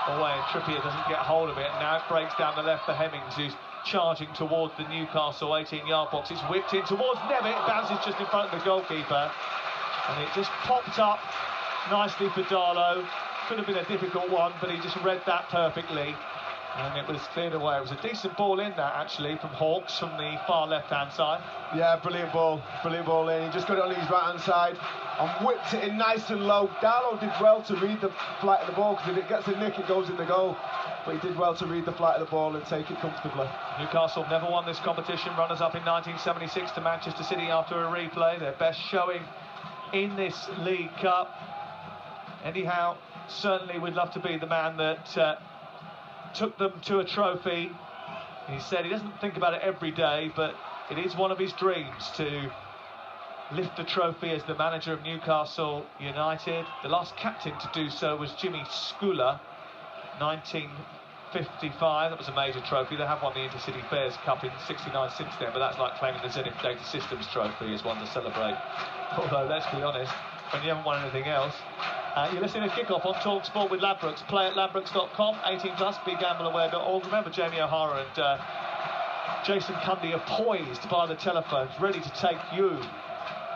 Speaker 16: away, and Trippier doesn't get hold of it. And now it breaks down the left for Hemmings, who's charging towards the Newcastle 18-yard box. It's whipped in towards Nevitt, bounces just in front of the goalkeeper, and it just popped up nicely for Darlow. Could have been a difficult one, but he just read that perfectly, and it was cleared away. It was a decent ball in that, actually, from Hawkes from the far left-hand side.
Speaker 18: Yeah, brilliant ball in. He just got it on his right-hand side and whipped it in nice and low. Darlow did well to read the flight of the ball, because if it gets a nick, it goes in the goal. But he did well to read the flight of the ball and take it comfortably.
Speaker 16: Newcastle never won this competition, runners-up in 1976 to Manchester City after a replay. Their best showing in this League Cup. Anyhow, certainly we'd love to be the man that took them to a trophy. He said he doesn't think about it every day, but it is one of his dreams to lift the trophy as the manager of Newcastle United. The last captain to do so was Jimmy Skula, 1955. That was a major trophy. They have won the Intercity Fairs Cup in '69 since then, but that's like claiming the Zenith Data Systems Trophy is one to celebrate. Although, let's be honest, when you haven't won anything else. You're listening to Kick-Off on TalkSport with Ladbrokes. Play at ladbrokes.com, 18+, begambleaware.org. Remember, Jamie O'Hara and Jason Cundy are poised by the telephones, ready to take you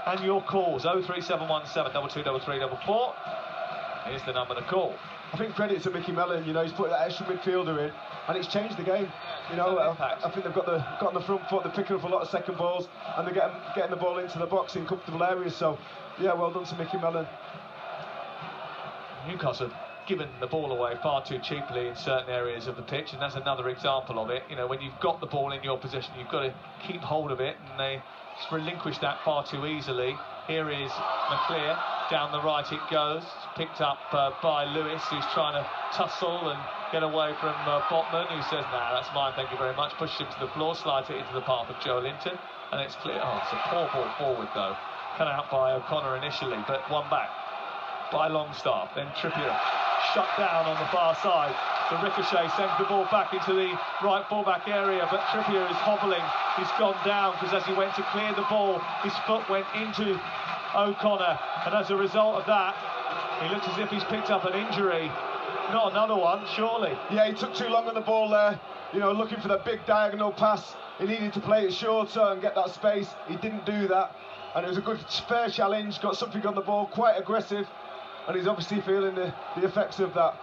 Speaker 16: and your calls. 03717 223344 is the number to call.
Speaker 18: I think credit to Mickey Mellon, you know, he's put that extra midfielder in, and it's changed the game. You know, I think they've got on the front foot, they're picking up a lot of second balls, and they're getting the ball into the box in comfortable areas. So, yeah, well done to Mickey Mellon.
Speaker 16: Newcastle have given the ball away far too cheaply in certain areas of the pitch, and that's another example of it. You know, when you've got the ball in your possession, you've got to keep hold of it, and they just relinquish that far too easily. Here is McClear, down the right it goes, picked up by Lewis, who's trying to tussle and get away from Botman, who says, nah, that's mine, thank you very much, pushes him to the floor, slides it into the path of Joe Linton, and it's clear. Oh, it's a poor ball forward though, cut out by O'Connor initially, but one back by Longstaff. Then Trippier shut down on the far side. The ricochet sends the ball back into the right fullback area, but Trippier is hobbling. He's gone down because as he went to clear the ball, his foot went into O'Connor, and as a result of that, he looks as if he's picked up an injury. Not another one, surely.
Speaker 18: Yeah, he took too long on the ball there. You know, looking for that big diagonal pass. He needed to play it shorter and get that space. He didn't do that, and it was a good, fair challenge. Got something on the ball, quite aggressive. And he's obviously feeling the effects of that.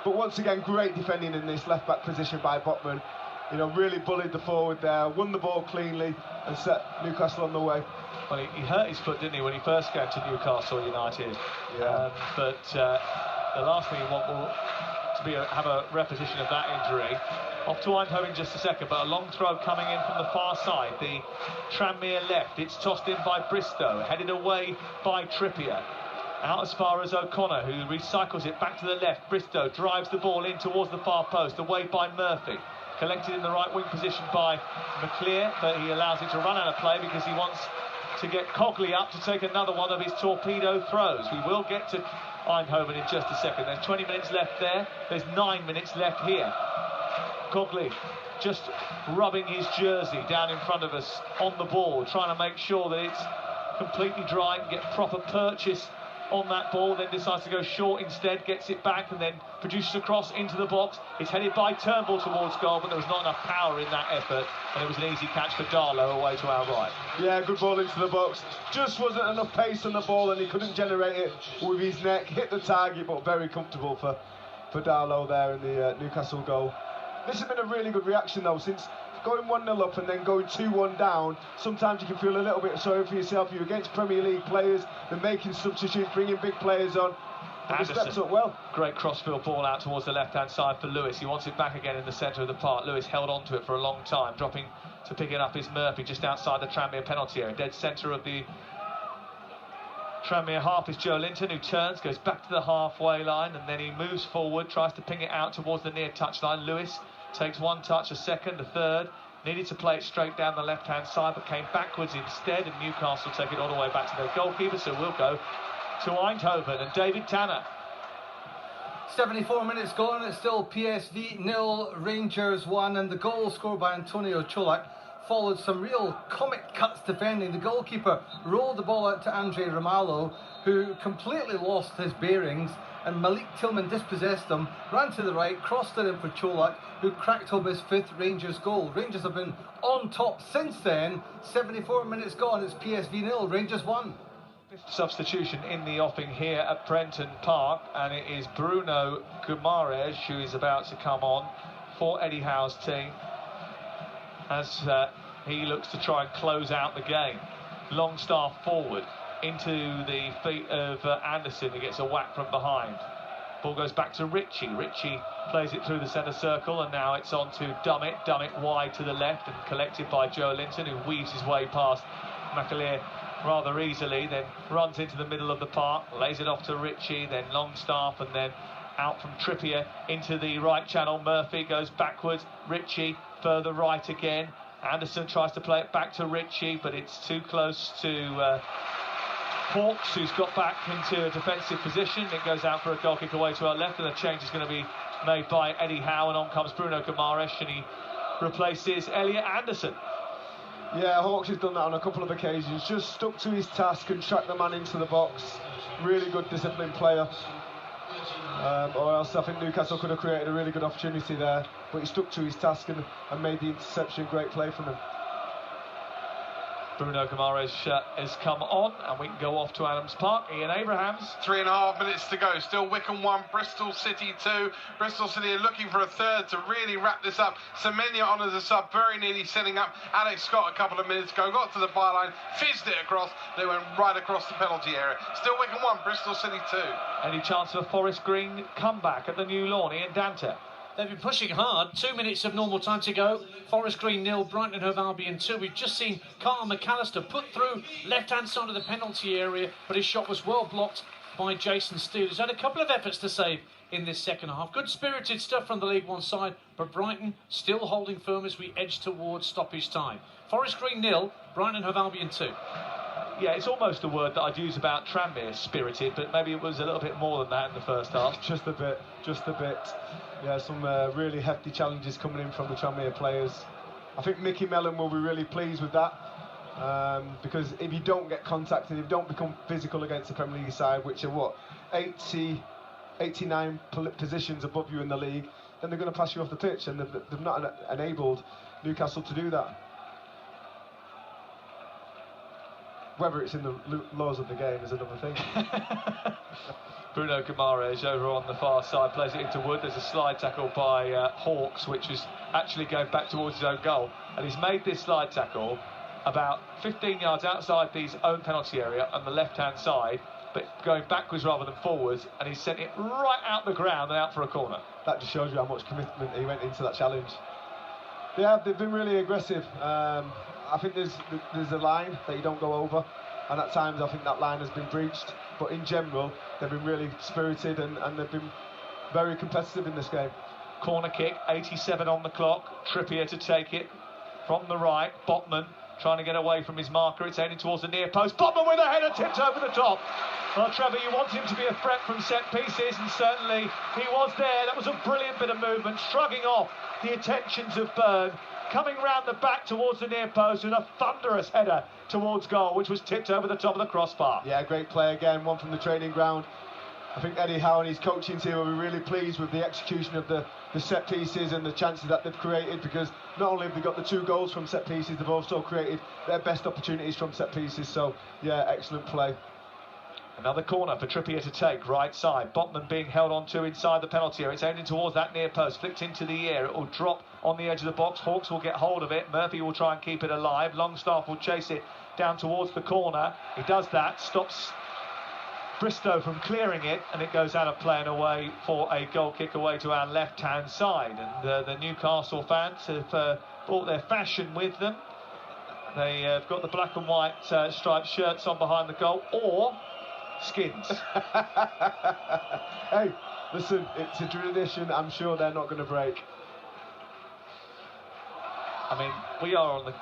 Speaker 18: But once again, great defending in this left-back position by Botman. You know, really bullied the forward there, won the ball cleanly, and set Newcastle on the way.
Speaker 16: Well, he hurt his foot, didn't he, when he first came to Newcastle United?
Speaker 18: Yeah.
Speaker 16: But the last thing you want will have a repetition of that injury. Off to Eindhoven in just a second, but a long throw coming in from the far side. The Tranmere left. It's tossed in by Bristow, headed away by Trippier. Out as far as O'Connor, who recycles it back to the left. Bristow drives the ball in towards the far post, away by Murphy. Collected in the right wing position by McClear, but he allows it to run out of play because he wants to get Cogley up to take another one of his torpedo throws. We will get to Eindhoven in just a second. There's 20 minutes left there. There's 9 minutes left here. Cogley just rubbing his jersey down in front of us on the ball, trying to make sure that it's completely dry and get proper purchase on that ball, then decides to go short instead, gets it back and then produces a cross into the box. It's headed by Turnbull towards goal, but there was not enough power in that effort, and it was an easy catch for Darlow away to our right.
Speaker 18: Yeah, good ball into the box. Just wasn't enough pace on the ball, and he couldn't generate it with his neck. Hit the target, but very comfortable for Darlow there in the Newcastle goal. This has been a really good reaction though, since going 1-0 up and then going 2-1 down, sometimes you can feel a little bit sorry for yourself. You're against Premier League players, they're making substitutes, bringing big players on. He steps up well.
Speaker 16: Great crossfield ball out towards the left-hand side for Lewis. He wants it back again in the centre of the park. Lewis held on to it for a long time. Dropping to pick it up is Murphy, just outside the Tranmere penalty area. Dead centre of the Tranmere half is Joe Linton, who turns, goes back to the halfway line, and then he moves forward, tries to ping it out towards the near touchline. Lewis takes one touch, a second, a third. Needed to play it straight down the left-hand side, but came backwards instead, and Newcastle take it all the way back to their goalkeeper, so we'll go to Eindhoven and David Tanner.
Speaker 3: 74 minutes gone, it's still PSV 0, Rangers 1, and the goal scored by Antonio Cholak followed some real comic cuts defending. The goalkeeper rolled the ball out to Andre Ramalho, who completely lost his bearings, and Malik Tillman dispossessed him, ran to the right, crossed it in for Cholak, who cracked home his 5th Rangers goal. Rangers have been on top since then. 74 minutes gone, it's PSV 0, Rangers 1.
Speaker 16: Substitution in the offing here at Prenton Park, and it is Bruno Guimaraes who is about to come on for Eddie Howe's team as he looks to try and close out the game. Longstaff forward into the feet of Anderson, who gets a whack from behind. Ball goes back to Ritchie. Ritchie plays it through the centre circle, and now it's on to Dummett. Dummett wide to the left and collected by Joe Linton, who weaves his way past McAleer rather easily, then runs into the middle of the park, lays it off to Ritchie, then Longstaff, and then out from Trippier into the right channel. Murphy goes backwards, Ritchie further right again. Anderson tries to play it back to Ritchie, but it's too close to Hawks, who's got back into a defensive position. It goes out for a goal kick away to our left, and a change is going to be made by Eddie Howe, and on comes Bruno Guimaraes, and he replaces Elliot Anderson.
Speaker 18: Yeah, Hawks has done that on a couple of occasions, just stuck to his task and tracked the man into the box. Really good disciplined player. Or else I think Newcastle could have created a really good opportunity there, but he stuck to his task and made the interception. Great play from him.
Speaker 16: Bruno Guimaraes has come on, and we can go off to Adams Park. Ian Abrahams.
Speaker 20: 3.5 minutes to go. Still Wycombe 1, Bristol City 2. Bristol City are looking for a third to really wrap this up. Semenya on as a sub, very nearly setting up. Alex Scott a couple of minutes ago got to the byline, fizzed it across. They went right across the penalty area. Still Wycombe 1, Bristol City 2.
Speaker 16: Any chance of a Forest Green comeback at the new lawn? Ian Dante.
Speaker 4: They've been pushing hard. 2 minutes of normal time to go. Forest Green 0, Brighton and Hove Albion 2. We've just seen Carl McAllister put through left-hand side of the penalty area, but his shot was well blocked by Jason Steele. He's had a couple of efforts to save in this second half. Good spirited stuff from the League One side, but Brighton still holding firm as we edge towards stoppage time. Forest Green 0, Brighton and Hove Albion 2.
Speaker 16: Yeah, it's almost a word that I'd use about Tranmere, spirited, but maybe it was a little bit more than that in the first half.
Speaker 18: Just a bit. Yeah, some really hefty challenges coming in from the Tranmere players. I think Mickey Mellon will be really pleased with that, because if you don't get contacted, if you don't become physical against the Premier League side, which are 89 positions above you in the league, then they're going to pass you off the pitch, and they've not enabled Newcastle to do that. Whether it's in the laws of the game is another thing.
Speaker 16: Bruno Guimaraes over on the far side plays it into Wood. There's a slide tackle by Hawks, which is actually going back towards his own goal, and he's made this slide tackle about 15 yards outside his own penalty area on the left-hand side, but going backwards rather than forwards, and he's sent it right out the ground and out for a corner.
Speaker 18: That just shows you how much commitment he went into that challenge. They've been really aggressive. I think there's a line that you don't go over, and at times I think that line has been breached, but in general they've been really spirited and they've been very competitive in this game.
Speaker 16: Corner kick, 87 on the clock. Trippier to take it from the right. Botman trying to get away from his marker. It's heading towards the near post. Botman with a header, tipped over the top. Well, Trevor, you want him to be a threat from set pieces, and certainly he was there. That was a brilliant bit of movement, shrugging off the attentions of Byrne, coming round the back towards the near post with a thunderous header towards goal, which was tipped over the top of the crossbar.
Speaker 18: Yeah, great play again, one from the training ground. I think Eddie Howe and his coaching team will be really pleased with the execution of the set pieces and the chances that they've created, because not only have they got the 2 goals from set pieces, they've also created their best opportunities from set pieces. So yeah, excellent play.
Speaker 16: Another corner for Trippier to take, right side. Botman being held on to inside the penalty area. It's aimed towards that near post, flicked into the air. It will drop on the edge of the box. Hawks will get hold of it. Murphy will try and keep it alive. Longstaff will chase it down towards the corner. He does that, stops Bristow from clearing it, and it goes out of play and away for a goal kick away to our left-hand side. And the Newcastle fans have brought their fashion with them. They have got the black and white striped shirts on behind the goal, or skins.
Speaker 18: Hey, listen, it's a tradition I'm sure they're not going to break.
Speaker 16: I mean, we are on the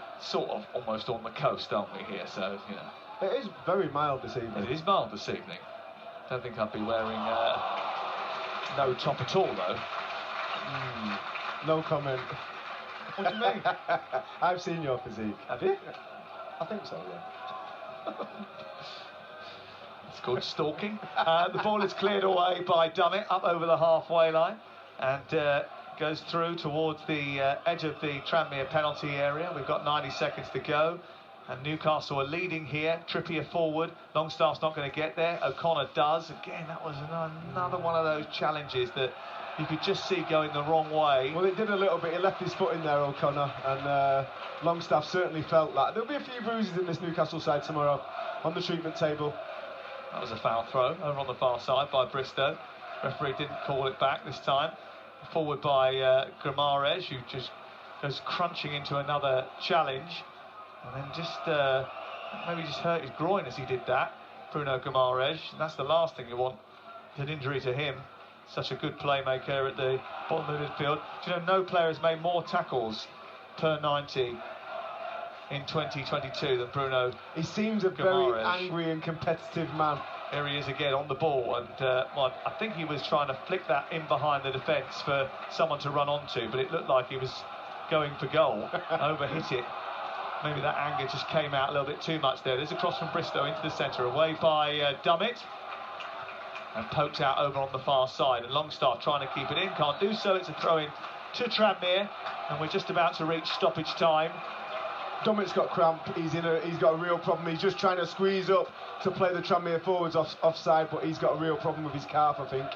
Speaker 16: almost on the coast, aren't we, here? So, you know.
Speaker 18: It is very mild this evening.
Speaker 16: It is mild this evening. Don't think I'd be wearing no top at all, though.
Speaker 18: No comment.
Speaker 16: What do you mean?
Speaker 18: I've seen your physique.
Speaker 16: Have you?
Speaker 18: I think so, yeah.
Speaker 16: It's called stalking. The ball is cleared away by Dummett up over the halfway line and goes through towards the edge of the Tranmere penalty area. We've got 90 seconds to go. And Newcastle are leading here. Trippier forward. Longstaff's not going to get there. O'Connor does. Again, that was another one of those challenges that you could just see going the wrong way.
Speaker 18: Well, it did a little bit. He left his foot in there, O'Connor, and Longstaff certainly felt that. There'll be a few bruises in this Newcastle side tomorrow on the treatment table.
Speaker 16: That was a foul throw over on the far side by Bristow. Referee didn't call it back this time. Forward by Guimaraes, who just goes crunching into another challenge. And then just maybe just hurt his groin as he did that, Bruno Guimaraes. That's the last thing you want, an injury to him. Such a good playmaker at the bottom of the midfield. Do you know, no player has made more tackles per 90 in 2022 than Bruno.
Speaker 18: He seems a very angry and competitive man.
Speaker 16: Here he is again on the ball, and well, I think he was trying to flick that in behind the defence for someone to run onto, but it looked like he was going for goal, overhit it. Maybe that anger just came out a little bit too much there. There's a cross from Bristow into the centre, away by Dummett. And poked out over on the far side. And Longstaff trying to keep it in, can't do so. It's a throw-in to Tranmere. And we're just about to reach stoppage time.
Speaker 18: Dummett's got cramp. He's got a real problem. He's just trying to squeeze up to play the Tranmere forwards offside, but he's got a real problem with his calf, I think.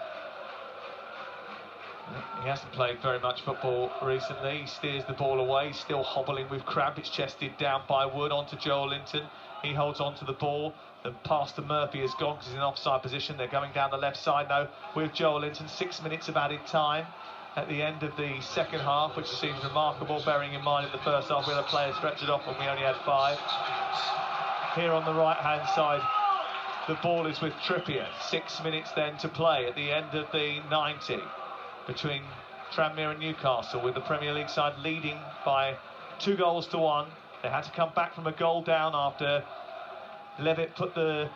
Speaker 16: He hasn't played very much football recently. He steers the ball away, still hobbling with cramp. It's chested down by Wood onto Joel Linton. He holds on to the ball. The pass to Murphy has gone because he's in offside position. They're going down the left side now with Joel Linton. 6 minutes of added time at the end of the second half, which seems remarkable, bearing in mind in the first half we had a player stretch it off when we only had 5. Here on the right-hand side, the ball is with Trippier. 6 minutes then to play at the end of the 90. Between Tranmere and Newcastle, with the Premier League side leading by 2-1. They had to come back from a goal down after Levitt put the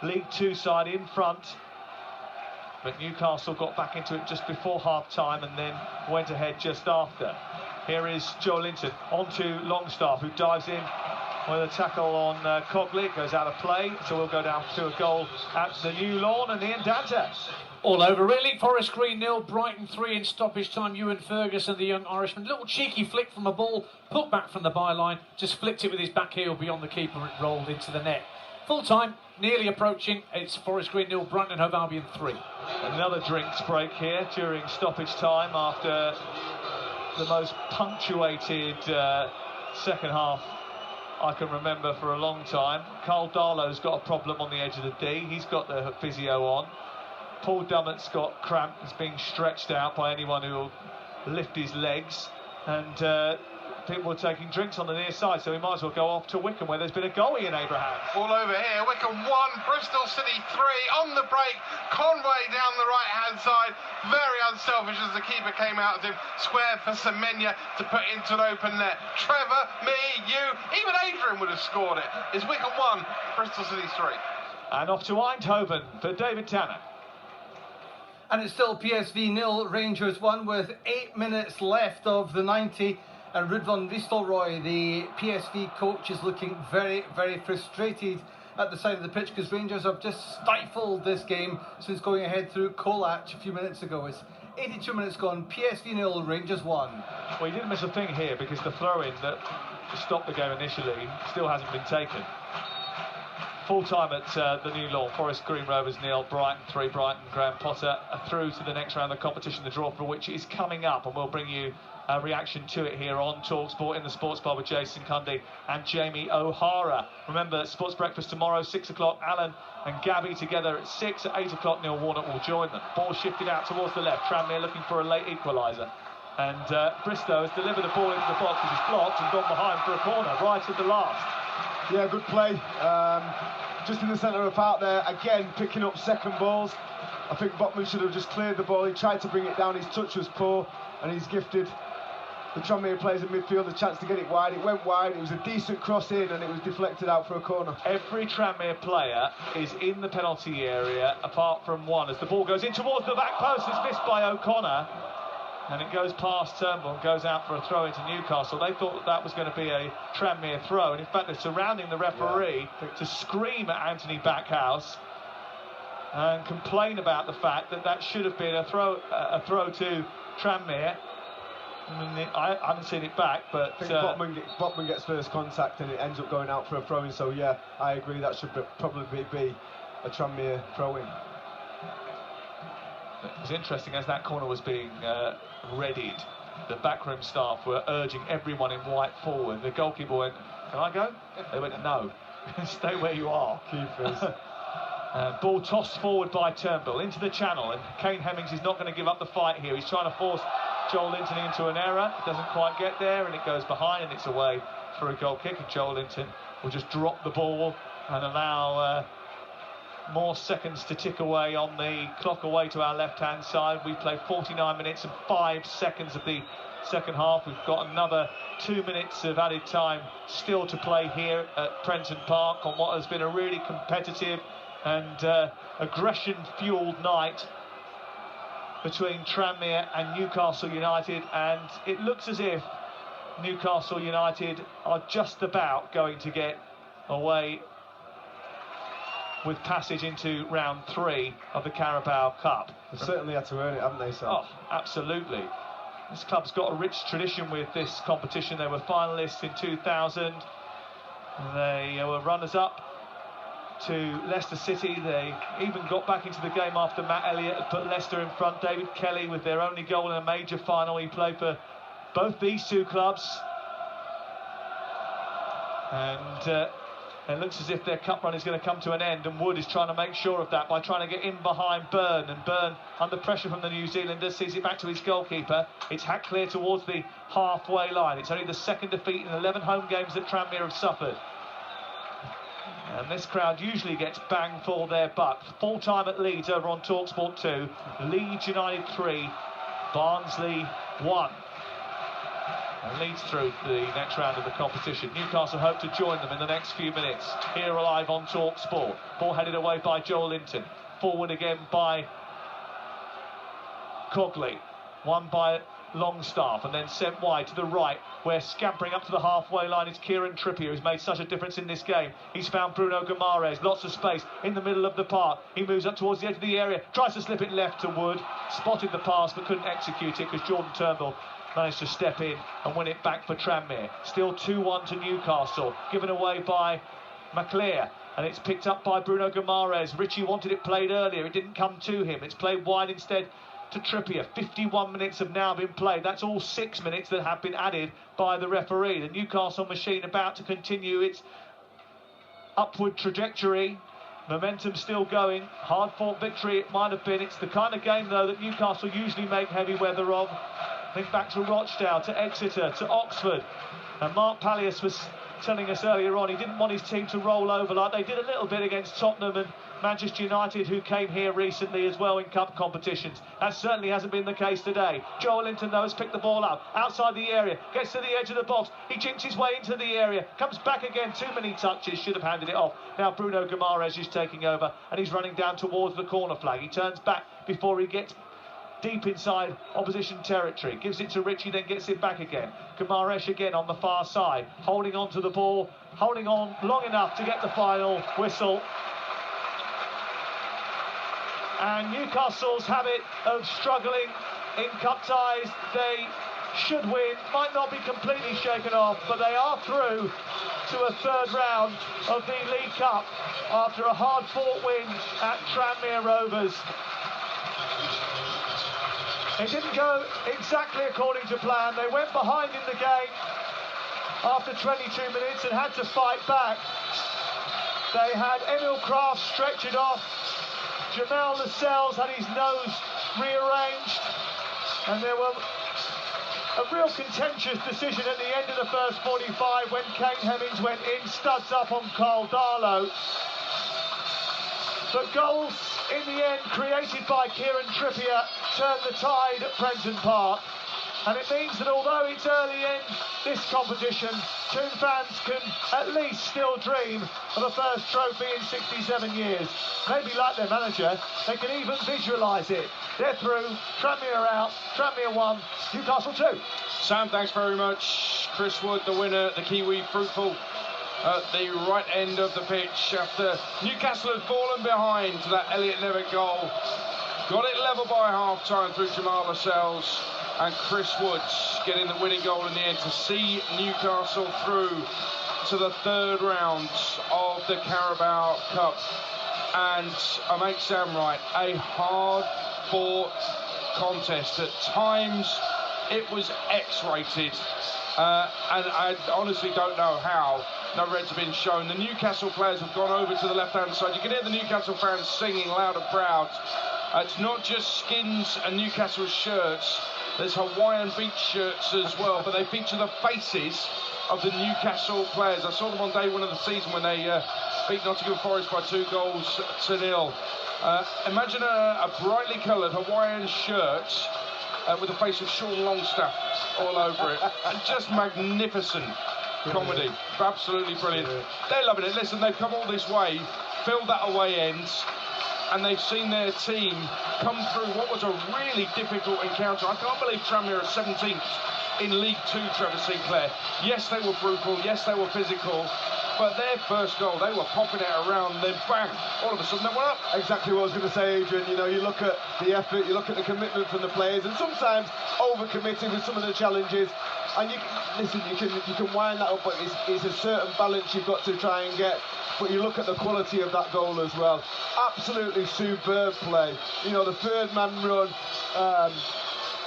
Speaker 16: League 2 side in front. But Newcastle got back into it just before half-time and then went ahead just after. Here is Joe Linton onto Longstaff, who dives in with a tackle on Cogley. It goes out of play, so we'll go down to a goal at the New Lawn, and Ian Danta.
Speaker 4: All over really. Forest Green 0, Brighton 3 in stoppage time. Ewan Ferguson, the young Irishman. Little cheeky flick from a ball, put back from the byline, just flicked it with his back heel beyond the keeper and it rolled into the net. Full time, nearly approaching. It's Forest Green 0, Brighton and Hove Albion 3.
Speaker 16: Another drinks break here during stoppage time after the most punctuated second half I can remember for a long time. Carl Darlow's got a problem on the edge of the D. He's got the physio on. Paul Dummett's got cramp. He's being stretched out by anyone who will lift his legs. And people are taking drinks on the near side, so we might as well go off to Wickham, where there's been a goal, Ian Abraham.
Speaker 20: All over here, Wickham 1, Bristol City 3, on the break, Conway down the right-hand side, very unselfish as the keeper came out at him, squared for Semenya to put into an open net. Trevor, me, you, even Adrian would have scored it. It's Wickham 1, Bristol City 3.
Speaker 16: And off to Eindhoven for David Tanner.
Speaker 3: And it's still PSV 0, Rangers 1 with 8 minutes left of the 90. And Ruud van Nistelrooy, the PSV coach, is looking very, very frustrated at the side of the pitch because Rangers have just stifled this game since going ahead through Kovac a few minutes ago. It's 82 minutes gone, PSV 0, Rangers 1.
Speaker 16: Well, he didn't miss a thing here because the throw-in that stopped the game initially still hasn't been taken. Full time at the New Lawn. Forest Green Rovers 0, Brighton 3. Brighton, Graham Potter are through to the next round of the competition, the draw for which is coming up, and we'll bring you a reaction to it here on TalkSport in the Sports Bar with Jason Cundy and Jamie O'Hara. Remember, Sports Breakfast tomorrow, 6 o'clock. Alan and Gabby together at 6. At 8 o'clock, Neil Warnock will join them. Ball shifted out towards the left. Tranmere looking for a late equaliser. And Bristow has delivered the ball into the box, which is blocked, and gone behind for a corner right at the last.
Speaker 18: Yeah, good play. Just in the centre of the park there, again picking up second balls. I think Botman should have just cleared the ball. He tried to bring it down, his touch was poor, and he's gifted the Tranmere players in midfield a chance to get it wide. It went wide, it was a decent cross in, and it was deflected out for a corner.
Speaker 16: Every Tranmere player is in the penalty area, apart from one, as the ball goes in towards the back post. It's missed by O'Connor, and it goes past Turnbull and goes out for a throw into Newcastle. They thought that was going to be a Tranmere throw, and in fact they're surrounding the referee to scream at Anthony Backhouse and complain about the fact that should have been a throw to Tranmere. I mean, I haven't seen it back, but
Speaker 18: I think Botman gets first contact and it ends up going out for a throw-in. So yeah, I agree, that should probably be a Tranmere throw-in.
Speaker 16: It was interesting, as that corner was being readied, the backroom staff were urging everyone in white forward. The goalkeeper went, "Can I go?" They went, "No, stay where you are." Keepers. Ball tossed forward by Turnbull into the channel, and Kane Hemmings is not going to give up the fight here. He's trying to force Joel Linton into an error. It doesn't quite get there, and it goes behind, and it's away for a goal kick. And Joel Linton will just drop the ball and allow more seconds to tick away on the clock away to our left-hand side. We play 49 minutes and 5 seconds of the second half. We've got another 2 minutes of added time still to play here at Prenton Park on what has been a really competitive and aggression-fueled night between Tranmere and Newcastle United, and it looks as if Newcastle United are just about going to get away with passage into round 3 of the Carabao Cup.
Speaker 18: They've certainly had to earn it, haven't they, Sam?
Speaker 16: Oh, absolutely. This club's got a rich tradition with this competition. They were finalists in 2000. They were runners-up to Leicester City. They even got back into the game after Matt Elliott had put Leicester in front. David Kelly with their only goal in a major final. He played for both these two clubs. And it looks as if their cup run is going to come to an end, and Wood is trying to make sure of that by trying to get in behind Byrne, and Byrne, under pressure from the New Zealanders, sees it back to his goalkeeper. It's hacked clear towards the halfway line. It's only the second defeat in 11 home games that Tranmere have suffered. And this crowd usually gets bang for their buck. Full time at Leeds over on TalkSport 2. Leeds United 3, Barnsley 1. And Leeds through the next round of the competition. Newcastle hope to join them in the next few minutes. Here live on TalkSport. Ball headed away by Joel Linton. Forward again by Cogley. One by Longstaff, and then sent wide to the right, where scampering up to the halfway line is Kieran Trippier, who's made such a difference in this game. He's found Bruno Guimaraes, lots of space in the middle of the park. He moves up towards the edge of the area, tries to slip it left to Wood, spotted the pass but couldn't execute it because Jordan Turnbull managed to step in and win it back for Tranmere. Still 2-1 to Newcastle, given away by McLear, and it's picked up by Bruno Guimaraes. Richie wanted it played earlier, it didn't come to him. It's played wide instead to Trippier. 51 minutes have now been played. That's all 6 minutes that have been added by the referee. The Newcastle machine about to continue its upward trajectory. Momentum still going. Hard-fought victory it might have been. It's the kind of game, though, that Newcastle usually make heavy weather of. Think back to Rochdale, to Exeter, to Oxford. And Mark Pallius was telling us earlier on he didn't want his team to roll over like they did a little bit against Tottenham and Manchester United, who came here recently as well in cup competitions. That certainly hasn't been the case today. Joel Linton, though, has picked the ball up outside the area, gets to the edge of the box, he jinks his way into the area, comes back again, too many touches, should have handed it off. Now Bruno Guimaraes is taking over and he's running down towards the corner flag. He turns back before he gets deep inside opposition territory, gives it to Richie, then gets it back again. Guimaraes again on the far side, holding on to the ball, holding on long enough to get the final whistle. And Newcastle's habit of struggling in cup ties, they should win, might not be completely shaken off, but they are through to a third round of the League Cup after a hard-fought win at Tranmere Rovers. It didn't go exactly according to plan. They went behind in the game after 22 minutes and had to fight back. They had Emil Kraft stretch it off. Jamel Lascelles had his nose rearranged, and there was a real contentious decision at the end of the first 45 when Kane Hemmings went in, studs up on Carl Darlow. But goals in the end created by Kieran Trippier turned the tide at Prenton Park. And it means that although it's early in this competition, Toon fans can at least still dream of a first trophy in 67 years. Maybe like their manager, they can even visualise it. They're through, Tranmere are out, Tranmere 1, Newcastle 2.
Speaker 15: Sam, thanks very much. Chris Wood, the winner, the Kiwi fruitful at the right end of the pitch after Newcastle had fallen behind to that Elliot Nevitt goal. Got it level by half-time through Jamal Lascelles, and Chris Woods getting the winning goal in the end to see Newcastle through to the third round of the Carabao Cup. And I make Sam right, a hard-fought contest. At times it was X-rated, and I honestly don't know how no reds have been shown. The Newcastle players have gone over to the left-hand side. You can hear the Newcastle fans singing loud and proud. It's not just skins and Newcastle shirts, there's Hawaiian beach shirts as well, but they feature the faces of the Newcastle players. I saw them on day one of the season when they beat Nottingham Forest by 2-0. Imagine a brightly coloured Hawaiian shirt with the face of Sean Longstaff all over it. And just magnificent comedy. Absolutely brilliant. They're loving it. Listen, they've come all this way, filled that away end, and they've seen their team come through what was a really difficult encounter. I can't believe Tranmere are 17th in League Two, Trevor Sinclair. Yes, they were brutal. Yes, they were physical. But their first goal, they were popping it around, then bang, all of a sudden they went up.
Speaker 18: Exactly what I was going to say, Adrian. You know, you look at the effort, you look at the commitment from the players, and sometimes over-committing with some of the challenges. And you can wind that up, but it's a certain balance you've got to try and get. But you look at the quality of that goal as well. Absolutely superb play. You know, the third man run,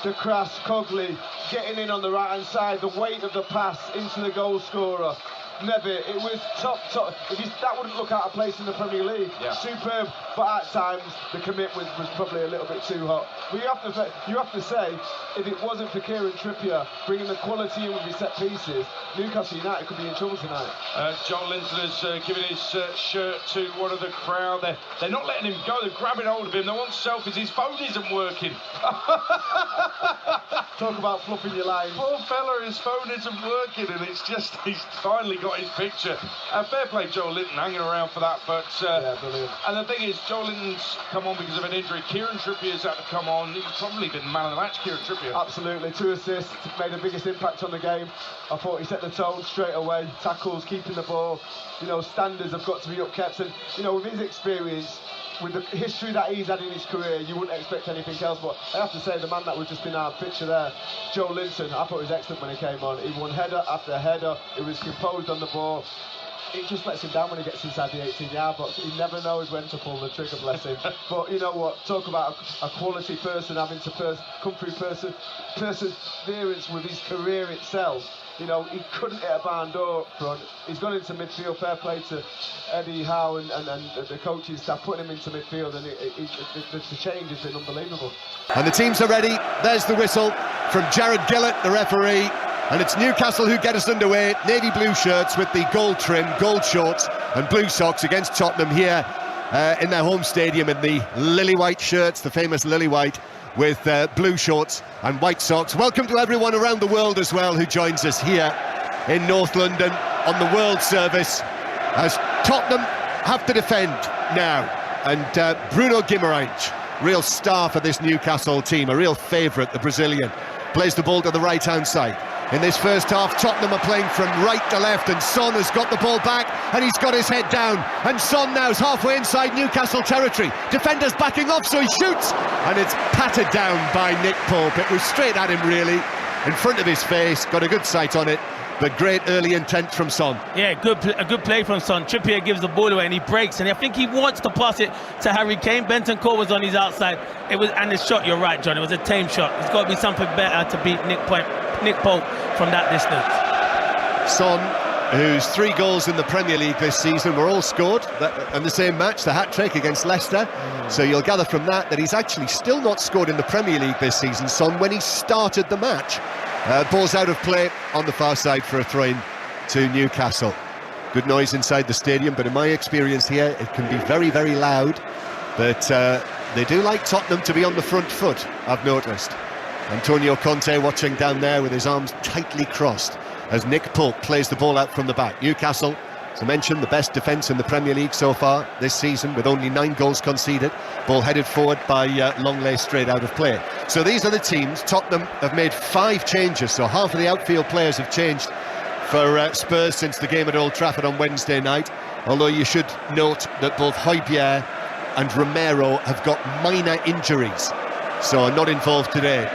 Speaker 18: De Crass, Cogley getting in on the right hand side, the weight of the pass into the goal scorer. Nevitt, it was top. That wouldn't look out of place in the Premier League. Yeah. Superb, but at times the commitment was probably a little bit too hot. But you have to say, if it wasn't for Kieran Trippier bringing the quality in with his set pieces, Newcastle United could be in trouble tonight.
Speaker 15: John Linton has given his shirt to one of the crowd. They're not letting him go. They're grabbing hold of him. They want selfies. His phone isn't working.
Speaker 18: Talk about fluffing your line.
Speaker 15: Poor fella, his phone isn't working, and it's just he's finally got his picture. Fair play, Joe Linton, hanging around for that. But
Speaker 18: yeah, brilliant.
Speaker 15: And the thing is, Joe Linton's come on because of an injury. Kieran Trippier's had to come on. He's probably been man of the match, Kieran Trippier.
Speaker 18: Absolutely, 2 assists, made the biggest impact on the game. I thought he set the tone straight away. Tackles, keeping the ball. You know, standards have got to be upkept, and you know, with his experience, with the history that he's had in his career, you wouldn't expect anything else. But I have to say, the man that was just in our picture there, Joe Linton, I thought he was excellent when he came on. He won header after header. He was composed on the ball. It just lets him down when he gets inside the 18-yard box. He never knows when to pull the trigger, bless him. But you know what? Talk about a quality person having to come through perseverance with his career itself. You know, he couldn't hit a barn door up front. He's gone into midfield. Fair play to Eddie Howe and the coaching staff putting him into midfield, and the change has been unbelievable.
Speaker 5: And the teams are ready. There's the whistle from Jared Gillett, the referee. And it's Newcastle who get us underway. Navy blue shirts with the gold trim, gold shorts and blue socks against Tottenham here in their home stadium in the lily white shirts, the famous lily white, with blue shorts and white socks. Welcome to everyone around the world as well who joins us here in North London on the World Service as Tottenham have to defend now. And Bruno Guimaraes, real star for this Newcastle team, a real favourite, the Brazilian, plays the ball to the right-hand side. In this first half, Tottenham are playing from right to left, and Son has got the ball back, and he's got his head down, and Son now is halfway inside Newcastle territory. Defenders backing off, so he shoots, and it's patted down by Nick Pope. It was straight at him, really, in front of his face, got a good sight on it, but great early intent from Son.
Speaker 8: Yeah, a good play from Son. Trippier gives the ball away, and he breaks, and I think he wants to pass it to Harry Kane. Bentancur was on his outside. And the shot, you're right, John, it was a tame shot. It's got to be something better to beat Nick Pope from that distance.
Speaker 5: Son, whose 3 goals in the Premier League this season were all scored in the same match, the hat-trick against Leicester. So you'll gather from that he's actually still not scored in the Premier League this season, Son, when he started the match. Ball's out of play on the far side for a throw-in to Newcastle. Good noise inside the stadium, but in my experience here, it can be very, very loud. But they do like Tottenham to be on the front foot, I've noticed. Antonio Conte watching down there with his arms tightly crossed as Nick Pope plays the ball out from the back. Newcastle, as I mentioned, the best defence in the Premier League so far this season, with only 9 goals conceded. Ball headed forward by Longley straight out of play. So these are the teams. Tottenham have made 5 changes, so half of the outfield players have changed for Spurs since the game at Old Trafford on Wednesday night. Although you should note that both Højbjerg and Romero have got minor injuries, so are not involved today.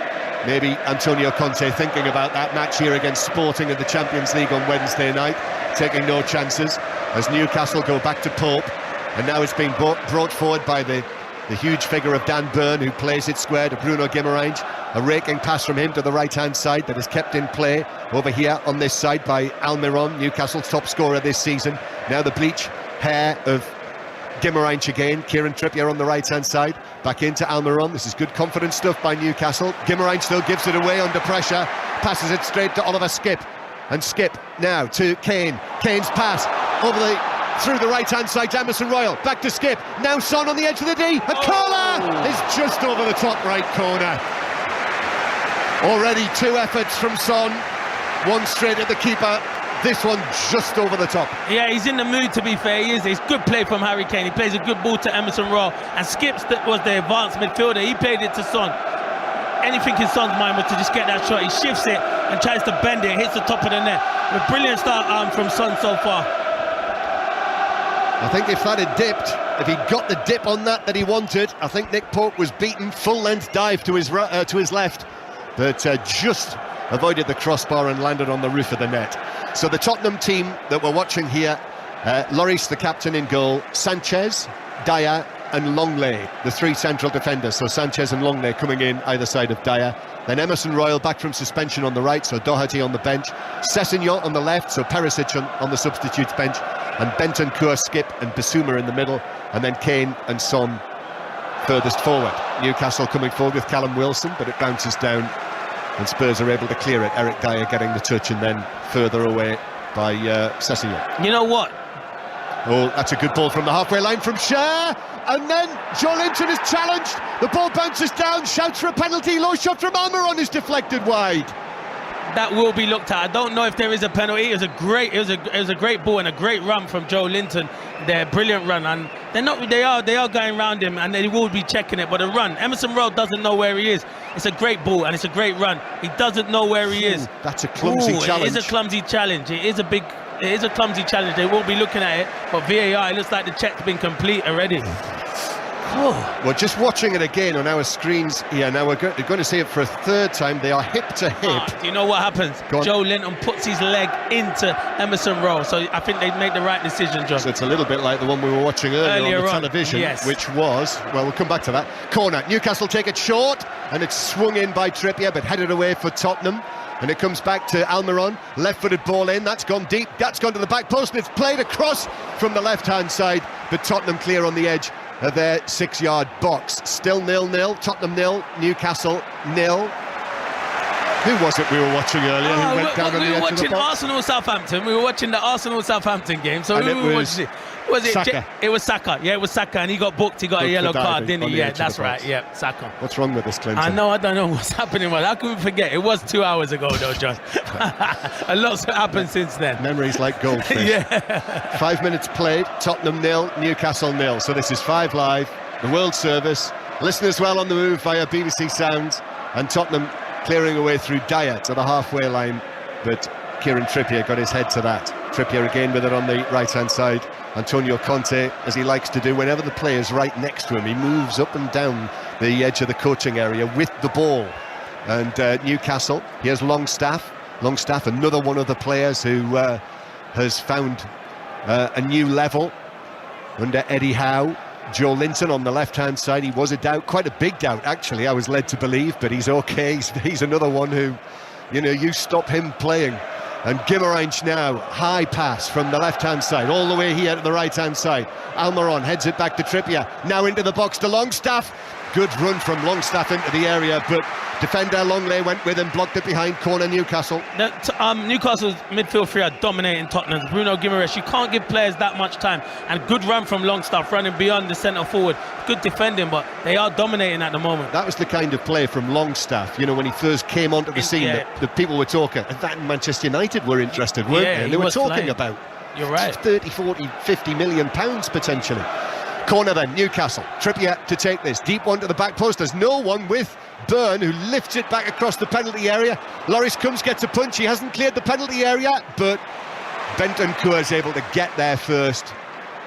Speaker 5: Maybe Antonio Conte thinking about that match here against Sporting in the Champions League on Wednesday night, taking no chances as Newcastle go back to Pope. And now it's been brought forward by the huge figure of Dan Burn, who plays it square to Bruno Guimaraes. A raking pass from him to the right-hand side that is kept in play over here on this side by Almiron, Newcastle's top scorer this season. Now the bleach hair of Guimaraes again. Kieran Trippier on the right-hand side, back into Almiron. This is good confidence stuff by Newcastle. Guimaraes still gives it away under pressure, passes it straight to Oliver Skipp, and Skipp now to Kane. Kane's pass through the right-hand side to Emerson Royal, back to Skipp. Now Son on the edge of the D, and corner is just over the top right corner. Already 2 efforts from Son, one straight at the keeper. This one just over the top.
Speaker 8: Yeah, he's in the mood, to be fair. He is. It's good play from Harry Kane. He plays a good ball to Emerson Royal, and Skipp was the advanced midfielder. He played it to Son. Anything in Son's mind was to just get that shot. He shifts it and tries to bend it, hits the top of the net. A brilliant start from Son so far.
Speaker 5: I think if that had dipped, if he got the dip on that he wanted, I think Nick Pope was beaten. Full length dive to his left, but just avoided the crossbar and landed on the roof of the net. So the Tottenham team that we're watching here, Lloris the captain in goal, Sanchez, Dyer and Longley, the 3 central defenders. So Sanchez and Longley coming in either side of Dyer. Then Emerson Royal back from suspension on the right, so Doherty on the bench. Sessegnon on the left, so Perisic on the substitutes bench. And Bentancur, Skipp and Bissouma in the middle. And then Kane and Son furthest forward. Newcastle coming forward with Callum Wilson, but it bounces down and Spurs are able to clear it. Eric Dyer getting the touch and then further away by Sessegnon.
Speaker 8: You know what?
Speaker 5: Oh, that's a good ball from the halfway line from Schär, and then Joelinton is challenged. The ball bounces down, shouts for a penalty. Low shot from Almiron is deflected wide.
Speaker 8: That will be looked at. I don't know if there is a penalty. It was a great ball and a great run from Joelinton. Their brilliant run, and they are going round him, and they will be checking it. But a run, Emerson Royal doesn't know where he is. It's a great ball and it's a great run. He doesn't know where he is.
Speaker 5: That's a clumsy challenge.
Speaker 8: It is a clumsy challenge. It is a clumsy challenge. They will be looking at it, but VAR, it looks like the check's been complete already.
Speaker 5: We're just watching it again on our screens here. Now we're going to see it for a 3rd time. They are hip to hip.
Speaker 8: Do you know what happens? Joelinton puts his leg into Emerson Royal, so I think they made the right decision, John.
Speaker 5: So it's a little bit like the one we were watching earlier on the television,
Speaker 8: yes.
Speaker 5: Which was, well, we'll come back to that. Corner, Newcastle take it short, and it's swung in by Trippier, but headed away for Tottenham. And it comes back to Almiron, left-footed ball in, that's gone deep, that's gone to the back post, and it's played across from the left-hand side, but Tottenham clear on the edge of their 6-yard box. Still 0-0, Tottenham 0, Newcastle 0. Who was it we were watching earlier who went down on the edge of the box?
Speaker 8: We were watching Arsenal-Southampton. We were watching the Arsenal-Southampton game. So
Speaker 5: and
Speaker 8: who
Speaker 5: it
Speaker 8: was it? Was it
Speaker 5: Saka?
Speaker 8: It was Saka. Yeah, it was Saka, and he got booked. He got a yellow card, didn't he? Yeah, that's right. Yeah, Saka.
Speaker 5: What's wrong with this, Clinton?
Speaker 8: I don't know what's happening. How can we forget? It was 2 hours ago, though, John. A lot's happened since then.
Speaker 5: Memories like goldfish.
Speaker 8: Yeah.
Speaker 5: 5 minutes played. Tottenham 0, Newcastle 0. So this is 5 Live, the World Service. Listen as well on the move via BBC Sounds, and Tottenham clearing away through Dyer to the halfway line, but Kieran Trippier got his head to that. Trippier again with it on the right-hand side. Antonio Conte, as he likes to do, whenever the player's right next to him, he moves up and down the edge of the coaching area with the ball. And Newcastle, here's Longstaff, another one of the players who has found a new level under Eddie Howe. Joelinton on the left-hand side, he was a doubt, quite a big doubt actually, I was led to believe, but he's okay. He's another one who, you stop him playing. And Guimaraes now, high pass from the left-hand side, all the way here to the right-hand side. Almiron heads it back to Trippier, now into the box to Longstaff. Good run from Longstaff into the area, but defender Longley went with him, blocked it behind. Corner Newcastle.
Speaker 8: Newcastle's midfield three are dominating Tottenham. Bruno Guimaraes, you can't give players that much time. And good run from Longstaff, running beyond the centre forward. Good defending, but they are dominating at the moment.
Speaker 5: That was the kind of play from Longstaff, you know, when he first came onto the scene.
Speaker 8: Yeah.
Speaker 5: The people were talking, and that Manchester United were interested, weren't they? And they were talking about
Speaker 8: You're right.
Speaker 5: 30, 40, 50 million pounds potentially. Corner then, Newcastle. Trippier to take this. Deep one to the back post. There's no one with Byrne, who lifts it back across the penalty area. Lloris comes, gets a punch. He hasn't cleared the penalty area, but Bentancur is able to get there first.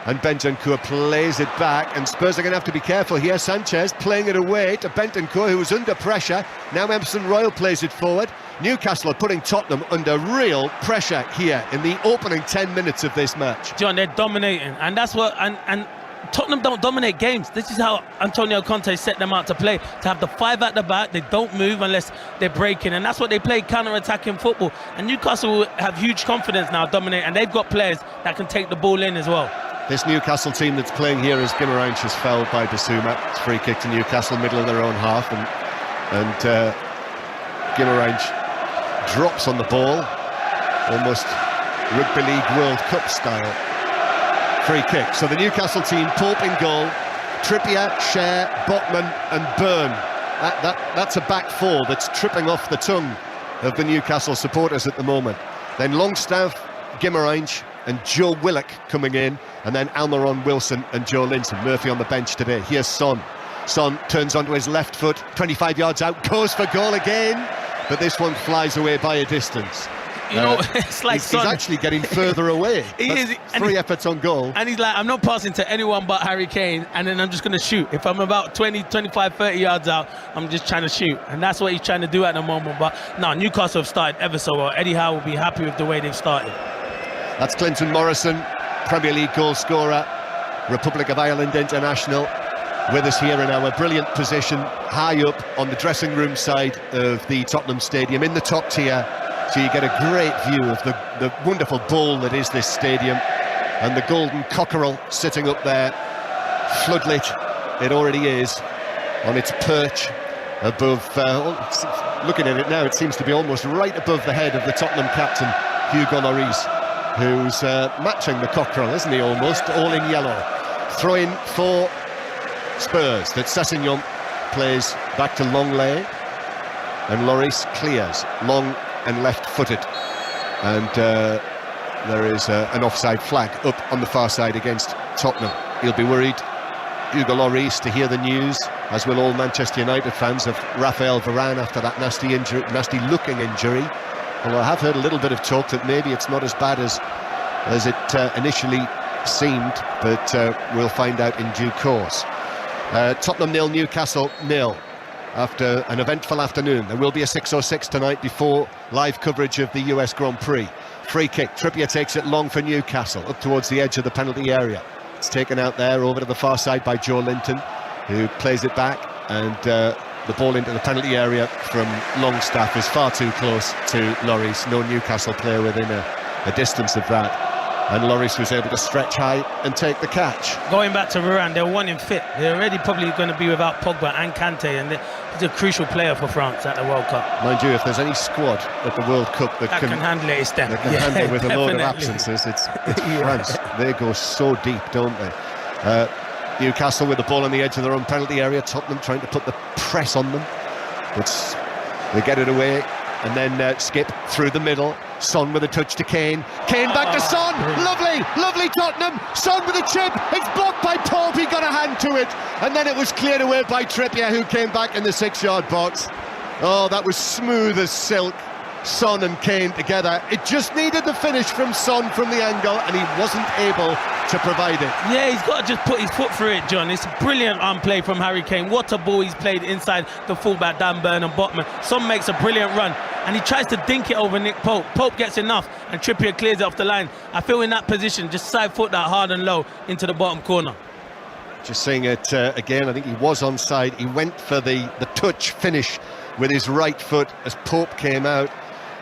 Speaker 5: And Bentancur plays it back, and Spurs are going to have to be careful here. Sanchez playing it away to Bentancur, who was under pressure. Now Emerson Royal plays it forward. Newcastle are putting Tottenham under real pressure here in the opening 10 minutes of this match.
Speaker 8: John, they're dominating, and that's what... And Tottenham don't dominate games. This is how Antonio Conte set them out to play, to have the five at the back. They don't move unless they're breaking, and that's what they play, counter-attacking football. And Newcastle have huge confidence now, dominate, and they've got players that can take the ball in as well.
Speaker 5: This Newcastle team that's playing here as Guimaraes is fouled by Bissouma. It's free kick to Newcastle, middle of their own half, and Guimaraes drops on the ball, almost Rugby League World Cup style. Free kick. So the Newcastle team, Pope in goal, Trippier, Schär, Botman and Byrne. That's a back four that's tripping off the tongue of the Newcastle supporters at the moment. Then Longstaff, Guimaraes and Joe Willock coming in, and then Almiron Wilson and Joe Linton. Murphy on the bench today. Here's Son. Son turns onto his left foot, 25 yards out, goes for goal again, but this one flies away by a distance.
Speaker 8: You know, it's like
Speaker 5: he's actually getting further away.
Speaker 8: He is,
Speaker 5: three efforts on goal.
Speaker 8: And he's like, I'm not passing to anyone but Harry Kane, and then I'm just going to shoot. If I'm about 20, 25, 30 yards out, I'm just trying to shoot. And that's what he's trying to do at the moment. But no, Newcastle have started ever so well. Eddie Howe will be happy with the way they've started.
Speaker 5: That's Clinton Morrison, Premier League goal scorer, Republic of Ireland international, with us here in our brilliant position, high up on the dressing room side of the Tottenham Stadium, in the top tier. So you get a great view of the wonderful bowl that is this stadium, and the golden cockerel sitting up there, floodlit, it already is, on its perch above, looking at it now, it seems to be almost right above the head of the Tottenham captain, Hugo Lloris, who's matching the cockerel, isn't he, almost, all in yellow. Throw-in for Spurs, that Sessegnon plays back to Longley, and Lloris clears, long and left-footed, and there is an offside flag up on the far side against Tottenham. He'll be worried, Hugo Lloris, to hear the news, as will all Manchester United fans, of Raphael Varane after that nasty-looking injury. Although I have heard a little bit of talk that maybe it's not as bad as it initially seemed, but we'll find out in due course. Tottenham 0, Newcastle 0. After an eventful afternoon, there will be a 6:06 tonight before live coverage of the US Grand Prix. Free kick, Trippier takes it long for Newcastle, up towards the edge of the penalty area. It's taken out there over to the far side by Joe Linton, who plays it back, and the ball into the penalty area from Longstaff is far too close to Lloris. No Newcastle player within a distance of that. And Lloris was able to stretch high and take the catch.
Speaker 8: Going back to Varane, they're one in fit. They're already probably going to be without Pogba and Kante, and he's a crucial player for France at the World Cup.
Speaker 5: Mind you, if there's any squad at the World Cup that can
Speaker 8: handle it, it's them.
Speaker 5: That can handle it with a load of absences, it's France. They go so deep, don't they? Newcastle with the ball on the edge of their own penalty area. Tottenham trying to put the press on them, but they get it away. And then skip through the middle. Son with a touch to Kane. Kane back to Son. Lovely Tottenham. Son with a chip. It's blocked by Pope. He got a hand to it. And then it was cleared away by Trippier, who came back in the 6-yard box. Oh, that was smooth as silk. Son and Kane together. It just needed the finish from Son from the angle, and he wasn't able to provide it.
Speaker 8: Yeah, he's got to just put his foot through it, John. It's a brilliant play from Harry Kane. What a ball he's played inside the fullback, Dan Burn and Botman. Son makes a brilliant run, and he tries to dink it over Nick Pope. Pope gets enough, and Trippier clears it off the line. I feel in that position, just side foot that hard and low into the bottom corner.
Speaker 5: Just saying it again, I think he was onside. He went for the touch finish with his right foot as Pope came out.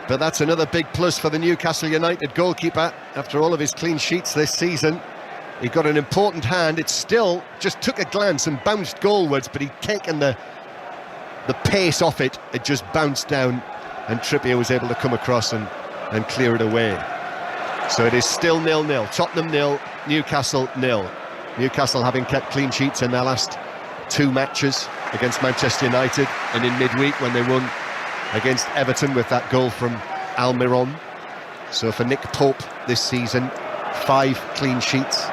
Speaker 5: But that's another big plus for the Newcastle United goalkeeper after all of his clean sheets this season. He got an important hand. It still just took a glance and bounced goalwards, but he'd taken the pace off it. It just bounced down, and Trippier was able to come across and clear it away. So it is still 0-0. Tottenham 0, Newcastle 0. Newcastle having kept clean sheets in their last 2 matches against Manchester United, and in midweek when they won against Everton with that goal from Almiron. So for Nick Pope this season, 5 clean sheets.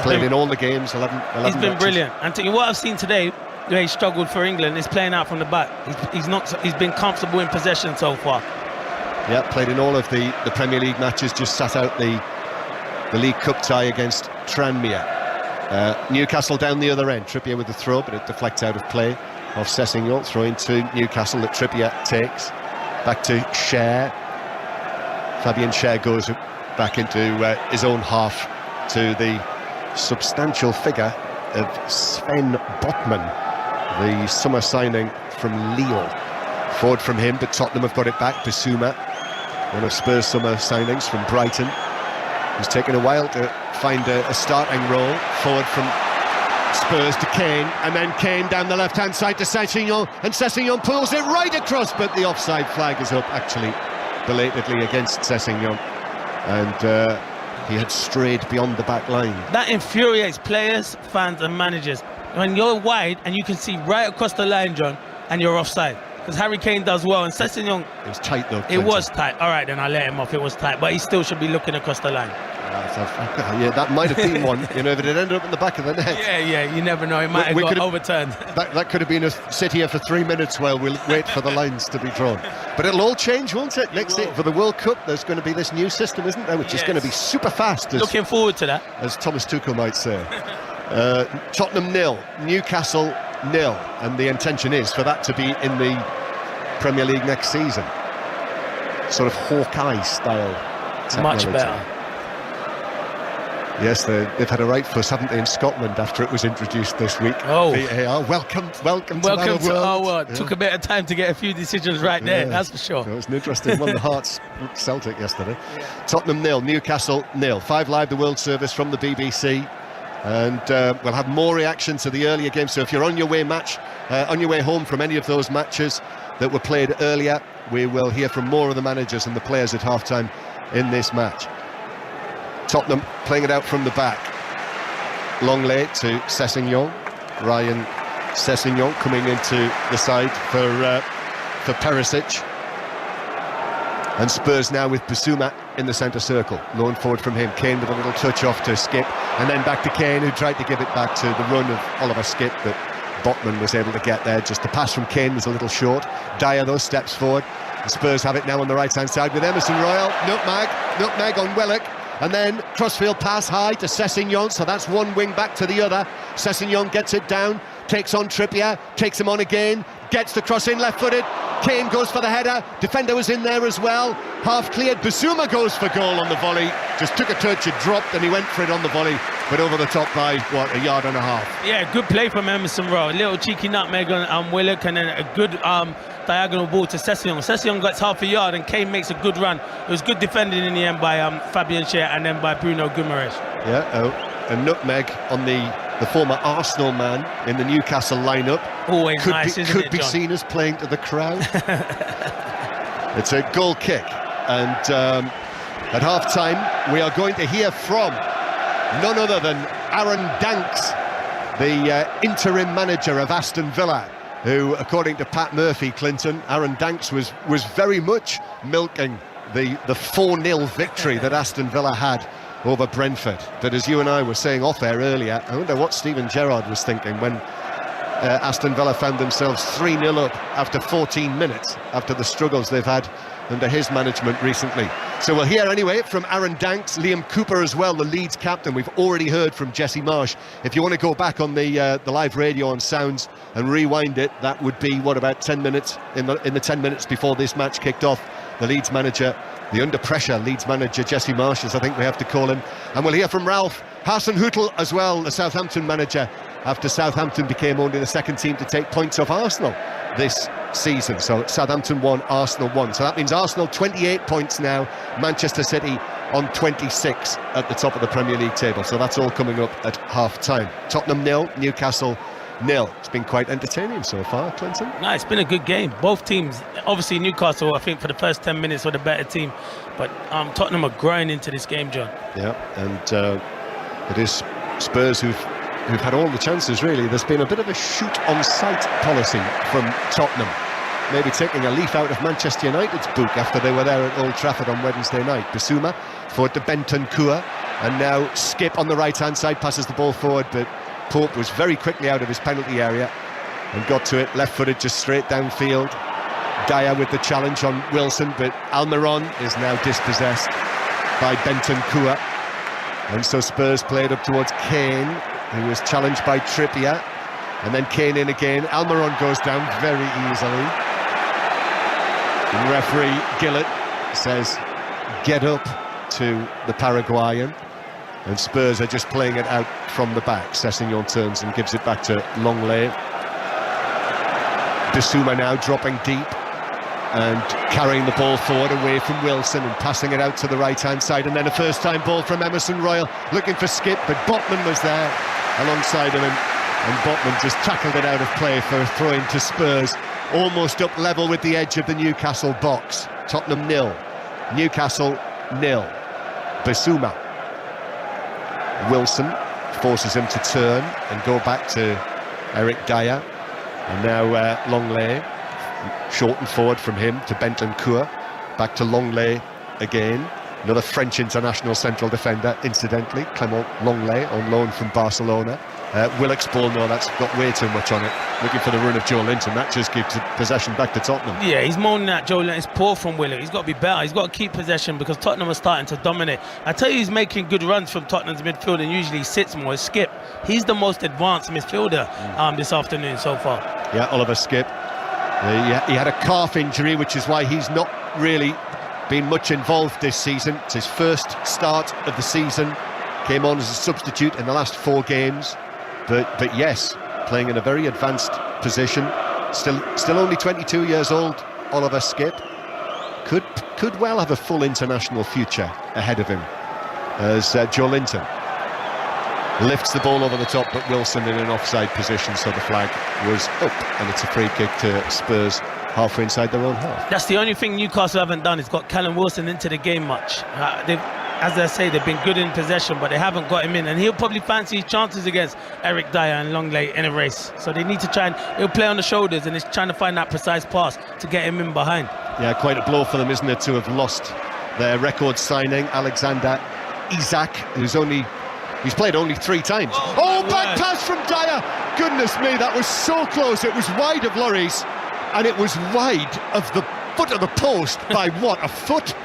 Speaker 5: Played in all the games, 11
Speaker 8: He's been
Speaker 5: matches.
Speaker 8: brilliant. And what I've seen today, where he struggled for England, is playing out from the back. He's been comfortable in possession so far.
Speaker 5: Yeah, played in all of the Premier League matches, just sat out the League Cup tie against Tranmere. Newcastle down the other end, Trippier with the throw, but it deflects out of play off Sessegnon, throwing to Newcastle that Trippier takes. Back to Schär. Fabian Schär goes back into his own half to the substantial figure of Sven Botman, the summer signing from Lille. Forward from him, but Tottenham have got it back. Bissouma, one of Spurs' summer signings from Brighton. He's taken a while to find a starting role. Forward from Spurs to Kane, and then Kane down the left-hand side to Sessegnon, and Sessegnon pulls it right across, but the offside flag is up, actually, belatedly against Sessegnon. And he had strayed beyond the back line.
Speaker 8: That infuriates players, fans and managers. When you're wide and you can see right across the line, John, and you're offside. Because Harry Kane does well, and Sessegnon...
Speaker 5: It was tight though.
Speaker 8: It was tight. All right, then I let him off. It was tight, but he still should be looking across the line.
Speaker 5: Yeah, that might have been one, you know, if it had ended up in the back of the net.
Speaker 8: Yeah, you never know. It might have got overturned.
Speaker 5: That could have been a sit here for 3 minutes while we'll wait for the lines to be drawn. But it'll all change, won't it? Next year, for the World Cup, there's going to be this new system, isn't there? Which is going to be super fast.
Speaker 8: Looking forward to that.
Speaker 5: As Thomas Tuchel might say. Tottenham 0, Newcastle 0. And the intention is for that to be in the Premier League next season. Sort of Hawkeye style technology.
Speaker 8: Much better.
Speaker 5: Yes, they've had a right fuss, haven't they, in Scotland after it was introduced this week.
Speaker 8: Oh,
Speaker 5: VAR, welcome to our world.
Speaker 8: Yeah. Took a bit of time to get a few decisions right there, that's for sure.
Speaker 5: It was an interesting one, the Hearts Celtic yesterday. Yeah. Tottenham 0, Newcastle 0. 5 Live, the World Service from the BBC. And we'll have more reaction to the earlier games. So if you're on your way home from any of those matches that were played earlier, we will hear from more of the managers and the players at half-time in this match. Tottenham playing it out from the back. Longley to Sessegnon. Ryan Sessegnon coming into the side for Perisic. And Spurs now with Bissouma in the centre circle. Loan forward from him. Kane with a little touch off to Skip. And then back to Kane, who tried to give it back to the run of Oliver Skip, but Botman was able to get there. Just the pass from Kane was a little short. Dyer, though, steps forward. The Spurs have it now on the right-hand side with Emerson Royal. Nutmeg on Willock. And then crossfield pass high to Sessegnon, so that's one wing back to the other. Sessegnon gets it down, takes on Trippier, takes him on again, gets the cross in left-footed. Kane goes for the header, defender was in there as well, half cleared. Bissouma goes for goal on the volley, just took a touch, it dropped, and he went for it on the volley, but over the top by, what, a yard and a half.
Speaker 8: Yeah, good play from Emerson Royal, a little cheeky nutmeg on Willock, and then a good diagonal ball to Sessegnon. Sessegnon gets half a yard and Kane makes a good run. It was good defending in the end by Fabian Schär and then by Bruno Guimaraes.
Speaker 5: Yeah, a nutmeg on the former Arsenal man in the Newcastle lineup.
Speaker 8: Always nice, isn't it,
Speaker 5: Could be
Speaker 8: John?
Speaker 5: seen as playing to the crowd. It's a goal kick, and at half-time we are going to hear from none other than Aaron Danks, the interim manager of Aston Villa, who, according to Pat Murphy, Clinton, Aaron Danks was very much milking the 4-0 victory that Aston Villa had over Brentford. But as you and I were saying off-air earlier, I wonder what Steven Gerrard was thinking when Aston Villa found themselves 3-0 up after 14 minutes, after the struggles they've had under his management recently. So we'll hear anyway from Aaron Danks, Liam Cooper as well, the Leeds captain. We've already heard from Jesse Marsh. If you want to go back on the live radio on Sounds and rewind it, that would be, what, about 10 minutes, in the 10 minutes before this match kicked off. The Leeds manager, the under-pressure Leeds manager, Jesse Marsh, as I think we have to call him. And we'll hear from Ralph Hasenhüttl as well, the Southampton manager, after Southampton became only the second team to take points off Arsenal this season. So Southampton 1, Arsenal 1. So that means Arsenal 28 points now, Manchester City on 26 at the top of the Premier League table. So that's all coming up at half-time. Tottenham 0, Newcastle 0. It's been quite entertaining so far, Clinton.
Speaker 8: No, it's been a good game. Both teams, obviously Newcastle, I think for the first 10 minutes were the better team, but Tottenham are growing into this game, John.
Speaker 5: Yeah, and it is Spurs who've had all the chances, really. There's been a bit of a shoot-on-sight policy from Tottenham, maybe taking a leaf out of Manchester United's book after they were there at Old Trafford on Wednesday night. Bissouma forward to Bentancur, and now Skip on the right-hand side passes the ball forward, but Pope was very quickly out of his penalty area and got to it, left-footed, just straight downfield. Dyer with the challenge on Wilson, but Almiron is now dispossessed by Bentancur, and so Spurs played up towards Kane, who was challenged by Trippier, and then Kane in again. Almiron goes down very easily. And referee Gillett says, "Get up," to the Paraguayan, and Spurs are just playing it out from the back. Sessegnon turns and gives it back to Longley. Bissouma now dropping deep and carrying the ball forward away from Wilson and passing it out to the right-hand side, and then a first-time ball from Emerson Royal looking for Skip, but Botman was there alongside him, and Botman just tackled it out of play for a throw-in to Spurs, almost up level with the edge of the Newcastle box. Tottenham 0, Newcastle 0. Bissouma. Wilson forces him to turn and go back to Eric Dyer, and now Longley, shortened forward from him to Bentancur, back to Longley again. Another French international central defender, incidentally, Clement Longley, on loan from Barcelona. Willock's ball, no, that's got way too much on it. Looking for the run of Joe Linton, that just gives possession back to Tottenham.
Speaker 8: Yeah, he's moaning at Joe Linton. It's poor from Willock. He's got to be better. He's got to keep possession because Tottenham are starting to dominate. I tell you, he's making good runs from Tottenham's midfield and usually sits more. Skip, he's the most advanced midfielder this afternoon so far.
Speaker 5: Yeah, Oliver Skip. He had a calf injury, which is why he's not really been much involved this season. It's his first start of the season. Came on as a substitute in the last 4 games. But yes, playing in a very advanced position. Still only 22 years old, Oliver Skip. Could well have a full international future ahead of him, as Joe Linton lifts the ball over the top, but Wilson in an offside position, so the flag was up, and it's a free kick to Spurs halfway inside their own half.
Speaker 8: That's the only thing Newcastle haven't done, is got Callum Wilson into the game much. As I say, they've been good in possession, but they haven't got him in, and he'll probably fancy his chances against Eric Dyer and Longley in a race. So they need to try, and he'll play on the shoulders, and he's trying to find that precise pass to get him in behind.
Speaker 5: Yeah, quite a blow for them, isn't it, to have lost their record signing, Alexander Isak, he's played only 3 times. Back pass from Dyer! Goodness me, that was so close. It was wide of Lloris, and it was wide of the foot of the post by what, a foot?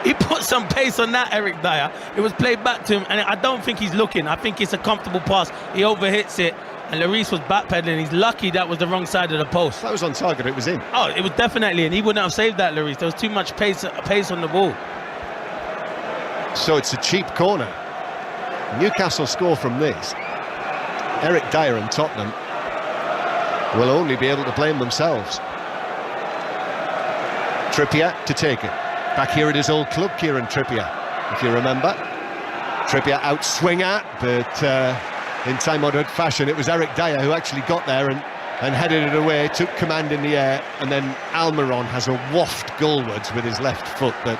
Speaker 8: He put some pace on that, Eric Dyer. It was played back to him, and I don't think he's looking. I think it's a comfortable pass. He overhits it, and Lloris was backpedaling. He's lucky that was the wrong side of the post.
Speaker 5: That was on target, it was in.
Speaker 8: Oh, it was definitely in. He wouldn't have saved that, Lloris. There was too much pace on the ball.
Speaker 5: So it's a cheap corner. Newcastle score from this. Eric Dyer and Tottenham will only be able to blame themselves. Trippier to take it. Back here at his old club, Kieran Trippier, if you remember. Trippier out swinger, but in time-honoured fashion, it was Eric Dyer who actually got there and headed it away, took command in the air, and then Almiron has a waft goalwards with his left foot that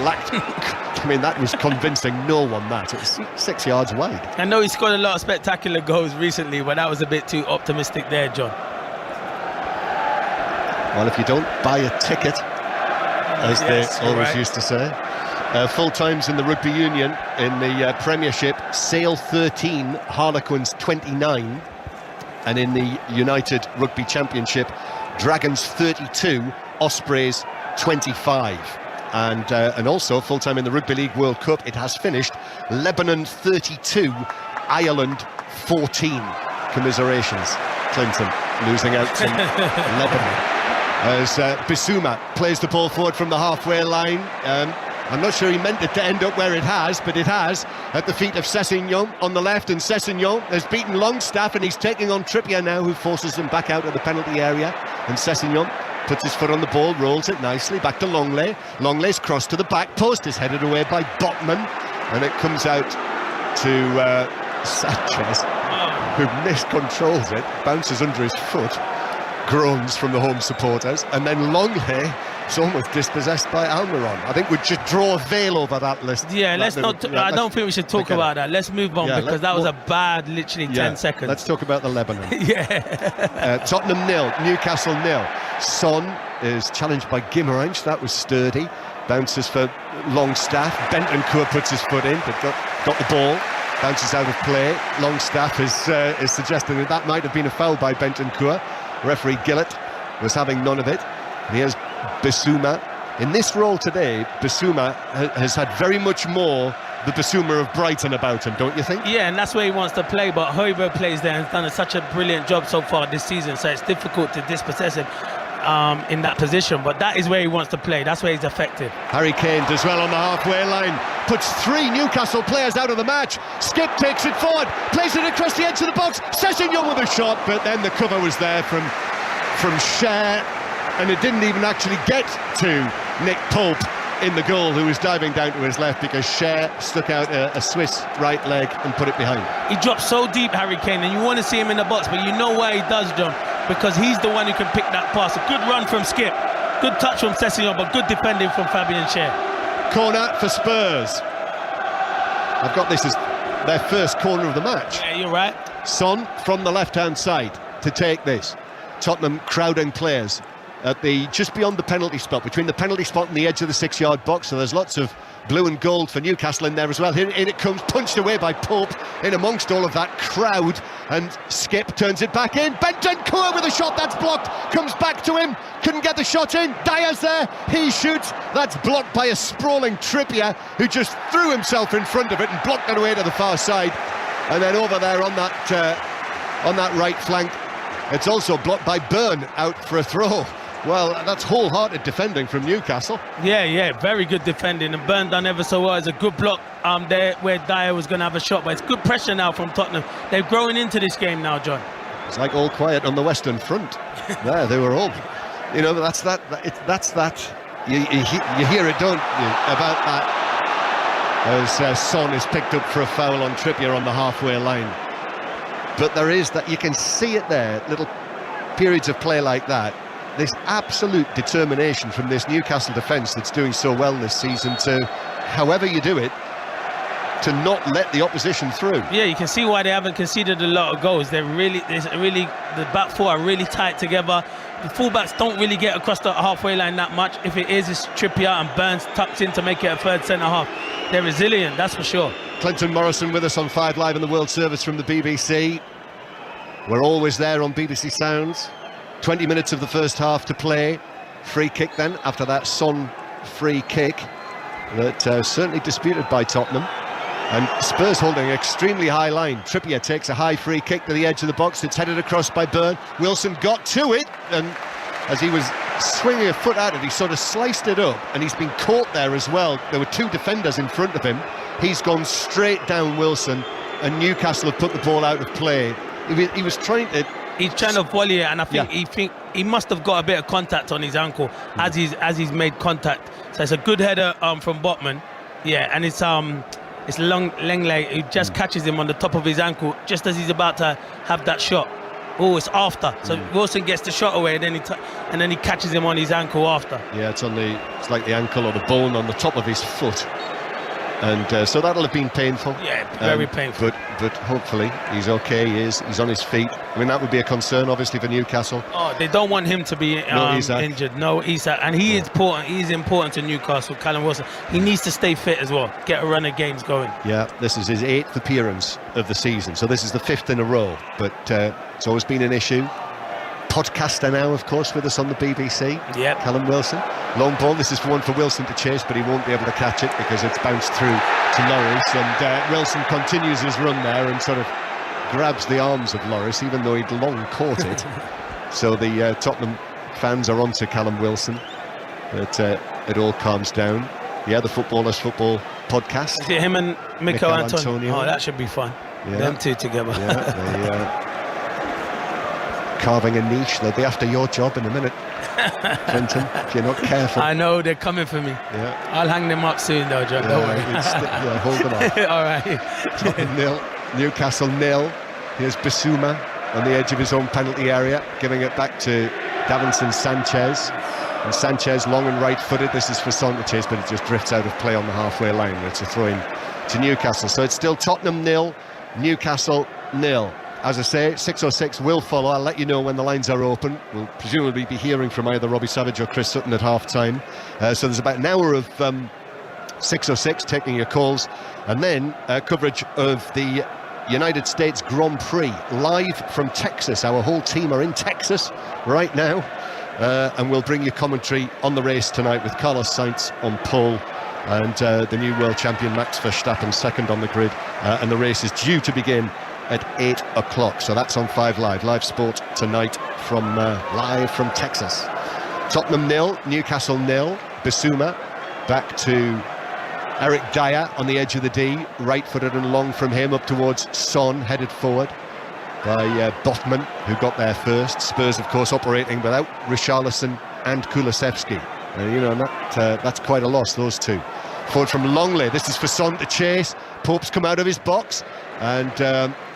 Speaker 5: lacked... I mean, that was convincing no one that. It was 6 yards wide.
Speaker 8: I know he scored a lot of spectacular goals recently, but that was a bit too optimistic there, John.
Speaker 5: Well, if you don't buy a ticket, as they always used to say. Full times in the Rugby Union in the Premiership, Sale 13, Harlequins 29, and in the United Rugby Championship, Dragons 32, Ospreys 25. And also full time in the Rugby League World Cup, it has finished Lebanon 32, Ireland 14. Commiserations, Clinton, losing out to Lebanon. As Bissouma plays the ball forward from the halfway line. I'm not sure he meant it to end up where it has, but it has, at the feet of Sessegnon on the left, and Sessegnon has beaten Longstaff, and he's taking on Trippier now, who forces him back out of the penalty area. And Sessegnon puts his foot on the ball, rolls it nicely, back to Longley. Longley's cross to the back post, is headed away by Botman, and it comes out to Sanchez, who miscontrols it, bounces under his foot, groans from the home supporters, and then Longley is almost dispossessed by Almiron. I think we'd just draw a veil over that list.
Speaker 8: Yeah, let's not. I don't think we should talk about that. Let's move on, because that was a bad, literally 10 seconds.
Speaker 5: Let's talk about the Lebanon.
Speaker 8: Yeah.
Speaker 5: Tottenham 0, Newcastle 0. Son is challenged by Guimaraes. That was sturdy. Bounces for Longstaff. Bentancur puts his foot in, but got the ball. Bounces out of play. Longstaff is suggesting that might have been a foul by Bentancur. Referee Gillett was having none of it. And here's Bissouma. In this role today, Bissouma has had very much more the Bissouma of Brighton about him, don't you think?
Speaker 8: Yeah, and that's where he wants to play, but Højbjerg plays there and has done such a brilliant job so far this season, so it's difficult to dispossess him in that position, but that is where he wants to play. That's where he's effective.
Speaker 5: Harry Kane does well on the halfway line, puts 3 Newcastle players out of the match. Skip takes it forward, plays it across the edge of the box. Sessegnon with a shot, but then the cover was there from Cher, and it didn't even actually get to Nick Pope in the goal, who was diving down to his left, because Cher stuck out a Swiss right leg and put it behind.
Speaker 8: He drops so deep, Harry Kane, and you want to see him in the box, but you know why he does, John, because he's the one who can pick that pass. A good run from Skip, good touch from Sessegnon, but good defending from Fabian Cher.
Speaker 5: Corner for Spurs. I've got this as their first corner of the match.
Speaker 8: Yeah, you're right.
Speaker 5: Son from the left-hand side to take this. Tottenham crowding players at just beyond the penalty spot, between the penalty spot and the edge of the 6-yard box, so there's lots of blue and gold for Newcastle in there as well. Here it comes, punched away by Pope in amongst all of that crowd, and Skip turns it back in. Bentancur with a shot that's blocked, comes back to him, couldn't get the shot in. Dyer's there, he shoots, that's blocked by a sprawling Trippier, who just threw himself in front of it and blocked it away to the far side. And then over there on that right flank, it's also blocked by Byrne, out for a throw. Well, that's wholehearted defending from Newcastle.
Speaker 8: Yeah, very good defending, and Byrne done ever so well. It's a good block there where Dyer was going to have a shot, but it's good pressure now from Tottenham. They're growing into this game now, John.
Speaker 5: It's like all quiet on the Western Front. There, they were all, that's that. You hear it, don't you, about that? As Son is picked up for a foul on Trippier on the halfway line. But there is that, you can see it there, little periods of play like that. This absolute determination from this Newcastle defence that's doing so well this season to, however you do it, to not let the opposition through.
Speaker 8: Yeah, you can see why they haven't conceded a lot of goals. The back four are really tight together. The fullbacks don't really get across the halfway line that much. If it is, it's Trippier and Burns tucked in to make it a third centre-half. They're resilient, that's for sure.
Speaker 5: Clinton Morrison with us on 5 Live in the World Service from the BBC. We're always there on BBC Sounds. 20 minutes of the first half to play. Free kick then, after that Son free kick that certainly disputed by Tottenham. And Spurs holding an extremely high line. Trippier takes a high free kick to the edge of the box. It's headed across by Byrne. Wilson got to it, and as he was swinging a foot at it, he sort of sliced it up, and he's been caught there as well. There were 2 defenders in front of him. He's gone straight down Wilson, and Newcastle have put the ball out of play. He was trying to...
Speaker 8: He's trying to volley it, and I think he must have got a bit of contact on his ankle as he's made contact. So it's a good header from Botman. Yeah, and it's Langley who just catches him on the top of his ankle just as he's about to have that shot. Oh, it's after. So Wilson gets the shot away, and then he catches him on his ankle after.
Speaker 5: Yeah, it's like the ankle or the bone on the top of his foot. And so that'll have been painful.
Speaker 8: Yeah, very painful.
Speaker 5: But hopefully he's okay. He's on his feet. I mean, that would be a concern, obviously, for Newcastle.
Speaker 8: Oh, they don't want him to be injured. No, Isak. And he is important. He's important to Newcastle, Callum Wilson. He needs to stay fit as well. Get a run of games going.
Speaker 5: Yeah, this is his 8th appearance of the season. So this is the 5th in a row. But it's always been an issue. Podcaster now, of course, with us on the BBC.
Speaker 8: Yep.
Speaker 5: Callum Wilson. Long ball. This is one for Wilson to chase, but he won't be able to catch it because it's bounced through to Lloris. And Wilson continues his run there and sort of grabs the arms of Lloris, even though he'd long caught it. So the Tottenham fans are onto Callum Wilson. But it all calms down. Yeah, the Footballers Football podcast.
Speaker 8: Is it him and Mikel Antonio? Oh, that should be fun. Yeah. Them two together.
Speaker 5: Yeah, carving a niche. They'll be after your job in a minute, Clinton, if you're not careful.
Speaker 8: I know, they're coming for me.
Speaker 5: Yeah.
Speaker 8: I'll hang them up soon though, John. Don't worry.
Speaker 5: Hold them off.
Speaker 8: All right.
Speaker 5: Tottenham 0, Newcastle 0. Here's Bissouma on the edge of his own penalty area, giving it back to Davinson Sanchez. And Sanchez, long and right-footed. This is for Sanchez, but it just drifts out of play on the halfway line. It's a throw-in to Newcastle. So it's still Tottenham 0, Newcastle 0. As I say, 6:06 will follow. I'll let you know when the lines are open. We'll presumably be hearing from either Robbie Savage or Chris Sutton at half-time. So there's about an hour of 6:06 taking your calls, and then coverage of the United States Grand Prix live from Texas. Our whole team are in Texas right now. And we'll bring you commentary on the race tonight with Carlos Sainz on pole and the new world champion Max Verstappen second on the grid. And the race is due to begin at 8 o'clock. So that's on 5 Live. Live sport tonight from live from Texas. Tottenham 0, Newcastle 0. Bissouma back to Eric Dyer on the edge of the D. Right-footed and long from him up towards Son, headed forward by Botman, who got there first. Spurs, of course, operating without Richarlison and Kulusevski. That's quite a loss, those two. Forward from Longley. This is for Son to chase. Pope's come out of his box and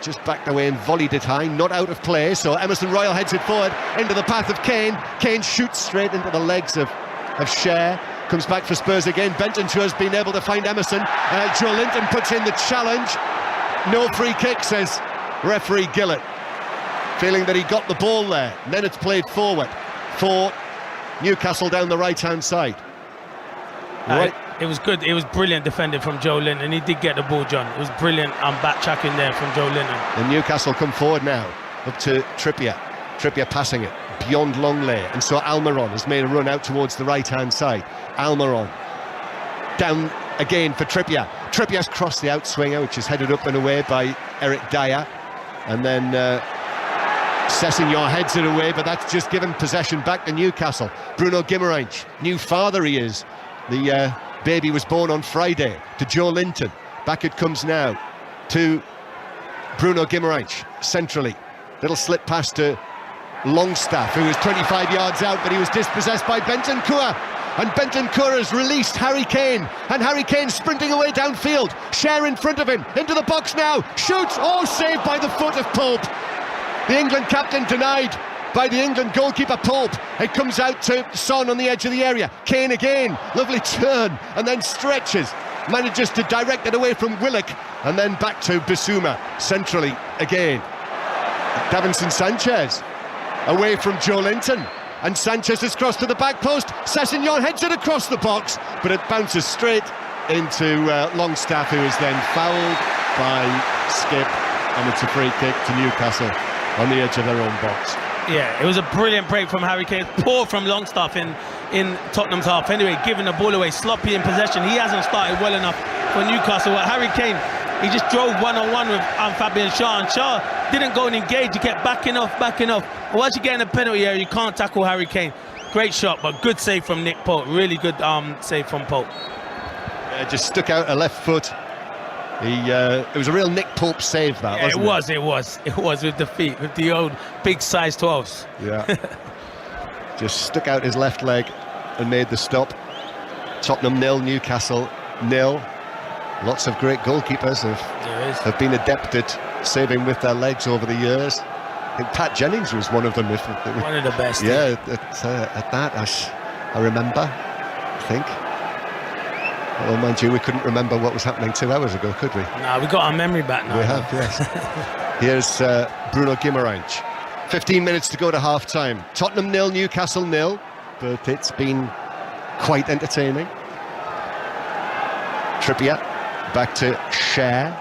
Speaker 5: just backed away and volleyed it high. Not out of play, so Emerson Royal heads it forward into the path of Kane. Kane shoots straight into the legs of Cher. Comes back for Spurs again. Bentancur has been able to find Emerson. Joe Linton puts in the challenge. No free kick, says referee Gillett, feeling that he got the ball there. And then it's played forward for Newcastle down the right-hand side. Right.
Speaker 8: It was good. It was brilliant defending from Joe Linton. He did get the ball, John. It was brilliant back-tracking there from Joe Linton.
Speaker 5: And Newcastle come forward now, up to Trippier. Trippier passing it beyond Longley. And so Almiron has made a run out towards the right-hand side. Almiron down again for Trippier. Trippier's crossed the outswinger, which is headed up and away by Eric Dyer. And then Sessegnon heads it away, but that's just given possession back to Newcastle. Bruno Guimaraes, new father he is. The baby was born on Friday, to Joe Linton. Back it comes now to Bruno Guimaraes, centrally. Little slip pass to Longstaff, who was 25 yards out, but he was dispossessed by Bentancur. And Bentancur has released Harry Kane, and Harry Kane sprinting away downfield. Cher in front of him, into the box now, shoots, saved by the foot of Pope. The England captain denied by the England goalkeeper Pope. It comes out to Son on the edge of the area. Kane again, lovely turn, and then stretches, manages to direct it away from Willock, and then back to Bissouma, centrally again. Davinson Sanchez, away from Joe Linton. And Sanchez has crossed to the back post. Sessegnon heads it across the box, but it bounces straight into Longstaff, who is then fouled by Skip, and it's a free kick to Newcastle on the edge of their own box.
Speaker 8: Yeah, it was a brilliant break from Harry Kane. Poor from Longstaff in Tottenham's half. Anyway, giving the ball away, sloppy in possession. He hasn't started well enough for Newcastle. Well, Harry Kane, he just drove one-on-one with Fabian Schär, and Schär didn't go and engage. He kept backing off. Once you get in the penalty area, you can't tackle Harry Kane. Great shot, but good save from Nick Pope. Really good save from Pope.
Speaker 5: Yeah, just stuck out a left foot. It was a real Nick Pope save, that, wasn't it?
Speaker 8: It was with the feet, with the old big size 12s.
Speaker 5: Yeah. Just stuck out his left leg and made the stop. Tottenham 0, Newcastle 0. Lots of great goalkeepers have been adept at saving with their legs over the years. I think Pat Jennings was one of them.
Speaker 8: One of the best.
Speaker 5: Yeah, at that, I remember, I think. Well, mind you, we couldn't remember what was happening 2 hours ago, could we?
Speaker 8: No, we got our memory back now.
Speaker 5: We have, yes. Here's Bruno Guimaraes. 15 minutes to go to half-time. Tottenham 0, Newcastle 0, but it's been quite entertaining. Trippier back to Cher,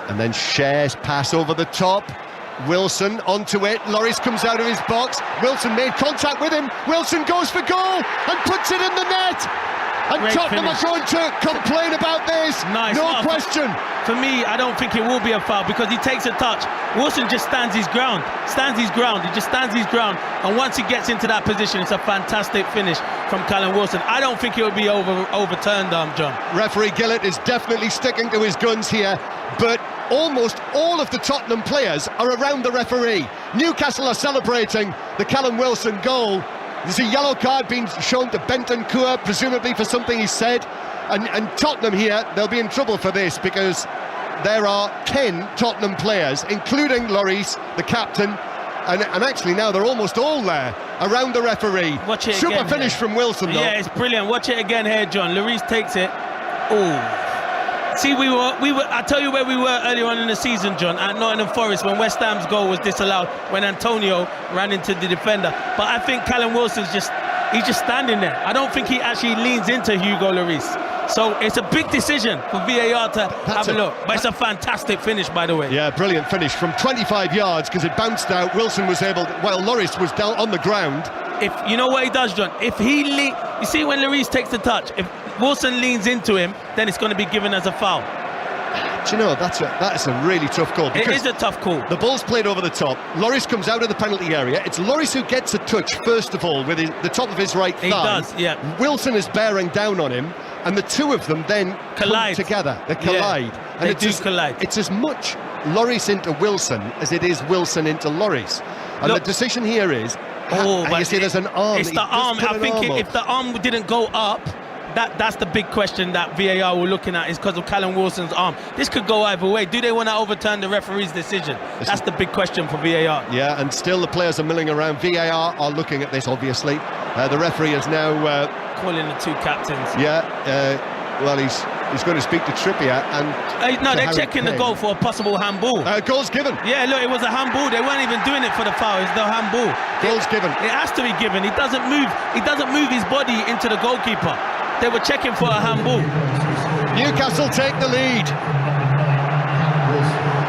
Speaker 5: and then Cher's pass over the top. Wilson onto it. Lloris comes out of his box. Wilson made contact with him. Wilson goes for goal and puts it in the net. And
Speaker 8: Great
Speaker 5: Tottenham
Speaker 8: finish.
Speaker 5: are going to complain about this.
Speaker 8: Nice.
Speaker 5: No question.
Speaker 8: For me, I don't think it will be a foul because he takes a touch. Wilson just stands his ground. He just stands his ground. And once he gets into that position, it's a fantastic finish from Callum Wilson. I don't think it will be overturned, John.
Speaker 5: Referee Gillett is definitely sticking to his guns here, but almost all of the Tottenham players are around the referee. Newcastle are celebrating the Callum Wilson goal. There's a yellow card being shown to Bentancur, presumably for something he said. And Tottenham here, they'll be in trouble for this because there are 10 Tottenham players, including Lloris, the captain, and actually now they're almost all there around the referee.
Speaker 8: Watch it
Speaker 5: Super
Speaker 8: again,
Speaker 5: finish from Wilson, though.
Speaker 8: Yeah, it's brilliant. Watch it again here, John. Lloris takes it. Oh. See, we were. I tell you where we were earlier on in the season, John, at Nottingham Forest when West Ham's goal was disallowed when Antonio ran into the defender. But I think Callum Wilson's he's just standing there. I don't think he actually leans into Hugo Lloris. So it's a big decision for VAR to have a look. But it's a fantastic finish, by the way.
Speaker 5: Yeah, brilliant finish from 25 yards because it bounced out. Wilson was able to, well, Lloris was down on the ground.
Speaker 8: If you know what he does, John, if he you see when Lloris takes the touch, if Wilson leans into him, then it's going to be given as a foul.
Speaker 5: Do you know, that's a really tough call.
Speaker 8: It is a tough call.
Speaker 5: The ball's played over the top. Lloris comes out of the penalty area. It's Lloris who gets a touch first of all with the top of his right thigh.
Speaker 8: He does, yeah.
Speaker 5: Wilson is bearing down on him, and the two of them then
Speaker 8: collide
Speaker 5: together. They collide.
Speaker 8: Yeah,
Speaker 5: and
Speaker 8: they collide.
Speaker 5: It's as much Lloris into Wilson as it is Wilson into Lloris. And
Speaker 8: Look,
Speaker 5: the decision here is,
Speaker 8: but
Speaker 5: you see there's an arm.
Speaker 8: It's the arm. I think if the arm didn't go up, that's the big question that VAR were looking at, is because of Callum Wilson's arm. This could go either way. Do they want to overturn the referee's decision? That's the big question for VAR.
Speaker 5: Yeah, and still the players are milling around. VAR are looking at this, obviously. The referee is now
Speaker 8: calling the two captains.
Speaker 5: Yeah, well, he's going to speak to Trippier and.
Speaker 8: No, they're checking the goal for a possible handball.
Speaker 5: Goal's given.
Speaker 8: Yeah, look, it was a handball. They weren't even doing it for the foul. It's the handball.
Speaker 5: Goal's given.
Speaker 8: It has to be given. He doesn't move. He doesn't move his body into the goalkeeper. They were checking for a handball.
Speaker 5: Newcastle take the lead.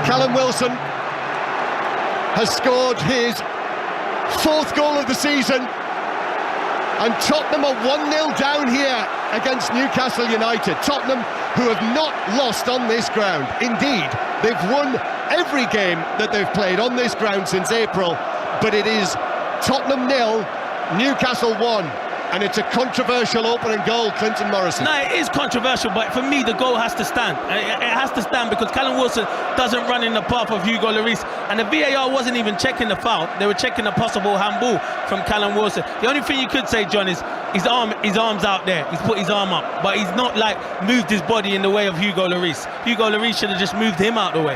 Speaker 5: Callum Wilson has scored his 4th goal of the season, and Tottenham are 1-0 down here against Newcastle United. Tottenham, who have not lost on this ground. Indeed, they've won every game that they've played on this ground since April, but it is Tottenham 0, Newcastle 1. And it's a controversial opening goal, Clinton Morrison.
Speaker 8: No, it is controversial, but for me, the goal has to stand. It has to stand because Callum Wilson doesn't run in the path of Hugo Lloris. And the VAR wasn't even checking the foul. They were checking a possible handball from Callum Wilson. The only thing you could say, John, is his arm's out there. He's put his arm up, but he's not moved his body in the way of Hugo Lloris. Hugo Lloris should have just moved him out the way.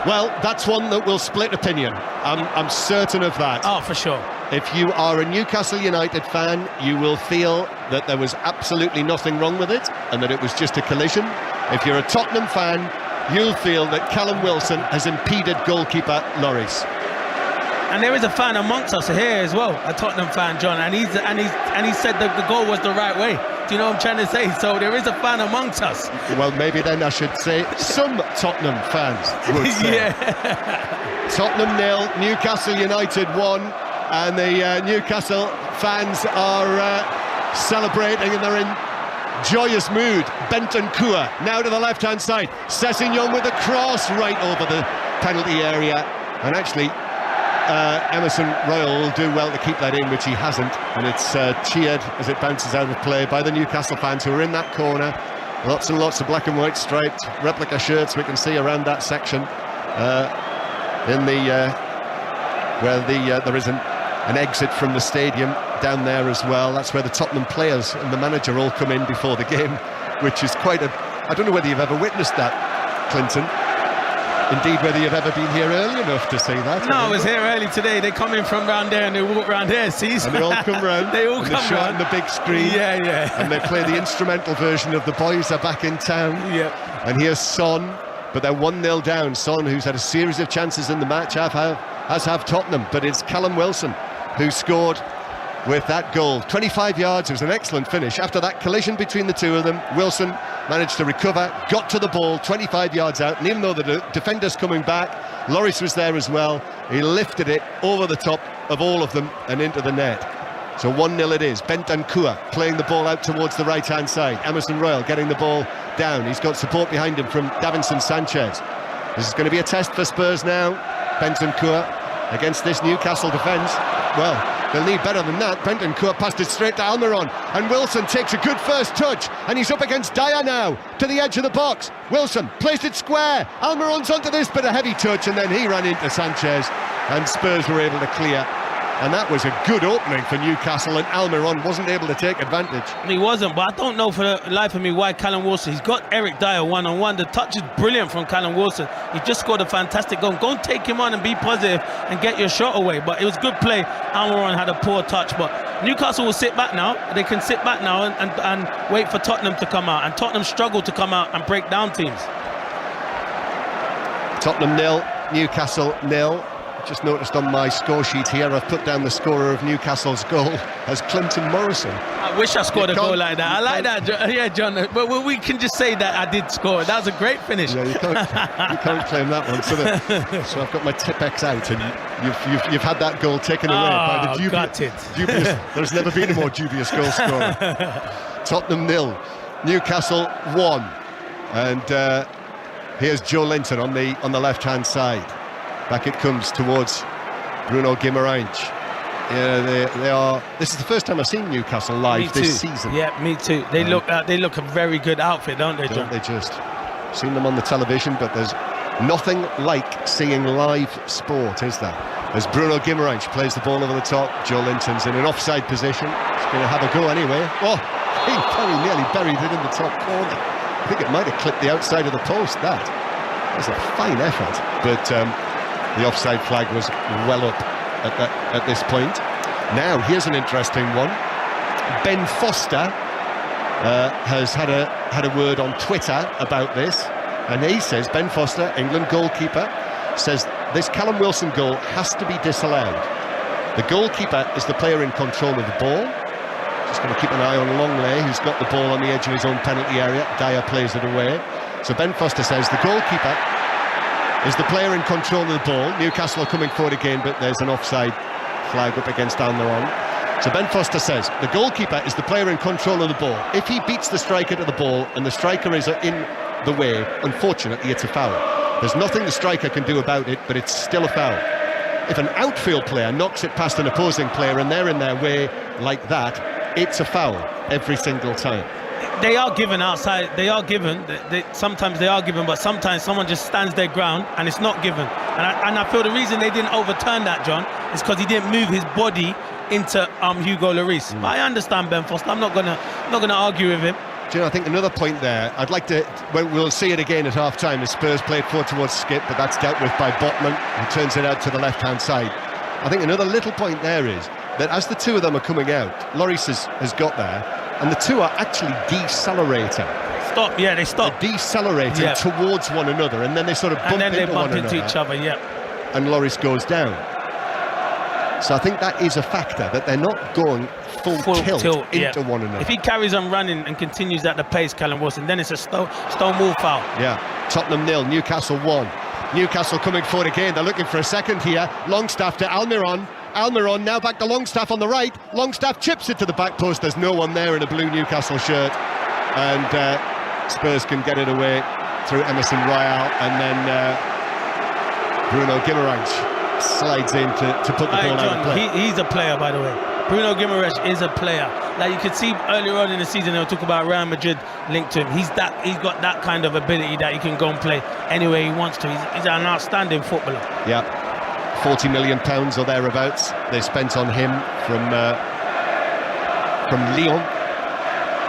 Speaker 5: Well, that's one that will split opinion. I'm certain of that.
Speaker 8: Oh, for sure.
Speaker 5: If you are a Newcastle United fan, you will feel that there was absolutely nothing wrong with it and that it was just a collision. If you're a Tottenham fan, you'll feel that Callum Wilson has impeded goalkeeper Lloris.
Speaker 8: And there is a fan amongst us here as well, a Tottenham fan, John, and he said that the goal was the right way. Do you know what I'm trying to say? So there is a fan amongst us.
Speaker 5: Well, maybe then I should say some Tottenham fans would say.
Speaker 8: Yeah.
Speaker 5: Tottenham 0, Newcastle United 1. And the Newcastle fans are celebrating, and they're in joyous mood. Bentancur now to the left-hand side. Sessegnon with a cross right over the penalty area. And actually, Emerson Royal will do well to keep that in, which he hasn't. And it's cheered as it bounces out of play by the Newcastle fans who are in that corner. Lots and lots of black and white striped replica shirts we can see around that section. In the where there is an exit from the stadium down there as well. That's where the Tottenham players and the manager all come in before the game, which is quite I don't know whether you've ever witnessed that, Clinton. Indeed, whether you've ever been here early enough to see that.
Speaker 8: No, I was here early today. They come in from round there and they walk round here, see?
Speaker 5: And they all come round.
Speaker 8: They all come
Speaker 5: round. They show it on the big screen.
Speaker 8: Yeah, yeah.
Speaker 5: And they play the instrumental version of The Boys Are Back in Town.
Speaker 8: Yeah.
Speaker 5: And here's Son, but they're 1-0 down. Son, who's had a series of chances in the match, has Tottenham, but it's Callum Wilson who scored with that goal. 25 yards, it was an excellent finish. After that collision between the two of them, Wilson managed to recover, got to the ball 25 yards out, and even though the defender's coming back, Lloris was there as well, he lifted it over the top of all of them and into the net. So 1-0 it is. Bentancur playing the ball out towards the right-hand side. Emerson Royal getting the ball down. He's got support behind him from Davinson Sanchez. This is going to be a test for Spurs now. Bentancur against this Newcastle defence. Well, they'll need better than that. Bentancur passed it straight to Almiron, and Wilson takes a good first touch, and he's up against Dyer now, to the edge of the box. Wilson placed it square. Almiron's onto this, but a heavy touch, and then he ran into Sanchez, and Spurs were able to clear. And that was a good opening for Newcastle, and Almiron wasn't able to take advantage.
Speaker 8: He wasn't, but I don't know for the life of me why Callum Wilson, he's got Eric Dyer one-on-one. The touch is brilliant from Callum Wilson. He just scored a fantastic goal. Go and take him on and be positive and get your shot away. But it was good play. Almiron had a poor touch, but Newcastle will sit back now. They can sit back now and wait for Tottenham to come out. And Tottenham struggle to come out and break down teams.
Speaker 5: Tottenham 0, Newcastle 0. Just noticed on my score sheet here, I've put down the scorer of Newcastle's goal as Clinton Morrison.
Speaker 8: I wish I scored a goal like that. I like that, yeah, John. But we can just say that I did score. That was a great finish.
Speaker 5: Yeah, you can't claim that one. So I've got my Tipex out, and you've had that goal taken away by the dubious. There's never been a more dubious goal scorer. Tottenham 0, Newcastle 1, and here's Joe Linton on the left-hand side. Back it comes towards Bruno Guimaraes. Yeah, they are. This is the first time I've seen Newcastle live this season.
Speaker 8: Yeah, me too. They look a very good outfit, don't they, John?
Speaker 5: Don't they just? Seen them on the television, but there's nothing like seeing live sport, is there? As Bruno Guimaraes plays the ball over the top, Joe Linton's in an offside position. He's going to have a go anyway. Oh, he very nearly buried it in the top corner. I think it might have clipped the outside of the post. That was a fine effort, but. The offside flag was well up at this point. Now, here's an interesting one. Ben Foster has had a word on Twitter about this, and he says, Ben Foster, England goalkeeper, says this Callum Wilson goal has to be disallowed. The goalkeeper is the player in control of the ball. Just going to keep an eye on Longley, who's got the ball on the edge of his own penalty area. Dyer plays it away. So Ben Foster says the goalkeeper is the player in control of the ball. Newcastle are coming forward again, but there's an offside flag up against Almiron. So Ben Foster says the goalkeeper is the player in control of the ball. If he beats the striker to the ball and the striker is in the way, unfortunately it's a foul. There's nothing the striker can do about it, but it's still a foul. If an outfield player knocks it past an opposing player and they're in their way like that, it's a foul every single time.
Speaker 8: They are given outside. They are given. Sometimes they are given, but sometimes someone just stands their ground and it's not given. And I feel the reason they didn't overturn that, John, is because he didn't move his body into Hugo Lloris. But I understand Ben Foster. I'm not gonna argue with him.
Speaker 5: Do you know, I think another point there, I'd like to, we'll see it again at half-time as Spurs played forward towards Skip, but that's dealt with by Botman, who turns it out to the left-hand side. I think another little point there is that as the two of them are coming out, Lloris has got there, and the two are actually decelerating.
Speaker 8: They stop.
Speaker 5: They're decelerating towards one another, and then they sort of bump
Speaker 8: into each other,
Speaker 5: and Lloris goes down. So I think that is a factor, that they're not going full tilt into one another.
Speaker 8: If he carries on running and continues at the pace, Callum Wilson, then it's a stone wall foul.
Speaker 5: Yeah, Tottenham 0, Newcastle 1. Newcastle coming forward again, they're looking for a second here. Longstaff to Almiron. Almiron now back to Longstaff on the right. Longstaff chips it to the back post. There's no one there in a blue Newcastle shirt, and Spurs can get it away through Emerson Royal, and then Bruno Guimaraes slides in to put the ball out of play.
Speaker 8: He's a player, by the way. Bruno Guimaraes is a player. Like you could see earlier on in the season, they'll talk about Real Madrid linked to him. He's got that kind of ability that he can go and play anywhere he wants to. He's an outstanding footballer.
Speaker 5: Yeah. £40 million or thereabouts they spent on him from Lyon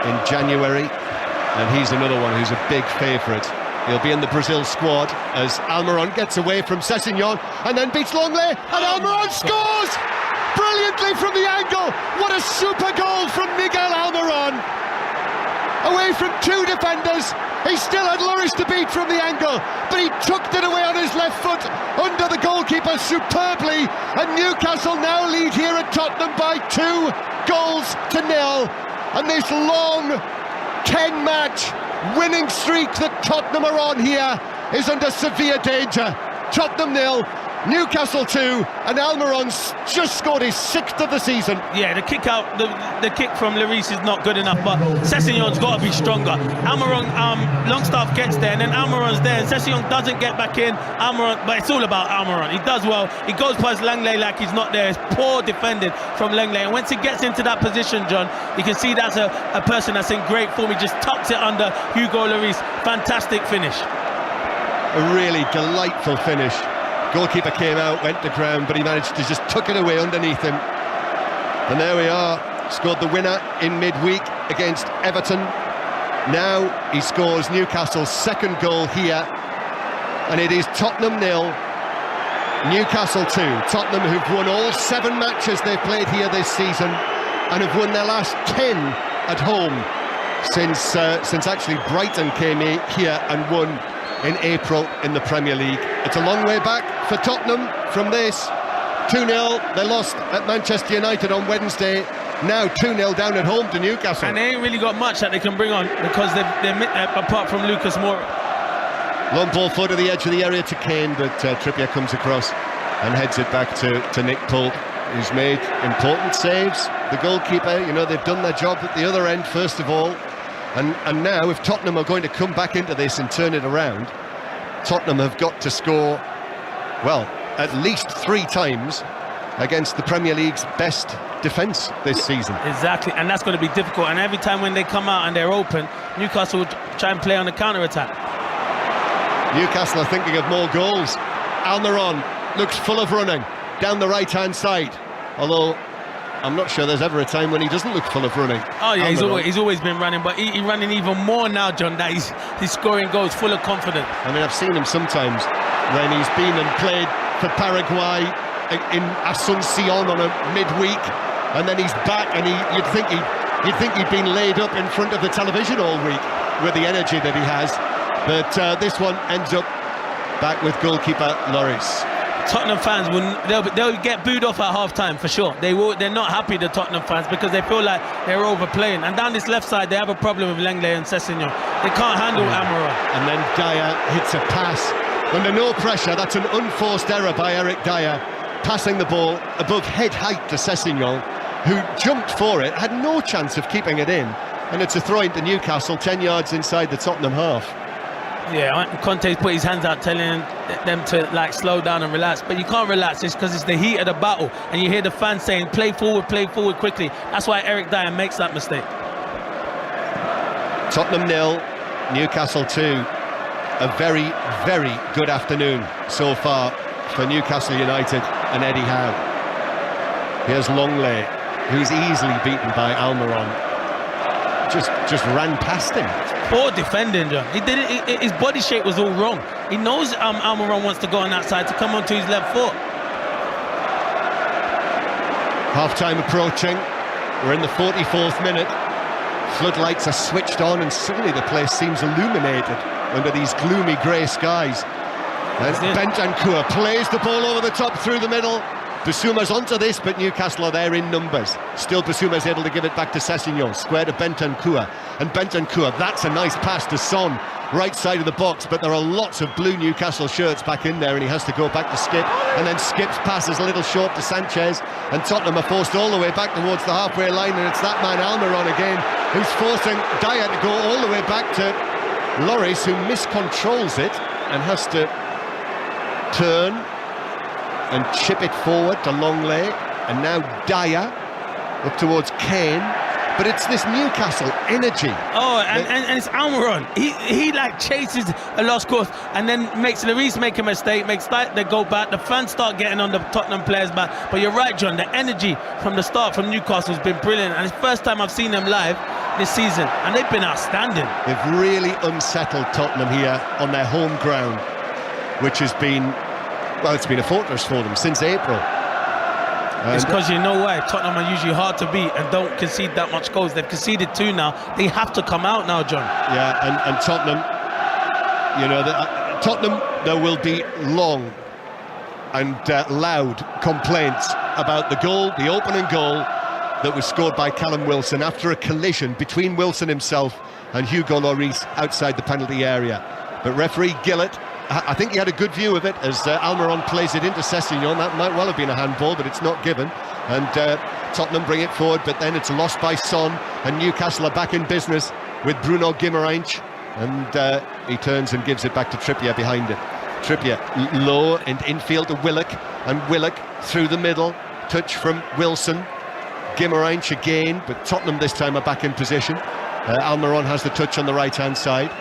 Speaker 5: in January, and he's another one who's a big favourite. He'll be in the Brazil squad as Almiron gets away from Sessegnon and then beats Longley, and Almiron scores brilliantly from the angle. What a super goal from Miguel Almiron, away from two defenders. He still had Lloris to beat from the angle, but he tucked it away on his left foot under the goalkeeper superbly, and Newcastle now lead here at Tottenham by 2-0. And this long 10-match winning streak that Tottenham are on here is under severe danger. Tottenham 0, Newcastle 2, and Almiron's just scored his 6th of the season.
Speaker 8: Yeah, the kick out, the kick from Lloris is not good enough, but Sessegnon's got to be stronger. Almiron, Longstaff gets there, and then Almiron's there, and Sessegnon doesn't get back in. Almiron, but it's all about Almiron. He does well. He goes past Langley like he's not there. It's poor defending from Langley, and once he gets into that position, John, you can see that's a person that's in great form. He just tucks it under Hugo Lloris. Fantastic finish.
Speaker 5: A really delightful finish. Goalkeeper came out, went to ground, but he managed to just tuck it away underneath him. And there we are, scored the winner in midweek against Everton. Now he scores Newcastle's 2nd goal here, and it is Tottenham 0, Newcastle 2. Tottenham, who've won all 7 matches they've played here this season, and have won their last 10 at home since actually Brighton came here and won in April in the Premier League. It's a long way back for Tottenham from this. 2-0, they lost at Manchester United on Wednesday. Now 2-0 down at home to Newcastle.
Speaker 8: And they ain't really got much that they can bring on, because they're apart from Lucas Moura.
Speaker 5: Long ball forward to the edge of the area to Kane, but Trippier comes across and heads it back to Nick Pope, who's made important saves. The goalkeeper, you know, they've done their job at the other end first of all. And now, if Tottenham are going to come back into this and turn it around, Tottenham have got to score, well, at least 3 times against the Premier League's best defence this season.
Speaker 8: Exactly, and that's going to be difficult. And every time when they come out and they're open, Newcastle will try and play on the counter-attack.
Speaker 5: Newcastle are thinking of more goals. Almiron looks full of running down the right-hand side, although I'm not sure there's ever a time when he doesn't look full of running.
Speaker 8: Oh yeah, he's always been running, but he's running even more now, John, that he's scoring goals full of confidence.
Speaker 5: I mean, I've seen him sometimes when he's been and played for Paraguay in Asuncion on a midweek, and then he's back, and you'd think he'd been laid up in front of the television all week with the energy that he has. But this one ends up back with goalkeeper Lloris.
Speaker 8: Tottenham fans they'll get booed off at half-time for sure. They're not happy, the Tottenham fans, because they feel like they're overplaying. And down this left side, they have a problem with Langley and Sessegnon. They can't handle Almiron.
Speaker 5: And then Dyer hits a pass under no pressure. That's an unforced error by Eric Dyer, passing the ball above head height to Sessegnon, who jumped for it, had no chance of keeping it in, and it's a throw into Newcastle 10 yards inside the Tottenham half.
Speaker 8: Yeah, Conte's put his hands out telling them to like slow down and relax, but you can't relax. It's because it's the heat of the battle, and you hear the fans saying play forward quickly. That's why Eric Dyer makes that mistake. Tottenham 0,
Speaker 5: Newcastle 2. A very, very good afternoon so far for Newcastle United and Eddie Howe. Here's Longley, who's easily beaten by Almiron. Just ran past him.
Speaker 8: Poor defending, John. He did it. His body shape was all wrong. He knows Almiron wants to go on that side to come onto his left foot.
Speaker 5: Half-time approaching. We're in the 44th minute. Floodlights are switched on, and suddenly the place seems illuminated under these gloomy grey skies. Bentancur plays the ball over the top through the middle. Basuma's onto this, but Newcastle are there in numbers. Still Basuma's able to give it back to Sessegnon, square to Bentancur. And Bentancur, that's a nice pass to Son, right side of the box, but there are lots of blue Newcastle shirts back in there, and he has to go back to Skip, and then Skip's pass is a little short to Sanchez, and Tottenham are forced all the way back towards the halfway line, and it's that man Almiron again who's forcing Dyer to go all the way back to Lloris, who miscontrols it and has to turn and chip it forward to Longley, and now Dyer up towards Kane. But it's this Newcastle energy.
Speaker 8: Oh, and it's Almiron. He like chases a lost course and then makes Lloris make a mistake, makes that they go back. The fans start getting on the Tottenham players back. But you're right, John. The energy from the start from Newcastle has been brilliant, and it's the first time I've seen them live this season, and they've been outstanding.
Speaker 5: They've really unsettled Tottenham here on their home ground, which has been, well, it's been a fortress for them since April.
Speaker 8: It's because you know why Tottenham are usually hard to beat and don't concede that much goals. They've conceded 2 now. They have to come out now, John.
Speaker 5: Yeah, and Tottenham, you know, Tottenham, there will be long and loud complaints about the goal, the opening goal that was scored by Callum Wilson after a collision between Wilson himself and Hugo Lloris outside the penalty area. But referee Gillett I think he had a good view of it as Almiron plays it into Sessegnon. That might well have been a handball, but it's not given. And Tottenham bring it forward, but then it's lost by Son, and Newcastle are back in business with Bruno Guimaraes, and he turns and gives it back to Trippier behind it. Trippier low and infield to Willock, and Willock through the middle, touch from Wilson. Guimaraes again, but Tottenham this time are back in position. Almiron has the touch on the right hand side,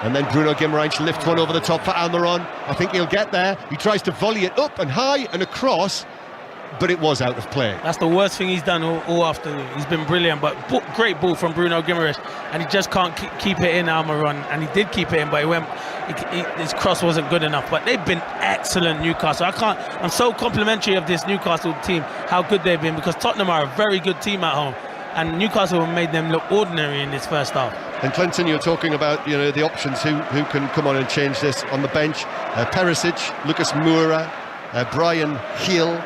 Speaker 5: and then Bruno Guimaraes lifts one over the top for Almiron. I think he'll get there. He tries to volley it up and high and across, but it was out of play.
Speaker 8: That's the worst thing he's done all afternoon. He's been brilliant, but great ball from Bruno Guimaraes, and he just can't keep it in, Almiron, and he did keep it in, but his cross wasn't good enough. But they've been excellent, Newcastle. I'm so complimentary of this Newcastle team, how good they've been, because Tottenham are a very good team at home, and Newcastle have made them look ordinary in this first half.
Speaker 5: And Clinton, you're talking about the options who can come on and change this on the bench. Perisic, Lucas Moura, Brian Hill,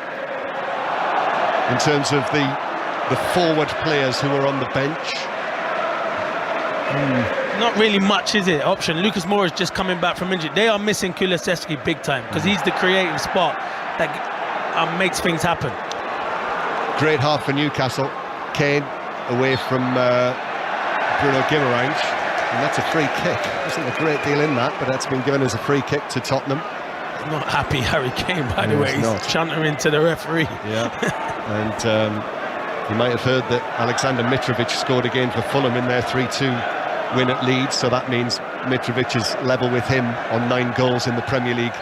Speaker 5: in terms of the forward players who are on the bench.
Speaker 8: Not really much, is it? Option. Lucas Moura is just coming back from injury. They are missing Kulusevski big time, because he's the creative spark that makes things happen. Great
Speaker 5: half for Newcastle. Kane away from Bruno Guimaraes, and that's a free kick. Isn't a great deal in that, but that's been given as a free kick to Tottenham.
Speaker 8: Not happy Harry Kane, by the way. He's chanting to the referee.
Speaker 5: Yeah, and you might have heard that Alexander Mitrovic scored again for Fulham in their 3-2 win at Leeds, so that means Mitrovic is level with him on 9 goals in the Premier League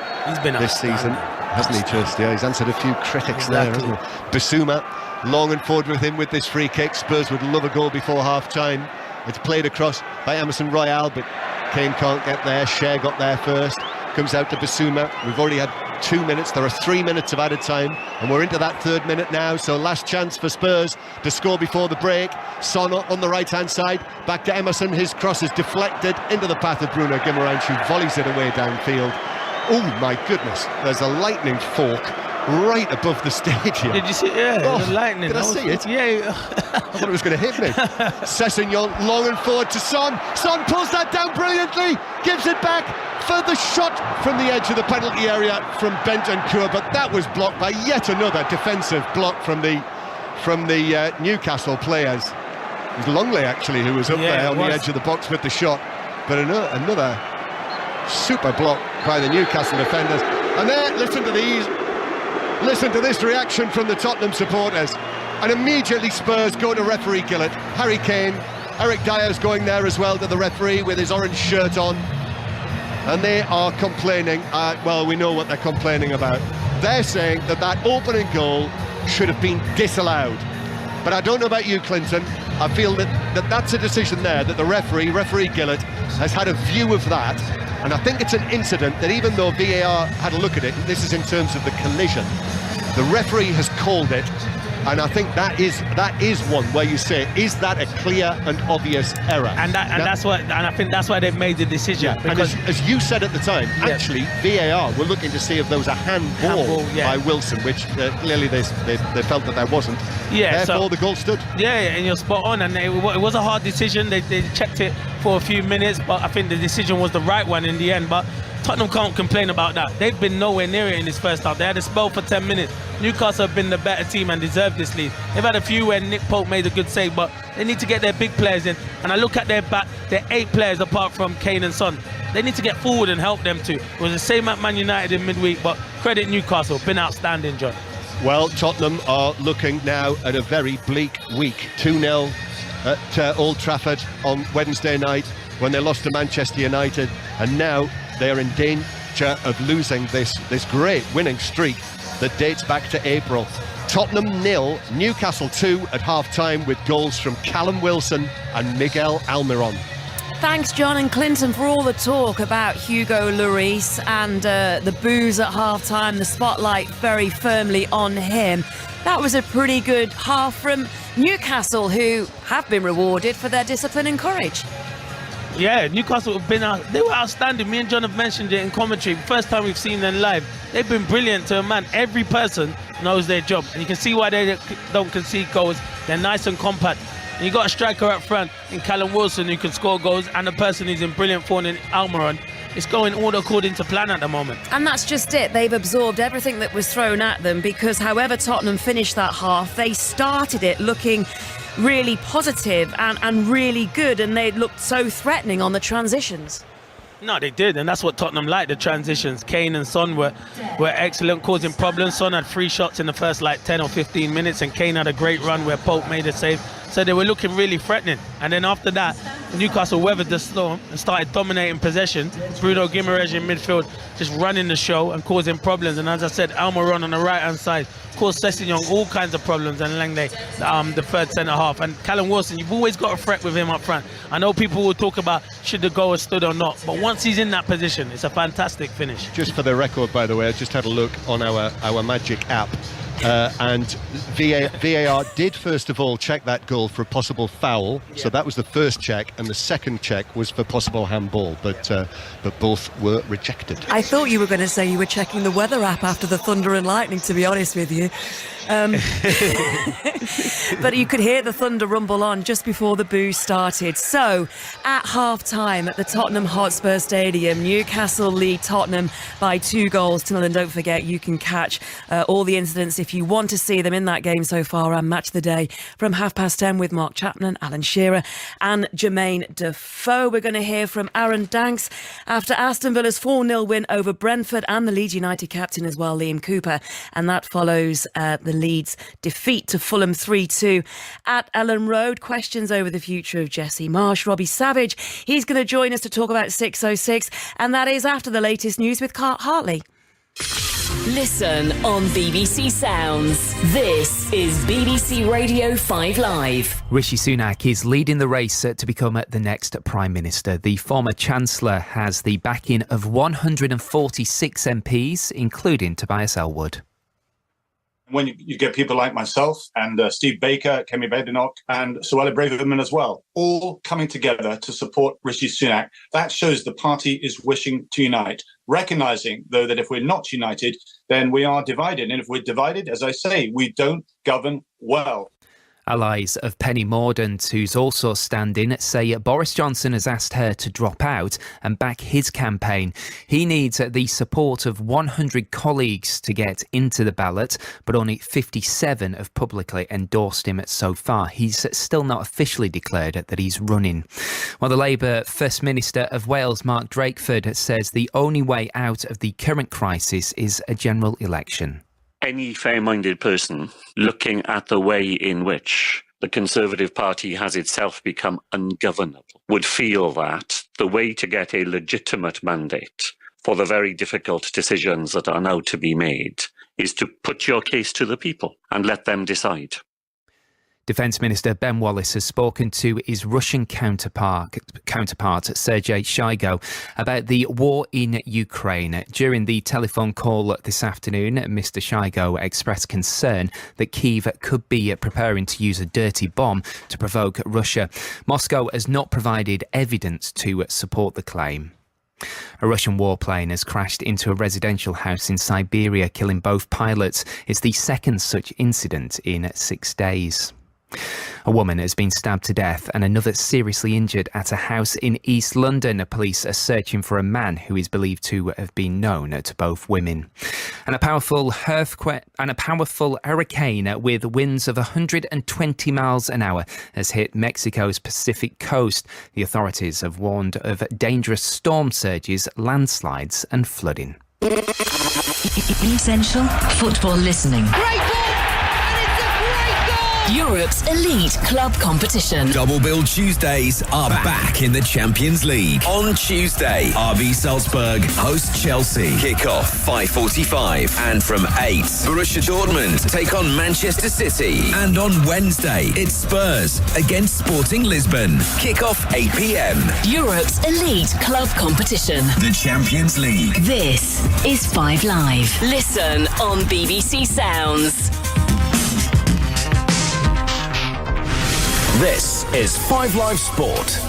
Speaker 5: this season, hasn't he? He's answered a few critics there, hasn't he? Basuma long and forward with him with this free kick. Spurs would love a goal before half-time. It's played across by Emerson Royale, but Kane can't get there. Cher got there first. Comes out to Basuma. We've already had 2 minutes. There are 3 minutes of added time, and we're into that 3rd minute now. So last chance for Spurs to score before the break. Son on the right-hand side. Back to Emerson. His cross is deflected into the path of Bruno Guimaraes, who volleys it away downfield. Oh my goodness! There's a lightning fork right above the stadium.
Speaker 8: Did you see? Yeah, the lightning.
Speaker 5: Did I see it?
Speaker 8: Yeah.
Speaker 5: I thought it was going to hit me. Sessegnon long and forward to Son. Son pulls that down brilliantly. Gives it back for the shot from the edge of the penalty area from Bentancur, but that was blocked by yet another defensive block from the Newcastle players. It was Longley actually who was up there on the edge of the box with the shot, but another super block by the Newcastle defenders. And there, listen to this reaction from the Tottenham supporters, and immediately Spurs go to referee Gillett. Harry Kane, Eric Dyer's going there as well to the referee with his orange shirt on, and they are complaining. Well, we know what they're complaining about. They're saying that opening goal should have been disallowed. But I don't know about you, Clinton. I feel that's a decision there, that the referee Gillett, has had a view of that. And I think it's an incident that, even though VAR had a look at it, this is in terms of the collision, the referee has called it, and I think that is one where you say, is that a clear and obvious error? And
Speaker 8: I think that's why they've made the decision.
Speaker 5: Yeah, because as you said at the time, actually VAR were looking to see if there was a handball by Wilson, which clearly they felt that there wasn't. Yeah, therefore the goal stood.
Speaker 8: Yeah, and you're spot on. And it was a hard decision. They checked it for a few minutes, but I think the decision was the right one in the end. But Tottenham can't complain about that. They've been nowhere near it in this first half. They had a spell for 10 minutes. Newcastle have been the better team and deserved this lead. They've had a few where Nick Pope made a good save, but they need to get their big players in. And I look at their back, they're 8 players apart from Kane and Son. They need to get forward and help them too. It was the same at Man United in midweek, but credit Newcastle, been outstanding, John.
Speaker 5: Well, Tottenham are looking now at a very bleak week. 2-0 at Old Trafford on Wednesday night when they lost to Manchester United, and now they are in danger of losing this great winning streak that dates back to April. Tottenham 0, Newcastle 2 at half-time, with goals from Callum Wilson and Miguel Almiron.
Speaker 9: Thanks, John and Clinton, for all the talk about Hugo Lloris and the boos at half-time, the spotlight very firmly on him. That was a pretty good half from Newcastle, who have been rewarded for their discipline and courage.
Speaker 8: Yeah, Newcastle have been they were outstanding. Me and John have mentioned it in commentary. First time we've seen them live. They've been brilliant to a man. Every person knows their job, and you can see why they don't concede goals. They're nice and compact. And you got a striker up front in Callum Wilson who can score goals, and a person who's in brilliant form in Almiron. it's going all according to plan at the moment.
Speaker 9: And that's just it. They've absorbed everything that was thrown at them, because however Tottenham finished that half, they started it looking really positive and really good, and they looked so threatening on the transitions.
Speaker 8: No, they did, and that's what Tottenham liked, the transitions. Kane and Son were excellent, causing problems. Son had 3 shots in the first 10 or 15 minutes, and Kane had a great run where Pope made a save. So they were looking really threatening. And then after that, Newcastle weathered the storm and started dominating possession. Bruno Guimaraes in midfield just running the show and causing problems. And as I said, Almiron on the right-hand side caused Sessegnon all kinds of problems, and Langley, the third centre-half. And Callum Wilson, you've always got a threat with him up front. I know people will talk about should the goal have stood or not, but once he's in that position, it's a fantastic finish.
Speaker 5: Just for the record, by the way, I just had a look on our Magic app. And VAR did first of all check that goal for a possible foul, so that was the first check, and the second check was for possible handball, but both were rejected.
Speaker 9: I thought you were going to say you were checking the weather app after the thunder and lightning, to be honest with you. But you could hear the thunder rumble on just before the boo started. So, at half-time at the Tottenham Hotspur Stadium, Newcastle lead Tottenham by 2-0. And don't forget, you can catch all the incidents if you want to see them in that game so far and Match the Day from 10:30 with Mark Chapman, Alan Shearer and Jermaine Defoe. We're going to hear from Aaron Danks after Aston Villa's 4-0 win over Brentford, and the Leeds United captain as well, Liam Cooper. And that follows the Leeds defeat to Fulham 3-2 at Ellen Road. Questions over the future of Jesse Marsh. Robbie Savage, he's going to join us to talk about 606, and that is after the latest news with Cart Hartley.
Speaker 2: Listen on BBC Sounds. This is BBC Radio 5 Live.
Speaker 11: Rishi Sunak is leading the race to become the next Prime Minister. The former Chancellor has the backing of 146 MPs, including Tobias Elwood.
Speaker 12: When you get people like myself and Steve Baker, Kemi Badenoch and Suella Braverman as well, all coming together to support Rishi Sunak, that shows the party is wishing to unite, recognising, though, that if we're not united, then we are divided. And if we're divided, as I say, we don't govern well.
Speaker 11: Allies of Penny Mordaunt, who's also standing, say Boris Johnson has asked her to drop out and back his campaign. He needs the support of 100 colleagues to get into the ballot, but only 57 have publicly endorsed him so far. He's still not officially declared that he's running. While the Labour First Minister of Wales, Mark Drakeford, says the only way out of the current crisis is a general election.
Speaker 13: Any fair-minded person looking at the way in which the Conservative Party has itself become ungovernable would feel that the way to get a legitimate mandate for the very difficult decisions that are now to be made is to put your case to the people and let them decide.
Speaker 11: Defence Minister Ben Wallace has spoken to his Russian counterpart Sergei Shoigu about the war in Ukraine. During the telephone call this afternoon, Mr. Shoigu expressed concern that Kyiv could be preparing to use a dirty bomb to provoke Russia. Moscow has not provided evidence to support the claim. A Russian warplane has crashed into a residential house in Siberia, killing both pilots. It's the second such incident in 6 days. A woman has been stabbed to death and another seriously injured at a house in East London. Police are searching for a man who is believed to have been known to both women. And a powerful hurricane with winds of 120 miles an hour has hit Mexico's Pacific coast. The authorities have warned of dangerous storm surges, landslides and flooding.
Speaker 2: Essential football listening. Europe's elite club competition.
Speaker 21: Double Bill Tuesdays are back in the Champions League. On Tuesday, RB Salzburg host Chelsea. Kick-off 5:45. And from 8, Borussia Dortmund take on Manchester City. And on Wednesday, it's Spurs against Sporting Lisbon. Kick-off 8 p.m.
Speaker 2: Europe's elite club competition.
Speaker 21: The Champions League.
Speaker 2: This is 5 Live. Listen on BBC Sounds.
Speaker 21: This is 5 Live Sport.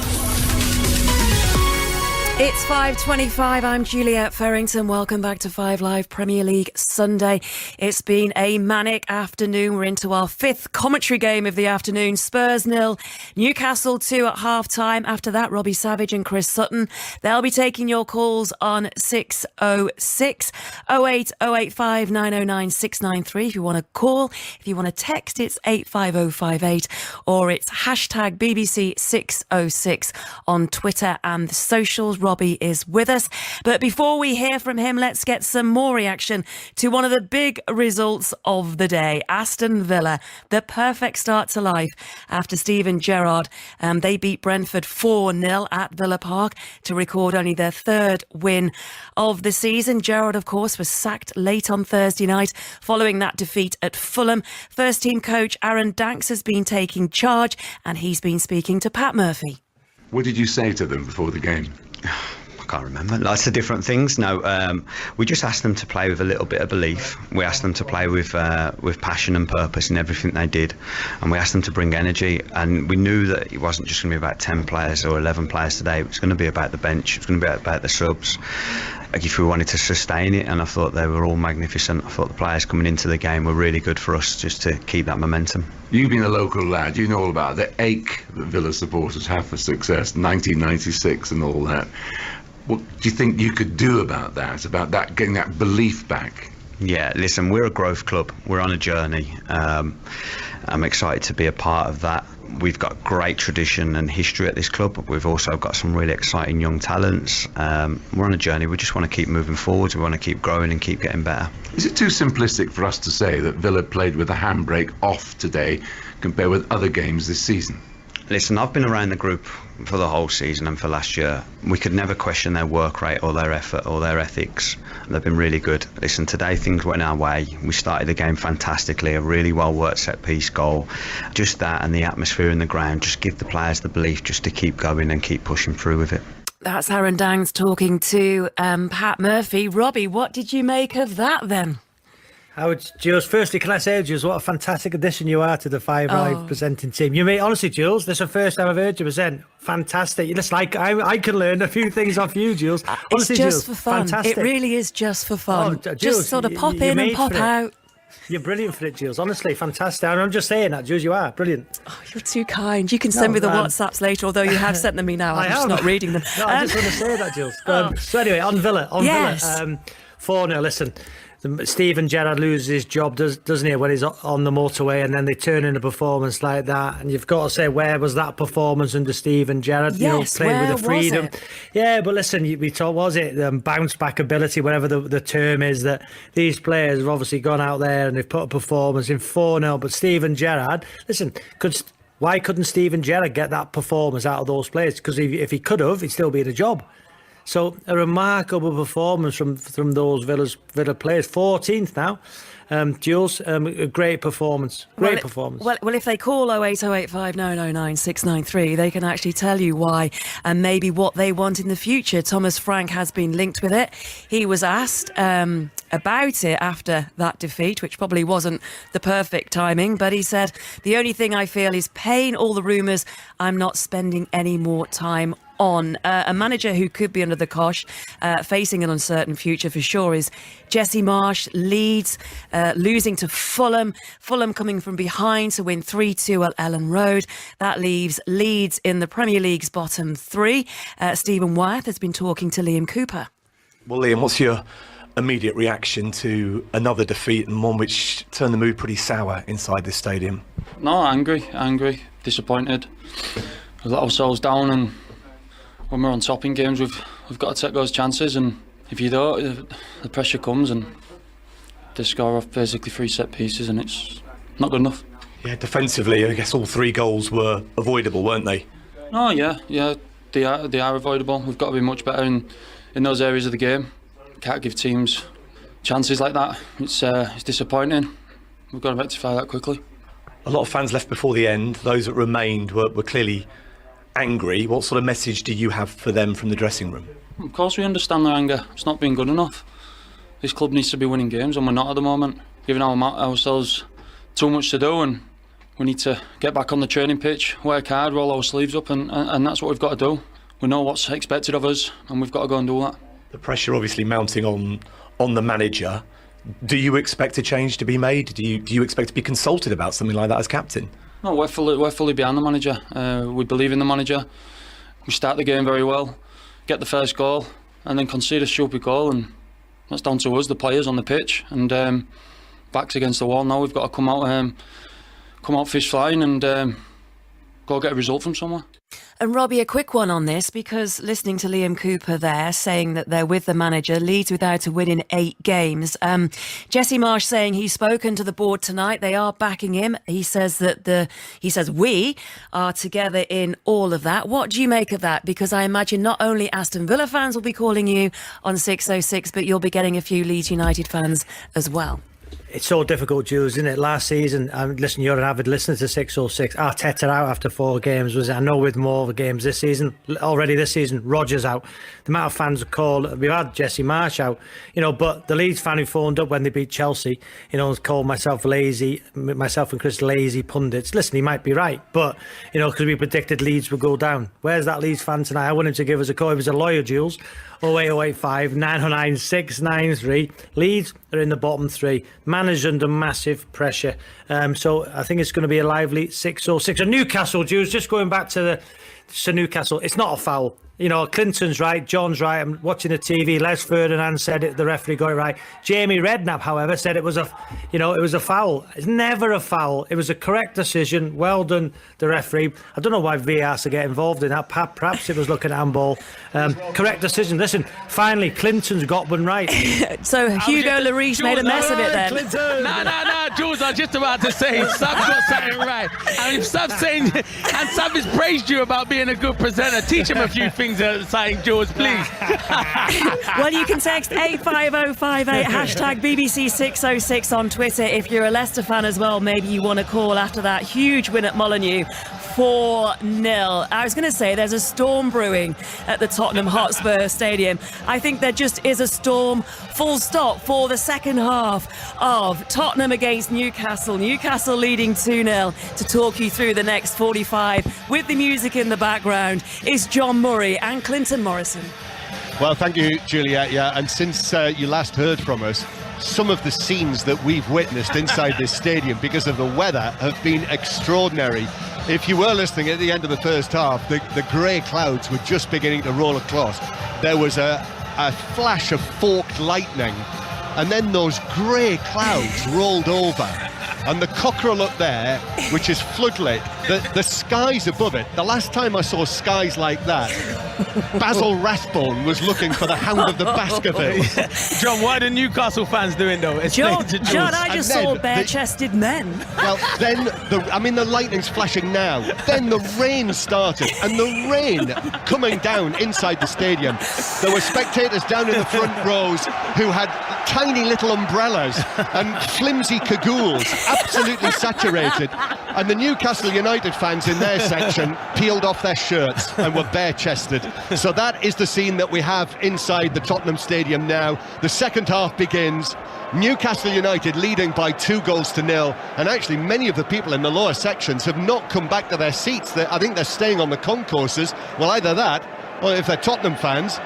Speaker 9: It's 5:25. I'm Juliette Ferrington. Welcome back to 5 Live Premier League Sunday. It's been a manic afternoon. We're into our 5th commentary game of the afternoon. Spurs 0, Newcastle 2 at half-time. After that, Robbie Savage and Chris Sutton. They'll be taking your calls on 606 08 085 909 693 if you want to call. If you want to text, it's 85058 or it's hashtag BBC 606 on Twitter and the socials. Robbie is with us. But before we hear from him, let's get some more reaction to one of the big results of the day. Aston Villa, the perfect start to life after Steven Gerrard. They beat Brentford 4-0 at Villa Park to record only their 3rd win of the season. Gerrard, of course, was sacked late on Thursday night following that defeat at Fulham. First team coach Aaron Danks has been taking charge and he's been speaking to Pat Murphy.
Speaker 6: What did you say to them before the game?
Speaker 10: I can't remember. Lots of different things. No, we just asked them to play with a little bit of belief. We asked them to play with passion and purpose in everything they did, and we asked them to bring energy. And we knew that it wasn't just going to be about 10 players or 11 players today. It was going to be about the bench. It was going to be about the subs. If we wanted to sustain it, and I thought they were all magnificent. I thought the players coming into the game were really good for us just to keep that momentum.
Speaker 6: You've been a local lad, you know all about the ache that Villa supporters have for success, 1996 and all that. What do you think you could do about that, getting that belief back?
Speaker 10: Yeah, listen, we're a growth club. We're on a journey. I'm excited to be a part of that. We've got great tradition and history at this club. We've also got some really exciting young talents. We're on a journey. We just want to keep moving forward. We want to keep growing and keep getting better.
Speaker 6: Is it too simplistic for us to say that Villa played with a handbrake off today compared with other games this season?
Speaker 10: Listen, I've been around the group for the whole season and for last year. We could never question their work rate or their effort or their ethics. They've been really good. Listen, today things went our way. We started the game fantastically, a really well worked set piece goal. Just that and the atmosphere in the ground just give the players the belief just to keep going and keep pushing through with it.
Speaker 9: That's Aaron Dangs talking to Pat Murphy. Robbie, what did you make of that then?
Speaker 14: Jules, firstly, can I say, Jules, what a fantastic addition you are to the 5 Live presenting team. You may, honestly, Jules, this is the first time I've heard you present. Fantastic. Listen, I can learn a few things off you, Jules. Honestly,
Speaker 9: it's just
Speaker 14: Jules,
Speaker 9: for fun.
Speaker 14: Fantastic.
Speaker 9: It really is just for fun.
Speaker 14: Jules,
Speaker 9: just sort of pop in and pop out.
Speaker 14: You're brilliant for it, Jules. Honestly, fantastic. And I'm just saying that, Jules, you are brilliant.
Speaker 9: Oh, you're too kind. You can send me the WhatsApps later, although you have sent them me now. I'm just not reading them.
Speaker 14: No, I just want to say that, Jules. So anyway, on Villa.
Speaker 9: Yes.
Speaker 14: 4-0, listen. Steven Gerrard loses his job, doesn't he, when he's on the motorway, and then they turn in a performance like that. And you've got to say, where was that performance under Steven Gerrard?
Speaker 9: Yes,
Speaker 14: playing with the freedom.
Speaker 9: Was it?
Speaker 14: Yeah, but listen, we talked, was it bounce back ability, whatever the term is, that these players have obviously gone out there and they've put a performance in 4-0. But Steven Gerrard, listen, why couldn't Steven Gerrard get that performance out of those players? Because if he could have, he'd still be in a job. So a remarkable performance from those Villa players. 14th now. Jules, a great performance. Performance.
Speaker 9: Well, if they call 08085 909 693, they can actually tell you why and maybe what they want in the future. Thomas Frank has been linked with it. He was asked about it after that defeat, which probably wasn't the perfect timing, but he said, the only thing I feel is pain, all the rumours, I'm not spending any more time on. A manager who could be under the cosh, facing an uncertain future for sure, is Jesse Marsh. Leeds losing to Fulham. Fulham coming from behind to win 3-2 at Ellen Road. That leaves Leeds in the Premier League's bottom 3. Stephen Wyeth has been talking to Liam Cooper.
Speaker 22: Well, Liam, what's your immediate reaction to another defeat and one which turned the mood pretty sour inside this stadium?
Speaker 24: No, angry, disappointed. We let ourselves down, and when we're on top in games, we've got to take those chances, and if you don't, the pressure comes and they score off basically 3 set pieces, and it's not good enough.
Speaker 22: Yeah, defensively, I guess all 3 goals were avoidable, weren't they?
Speaker 24: Oh yeah, they are avoidable. We've got to be much better in those areas of the game. Can't give teams chances like that. It's disappointing. We've got to rectify that quickly.
Speaker 22: A lot of fans left before the end. Those that remained were clearly angry. What sort of message do you have for them from the dressing room?
Speaker 24: Of course we understand their anger. It's not been good enough. This club needs to be winning games, and we're not at the moment. Giving ourselves too much to do, and we need to get back on the training pitch, work hard, roll our sleeves up, and that's what we've got to do. we know what's expected of us, and we've got to go and do that.
Speaker 22: The pressure obviously mounting on the manager. Do you expect a change to be made? Do you expect to be consulted about something like that as captain?
Speaker 24: No, we're fully behind the manager. We believe in the manager. We start the game very well, get the first goal, and then concede a stupid goal, and that's down to us, the players on the pitch. And backs against the wall now. We've got to come out fish flying and go get a result from somewhere.
Speaker 9: And Robbie, a quick one on this, because listening to Liam Cooper there saying that they're with the manager, Leeds without a win in 8 games. Jesse Marsh saying he's spoken to the board tonight. They are backing him. He says that we are together in all of that. What do you make of that? Because I imagine not only Aston Villa fans will be calling you on 606, but you'll be getting a few Leeds United fans as well.
Speaker 14: It's so difficult, Jules, isn't it? Last season, listen, you're an avid listener to 606. Arteta out after 4 games, was it? I know with more games this season, already this season, Rodgers out. The amount of fans called, we've had Jesse Marsh out, but the Leeds fan who phoned up when they beat Chelsea, called myself and Chris lazy pundits. Listen, he might be right, but, because we predicted Leeds would go down. Where's that Leeds fan tonight? I want him to give us a call. He was a lawyer, Jules. 08085 909 693. Leeds are in the bottom 3. Managed under massive pressure. So I think it's going to be a lively 606. And Newcastle, Jules, just going back to Newcastle, it's not a foul. Clinton's right, John's right. I'm watching the TV. Les Ferdinand said it. The referee got it right. Jamie Redknapp, however, said it was a foul. It's never a foul. It was a correct decision. Well done, the referee. I don't know why VAR has to get involved in that. Perhaps it was looking at handball. Correct decision. Listen, finally, Clinton's got one right.
Speaker 9: So Hugo Lloris made a mess of it then.
Speaker 8: Clinton. No, Jules, I was just about to say, Sab's got something right. And if Sab's saying, and Sab has praised you about being a good presenter, teach him a few things. Saying George, please.
Speaker 9: Well, you can text 85058 hashtag BBC606 on Twitter if you're a Leicester fan as well. Maybe you want to call after that huge win at Molineux. 4-0. I was going to say there's a storm brewing at the Tottenham Hotspur Stadium. I think there just is a storm, full stop, for the second half of Tottenham against Newcastle. Newcastle leading 2-0. To talk you through the next 45 with the music in the background is John Murray and Clinton Morrison.
Speaker 5: Well, thank you, Juliet. Yeah, and since you last heard from us, some of the scenes that we've witnessed inside this stadium because of the weather have been extraordinary. If you were listening at the end of the first half, the grey clouds were just beginning to roll across. There was a flash of forked lightning, and then those grey clouds rolled over. And the cockerel up there, which is floodlit, the skies above it, the last time I saw skies like that, Basil Rathbone was looking for the Hound of the Baskervilles.
Speaker 8: John, what are the Newcastle fans doing though?
Speaker 9: John, I just saw bare-chested men.
Speaker 5: Well, then, the lightning's flashing now. Then the rain started, and the rain coming down inside the stadium. There were spectators down in the front rows who had tiny little umbrellas and flimsy cagoules, absolutely saturated, and the Newcastle United fans in their section peeled off their shirts and were bare-chested. So that is the scene that we have inside the Tottenham Stadium now. The second half begins. Newcastle United leading by 2-0, and actually many of the people in the lower sections have not come back to their seats. I think they're staying on the concourses. Well, either that, or if they're Tottenham fans,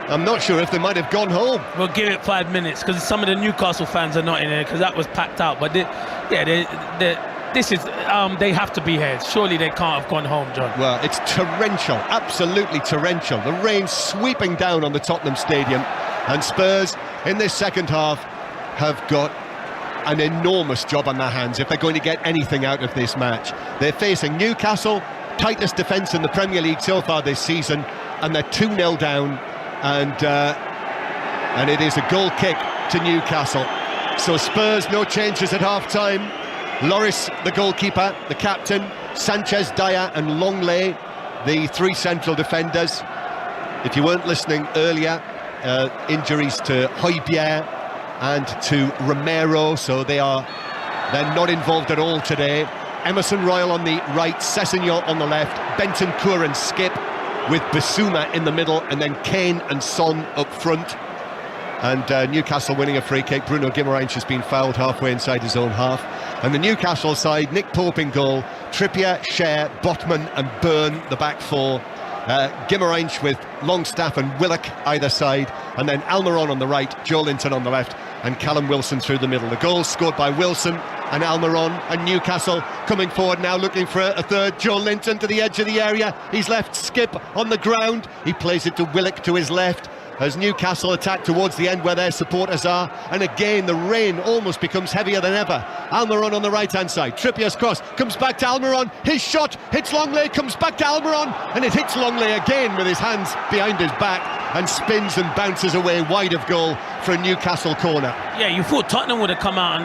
Speaker 5: I'm not sure if they might have gone home.
Speaker 8: We'll give it 5 minutes because some of the Newcastle fans are not in there because that was packed out. But they have to be here. Surely they can't have gone home, John.
Speaker 5: Well, it's torrential, absolutely torrential. The rain sweeping down on the Tottenham Stadium, and Spurs in this second half have got an enormous job on their hands if they're going to get anything out of this match. They're facing Newcastle, tightest defence in the Premier League so far this season, and they're 2-0 down. And it is a goal kick to Newcastle. So Spurs, no changes at half-time. Lloris, the goalkeeper, the captain, Sanchez, Dyer and Longley, the 3 central defenders. If you weren't listening earlier, injuries to Højbjerg and to Romero, so they're not involved at all today. Emerson Royal on the right, Sessegnon on the left, Bentancur and Skip, with Bissouma in the middle, and then Kane and Son up front. And Newcastle winning a free kick. Bruno Guimaraes has been fouled halfway inside his own half. And the Newcastle side, Nick Pope in goal, Trippier, Schär, Botman and Byrne, the back 4. Guimarães with Longstaff and Willock either side, and then Almiron on the right, Joe Linton on the left, and Callum Wilson through the middle. The goals scored by Wilson and Almiron, and Newcastle coming forward now looking for a third. Joe Linton to the edge of the area. He's left Skip on the ground. He plays it to Willock to his left as Newcastle attack towards the end where their supporters are, and again the rain almost becomes heavier than ever. Almiron on the right hand side, Trippier's cross comes back to Almiron, his shot hits Longley, comes back to Almiron, and it hits Longley again with his hands behind his back and spins and bounces away wide of goal for a Newcastle corner.
Speaker 8: Yeah, you thought Tottenham would have come out in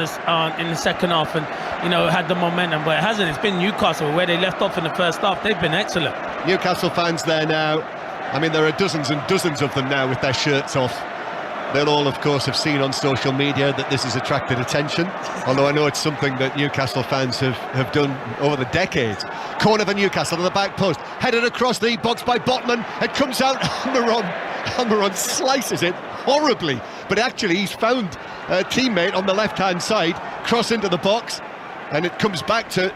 Speaker 8: the second half and, you know, had the momentum, but it hasn't. It's been Newcastle where they left off in the first half. They've been excellent.
Speaker 5: Newcastle fans there now, I mean, there are dozens and dozens of them now with their shirts off. They'll all, of course, have seen on social media that this has attracted attention, although I know it's something that Newcastle fans have done over the decades. Corner for Newcastle to the back post, headed across the box by Botman. It comes out, Almiron slices it horribly, but actually he's found a teammate on the left-hand side, cross into the box, and it comes back to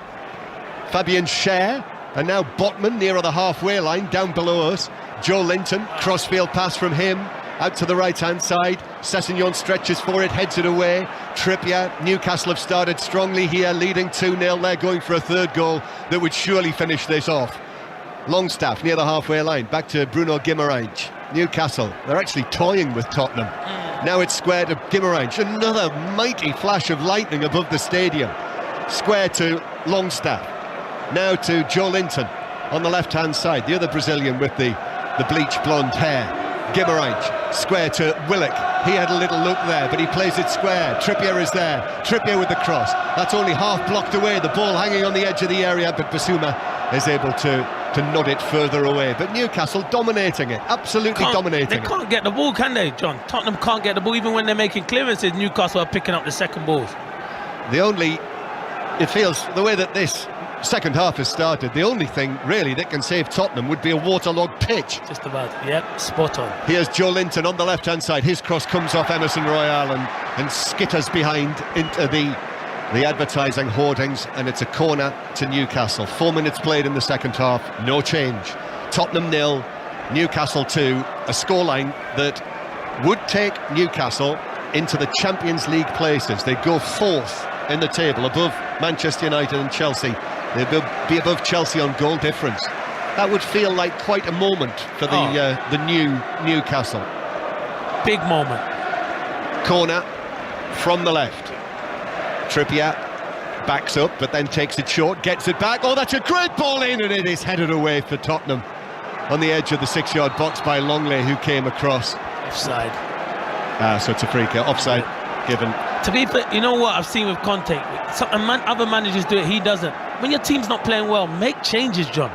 Speaker 5: Fabian Schär, and now Botman nearer the halfway line, down below us. Joe Linton, crossfield pass from him, out to the right-hand side. Sessegnon stretches for it, heads it away. Trippier, Newcastle have started strongly here, leading 2-0. They're going for a third goal that would surely finish this off. Longstaff near the halfway line, back to Bruno Guimarães. Newcastle, they're actually toying with Tottenham. Now it's square to Guimarães. Another mighty flash of lightning above the stadium. Square to Longstaff. Now to Joe Linton on the left-hand side, the other Brazilian with the bleached blonde hair. Guimarães, square to Willock. He had a little look there, but he plays it square. Trippier is there. Trippier with the cross. That's only half blocked away. The ball hanging on the edge of the area, but Basuma is able to nod it further away. But Newcastle dominating it, absolutely dominating it.
Speaker 8: They can't get the ball, can they, John? Tottenham can't get the ball, even when they're making clearances. Newcastle are picking up the second balls.
Speaker 5: It feels, the way that this second half has started, the only thing really that can save Tottenham would be a waterlogged pitch.
Speaker 8: Just about, yep, spot on.
Speaker 5: Here's Joe Linton on the left-hand side. His cross comes off Emerson Royale and skitters behind into the advertising hoardings, and it's a corner to Newcastle. 4 minutes played in the second half, no change. Tottenham 0, Newcastle 2, a scoreline that would take Newcastle into the Champions League places. They'd go fourth in the table, above Manchester United and Chelsea. They'd be above Chelsea on goal difference. That would feel like quite a moment for the new Newcastle.
Speaker 8: Big moment.
Speaker 5: Corner from the left. Trippier backs up, but then takes it short, gets it back. Oh, that's a great ball in, and it is headed away for Tottenham on the edge of the 6-yard box by Longley, who came across.
Speaker 8: Offside.
Speaker 5: So it's a free kick. Offside given.
Speaker 8: To be fair, you know what I've seen with Conte? Other managers do it, he doesn't. When your team's not playing well, make changes, John.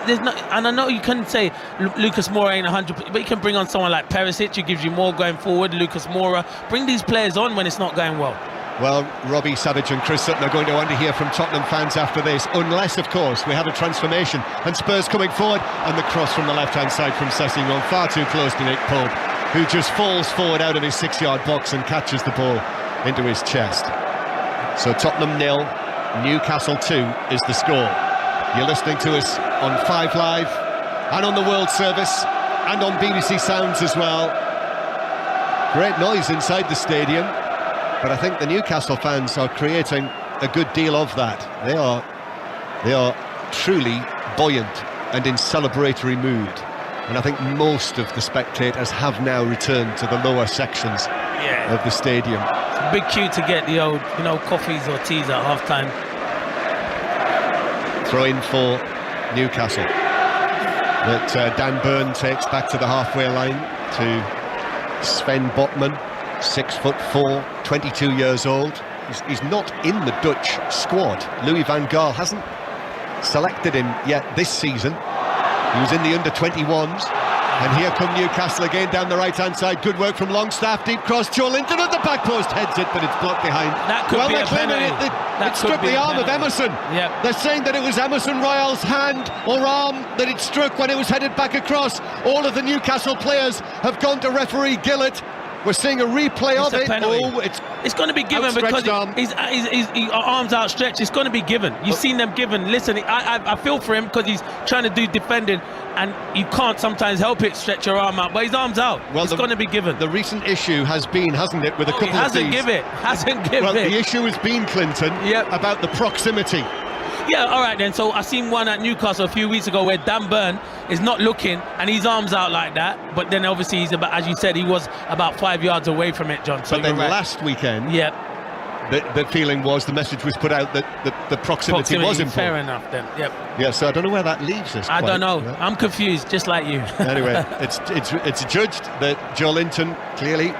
Speaker 8: There's not, and I know you can say Lucas Moura ain't 100, but you can bring on someone like Perisic, who gives you more going forward. Lucas Moura, bring these players on when it's not going well.
Speaker 5: Well, Robbie Savage and Chris Sutton are going to want to hear from Tottenham fans after this, unless, of course, we have a transformation. And Spurs coming forward, and the cross from the left-hand side from Sessegnon, far too close to Nick Pope, who just falls forward out of his 6-yard box and catches the ball into his chest. So Tottenham 0, Newcastle 2 is the score. You're listening to us on 5 Live and on the World Service and on BBC Sounds as well. Great noise inside the stadium, but I think the Newcastle fans are creating a good deal of that. They are truly buoyant and in celebratory mood. And I think most of the spectators have now returned to the lower sections of the stadium.
Speaker 8: It's a big cue to get the old, coffees or teas at half-time.
Speaker 5: Throw in for Newcastle. That Dan Burn takes back to the halfway line to Sven Botman, 6'4", 22 years old. He's not in the Dutch squad. Louis van Gaal hasn't selected him yet this season. He was in the under-21s. And here come Newcastle again down the right-hand side. Good work from Longstaff, deep cross. Joe Linton at the back post, heads it, but it's blocked behind.
Speaker 8: That could be a penalty.
Speaker 5: It struck the arm of Emerson.
Speaker 8: Yep.
Speaker 5: They're saying that it was Emerson Royale's hand or arm that it struck when it was headed back across. All of the Newcastle players have gone to referee Gillett. We're seeing a replay of it.
Speaker 8: Oh, it's going to be given because his arms outstretched. It's going to be given. You've seen them given. Listen, I feel for him because he's trying to do defending, and you can't sometimes help it, stretch your arm out, but his arm's out. Well, it's going to be given.
Speaker 5: The recent issue has been, hasn't it, with a couple of these.
Speaker 8: Hasn't given.
Speaker 5: Well, the issue has been, Clinton, about the proximity.
Speaker 8: Yeah, all right then. So I seen one at Newcastle a few weeks ago where Dan Burn is not looking and his arm's out like that. But then obviously he's about, as you said, he was about 5 yards away from it, John. So
Speaker 5: but then last weekend, the feeling was, the message was put out that the proximity was important.
Speaker 8: Fair enough then. Yep.
Speaker 5: Yeah. So I don't know where that leaves us.
Speaker 8: I don't know. Yeah. I'm confused, just like you.
Speaker 5: Anyway, it's judged that Joe Linton clearly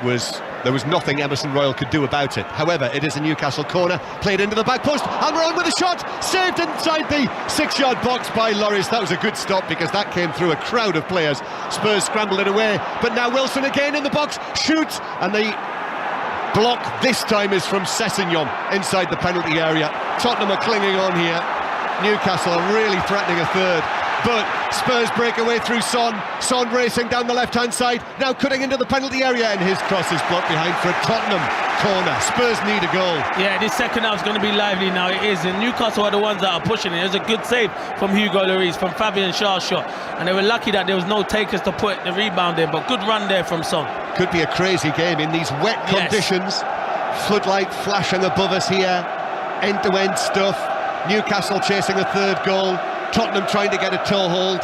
Speaker 5: there was nothing Emerson Royal could do about it. However, it is a Newcastle corner, played into the back post, and we're on with a shot, saved inside the 6-yard box by Lloris. That was a good stop because that came through a crowd of players. Spurs scrambled it away, but now Wilson again in the box, shoots, and the block this time is from Sessegnon inside the penalty area. Tottenham are clinging on here. Newcastle are really threatening a third. But Spurs break away through Son racing down the left-hand side, now cutting into the penalty area, and his cross is blocked behind for a Tottenham corner. Spurs need a goal.
Speaker 8: Yeah, this second half is going to be lively now. It is, and Newcastle are the ones that are pushing it. It was a good save from Hugo Lloris, from Fabian Schär's shot, and they were lucky that there was no takers to put the rebound in, but good run there from Son.
Speaker 5: Could be a crazy game in these wet conditions. Floodlight flashing above us here, end-to-end stuff. Newcastle chasing a third goal, Tottenham trying to get a toehold,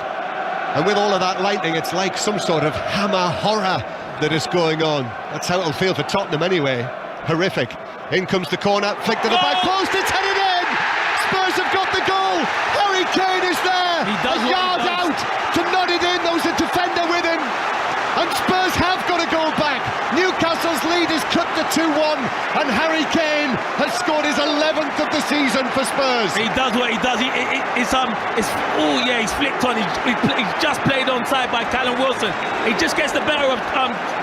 Speaker 5: and with all of that lightning, it's like some sort of hammer horror that is going on. That's how it'll feel for Tottenham anyway. Horrific. In comes the corner, flick to the back post, it's headed in! Spurs have got the goal! Harry Kane is there! A yard out to nod it in, there was a defender with him, and Spurs have got a goal back. Newcastle's lead is cut to 2-1, and Harry Kane has scored his 11th of the season for Spurs.
Speaker 8: He does what he does. He's flicked on. He's just played onside by Callum Wilson. He just gets the better of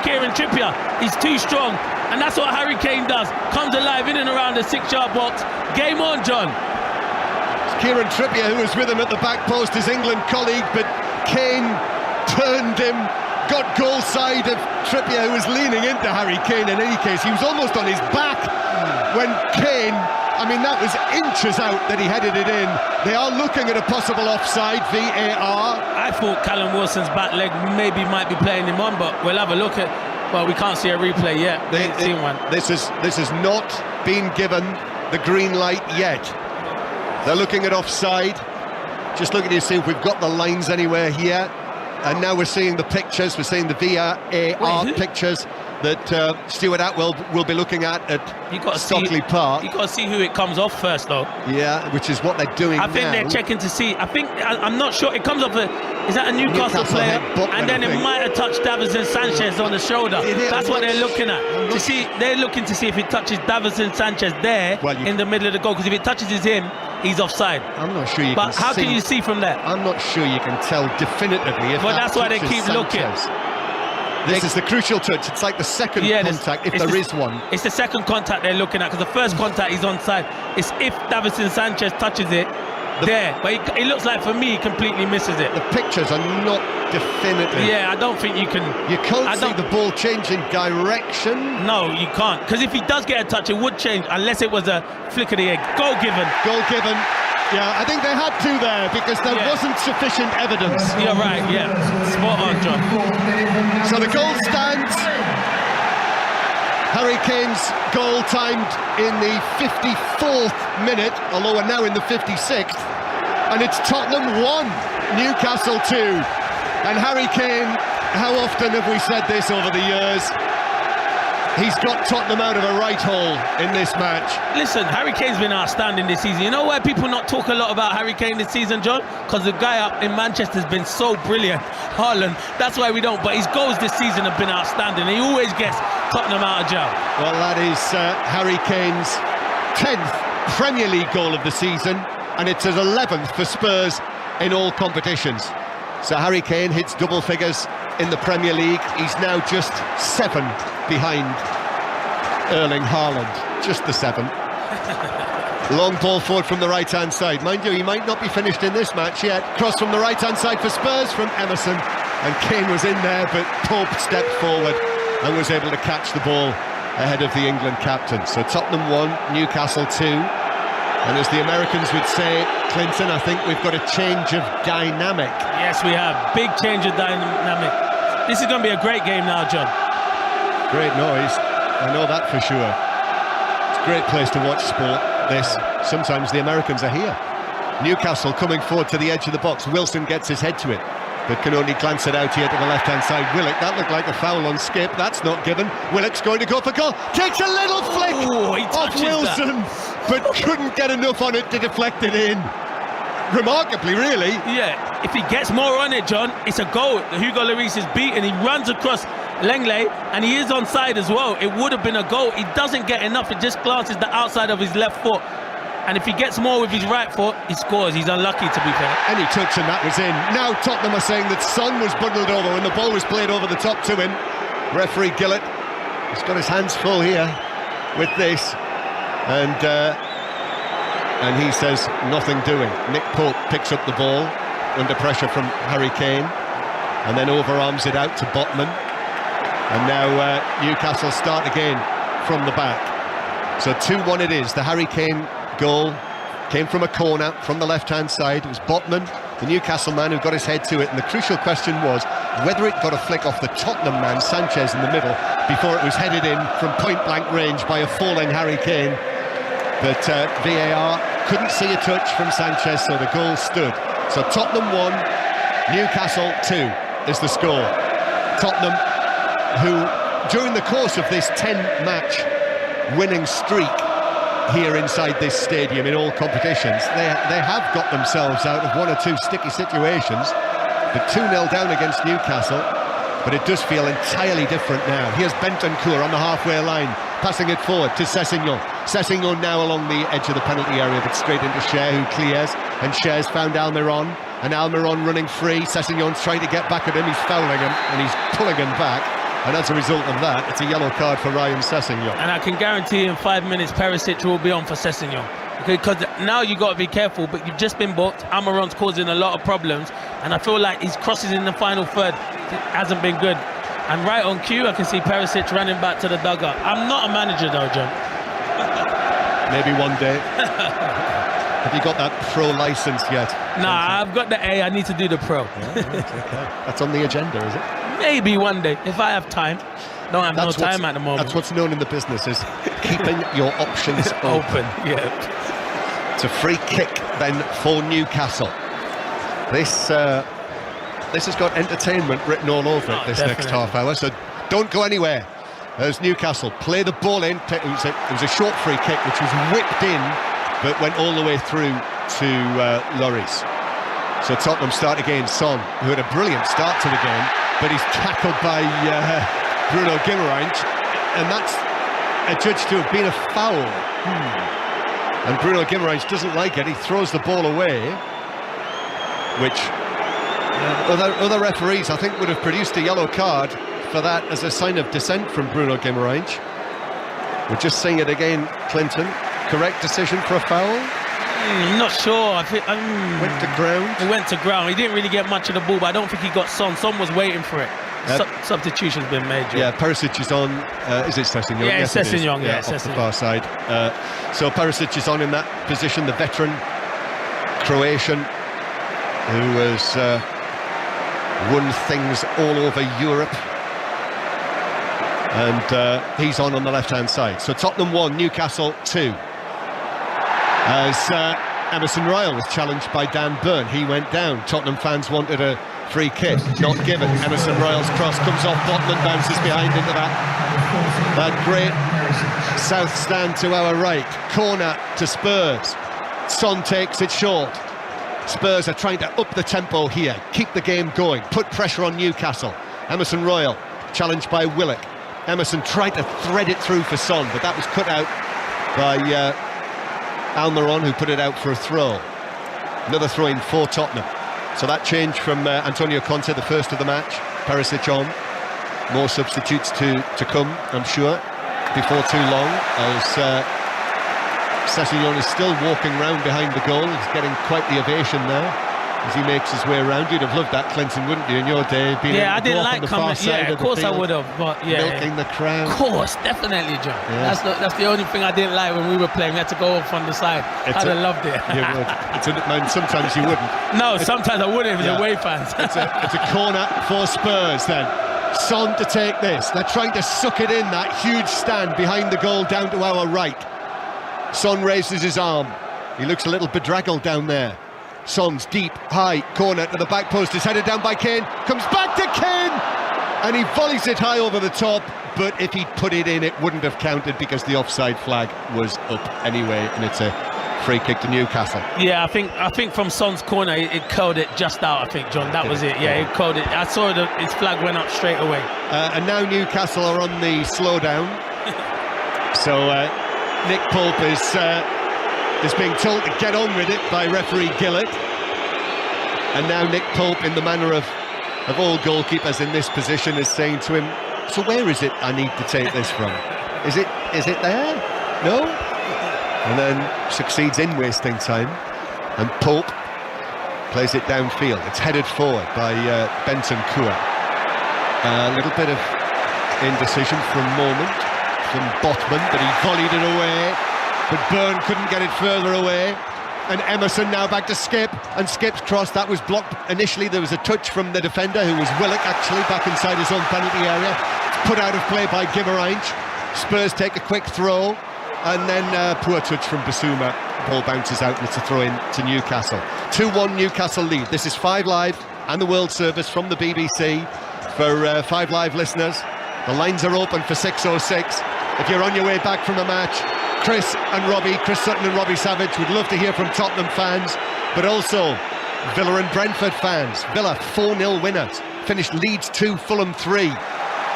Speaker 8: Kieran Trippier. He's too strong, and that's what Harry Kane does. Comes alive in and around the 6-yard box. Game on, John.
Speaker 5: It's Kieran Trippier who was with him at the back post, his England colleague, but Kane turned him. Got goal side of Trippier, who was leaning into Harry Kane. In any case, he was almost on his back when Kane, that was inches out that he headed it in. They are looking at a possible offside, VAR.
Speaker 8: I thought Callum Wilson's back leg maybe might be playing him on, but we'll have a look at. Well, we can't see a replay yet. Seen one.
Speaker 5: This has not been given the green light yet. They're looking at offside. Just looking to see if we've got the lines anywhere here. And now we're seeing the pictures, we're seeing the VAR pictures that Stuart Atwell will be looking at Stockley Park.
Speaker 8: You've got to see who it comes off first, though.
Speaker 5: Yeah, which is what they're doing now.
Speaker 8: I think they're checking to see. I'm not sure. It comes off is that a Newcastle player? And then it might have touched Davinson Sanchez on the shoulder. That's what they're looking at. To see, they're looking to see if it touches Davinson Sanchez there in the middle of the goal. Because if it touches him, he's offside.
Speaker 5: I'm not sure you can see.
Speaker 8: But how can you see from there?
Speaker 5: I'm not sure you can tell definitively if
Speaker 8: that's why they keep looking.
Speaker 5: This is the crucial touch. It's like the second contact, if there is one.
Speaker 8: It's the second contact they're looking at, because the first contact is onside. It's if Davinson Sanchez touches it there. But it looks like, for me, he completely misses it.
Speaker 5: The pictures are not definitive.
Speaker 8: Yeah, I don't think you can...
Speaker 5: You can't see the ball changing direction.
Speaker 8: No, you can't. Because if he does get a touch, it would change, unless it was a flick of the egg. Goal given.
Speaker 5: Goal given. Yeah, I think they had to there because there wasn't sufficient evidence.
Speaker 8: You're right, yeah. Spot on, John.
Speaker 5: So the goal stands. Harry Kane's goal timed in the 54th minute, although we're now in the 56th. And it's Tottenham 1, Newcastle 2. And Harry Kane, how often have we said this over the years? He's got Tottenham out of a right hole in this match.
Speaker 8: Listen, Harry Kane's been outstanding this season. You know why people not talk a lot about Harry Kane this season, John? Because the guy up in Manchester has been so brilliant, Haaland. That's why we don't. But his goals this season have been outstanding. He always gets Tottenham out of jail.
Speaker 5: Well, that is Harry Kane's 10th Premier League goal of the season, and it's his 11th for Spurs in all competitions. So Harry Kane hits double figures in the Premier League. He's now just 7 behind Erling Haaland, just the 7th. Long ball forward from the right-hand side. Mind you, he might not be finished in this match yet. Cross from the right-hand side for Spurs from Emerson. And Kane was in there, but Pope stepped forward and was able to catch the ball ahead of the England captain. So Tottenham 1, Newcastle 2. And as the Americans would say, Clinton, I think we've got a change of dynamic.
Speaker 8: Yes, we have. Big change of dynamic. This is going to be a great game now, John.
Speaker 5: Great noise. I know that for sure. It's a great place to watch sport, this. Sometimes the Americans are here. Newcastle coming forward to the edge of the box. Wilson gets his head to it, but can only glance it out here to the left-hand side. Willock, that looked like a foul on Skip. That's not given. Willock's going to go for goal. Takes a little flick off Wilson, but couldn't get enough on it to deflect it in. Remarkably, really.
Speaker 8: Yeah, if he gets more on it, John, it's a goal. Hugo Lloris is beaten. He runs across Langley, and he is onside as well. It would have been a goal. He doesn't get enough. It just glances the outside of his left foot. And if he gets more with his right foot, he scores. He's unlucky, to be fair.
Speaker 5: Any touch and that was in. Now Tottenham are saying that Son was bundled over when the ball was played over the top to him. Referee Gillett has got his hands full here with this. And he says nothing doing. Nick Pope picks up the ball under pressure from Harry Kane and then overarms it out to Botman. And now Newcastle start again from the back. So 2-1 it is. The Harry Kane goal came from a corner from the left-hand side. It was Botman, the Newcastle man, who got his head to it, and the crucial question was whether it got a flick off the Tottenham man, Sanchez, in the middle, before it was headed in from point-blank range by a falling Harry Kane. But VAR couldn't see a touch from Sanchez, so the goal stood. So Tottenham 1, Newcastle 2 is the score. Tottenham, who during the course of this 10-match winning streak here inside this stadium in all competitions, they have got themselves out of one or two sticky situations, but 2-0 down against Newcastle. But it does feel entirely different now. Here's Bentancur on the halfway line, passing it forward to Sessegnon. Sessegnon now along the edge of the penalty area, but straight into Cher, who clears, and Cher's found Almiron, and Almiron running free. Sessegnon's trying to get back at him, he's fouling him, and he's pulling him back. And as a result of that, it's a yellow card for Ryan Sessegnon. And
Speaker 8: I can guarantee in 5 minutes, Perisic will be on for Sessegnon. Because now you've got to be careful, but you've just been booked. Almiron's causing a lot of problems, and I feel like his crosses in the final third hasn't been good. And right on cue, I can see Perisic running back to the dugout. I'm not a manager though, John.
Speaker 5: Maybe one day. Have you got that pro license yet?
Speaker 8: Nah, I've got the A. I need to do the pro.
Speaker 5: Yeah, right, okay. That's on the agenda, is it?
Speaker 8: Maybe one day, if I have time. Don't have no time at the moment.
Speaker 5: That's what's known in the business as keeping your options open.
Speaker 8: Yeah.
Speaker 5: It's a free kick then for Newcastle. This has got entertainment written all over it this next half hour, so don't go anywhere as Newcastle play the ball in. It was a short free kick which was whipped in but went all the way through to Lloris. So Tottenham start again. Son, who had a brilliant start to the game, but he's tackled by Bruno Guimaraes, and that's adjudged to have been a foul. And Bruno Guimaraes doesn't like it. He throws the ball away, which other referees I think would have produced a yellow card for that as a sign of dissent from Bruno Guimaraes. We're just seeing it again, Clinton. Correct decision for a foul?
Speaker 8: I'm not sure. I think
Speaker 5: went to ground.
Speaker 8: He went to ground. He didn't really get much of the ball, but I don't think he got Son. Son was waiting for it. Substitution's been made.
Speaker 5: Yeah, Perisic is on. Is it Sessegnon?
Speaker 8: Yeah,
Speaker 5: yes,
Speaker 8: Sessegnon. Yeah,
Speaker 5: off the far side. So Perisic is on in that position. The veteran Croatian who has won things all over Europe, and he's on the left-hand side. So Tottenham 1, Newcastle 2. As Emerson Royal was challenged by Dan Burn, he went down. Tottenham fans wanted a free kick, not given. Emerson Royal's cross comes off, Botman bounces behind into that great south stand to our right. Corner to Spurs. Son takes it short. Spurs are trying to up the tempo here, keep the game going, put pressure on Newcastle. Emerson Royal challenged by Willock. Emerson tried to thread it through for Son, but that was cut out by Almiron, who put it out for a throw. Another throw in for Tottenham. So that change from Antonio Conte, the first of the match. Perisic on. More substitutes to come, I'm sure, before too long, as Sessegnon is still walking round behind the goal. He's getting quite the ovation now. as he makes his way around. You'd have loved that, Clinton, wouldn't you, in your day?
Speaker 9: I didn't like coming. Yeah, of course I would have. But
Speaker 5: milking the crowd.
Speaker 9: Of course, definitely, John. Yeah. That's the only thing I didn't like when we were playing. We had to go off on the side. I'd have loved it.
Speaker 5: You would. Man, sometimes you wouldn't.
Speaker 9: No, sometimes I wouldn't if it was away fans.
Speaker 5: It's a corner for Spurs then. Son to take this. They're trying to suck it in, that huge stand behind the goal down to our right. Son raises his arm. He looks a little bedraggled down there. Son's deep, high, corner to the back post is headed down by Kane, comes back to Kane, and he volleys it high over the top, but if he'd put it in, it wouldn't have counted because the offside flag was up anyway, and it's a free kick to Newcastle.
Speaker 9: Yeah, I think from Son's corner, it curled it just out, I think, John, that was it. Yeah, it curled it. I saw his flag went up straight away.
Speaker 5: And now Newcastle are on the slowdown, so Nick Pope is being told to get on with it by referee Gillett, and now Nick Pope, in the manner of all goalkeepers in this position, is saying to him, so where is it I need to take this from? Is it there? No? And then succeeds in wasting time, and Pope plays it downfield. It's headed forward by Bentancur. A little bit of indecision for a moment from Botman, but he volleyed it away. But Byrne couldn't get it further away, and Emerson now back to Skip, and Skip's cross, that was blocked. Initially there was a touch from the defender, who was Willock, actually back inside his own penalty area. It's put out of play by Guimaraes. Spurs take a quick throw, and then poor touch from Basuma. Ball bounces out, and it's a throw in to Newcastle. 2-1 Newcastle lead. This is 5 Live and the World Service from the BBC for 5 Live listeners. The lines are open for 606. If you're on your way back from a match, Chris Sutton and Robbie Savage would love to hear from Tottenham fans, but also Villa and Brentford fans. Villa 4-0 winners, finished Leeds 2, Fulham 3.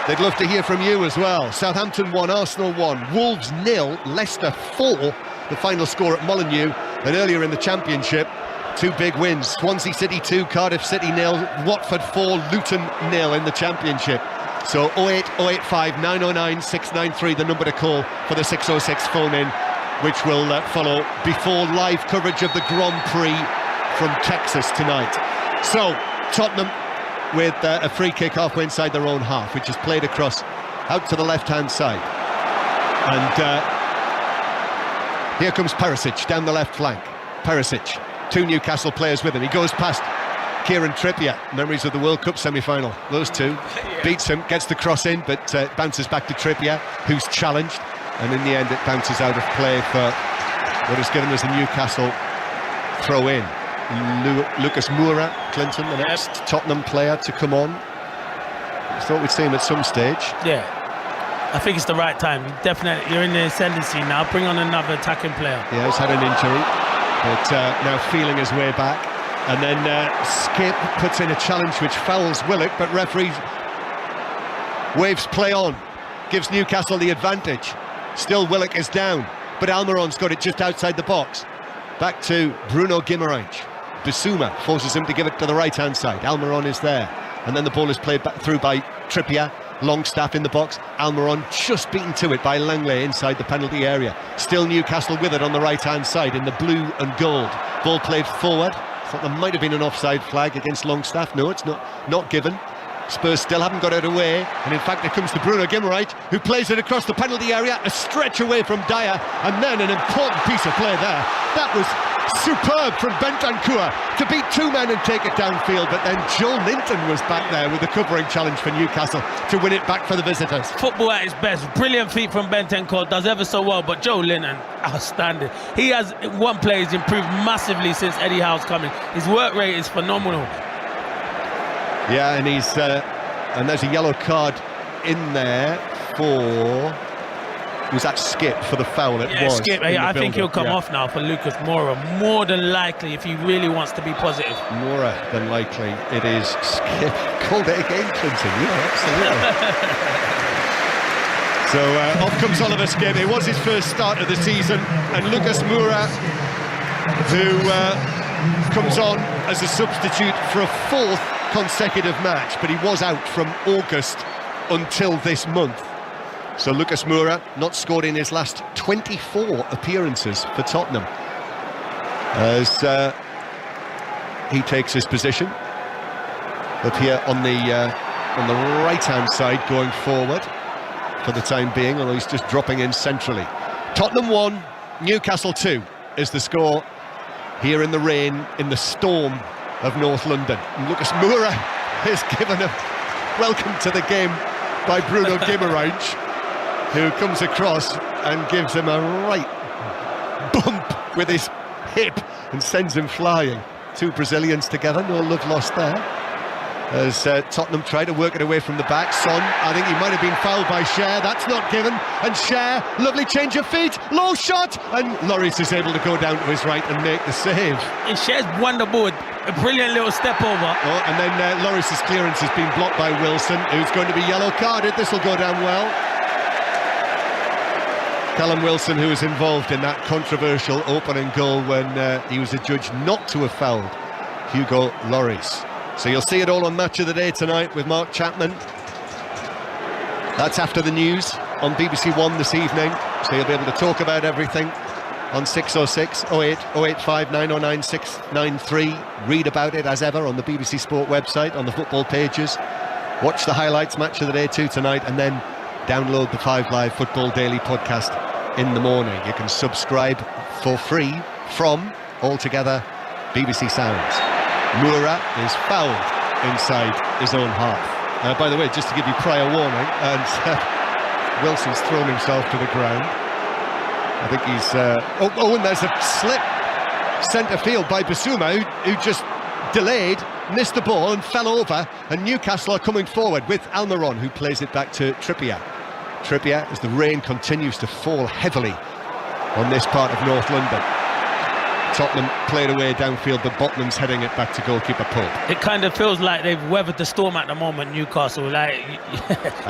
Speaker 5: They'd love to hear from you as well. Southampton 1, Arsenal 1, Wolves 0, Leicester 4, the final score at Molineux. And earlier in the Championship, 2 big wins, Swansea City 2, Cardiff City 0, Watford 4, Luton 0 in the Championship. So 08 085 909 693, the number to call for the 606 phone-in, which will follow before live coverage of the Grand Prix from Texas tonight. So Tottenham with a free kick halfway inside their own half, which is played across out to the left-hand side. And here comes Perisic down the left flank. Perisic, 2 Newcastle players with him. He goes past Kieran Trippier, memories of the World Cup semi-final, those two. Beats him, gets the cross in, but bounces back to Trippier, who's challenged, and in the end it bounces out of play for what is given as a Newcastle throw-in. Lucas Moura, Clinton, the next Tottenham player to come on. I thought we'd see him at some stage.
Speaker 9: Yeah, I think it's the right time. Definitely, you're in the ascendancy now. Bring on another attacking player.
Speaker 5: Yeah, he's had an injury, but now feeling his way back. And then Skip puts in a challenge which fouls Willock, but referee waves play on, gives Newcastle the advantage. Still Willock is down, but Almiron's got it just outside the box. Back to Bruno Guimaraes. Bissouma forces him to give it to the right-hand side. Almiron is there. And then the ball is played back through by Trippier. Longstaff in the box. Almiron just beaten to it by Langley inside the penalty area. Still Newcastle with it on the right-hand side in the blue and gold. Ball played forward. Thought there might have been an offside flag against Longstaff. No, it's not given. Spurs still haven't got it away, and in fact it comes to Bruno Guimaraes, who plays it across the penalty area, a stretch away from Dyer, and then an important piece of play there. That was superb from Bentancur to beat 2 men and take it downfield, but then Joe Linton was back there with the covering challenge for Newcastle to win it back for the visitors.
Speaker 9: Football at its best. Brilliant feat from Bentancur, does ever so well, but Joe Linton, outstanding. He has one play, he's improved massively since Eddie Howe's coming. His work rate is phenomenal.
Speaker 5: Yeah, and he's and there's a yellow card in there for... Was that Skip for the foul? It was.
Speaker 9: Skip. I think he'll come off now for Lucas Moura, more than likely, if he really wants to be positive.
Speaker 5: Moura than likely. It is Skip. Called it again, Clinton. Yeah, absolutely. So off comes Oliver Skip. It was his first start of the season, and Lucas Moura, who comes on as a substitute for a 4th consecutive match, but he was out from August until this month. So Lucas Moura not scored in his last 24 appearances for Tottenham, as he takes his position. But here on the right-hand side, going forward for the time being, although he's just dropping in centrally. Tottenham 1, Newcastle 2 is the score here in the rain, in the storm of North London. And Lucas Moura is given a welcome to the game by Bruno Guimaraes, who comes across and gives him a right bump with his hip and sends him flying. Two Brazilians together, no love lost there. As Tottenham try to work it away from the back. Son, I think he might have been fouled by Cher. That's not given. And Cher, lovely change of feet, low shot, and Lloris is able to go down to his right and make the save.
Speaker 8: And Cher's wonderful, a brilliant little step over.
Speaker 5: Oh, and then Lloris's clearance has been blocked by Wilson, who's going to be yellow carded. This will go down well. Callum Wilson, who was involved in that controversial opening goal when he was adjudged not to have fouled Hugo Lloris. So you'll see it all on Match of the Day tonight with Mark Chapman. That's after the news on BBC One this evening, so you'll be able to talk about everything on 606 08 085 909 693. Read about it as ever on the BBC Sport website, on the football pages. Watch the highlights, Match of the Day 2 tonight, and then download the 5 Live Football Daily podcast in the morning. You can subscribe for free from, altogether, BBC Sounds. Moura is fouled inside his own half. By the way, just to give you prior warning, and Wilson's thrown himself to the ground. I think he's... and there's a slip centre field by Bissouma, who just delayed, missed the ball and fell over, and Newcastle are coming forward with Almiron, who plays it back to Trippier. Trippier, as the rain continues to fall heavily on this part of North London. Tottenham played away downfield, but Botman's heading it back to goalkeeper Pope.
Speaker 8: It kind of feels like they've weathered the storm at the moment, Newcastle. Like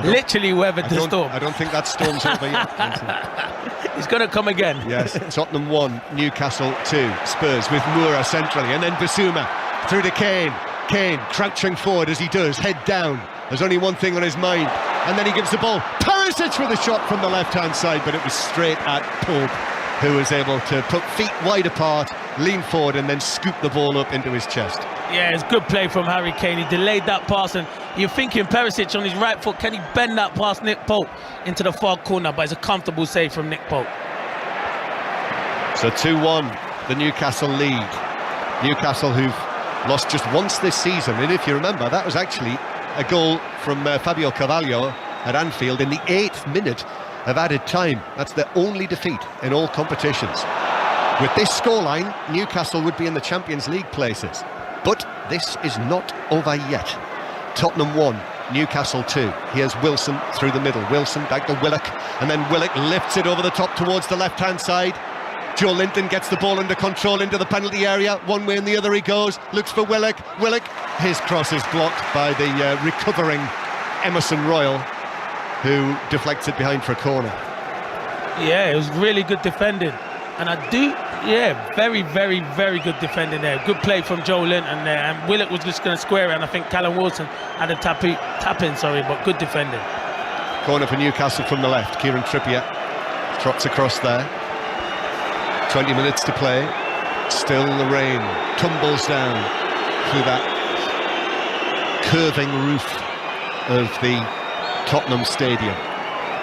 Speaker 8: literally weathered the storm.
Speaker 5: I don't think that storm's over yet.
Speaker 8: It's going to come again.
Speaker 5: Yes, Tottenham 1, Newcastle 2. Spurs with Moura centrally, and then Bissouma through to Kane. Kane crouching forward as he does, head down. There's only one thing on his mind, and then he gives the ball. Perisic with a shot from the left-hand side, but it was straight at Pope, who was able to put feet wide apart, lean forward and then scoop the ball up into his chest.
Speaker 8: Yeah, it's good play from Harry Kane. He delayed that pass, and you're thinking Perisic on his right foot, can he bend that past Nick Pope into the far corner? But it's a comfortable save from Nick Pope.
Speaker 5: So 2-1, the Newcastle lead. Newcastle, who've lost just once this season, and if you remember, that was actually a goal from Fabio Carvalho at Anfield in the 8th minute of added time. That's their only defeat in all competitions. With this scoreline, Newcastle would be in the Champions League places. But this is not over yet. Tottenham 1, Newcastle 2. Here's Wilson through the middle. Wilson back to Willock, and then Willock lifts it over the top towards the left-hand side. Joe Linton gets the ball under control into the penalty area. One way and the other he goes. Looks for Willock. Willock, his cross is blocked by the recovering Emerson Royal, who deflects it behind for a corner.
Speaker 8: Yeah, it was really good defending. And very, very, very good defending there. Good play from Joe Linton there. And Willock was just going to square it, and I think Callum Wilson had a tap in, but good defending.
Speaker 5: Corner for Newcastle from the left. Kieran Trippier trots across there. 20 minutes to play. Still the rain tumbles down through that curving roof of the Tottenham Stadium.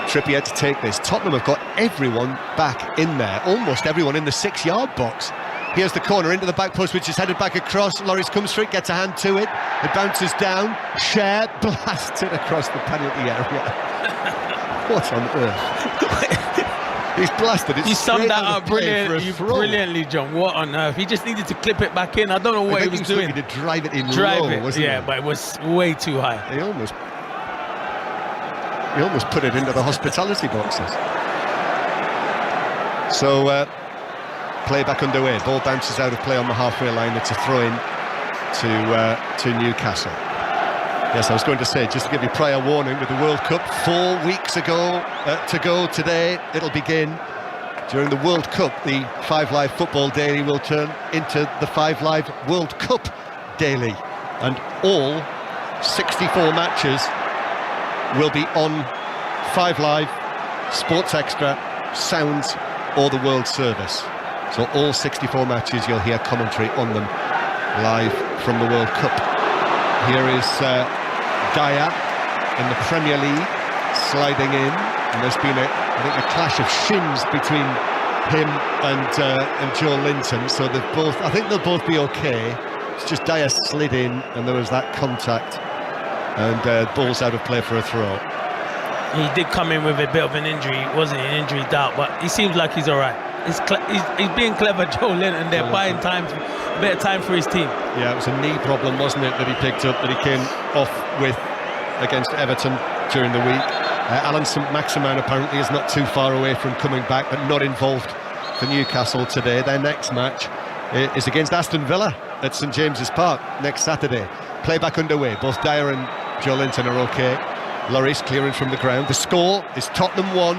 Speaker 5: Trippier to take this. Tottenham have got everyone back in there, almost everyone in the 6-yard box. Here's the corner into the back post, which is headed back across. Lloris comes for it, gets a hand to it. It bounces down. Cher blasts it across the penalty area. What on earth? He's blasted it.
Speaker 8: You summed that up brilliantly, John. What on earth? He just needed to clip it back in. I don't know what he was doing.
Speaker 5: To drive it in low, wasn't he?
Speaker 8: Yeah, but it was way too high.
Speaker 5: He almost put it into the hospitality boxes. So play back underway. Ball bounces out of play on the halfway line. It's a throw-in to Newcastle. Yes, I was going to say, just to give you prior warning, with the World Cup 4 weeks to go today, it'll begin. During the World Cup, the 5 Live Football Daily will turn into the 5 Live World Cup Daily, and all 64 matches will be on 5 Live, Sports Extra, Sounds or the World Service. So all 64 matches, you'll hear commentary on them live from the World Cup. Here is Dyer in the Premier League, sliding in, and there's been a clash of shins between him and Joe Linton, so I think they'll both be okay. It's just Dyer slid in and there was that contact, and ball's out of play for a throw.
Speaker 8: He did come in with a bit of an injury, wasn't he? An injury doubt, but he seems like he's all right. He's being clever, Joe Linton. They're buying a bit of time for his team. Yeah, it was a knee problem, wasn't it, that he picked up, that he came off with against Everton during the week. Alan St Maximin apparently is not too far away from coming back, but not involved for Newcastle today. Their next match is against Aston Villa at St James's Park next Saturday. Play back underway. Both Dyer and Joe Linton are okay. Lloris clearing from the ground. The score is Tottenham 1,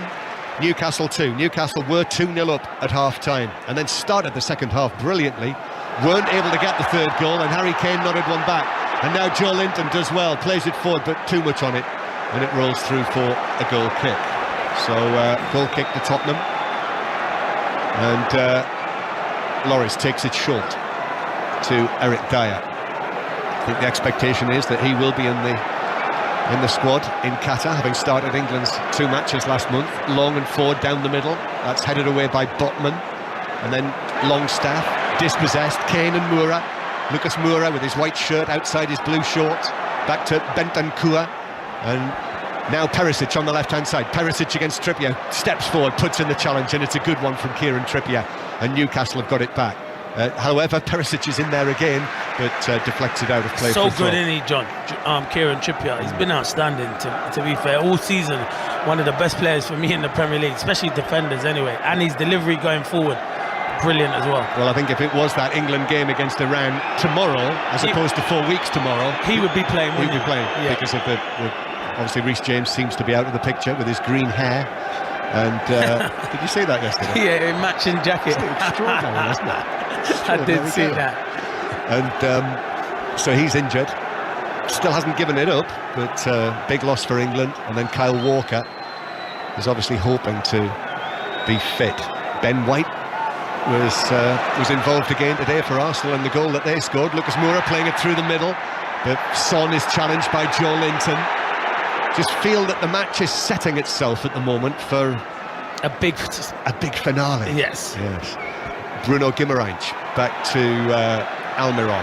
Speaker 8: Newcastle 2. Newcastle were 2-0 up at half-time and then started the second half brilliantly. Weren't able to get the third goal, and Harry Kane nodded one back. And now Joe Linton does well, plays it forward, but too much on it, and it rolls through for a goal kick. So goal kick to Tottenham, and Lloris takes it short to Eric Dyer. I think the expectation is that he will be in the squad in Qatar, having started England's 2 matches last month. Long and forward down the middle, that's headed away by Botman, and then Longstaff dispossessed. Kane and Moura. Lucas Moura with his white shirt outside his blue shorts, back to Bentancur, and now Perisic on the left-hand side. Perisic against Trippier, steps forward, puts in the challenge, and it's a good one from Kieran Trippier, and Newcastle have got it back. However, Perisic is in there again, but deflects it out of play. So good, isn't he, John? Kieran Trippier, he's been outstanding, to be fair, all season. One of the best players for me in the Premier League, especially defenders anyway, and his delivery going forward, brilliant as well. Well,
Speaker 5: I think if it was that England game against Iran tomorrow, as opposed to 4 weeks tomorrow,
Speaker 8: he would be playing.
Speaker 5: He would be playing, yeah. Because of obviously Reece James seems to be out of the picture with his green hair. And did you see that yesterday?
Speaker 8: Yeah, matching jacket.
Speaker 5: It's extraordinary, isn't it?
Speaker 8: I did see that.
Speaker 5: And so he's injured. Still hasn't given it up, but big loss for England. And then Kyle Walker is obviously hoping to be fit. Ben White was involved again today for Arsenal in the goal that they scored. Lucas Moura playing it through the middle, but Son is challenged by Joe Linton. Just feel that the match is setting itself at the moment for
Speaker 8: a big
Speaker 5: finale.
Speaker 8: Yes.
Speaker 5: Bruno Guimaraes back to Almiron,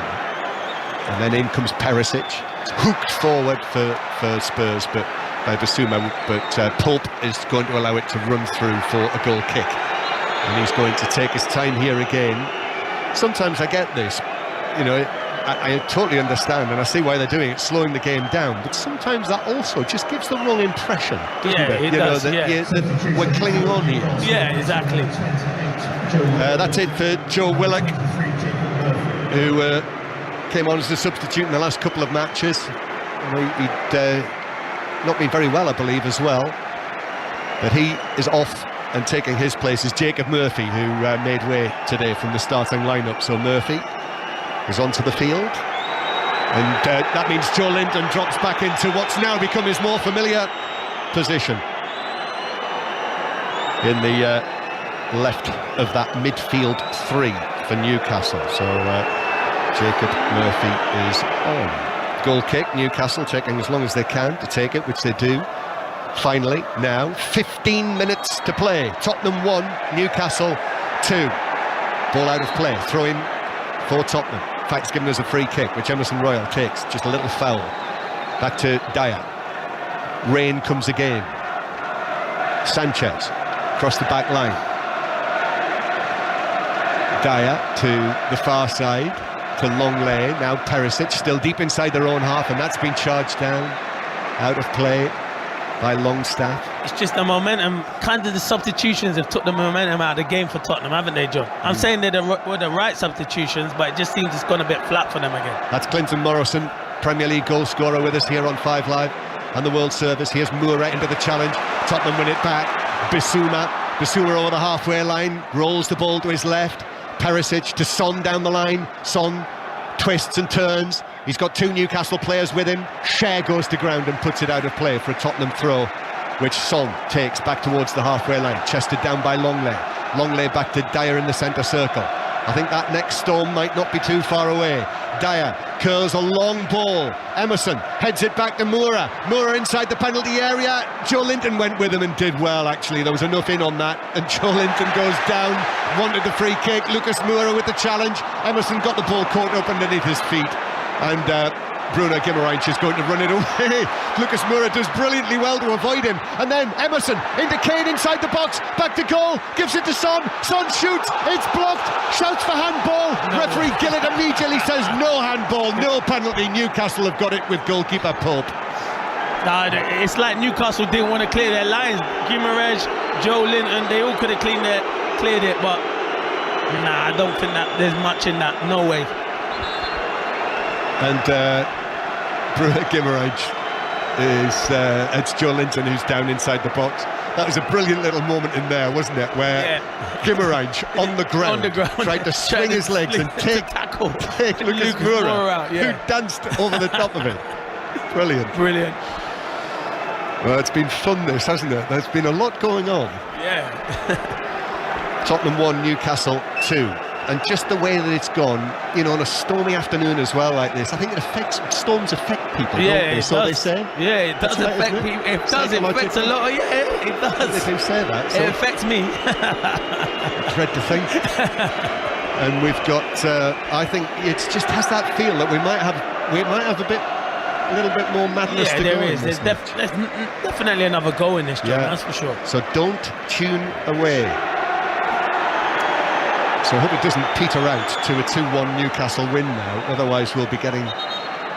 Speaker 5: and then in comes Perisic. It's hooked forward for Spurs, but by Basuma, but Pope is going to allow it to run through for a goal kick, and he's going to take his time here again. Sometimes I get this, I totally understand, and I see why they're doing it, slowing the game down, but sometimes that also just gives the wrong impression, doesn't it? That we're clinging on here.
Speaker 8: Yeah, exactly.
Speaker 5: That's it for Joe Willock, who came on as a substitute in the last couple of matches. He'd not been very well, I believe, as well, but he is off, and taking his place is Jacob Murphy, who made way today from the starting lineup. So Murphy is onto the field, and that means Joe Linton drops back into what's now become his more familiar position in the left of that midfield 3 for Newcastle. So Jacob Murphy is on. Goal kick, Newcastle checking as long as they can to take it, which they do. Finally, now 15 minutes to play. Tottenham 1, Newcastle 2. Ball out of play, throw in for Tottenham. In fact, it's given us a free kick, which Emerson Royal takes, just a little foul. Back to Dyer. Rain comes again. Sanchez across the back line. Dyer to the far side, to Longley. Now Perisic still deep inside their own half, and that's been charged down, out of play by Longstaff.
Speaker 8: It's just the momentum, kind of the substitutions have took the momentum out of the game for Tottenham, haven't they, John? I'm saying they're the right substitutions, but it just seems it's gone a bit flat for them again.
Speaker 5: That's Clinton Morrison, Premier League goal scorer, with us here on 5 Live and the World Service. Here's Moura into the challenge. Tottenham win it back. Basuma over the halfway line, rolls the ball to his left. Perisic to Son down the line. Son twists and turns. He's got 2 Newcastle players with him. Cher goes to ground and puts it out of play for a Tottenham throw, which Son takes back towards the halfway line. Chested down by Longley. Longley back to Dyer in the centre circle. I think that next storm might not be too far away. Dyer curls a long ball. Emerson heads it back to Moura. Moura inside the penalty area. Joe Linton went with him and did well, actually. There was enough in on that. And Joe Linton goes down, wanted the free kick. Lucas Moura with the challenge. Emerson got the ball caught up underneath his feet. And Bruno Guimaraes is going to run it away. Lucas Moura does brilliantly well to avoid him. And then Emerson into Kane inside the box. Back to goal. Gives it to Son. Son shoots. It's blocked. Shouts for handball. No. Referee Gillett immediately says no handball, no penalty. Newcastle have got it with goalkeeper Pope.
Speaker 8: It's like Newcastle didn't want to clear their lines. Guimaraes, Joe Linton, they all could have cleared it, but I don't think that there's much in that. No way.
Speaker 5: And Bruno Guimaraes it's Joe Linton who's down inside the box. That was a brilliant little moment in there, wasn't it? Where Guimaraes on the ground tried to swing his legs and take Lucas Moura out, who danced over the top of it. Brilliant. Well, it's been fun, this, hasn't it? There's been a lot going on. Tottenham 1, Newcastle 2. And just the way that it's gone, on a stormy afternoon as well like this, I think storms affect people, don't they? So they say.
Speaker 8: Yeah, it does affect people. It does affect a lot. It does.
Speaker 5: They do say that. So
Speaker 8: it affects me.
Speaker 5: Dread to think. And we've got, I think it just has that feel that we might have a little bit more madness to go.
Speaker 8: There is. There's definitely another goal in this game, that's for sure.
Speaker 5: So don't tune away. So I hope it doesn't peter out to a 2-1 Newcastle win now, otherwise we'll be getting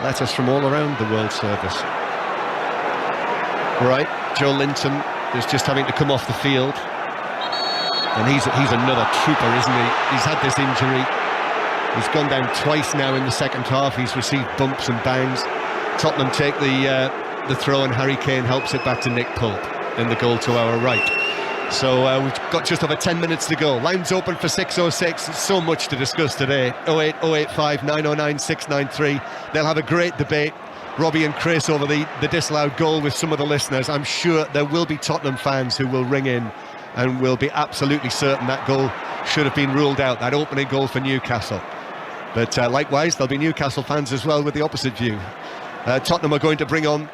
Speaker 5: letters from all around the World Service. Right, Joe Linton is just having to come off the field. And he's another trooper, isn't he? He's had this injury. He's gone down twice now in the second half. He's received bumps and bangs. Tottenham take the throw and Harry Kane helps it back to Nick Pope in the goal to our right. So we've got just over 10 minutes to go. Lines open for 606. So much to discuss today. 08 085 909 693. They'll have a great debate, Robbie and Chris, over the disallowed goal with some of the listeners. I'm sure there will be Tottenham fans who will ring in and will be absolutely certain that goal should have been ruled out, that opening goal for Newcastle. But likewise, there'll be Newcastle fans as well with the opposite view. Tottenham are going to bring on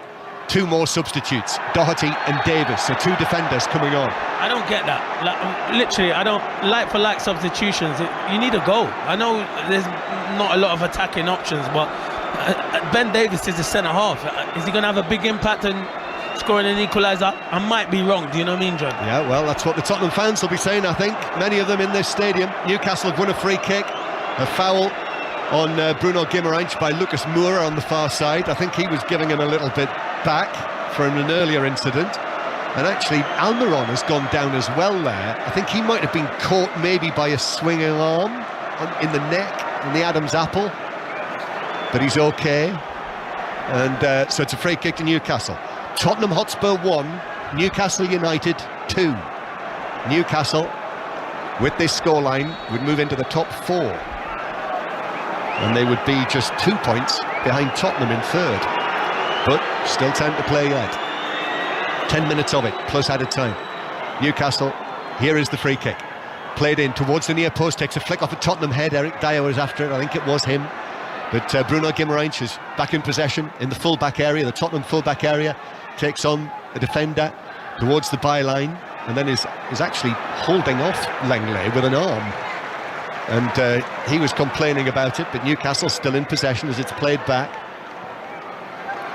Speaker 5: two more substitutes, Doherty and Davis, so two defenders coming on.
Speaker 8: I don't get that. Literally, I don't like for like substitutions. You need a goal. I know there's not a lot of attacking options, but Ben Davis is the centre half. Is he going to have a big impact on scoring an equaliser? I might be wrong. Do you know what I mean, John?
Speaker 5: Yeah, well, that's what the Tottenham fans will be saying, I think. Many of them in this stadium. Newcastle have won a free kick, a foul on Bruno Guimaraes by Lucas Moura on the far side. I think he was giving him a little bit back from an earlier incident. And actually Almiron has gone down as well there. I think he might have been caught maybe by a swinging arm in the neck, in the Adam's apple, but he's okay. And so it's a free kick to Newcastle. Tottenham Hotspur 1, Newcastle United 2. Newcastle, with this scoreline, would move into the top 4, and they would be just 2 points behind Tottenham in third. But still time to play yet. 10 minutes of it, plus added time. Newcastle, here is the free kick. Played in towards the near post, takes a flick off the Tottenham head. Eric Dyer was after it, I think it was him. But Bruno Guimaraes is back in possession in the full-back area, the Tottenham full-back area. Takes on a defender towards the byline, and then is actually holding off Langley with an arm. And he was complaining about it, but Newcastle still in possession as it's played back.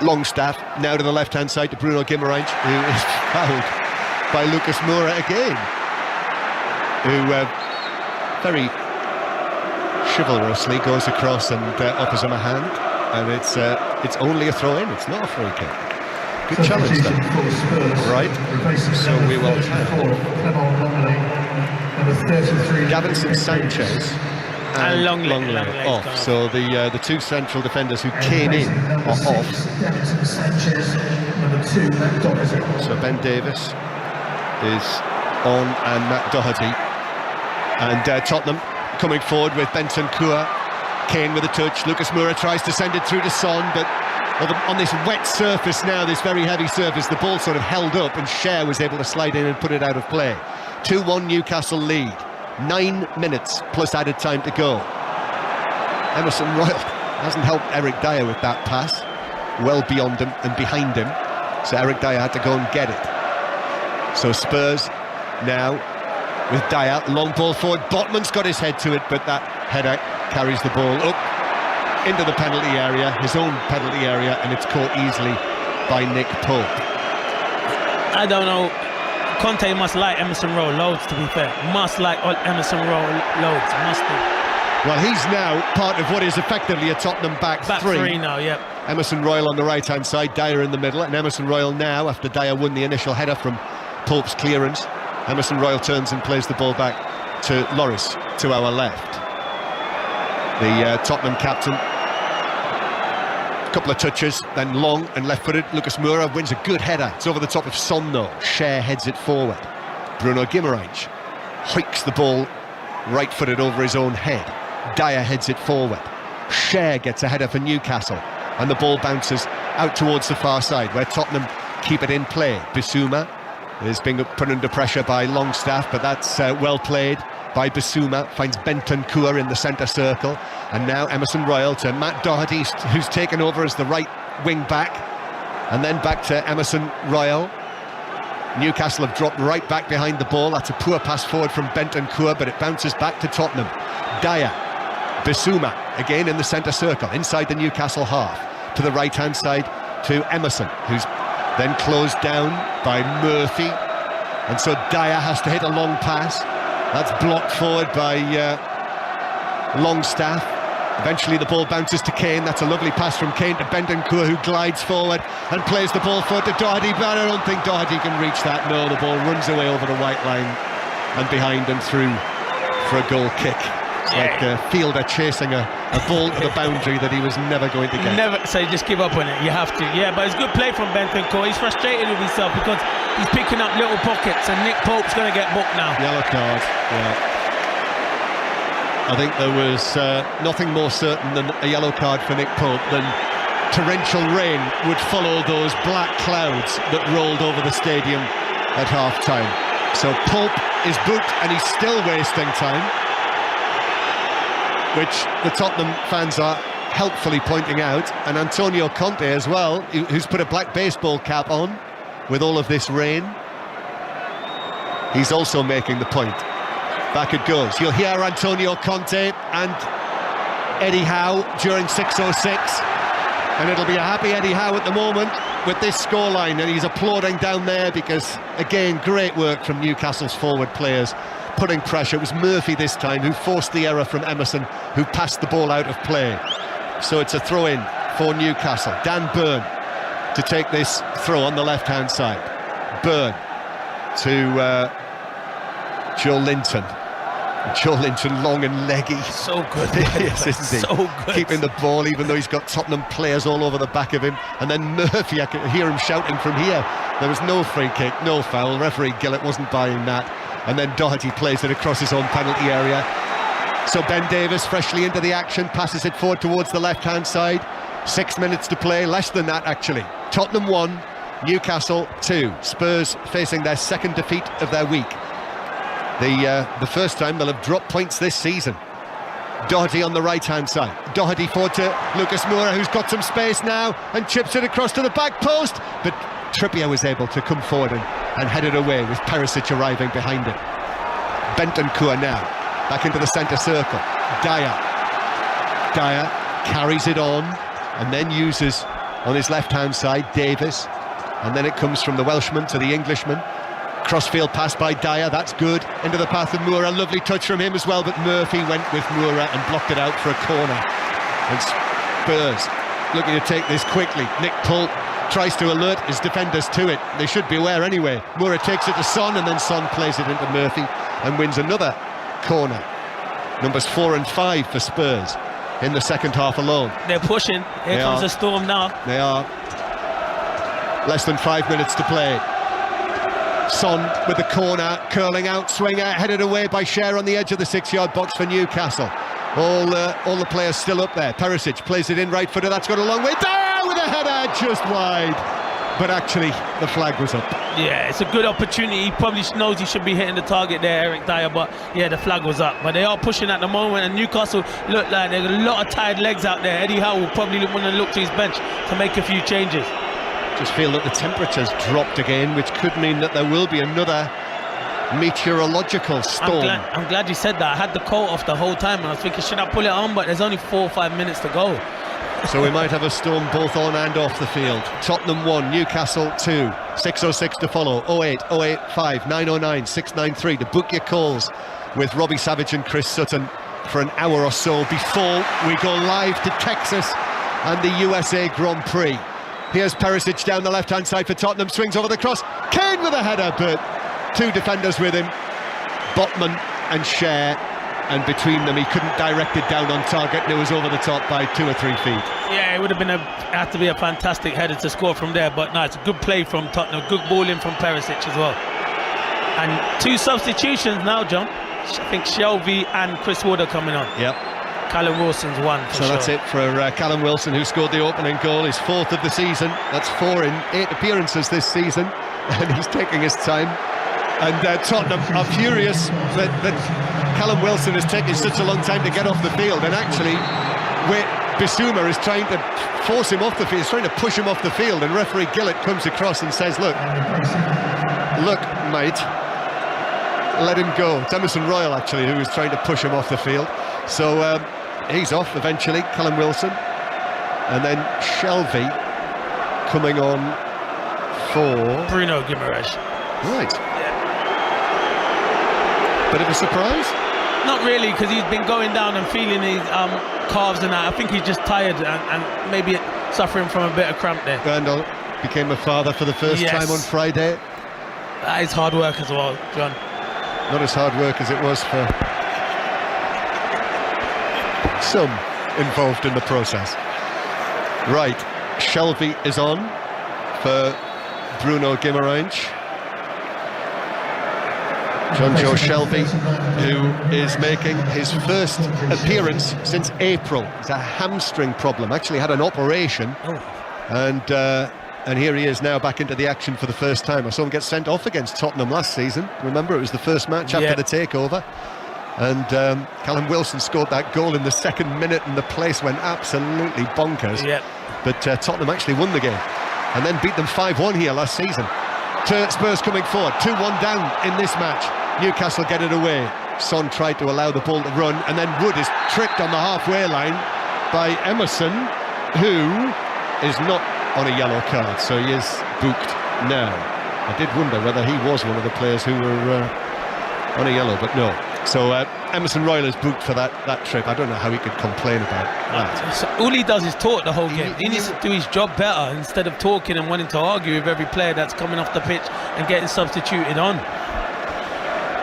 Speaker 5: Longstaff now to the left-hand side to Bruno Guimaraes, who is fouled by Lucas Moura again, who very chivalrously goes across and offers him a hand, and it's only a throw-in, it's not a free kick. Good challenge then. Right, so we will have Davinson Sanchez and Longley off. So the two central defenders who came in are off. So Ben Davis is on and Matt Doherty. And Tottenham coming forward with Bentancur. Kane with a touch. Lucas Moura tries to send it through to Son, but on this wet surface now, this very heavy surface, the ball sort of held up and Cher was able to slide in and put it out of play. 2-1 Newcastle lead. 9 minutes plus added time to go. Emerson Royal hasn't helped Eric Dyer with that pass. Well beyond him and behind him. So Eric Dyer had to go and get it. So Spurs now with Dyer. Long ball forward. Botman's got his head to it, but that header carries the ball up into the penalty area, his own penalty area, and it's caught easily by Nick Pope.
Speaker 8: I don't know. Conte must like Emerson Royal loads, to be fair. Must like Emerson Royal loads. Must do.
Speaker 5: Well, he's now part of what is effectively a Tottenham back three
Speaker 8: now, yep.
Speaker 5: Emerson Royal on the right-hand side, Dyer in the middle, and Emerson Royal now, after Dyer won the initial header from Pope's clearance, Emerson Royal turns and plays the ball back to Lloris, to our left. The Tottenham captain, a couple of touches, then long and left-footed. Lucas Moura wins a good header. It's over the top of Son, though. Cher heads it forward. Bruno Guimaraes hikes the ball right-footed over his own head. Dyer heads it forward. Cher gets a header for Newcastle, and the ball bounces out towards the far side, where Tottenham keep it in play. Bissouma is being put under pressure by Longstaff, but that's well played by Bissouma. Finds Bentancur in the centre circle, and now Emerson Royal to Matt Doherty, who's taken over as the right wing back, and then back to Emerson Royal. Newcastle have dropped right back behind the ball. That's a poor pass forward from Bentancur, but it bounces back to Tottenham. Dyer, Bissouma again in the centre circle, inside the Newcastle half, to the right hand side to Emerson, who's then closed down by Murphy, and so Dyer has to hit a long pass. That's blocked forward by Longstaff. Eventually the ball bounces to Kane. That's a lovely pass from Kane to Bentancur, who glides forward and plays the ball forward to Doherty, but I don't think Doherty can reach that. No, the ball runs away over the white line and behind and through for a goal kick. It's like a fielder chasing a ball to the boundary that he was never going to get.
Speaker 8: Never, so you just give up on it. You have to. Yeah, but it's good play from Bentancur. He's frustrated with himself because he's picking up little pockets, and Nick Pope's going to get booked now.
Speaker 5: Yellow card, yeah. I think there was nothing more certain than a yellow card for Nick Pope than torrential rain would follow those black clouds that rolled over the stadium at half-time. So Pope is booked, and he's still wasting time, which the Tottenham fans are helpfully pointing out, and Antonio Conte as well, who's put a black baseball cap on with all of this rain. He's also making the point. Back it goes. You'll hear Antonio Conte and Eddie Howe during 6:06, and it'll be a happy Eddie Howe at the moment with this scoreline, and he's applauding down there because, again, great work from Newcastle's forward players, putting pressure. It was Murphy this time who forced the error from Emerson, who passed the ball out of play. So it's a throw-in for Newcastle. Dan Burn to take this throw on the left-hand side. Burn to Joe Linton. Joe Linton, long and leggy.
Speaker 8: So good.
Speaker 5: Yes, isn't he?
Speaker 8: So good.
Speaker 5: Keeping the ball, even though he's got Tottenham players all over the back of him. And then Murphy, I could hear him shouting from here. There was no free kick, no foul. Referee Gillett wasn't buying that. And then Doherty plays it across his own penalty area. So Ben Davies, freshly into the action, passes it forward towards the left-hand side. 6 minutes to play, less than that actually. Tottenham 1, Newcastle 2. Spurs facing their second defeat of their week. The first time they'll have dropped points this season. Doherty on the right-hand side. Doherty forward to Lucas Moura, who's got some space now and chips it across to the back post. But Trippier was able to come forward and head it away with Perisic arriving behind him. Bentancur now, back into the centre circle. Dyer carries it on and then uses on his left-hand side Davies. And then it comes from the Welshman to the Englishman. Crossfield pass by Dyer, that's good. Into the path of Moura, lovely touch from him as well, but Murphy went with Moura and blocked it out for a corner. And Spurs looking to take this quickly. Nick Pope tries to alert his defenders to it. They should be aware anyway. Moura takes it to Son, and then Son plays it into Murphy and wins another corner. Numbers 4 and 5 for Spurs in the second half alone.
Speaker 8: They're pushing. Here comes the storm now.
Speaker 5: They are. Less than 5 minutes to play. Son with the corner, curling out, swinger, headed away by Cher on the edge of the 6-yard box for Newcastle. All the players still up there. Perisic plays it in right footer, that's got a long way. Dyer with a header just wide. but actually the flag was up.
Speaker 8: Yeah, it's a good opportunity. He probably knows he should be hitting the target there, Eric Dyer, but yeah, the flag was up. But they are pushing at the moment, and Newcastle look like they've got a lot of tired legs out there. Eddie Howe will probably want to look to his bench to make a few changes.
Speaker 5: Just feel that the temperature's dropped again, which could mean that there will be another meteorological storm.
Speaker 8: I'm glad you said that. I had the coat off the whole time, and I was thinking, should I pull it on? But there's only 4 or 5 minutes to go.
Speaker 5: So we might have a storm both on and off the field. Tottenham 1, Newcastle 2. 6:06 to follow. 08 085 909 693 to book your calls with Robbie Savage and Chris Sutton for an hour or so before we go live to Texas and the USA Grand Prix. Here's Perisic down the left-hand side for Tottenham, swings over the cross. Kane with a header, but 2 defenders with him, Botman and Cher, and between them he couldn't direct it down on target, and it was over the top by 2 or 3 feet.
Speaker 8: Yeah, it would have been had to be a fantastic header to score from there, but no, it's a good play from Tottenham, good ball in from Perisic as well. And 2 substitutions now, John. I think Shelby and Chris Wood are coming on.
Speaker 5: Yep.
Speaker 8: Callum Wilson's one.
Speaker 5: So that's it for Callum Wilson, who scored the opening goal, his 4th of the season. That's 4 in 8 appearances this season, and he's taking his time. And Tottenham are furious that Callum Wilson has taken such a long time to get off the field, and actually Bissouma is trying to force him off the field, he's trying to push him off the field, and referee Gillett comes across and says, look mate, let him go. It's Emerson Royal actually who was trying to push him off the field. So he's off eventually, Callum Wilson, and then Shelby coming on for
Speaker 8: Bruno Guimaraes.
Speaker 5: Right. Bit of a surprise?
Speaker 8: Not really, because he's been going down and feeling his calves and that. I think he's just tired and maybe suffering from a bit of cramp there.
Speaker 5: Randall became a father for the first time on Friday.
Speaker 8: That is hard work as well, John.
Speaker 5: Not as hard work as it was for some involved in the process. Right, Shelby is on for Bruno Guimaraes. John Joe Shelby, who is making his first appearance since April. It's a hamstring problem, actually had an operation, and here he is now back into the action for the first time. I saw him get sent off against Tottenham last season. Remember, it was the first match after the takeover, and Callum Wilson scored that goal in the 2nd minute, and the place went absolutely bonkers. But Tottenham actually won the game, and then beat them 5-1 here last season. Spurs coming forward, 2-1 down in this match. Newcastle get it away. Son tried to allow the ball to run, and then Wood is tricked on the halfway line by Emerson, who is not on a yellow card, so he is booked now. I did wonder whether he was one of the players who were on a yellow, but no. So Emerson Royal is booked for that trip. I don't know how he could complain about that.
Speaker 8: So all he does is talk the whole game. He needs to do his job better instead of talking and wanting to argue with every player that's coming off the pitch and getting substituted on.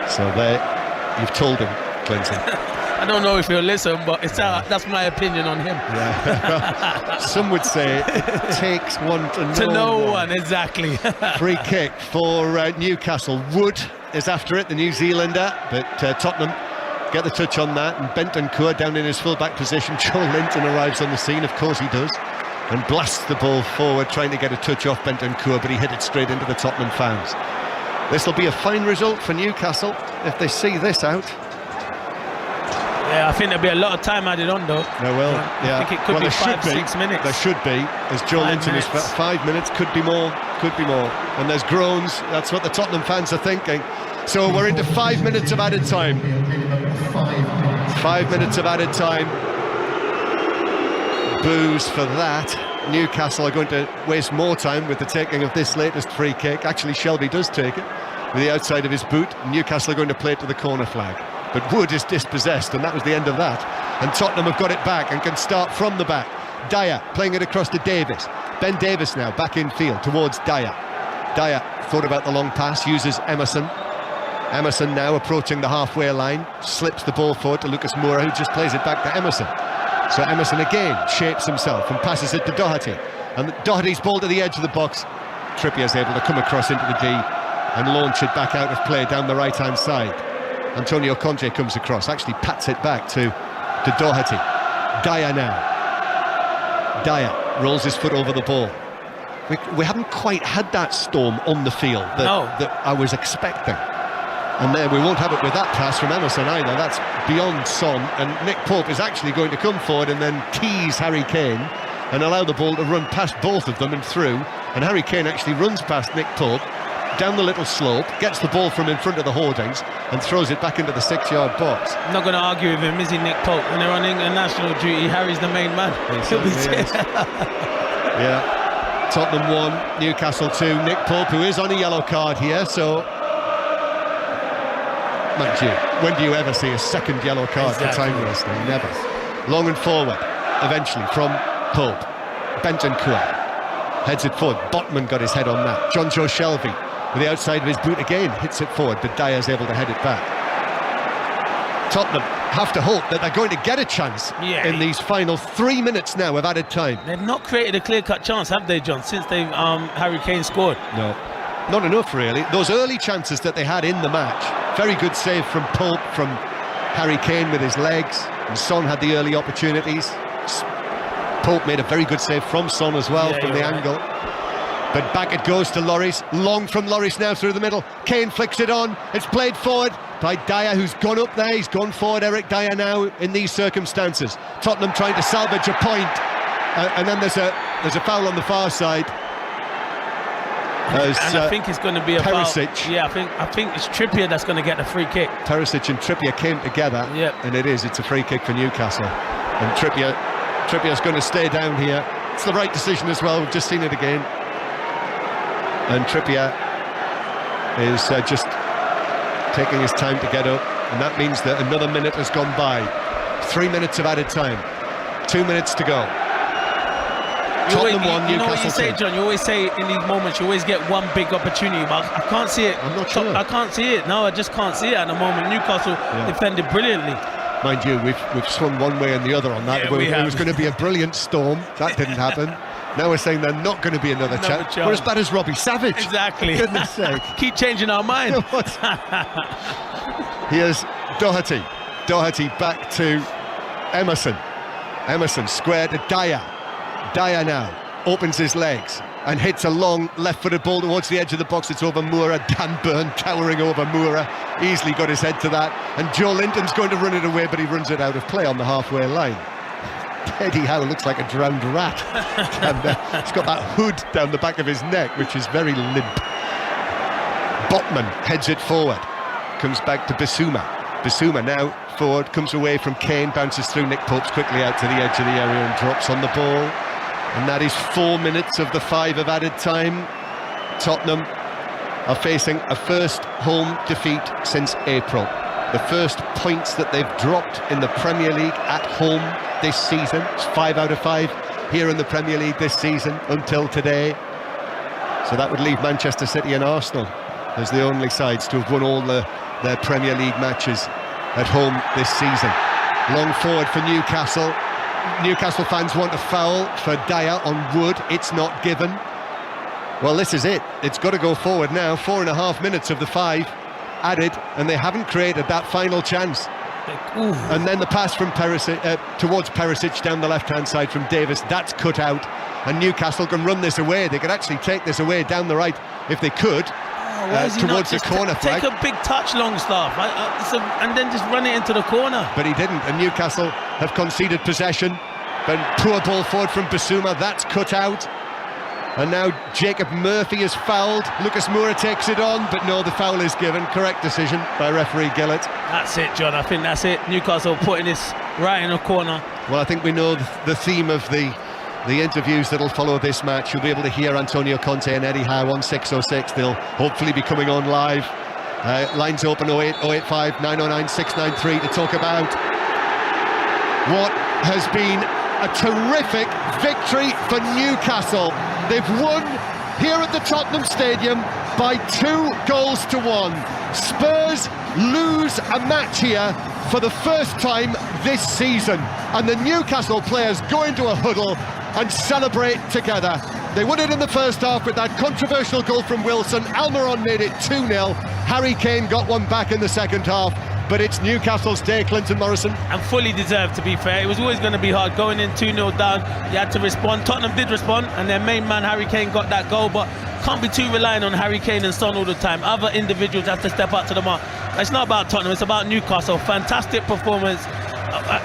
Speaker 5: So you've told him, Clinton.
Speaker 8: I don't know if he'll listen, but that's my opinion on him.
Speaker 5: Yeah. Some would say it takes one to know
Speaker 8: one. Exactly.
Speaker 5: Free kick for Newcastle. Wood is after it, the New Zealander, but Tottenham get the touch on that, and Bentancur down in his full-back position. Joe Linton arrives on the scene, of course he does, and blasts the ball forward, trying to get a touch off Bentancur, but he hit it straight into the Tottenham fans. This will be a fine result for Newcastle if they see this out.
Speaker 8: Yeah, I think there'll be a lot of time added on though.
Speaker 5: There will,
Speaker 8: I think it could be 5-6 minutes.
Speaker 5: There should be, as Joe Linton is 5 minutes, could be more. And there's groans, that's what the Tottenham fans are thinking. So we're into 5 minutes of added time. 5 minutes of added time. Boos for that. Newcastle are going to waste more time with the taking of this latest free kick. Actually, Shelby does take it with the outside of his boot. Newcastle are going to play it to the corner flag. But Wood is dispossessed, and that was the end of that. And Tottenham have got it back and can start from the back. Dyer playing it across to Davis. Ben Davis now back in field towards Dyer. Dyer thought about the long pass, uses Emerson. Emerson now approaching the halfway line, slips the ball forward to Lucas Moura, who just plays it back to Emerson. So Emerson again shapes himself and passes it to Doherty. And Doherty's ball to the edge of the box. Trippier's able to come across into the D and launch it back out of play down the right-hand side. Antonio Conte comes across, actually pats it back to Doherty. Dyer now. Dyer rolls his foot over the ball. we haven't quite had that storm on the field that I was expecting. And then we won't have it with that pass from Emerson either. That's beyond Son. And Nick Pope is actually going to come forward and then tease Harry Kane and allow the ball to run past both of them and through. And Harry Kane actually runs past Nick Pope down the little slope, gets the ball from in front of the hoardings and throws it back into the 6-yard box.
Speaker 8: I'm not going to argue with him, is he, Nick Pope? When they're on international duty, Harry's the main man. He'll be
Speaker 5: Yeah. Tottenham 1, Newcastle 2. Nick Pope, who is on a yellow card here, so... Mind you, when do you ever see a second yellow card for time wasting? Never. Long and forward, eventually, from Pope. Bentancur heads it forward. Botman got his head on that. John Joe Shelvey, with the outside of his boot again, hits it forward, but Dyer's able to head it back. Tottenham have to hope that they're going to get a chance in these final 3 minutes now of added time.
Speaker 8: They've not created a clear-cut chance, have they, John, since they've Harry Kane scored?
Speaker 5: No. Not enough, really. Those early chances that they had in the match, very good save from Pope, from Harry Kane with his legs, and Son had the early opportunities. Pope made a very good save from Son as well, from the angle. But back it goes to Lloris, long from Lloris now through the middle. Kane flicks it on, it's played forward by Dyer, who's gone up there. He's gone forward, Eric Dyer, now in these circumstances. Tottenham trying to salvage a point, and then there's a foul on the far side.
Speaker 8: And I think it's going to be a
Speaker 5: Perisic.
Speaker 8: foul. Yeah, I think it's Trippier that's going to get the free kick.
Speaker 5: Perisic and Trippier came together, and it's a free kick for Newcastle. And Trippier's going to stay down here. It's the right decision as well. We've just seen it again. And Trippier is just taking his time to get up, and that means that another minute has gone by. 3 minutes of added time. 2 minutes to go. Tottenham 1, Newcastle 2.
Speaker 8: You know what you say, John? You always say in these moments you always get one big opportunity, but I can't see it.
Speaker 5: I'm not sure.
Speaker 8: I can't see it. No, I just can't see it at the moment. Newcastle defended brilliantly.
Speaker 5: Mind you, we've swung one way and the other on that. It was going to be a brilliant storm. That didn't happen. Now we're saying they're not going to be another chance. We're as bad as Robbie Savage.
Speaker 8: Exactly.
Speaker 5: For goodness sake.
Speaker 8: Keep changing our mind.
Speaker 5: Here's Doherty. Doherty back to Emerson. Emerson square to Dyer. Dyer now opens his legs and hits a long left-footed ball towards the edge of the box. It's over Moura. Dan Burn towering over Moura. Easily got his head to that. And Joe Linton's going to run it away, but he runs it out of play on the halfway line. Eddie Howe looks like a drowned rat. He's got that hood down the back of his neck, which is very limp. Botman heads it forward. Comes back to Bissouma. Bissouma now forward, comes away from Kane, bounces through Nick Pope's quickly out to the edge of the area and drops on the ball. And that is 4 minutes of the 5 of added time. Tottenham are facing a first home defeat since April. The first points that they've dropped in the Premier League at home this season. It's 5 out of 5 here in the Premier League this season until today. So that would leave Manchester City and Arsenal as the only sides to have won all their Premier League matches at home this season. Long forward for Newcastle. Newcastle fans want a foul for Dyer on Wood. It's not given. Well, this is it. It's got to go forward now. 4.5 minutes of the 5 added, and they haven't created that final chance.
Speaker 8: Ooh.
Speaker 5: And then the pass from Perisic towards Perisic down the left-hand side from Davis. That's cut out, and Newcastle can run this away. They could actually take this away down the right if they could. Towards the corner flag.
Speaker 8: Take a big touch, Longstaff, and then just run it into the corner.
Speaker 5: But he didn't, and Newcastle have conceded possession. But poor ball forward from Bissouma, that's cut out. And now Jacob Murphy is fouled. Lucas Moura takes it on, but no, the foul is given. Correct decision by referee Gillett.
Speaker 8: That's it, John. I think that's it. Newcastle putting this right in the corner.
Speaker 5: Well, I think we know the theme of the interviews that'll follow this match. You'll be able to hear Antonio Conte and Eddie Howe on 606. They'll hopefully be coming on live. Lines open 08, 085 909 693 to talk about what has been a terrific victory for Newcastle. They've won here at the Tottenham Stadium by 2-1. Spurs lose a match here for the first time this season, and the Newcastle players go into a huddle and celebrate together. They won it in the first half with that controversial goal from Wilson. Almiron made it 2-0. Harry Kane got one back in the second half. but it's Newcastle's day, Clinton Morrison.
Speaker 8: And fully deserved, to be fair. It was always going to be hard going in 2-0 down. You had to respond. Tottenham did respond, and their main man Harry Kane got that goal, but can't be too reliant on Harry Kane and Son all the time. Other individuals have to step up to the mark. It's not about Tottenham, it's about Newcastle. Fantastic performance.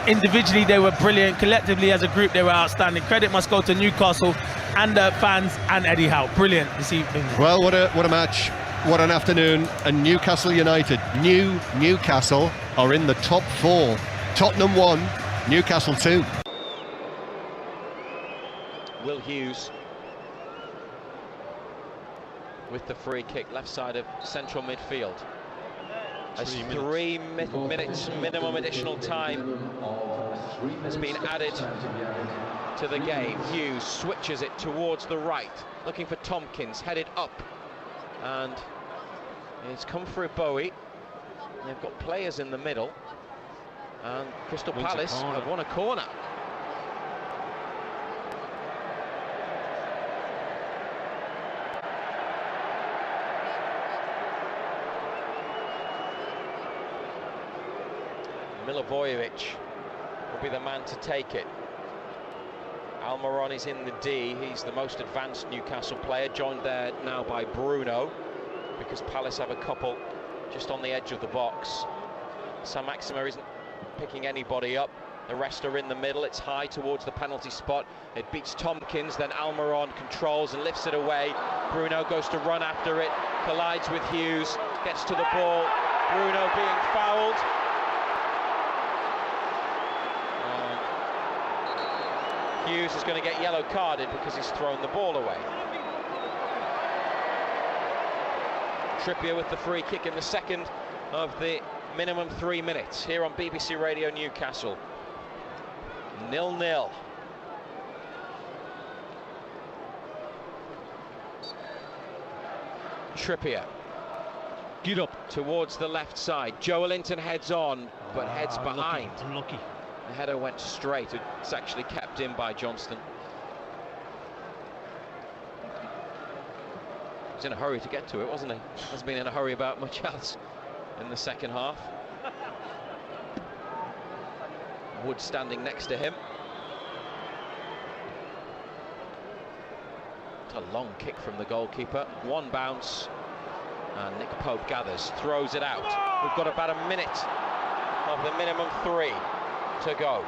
Speaker 8: Individually they were brilliant, collectively as a group they were outstanding. Credit must go to Newcastle and the fans and Eddie Howe. Brilliant this evening.
Speaker 5: Well, what a match, what an afternoon. And Newcastle United, Newcastle are in the top 4. Tottenham 1, Newcastle 2.
Speaker 7: Will Hughes with the free kick, left side of central midfield. As 3 minutes minimum additional time has been added to the game. Hughes switches it towards the right, looking for Tompkins, headed up, and it's come through Bowie. They've got players in the middle, and Crystal Palace have won a corner. Milivojevic will be the man to take it. Almiron is in the D. He's the most advanced Newcastle player, joined there now by Bruno, because Palace have a couple just on the edge of the box. Sam Maxima isn't picking anybody up. The rest are in the middle. It's high towards the penalty spot. It beats Tompkins, then Almiron controls and lifts it away. Bruno goes to run after it, collides with Hughes, gets to the ball. Bruno being fouled. Hughes is going to get yellow carded because he's thrown the ball away. Trippier with the free kick in the second of the minimum 3 minutes here on BBC Radio Newcastle. 0-0. Trippier.
Speaker 17: Get up
Speaker 7: towards the left side. Joelinton heads on, but heads behind.
Speaker 17: Unlucky.
Speaker 7: The header went straight. It's actually kept in by Johnston. He was in a hurry to get to it, wasn't he? Hasn't been in a hurry about much else in the second half. Wood standing next to him. It's a long kick from the goalkeeper. One bounce. And Nick Pope gathers, throws it out. We've got about a minute of the minimum 3 to go.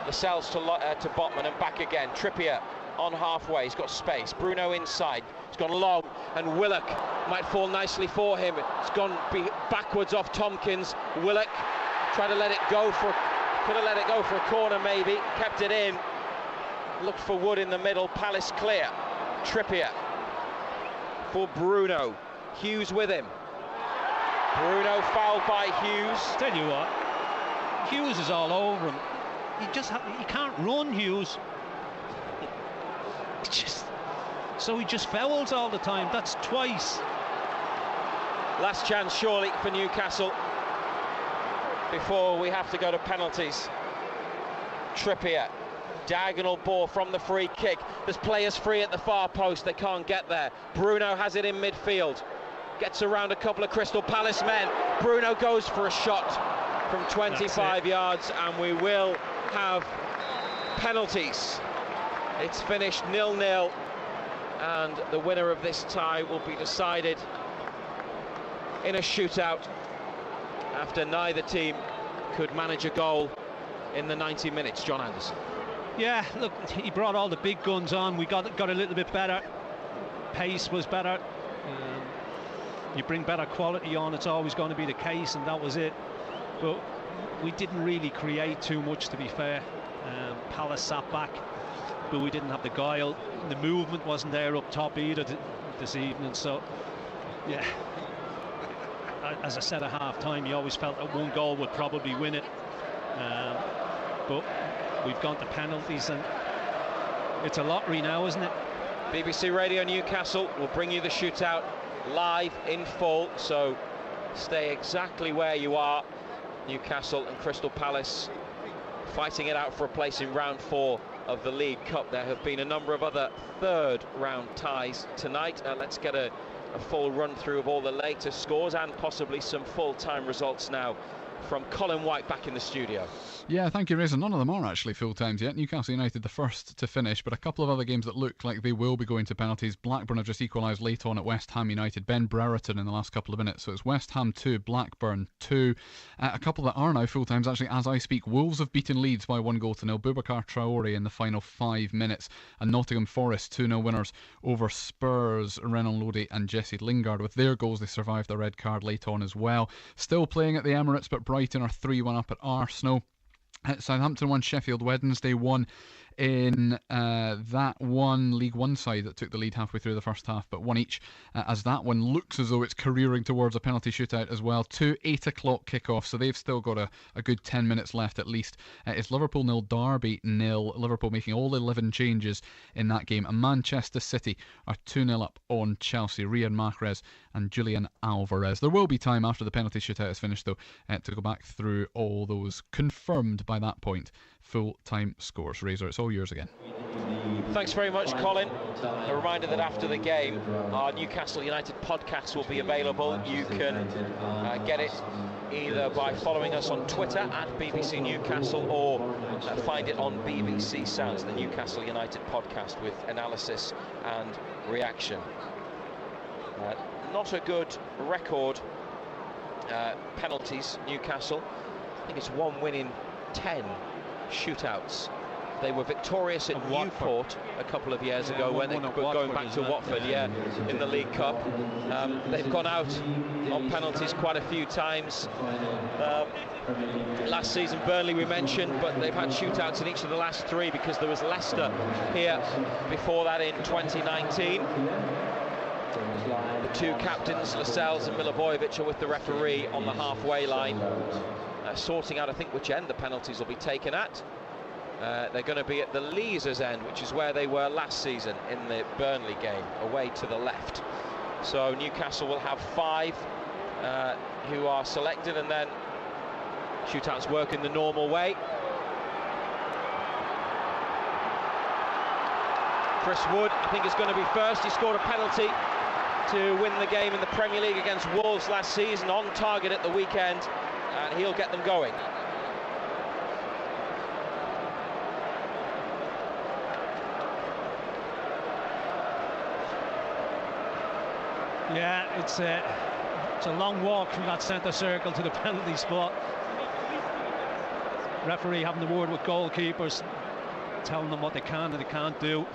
Speaker 7: Lascelles to Botman and back again. Trippier on halfway, he's got space. Bruno inside, he's gone long, and Willock might fall nicely for him. It's gone backwards off Tompkins. Willock tried to let it go for, could have let it go for a corner maybe, kept it in. Looked for Wood in the middle, Palace clear. Trippier for Bruno. Hughes with him. Bruno fouled by Hughes.
Speaker 17: Tell you what, Hughes is all over him. He can't run, Hughes. So he just fouls all the time. That's twice.
Speaker 7: Last chance surely for Newcastle before we have to go to penalties. Trippier, diagonal ball from the free kick. There's players free at the far post, they can't get there. Bruno has it in midfield, gets around a couple of Crystal Palace men. Bruno goes for a shot from 25 yards, and we will have penalties. It's finished 0-0, and the winner of this tie will be decided in a shootout after neither team could manage a goal in the 90 minutes. John Anderson.
Speaker 17: Yeah, look, he brought all the big guns on. We got a little bit better. Pace was better. You bring better quality on, it's always going to be the case, and that was it. But we didn't really create too much, to be fair. Palace sat back, but we didn't have the guile. The movement wasn't there up top either this evening. So, yeah, as I said at half-time, you always felt that one goal would probably win it. But we've gone to penalties, and it's a lottery now, isn't it?
Speaker 7: BBC Radio Newcastle will bring you the shootout live in full, so stay exactly where you are. Newcastle and Crystal Palace fighting it out for a place in round 4 of the League Cup. There have been a number of other third round ties tonight. Let's get a full run through of all the latest scores and possibly some full time results now from Colin White back in the studio.
Speaker 1: Yeah, thank you, Razor. None of them are actually full times yet. Newcastle United the first to finish, but a couple of other games that look like they will be going to penalties. Blackburn have just equalised late on at West Ham United. Ben Brereton in the last couple of minutes. So it's West Ham 2, Blackburn 2. A couple that are now full times actually as I speak. Wolves have beaten Leeds by 1-0. Boubacar Traore in the final 5 minutes. And Nottingham Forest 2-0 winners over Spurs. Renan Lodi and Jesse Lingard. With their goals they survived the red card late on as well. Still playing at the Emirates, but Brighton are 3-1 up at Arsenal. Southampton won, Sheffield Wednesday won in that one League One side that took the lead halfway through the first half, but one each as that one looks as though it's careering towards a penalty shootout as well. 2 8 o'clock kickoffs, so they've still got a good 10 minutes left at least. It's Liverpool 0, Derby 0. Liverpool making all 11 changes in that game, and Manchester City are 2-0 up on Chelsea. Riyad Mahrez and Julian Alvarez. There will be time after the penalty shootout is finished though to go back through all those confirmed by that point full-time scores. Razor, it's all yours again.
Speaker 7: Thanks very much, Colin. A reminder that after the game our Newcastle United podcast will be available. You can get it either by following us on Twitter at BBC Newcastle or find it on BBC Sounds, the Newcastle United podcast with analysis and reaction. Not a good record, penalties, Newcastle. I think it's 1 win in 10 shootouts. They were victorious at Newport a couple of years ago when they were going back to Watford, in the League Cup. They've gone out on penalties quite a few times. Last season Burnley we mentioned, but they've had shootouts in each of the last 3 because there was Leicester here before that in 2019. The 2 captains, Lascelles and Milivojevic, are with the referee on the halfway line, sorting out, I think, which end the penalties will be taken at. They're going to be at the Leazers end, which is where they were last season in the Burnley game, away to the left. So Newcastle will have 5 who are selected, and then shootouts work in the normal way. Chris Wood, I think, is going to be first. He scored a penalty to win the game in the Premier League against Wolves last season, on target at the weekend, and he'll get them going.
Speaker 17: Yeah, it's a long walk from that centre circle to the penalty spot. Referee having the word with goalkeepers, telling them what they can and they can't do.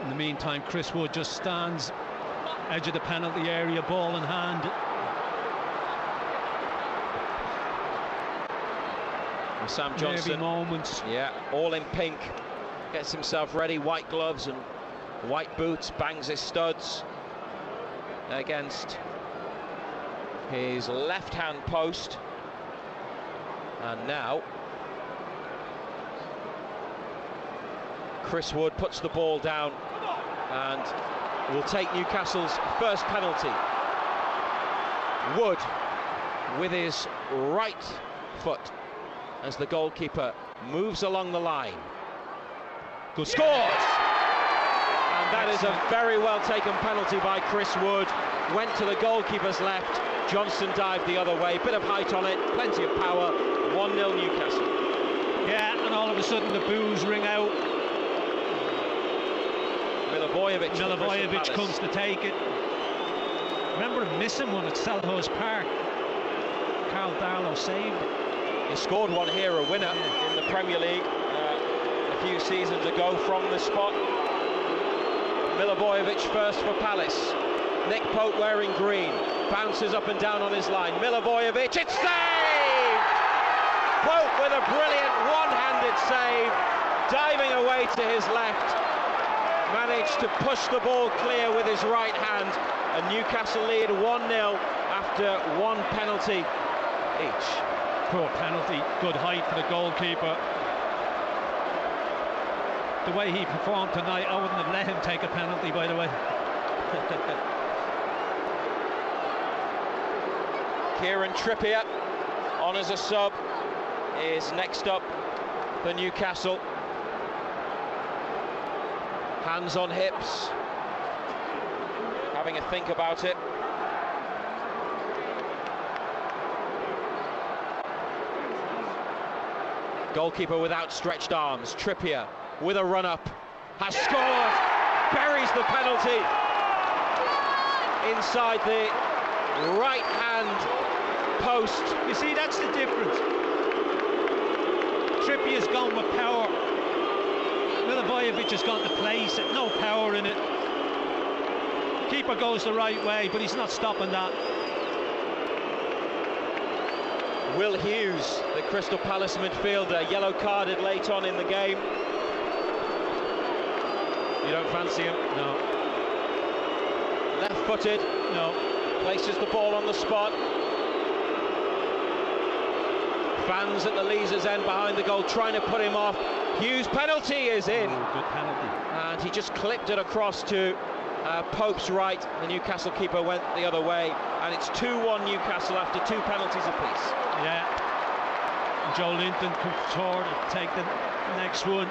Speaker 17: In the meantime, Chris Wood just stands edge of the penalty area, ball in hand.
Speaker 7: And Sam Johnson,
Speaker 17: moments.
Speaker 7: All in pink, gets himself ready, white gloves and white boots, bangs his studs against his left-hand post, and now Chris Wood puts the ball down and will take Newcastle's first penalty. Wood with his right foot as the goalkeeper moves along the line. Good scores! And that is a very well taken penalty by Chris Wood. Went to the goalkeeper's left, Johnson dived the other way, bit of height on it, plenty of power. 1-0 Newcastle.
Speaker 17: Yeah, and all of a sudden the boos ring out.
Speaker 7: Milivojevic
Speaker 17: comes to take it. Remember him missing one at Selhurst Park. Carl Darlow saved it.
Speaker 7: He scored one here, a winner in the Premier League a few seasons ago from the spot. Milivojevic first for Palace. Nick Pope wearing green, bounces up and down on his line. Milivojevic, it's saved! Pope with a brilliant one-handed save, diving away to his left, managed to push the ball clear with his right hand, and Newcastle lead 1-0 after 1 penalty each.
Speaker 17: Poor penalty, good height for the goalkeeper. The way he performed tonight, I wouldn't have let him take a penalty, by the way.
Speaker 7: Kieran Trippier on as a sub is next up for Newcastle. Hands on hips, having a think about it. Goalkeeper with outstretched arms. Trippier with a run-up, has scored, buries the penalty inside the right-hand post.
Speaker 17: You see, that's the difference. Trippier's gone with power. Milivojevic has gone to place it, no power in it. Keeper goes the right way, but he's not stopping that.
Speaker 7: Will Hughes, the Crystal Palace midfielder, yellow carded late on in the game. You don't fancy him?
Speaker 17: No.
Speaker 7: Left-footed?
Speaker 17: No.
Speaker 7: Places the ball on the spot. Fans at the Leazer's end behind the goal trying to put him off. Hughes' penalty is in.
Speaker 17: Oh, good penalty.
Speaker 7: And he just clipped it across to Pope's right. The Newcastle keeper went the other way. And it's 2-1 Newcastle after 2 penalties apiece.
Speaker 17: Yeah. Joe Linton could forward and take the next one.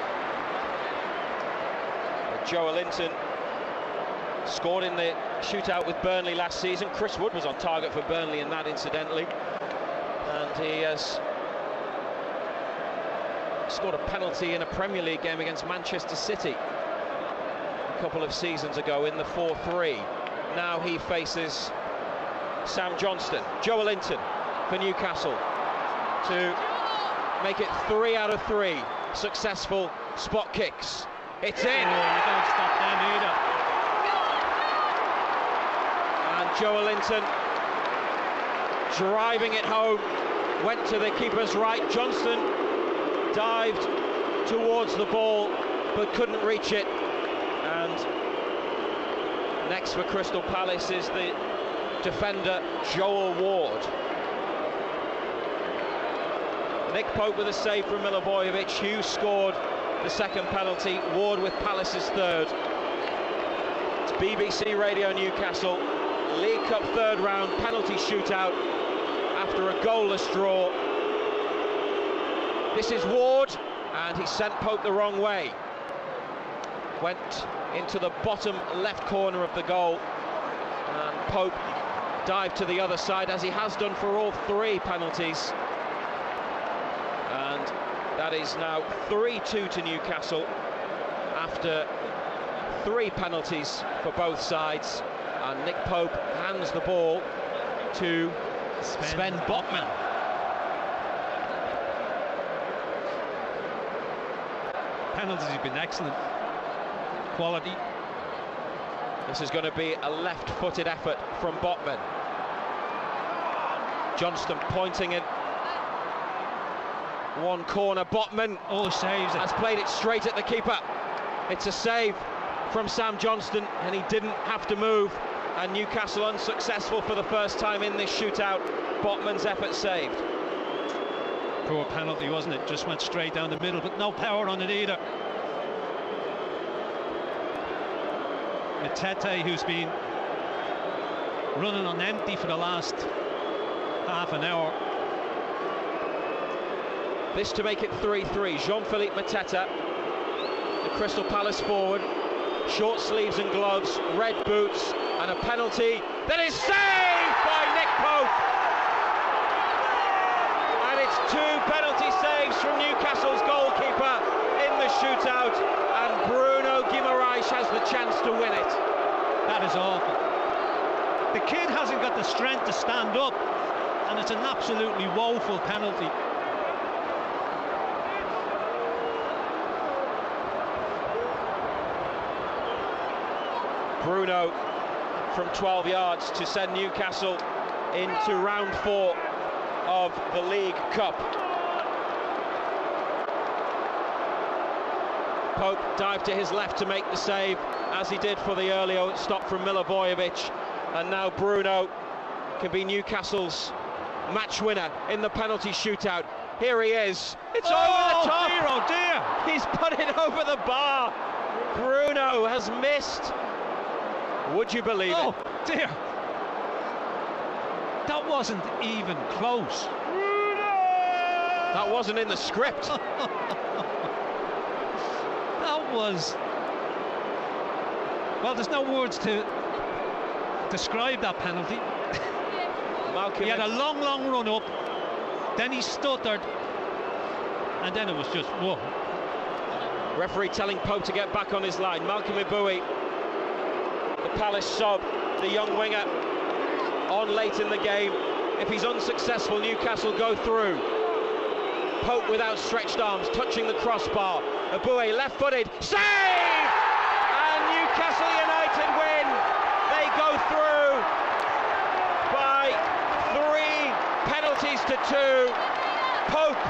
Speaker 7: Joe Linton scored in the shootout with Burnley last season. Chris Wood was on target for Burnley in that, incidentally. And he has scored a penalty in a Premier League game against Manchester City a couple of seasons ago in the 4-3. Now he faces Sam Johnston. Joe Linton for Newcastle to make it 3 out of 3 successful spot kicks. It's in.
Speaker 17: Oh, you don't stop them either.
Speaker 7: And Joe Linton driving it home, went to the keeper's right. Johnston dived towards the ball but couldn't reach it. And next for Crystal Palace is the defender Joel Ward. Nick Pope with a save from Milivojevic. Hughes scored the second penalty. Ward with Palace's third. It's BBC Radio Newcastle. League Cup third round penalty shootout after a goalless draw. This is Ward, and he sent Pope the wrong way. Went into the bottom left corner of the goal, and Pope dived to the other side, as he has done for all 3 penalties. And that is now 3-2 to Newcastle after 3 penalties for both sides. And Nick Pope hands the ball to Sven Botman.
Speaker 17: Penalties have been excellent. Quality.
Speaker 7: This is going to be a left-footed effort from Botman. Johnston pointing in one corner. Botman
Speaker 17: saves it.
Speaker 7: Has played it straight at the keeper. It's a save from Sam Johnston, and he didn't have to move. And Newcastle unsuccessful for the first time in this shootout. Botman's effort saved.
Speaker 17: Poor penalty, wasn't it? Just went straight down the middle, but no power on it either. Matete, who's been running on empty for the last half an hour.
Speaker 7: This to make it 3-3. Jean-Philippe Mateta, the Crystal Palace forward, short sleeves and gloves, red boots, and a penalty that is saved by Nick Pope. And it's 2 penalty saves from Newcastle's goalkeeper in the shootout, and Bruno Guimaraes has the chance to win it.
Speaker 17: That is awful. The kid hasn't got the strength to stand up, and it's an absolutely woeful penalty.
Speaker 7: Bruno from 12 yards to send Newcastle into round 4 of the League Cup. Pope dived to his left to make the save, as he did for the earlier stop from Milivojevic. And now Bruno can be Newcastle's match winner in the penalty shootout. Here he is. It's over the top.
Speaker 17: Dear, oh dear.
Speaker 7: He's put it over the bar. Bruno has missed. Would you believe it?
Speaker 17: Oh dear. That wasn't even close.
Speaker 7: That wasn't in the script.
Speaker 17: That was... Well, there's no words to describe that penalty. He had a long run up, then he stuttered, and then it was just whoa.
Speaker 7: Referee telling Pope to get back on his line. Malcolm Ibui, the Palace sub, the young winger, on late in the game. If he's unsuccessful, Newcastle go through. Pope with outstretched arms, touching the crossbar. Ibui left-footed, save! And Newcastle United win. They go through by 3 penalties to 2. Pope,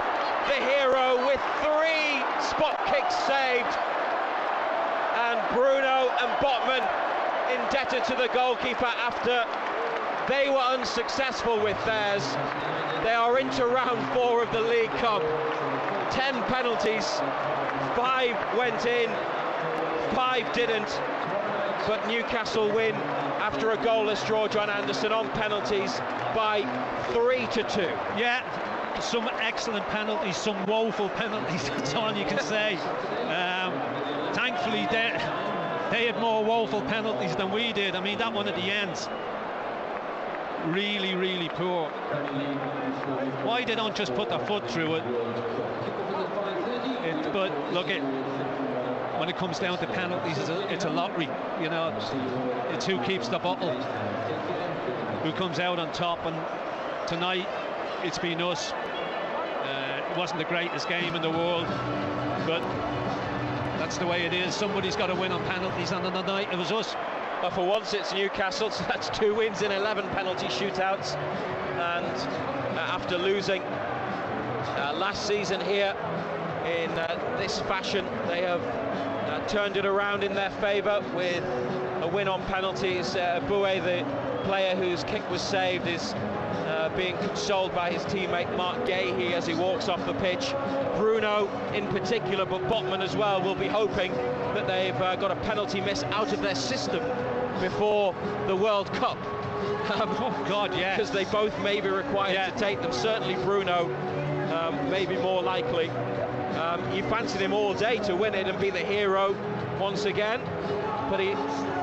Speaker 7: the hero, with 3 spot kicks saved. And Bruno and Botman indebted to the goalkeeper after they were unsuccessful with theirs. They are into round 4 of the League Cup. 10 penalties, 5 went in, 5 didn't. But Newcastle win after a goalless draw, John Anderson, on penalties by 3-2.
Speaker 17: Yeah, some excellent penalties, some woeful penalties, that's all you can say. Thankfully, they had more woeful penalties than we did. I mean, that one at the end, really poor. Why they don't just put their foot through it? But look, when it comes down to penalties, it's a lottery, you know. It's who keeps the bottle, who comes out on top, and tonight it's been us. It wasn't the greatest game in the world, but that's the way it is. Somebody's got to win on penalties, and on the night it was us.
Speaker 7: But for once it's Newcastle, so that's 2 wins in 11 penalty shootouts. And after losing last season here in this fashion, they have turned it around in their favour with a win on penalties. Boué, the player whose kick was saved, is being consoled by his teammate Mark Gahey as he walks off the pitch. Bruno in particular, but Botman as well, will be hoping that they've got a penalty miss out of their system before the World Cup.
Speaker 17: Oh God, yeah.
Speaker 7: Because they both may be required to take them. Certainly Bruno may be more likely. You fancied him all day to win it and be the hero once again, but he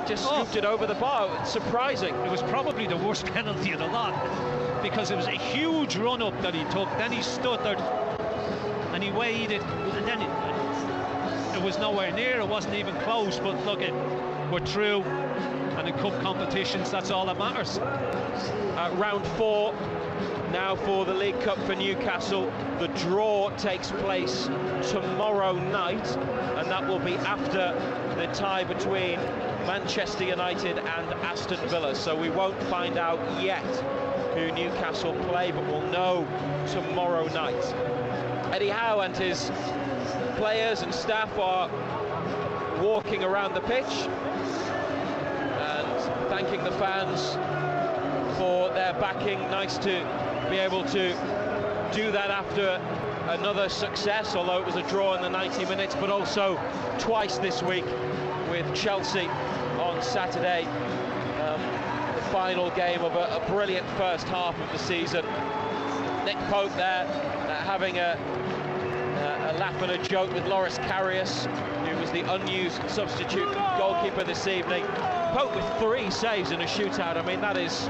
Speaker 7: just scooped it over the bar. It's surprising.
Speaker 17: It was probably the worst penalty of the lot, because it was a huge run up that he took, then he stuttered and he weighed it, and then it was nowhere near, it wasn't even close. But look, we're through, and in cup competitions, that's all that matters.
Speaker 7: Round 4 now for the League Cup for Newcastle. The draw takes place tomorrow night, and that will be after the tie between Manchester United and Aston Villa. So we won't find out yet who Newcastle play, but we'll know tomorrow night. Eddie Howe and his players and staff are walking around the pitch and thanking the fans for their backing. Nice to be able to do that after another success, although it was a draw in the 90 minutes, but also twice this week with Chelsea on Saturday. The final game of a brilliant first half of the season. Nick Pope there having a laugh and a joke with Loris Karius, who was the unused substitute goalkeeper this evening. Pope with 3 saves in a shootout. I mean, that is,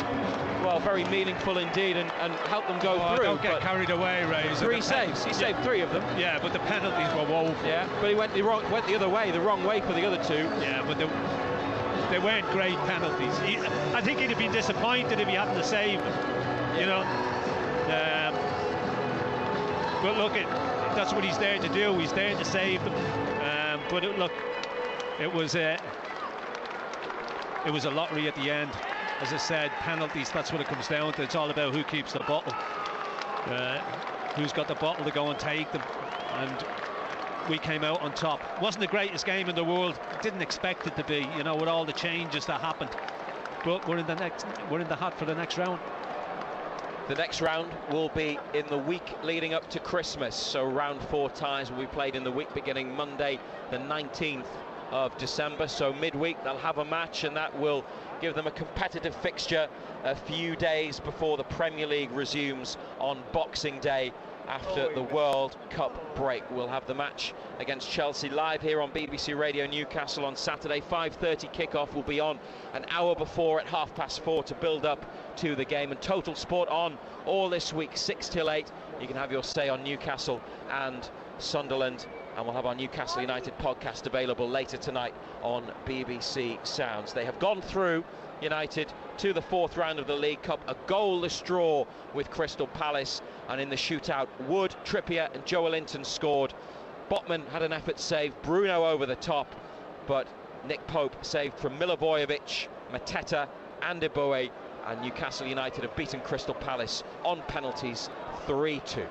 Speaker 7: well, very meaningful indeed, and helped them go through.
Speaker 17: Don't get carried away, Ray.
Speaker 7: 3 saves. He saved 3 of them.
Speaker 17: Yeah, but the penalties were woeful.
Speaker 7: Yeah, but he went the other way, the wrong way for the other 2.
Speaker 17: Yeah, but they weren't great penalties. I think he'd have been disappointed if he hadn't saved them, you know. But look, that's what he's there to do. He's there to save them. But look, it was a lottery at the end. As I said, penalties, that's what it comes down to. It's all about who keeps the bottle, who's got the bottle to go and take them. And we came out on top. Wasn't the greatest game in the world. Didn't expect it to be, you know, with all the changes that happened. But we're in the hunt for the next round.
Speaker 7: The next round will be in the week leading up to Christmas. So round 4 ties will be played in the week beginning Monday, the 19th of December. So midweek they'll have a match, and that will give them a competitive fixture a few days before the Premier League resumes on Boxing Day after the World Cup break. We'll have the match against Chelsea live here on BBC Radio Newcastle on Saturday. 5:30 kickoff. Will be on an hour before at 4:30 to build up to the game. And Total Sport on all this week, 6 till 8. You can have your say on Newcastle and Sunderland, and we'll have our Newcastle United podcast available later tonight on BBC Sounds. They have gone through, United, to the 4th round of the League Cup, a goalless draw with Crystal Palace, and in the shootout, Wood, Trippier and Joelinton scored. Botman had an effort saved, Bruno over the top, but Nick Pope saved from Milivojevic, Mateta and Eboue, and Newcastle United have beaten Crystal Palace on penalties 3-2.